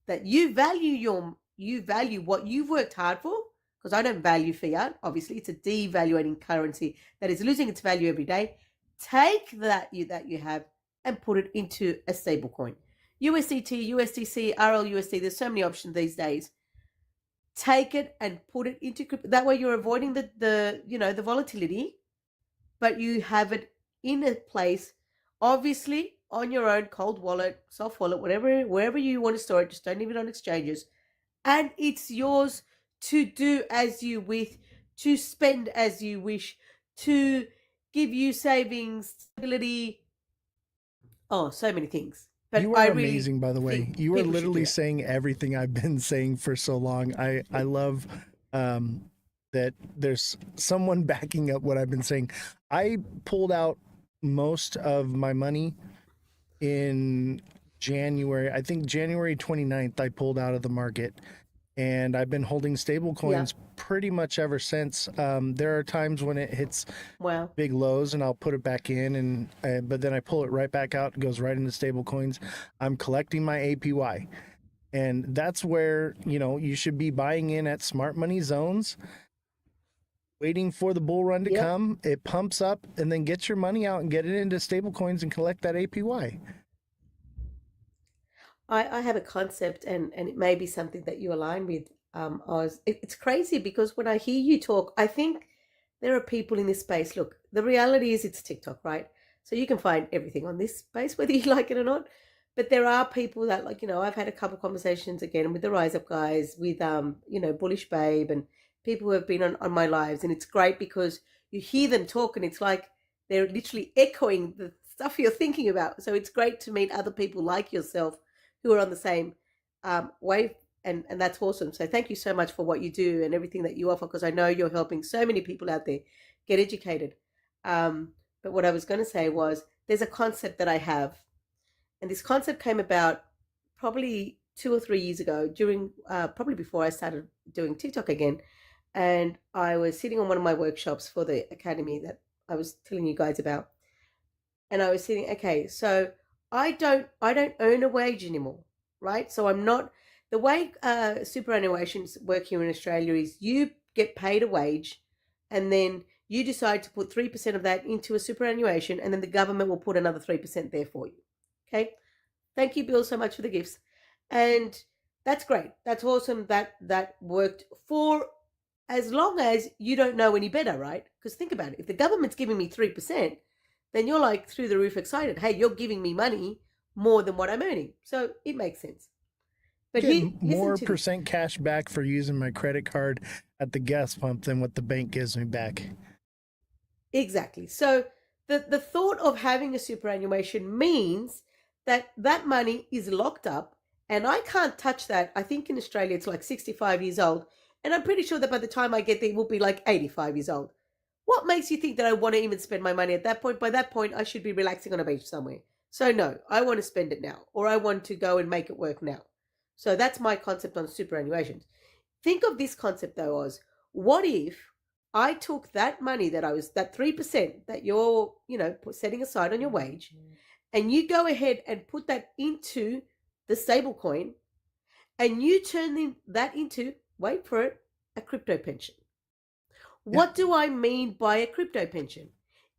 that you value what you've worked hard for, because I don't value fiat, obviously it's a devaluating currency that is losing its value every day. Take that you have and put it into a stable coin. USDT, USDC, RLUSD, there's so many options these days. Take it and put it into crypto. That way you're avoiding the volatility, but you have it in a place, obviously on your own cold wallet, soft wallet, wherever you want to store it. Just don't leave it on exchanges, and it's yours to do as you wish, to spend as you wish, to give you savings, stability. Oh, so many things. But you are amazing, by the way. You are literally saying saying everything I've been saying for so long. I love that there's someone backing up what I've been saying. I pulled out most of my money in January. I think January 29th, I pulled out of the market. And I've been holding stable coins pretty much ever since. There are times when it hits big lows and I'll put it back in, but then I pull it right back out. It goes right into stable coins. I'm collecting my APY. And that's where, you should be buying in at smart money zones, waiting for the bull run to come. It pumps up and then get your money out and get it into stable coins and collect that APY. I have a concept, and it may be something that you align with, Oz. It's crazy because when I hear you talk, I think there are people in this space. Look, the reality is it's TikTok, right? So you can find everything on this space, whether you like it or not. But there are people that, I've had a couple of conversations again with the Rise Up guys, with, Bullish Babe, and people who have been on my lives. And it's great because you hear them talk and it's like they're literally echoing the stuff you're thinking about. So it's great to meet other people like yourself who are on the same wave, and that's awesome. So thank you so much for what you do and everything that you offer, because I know you're helping so many people out there get educated. But what I was going to say was there's a concept that I have, and this concept came about probably 2 or 3 years ago, during probably before I started doing TikTok again. And I was sitting on one of my workshops for the academy that I was telling you guys about, and I was sitting, okay, so I don't earn a wage anymore, right? So I'm not, the way superannuations work here in Australia is you get paid a wage, and then you decide to put 3% of that into a superannuation, and then the government will put another 3% there for you. Okay. Thank you, Bill, so much for the gifts. And that's great. That's awesome. That worked for as long as you don't know any better, right? Because think about it. If the government's giving me 3%, then you're like through the roof excited. Hey, you're giving me money more than what I'm earning. So it makes sense. But more percent cash back for using my credit card at the gas pump than what the bank gives me back. Exactly. So the thought of having a superannuation means that that money is locked up and I can't touch that. I think in Australia it's like 65 years old. And I'm pretty sure that by the time I get there, it will be like 85 years old. What makes you think that I want to even spend my money at that point? By that point, I should be relaxing on a beach somewhere. So, no, I want to spend it now, or I want to go and make it work now. So, that's my concept on superannuation. Think of this concept though, Oz. What if I took that money that 3% that you're, setting aside on your wage, and you go ahead and put that into the stable coin, and you turn that into, wait for it, a crypto pension. What do I mean by a crypto pension?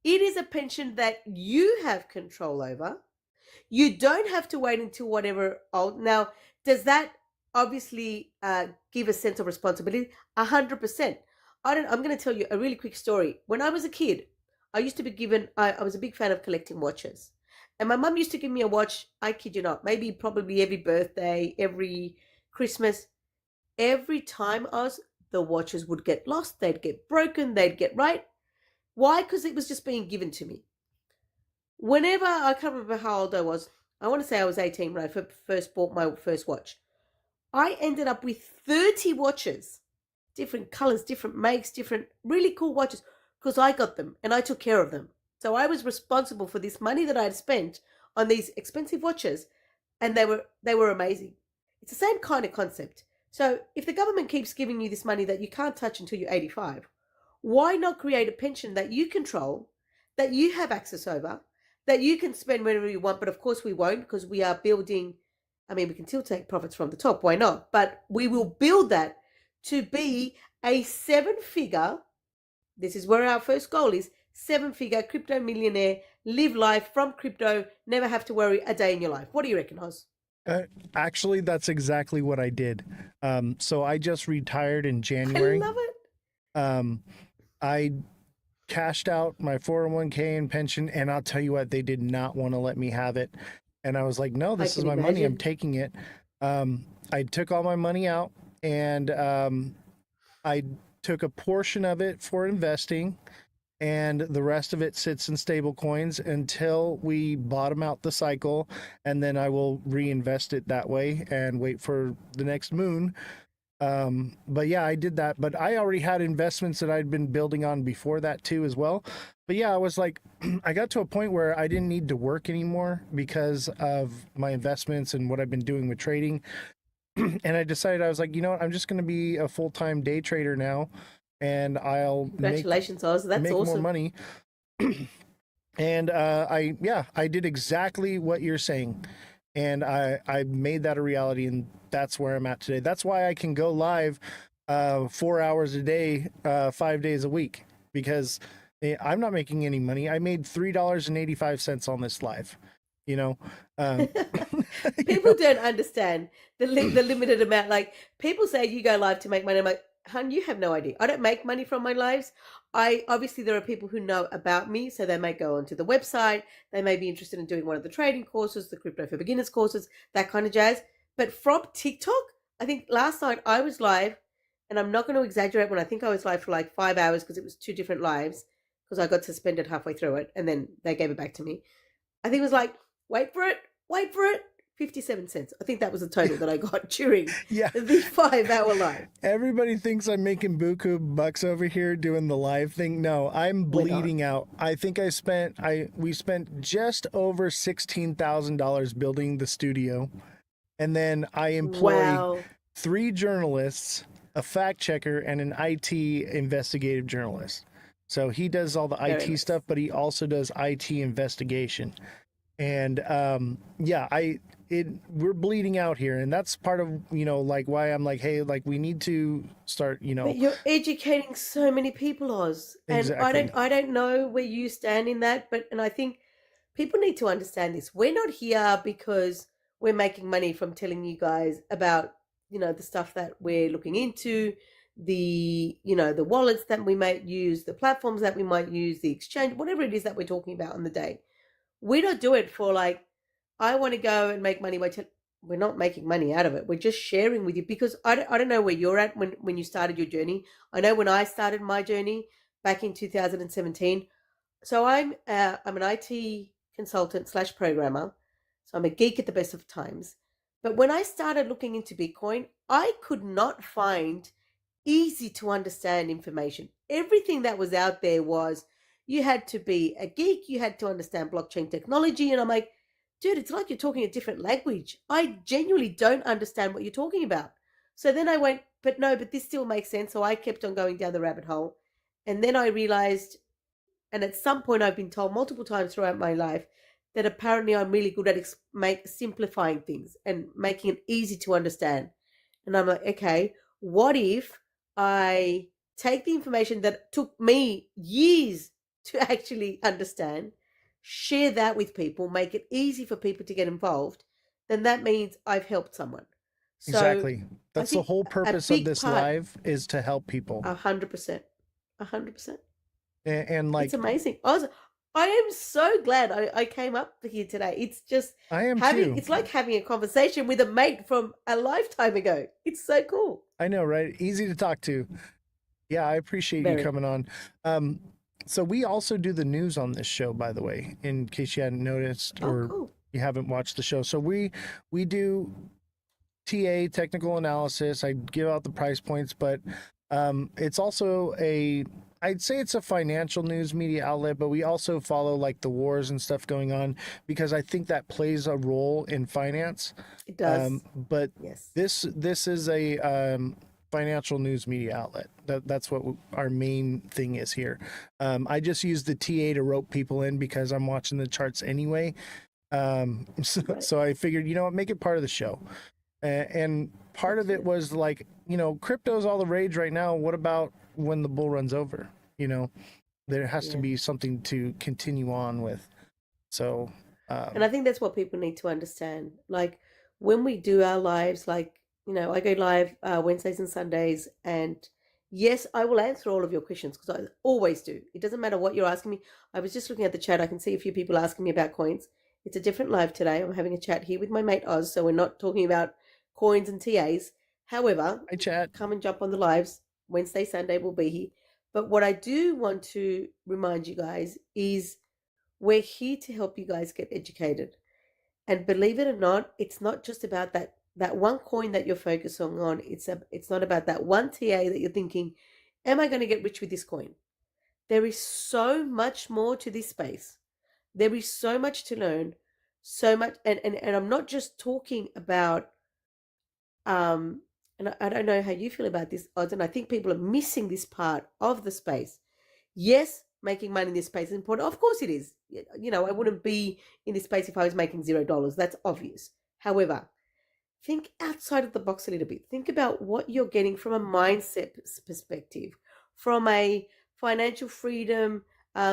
It is a pension that you have control over. You don't have to wait until whatever old. Now, does that obviously give a sense of responsibility? 100%. I'm going to tell you a really quick story. When I was a kid, I used to be given. I was a big fan of collecting watches, and my mum used to give me a watch. I kid you not, maybe probably every birthday, every Christmas. Every time the watches would get lost, they'd get broken, they'd get right. Why? Because it was just being given to me. Whenever, I can't remember how old I was, I want to say I was 18 when I first bought my first watch. I ended up with 30 watches, different colors, different makes, different really cool watches, because I got them and I took care of them. So I was responsible for this money that I had spent on these expensive watches, and they were amazing. It's the same kind of concept. So if the government keeps giving you this money that you can't touch until you're 85, why not create a pension that you control, that you have access over, that you can spend whenever you want? But of course we won't, because we are building, I mean, we can still take profits from the top, why not? But we will build that to be a 7-figure, this is where our first goal is, 7-figure crypto millionaire, live life from crypto, never have to worry a day in your life. What do you reckon, Oz? Actually, that's exactly what I did. So I just retired in January. I love it. I cashed out my 401k and pension, and I'll tell you what, they did not want to let me have it. And I was like, no, this is my money. I'm taking it. I took all my money out, and I took a portion of it for investing, and the rest of it sits in stable coins until we bottom out the cycle, and then I will reinvest it that way and wait for the next moon. But yeah, I did that, but I already had investments that I'd been building on before that too as well. But yeah, I was like, I got to a point where I didn't need to work anymore because of my investments and what I've been doing with trading. And I decided, I was like, you know what, I'm just going to be a full-time day trader now, and I'll Congratulations, Oz. That's make awesome. more money. And I did exactly what you're saying. And I made that a reality, and that's where I'm at today. That's why I can go live 4 hours a day, 5 days a week, because I'm not making any money. I made $3.85 on this live. People don't understand the limited amount. Like, people say you go live to make money. I'm like, hun, you have no idea. I don't make money from my lives. Obviously there are people who know about me, so they may go onto the website. They may be interested in doing one of the trading courses, the crypto for beginners courses, that kind of jazz. But from TikTok, I think last night I was live, and I'm not going to exaggerate when I think I was live for like 5 hours, because it was 2 different lives, because I got suspended halfway through it and then they gave it back to me. I think it was like, wait for it, 57 cents. I think that was the total that I got during the 5-hour live. Everybody thinks I'm making buku bucks over here doing the live thing. No, I'm bleeding out. I think we spent just over $16,000 building the studio. And then I employ 3 journalists, a fact checker, and an IT investigative journalist. So he does all the IT stuff, but he also does IT investigation. And we're bleeding out here, and that's part of like why I'm like, hey, like we need to start. But you're educating so many people, Oz, exactly. And I don't know where you stand in that, and I think people need to understand this. We're not here because we're making money from telling you guys about the stuff that we're looking into, the wallets that we might use, the platforms that we might use, the exchange, whatever it is that we're talking about on the day. We don't do it for like, I want to go and make money. We're not making money out of it. We're just sharing with you, because I don't know where you're at when you started your journey. I know when I started my journey back in 2017, So I'm an IT consultant slash programmer. So I'm a geek at the best of times. But when I started looking into Bitcoin, I could not find easy to understand information. Everything that was out there was you had to be a geek, you had to understand blockchain technology. And I'm like, dude, it's like you're talking a different language. I genuinely don't understand what you're talking about. So then I went, but no, but this still makes sense. So I kept on going down the rabbit hole. And then I realized, and at some point I've been told multiple times throughout my life, that apparently I'm really good at simplifying things and making it easy to understand. And I'm like, okay, what if I take the information that took me years to actually understand, share that with people, make it easy for people to get involved? Then that means I've helped someone. So Exactly. I That's the think whole a purpose of big this part, live is to help people. 100%, 100%. And like, It's amazing. I am so glad I came up here today. It's just I am having, too. it's like having a conversation with a mate from a lifetime ago. It's so cool. I know, right? Easy to talk to. Yeah, I appreciate you Very. coming on. So we also do the news on this show, by the way, in case you hadn't noticed Oh, or cool. you haven't watched the show. So we do TA, technical analysis. I give out the price points, but it's also I'd say it's a financial news media outlet, but we also follow like the wars and stuff going on because I think that plays a role in finance. It does. But Yes. this is a financial news media outlet. That's what our main thing is here. I just use the TA to rope people in because I'm watching the charts anyway. So I figured, you know what, make it part of the show. And part of it was like, you know, crypto's all the rage right now. What about when the bull runs over? You know, there has to be something to continue on with. So, and I think that's what people need to understand. Like when we do our lives, like, you know, I go live Wednesdays and Sundays, and yes, I will answer all of your questions because I always do. It doesn't matter what you're asking me. I was just looking at the chat. I can see a few people asking me about coins. It's a different live today. I'm having a chat here with my mate Oz, so we're not talking about coins and TAs. However, I chat. Come and jump on the lives. Wednesday, Sunday will be here. But what I do want to remind you guys is we're here to help you guys get educated. And believe it or not, it's not just about that one coin that you're focusing on. It's not about that one TA that you're thinking, am I going to get rich with this coin? There is so much more to this space. There is so much to learn, so much, and I'm not just talking about and I don't know how you feel about this, Oz, and I think people are missing this part of the space. Yes, making money in this space is important. Of course it is. You know, I wouldn't be in this space if I was making $0. That's obvious. However, think outside of the box a little bit. Think about what you're getting from a mindset perspective, from a financial freedom.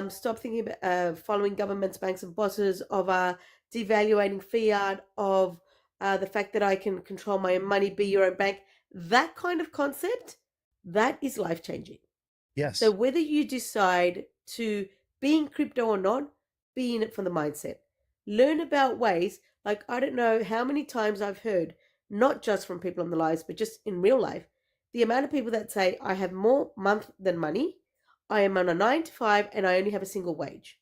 Stop thinking about following governments, banks, and bosses, of devaluating fiat, of the fact that I can control my own money, be your own bank. That kind of concept, that is life changing. Yes. So whether you decide to be in crypto or not, be in it from the mindset. Learn about ways, like I don't know how many times I've heard, not just from people on the lives, but just in real life, the amount of people that say, I have more month than money, I am on a 9 to 5, and I only have a single wage.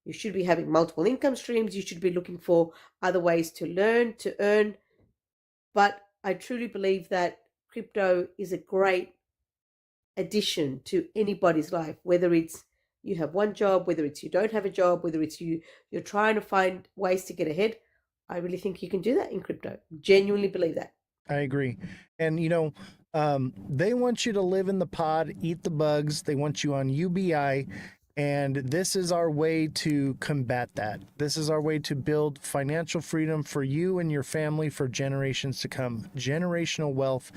You should be having multiple income streams. You should be looking for other ways to learn, to earn. But I truly believe that crypto is a great addition to anybody's life, whether it's you have one job, whether it's you don't have a job, whether it's you're trying to find ways to get ahead. I really think you can do that in crypto. Genuinely believe that. I agree. And, you know, they want you to live in the pod, eat the bugs. They want you on UBI. And this is our way to combat that. This is our way to build financial freedom for you and your family for generations to come, generational wealth.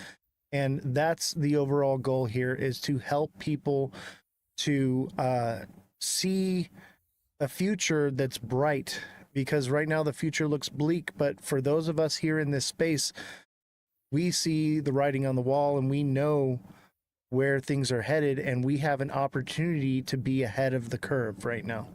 And that's the overall goal here, is to help people to see a future that's bright, because right now the future looks bleak. But for those of us here in this space, we see the writing on the wall and we know where things are headed, and we have an opportunity to be ahead of the curve right now.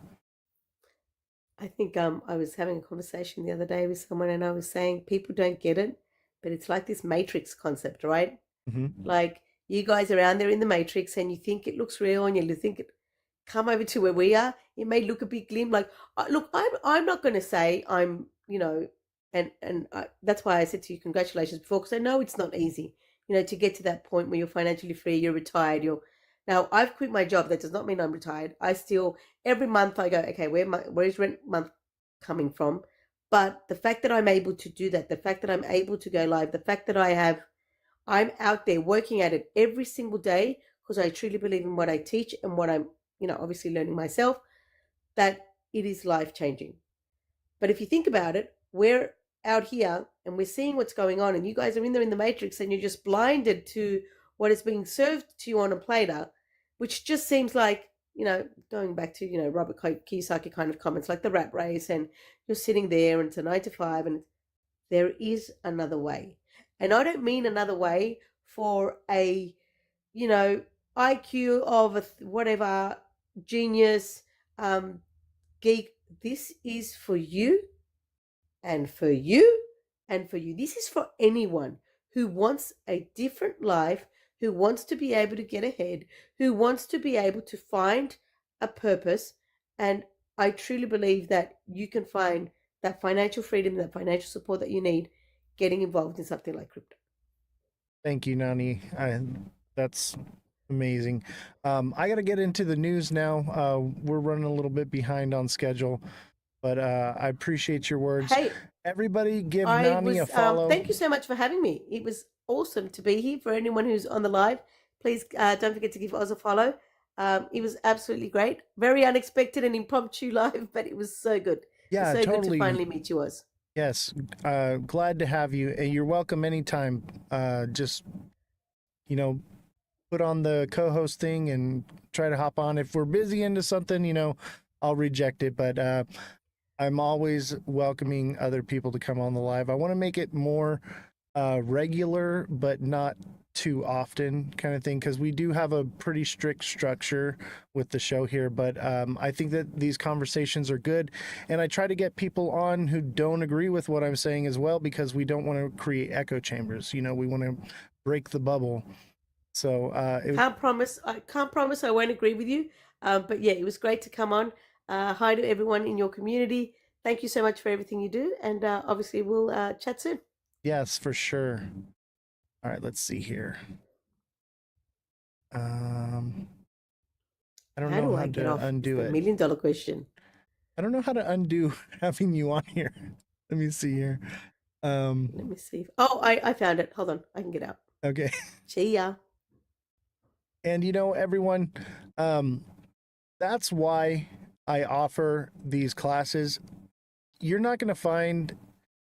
I think I was having a conversation the other day with someone, and I was saying people don't get it, but it's like this matrix concept, right? Mm-hmm. Like you guys are out there in the matrix and you think it looks real and you think come over to where we are. It may look a bit glim. Like, look, I'm not going to say I'm, and that's why I said to you, congratulations before, because I know it's not easy, to get to that point where you're financially free, you're retired, now I've quit my job. That does not mean I'm retired. I still, every month I go, okay, where's rent month coming from? But the fact that I'm able to do that, the fact that I'm able to go live, the fact that I'm out there working at it every single day because I truly believe in what I teach and what I'm, obviously learning myself, that it is life changing. But if you think about it, we're out here and we're seeing what's going on, and you guys are in there in the matrix and you're just blinded to what is being served to you on a platter, which just seems like, going back to, Robert Kiyosaki kind of comments, like the rat race, and you're sitting there and it's a 9 to 5, and there is another way. And I don't mean another way for a, IQ of a whatever genius, geek. This is for you and for you and for you. This is for anyone who wants a different life, who wants to be able to get ahead, who wants to be able to find a purpose. And I truly believe that you can find that financial freedom, that financial support that you need getting involved in something like crypto. Thank you, Nani. That's amazing. I got to get into the news now. We're running a little bit behind on schedule, but I appreciate your words. Hey, everybody give Nani a follow. Thank you so much for having me. It was awesome to be here. For anyone who's on the live, please don't forget to give Oz a follow. It was absolutely great. Very unexpected and impromptu live, but it was so good. Yeah, it's so totally. good to finally meet you, Oz. Yes, glad to have you, and you're welcome anytime. Just put on the co-host thing and try to hop on. If we're busy into something, I'll reject it. But I'm always welcoming other people to come on the live. I want to make it more regular, but not too often kind of thing, because we do have a pretty strict structure with the show here. But I think that these conversations are good, and I try to get people on who don't agree with what I'm saying as well, because we don't want to create echo chambers. We want to break the bubble. So can't promise I won't agree with you, but yeah, it was great to come on. Hi to everyone in your community. Thank you so much for everything you do, and obviously we'll chat soon. Yes, for sure. All right, let's see here. I don't know how to undo it. $1 million question. I don't know how to undo having you on here. Let me see here. Let me see. Oh, I found it. Hold on, I can get out. Okay. See ya. And everyone, that's why I offer these classes. You're not going to find,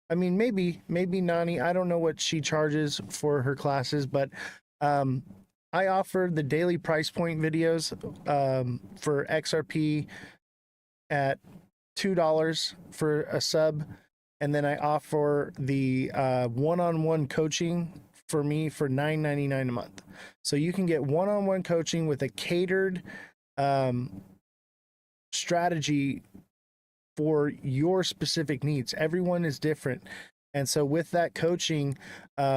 maybe Nani, I don't know what she charges for her classes, but I offer the daily price point videos for XRP at $2 for a sub. And then I offer the one-on-one coaching for me for $9.99 a month. So you can get one-on-one coaching with a catered strategy for your specific needs. Everyone is different. And so with that coaching,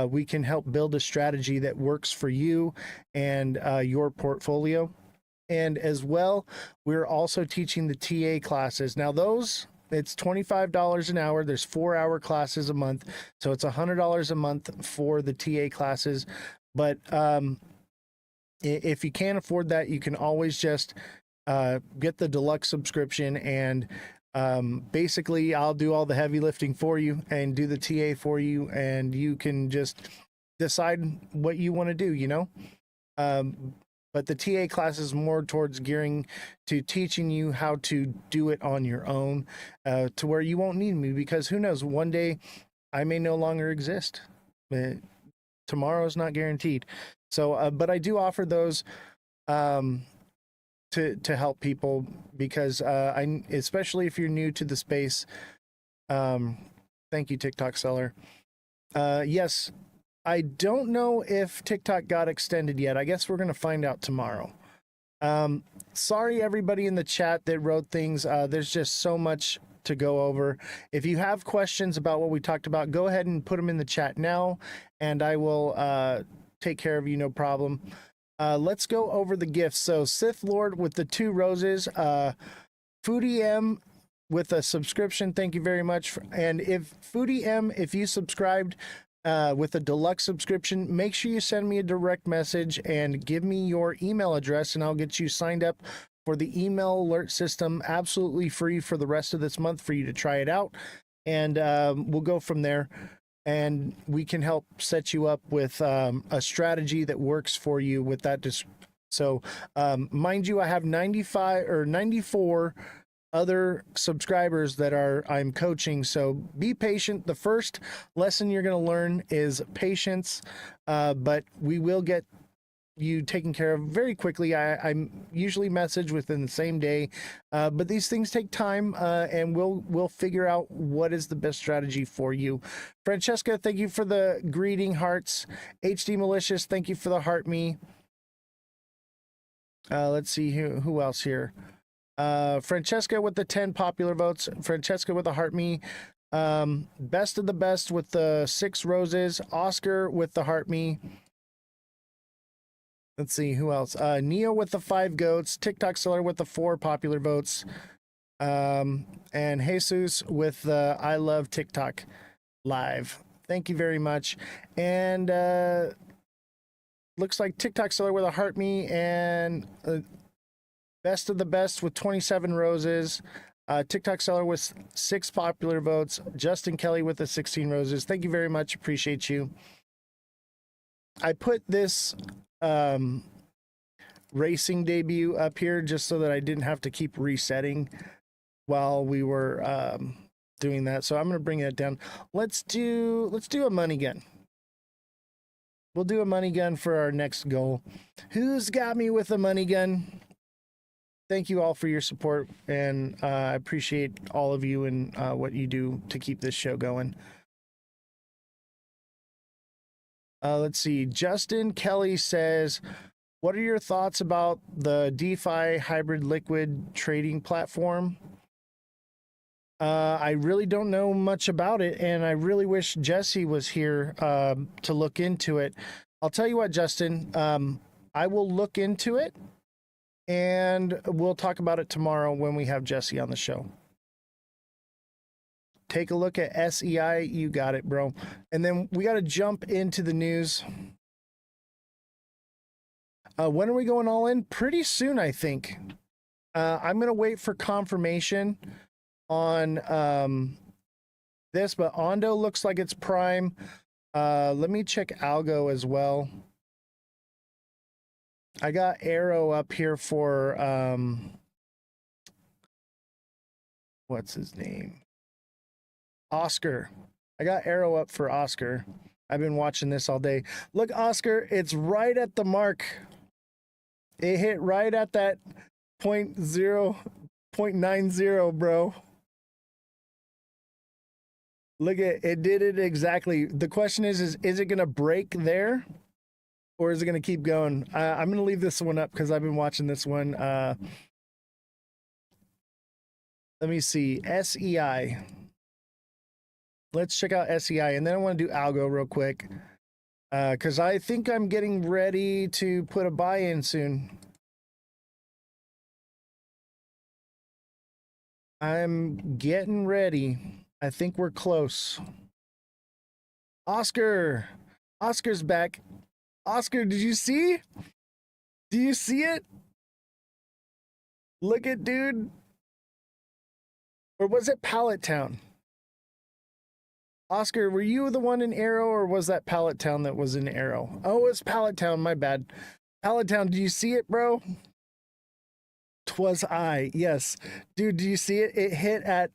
we can help build a strategy that works for you and your portfolio. And as well, we're also teaching the TA classes. Now those, it's $25 an hour. There's 4-hour classes a month. So it's $100 a month for the TA classes. But if you can't afford that, you can always just get the deluxe subscription, and basically I'll do all the heavy lifting for you and do the TA for you, and you can just decide what you want to do, but the TA class is more towards gearing to teaching you how to do it on your own, to where you won't need me, because who knows, one day I may no longer exist. Tomorrow's not guaranteed. So, but I do offer those to help people, because especially if you're new to the space. Thank you, TikTok seller. Yes, I don't know if TikTok got extended yet. I guess we're going to find out tomorrow. Sorry, everybody in the chat that wrote things. There's just so much to go over. If you have questions about what we talked about, go ahead and put them in the chat now, and I will take care of you, no problem. Let's go over the gifts. So Sith Lord with the 2 roses, Foodie M with a subscription. Thank you very much. And if Foodie M, if you subscribed with a deluxe subscription, make sure you send me a direct message and give me your email address, and I'll get you signed up for the email alert system, absolutely free for the rest of this month for you to try it out. And we'll go from there. And we can help set you up with a strategy that works for you with that. So, mind you, I have 95 or 94 other subscribers that I'm coaching. So be patient. The first lesson you're going to learn is patience, but we will get you taken care of very quickly. I usually message within the same day, but these things take time, and we'll figure out what is the best strategy for you. Francesca, thank you for the greeting hearts. HD Malicious, thank you for the heart me. Let's see who else here. Francesca with the 10 popular votes. Francesca with the heart me. Best of the best with the 6 roses. Oscar with the heart me. Let's see who else. Neo with the 5 goats. TikTok seller with the 4 popular votes. And Jesus with the I love TikTok live. Thank you very much. And looks like TikTok seller with a heart me, and best of the best with 27 roses. TikTok seller with 6 popular votes. Justin Kelly with the 16 roses. Thank you very much. Appreciate you. I put this racing debut up here just so that I didn't have to keep resetting while we were doing that. So I'm going to bring that down. Let's do a money gun. We'll do a money gun for our next goal. Who's got me with a money gun? Thank you all for your support, and I appreciate all of you and what you do to keep this show going. Let's see. Justin Kelly says, what are your thoughts about the DeFi hybrid liquid trading platform? I really don't know much about it, and I really wish Jesse was here to look into it. I'll tell you what, Justin, I will look into it, and we'll talk about it tomorrow when we have Jesse on the show. Take a look at SEI. You got it, bro. And then we got to jump into the news. When are we going all in? Pretty soon, I think. I'm going to wait for confirmation on this, but Ondo looks like it's prime. Let me check Algo as well. I got Arrow up here for what's his name? Oscar. I got Arrow up for Oscar. I've been watching this all day. Look, Oscar, it's right at the mark. It hit right at that 0.90, bro. Look at it, did it exactly. The question is it going to break there, or is it going to keep going? I'm going to leave this one up because I've been watching this one. Let me see. SEI. Let's check out SEI, and then I want to do Algo real quick because I think I'm getting ready to put a buy in soon. I'm getting ready. I think we're close. Oscar. Oscar's back. Oscar, did you see? Do you see it? Look at, dude. Or was it Pallet Town? Oscar, were you the one in Arrow, or was that Pallet Town that was in Arrow? Oh, it's Pallet Town, my bad. Pallet Town, do you see it, bro? 'Twas I, yes. Dude, do you see it? It hit at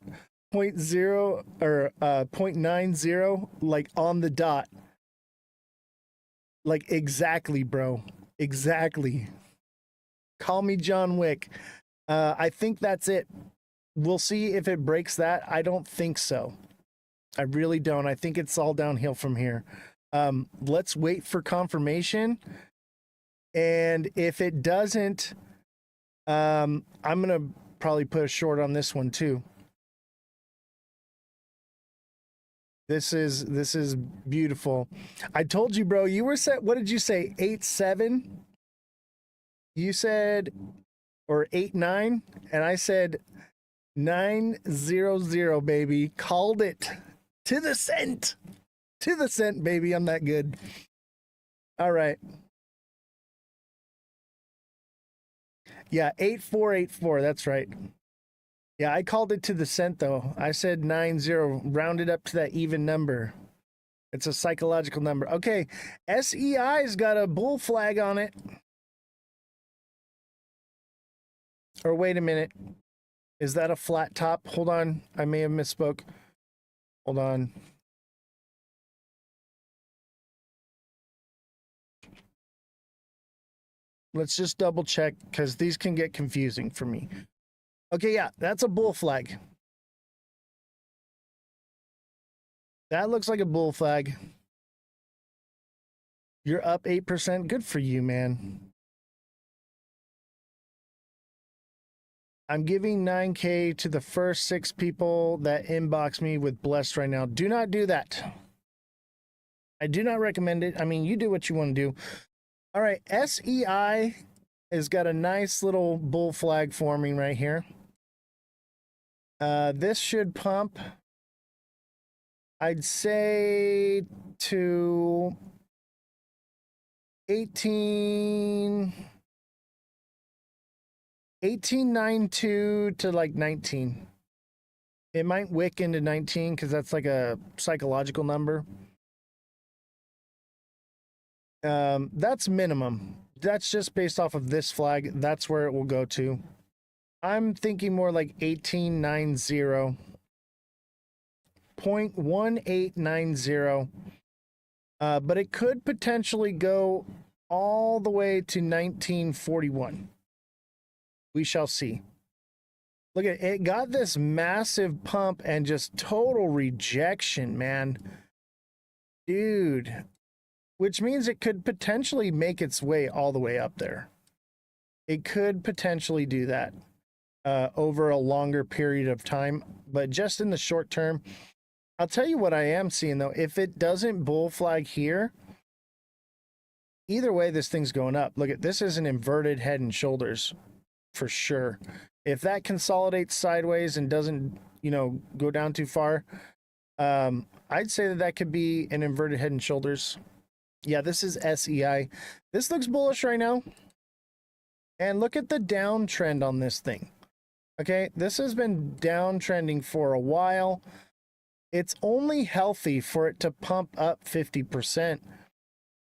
0.0 or 0.90, like on the dot. Like exactly, bro. Exactly. Call me John Wick. I think that's it. We'll see if it breaks that. I don't think so. I really don't. I think it's all downhill from here. Let's wait for confirmation. And if it doesn't, I'm going to probably put a short on this one too. This is beautiful. I told you, bro, you were set. What did you say? 8-7? You said, or 89, and I said 900, baby. Called it to the cent. To the cent, baby. I'm that good. All right. Yeah, 8484. That's right. Yeah, I called it to the cent, though. I said 90, rounded up to that even number. It's a psychological number. Okay, SEI's got a bull flag on it. Or wait a minute. Is that a flat top? Hold on. I may have misspoke. Hold on. Let's just double check because these can get confusing for me. Okay, yeah, that's a bull flag. That looks like a bull flag. You're up 8%. Good for you, man. I'm giving 9K to the first 6 people that inbox me with blessed right now. Do not do that. I do not recommend it. I mean, you do what you want to do. All right, SEI has got a nice little bull flag forming right here. This should pump, I'd say, to 1892 to like 19. It might wick into 19 because that's like a psychological number. That's minimum. That's just based off of this flag. That's where it will go to. I'm thinking more like 1890. 0.1890. But it could potentially go all the way to 1941. We shall see. Look at it. It got this massive pump and just total rejection, man. Dude. Which means it could potentially make its way all the way up there. It could potentially do that over a longer period of time. But just in the short term, I'll tell you what I am seeing, though. If it doesn't bull flag here, either way, this thing's going up. Look at this is an inverted head and shoulders for sure. If that consolidates sideways and doesn't, you know, go down too far, I'd say that that could be an inverted head and shoulders. Yeah, this is SEI. This looks bullish right now. And look at the downtrend on this thing. Okay, this has been downtrending for a while. It's only healthy for it to pump up 50%.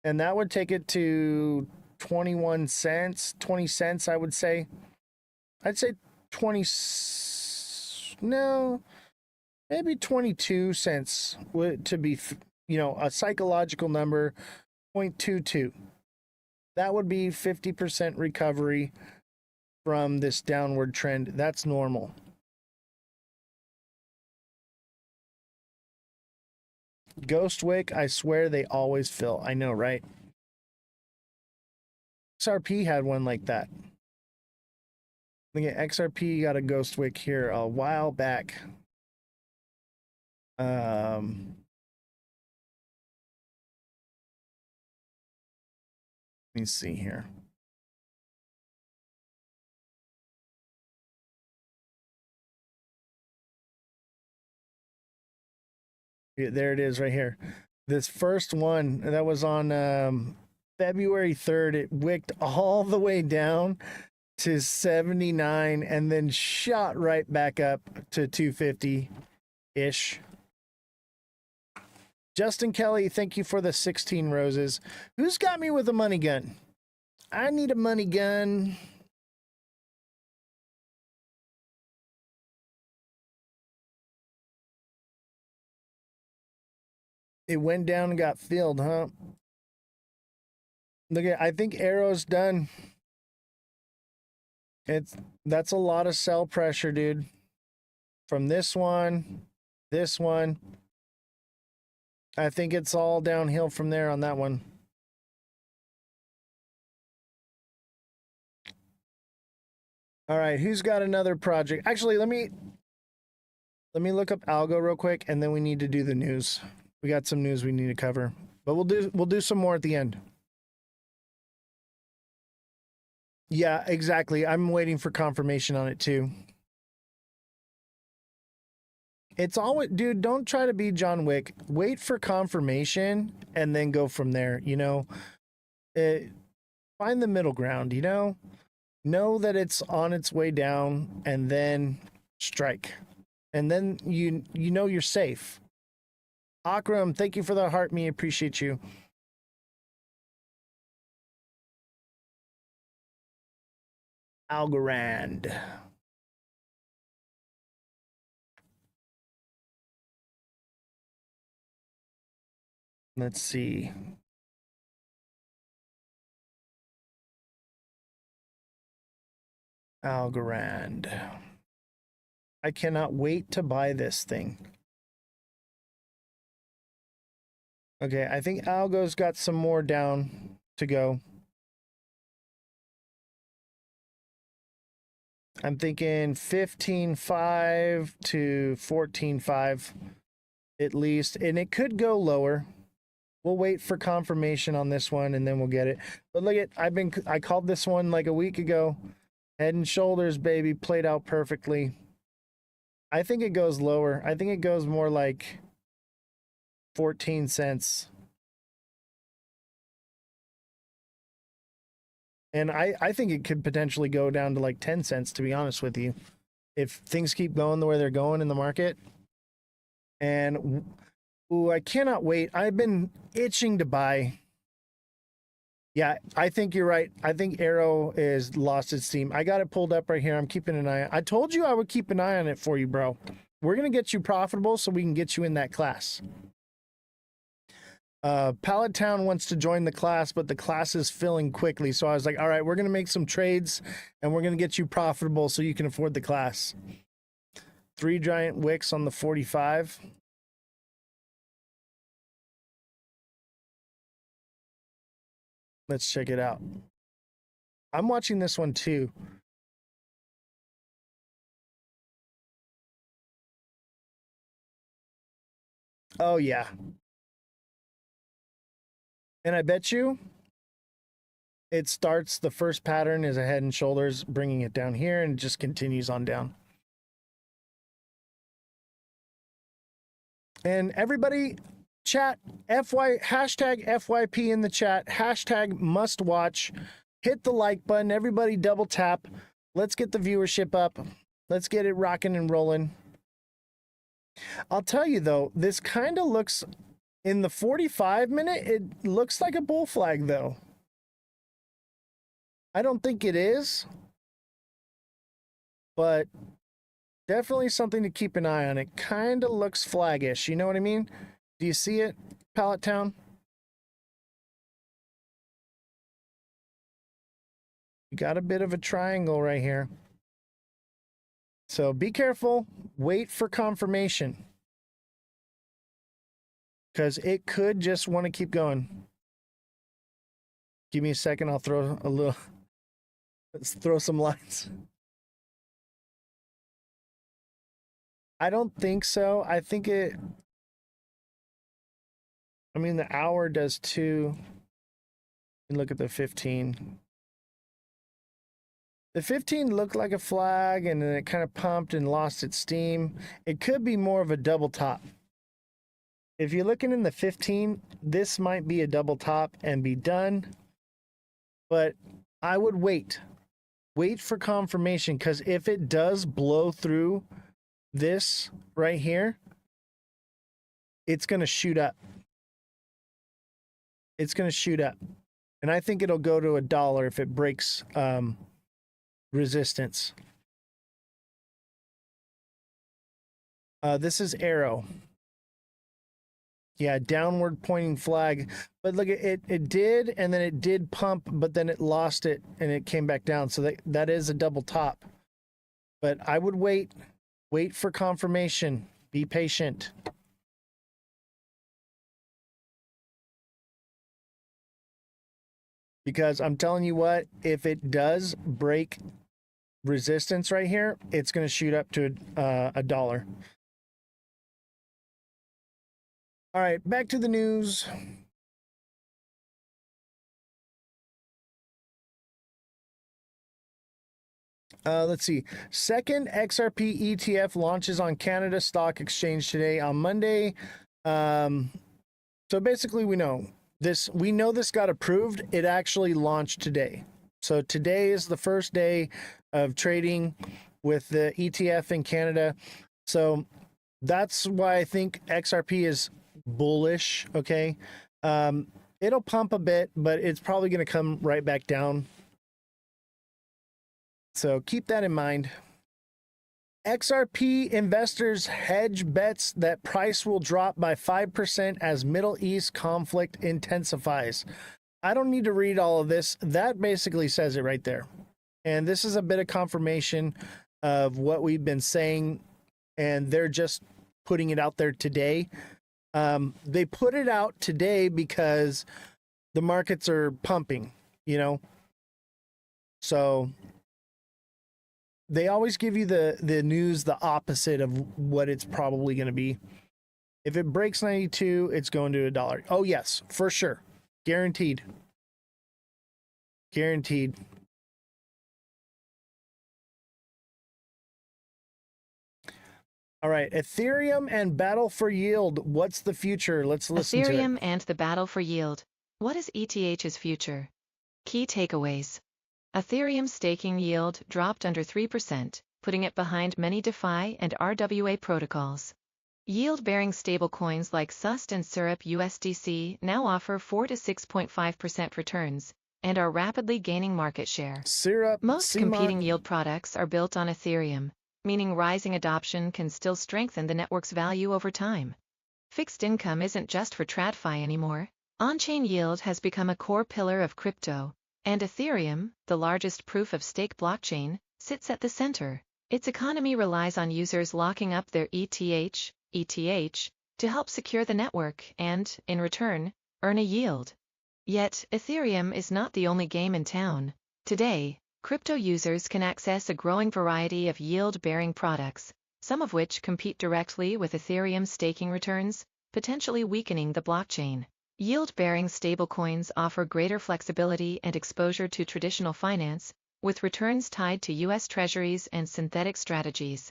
And that would take it to 21 cents, 20 cents, I would say. I'd say 20, no, maybe 22 cents to be, you know, a psychological number, 0.22. That would be 50% recovery from this downward trend. That's normal. Ghost wick, I swear they always fill. I know, right? XRP had one like that. Look at XRP got a ghost wick here a while back. Let me see here. Yeah, there it is right here. This first one that was on February 3rd, it wicked all the way down to 79 and then shot right back up to 250-ish. Justin Kelly, thank you for the 16 roses. Who's got me with a money gun? I need a money gun. It went down and got filled, huh? Look at, I think Arrow's done. That's a lot of sell pressure, dude. From this one. I think it's all downhill from there on that one. All right, who's got another project? Actually, let me look up algo real quick, and then we need to do the news. We got some news we need to cover, but we'll do some more at the end. Yeah, exactly. I'm waiting for confirmation on it too. It's always, dude, don't try to be John Wick. Wait for confirmation and then go from there, you know? Find the middle ground, you know? Know that it's on its way down and then strike. And then you know you're safe. Akram, thank you for the heart, me. Appreciate you. Algorand. Let's see. Algorand. I cannot wait to buy this thing. Okay, I think Algo's got some more down to go. I'm thinking 15.5 to 14.5 at least, and it could go lower. We'll wait for confirmation on this one and then we'll get it. But look at, I called this one like a week ago. Head and Shoulders, baby, played out perfectly. I think it goes lower. I think it goes more like 14 cents. And I think it could potentially go down to like 10 cents, to be honest with you, if things keep going the way they're going in the market. And ooh, I cannot wait. I've been itching to buy. Yeah, I think you're right. I think Arrow is lost its steam. I got it pulled up right here. I'm keeping an eye. I told you I would keep an eye on it for you, bro. We're going to get you profitable so we can get you in that class. Pallet Town wants to join the class, but the class is filling quickly. So I was like, all right, we're going to make some trades and we're going to get you profitable so you can afford the class. 3 giant wicks on the 45. Let's check it out. I'm watching this one too. Oh, yeah. And I bet you it starts, the first pattern is a Head and Shoulders, bringing it down here and just continues on down. And everybody, chat, hashtag FYP in the chat, hashtag must watch, hit the like button, everybody double tap. Let's get the viewership up. Let's get it rocking and rolling. I'll tell you though, this kind of looks, in the 45 minute, it looks like a bull flag though. I don't think it is, but definitely something to keep an eye on. It kind of looks flaggish. You know what I mean? Do you see it, Pallet Town? You got a bit of a triangle right here. So be careful. Wait for confirmation, because it could just want to keep going. Give me a second. I'll throw a little. Let's throw some lines. I don't think so. I think it. I mean, the hour does too. And look at the 15. The 15 looked like a flag and then it kind of pumped and lost its steam. It could be more of a double top. If you're looking in the 15, this might be a double top and be done. But I would wait. Wait for confirmation, because if it does blow through this right here, it's going to shoot up. It's going to shoot up. And I think it'll go to $1 if it breaks resistance. This is Arrow. Yeah, downward pointing flag. But look, it did, and then it did pump, but then it lost it and it came back down. So that is a double top. But I would wait for confirmation. Be patient. Because I'm telling you what, if it does break resistance right here, it's going to shoot up to $1. All right, back to the news. Let's see. Second XRP ETF launches on Canada Stock Exchange today on Monday. So basically, we know this. We know this got approved. It actually launched today. So today is the first day of trading with the ETF in Canada. So that's why I think XRP is bullish. Okay. It'll pump a bit, but it's probably going to come right back down. So keep that in mind. XRP investors hedge bets that price will drop by 5% as Middle East conflict intensifies. I don't need to read all of this. That basically says it right there. And this is a bit of confirmation of what we've been saying, and they're just putting it out there today. They put it out today because the markets are pumping, you know? So they always give you the news, the opposite of what it's probably going to be. If it breaks 92, it's going to $1. Oh, yes, for sure. Guaranteed. Guaranteed. All right, Ethereum and battle for yield. What's the future? Let's listen to it. Ethereum and the battle for yield. What is ETH's future? Key takeaways. Ethereum staking yield dropped under 3%, putting it behind many DeFi and RWA protocols. Yield-bearing stablecoins like SUST and SURUP USDC now offer 4 to 6.5% returns and are rapidly gaining market share. Most competing yield products are built on Ethereum, meaning rising adoption can still strengthen the network's value over time. Fixed income isn't just for TradFi anymore. On-chain yield has become a core pillar of crypto, and Ethereum, the largest proof-of-stake blockchain, sits at the center. Its economy relies on users locking up their ETH, to help secure the network and, in return, earn a yield. Yet, Ethereum is not the only game in town. Today, crypto users can access a growing variety of yield-bearing products, some of which compete directly with Ethereum's staking returns, potentially weakening the blockchain. Yield-bearing stablecoins offer greater flexibility and exposure to traditional finance, with returns tied to U.S. Treasuries and synthetic strategies.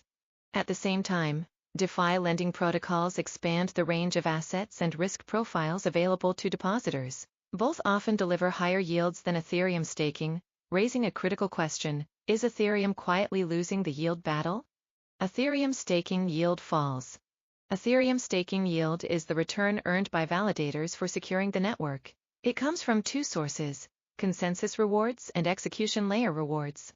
At the same time, DeFi lending protocols expand the range of assets and risk profiles available to depositors. Both often deliver higher yields than Ethereum staking, raising a critical question: is Ethereum quietly losing the yield battle? Ethereum staking yield falls. Ethereum staking yield is the return earned by validators for securing the network. It comes from two sources: consensus rewards and execution layer rewards.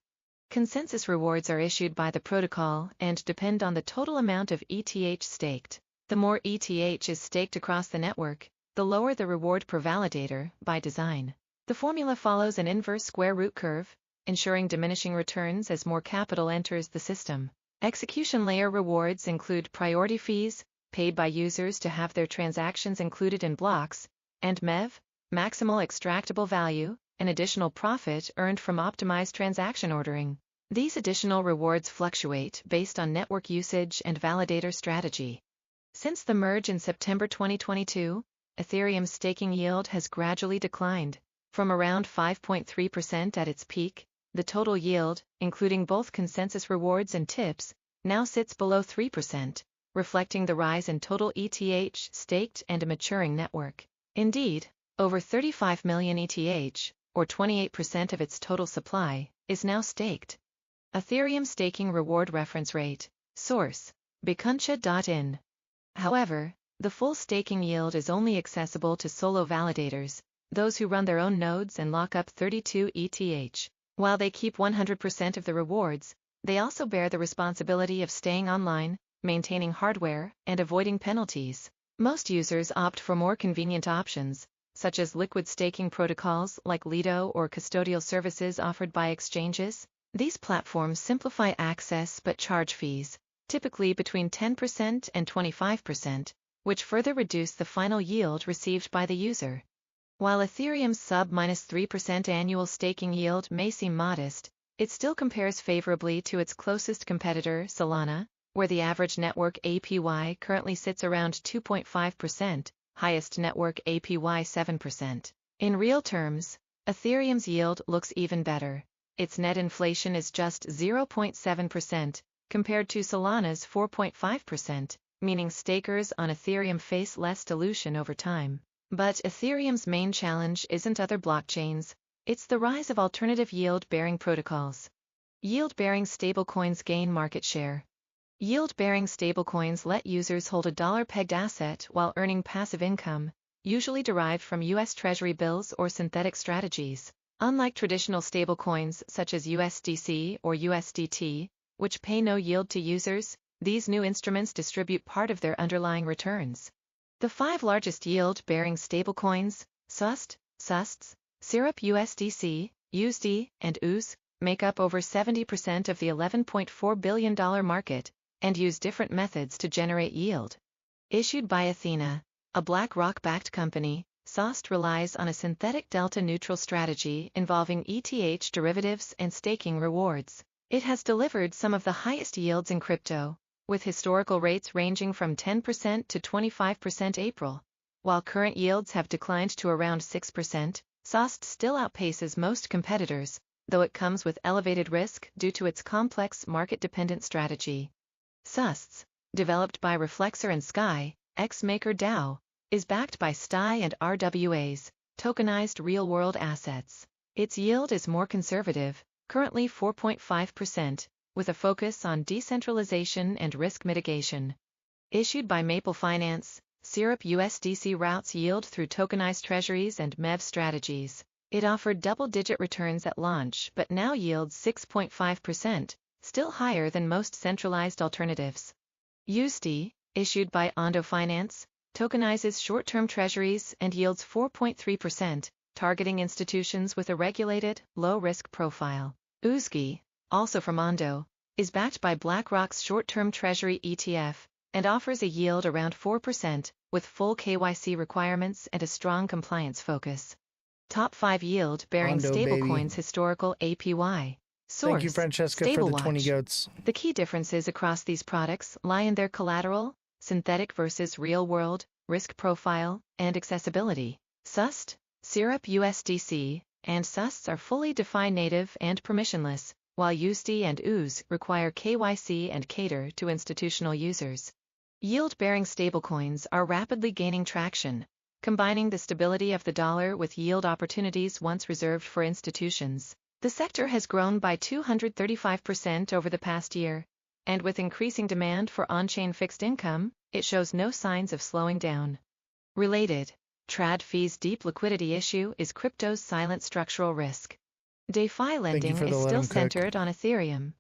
Consensus rewards are issued by the protocol and depend on the total amount of ETH staked. The more ETH is staked across the network, the lower the reward per validator, by design. The formula follows an inverse square root curve, ensuring diminishing returns as more capital enters the system. Execution layer rewards include priority fees, paid by users to have their transactions included in blocks, and MEV, maximal extractable value, an additional profit earned from optimized transaction ordering. These additional rewards fluctuate based on network usage and validator strategy. Since the merge in September 2022, Ethereum's staking yield has gradually declined. From around 5.3% at its peak, the total yield, including both consensus rewards and tips, now sits below 3%, reflecting the rise in total ETH staked and a maturing network. Indeed, over 35 million ETH, or 28% of its total supply, is now staked. Ethereum staking reward reference rate. Source: Bikuncha.in. However, the full staking yield is only accessible to solo validators, those who run their own nodes and lock up 32 ETH. While they keep 100% of the rewards, they also bear the responsibility of staying online, maintaining hardware, and avoiding penalties. Most users opt for more convenient options, such as liquid staking protocols like Lido or custodial services offered by exchanges. These platforms simplify access but charge fees, typically between 10% and 25%, which further reduce the final yield received by the user. While Ethereum's sub-3% annual staking yield may seem modest, it still compares favorably to its closest competitor, Solana, where the average network APY currently sits around 2.5%, highest network APY 7%. In real terms, Ethereum's yield looks even better. its net inflation is just 0.7%, compared to Solana's 4.5%, meaning stakers on Ethereum face less dilution over time. But Ethereum's main challenge isn't other blockchains, it's the rise of alternative yield-bearing protocols. Yield-bearing stablecoins gain market share. Yield-bearing stablecoins let users hold a dollar-pegged asset while earning passive income, usually derived from U.S. Treasury bills or synthetic strategies. Unlike traditional stablecoins such as USDC or USDT, which pay no yield to users, these new instruments distribute part of their underlying returns. The 5 largest yield-bearing stablecoins, SUST, SUSTS, Syrup USDC, USD, and OOZ, make up over 70% of the $11.4 billion market, and use different methods to generate yield. Issued by Athena, a BlackRock-backed company, SUST relies on a synthetic delta-neutral strategy involving ETH derivatives and staking rewards. It has delivered some of the highest yields in crypto, with historical rates ranging from 10% to 25% April. While current yields have declined to around 6%, SUST still outpaces most competitors, though it comes with elevated risk due to its complex market-dependent strategy. SUSTS, developed by Reflexer and Sky, ex-MakerDAO, is backed by STI and RWAs, tokenized real-world assets. Its yield is more conservative, currently 4.5%, with a focus on decentralization and risk mitigation. Issued by Maple Finance, Syrup USDC routes yield through tokenized treasuries and MEV strategies. It offered double-digit returns at launch but now yields 6.5%, still higher than most centralized alternatives. USD, issued by Ondo Finance, tokenizes short-term treasuries and yields 4.3%, targeting institutions with a regulated, low-risk profile. USG, also from Ondo, is backed by BlackRock's short-term treasury ETF and offers a yield around 4%, with full KYC requirements and a strong compliance focus. Top 5 yield-bearing stablecoins historical APY. Source, Thank you, Francesca, for the 20 goats. The key differences across these products lie in their collateral, synthetic versus real-world, risk profile, and accessibility. SUST, Syrup USDC, and SUSTs are fully defined native and permissionless, while USD and OOZ require KYC and cater to institutional users. Yield-bearing stablecoins are rapidly gaining traction, combining the stability of the dollar with yield opportunities once reserved for institutions. The sector has grown by 235% over the past year, and with increasing demand for on-chain fixed income, it shows no signs of slowing down. Related, TradFi's deep liquidity issue is crypto's silent structural risk. DeFi lending is still centered on Ethereum.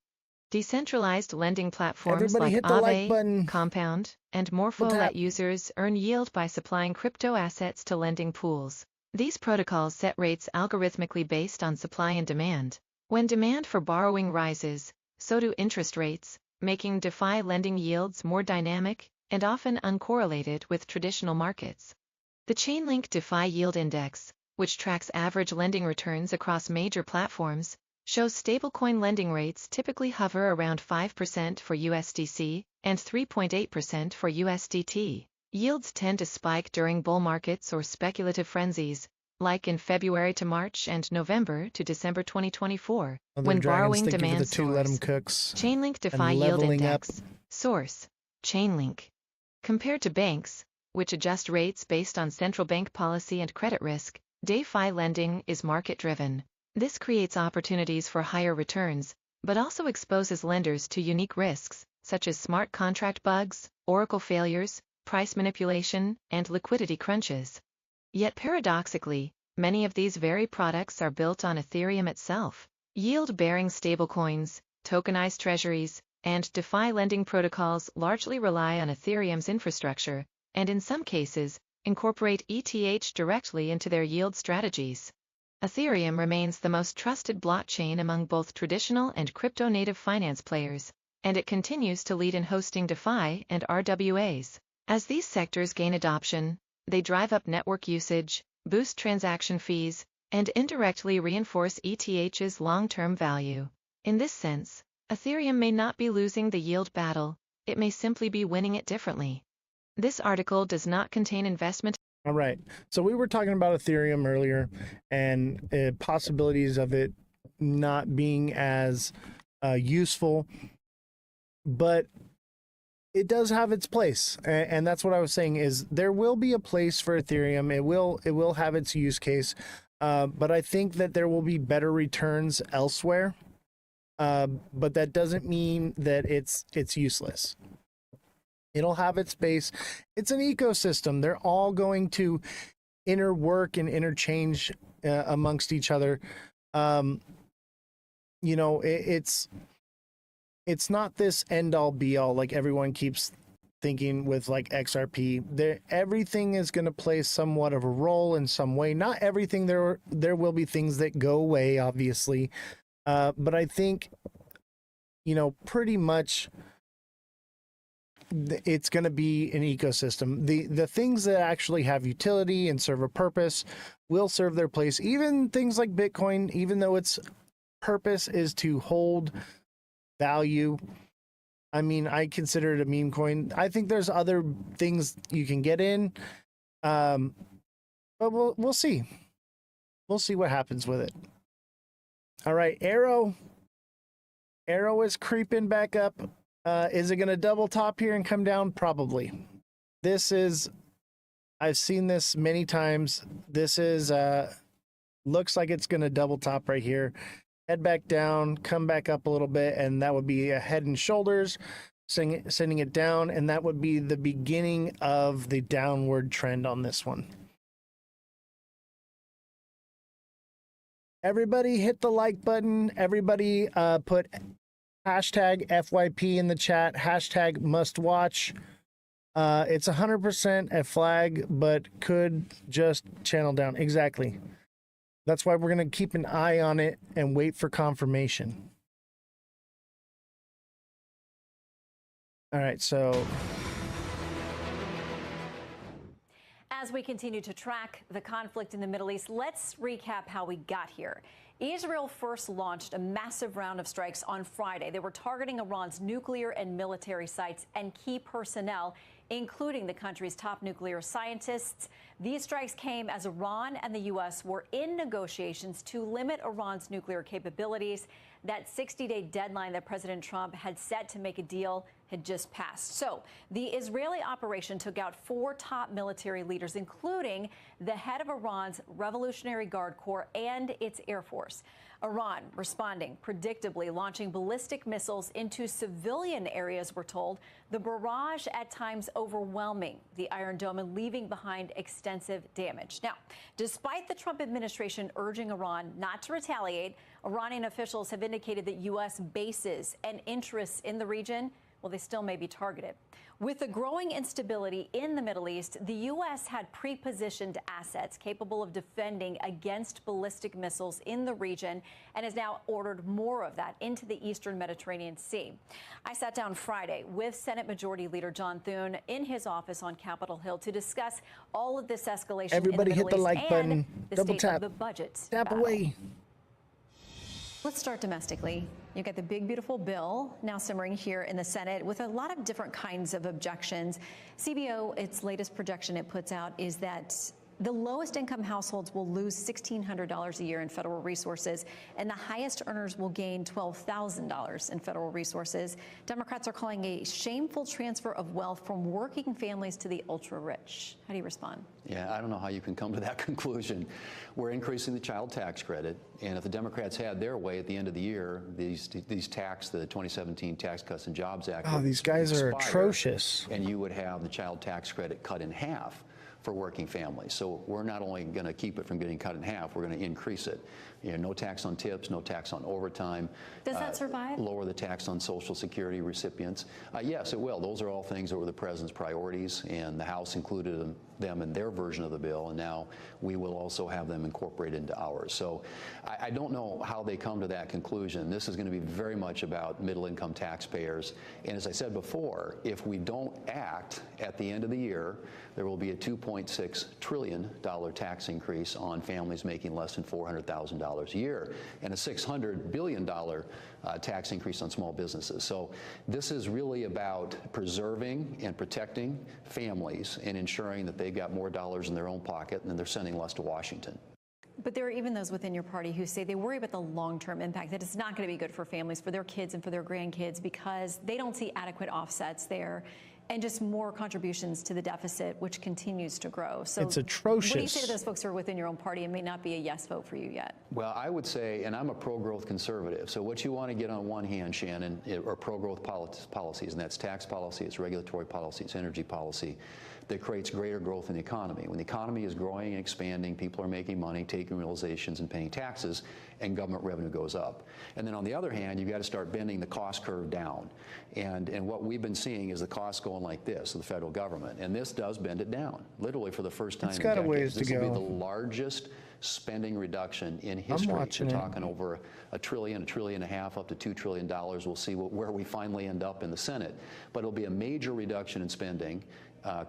Decentralized lending platforms like Aave, Compound, and Morpho let users earn yield by supplying crypto assets to lending pools. These protocols set rates algorithmically based on supply and demand. When demand for borrowing rises, so do interest rates, making DeFi lending yields more dynamic and often uncorrelated with traditional markets. The Chainlink DeFi Yield Index, which tracks average lending returns across major platforms, shows stablecoin lending rates typically hover around 5% for USDC and 3.8% for USDT. Yields tend to spike during bull markets or speculative frenzies, like in February to March and November to December 2024, when borrowing demand soars. Chainlink DeFi Yield Index. Source: Chainlink. Compared to banks, which adjust rates based on central bank policy and credit risk, DeFi lending is market-driven. This creates opportunities for higher returns, but also exposes lenders to unique risks, such as smart contract bugs, oracle failures, price manipulation, and liquidity crunches. Yet paradoxically, many of these very products are built on Ethereum itself. Yield-bearing stablecoins, tokenized treasuries, and DeFi lending protocols largely rely on Ethereum's infrastructure, and in some cases, incorporate ETH directly into their yield strategies. Ethereum remains the most trusted blockchain among both traditional and crypto-native finance players, and it continues to lead in hosting DeFi and RWAs. As these sectors gain adoption, they drive up network usage, boost transaction fees, and indirectly reinforce ETH's long-term value. In this sense, Ethereum may not be losing the yield battle, it may simply be winning it differently. This article does not contain investment. All right. So we were talking about Ethereum earlier and possibilities of it not being as useful, but it does have its place, and that's what I was saying. Is there will be a place for Ethereum. It will have its use case, but I think that there will be better returns elsewhere. But that doesn't mean that it's useless. It'll have its space. It's an ecosystem. They're all going to interwork and interchange amongst each other. You know, it's not this end all be all like everyone keeps thinking with like XRP. Everything is going to play somewhat of a role in some way. Not everything. There will be things that go away, obviously, but I think, you know, pretty much it's going to be an ecosystem. The things that actually have utility and serve a purpose will serve their place. Even things like Bitcoin, even though its purpose is to hold value. I mean, I consider it a meme coin. I think there's other things you can get in, but we'll see. We'll see what happens with it. All right, Arrow is creeping back up. Is it going to double top here and come down? Probably. I've seen this many times. This is looks like it's going to double top right here. Head back down, come back up a little bit, and that would be a head and shoulders, sending it down, and that would be the beginning of the downward trend on this one. Everybody hit the like button. Everybody put hashtag FYP in the chat, hashtag must watch. It's 100% a flag, but could just channel down. Exactly. That's why we're going to keep an eye on it and wait for confirmation. All right, so as we continue to track the conflict in the Middle East, let's recap how we got here. Israel first launched a massive round of strikes on Friday. They were targeting Iran's nuclear and military sites and key personnel, including the country's top nuclear scientists. These strikes came as Iran and the U.S. were in negotiations to limit Iran's nuclear capabilities. That 60-day deadline that President Trump had set to make a deal had just passed. So the Israeli operation took out 4 top military leaders, including the head of Iran's Revolutionary Guard Corps and its Air Force. Iran responding predictably, launching ballistic missiles into civilian areas, we're told. The barrage at times overwhelming the Iron Dome and leaving behind extensive damage. Now, despite the Trump administration urging Iran not to retaliate, Iranian officials have indicated that U.S. bases and interests in the region, well, they still may be targeted. With the growing instability in the Middle East, the U.S. had pre-positioned assets capable of defending against ballistic missiles in the region and has now ordered more of that into the eastern Mediterranean Sea. I sat down Friday with Senate Majority Leader John Thune in his office on Capitol Hill to discuss all of this escalation everybody in the hit the Middle like East button, and the double state tap, of the budget tap battle. away. Let's start domestically. You've got the big, beautiful bill now simmering here in the Senate with a lot of different kinds of objections. CBO, its latest projection it puts out is that the lowest income households will lose $1,600 a year in federal resources, and the highest earners will gain $12,000 in federal resources. Democrats are calling a shameful transfer of wealth from working families to the ultra rich. How do you respond? Yeah, I don't know how you can come to that conclusion. We're increasing the child tax credit, and if the Democrats had their way at the end of the year, the 2017 Tax Cuts and Jobs Act. Oh, these guys are atrocious. And you would have the child tax credit cut in half for working families. So we're not only going to keep it from getting cut in half, we're going to increase it. You know, no tax on tips, no tax on overtime. Does that survive? Lower the tax on Social Security recipients. Yes, it will. Those are all things that were the president's priorities, and the House included them in their version of the bill, and now we will also have them incorporated into ours. So I don't know how they come to that conclusion. This is going to be very much about middle-income taxpayers. And as I said before, if we don't act at the end of the year, there will be a $2.6 trillion tax increase on families making less than $400,000 a year, and a $600 billion tax increase on small businesses. So this is really about preserving and protecting families and ensuring that they've got more dollars in their own pocket and they're sending less to Washington. But there are even those within your party who say they worry about the long-term impact, that it's not going to be good for families, for their kids and for their grandkids, because they don't see adequate offsets there and just more contributions to the deficit, which continues to grow. So it's atrocious. What do you say to those folks who are within your own party and may not be a yes vote for you yet? Well, I would say, and I'm a pro-growth conservative, so what you want to get on one hand, Shannon, are pro-growth policies, and that's tax policy, it's regulatory policy, it's energy policy, that creates greater growth in the economy. When the economy is growing and expanding, people are making money, taking realizations and paying taxes, and government revenue goes up. And then on the other hand, you've got to start bending the cost curve down. And what we've been seeing is the costs going like this, of the federal government, and this does bend it down, literally for the first time in decades. It's got a ways to this will go. be the largest spending reduction in history. I'm watching We're talking over $1 trillion, $1.5 trillion, up to $2 trillion. We'll see where we finally end up in the Senate. But it'll be a major reduction in spending,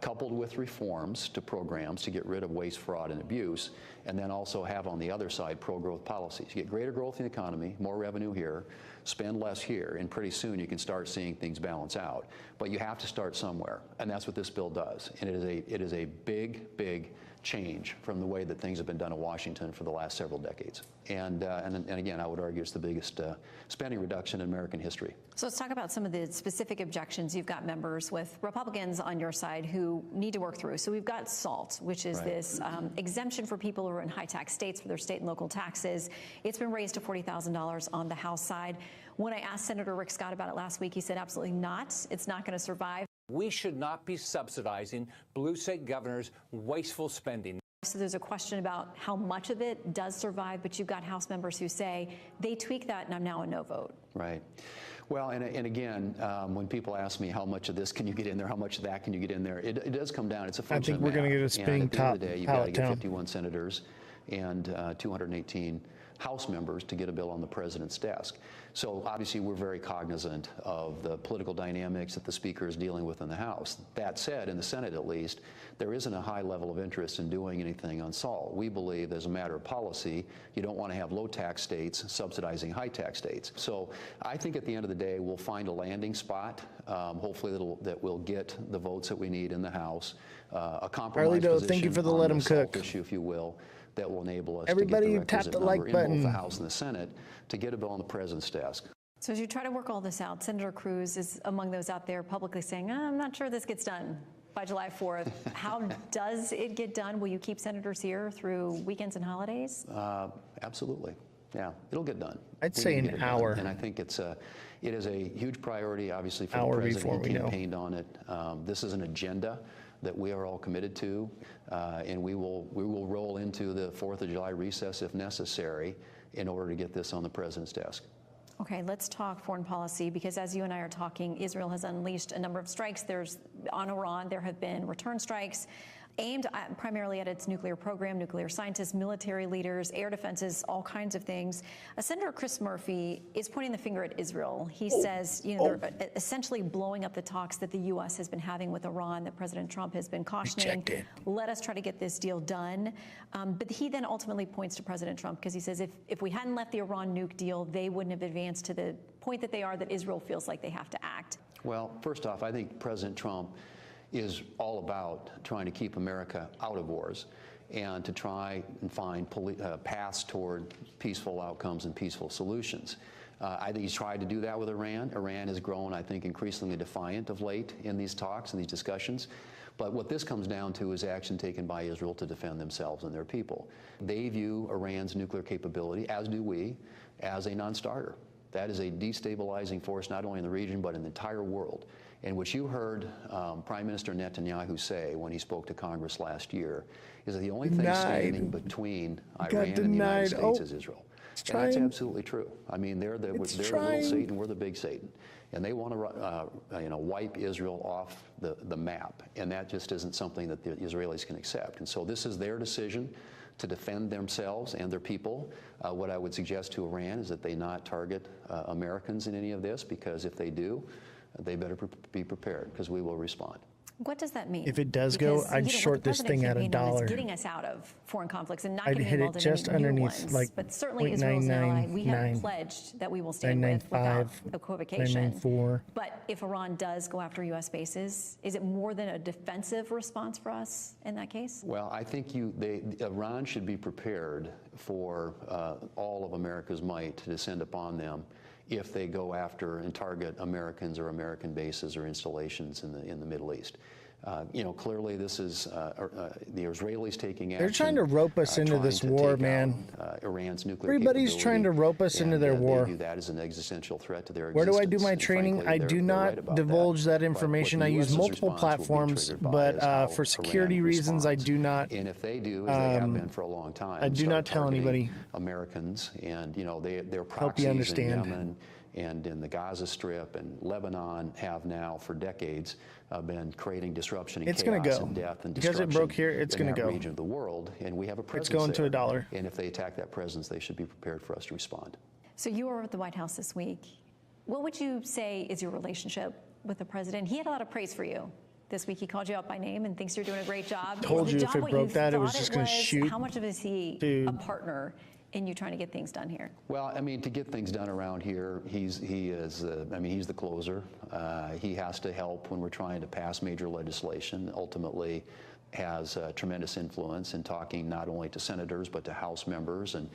coupled with reforms to programs to get rid of waste, fraud, and abuse, and then also have on the other side pro-growth policies. You get greater growth in the economy, more revenue here, spend less here, and pretty soon you can start seeing things balance out. But you have to start somewhere, and that's what this bill does. And it is a big, big change from the way that things have been done in Washington for the last several decades. And again, I would argue it's the biggest spending reduction in American history. So let's talk about some of the specific objections. You've got members with Republicans on your side who need to work through. So we've got SALT, which is this exemption for people who are in high tax states for their state and local taxes. It's been raised to $40,000 on the House side. When I asked Senator Rick Scott about it last week, he said absolutely not. It's not going to survive. We should not be subsidizing blue state governors' wasteful spending. So there's a question about how much of it does survive, but you've got House members who say they tweak that and I'm now a no vote. Right. Well, and again, when people ask me how much of this can you get in there, how much of that can you get in there, it does come down. It's a function of math. I think we're going to get a spinning top At the end of the day, you've got to get 51 senators and 218 House members to get a bill on the president's desk. So obviously we're very cognizant of the political dynamics that the Speaker is dealing with in the House. That said, in the Senate at least, there isn't a high level of interest in doing anything on SALT. We believe as a matter of policy, you don't want to have low tax states subsidizing high tax states. So I think at the end of the day, we'll find a landing spot, hopefully that will get the votes that we need in the House, a compromise position thank you for the on let 'em SALT cook issue, if you will, that will enable us Everybody to get the tap requisite the number like in button. both the House and the Senate to get a bill on the president's desk. So as you try to work all this out, Senator Cruz is among those out there publicly saying, I'm not sure this gets done by July 4th. How does it get done? Will you keep senators here through weekends and holidays? Absolutely. Yeah, it'll get done. I'd say an hour. And I think it is a huge priority, obviously, for Hour the before president. He we know. campaigned on it. This is an agenda that we are all committed to, and we will roll into the 4th of July recess if necessary in order to get this on the president's desk. Okay, let's talk foreign policy, because as you and I are talking, Israel has unleashed a number of strikes. On Iran, there have been return strikes aimed primarily at its nuclear program, nuclear scientists, military leaders, air defenses, all kinds of things. Senator Chris Murphy is pointing the finger at Israel. He says, they're essentially blowing up the talks that the U.S. has been having with Iran, that President Trump has been cautioning. Let us try to get this deal done. But he then ultimately points to President Trump, because he says if we hadn't left the Iran nuke deal, they wouldn't have advanced to the point that they are, that Israel feels like they have to act. Well, first off, I think President Trump is all about trying to keep America out of wars and to try and find paths toward peaceful outcomes and peaceful solutions. I think he's tried to do that with Iran. Iran has grown, I think, increasingly defiant of late in these talks and these discussions. But what this comes down to is action taken by Israel to defend themselves and their people. They view Iran's nuclear capability, as do we, as a non-starter. That is a destabilizing force not only in the region but in the entire world. And what you heard Prime Minister Netanyahu say when he spoke to Congress last year is that the only thing standing between Iran and the United States is Israel. And that's absolutely true. I mean, they're the little Satan, we're the big Satan. And they want to wipe Israel off the map. And that just isn't something that the Israelis can accept. And so this is their decision to defend themselves and their people. What I would suggest to Iran is that they not target Americans in any of this, because if they do, they better be prepared, because we will respond. What does that mean? If it does go, Because, I'd what the short this president thing at campaigned on is $1. getting us out of foreign conflicts and not I'd getting hit it involved in just any new underneath, ones. like, But certainly Israel's an ally we have 0.999, pledged that we will stand with without 995, equivocation. 994. But if Iran does go after U.S. bases, is it more than a defensive response for us in that case? Well, I think Iran should be prepared for all of America's might to descend upon them if they go after and target Americans or American bases or installations in the Middle East. Clearly this is the Israelis taking action. They're trying to rope us into this war, man. Iran's nuclear Everybody's trying to rope us into their war. They view that as an existential threat to their Where existence. do I do my and training? frankly, I do they're right not about divulge that But information. what I the use US's multiple response will be platforms, triggered by but is how for Iran security reasons, I responds. do not. And if they do, as they have been for a long time, I do start not tell targeting anybody. Americans, and their Help proxies you in understand. Yemen and in the Gaza Strip and Lebanon have now for decades been creating disruption and It's chaos gonna go. and death and Because destruction it broke here, it's in gonna that go. region of the world, and we have a presence It's going to there. $1. And if they attack that presence, they should be prepared for us to respond. So you were at the White House this week. What would you say is your relationship with the president? He had a lot of praise for you. This week he called you out by name and thinks you're doing a great job. Told Is you the if job it what broke you that, it was thought just gonna shoot. How much of is he Dude. a partner in you trying to get things done here? Well, I mean, to get things done around here, he's the closer. He has to help when we're trying to pass major legislation. Ultimately, has tremendous influence in talking not only to senators but to House members and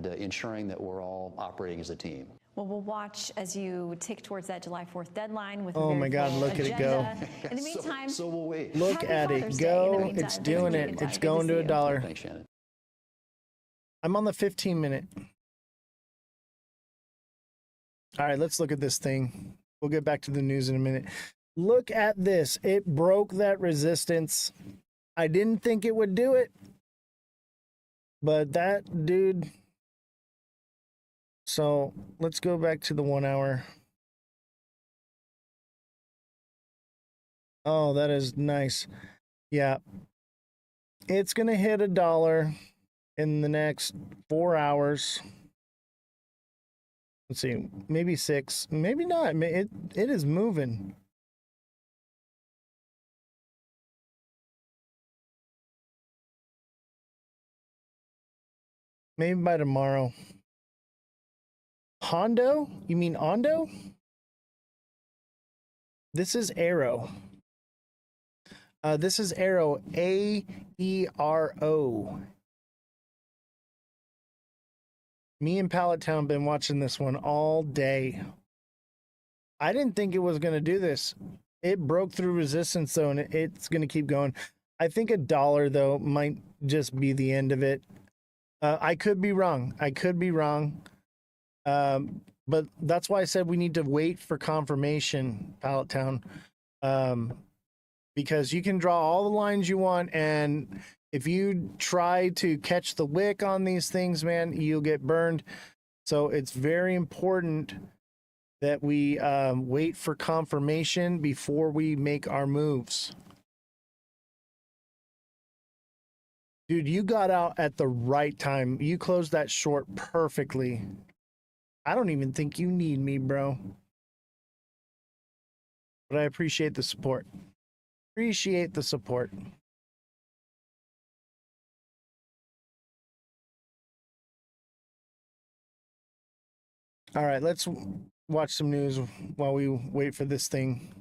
ensuring that we're all operating as a team. Well, we'll watch as you tick towards that July 4th deadline with a Oh very my God, full look at it go. agenda. In the meantime, So will we. Look Happy at it Father's Day in the go. meantime. It's Thanks doing for it. taking time. It's Good to going to see a you. dollar. Thanks, Shannon. I'm on the 15-minute. All right, let's look at this thing. We'll get back to the news in a minute. Look at this. It broke that resistance. I didn't think it would do it, but that dude. So let's go back to the 1 hour. Oh, that is nice. Yeah. It's going to hit $1 in the next 4 hours. Let's see, maybe 6, maybe not. It is moving. Maybe by tomorrow. Hondo? You mean Ondo? This is Arrow. This is Arrow, A-E-R-O. Me and Pallettown been watching this one all day. I didn't think it was going to do this. It broke through resistance, though, and it's going to keep going. I think $1, though, might just be the end of it. I could be wrong. But that's why I said we need to wait for confirmation, Pallettown. Because you can draw all the lines you want, and if you try to catch the wick on these things, man, you'll get burned. So it's very important that we wait for confirmation before we make our moves. Dude, you got out at the right time. You closed that short perfectly. I don't even think you need me, bro. But I appreciate the support. Appreciate the support. All right, let's watch some news while we wait for this thing.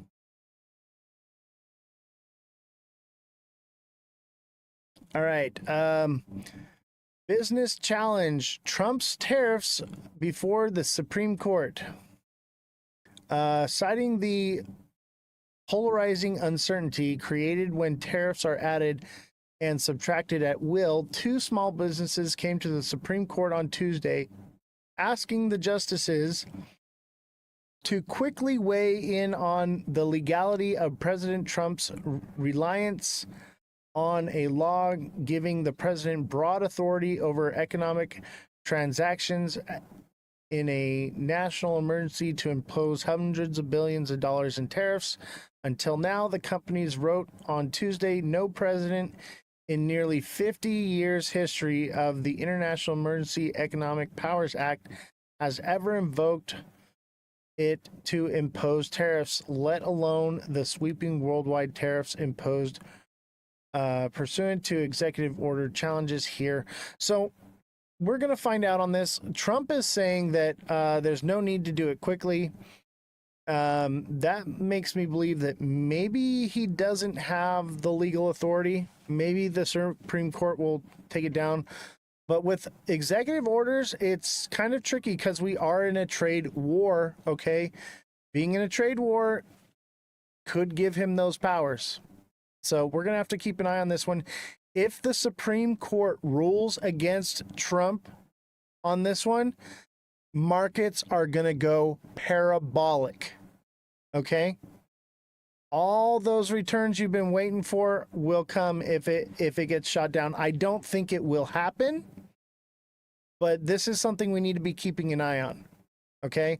All right. Business challenge. Trump's tariffs before the Supreme Court. Citing the polarizing uncertainty created when tariffs are added and subtracted at will, 2 small businesses came to the Supreme Court on Tuesday asking the justices to quickly weigh in on the legality of President Trump's reliance on a law giving the president broad authority over economic transactions in a national emergency to impose hundreds of billions of dollars in tariffs. Until now, the companies wrote on Tuesday, no president in nearly 50 years history of the International Emergency Economic Powers Act has ever invoked it to impose tariffs, let alone the sweeping worldwide tariffs imposed pursuant to executive order challenges here. So we're going to find out on this. Trump is saying that there's no need to do it quickly. That makes me believe that maybe he doesn't have the legal authority. Maybe the Supreme Court will take it down. But with executive orders, it's kind of tricky because we are in a trade war, okay? Being in a trade war could give him those powers. So we're going to have to keep an eye on this one. If the Supreme Court rules against Trump on this one, markets are going to go parabolic, okay? All those returns you've been waiting for will come if it gets shot down. I don't think it will happen, but this is something we need to be keeping an eye on. Okay?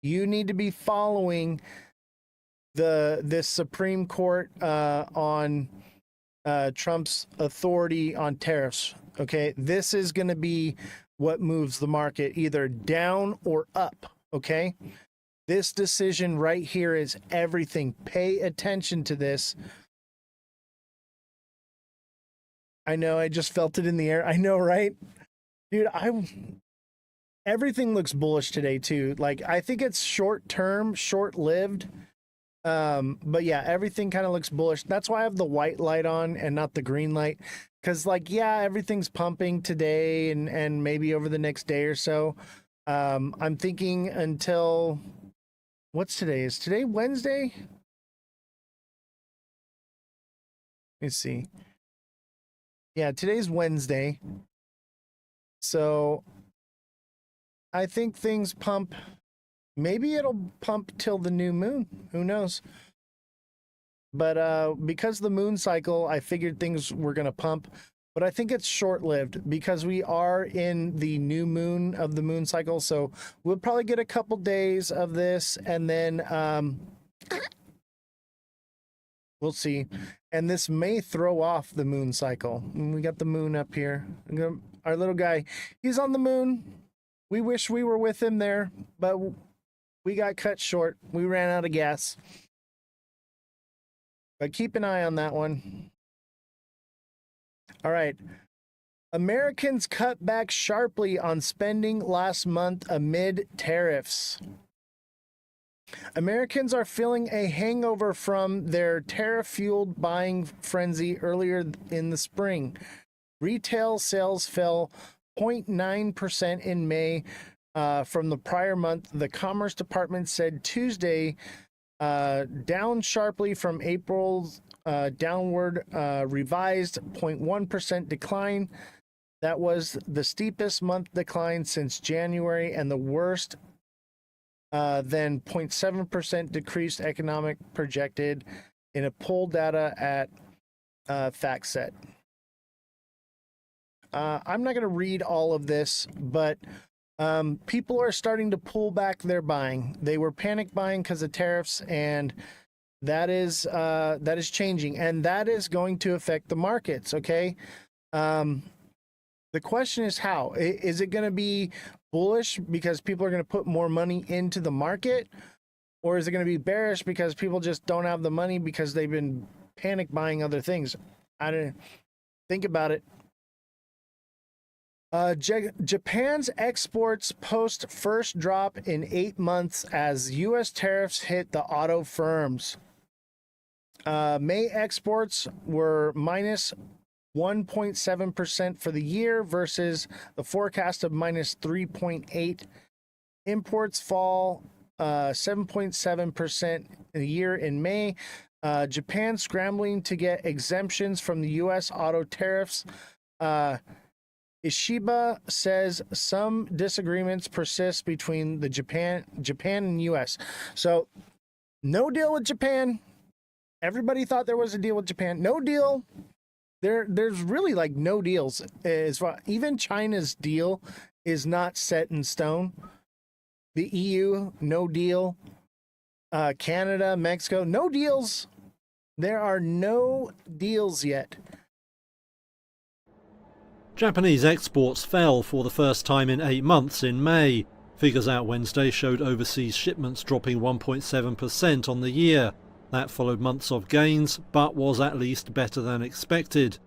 You need to be following this Supreme Court on Trump's authority on tariffs. Okay? This is going to be what moves the market either down or up. Okay? This decision right here is everything. Pay attention to this. I know, I just felt it in the air. I know, right? Dude, everything looks bullish today too. Like, I think it's short term, short lived. But yeah, everything kind of looks bullish. That's why I have the white light on and not the green light. Cause like, yeah, everything's pumping today and maybe over the next day or so. I'm thinking until, what's today? Is today Wednesday? Let's see. Yeah, today's Wednesday. So I think things pump. Maybe it'll pump till the new moon. Who knows? But because the moon cycle, I figured things were going to pump. But I think it's short-lived because we are in the new moon of the moon cycle. So we'll probably get a couple days of this and then we'll see. And this may throw off the moon cycle. We got the moon up here. Our little guy, he's on the moon. We wish we were with him there, but we got cut short. We ran out of gas. But keep an eye on that one. All right. Americans cut back sharply on spending last month amid tariffs. Americans are feeling a hangover from their tariff-fueled buying frenzy earlier in the spring. Retail sales fell 0.9% in May from the prior month, the Commerce Department said Tuesday, down sharply from April's downward revised 0.1% decline. That was the steepest month decline since January and the worst than 0.7% decreased economic projected in a poll data at FactSet. I'm not going to read all of this, but people are starting to pull back their buying. They were panic buying because of tariffs, and that is changing, and that is going to affect the markets. Okay, the question is how. Is it going to be bullish because people are going to put more money into the market, or is it going to be bearish because people just don't have the money because they've been panic buying other things? I don't think about it. Japan's exports post first drop in 8 months as U.S. tariffs hit the auto firms. May exports were minus 1.7% for the year versus the forecast of minus 3.8. Imports fall 7.7% a year in May. Japan scrambling to get exemptions from the U.S. auto tariffs. Ishiba says some disagreements persist between the Japan and U.S. So no deal with Japan. Everybody thought there was a deal with Japan. No deal. There's really like no deals. As far, even China's deal is not set in stone. The EU, no deal. Canada, Mexico, no deals. There are no deals yet. Japanese exports fell for the first time in 8 months in May. Figures out Wednesday showed overseas shipments dropping 1.7% on the year. That followed months of gains, but was at least better than expected.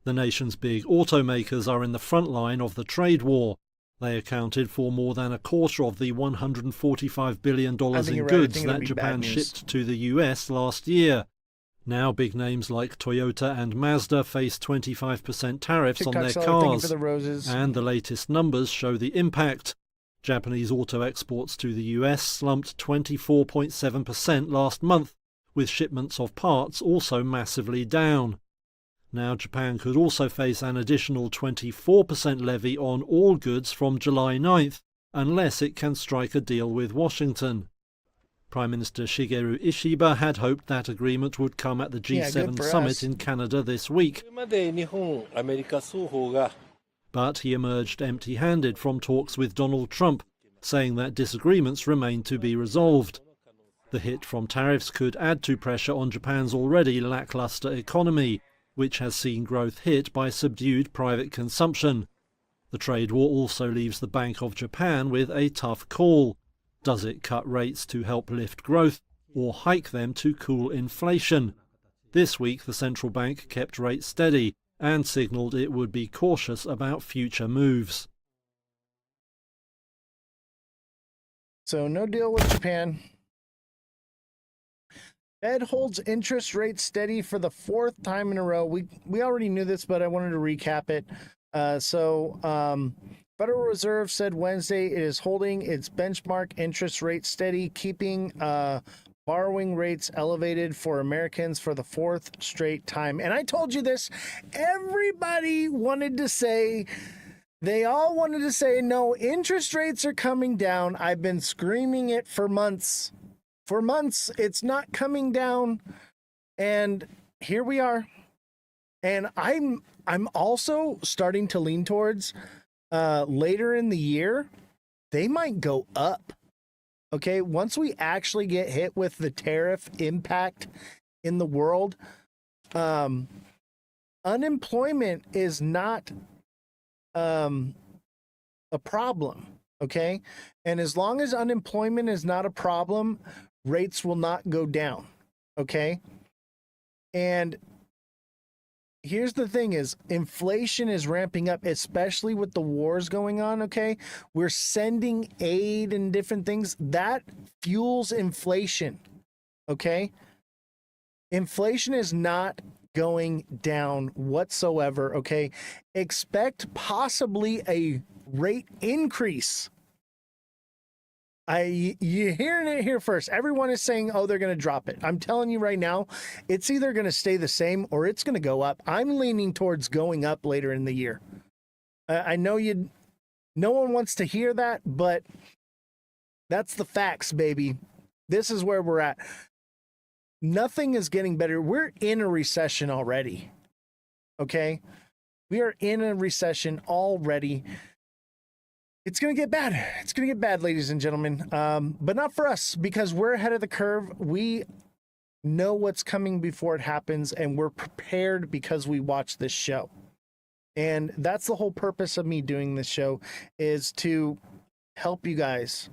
The nation's big automakers are in the front line of the trade war. They accounted for more than a quarter of the $145 billion in goods that Japan shipped to the US last year. Now big names like Toyota and Mazda face 25% tariffs on their cars, and the latest numbers show the impact. Japanese auto exports to the US slumped 24.7% last month, with shipments of parts also massively down. Now Japan could also face an additional 24% levy on all goods from July 9th, unless it can strike a deal with Washington. Prime Minister Shigeru Ishiba had hoped that agreement would come at the G7 summit in Canada this week. But he emerged empty-handed from talks with Donald Trump, saying that disagreements remain to be resolved. The hit from tariffs could add to pressure on Japan's already lackluster economy, which has seen growth hit by subdued private consumption. The trade war also leaves the Bank of Japan with a tough call. Does it cut rates to help lift growth, or hike them to cool inflation? This week the central bank kept rates steady and signalled it would be cautious about future moves. So no deal with Japan. Fed holds interest rates steady for the fourth time in a row. We already knew this, but I wanted to recap it. Federal Reserve said Wednesday it is holding its benchmark interest rate steady, keeping borrowing rates elevated for Americans for the fourth straight time. And I told you this. Everybody wanted to say, they all wanted to say, no, interest rates are coming down. I've been screaming it for months. For months, it's not coming down. And here we are. And I'm also starting to lean towards later in the year, they might go up. Okay, once we actually get hit with the tariff impact in the world, unemployment is not a problem. Okay, and as long as unemployment is not a problem, rates will not go down. Okay, and here's the thing is inflation is ramping up, especially with the wars going on. Okay, we're sending aid and different things that fuels inflation. Okay, inflation is not going down whatsoever. Okay, expect possibly a rate increase. You're hearing it here first. Everyone is saying, oh, they're going to drop it. I'm telling you right now, it's either going to stay the same or it's going to go up. I'm leaning towards going up later in the year. I know no one wants to hear that, but that's the facts, baby. This is where we're at. Nothing is getting better. We're in a recession already. Okay? We are in a recession already. It's going to get bad. It's going to get bad, ladies and gentlemen. But not for us, because we're ahead of the curve. We know what's coming before it happens, and we're prepared because we watch this show. And that's the whole purpose of me doing this show, is to help you guys.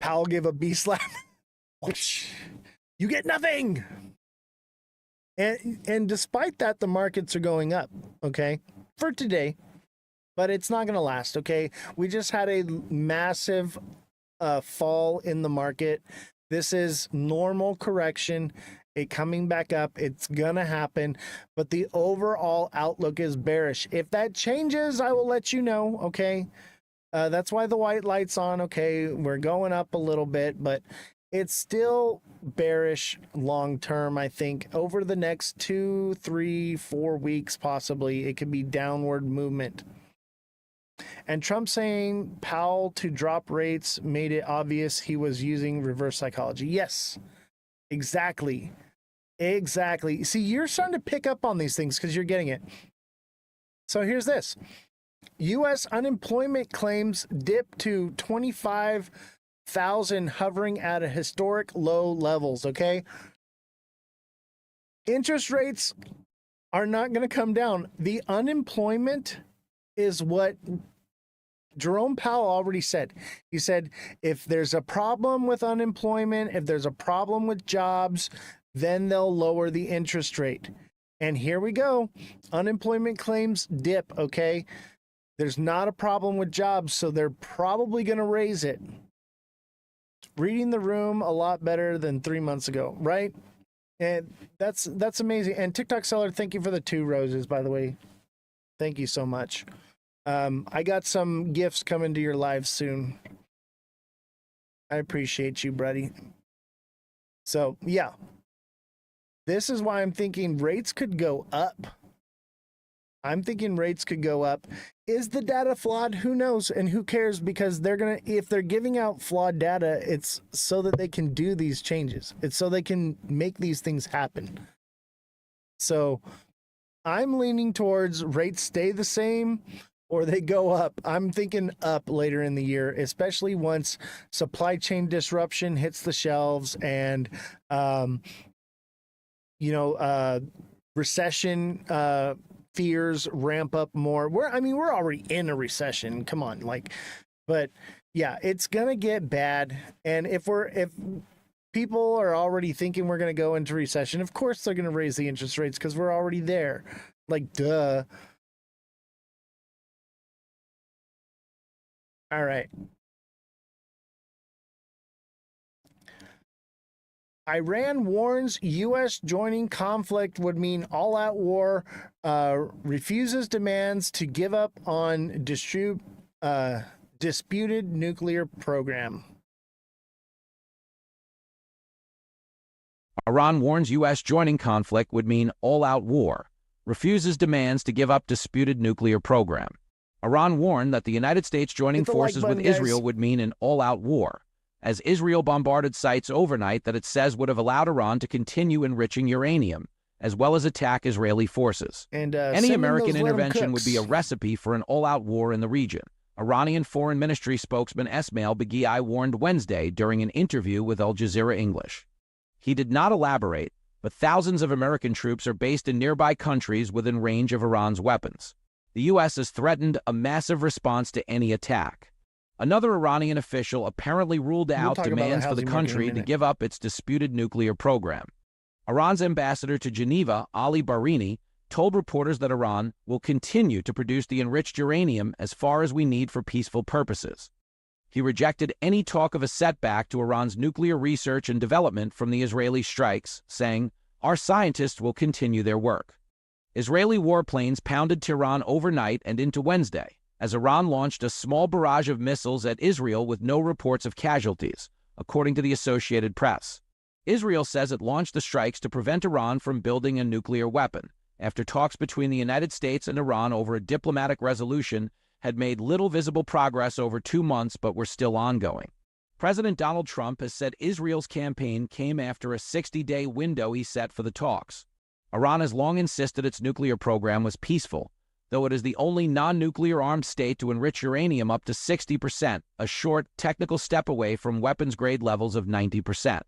Powell gave a B slap. You get nothing. And despite that, the markets are going up, okay, for today. But it's not going to last, okay? We just had a massive fall in the market. This is normal correction. It coming back up. It's going to happen. But the overall outlook is bearish. If that changes, I will let you know, okay? That's why the white light's on, okay? We're going up a little bit, but it's still bearish long term, I think. Over the next 2, 3, 4 weeks, possibly, it could be downward movement. And Trump saying Powell to drop rates made it obvious he was using reverse psychology. Yes, exactly. Exactly. See, you're starting to pick up on these things because you're getting it. So here's this. U.S. unemployment claims dip to 25,000, hovering at a historic low levels, okay? Interest rates are not going to come down. The unemployment is what Jerome Powell already said, he said, if there's a problem with unemployment, if there's a problem with jobs, then they'll lower the interest rate. And here we go. Unemployment claims dip, okay? There's not a problem with jobs, so they're probably going to raise it. Reading the room a lot better than 3 months ago, right? And that's amazing. And TikTok seller, thank you for the 2 roses, by the way. Thank you so much. I got some gifts coming to your live soon. I appreciate you, buddy. So, yeah. This is why I'm thinking rates could go up. I'm thinking rates could go up. Is the data flawed? Who knows? And who cares? Because they're going to, if they're giving out flawed data, it's so that they can do these changes. It's so they can make these things happen. So I'm leaning towards rates stay the same or they go up. I'm thinking up later in the year, especially once supply chain disruption hits the shelves and, recession fears ramp up more. We're already in a recession. Come on, but yeah, it's gonna get bad. And if people are already thinking we're gonna go into recession, of course they're gonna raise the interest rates because we're already there. Duh. All right. Iran warns U.S. joining conflict would mean all-out war, refuses demands to give up on disputed nuclear program. Iran warns U.S. joining conflict would mean all-out war, refuses demands to give up disputed nuclear program. Iran warned that the United States joining forces with Israel would mean an all-out war, as Israel bombarded sites overnight that it says would have allowed Iran to continue enriching uranium, as well as attack Israeli forces. And any American intervention would be a recipe for an all-out war in the region. Iranian Foreign Ministry spokesman Esmail Baghi warned Wednesday during an interview with Al Jazeera English. He did not elaborate, but thousands of American troops are based in nearby countries within range of Iran's weapons. The U.S. has threatened a massive response to any attack. Another Iranian official apparently ruled out demands for the country to give up its disputed nuclear program. Iran's ambassador to Geneva, Ali Barini, told reporters that Iran will continue to produce the enriched uranium as far as we need for peaceful purposes. He rejected any talk of a setback to Iran's nuclear research and development from the Israeli strikes, saying, "Our scientists will continue their work." Israeli warplanes pounded Tehran overnight and into Wednesday, as Iran launched a small barrage of missiles at Israel with no reports of casualties, according to the Associated Press. Israel says it launched the strikes to prevent Iran from building a nuclear weapon, after talks between the United States and Iran over a diplomatic resolution had made little visible progress over 2 months but were still ongoing. President Donald Trump has said Israel's campaign came after a 60-day window he set for the talks. Iran has long insisted its nuclear program was peaceful, though it is the only non-nuclear armed state to enrich uranium up to 60%, a short, technical step away from weapons-grade levels of 90%.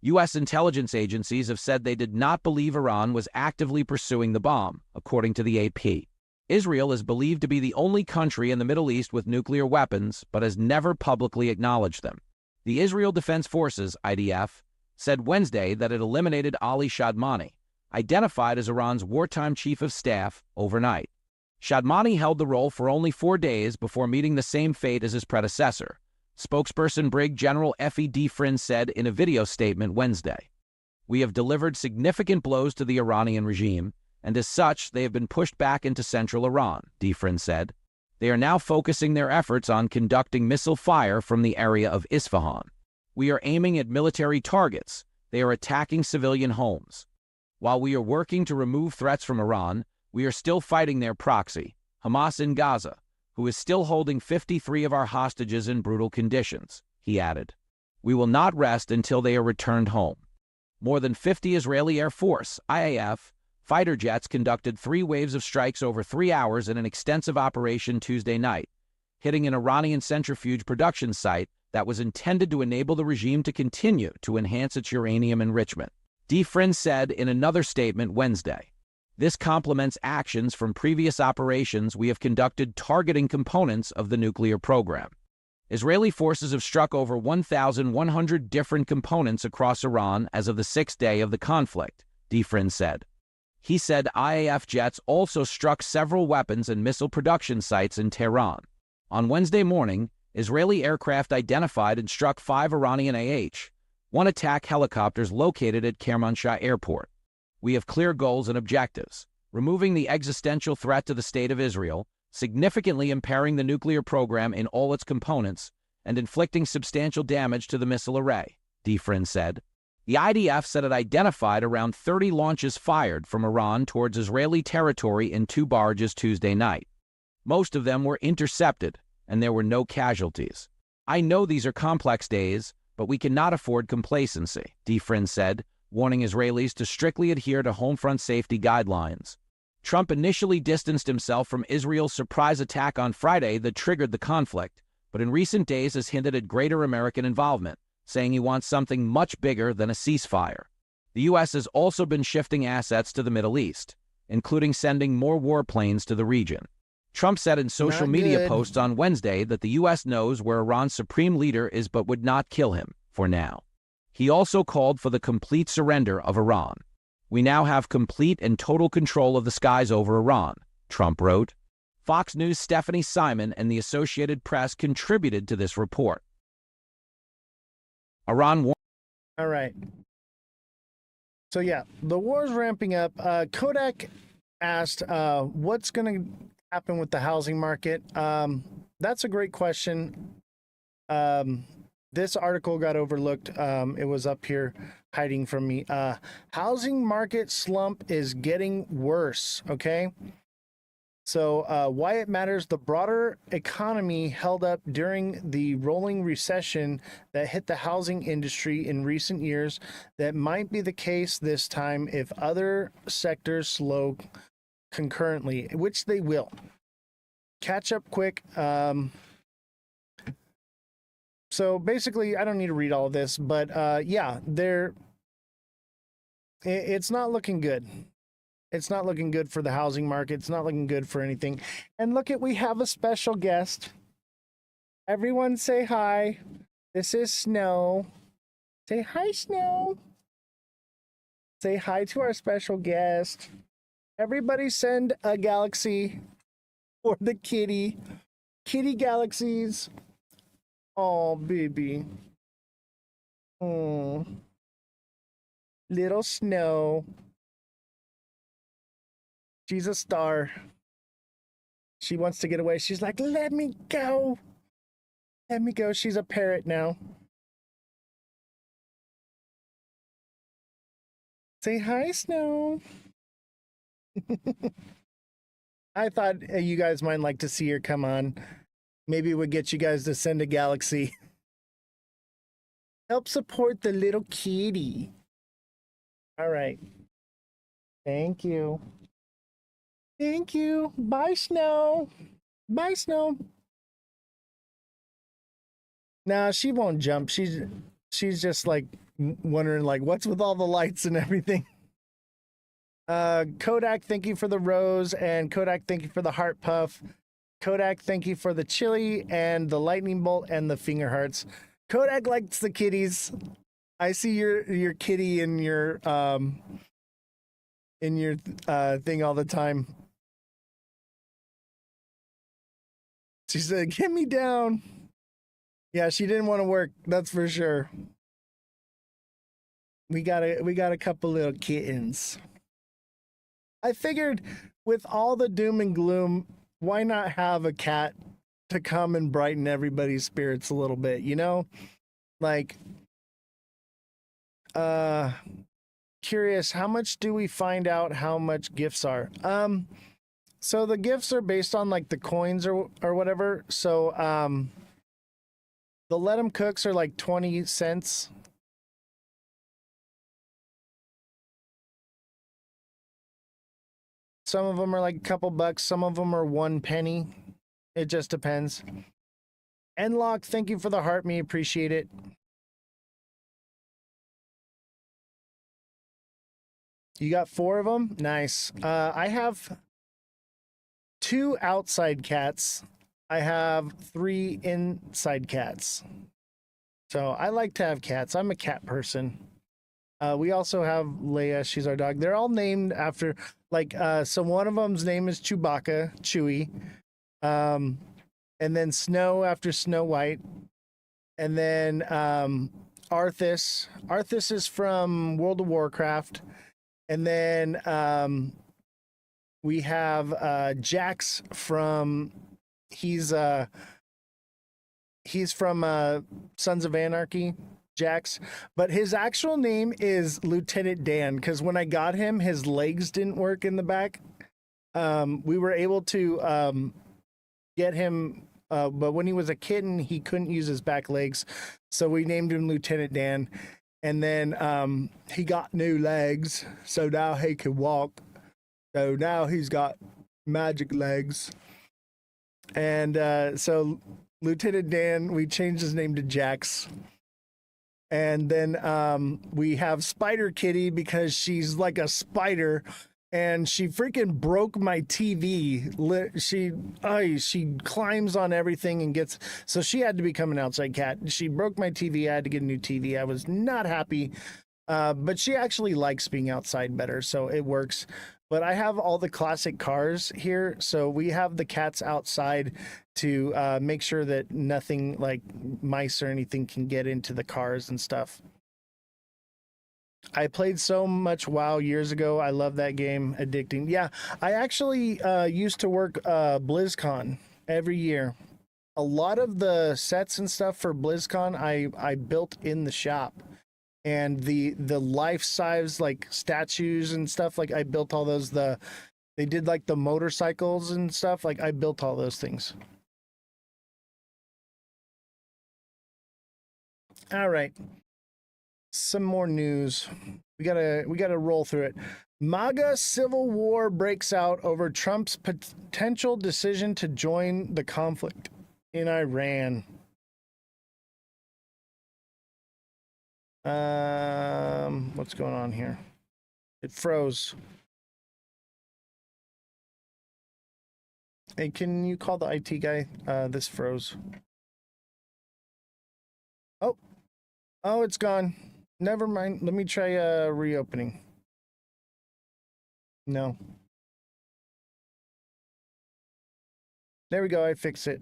U.S. intelligence agencies have said they did not believe Iran was actively pursuing the bomb, according to the AP. Israel is believed to be the only country in the Middle East with nuclear weapons, but has never publicly acknowledged them. The Israel Defense Forces, IDF, said Wednesday that it eliminated Ali Shadmani, identified as Iran's wartime chief of staff, overnight. Shadmani held the role for only 4 days before meeting the same fate as his predecessor, spokesperson Brig General Effie Defrin said in a video statement Wednesday. "We have delivered significant blows to the Iranian regime, and as such, they have been pushed back into central Iran," Defrin said. "They are now focusing their efforts on conducting missile fire from the area of Isfahan. We are aiming at military targets. They are attacking civilian homes. While we are working to remove threats from Iran, we are still fighting their proxy, Hamas in Gaza, who is still holding 53 of our hostages in brutal conditions," he added. "We will not rest until they are returned home." More than 50 Israeli Air Force, IAF, fighter jets conducted 3 waves of strikes over 3 hours in an extensive operation Tuesday night, hitting an Iranian centrifuge production site that was intended to enable the regime to continue to enhance its uranium enrichment. Defrin said in another statement Wednesday. This complements actions from previous operations we have conducted targeting components of the nuclear program. Israeli forces have struck over 1,100 different components across Iran as of the 6th day of the conflict, Defrin said. He said IAF jets also struck several weapons and missile production sites in Tehran. On Wednesday morning, Israeli aircraft identified and struck 5 Iranian AH-1 attack helicopters located at Kermanshah Airport. We have clear goals and objectives: removing the existential threat to the state of Israel, significantly impairing the nuclear program in all its components, and inflicting substantial damage to the missile array, Defrin said. The IDF said it identified around 30 launches fired from Iran towards Israeli territory in 2 barges Tuesday night. Most of them were intercepted, and there were no casualties. I know these are complex days, but we cannot afford complacency, Defrin said, warning Israelis to strictly adhere to home front safety guidelines. Trump initially distanced himself from Israel's surprise attack on Friday that triggered the conflict, but in recent days has hinted at greater American involvement, saying he wants something much bigger than a ceasefire. The U.S. has also been shifting assets to the Middle East, including sending more warplanes to the region. Trump said in social media posts on Wednesday that the U.S. knows where Iran's supreme leader is but would not kill him, for now. He also called for the complete surrender of Iran. We now have complete and total control of the skies over Iran, Trump wrote. Fox News' Stephanie Simon and the Associated Press contributed to this report. Iran. All right. So yeah, the war's ramping up. Kodak asked, what's going to happen with the housing market? That's a great question. This article got overlooked. It was up here hiding from me. Housing market slump is getting worse, okay? So why it matters: the broader economy held up during the rolling recession that hit the housing industry in recent years. That might be the case this time if other sectors slow concurrently, which they will. Catch up quick. So basically, I don't need to read all of this, but yeah, it's not looking good. It's not looking good for the housing market. It's not looking good for anything. And look we have a special guest. Everyone say hi. This is Snow. Say hi, Snow. Say hi to our special guest. Everybody send a galaxy for the kitty. Kitty galaxies. Oh, baby. Oh. Little Snow. She's a star. She wants to get away. She's like, let me go. Let me go. She's a parrot now. Say hi, Snow. I thought you guys might like to see her come on. Maybe it would get you guys to send a galaxy. Help support the little kitty. All right. Thank you. Thank you. Bye, Snow. Bye, Snow. Nah, she won't jump. She's just like wondering like what's with all the lights and everything. Kodak, thank you for the rose, and Kodak, thank you for the heart puff. Kodak, thank you for the chili and the lightning bolt and the finger hearts. Kodak likes the kitties. I see your kitty in your thing all the time. She said, "Get me down." Yeah, she didn't want to work. That's for sure. We got a couple little kittens. I figured with all the doom and gloom, why not have a cat to come and brighten everybody's spirits a little bit, you know? Like, curious, how much do we find out how much gifts are? So the gifts are based on like the coins or whatever. So the Let 'em Cooks are like 20 cents. Some of them are like a couple bucks. Some of them are 1 penny. It just depends. Enlock, thank you for the heart. Me appreciate it. You got 4 of them? Nice. I have 2 outside cats. I have 3 inside cats. So I like to have cats. I'm a cat person. We also have Leia. She's our dog. They're all named after, like, so one of them's name is Chewbacca, Chewie. And then Snow after Snow White. And then Arthas. Arthas is from World of Warcraft. And then we have Jax from, he's from Sons of Anarchy, Jax. But his actual name is Lieutenant Dan, because when I got him, his legs didn't work in the back. We were able to get him, but when he was a kitten, he couldn't use his back legs. So we named him Lieutenant Dan. And then he got new legs, so now he can walk. So now he's got magic legs. And so Lieutenant Dan, we changed his name to Jax. And then we have Spider Kitty because she's like a spider. And she freaking broke my TV. She climbs on everything and gets... So she had to become an outside cat. She broke my TV. I had to get a new TV. I was not happy. But she actually likes being outside better, so it works. But I have all the classic cars here. So we have the cats outside to make sure that nothing like mice or anything can get into the cars and stuff. I played so much WoW years ago. I love that game. Addicting. Yeah, I actually used to work BlizzCon every year. A lot of the sets and stuff for BlizzCon I built in the shop. And the life-size like statues and stuff, like I built all those. They did like the motorcycles and stuff. Like I built all those things. All right. Some more news. We gotta roll through it. MAGA civil war breaks out over Trump's potential decision to join the conflict in Iran. What's going on here? It froze. Hey, can you call the IT guy? This froze. Oh, it's gone. Never mind. Let me try reopening. No. There we go. I fixed it.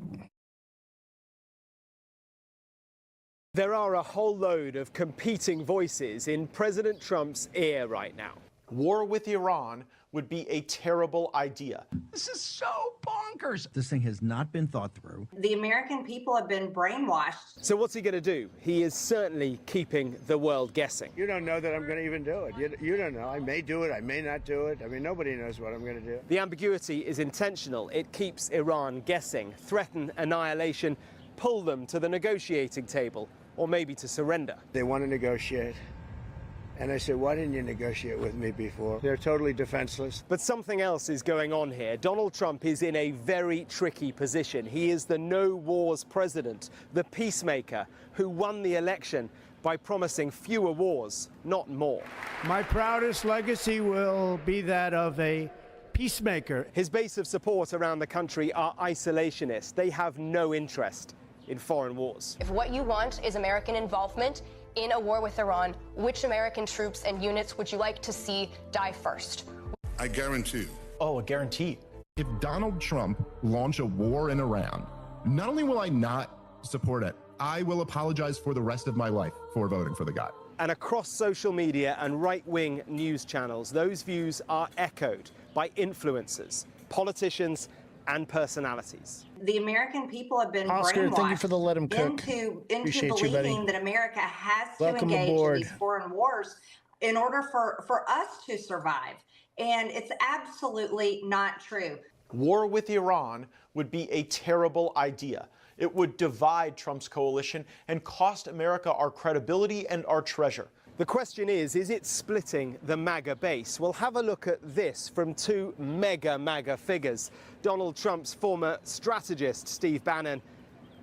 There are a whole load of competing voices in President Trump's ear right now. War with Iran would be a terrible idea. This is so bonkers. This thing has not been thought through. The American people have been brainwashed. So what's he going to do? He is certainly keeping the world guessing. You don't know that I'm going to even do it. You don't know. I may do it. I may not do it. I mean, nobody knows what I'm going to do. The ambiguity is intentional. It keeps Iran guessing, threaten annihilation, pull them to the negotiating table, or maybe to surrender. They want to negotiate. And I said, why didn't you negotiate with me before? They're totally defenseless. But something else is going on here. Donald Trump is in a very tricky position. He is the no-wars president, the peacemaker, who won the election by promising fewer wars, not more. My proudest legacy will be that of a peacemaker. His base of support around the country are isolationists. They have no interest in foreign wars. If what you want is American involvement in a war with Iran, which American troops and units would you like to see die first? I guarantee. Oh, a guarantee. If Donald Trump launch a war in Iran, not only will I not support it, I will apologize for the rest of my life for voting for the guy. And across social media and right-wing news channels, those views are echoed by influencers, politicians, and personalities. The American people have been Oscar, brainwashed thank you for the let him cook. into believing that America has Welcome to engage aboard. in these foreign wars in order for us to survive. And it's absolutely not true. War with Iran would be a terrible idea. It would divide Trump's coalition and cost America our credibility and our treasure. The question is it splitting the MAGA base? We'll have a look at this from two mega MAGA figures, Donald Trump's former strategist, Steve Bannon,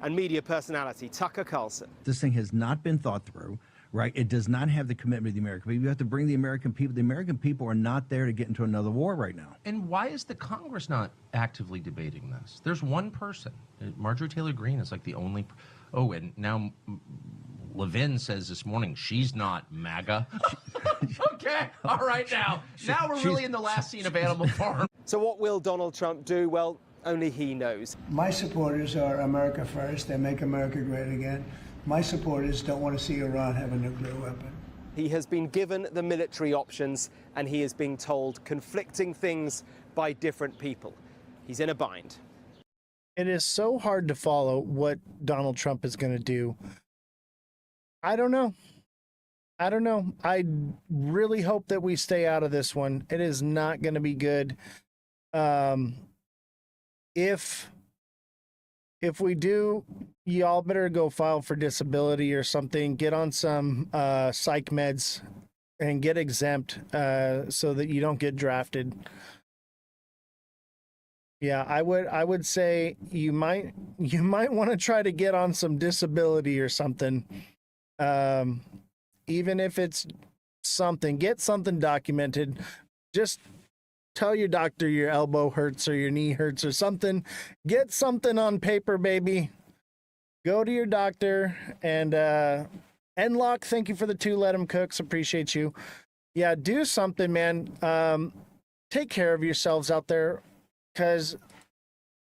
and media personality, Tucker Carlson. This thing has not been thought through. right? It does not have the commitment of the American people. You have to bring the American people. The American people are not there to get into another war right now. And why is the Congress not actively debating this? There's one person. Marjorie Taylor Greene is like the only. Oh, and now Levin says this morning she's not MAGA. Okay, all right now. Now we're really in the last scene of Animal Farm. So what will Donald Trump do? Well, only he knows. My supporters are America first. They make America great again. My supporters don't want to see Iran have a nuclear weapon. He has been given the military options, and he is being told conflicting things by different people. He's in a bind. It is so hard to follow what Donald Trump is going to do. I don't know. I really hope that we stay out of this one. It is not going to be good. If we do, y'all better go file for disability or something. Get on some psych meds and get exempt so that you don't get drafted. Yeah, I would say you might want to try to get on some disability or something. Even if it's something, get something documented. Just tell your doctor your elbow hurts or your knee hurts or something. Get something on paper, baby. Go to your doctor. And Enlock, thank you for the 2 Let 'em Cooks. Appreciate you. Yeah, do something, man. Take care of yourselves out there, because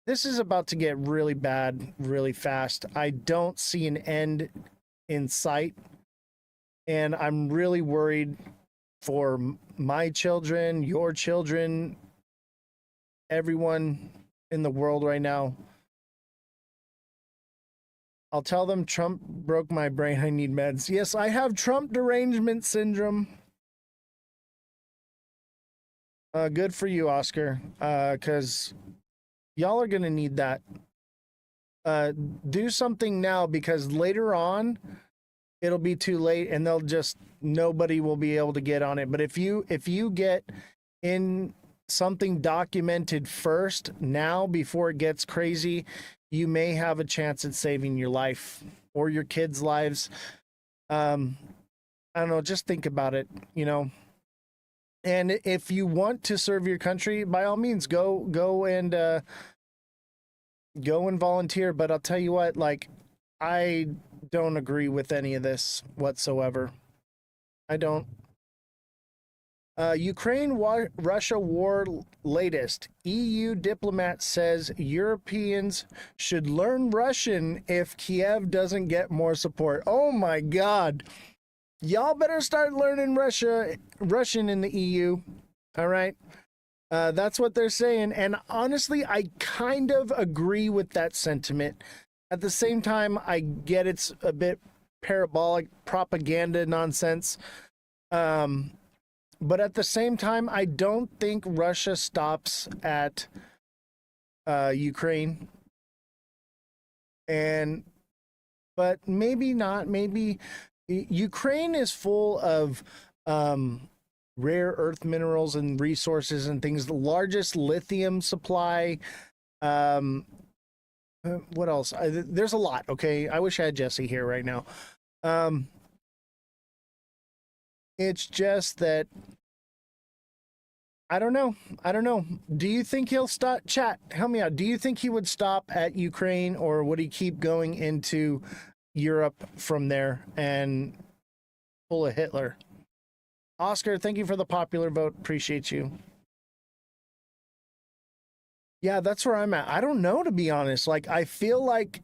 this is about to get really bad really fast. I don't see an end in sight, and I'm really worried for my children, your children, everyone in the world right now. I'll tell them Trump broke my brain. I need meds. Yes, I have Trump derangement syndrome. Good for you, Oscar, because y'all are going to need that. Do something now, because later on, it'll be too late and nobody will be able to get on it. But if you get in something documented first now before it gets crazy, you may have a chance at saving your life or your kids' lives. I don't know, just think about it, And if you want to serve your country, by all means, go and volunteer. But I'll tell you what, I don't agree with any of this whatsoever. I don't. Ukraine-Russia war latest. EU diplomat says Europeans should learn Russian if Kiev doesn't get more support. Oh my God. Y'all better start learning Russian in the EU. All right. That's what they're saying. And honestly, I kind of agree with that sentiment. At the same time, I get it's a bit parabolic propaganda nonsense. But at the same time, I don't think Russia stops at Ukraine. But maybe not. Maybe Ukraine is full of rare earth minerals and resources and things. The largest lithium supply. What else? There's a lot. Okay, I wish I had Jesse here right now. It's just that I don't know. Do you think he'll stop? Chat, help me out. Do you think he would stop at Ukraine, or would he keep going into Europe from there and pull a Hitler? Oscar, thank you for the popular vote. Appreciate you. Yeah, that's where I'm at. I don't know, to be honest. I feel like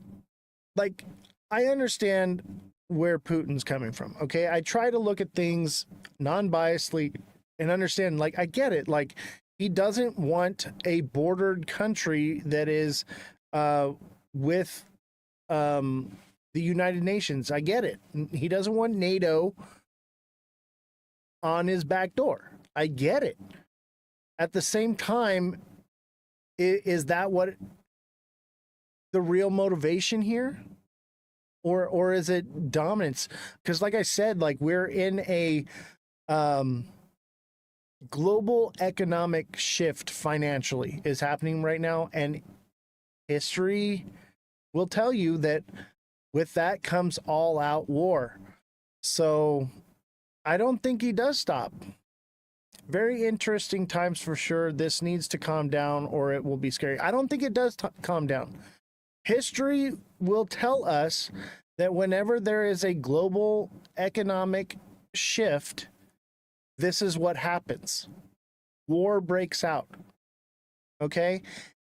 I understand where Putin's coming from. Okay, I try to look at things non-biasedly and understand. I get it. He doesn't want a bordered country that is with the United Nations. I get it. He doesn't want NATO on his back door. I get it. At the same time, is that what the real motivation here? Or is it dominance? Because like I said, we're in a global economic shift financially is happening right now. And history will tell you that with that comes all out war. So I don't think he does stop. Very interesting times for sure. This needs to calm down or it will be scary. I don't think it does calm down. History will tell us that whenever there is a global economic shift, this is what happens. War breaks out. Okay?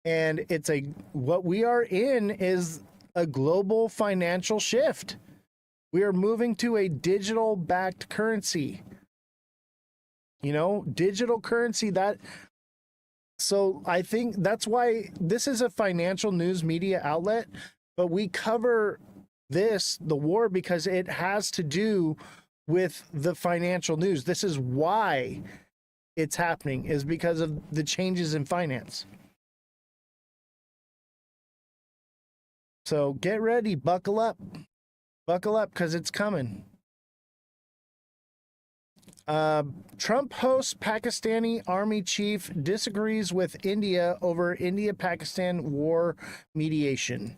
And what we are in is a global financial shift. We are moving to a digital backed currency. Digital currency so I think that's why this is a financial news media outlet, but we cover the war, because it has to do with the financial news. This is why it's happening, is because of the changes in finance. So get ready, buckle up, because it's coming. Trump hosts Pakistani army chief disagrees with India over India-Pakistan war mediation.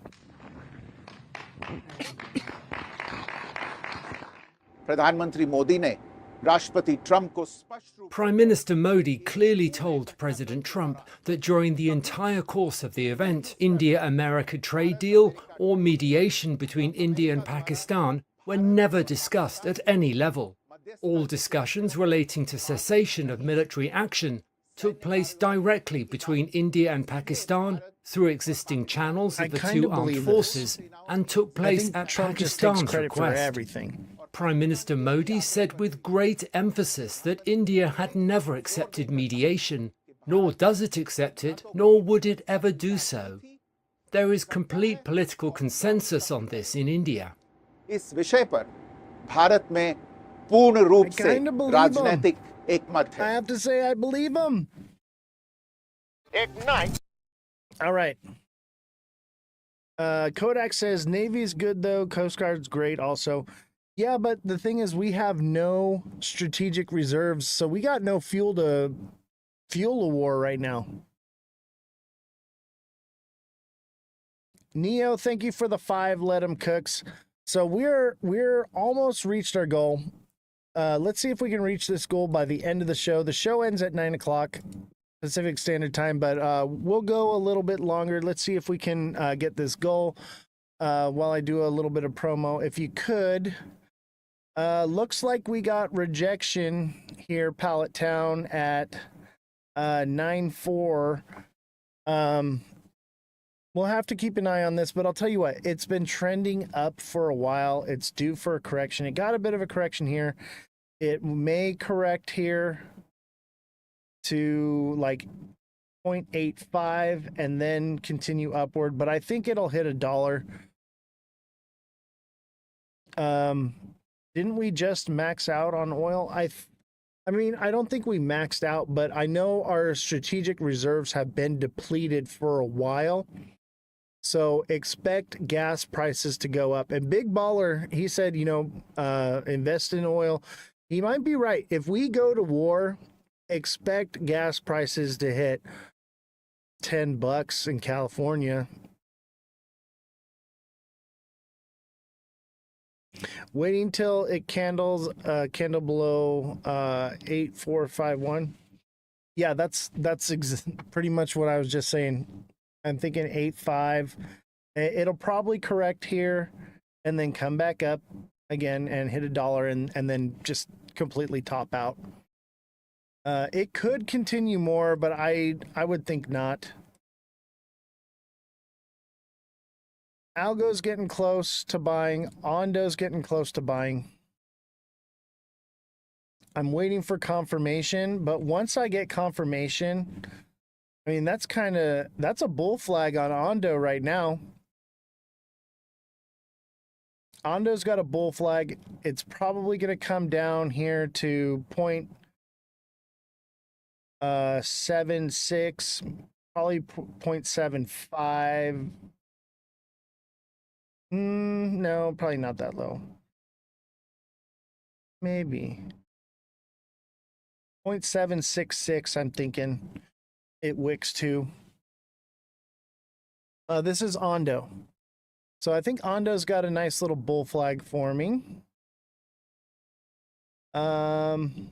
प्रधानमंत्री मोदी ने राष्ट्रपति Trump को स्पष्ट रूप Prime Minister Modi clearly told President Trump that during the entire course of the event, India-America trade deal or mediation between India and Pakistan were never discussed at any level. All discussions relating to cessation of military action took place directly between India and Pakistan through existing channels of the two armed forces and took place at Pakistan's request. Prime Minister Modi said with great emphasis that India had never accepted mediation, nor does it accept it, nor would it ever do so. There is complete political consensus on this in India. इस विषय पर भारत में पूर्ण रूप से राजनीतिक एकमत है. I have to say I believe him. Ignite. All right. Kodak says Navy's good though, Coast Guard's great also. Yeah, but the thing is we have no strategic reserves, so we got no fuel to fuel a war right now. Neo, thank you for the 5 Let 'em cooks. So we're almost reached our goal. Let's see if we can reach this goal by the end of the show. The show ends at 9 o'clock Pacific Standard Time, but we'll go a little bit longer. Let's see if we can get this goal while I do a little bit of promo. If you could, looks like we got rejection here, Pallet Town at 9.4. We'll have to keep an eye on this, but I'll tell you what, it's been trending up for a while. It's due for a correction. It got a bit of a correction here. It may correct here to like 0.85 and then continue upward, but I think it'll hit $1. Didn't we just max out on oil? I mean, I don't think we maxed out, but I know our strategic reserves have been depleted for a while. So expect gas prices to go up. And Big Baller, he said, invest in oil. He might be right. If we go to war, expect gas prices to hit $10 in California. Waiting till it candle below 8451. Yeah, that's pretty much what I was just saying. I'm thinking 8.5. It'll probably correct here and then come back up again and hit $1 and then just completely top out. It could continue more, but I would think not. Algo's getting close to buying. Ondo's getting close to buying. I'm waiting for confirmation, but once I get confirmation, I mean, that's a bull flag on Ondo right now. Ondo's got a bull flag. It's probably going to come down here to 0.76, probably 0.75. No, probably not that low. Maybe 0.766, I'm thinking it wicks to. This is Ondo. So I think Ondo's got a nice little bull flag forming. And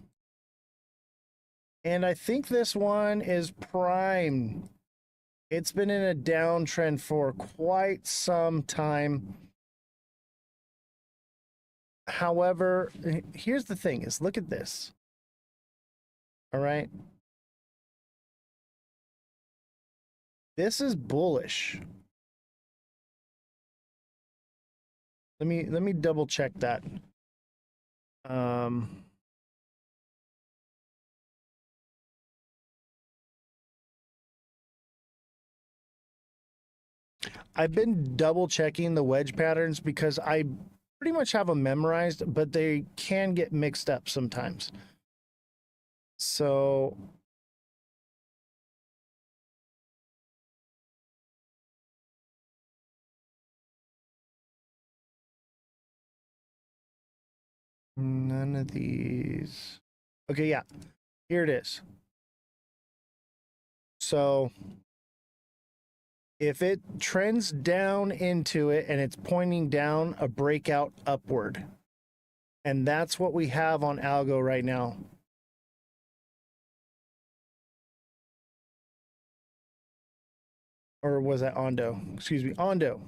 I think this one is primed. It's been in a downtrend for quite some time. However, here's the thing is, look at this. All right. This is bullish. Let me double check that. I've been double checking the wedge patterns because I pretty much have them memorized, but they can get mixed up sometimes. So none of these. Okay, yeah, here it is. So if it trends down into it and it's pointing down, a breakout upward. And that's what we have on algo right now. Or was that Ondo? Excuse me, Ondo.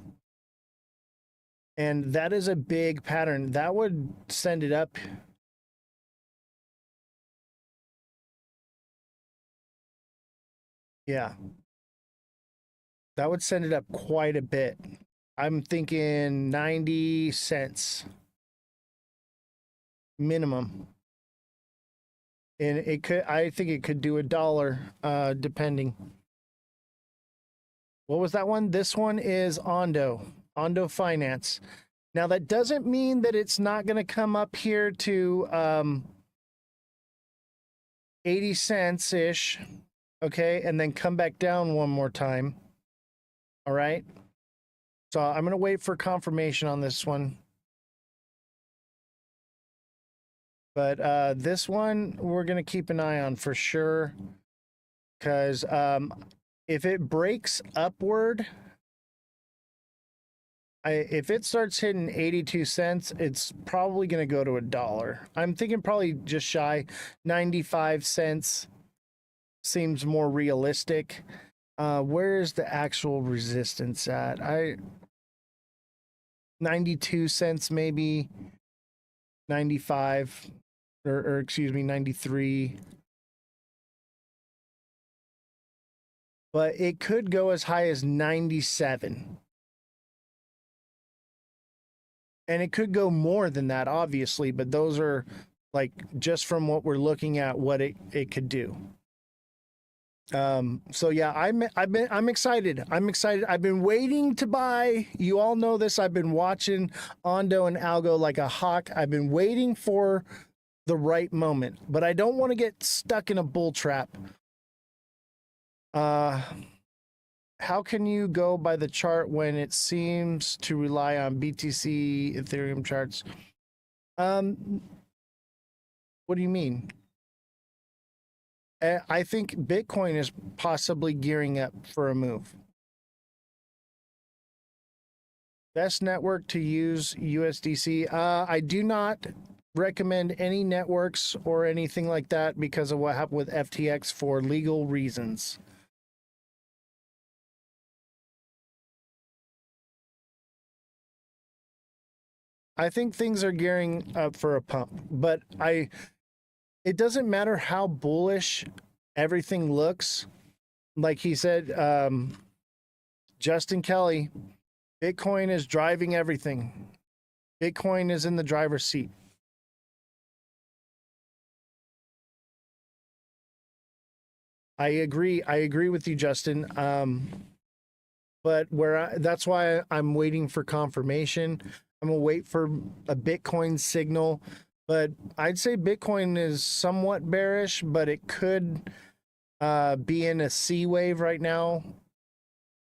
And that is a big pattern. That would send it up. Yeah. That would send it up quite a bit. I'm thinking 90 cents minimum. And it could, I think it could do $1, depending. What was that one? This one is Ondo Finance. Now that doesn't mean that it's not going to come up here to 80 cents ish. Okay, and then come back down one more time. All right. So I'm going to wait for confirmation on this one. But this one we're going to keep an eye on for sure. Because if it breaks upward, if it starts hitting 82 cents, it's probably going to go to $1. I'm thinking probably just shy. 95 cents seems more realistic. Where's the actual resistance at? 92 cents maybe. 95 or excuse me, 93. But it could go as high as 97. And it could go more than that, obviously, but those are like just from what we're looking at, what it could do. So yeah, I'm excited. I'm excited. I've been waiting to buy. You all know this. I've been watching Ondo and Algo like a hawk. I've been waiting for the right moment, but I don't want to get stuck in a bull trap. How can you go by the chart when it seems to rely on BTC Ethereum charts? What do you mean? I think Bitcoin is possibly gearing up for a move. Best network to use USDC. I do not recommend any networks or anything like that because of what happened with FTX for legal reasons. I think things are gearing up for a pump, but it doesn't matter how bullish everything looks. Like he said, Justin Kelly, Bitcoin is driving everything. Bitcoin is in the driver's seat. I agree with you, Justin. But that's why I'm waiting for confirmation. I'm gonna wait for a Bitcoin signal, but I'd say Bitcoin is somewhat bearish, but it could be in a C wave right now,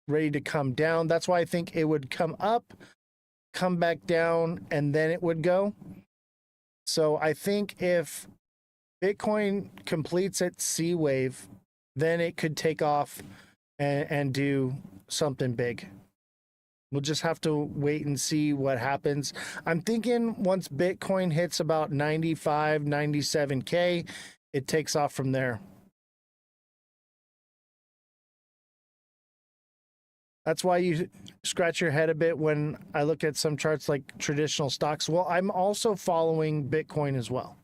ready to come down. That's why I think it would come up, come back down, and then it would go. So I think if Bitcoin completes its C wave, then it could take off and do something big. We'll just have to wait and see what happens. I'm thinking once Bitcoin hits about 95, 97K, it takes off from there. That's why you scratch your head a bit when I look at some charts like traditional stocks. Well, I'm also following Bitcoin as well.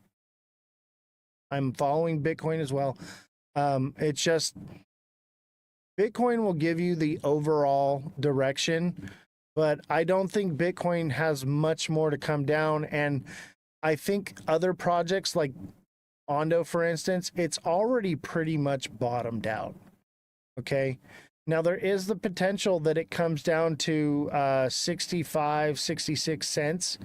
I'm following Bitcoin as well. It's just Bitcoin will give you the overall direction, but I don't think Bitcoin has much more to come down. And I think other projects like Ondo, for instance, it's already pretty much bottomed out. Okay. Now, there is the potential that it comes down to 65, 66 cents.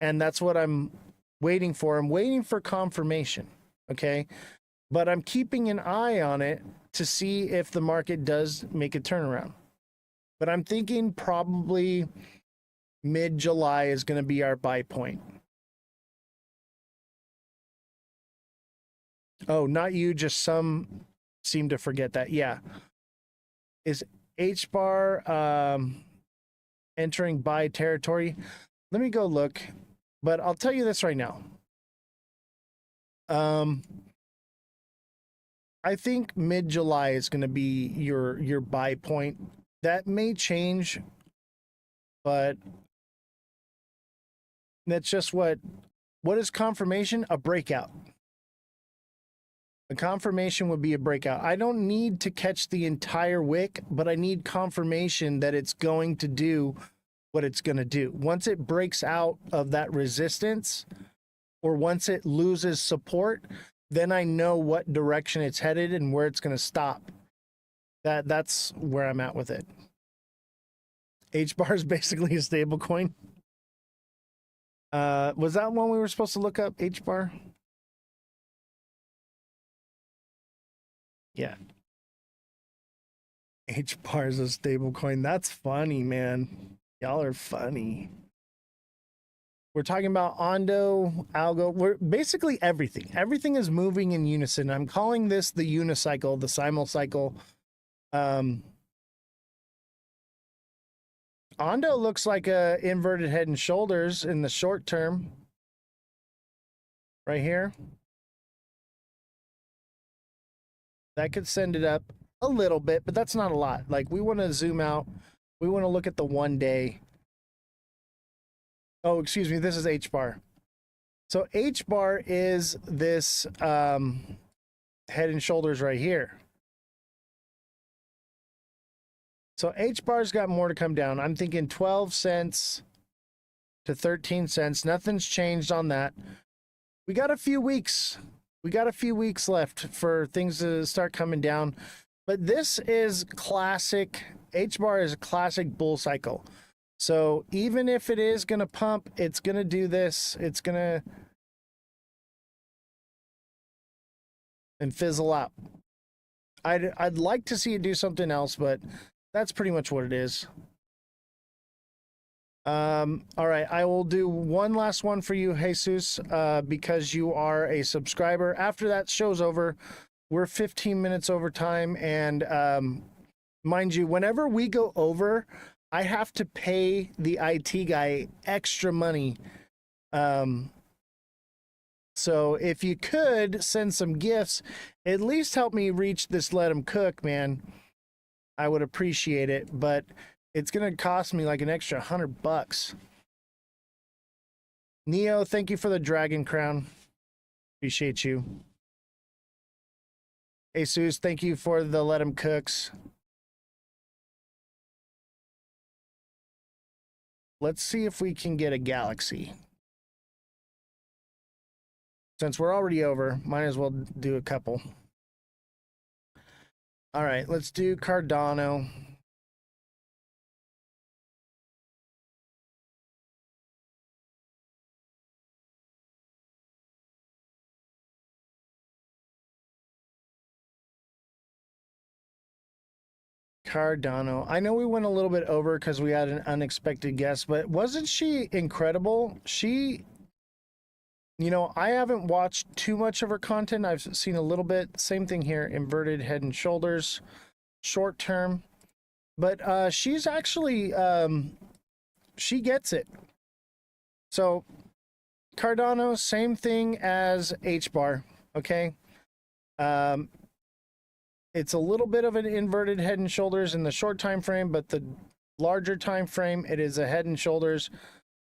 And that's what I'm waiting for. I'm waiting for confirmation. Okay. But I'm keeping an eye on it to see if the market does make a turnaround. But I'm thinking probably mid-July is going to be our buy point. Oh, not you, just some seem to forget that. Yeah. Is H-bar entering buy territory? Let me go look. But I'll tell you this right now. I think mid-July is going to be your buy point. That may change, but that's just what is confirmation? A breakout. A confirmation would be a breakout. I don't need to catch the entire wick, but I need confirmation that it's going to do what it's going to do. Once it breaks out of that resistance, or once it loses support, then I know what direction it's headed and where it's going to stop. That's where I'm at with it. H-bar is basically a stable coin. Was that one we were supposed to look up, H-bar? Yeah. H-bar is a stable coin. That's funny, man. Y'all are funny. We're talking about Ondo, Algo. We're basically everything. Everything is moving in unison. I'm calling this the unicycle, the simulcycle. Ondo looks like a inverted head and shoulders in the short term. Right here. That could send it up a little bit, but that's not a lot. Like, we want to zoom out. We want to look at the 1 day. Oh, excuse me. This is H-bar. So H-bar is this head and shoulders right here. So H-bar's got more to come down. I'm thinking 12 cents to 13 cents. Nothing's changed on that. We got a few weeks. We got a few weeks left for things to start coming down. But this is classic. H-bar is a classic bull cycle. So even if it is going to pump, it's going to do this. It's going to and fizzle out. I'd like to see it do something else, but that's pretty much what it is. All right, I will do one last one for you, Jesus, because you are a subscriber. After that show's over, we're 15 minutes over time, and mind you, whenever we go over, I have to pay the IT guy extra money. So if you could send some gifts, at least help me reach this Let 'Em Cook, man. I would appreciate it, but it's going to cost me like an extra $100. Neo, thank you for the dragon crown. Appreciate you. Jesus, thank you for the Let 'Em Cooks. Let's see if we can get a galaxy. Since we're already over, might as well do a couple. All right, let's do Cardano. Cardano. I know we went a little bit over because we had an unexpected guest, but wasn't she incredible? She, you know, I haven't watched too much of her content. I've seen a little bit. Same thing here. Inverted head and shoulders. Short term. But she's actually, she gets it. So Cardano, same thing as H-bar, okay? It's a little bit of an inverted head and shoulders in the short time frame, but the larger time frame, it is a head and shoulders,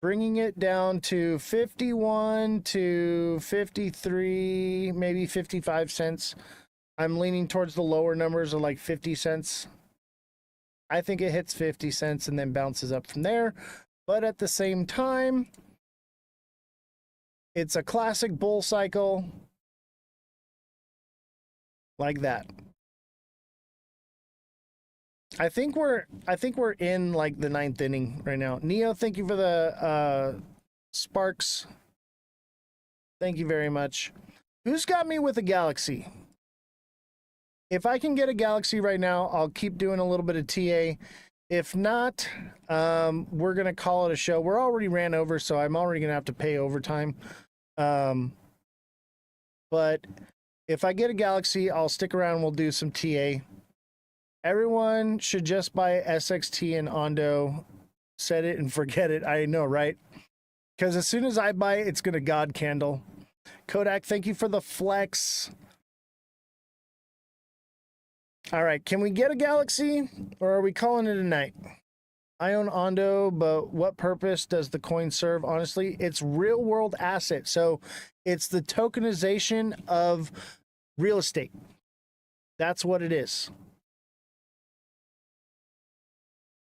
bringing it down to 51 to 53, maybe 55 cents. I'm leaning towards the lower numbers of like 50 cents. I think it hits 50 cents and then bounces up from there. But at the same time, it's a classic bull cycle like that. I think we're in like the 9th inning right now. Neo, thank you for the sparks. Thank you very much. Who's got me with a galaxy? If I can get a galaxy right now, I'll keep doing a little bit of TA. If not, we're gonna call it a show. We're already ran over, so I'm already gonna have to pay overtime. But if I get a galaxy, I'll stick around. We'll do some TA. Everyone should just buy SXT and Ondo. Set it and forget it. I know, right? Because as soon as I buy it, it's going to God candle. Kodak, thank you for the flex. All right, can we get a galaxy or are we calling it a night? I own Ondo, but what purpose does the coin serve? Honestly, it's real world asset. So it's the tokenization of real estate. That's what it is.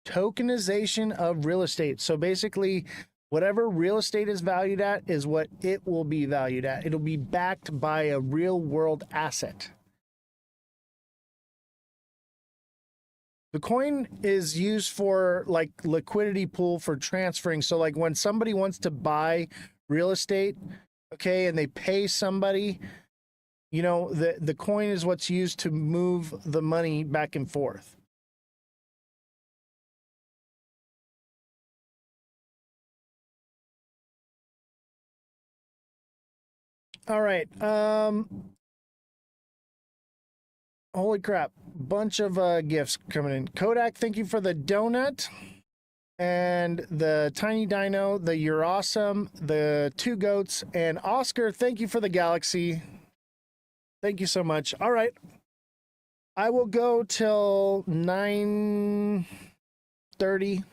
Tokenization of real estate. So basically, whatever real estate is valued at is what it will be valued at. It'll be backed by a real world asset. The coin is used for like liquidity pool for transferring. So like when somebody wants to buy real estate, okay, and they pay somebody, you know, the coin is what's used to move the money back and forth. All right. Holy crap. Bunch of gifts coming in. Kodak, thank you for the donut. And the tiny dino, the you're awesome, the 2 goats, and Oscar, thank you for the galaxy. Thank you so much. All right. I will go till 9:30.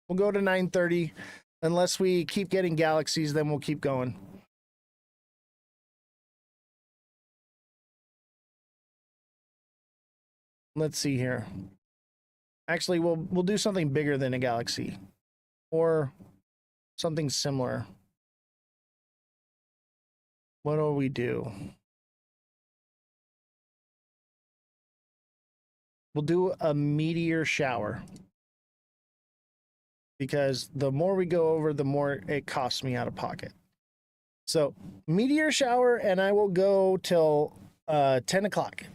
We'll go to 9:30. Unless we keep getting galaxies, then we'll keep going. Let's see here. Actually, we'll do something bigger than a galaxy or something similar. What do we do? We'll do a meteor shower. Because the more we go over, the more it costs me out of pocket. So, meteor shower, and I will go till 10 o'clock.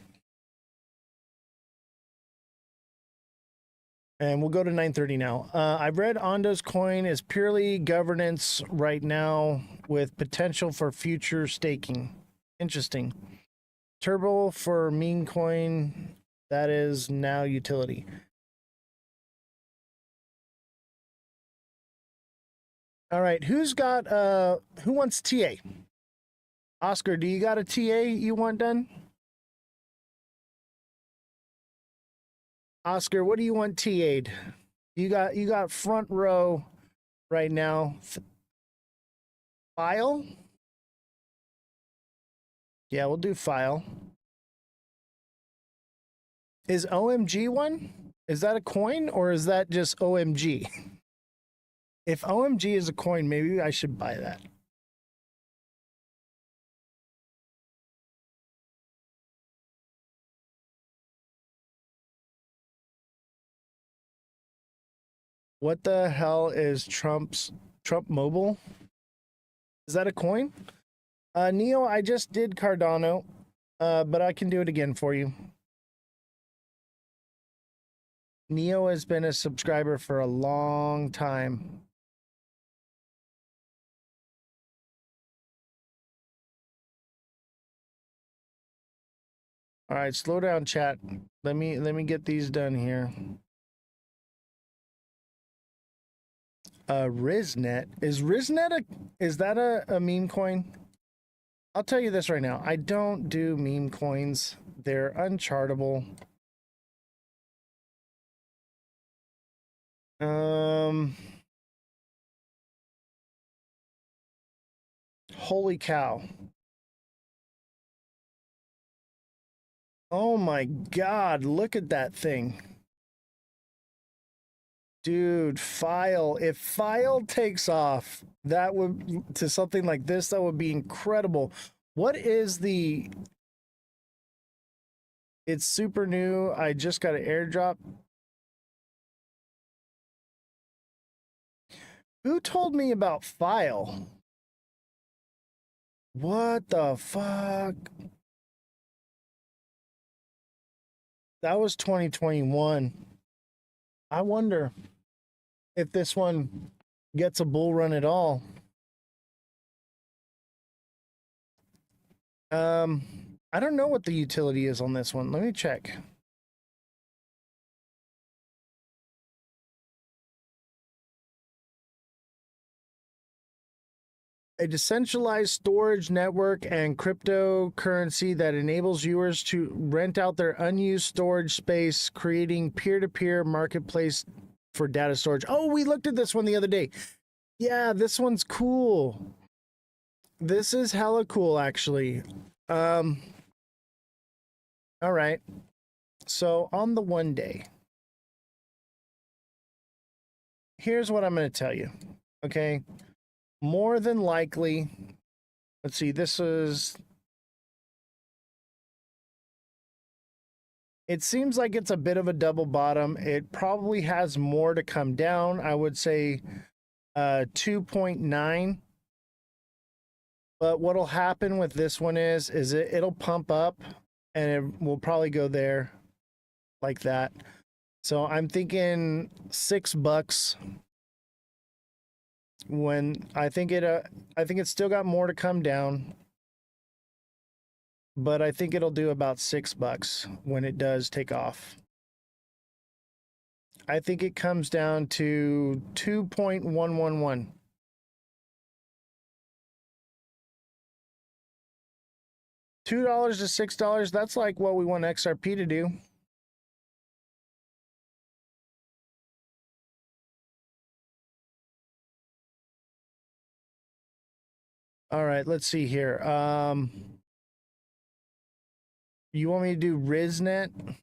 And we'll go to 9:30 now. I've read Ondo's coin is purely governance right now with potential for future staking. Interesting. Turbo for meme coin, that is now utility. All right, who's got who wants TA? Oscar, do you got a TA you want done? Oscar, what do you want TA'd? You got front row right now. File? Yeah, we'll do file. Is OMG one? Is that a coin or is that just OMG? If OMG is a coin, maybe I should buy that. What the hell is Trump Mobile? Is that a coin? Neo, I just did Cardano, but I can do it again for you. Neo has been a subscriber for a long time. All right, slow down, chat. Let me get these done here. Riznet. Is Riznet is that a meme coin? I'll tell you this right now. I don't do meme coins. They're unchartable. Holy cow. Oh my God, look at that thing. Dude, File. If File takes off, that would, to something like this, that would be incredible. What is the... It's super new. I just got an airdrop. Who told me about File? What the fuck? That was 2021. I wonder if this one gets a bull run at all. I don't know what the utility is on this one. Let me check. A decentralized storage network and cryptocurrency that enables viewers to rent out their unused storage space, creating peer-to-peer marketplace for data storage. Oh, we looked at this one the other day. Yeah, this one's cool. This is hella cool, actually. All right. So on the one day, here's what I'm going to tell you. Okay. More than likely, let's see, this is, it seems like it's a bit of a double bottom. It probably has more to come down. I would say 2.9. But what'll happen with this one is it'll pump up and it will probably go there like that. So I'm thinking $6 when I think it's still got more to come down, but I think it'll do about $6 when it does take off. I think it comes down to 2.111. $2 to $6, that's like what we want XRP to do. All right, let's see here. You want me to do RizNet?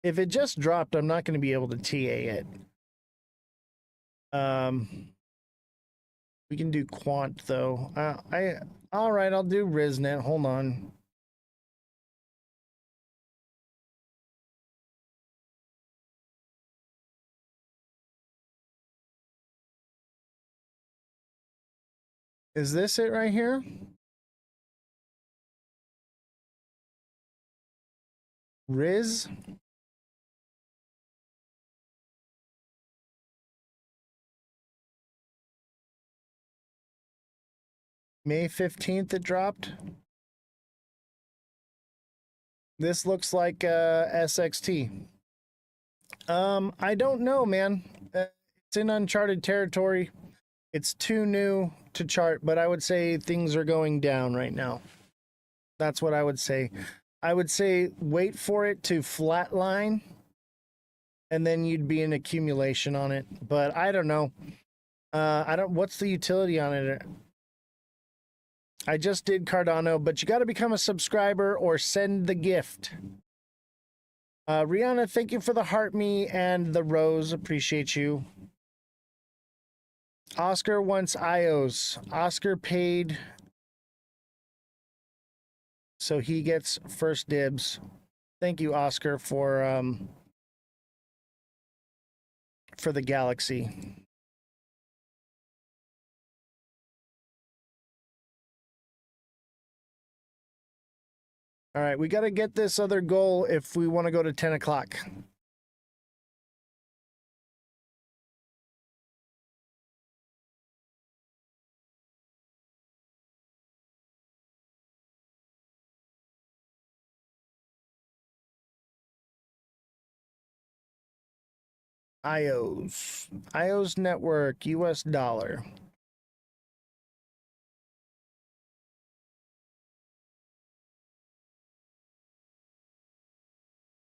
If it just dropped, I'm not going to be able to TA it. We can do Quant though. All right, I'll do RizNet. Hold on. Is this it right here? Riz? May 15th it dropped. This looks like SXT. I don't know, man. It's in uncharted territory. It's too new to chart, but I would say things are going down right now. That's what I would say. I would say wait for it to flatline, and then you'd be in accumulation on it. But I don't know. What's the utility on it? I just did Cardano, but you got to become a subscriber or send the gift. Rihanna, thank you for the heart me and the rose. Appreciate you. Oscar wants IOs. Oscar paid, so he gets first dibs. Thank you, Oscar, for the galaxy. All right, we got to get this other goal if we want to go to 10 o'clock. IOS network, US dollar.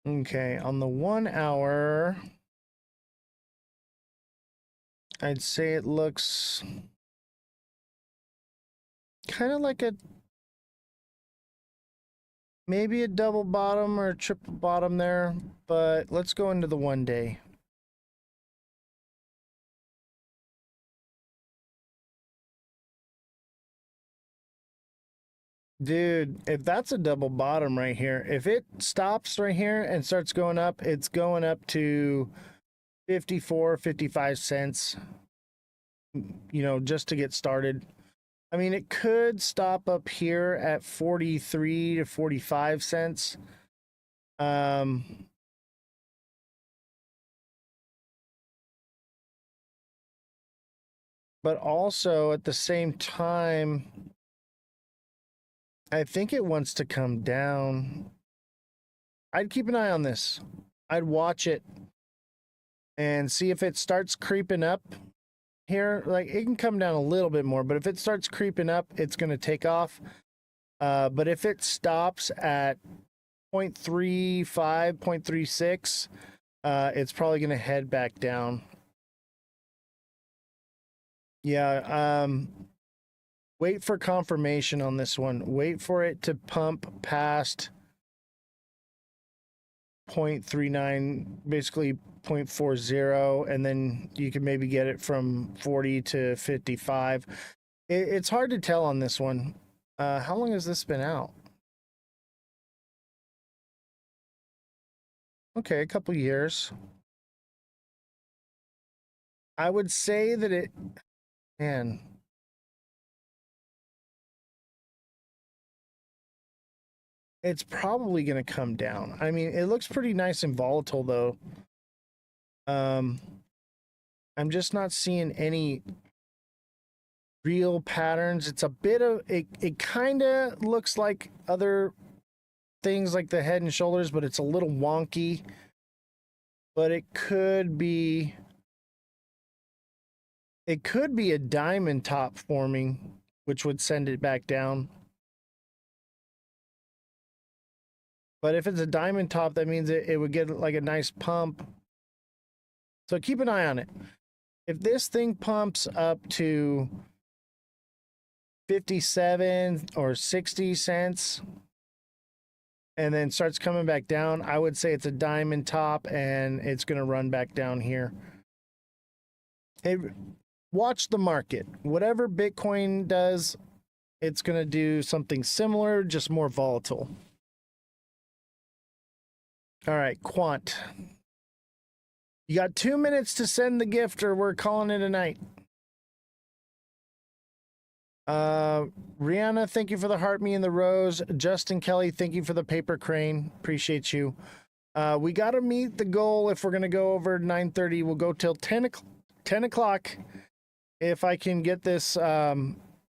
Okay, on the 1 hour, I'd say it looks kind of like maybe a double bottom or a triple bottom there, but let's go into the 1 day. Dude, if that's a double bottom right here, if it stops right here and starts going up, it's going up to 54, 55 cents, you know, just to get started. I mean, it could stop up here at 43 to 45 cents. But also at the same time, I think it wants to come down. I'd keep an eye on this. I'd watch it and see if it starts creeping up here. Like, it can come down a little bit more, but if it starts creeping up, it's going to take off. But if it stops at 0.35, 0.36, it's probably going to head back down. Yeah, wait for confirmation on this one. Wait for it to pump past 0.39, basically 0.40, and then you can maybe get it from 40 to 55. It's hard to tell on this one. How long has this been out? Okay, a couple years. I would say that man. It's probably going to come down. I mean, it looks pretty nice and volatile, though. I'm just not seeing any real patterns. It's a bit of it kind of looks like other things like the Head and Shoulders, but it's a little wonky. But it could be a diamond top forming, which would send it back down. But if it's a diamond top, that means it would get like a nice pump. So keep an eye on it. If this thing pumps up to 57 or 60 cents and then starts coming back down, I would say it's a diamond top and it's going to run back down here. Watch the market. Whatever Bitcoin does, it's going to do something similar, just more volatile. All right, Quant. You got 2 minutes to send the gift or we're calling it a night. Rihanna, thank you for the heart, me and the rose. Justin Kelly, thank you for the paper crane. Appreciate you. We got to meet the goal. If we're going to go over 9:30, we'll go till 10 o'clock. If I can get this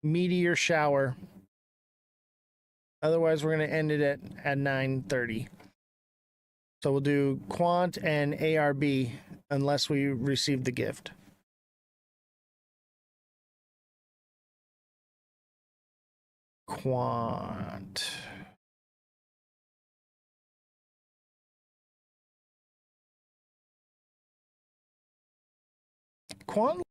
meteor shower. Otherwise, we're going to end it at 9:30. So we'll do Quant and ARB unless we receive the gift. Quant. Quant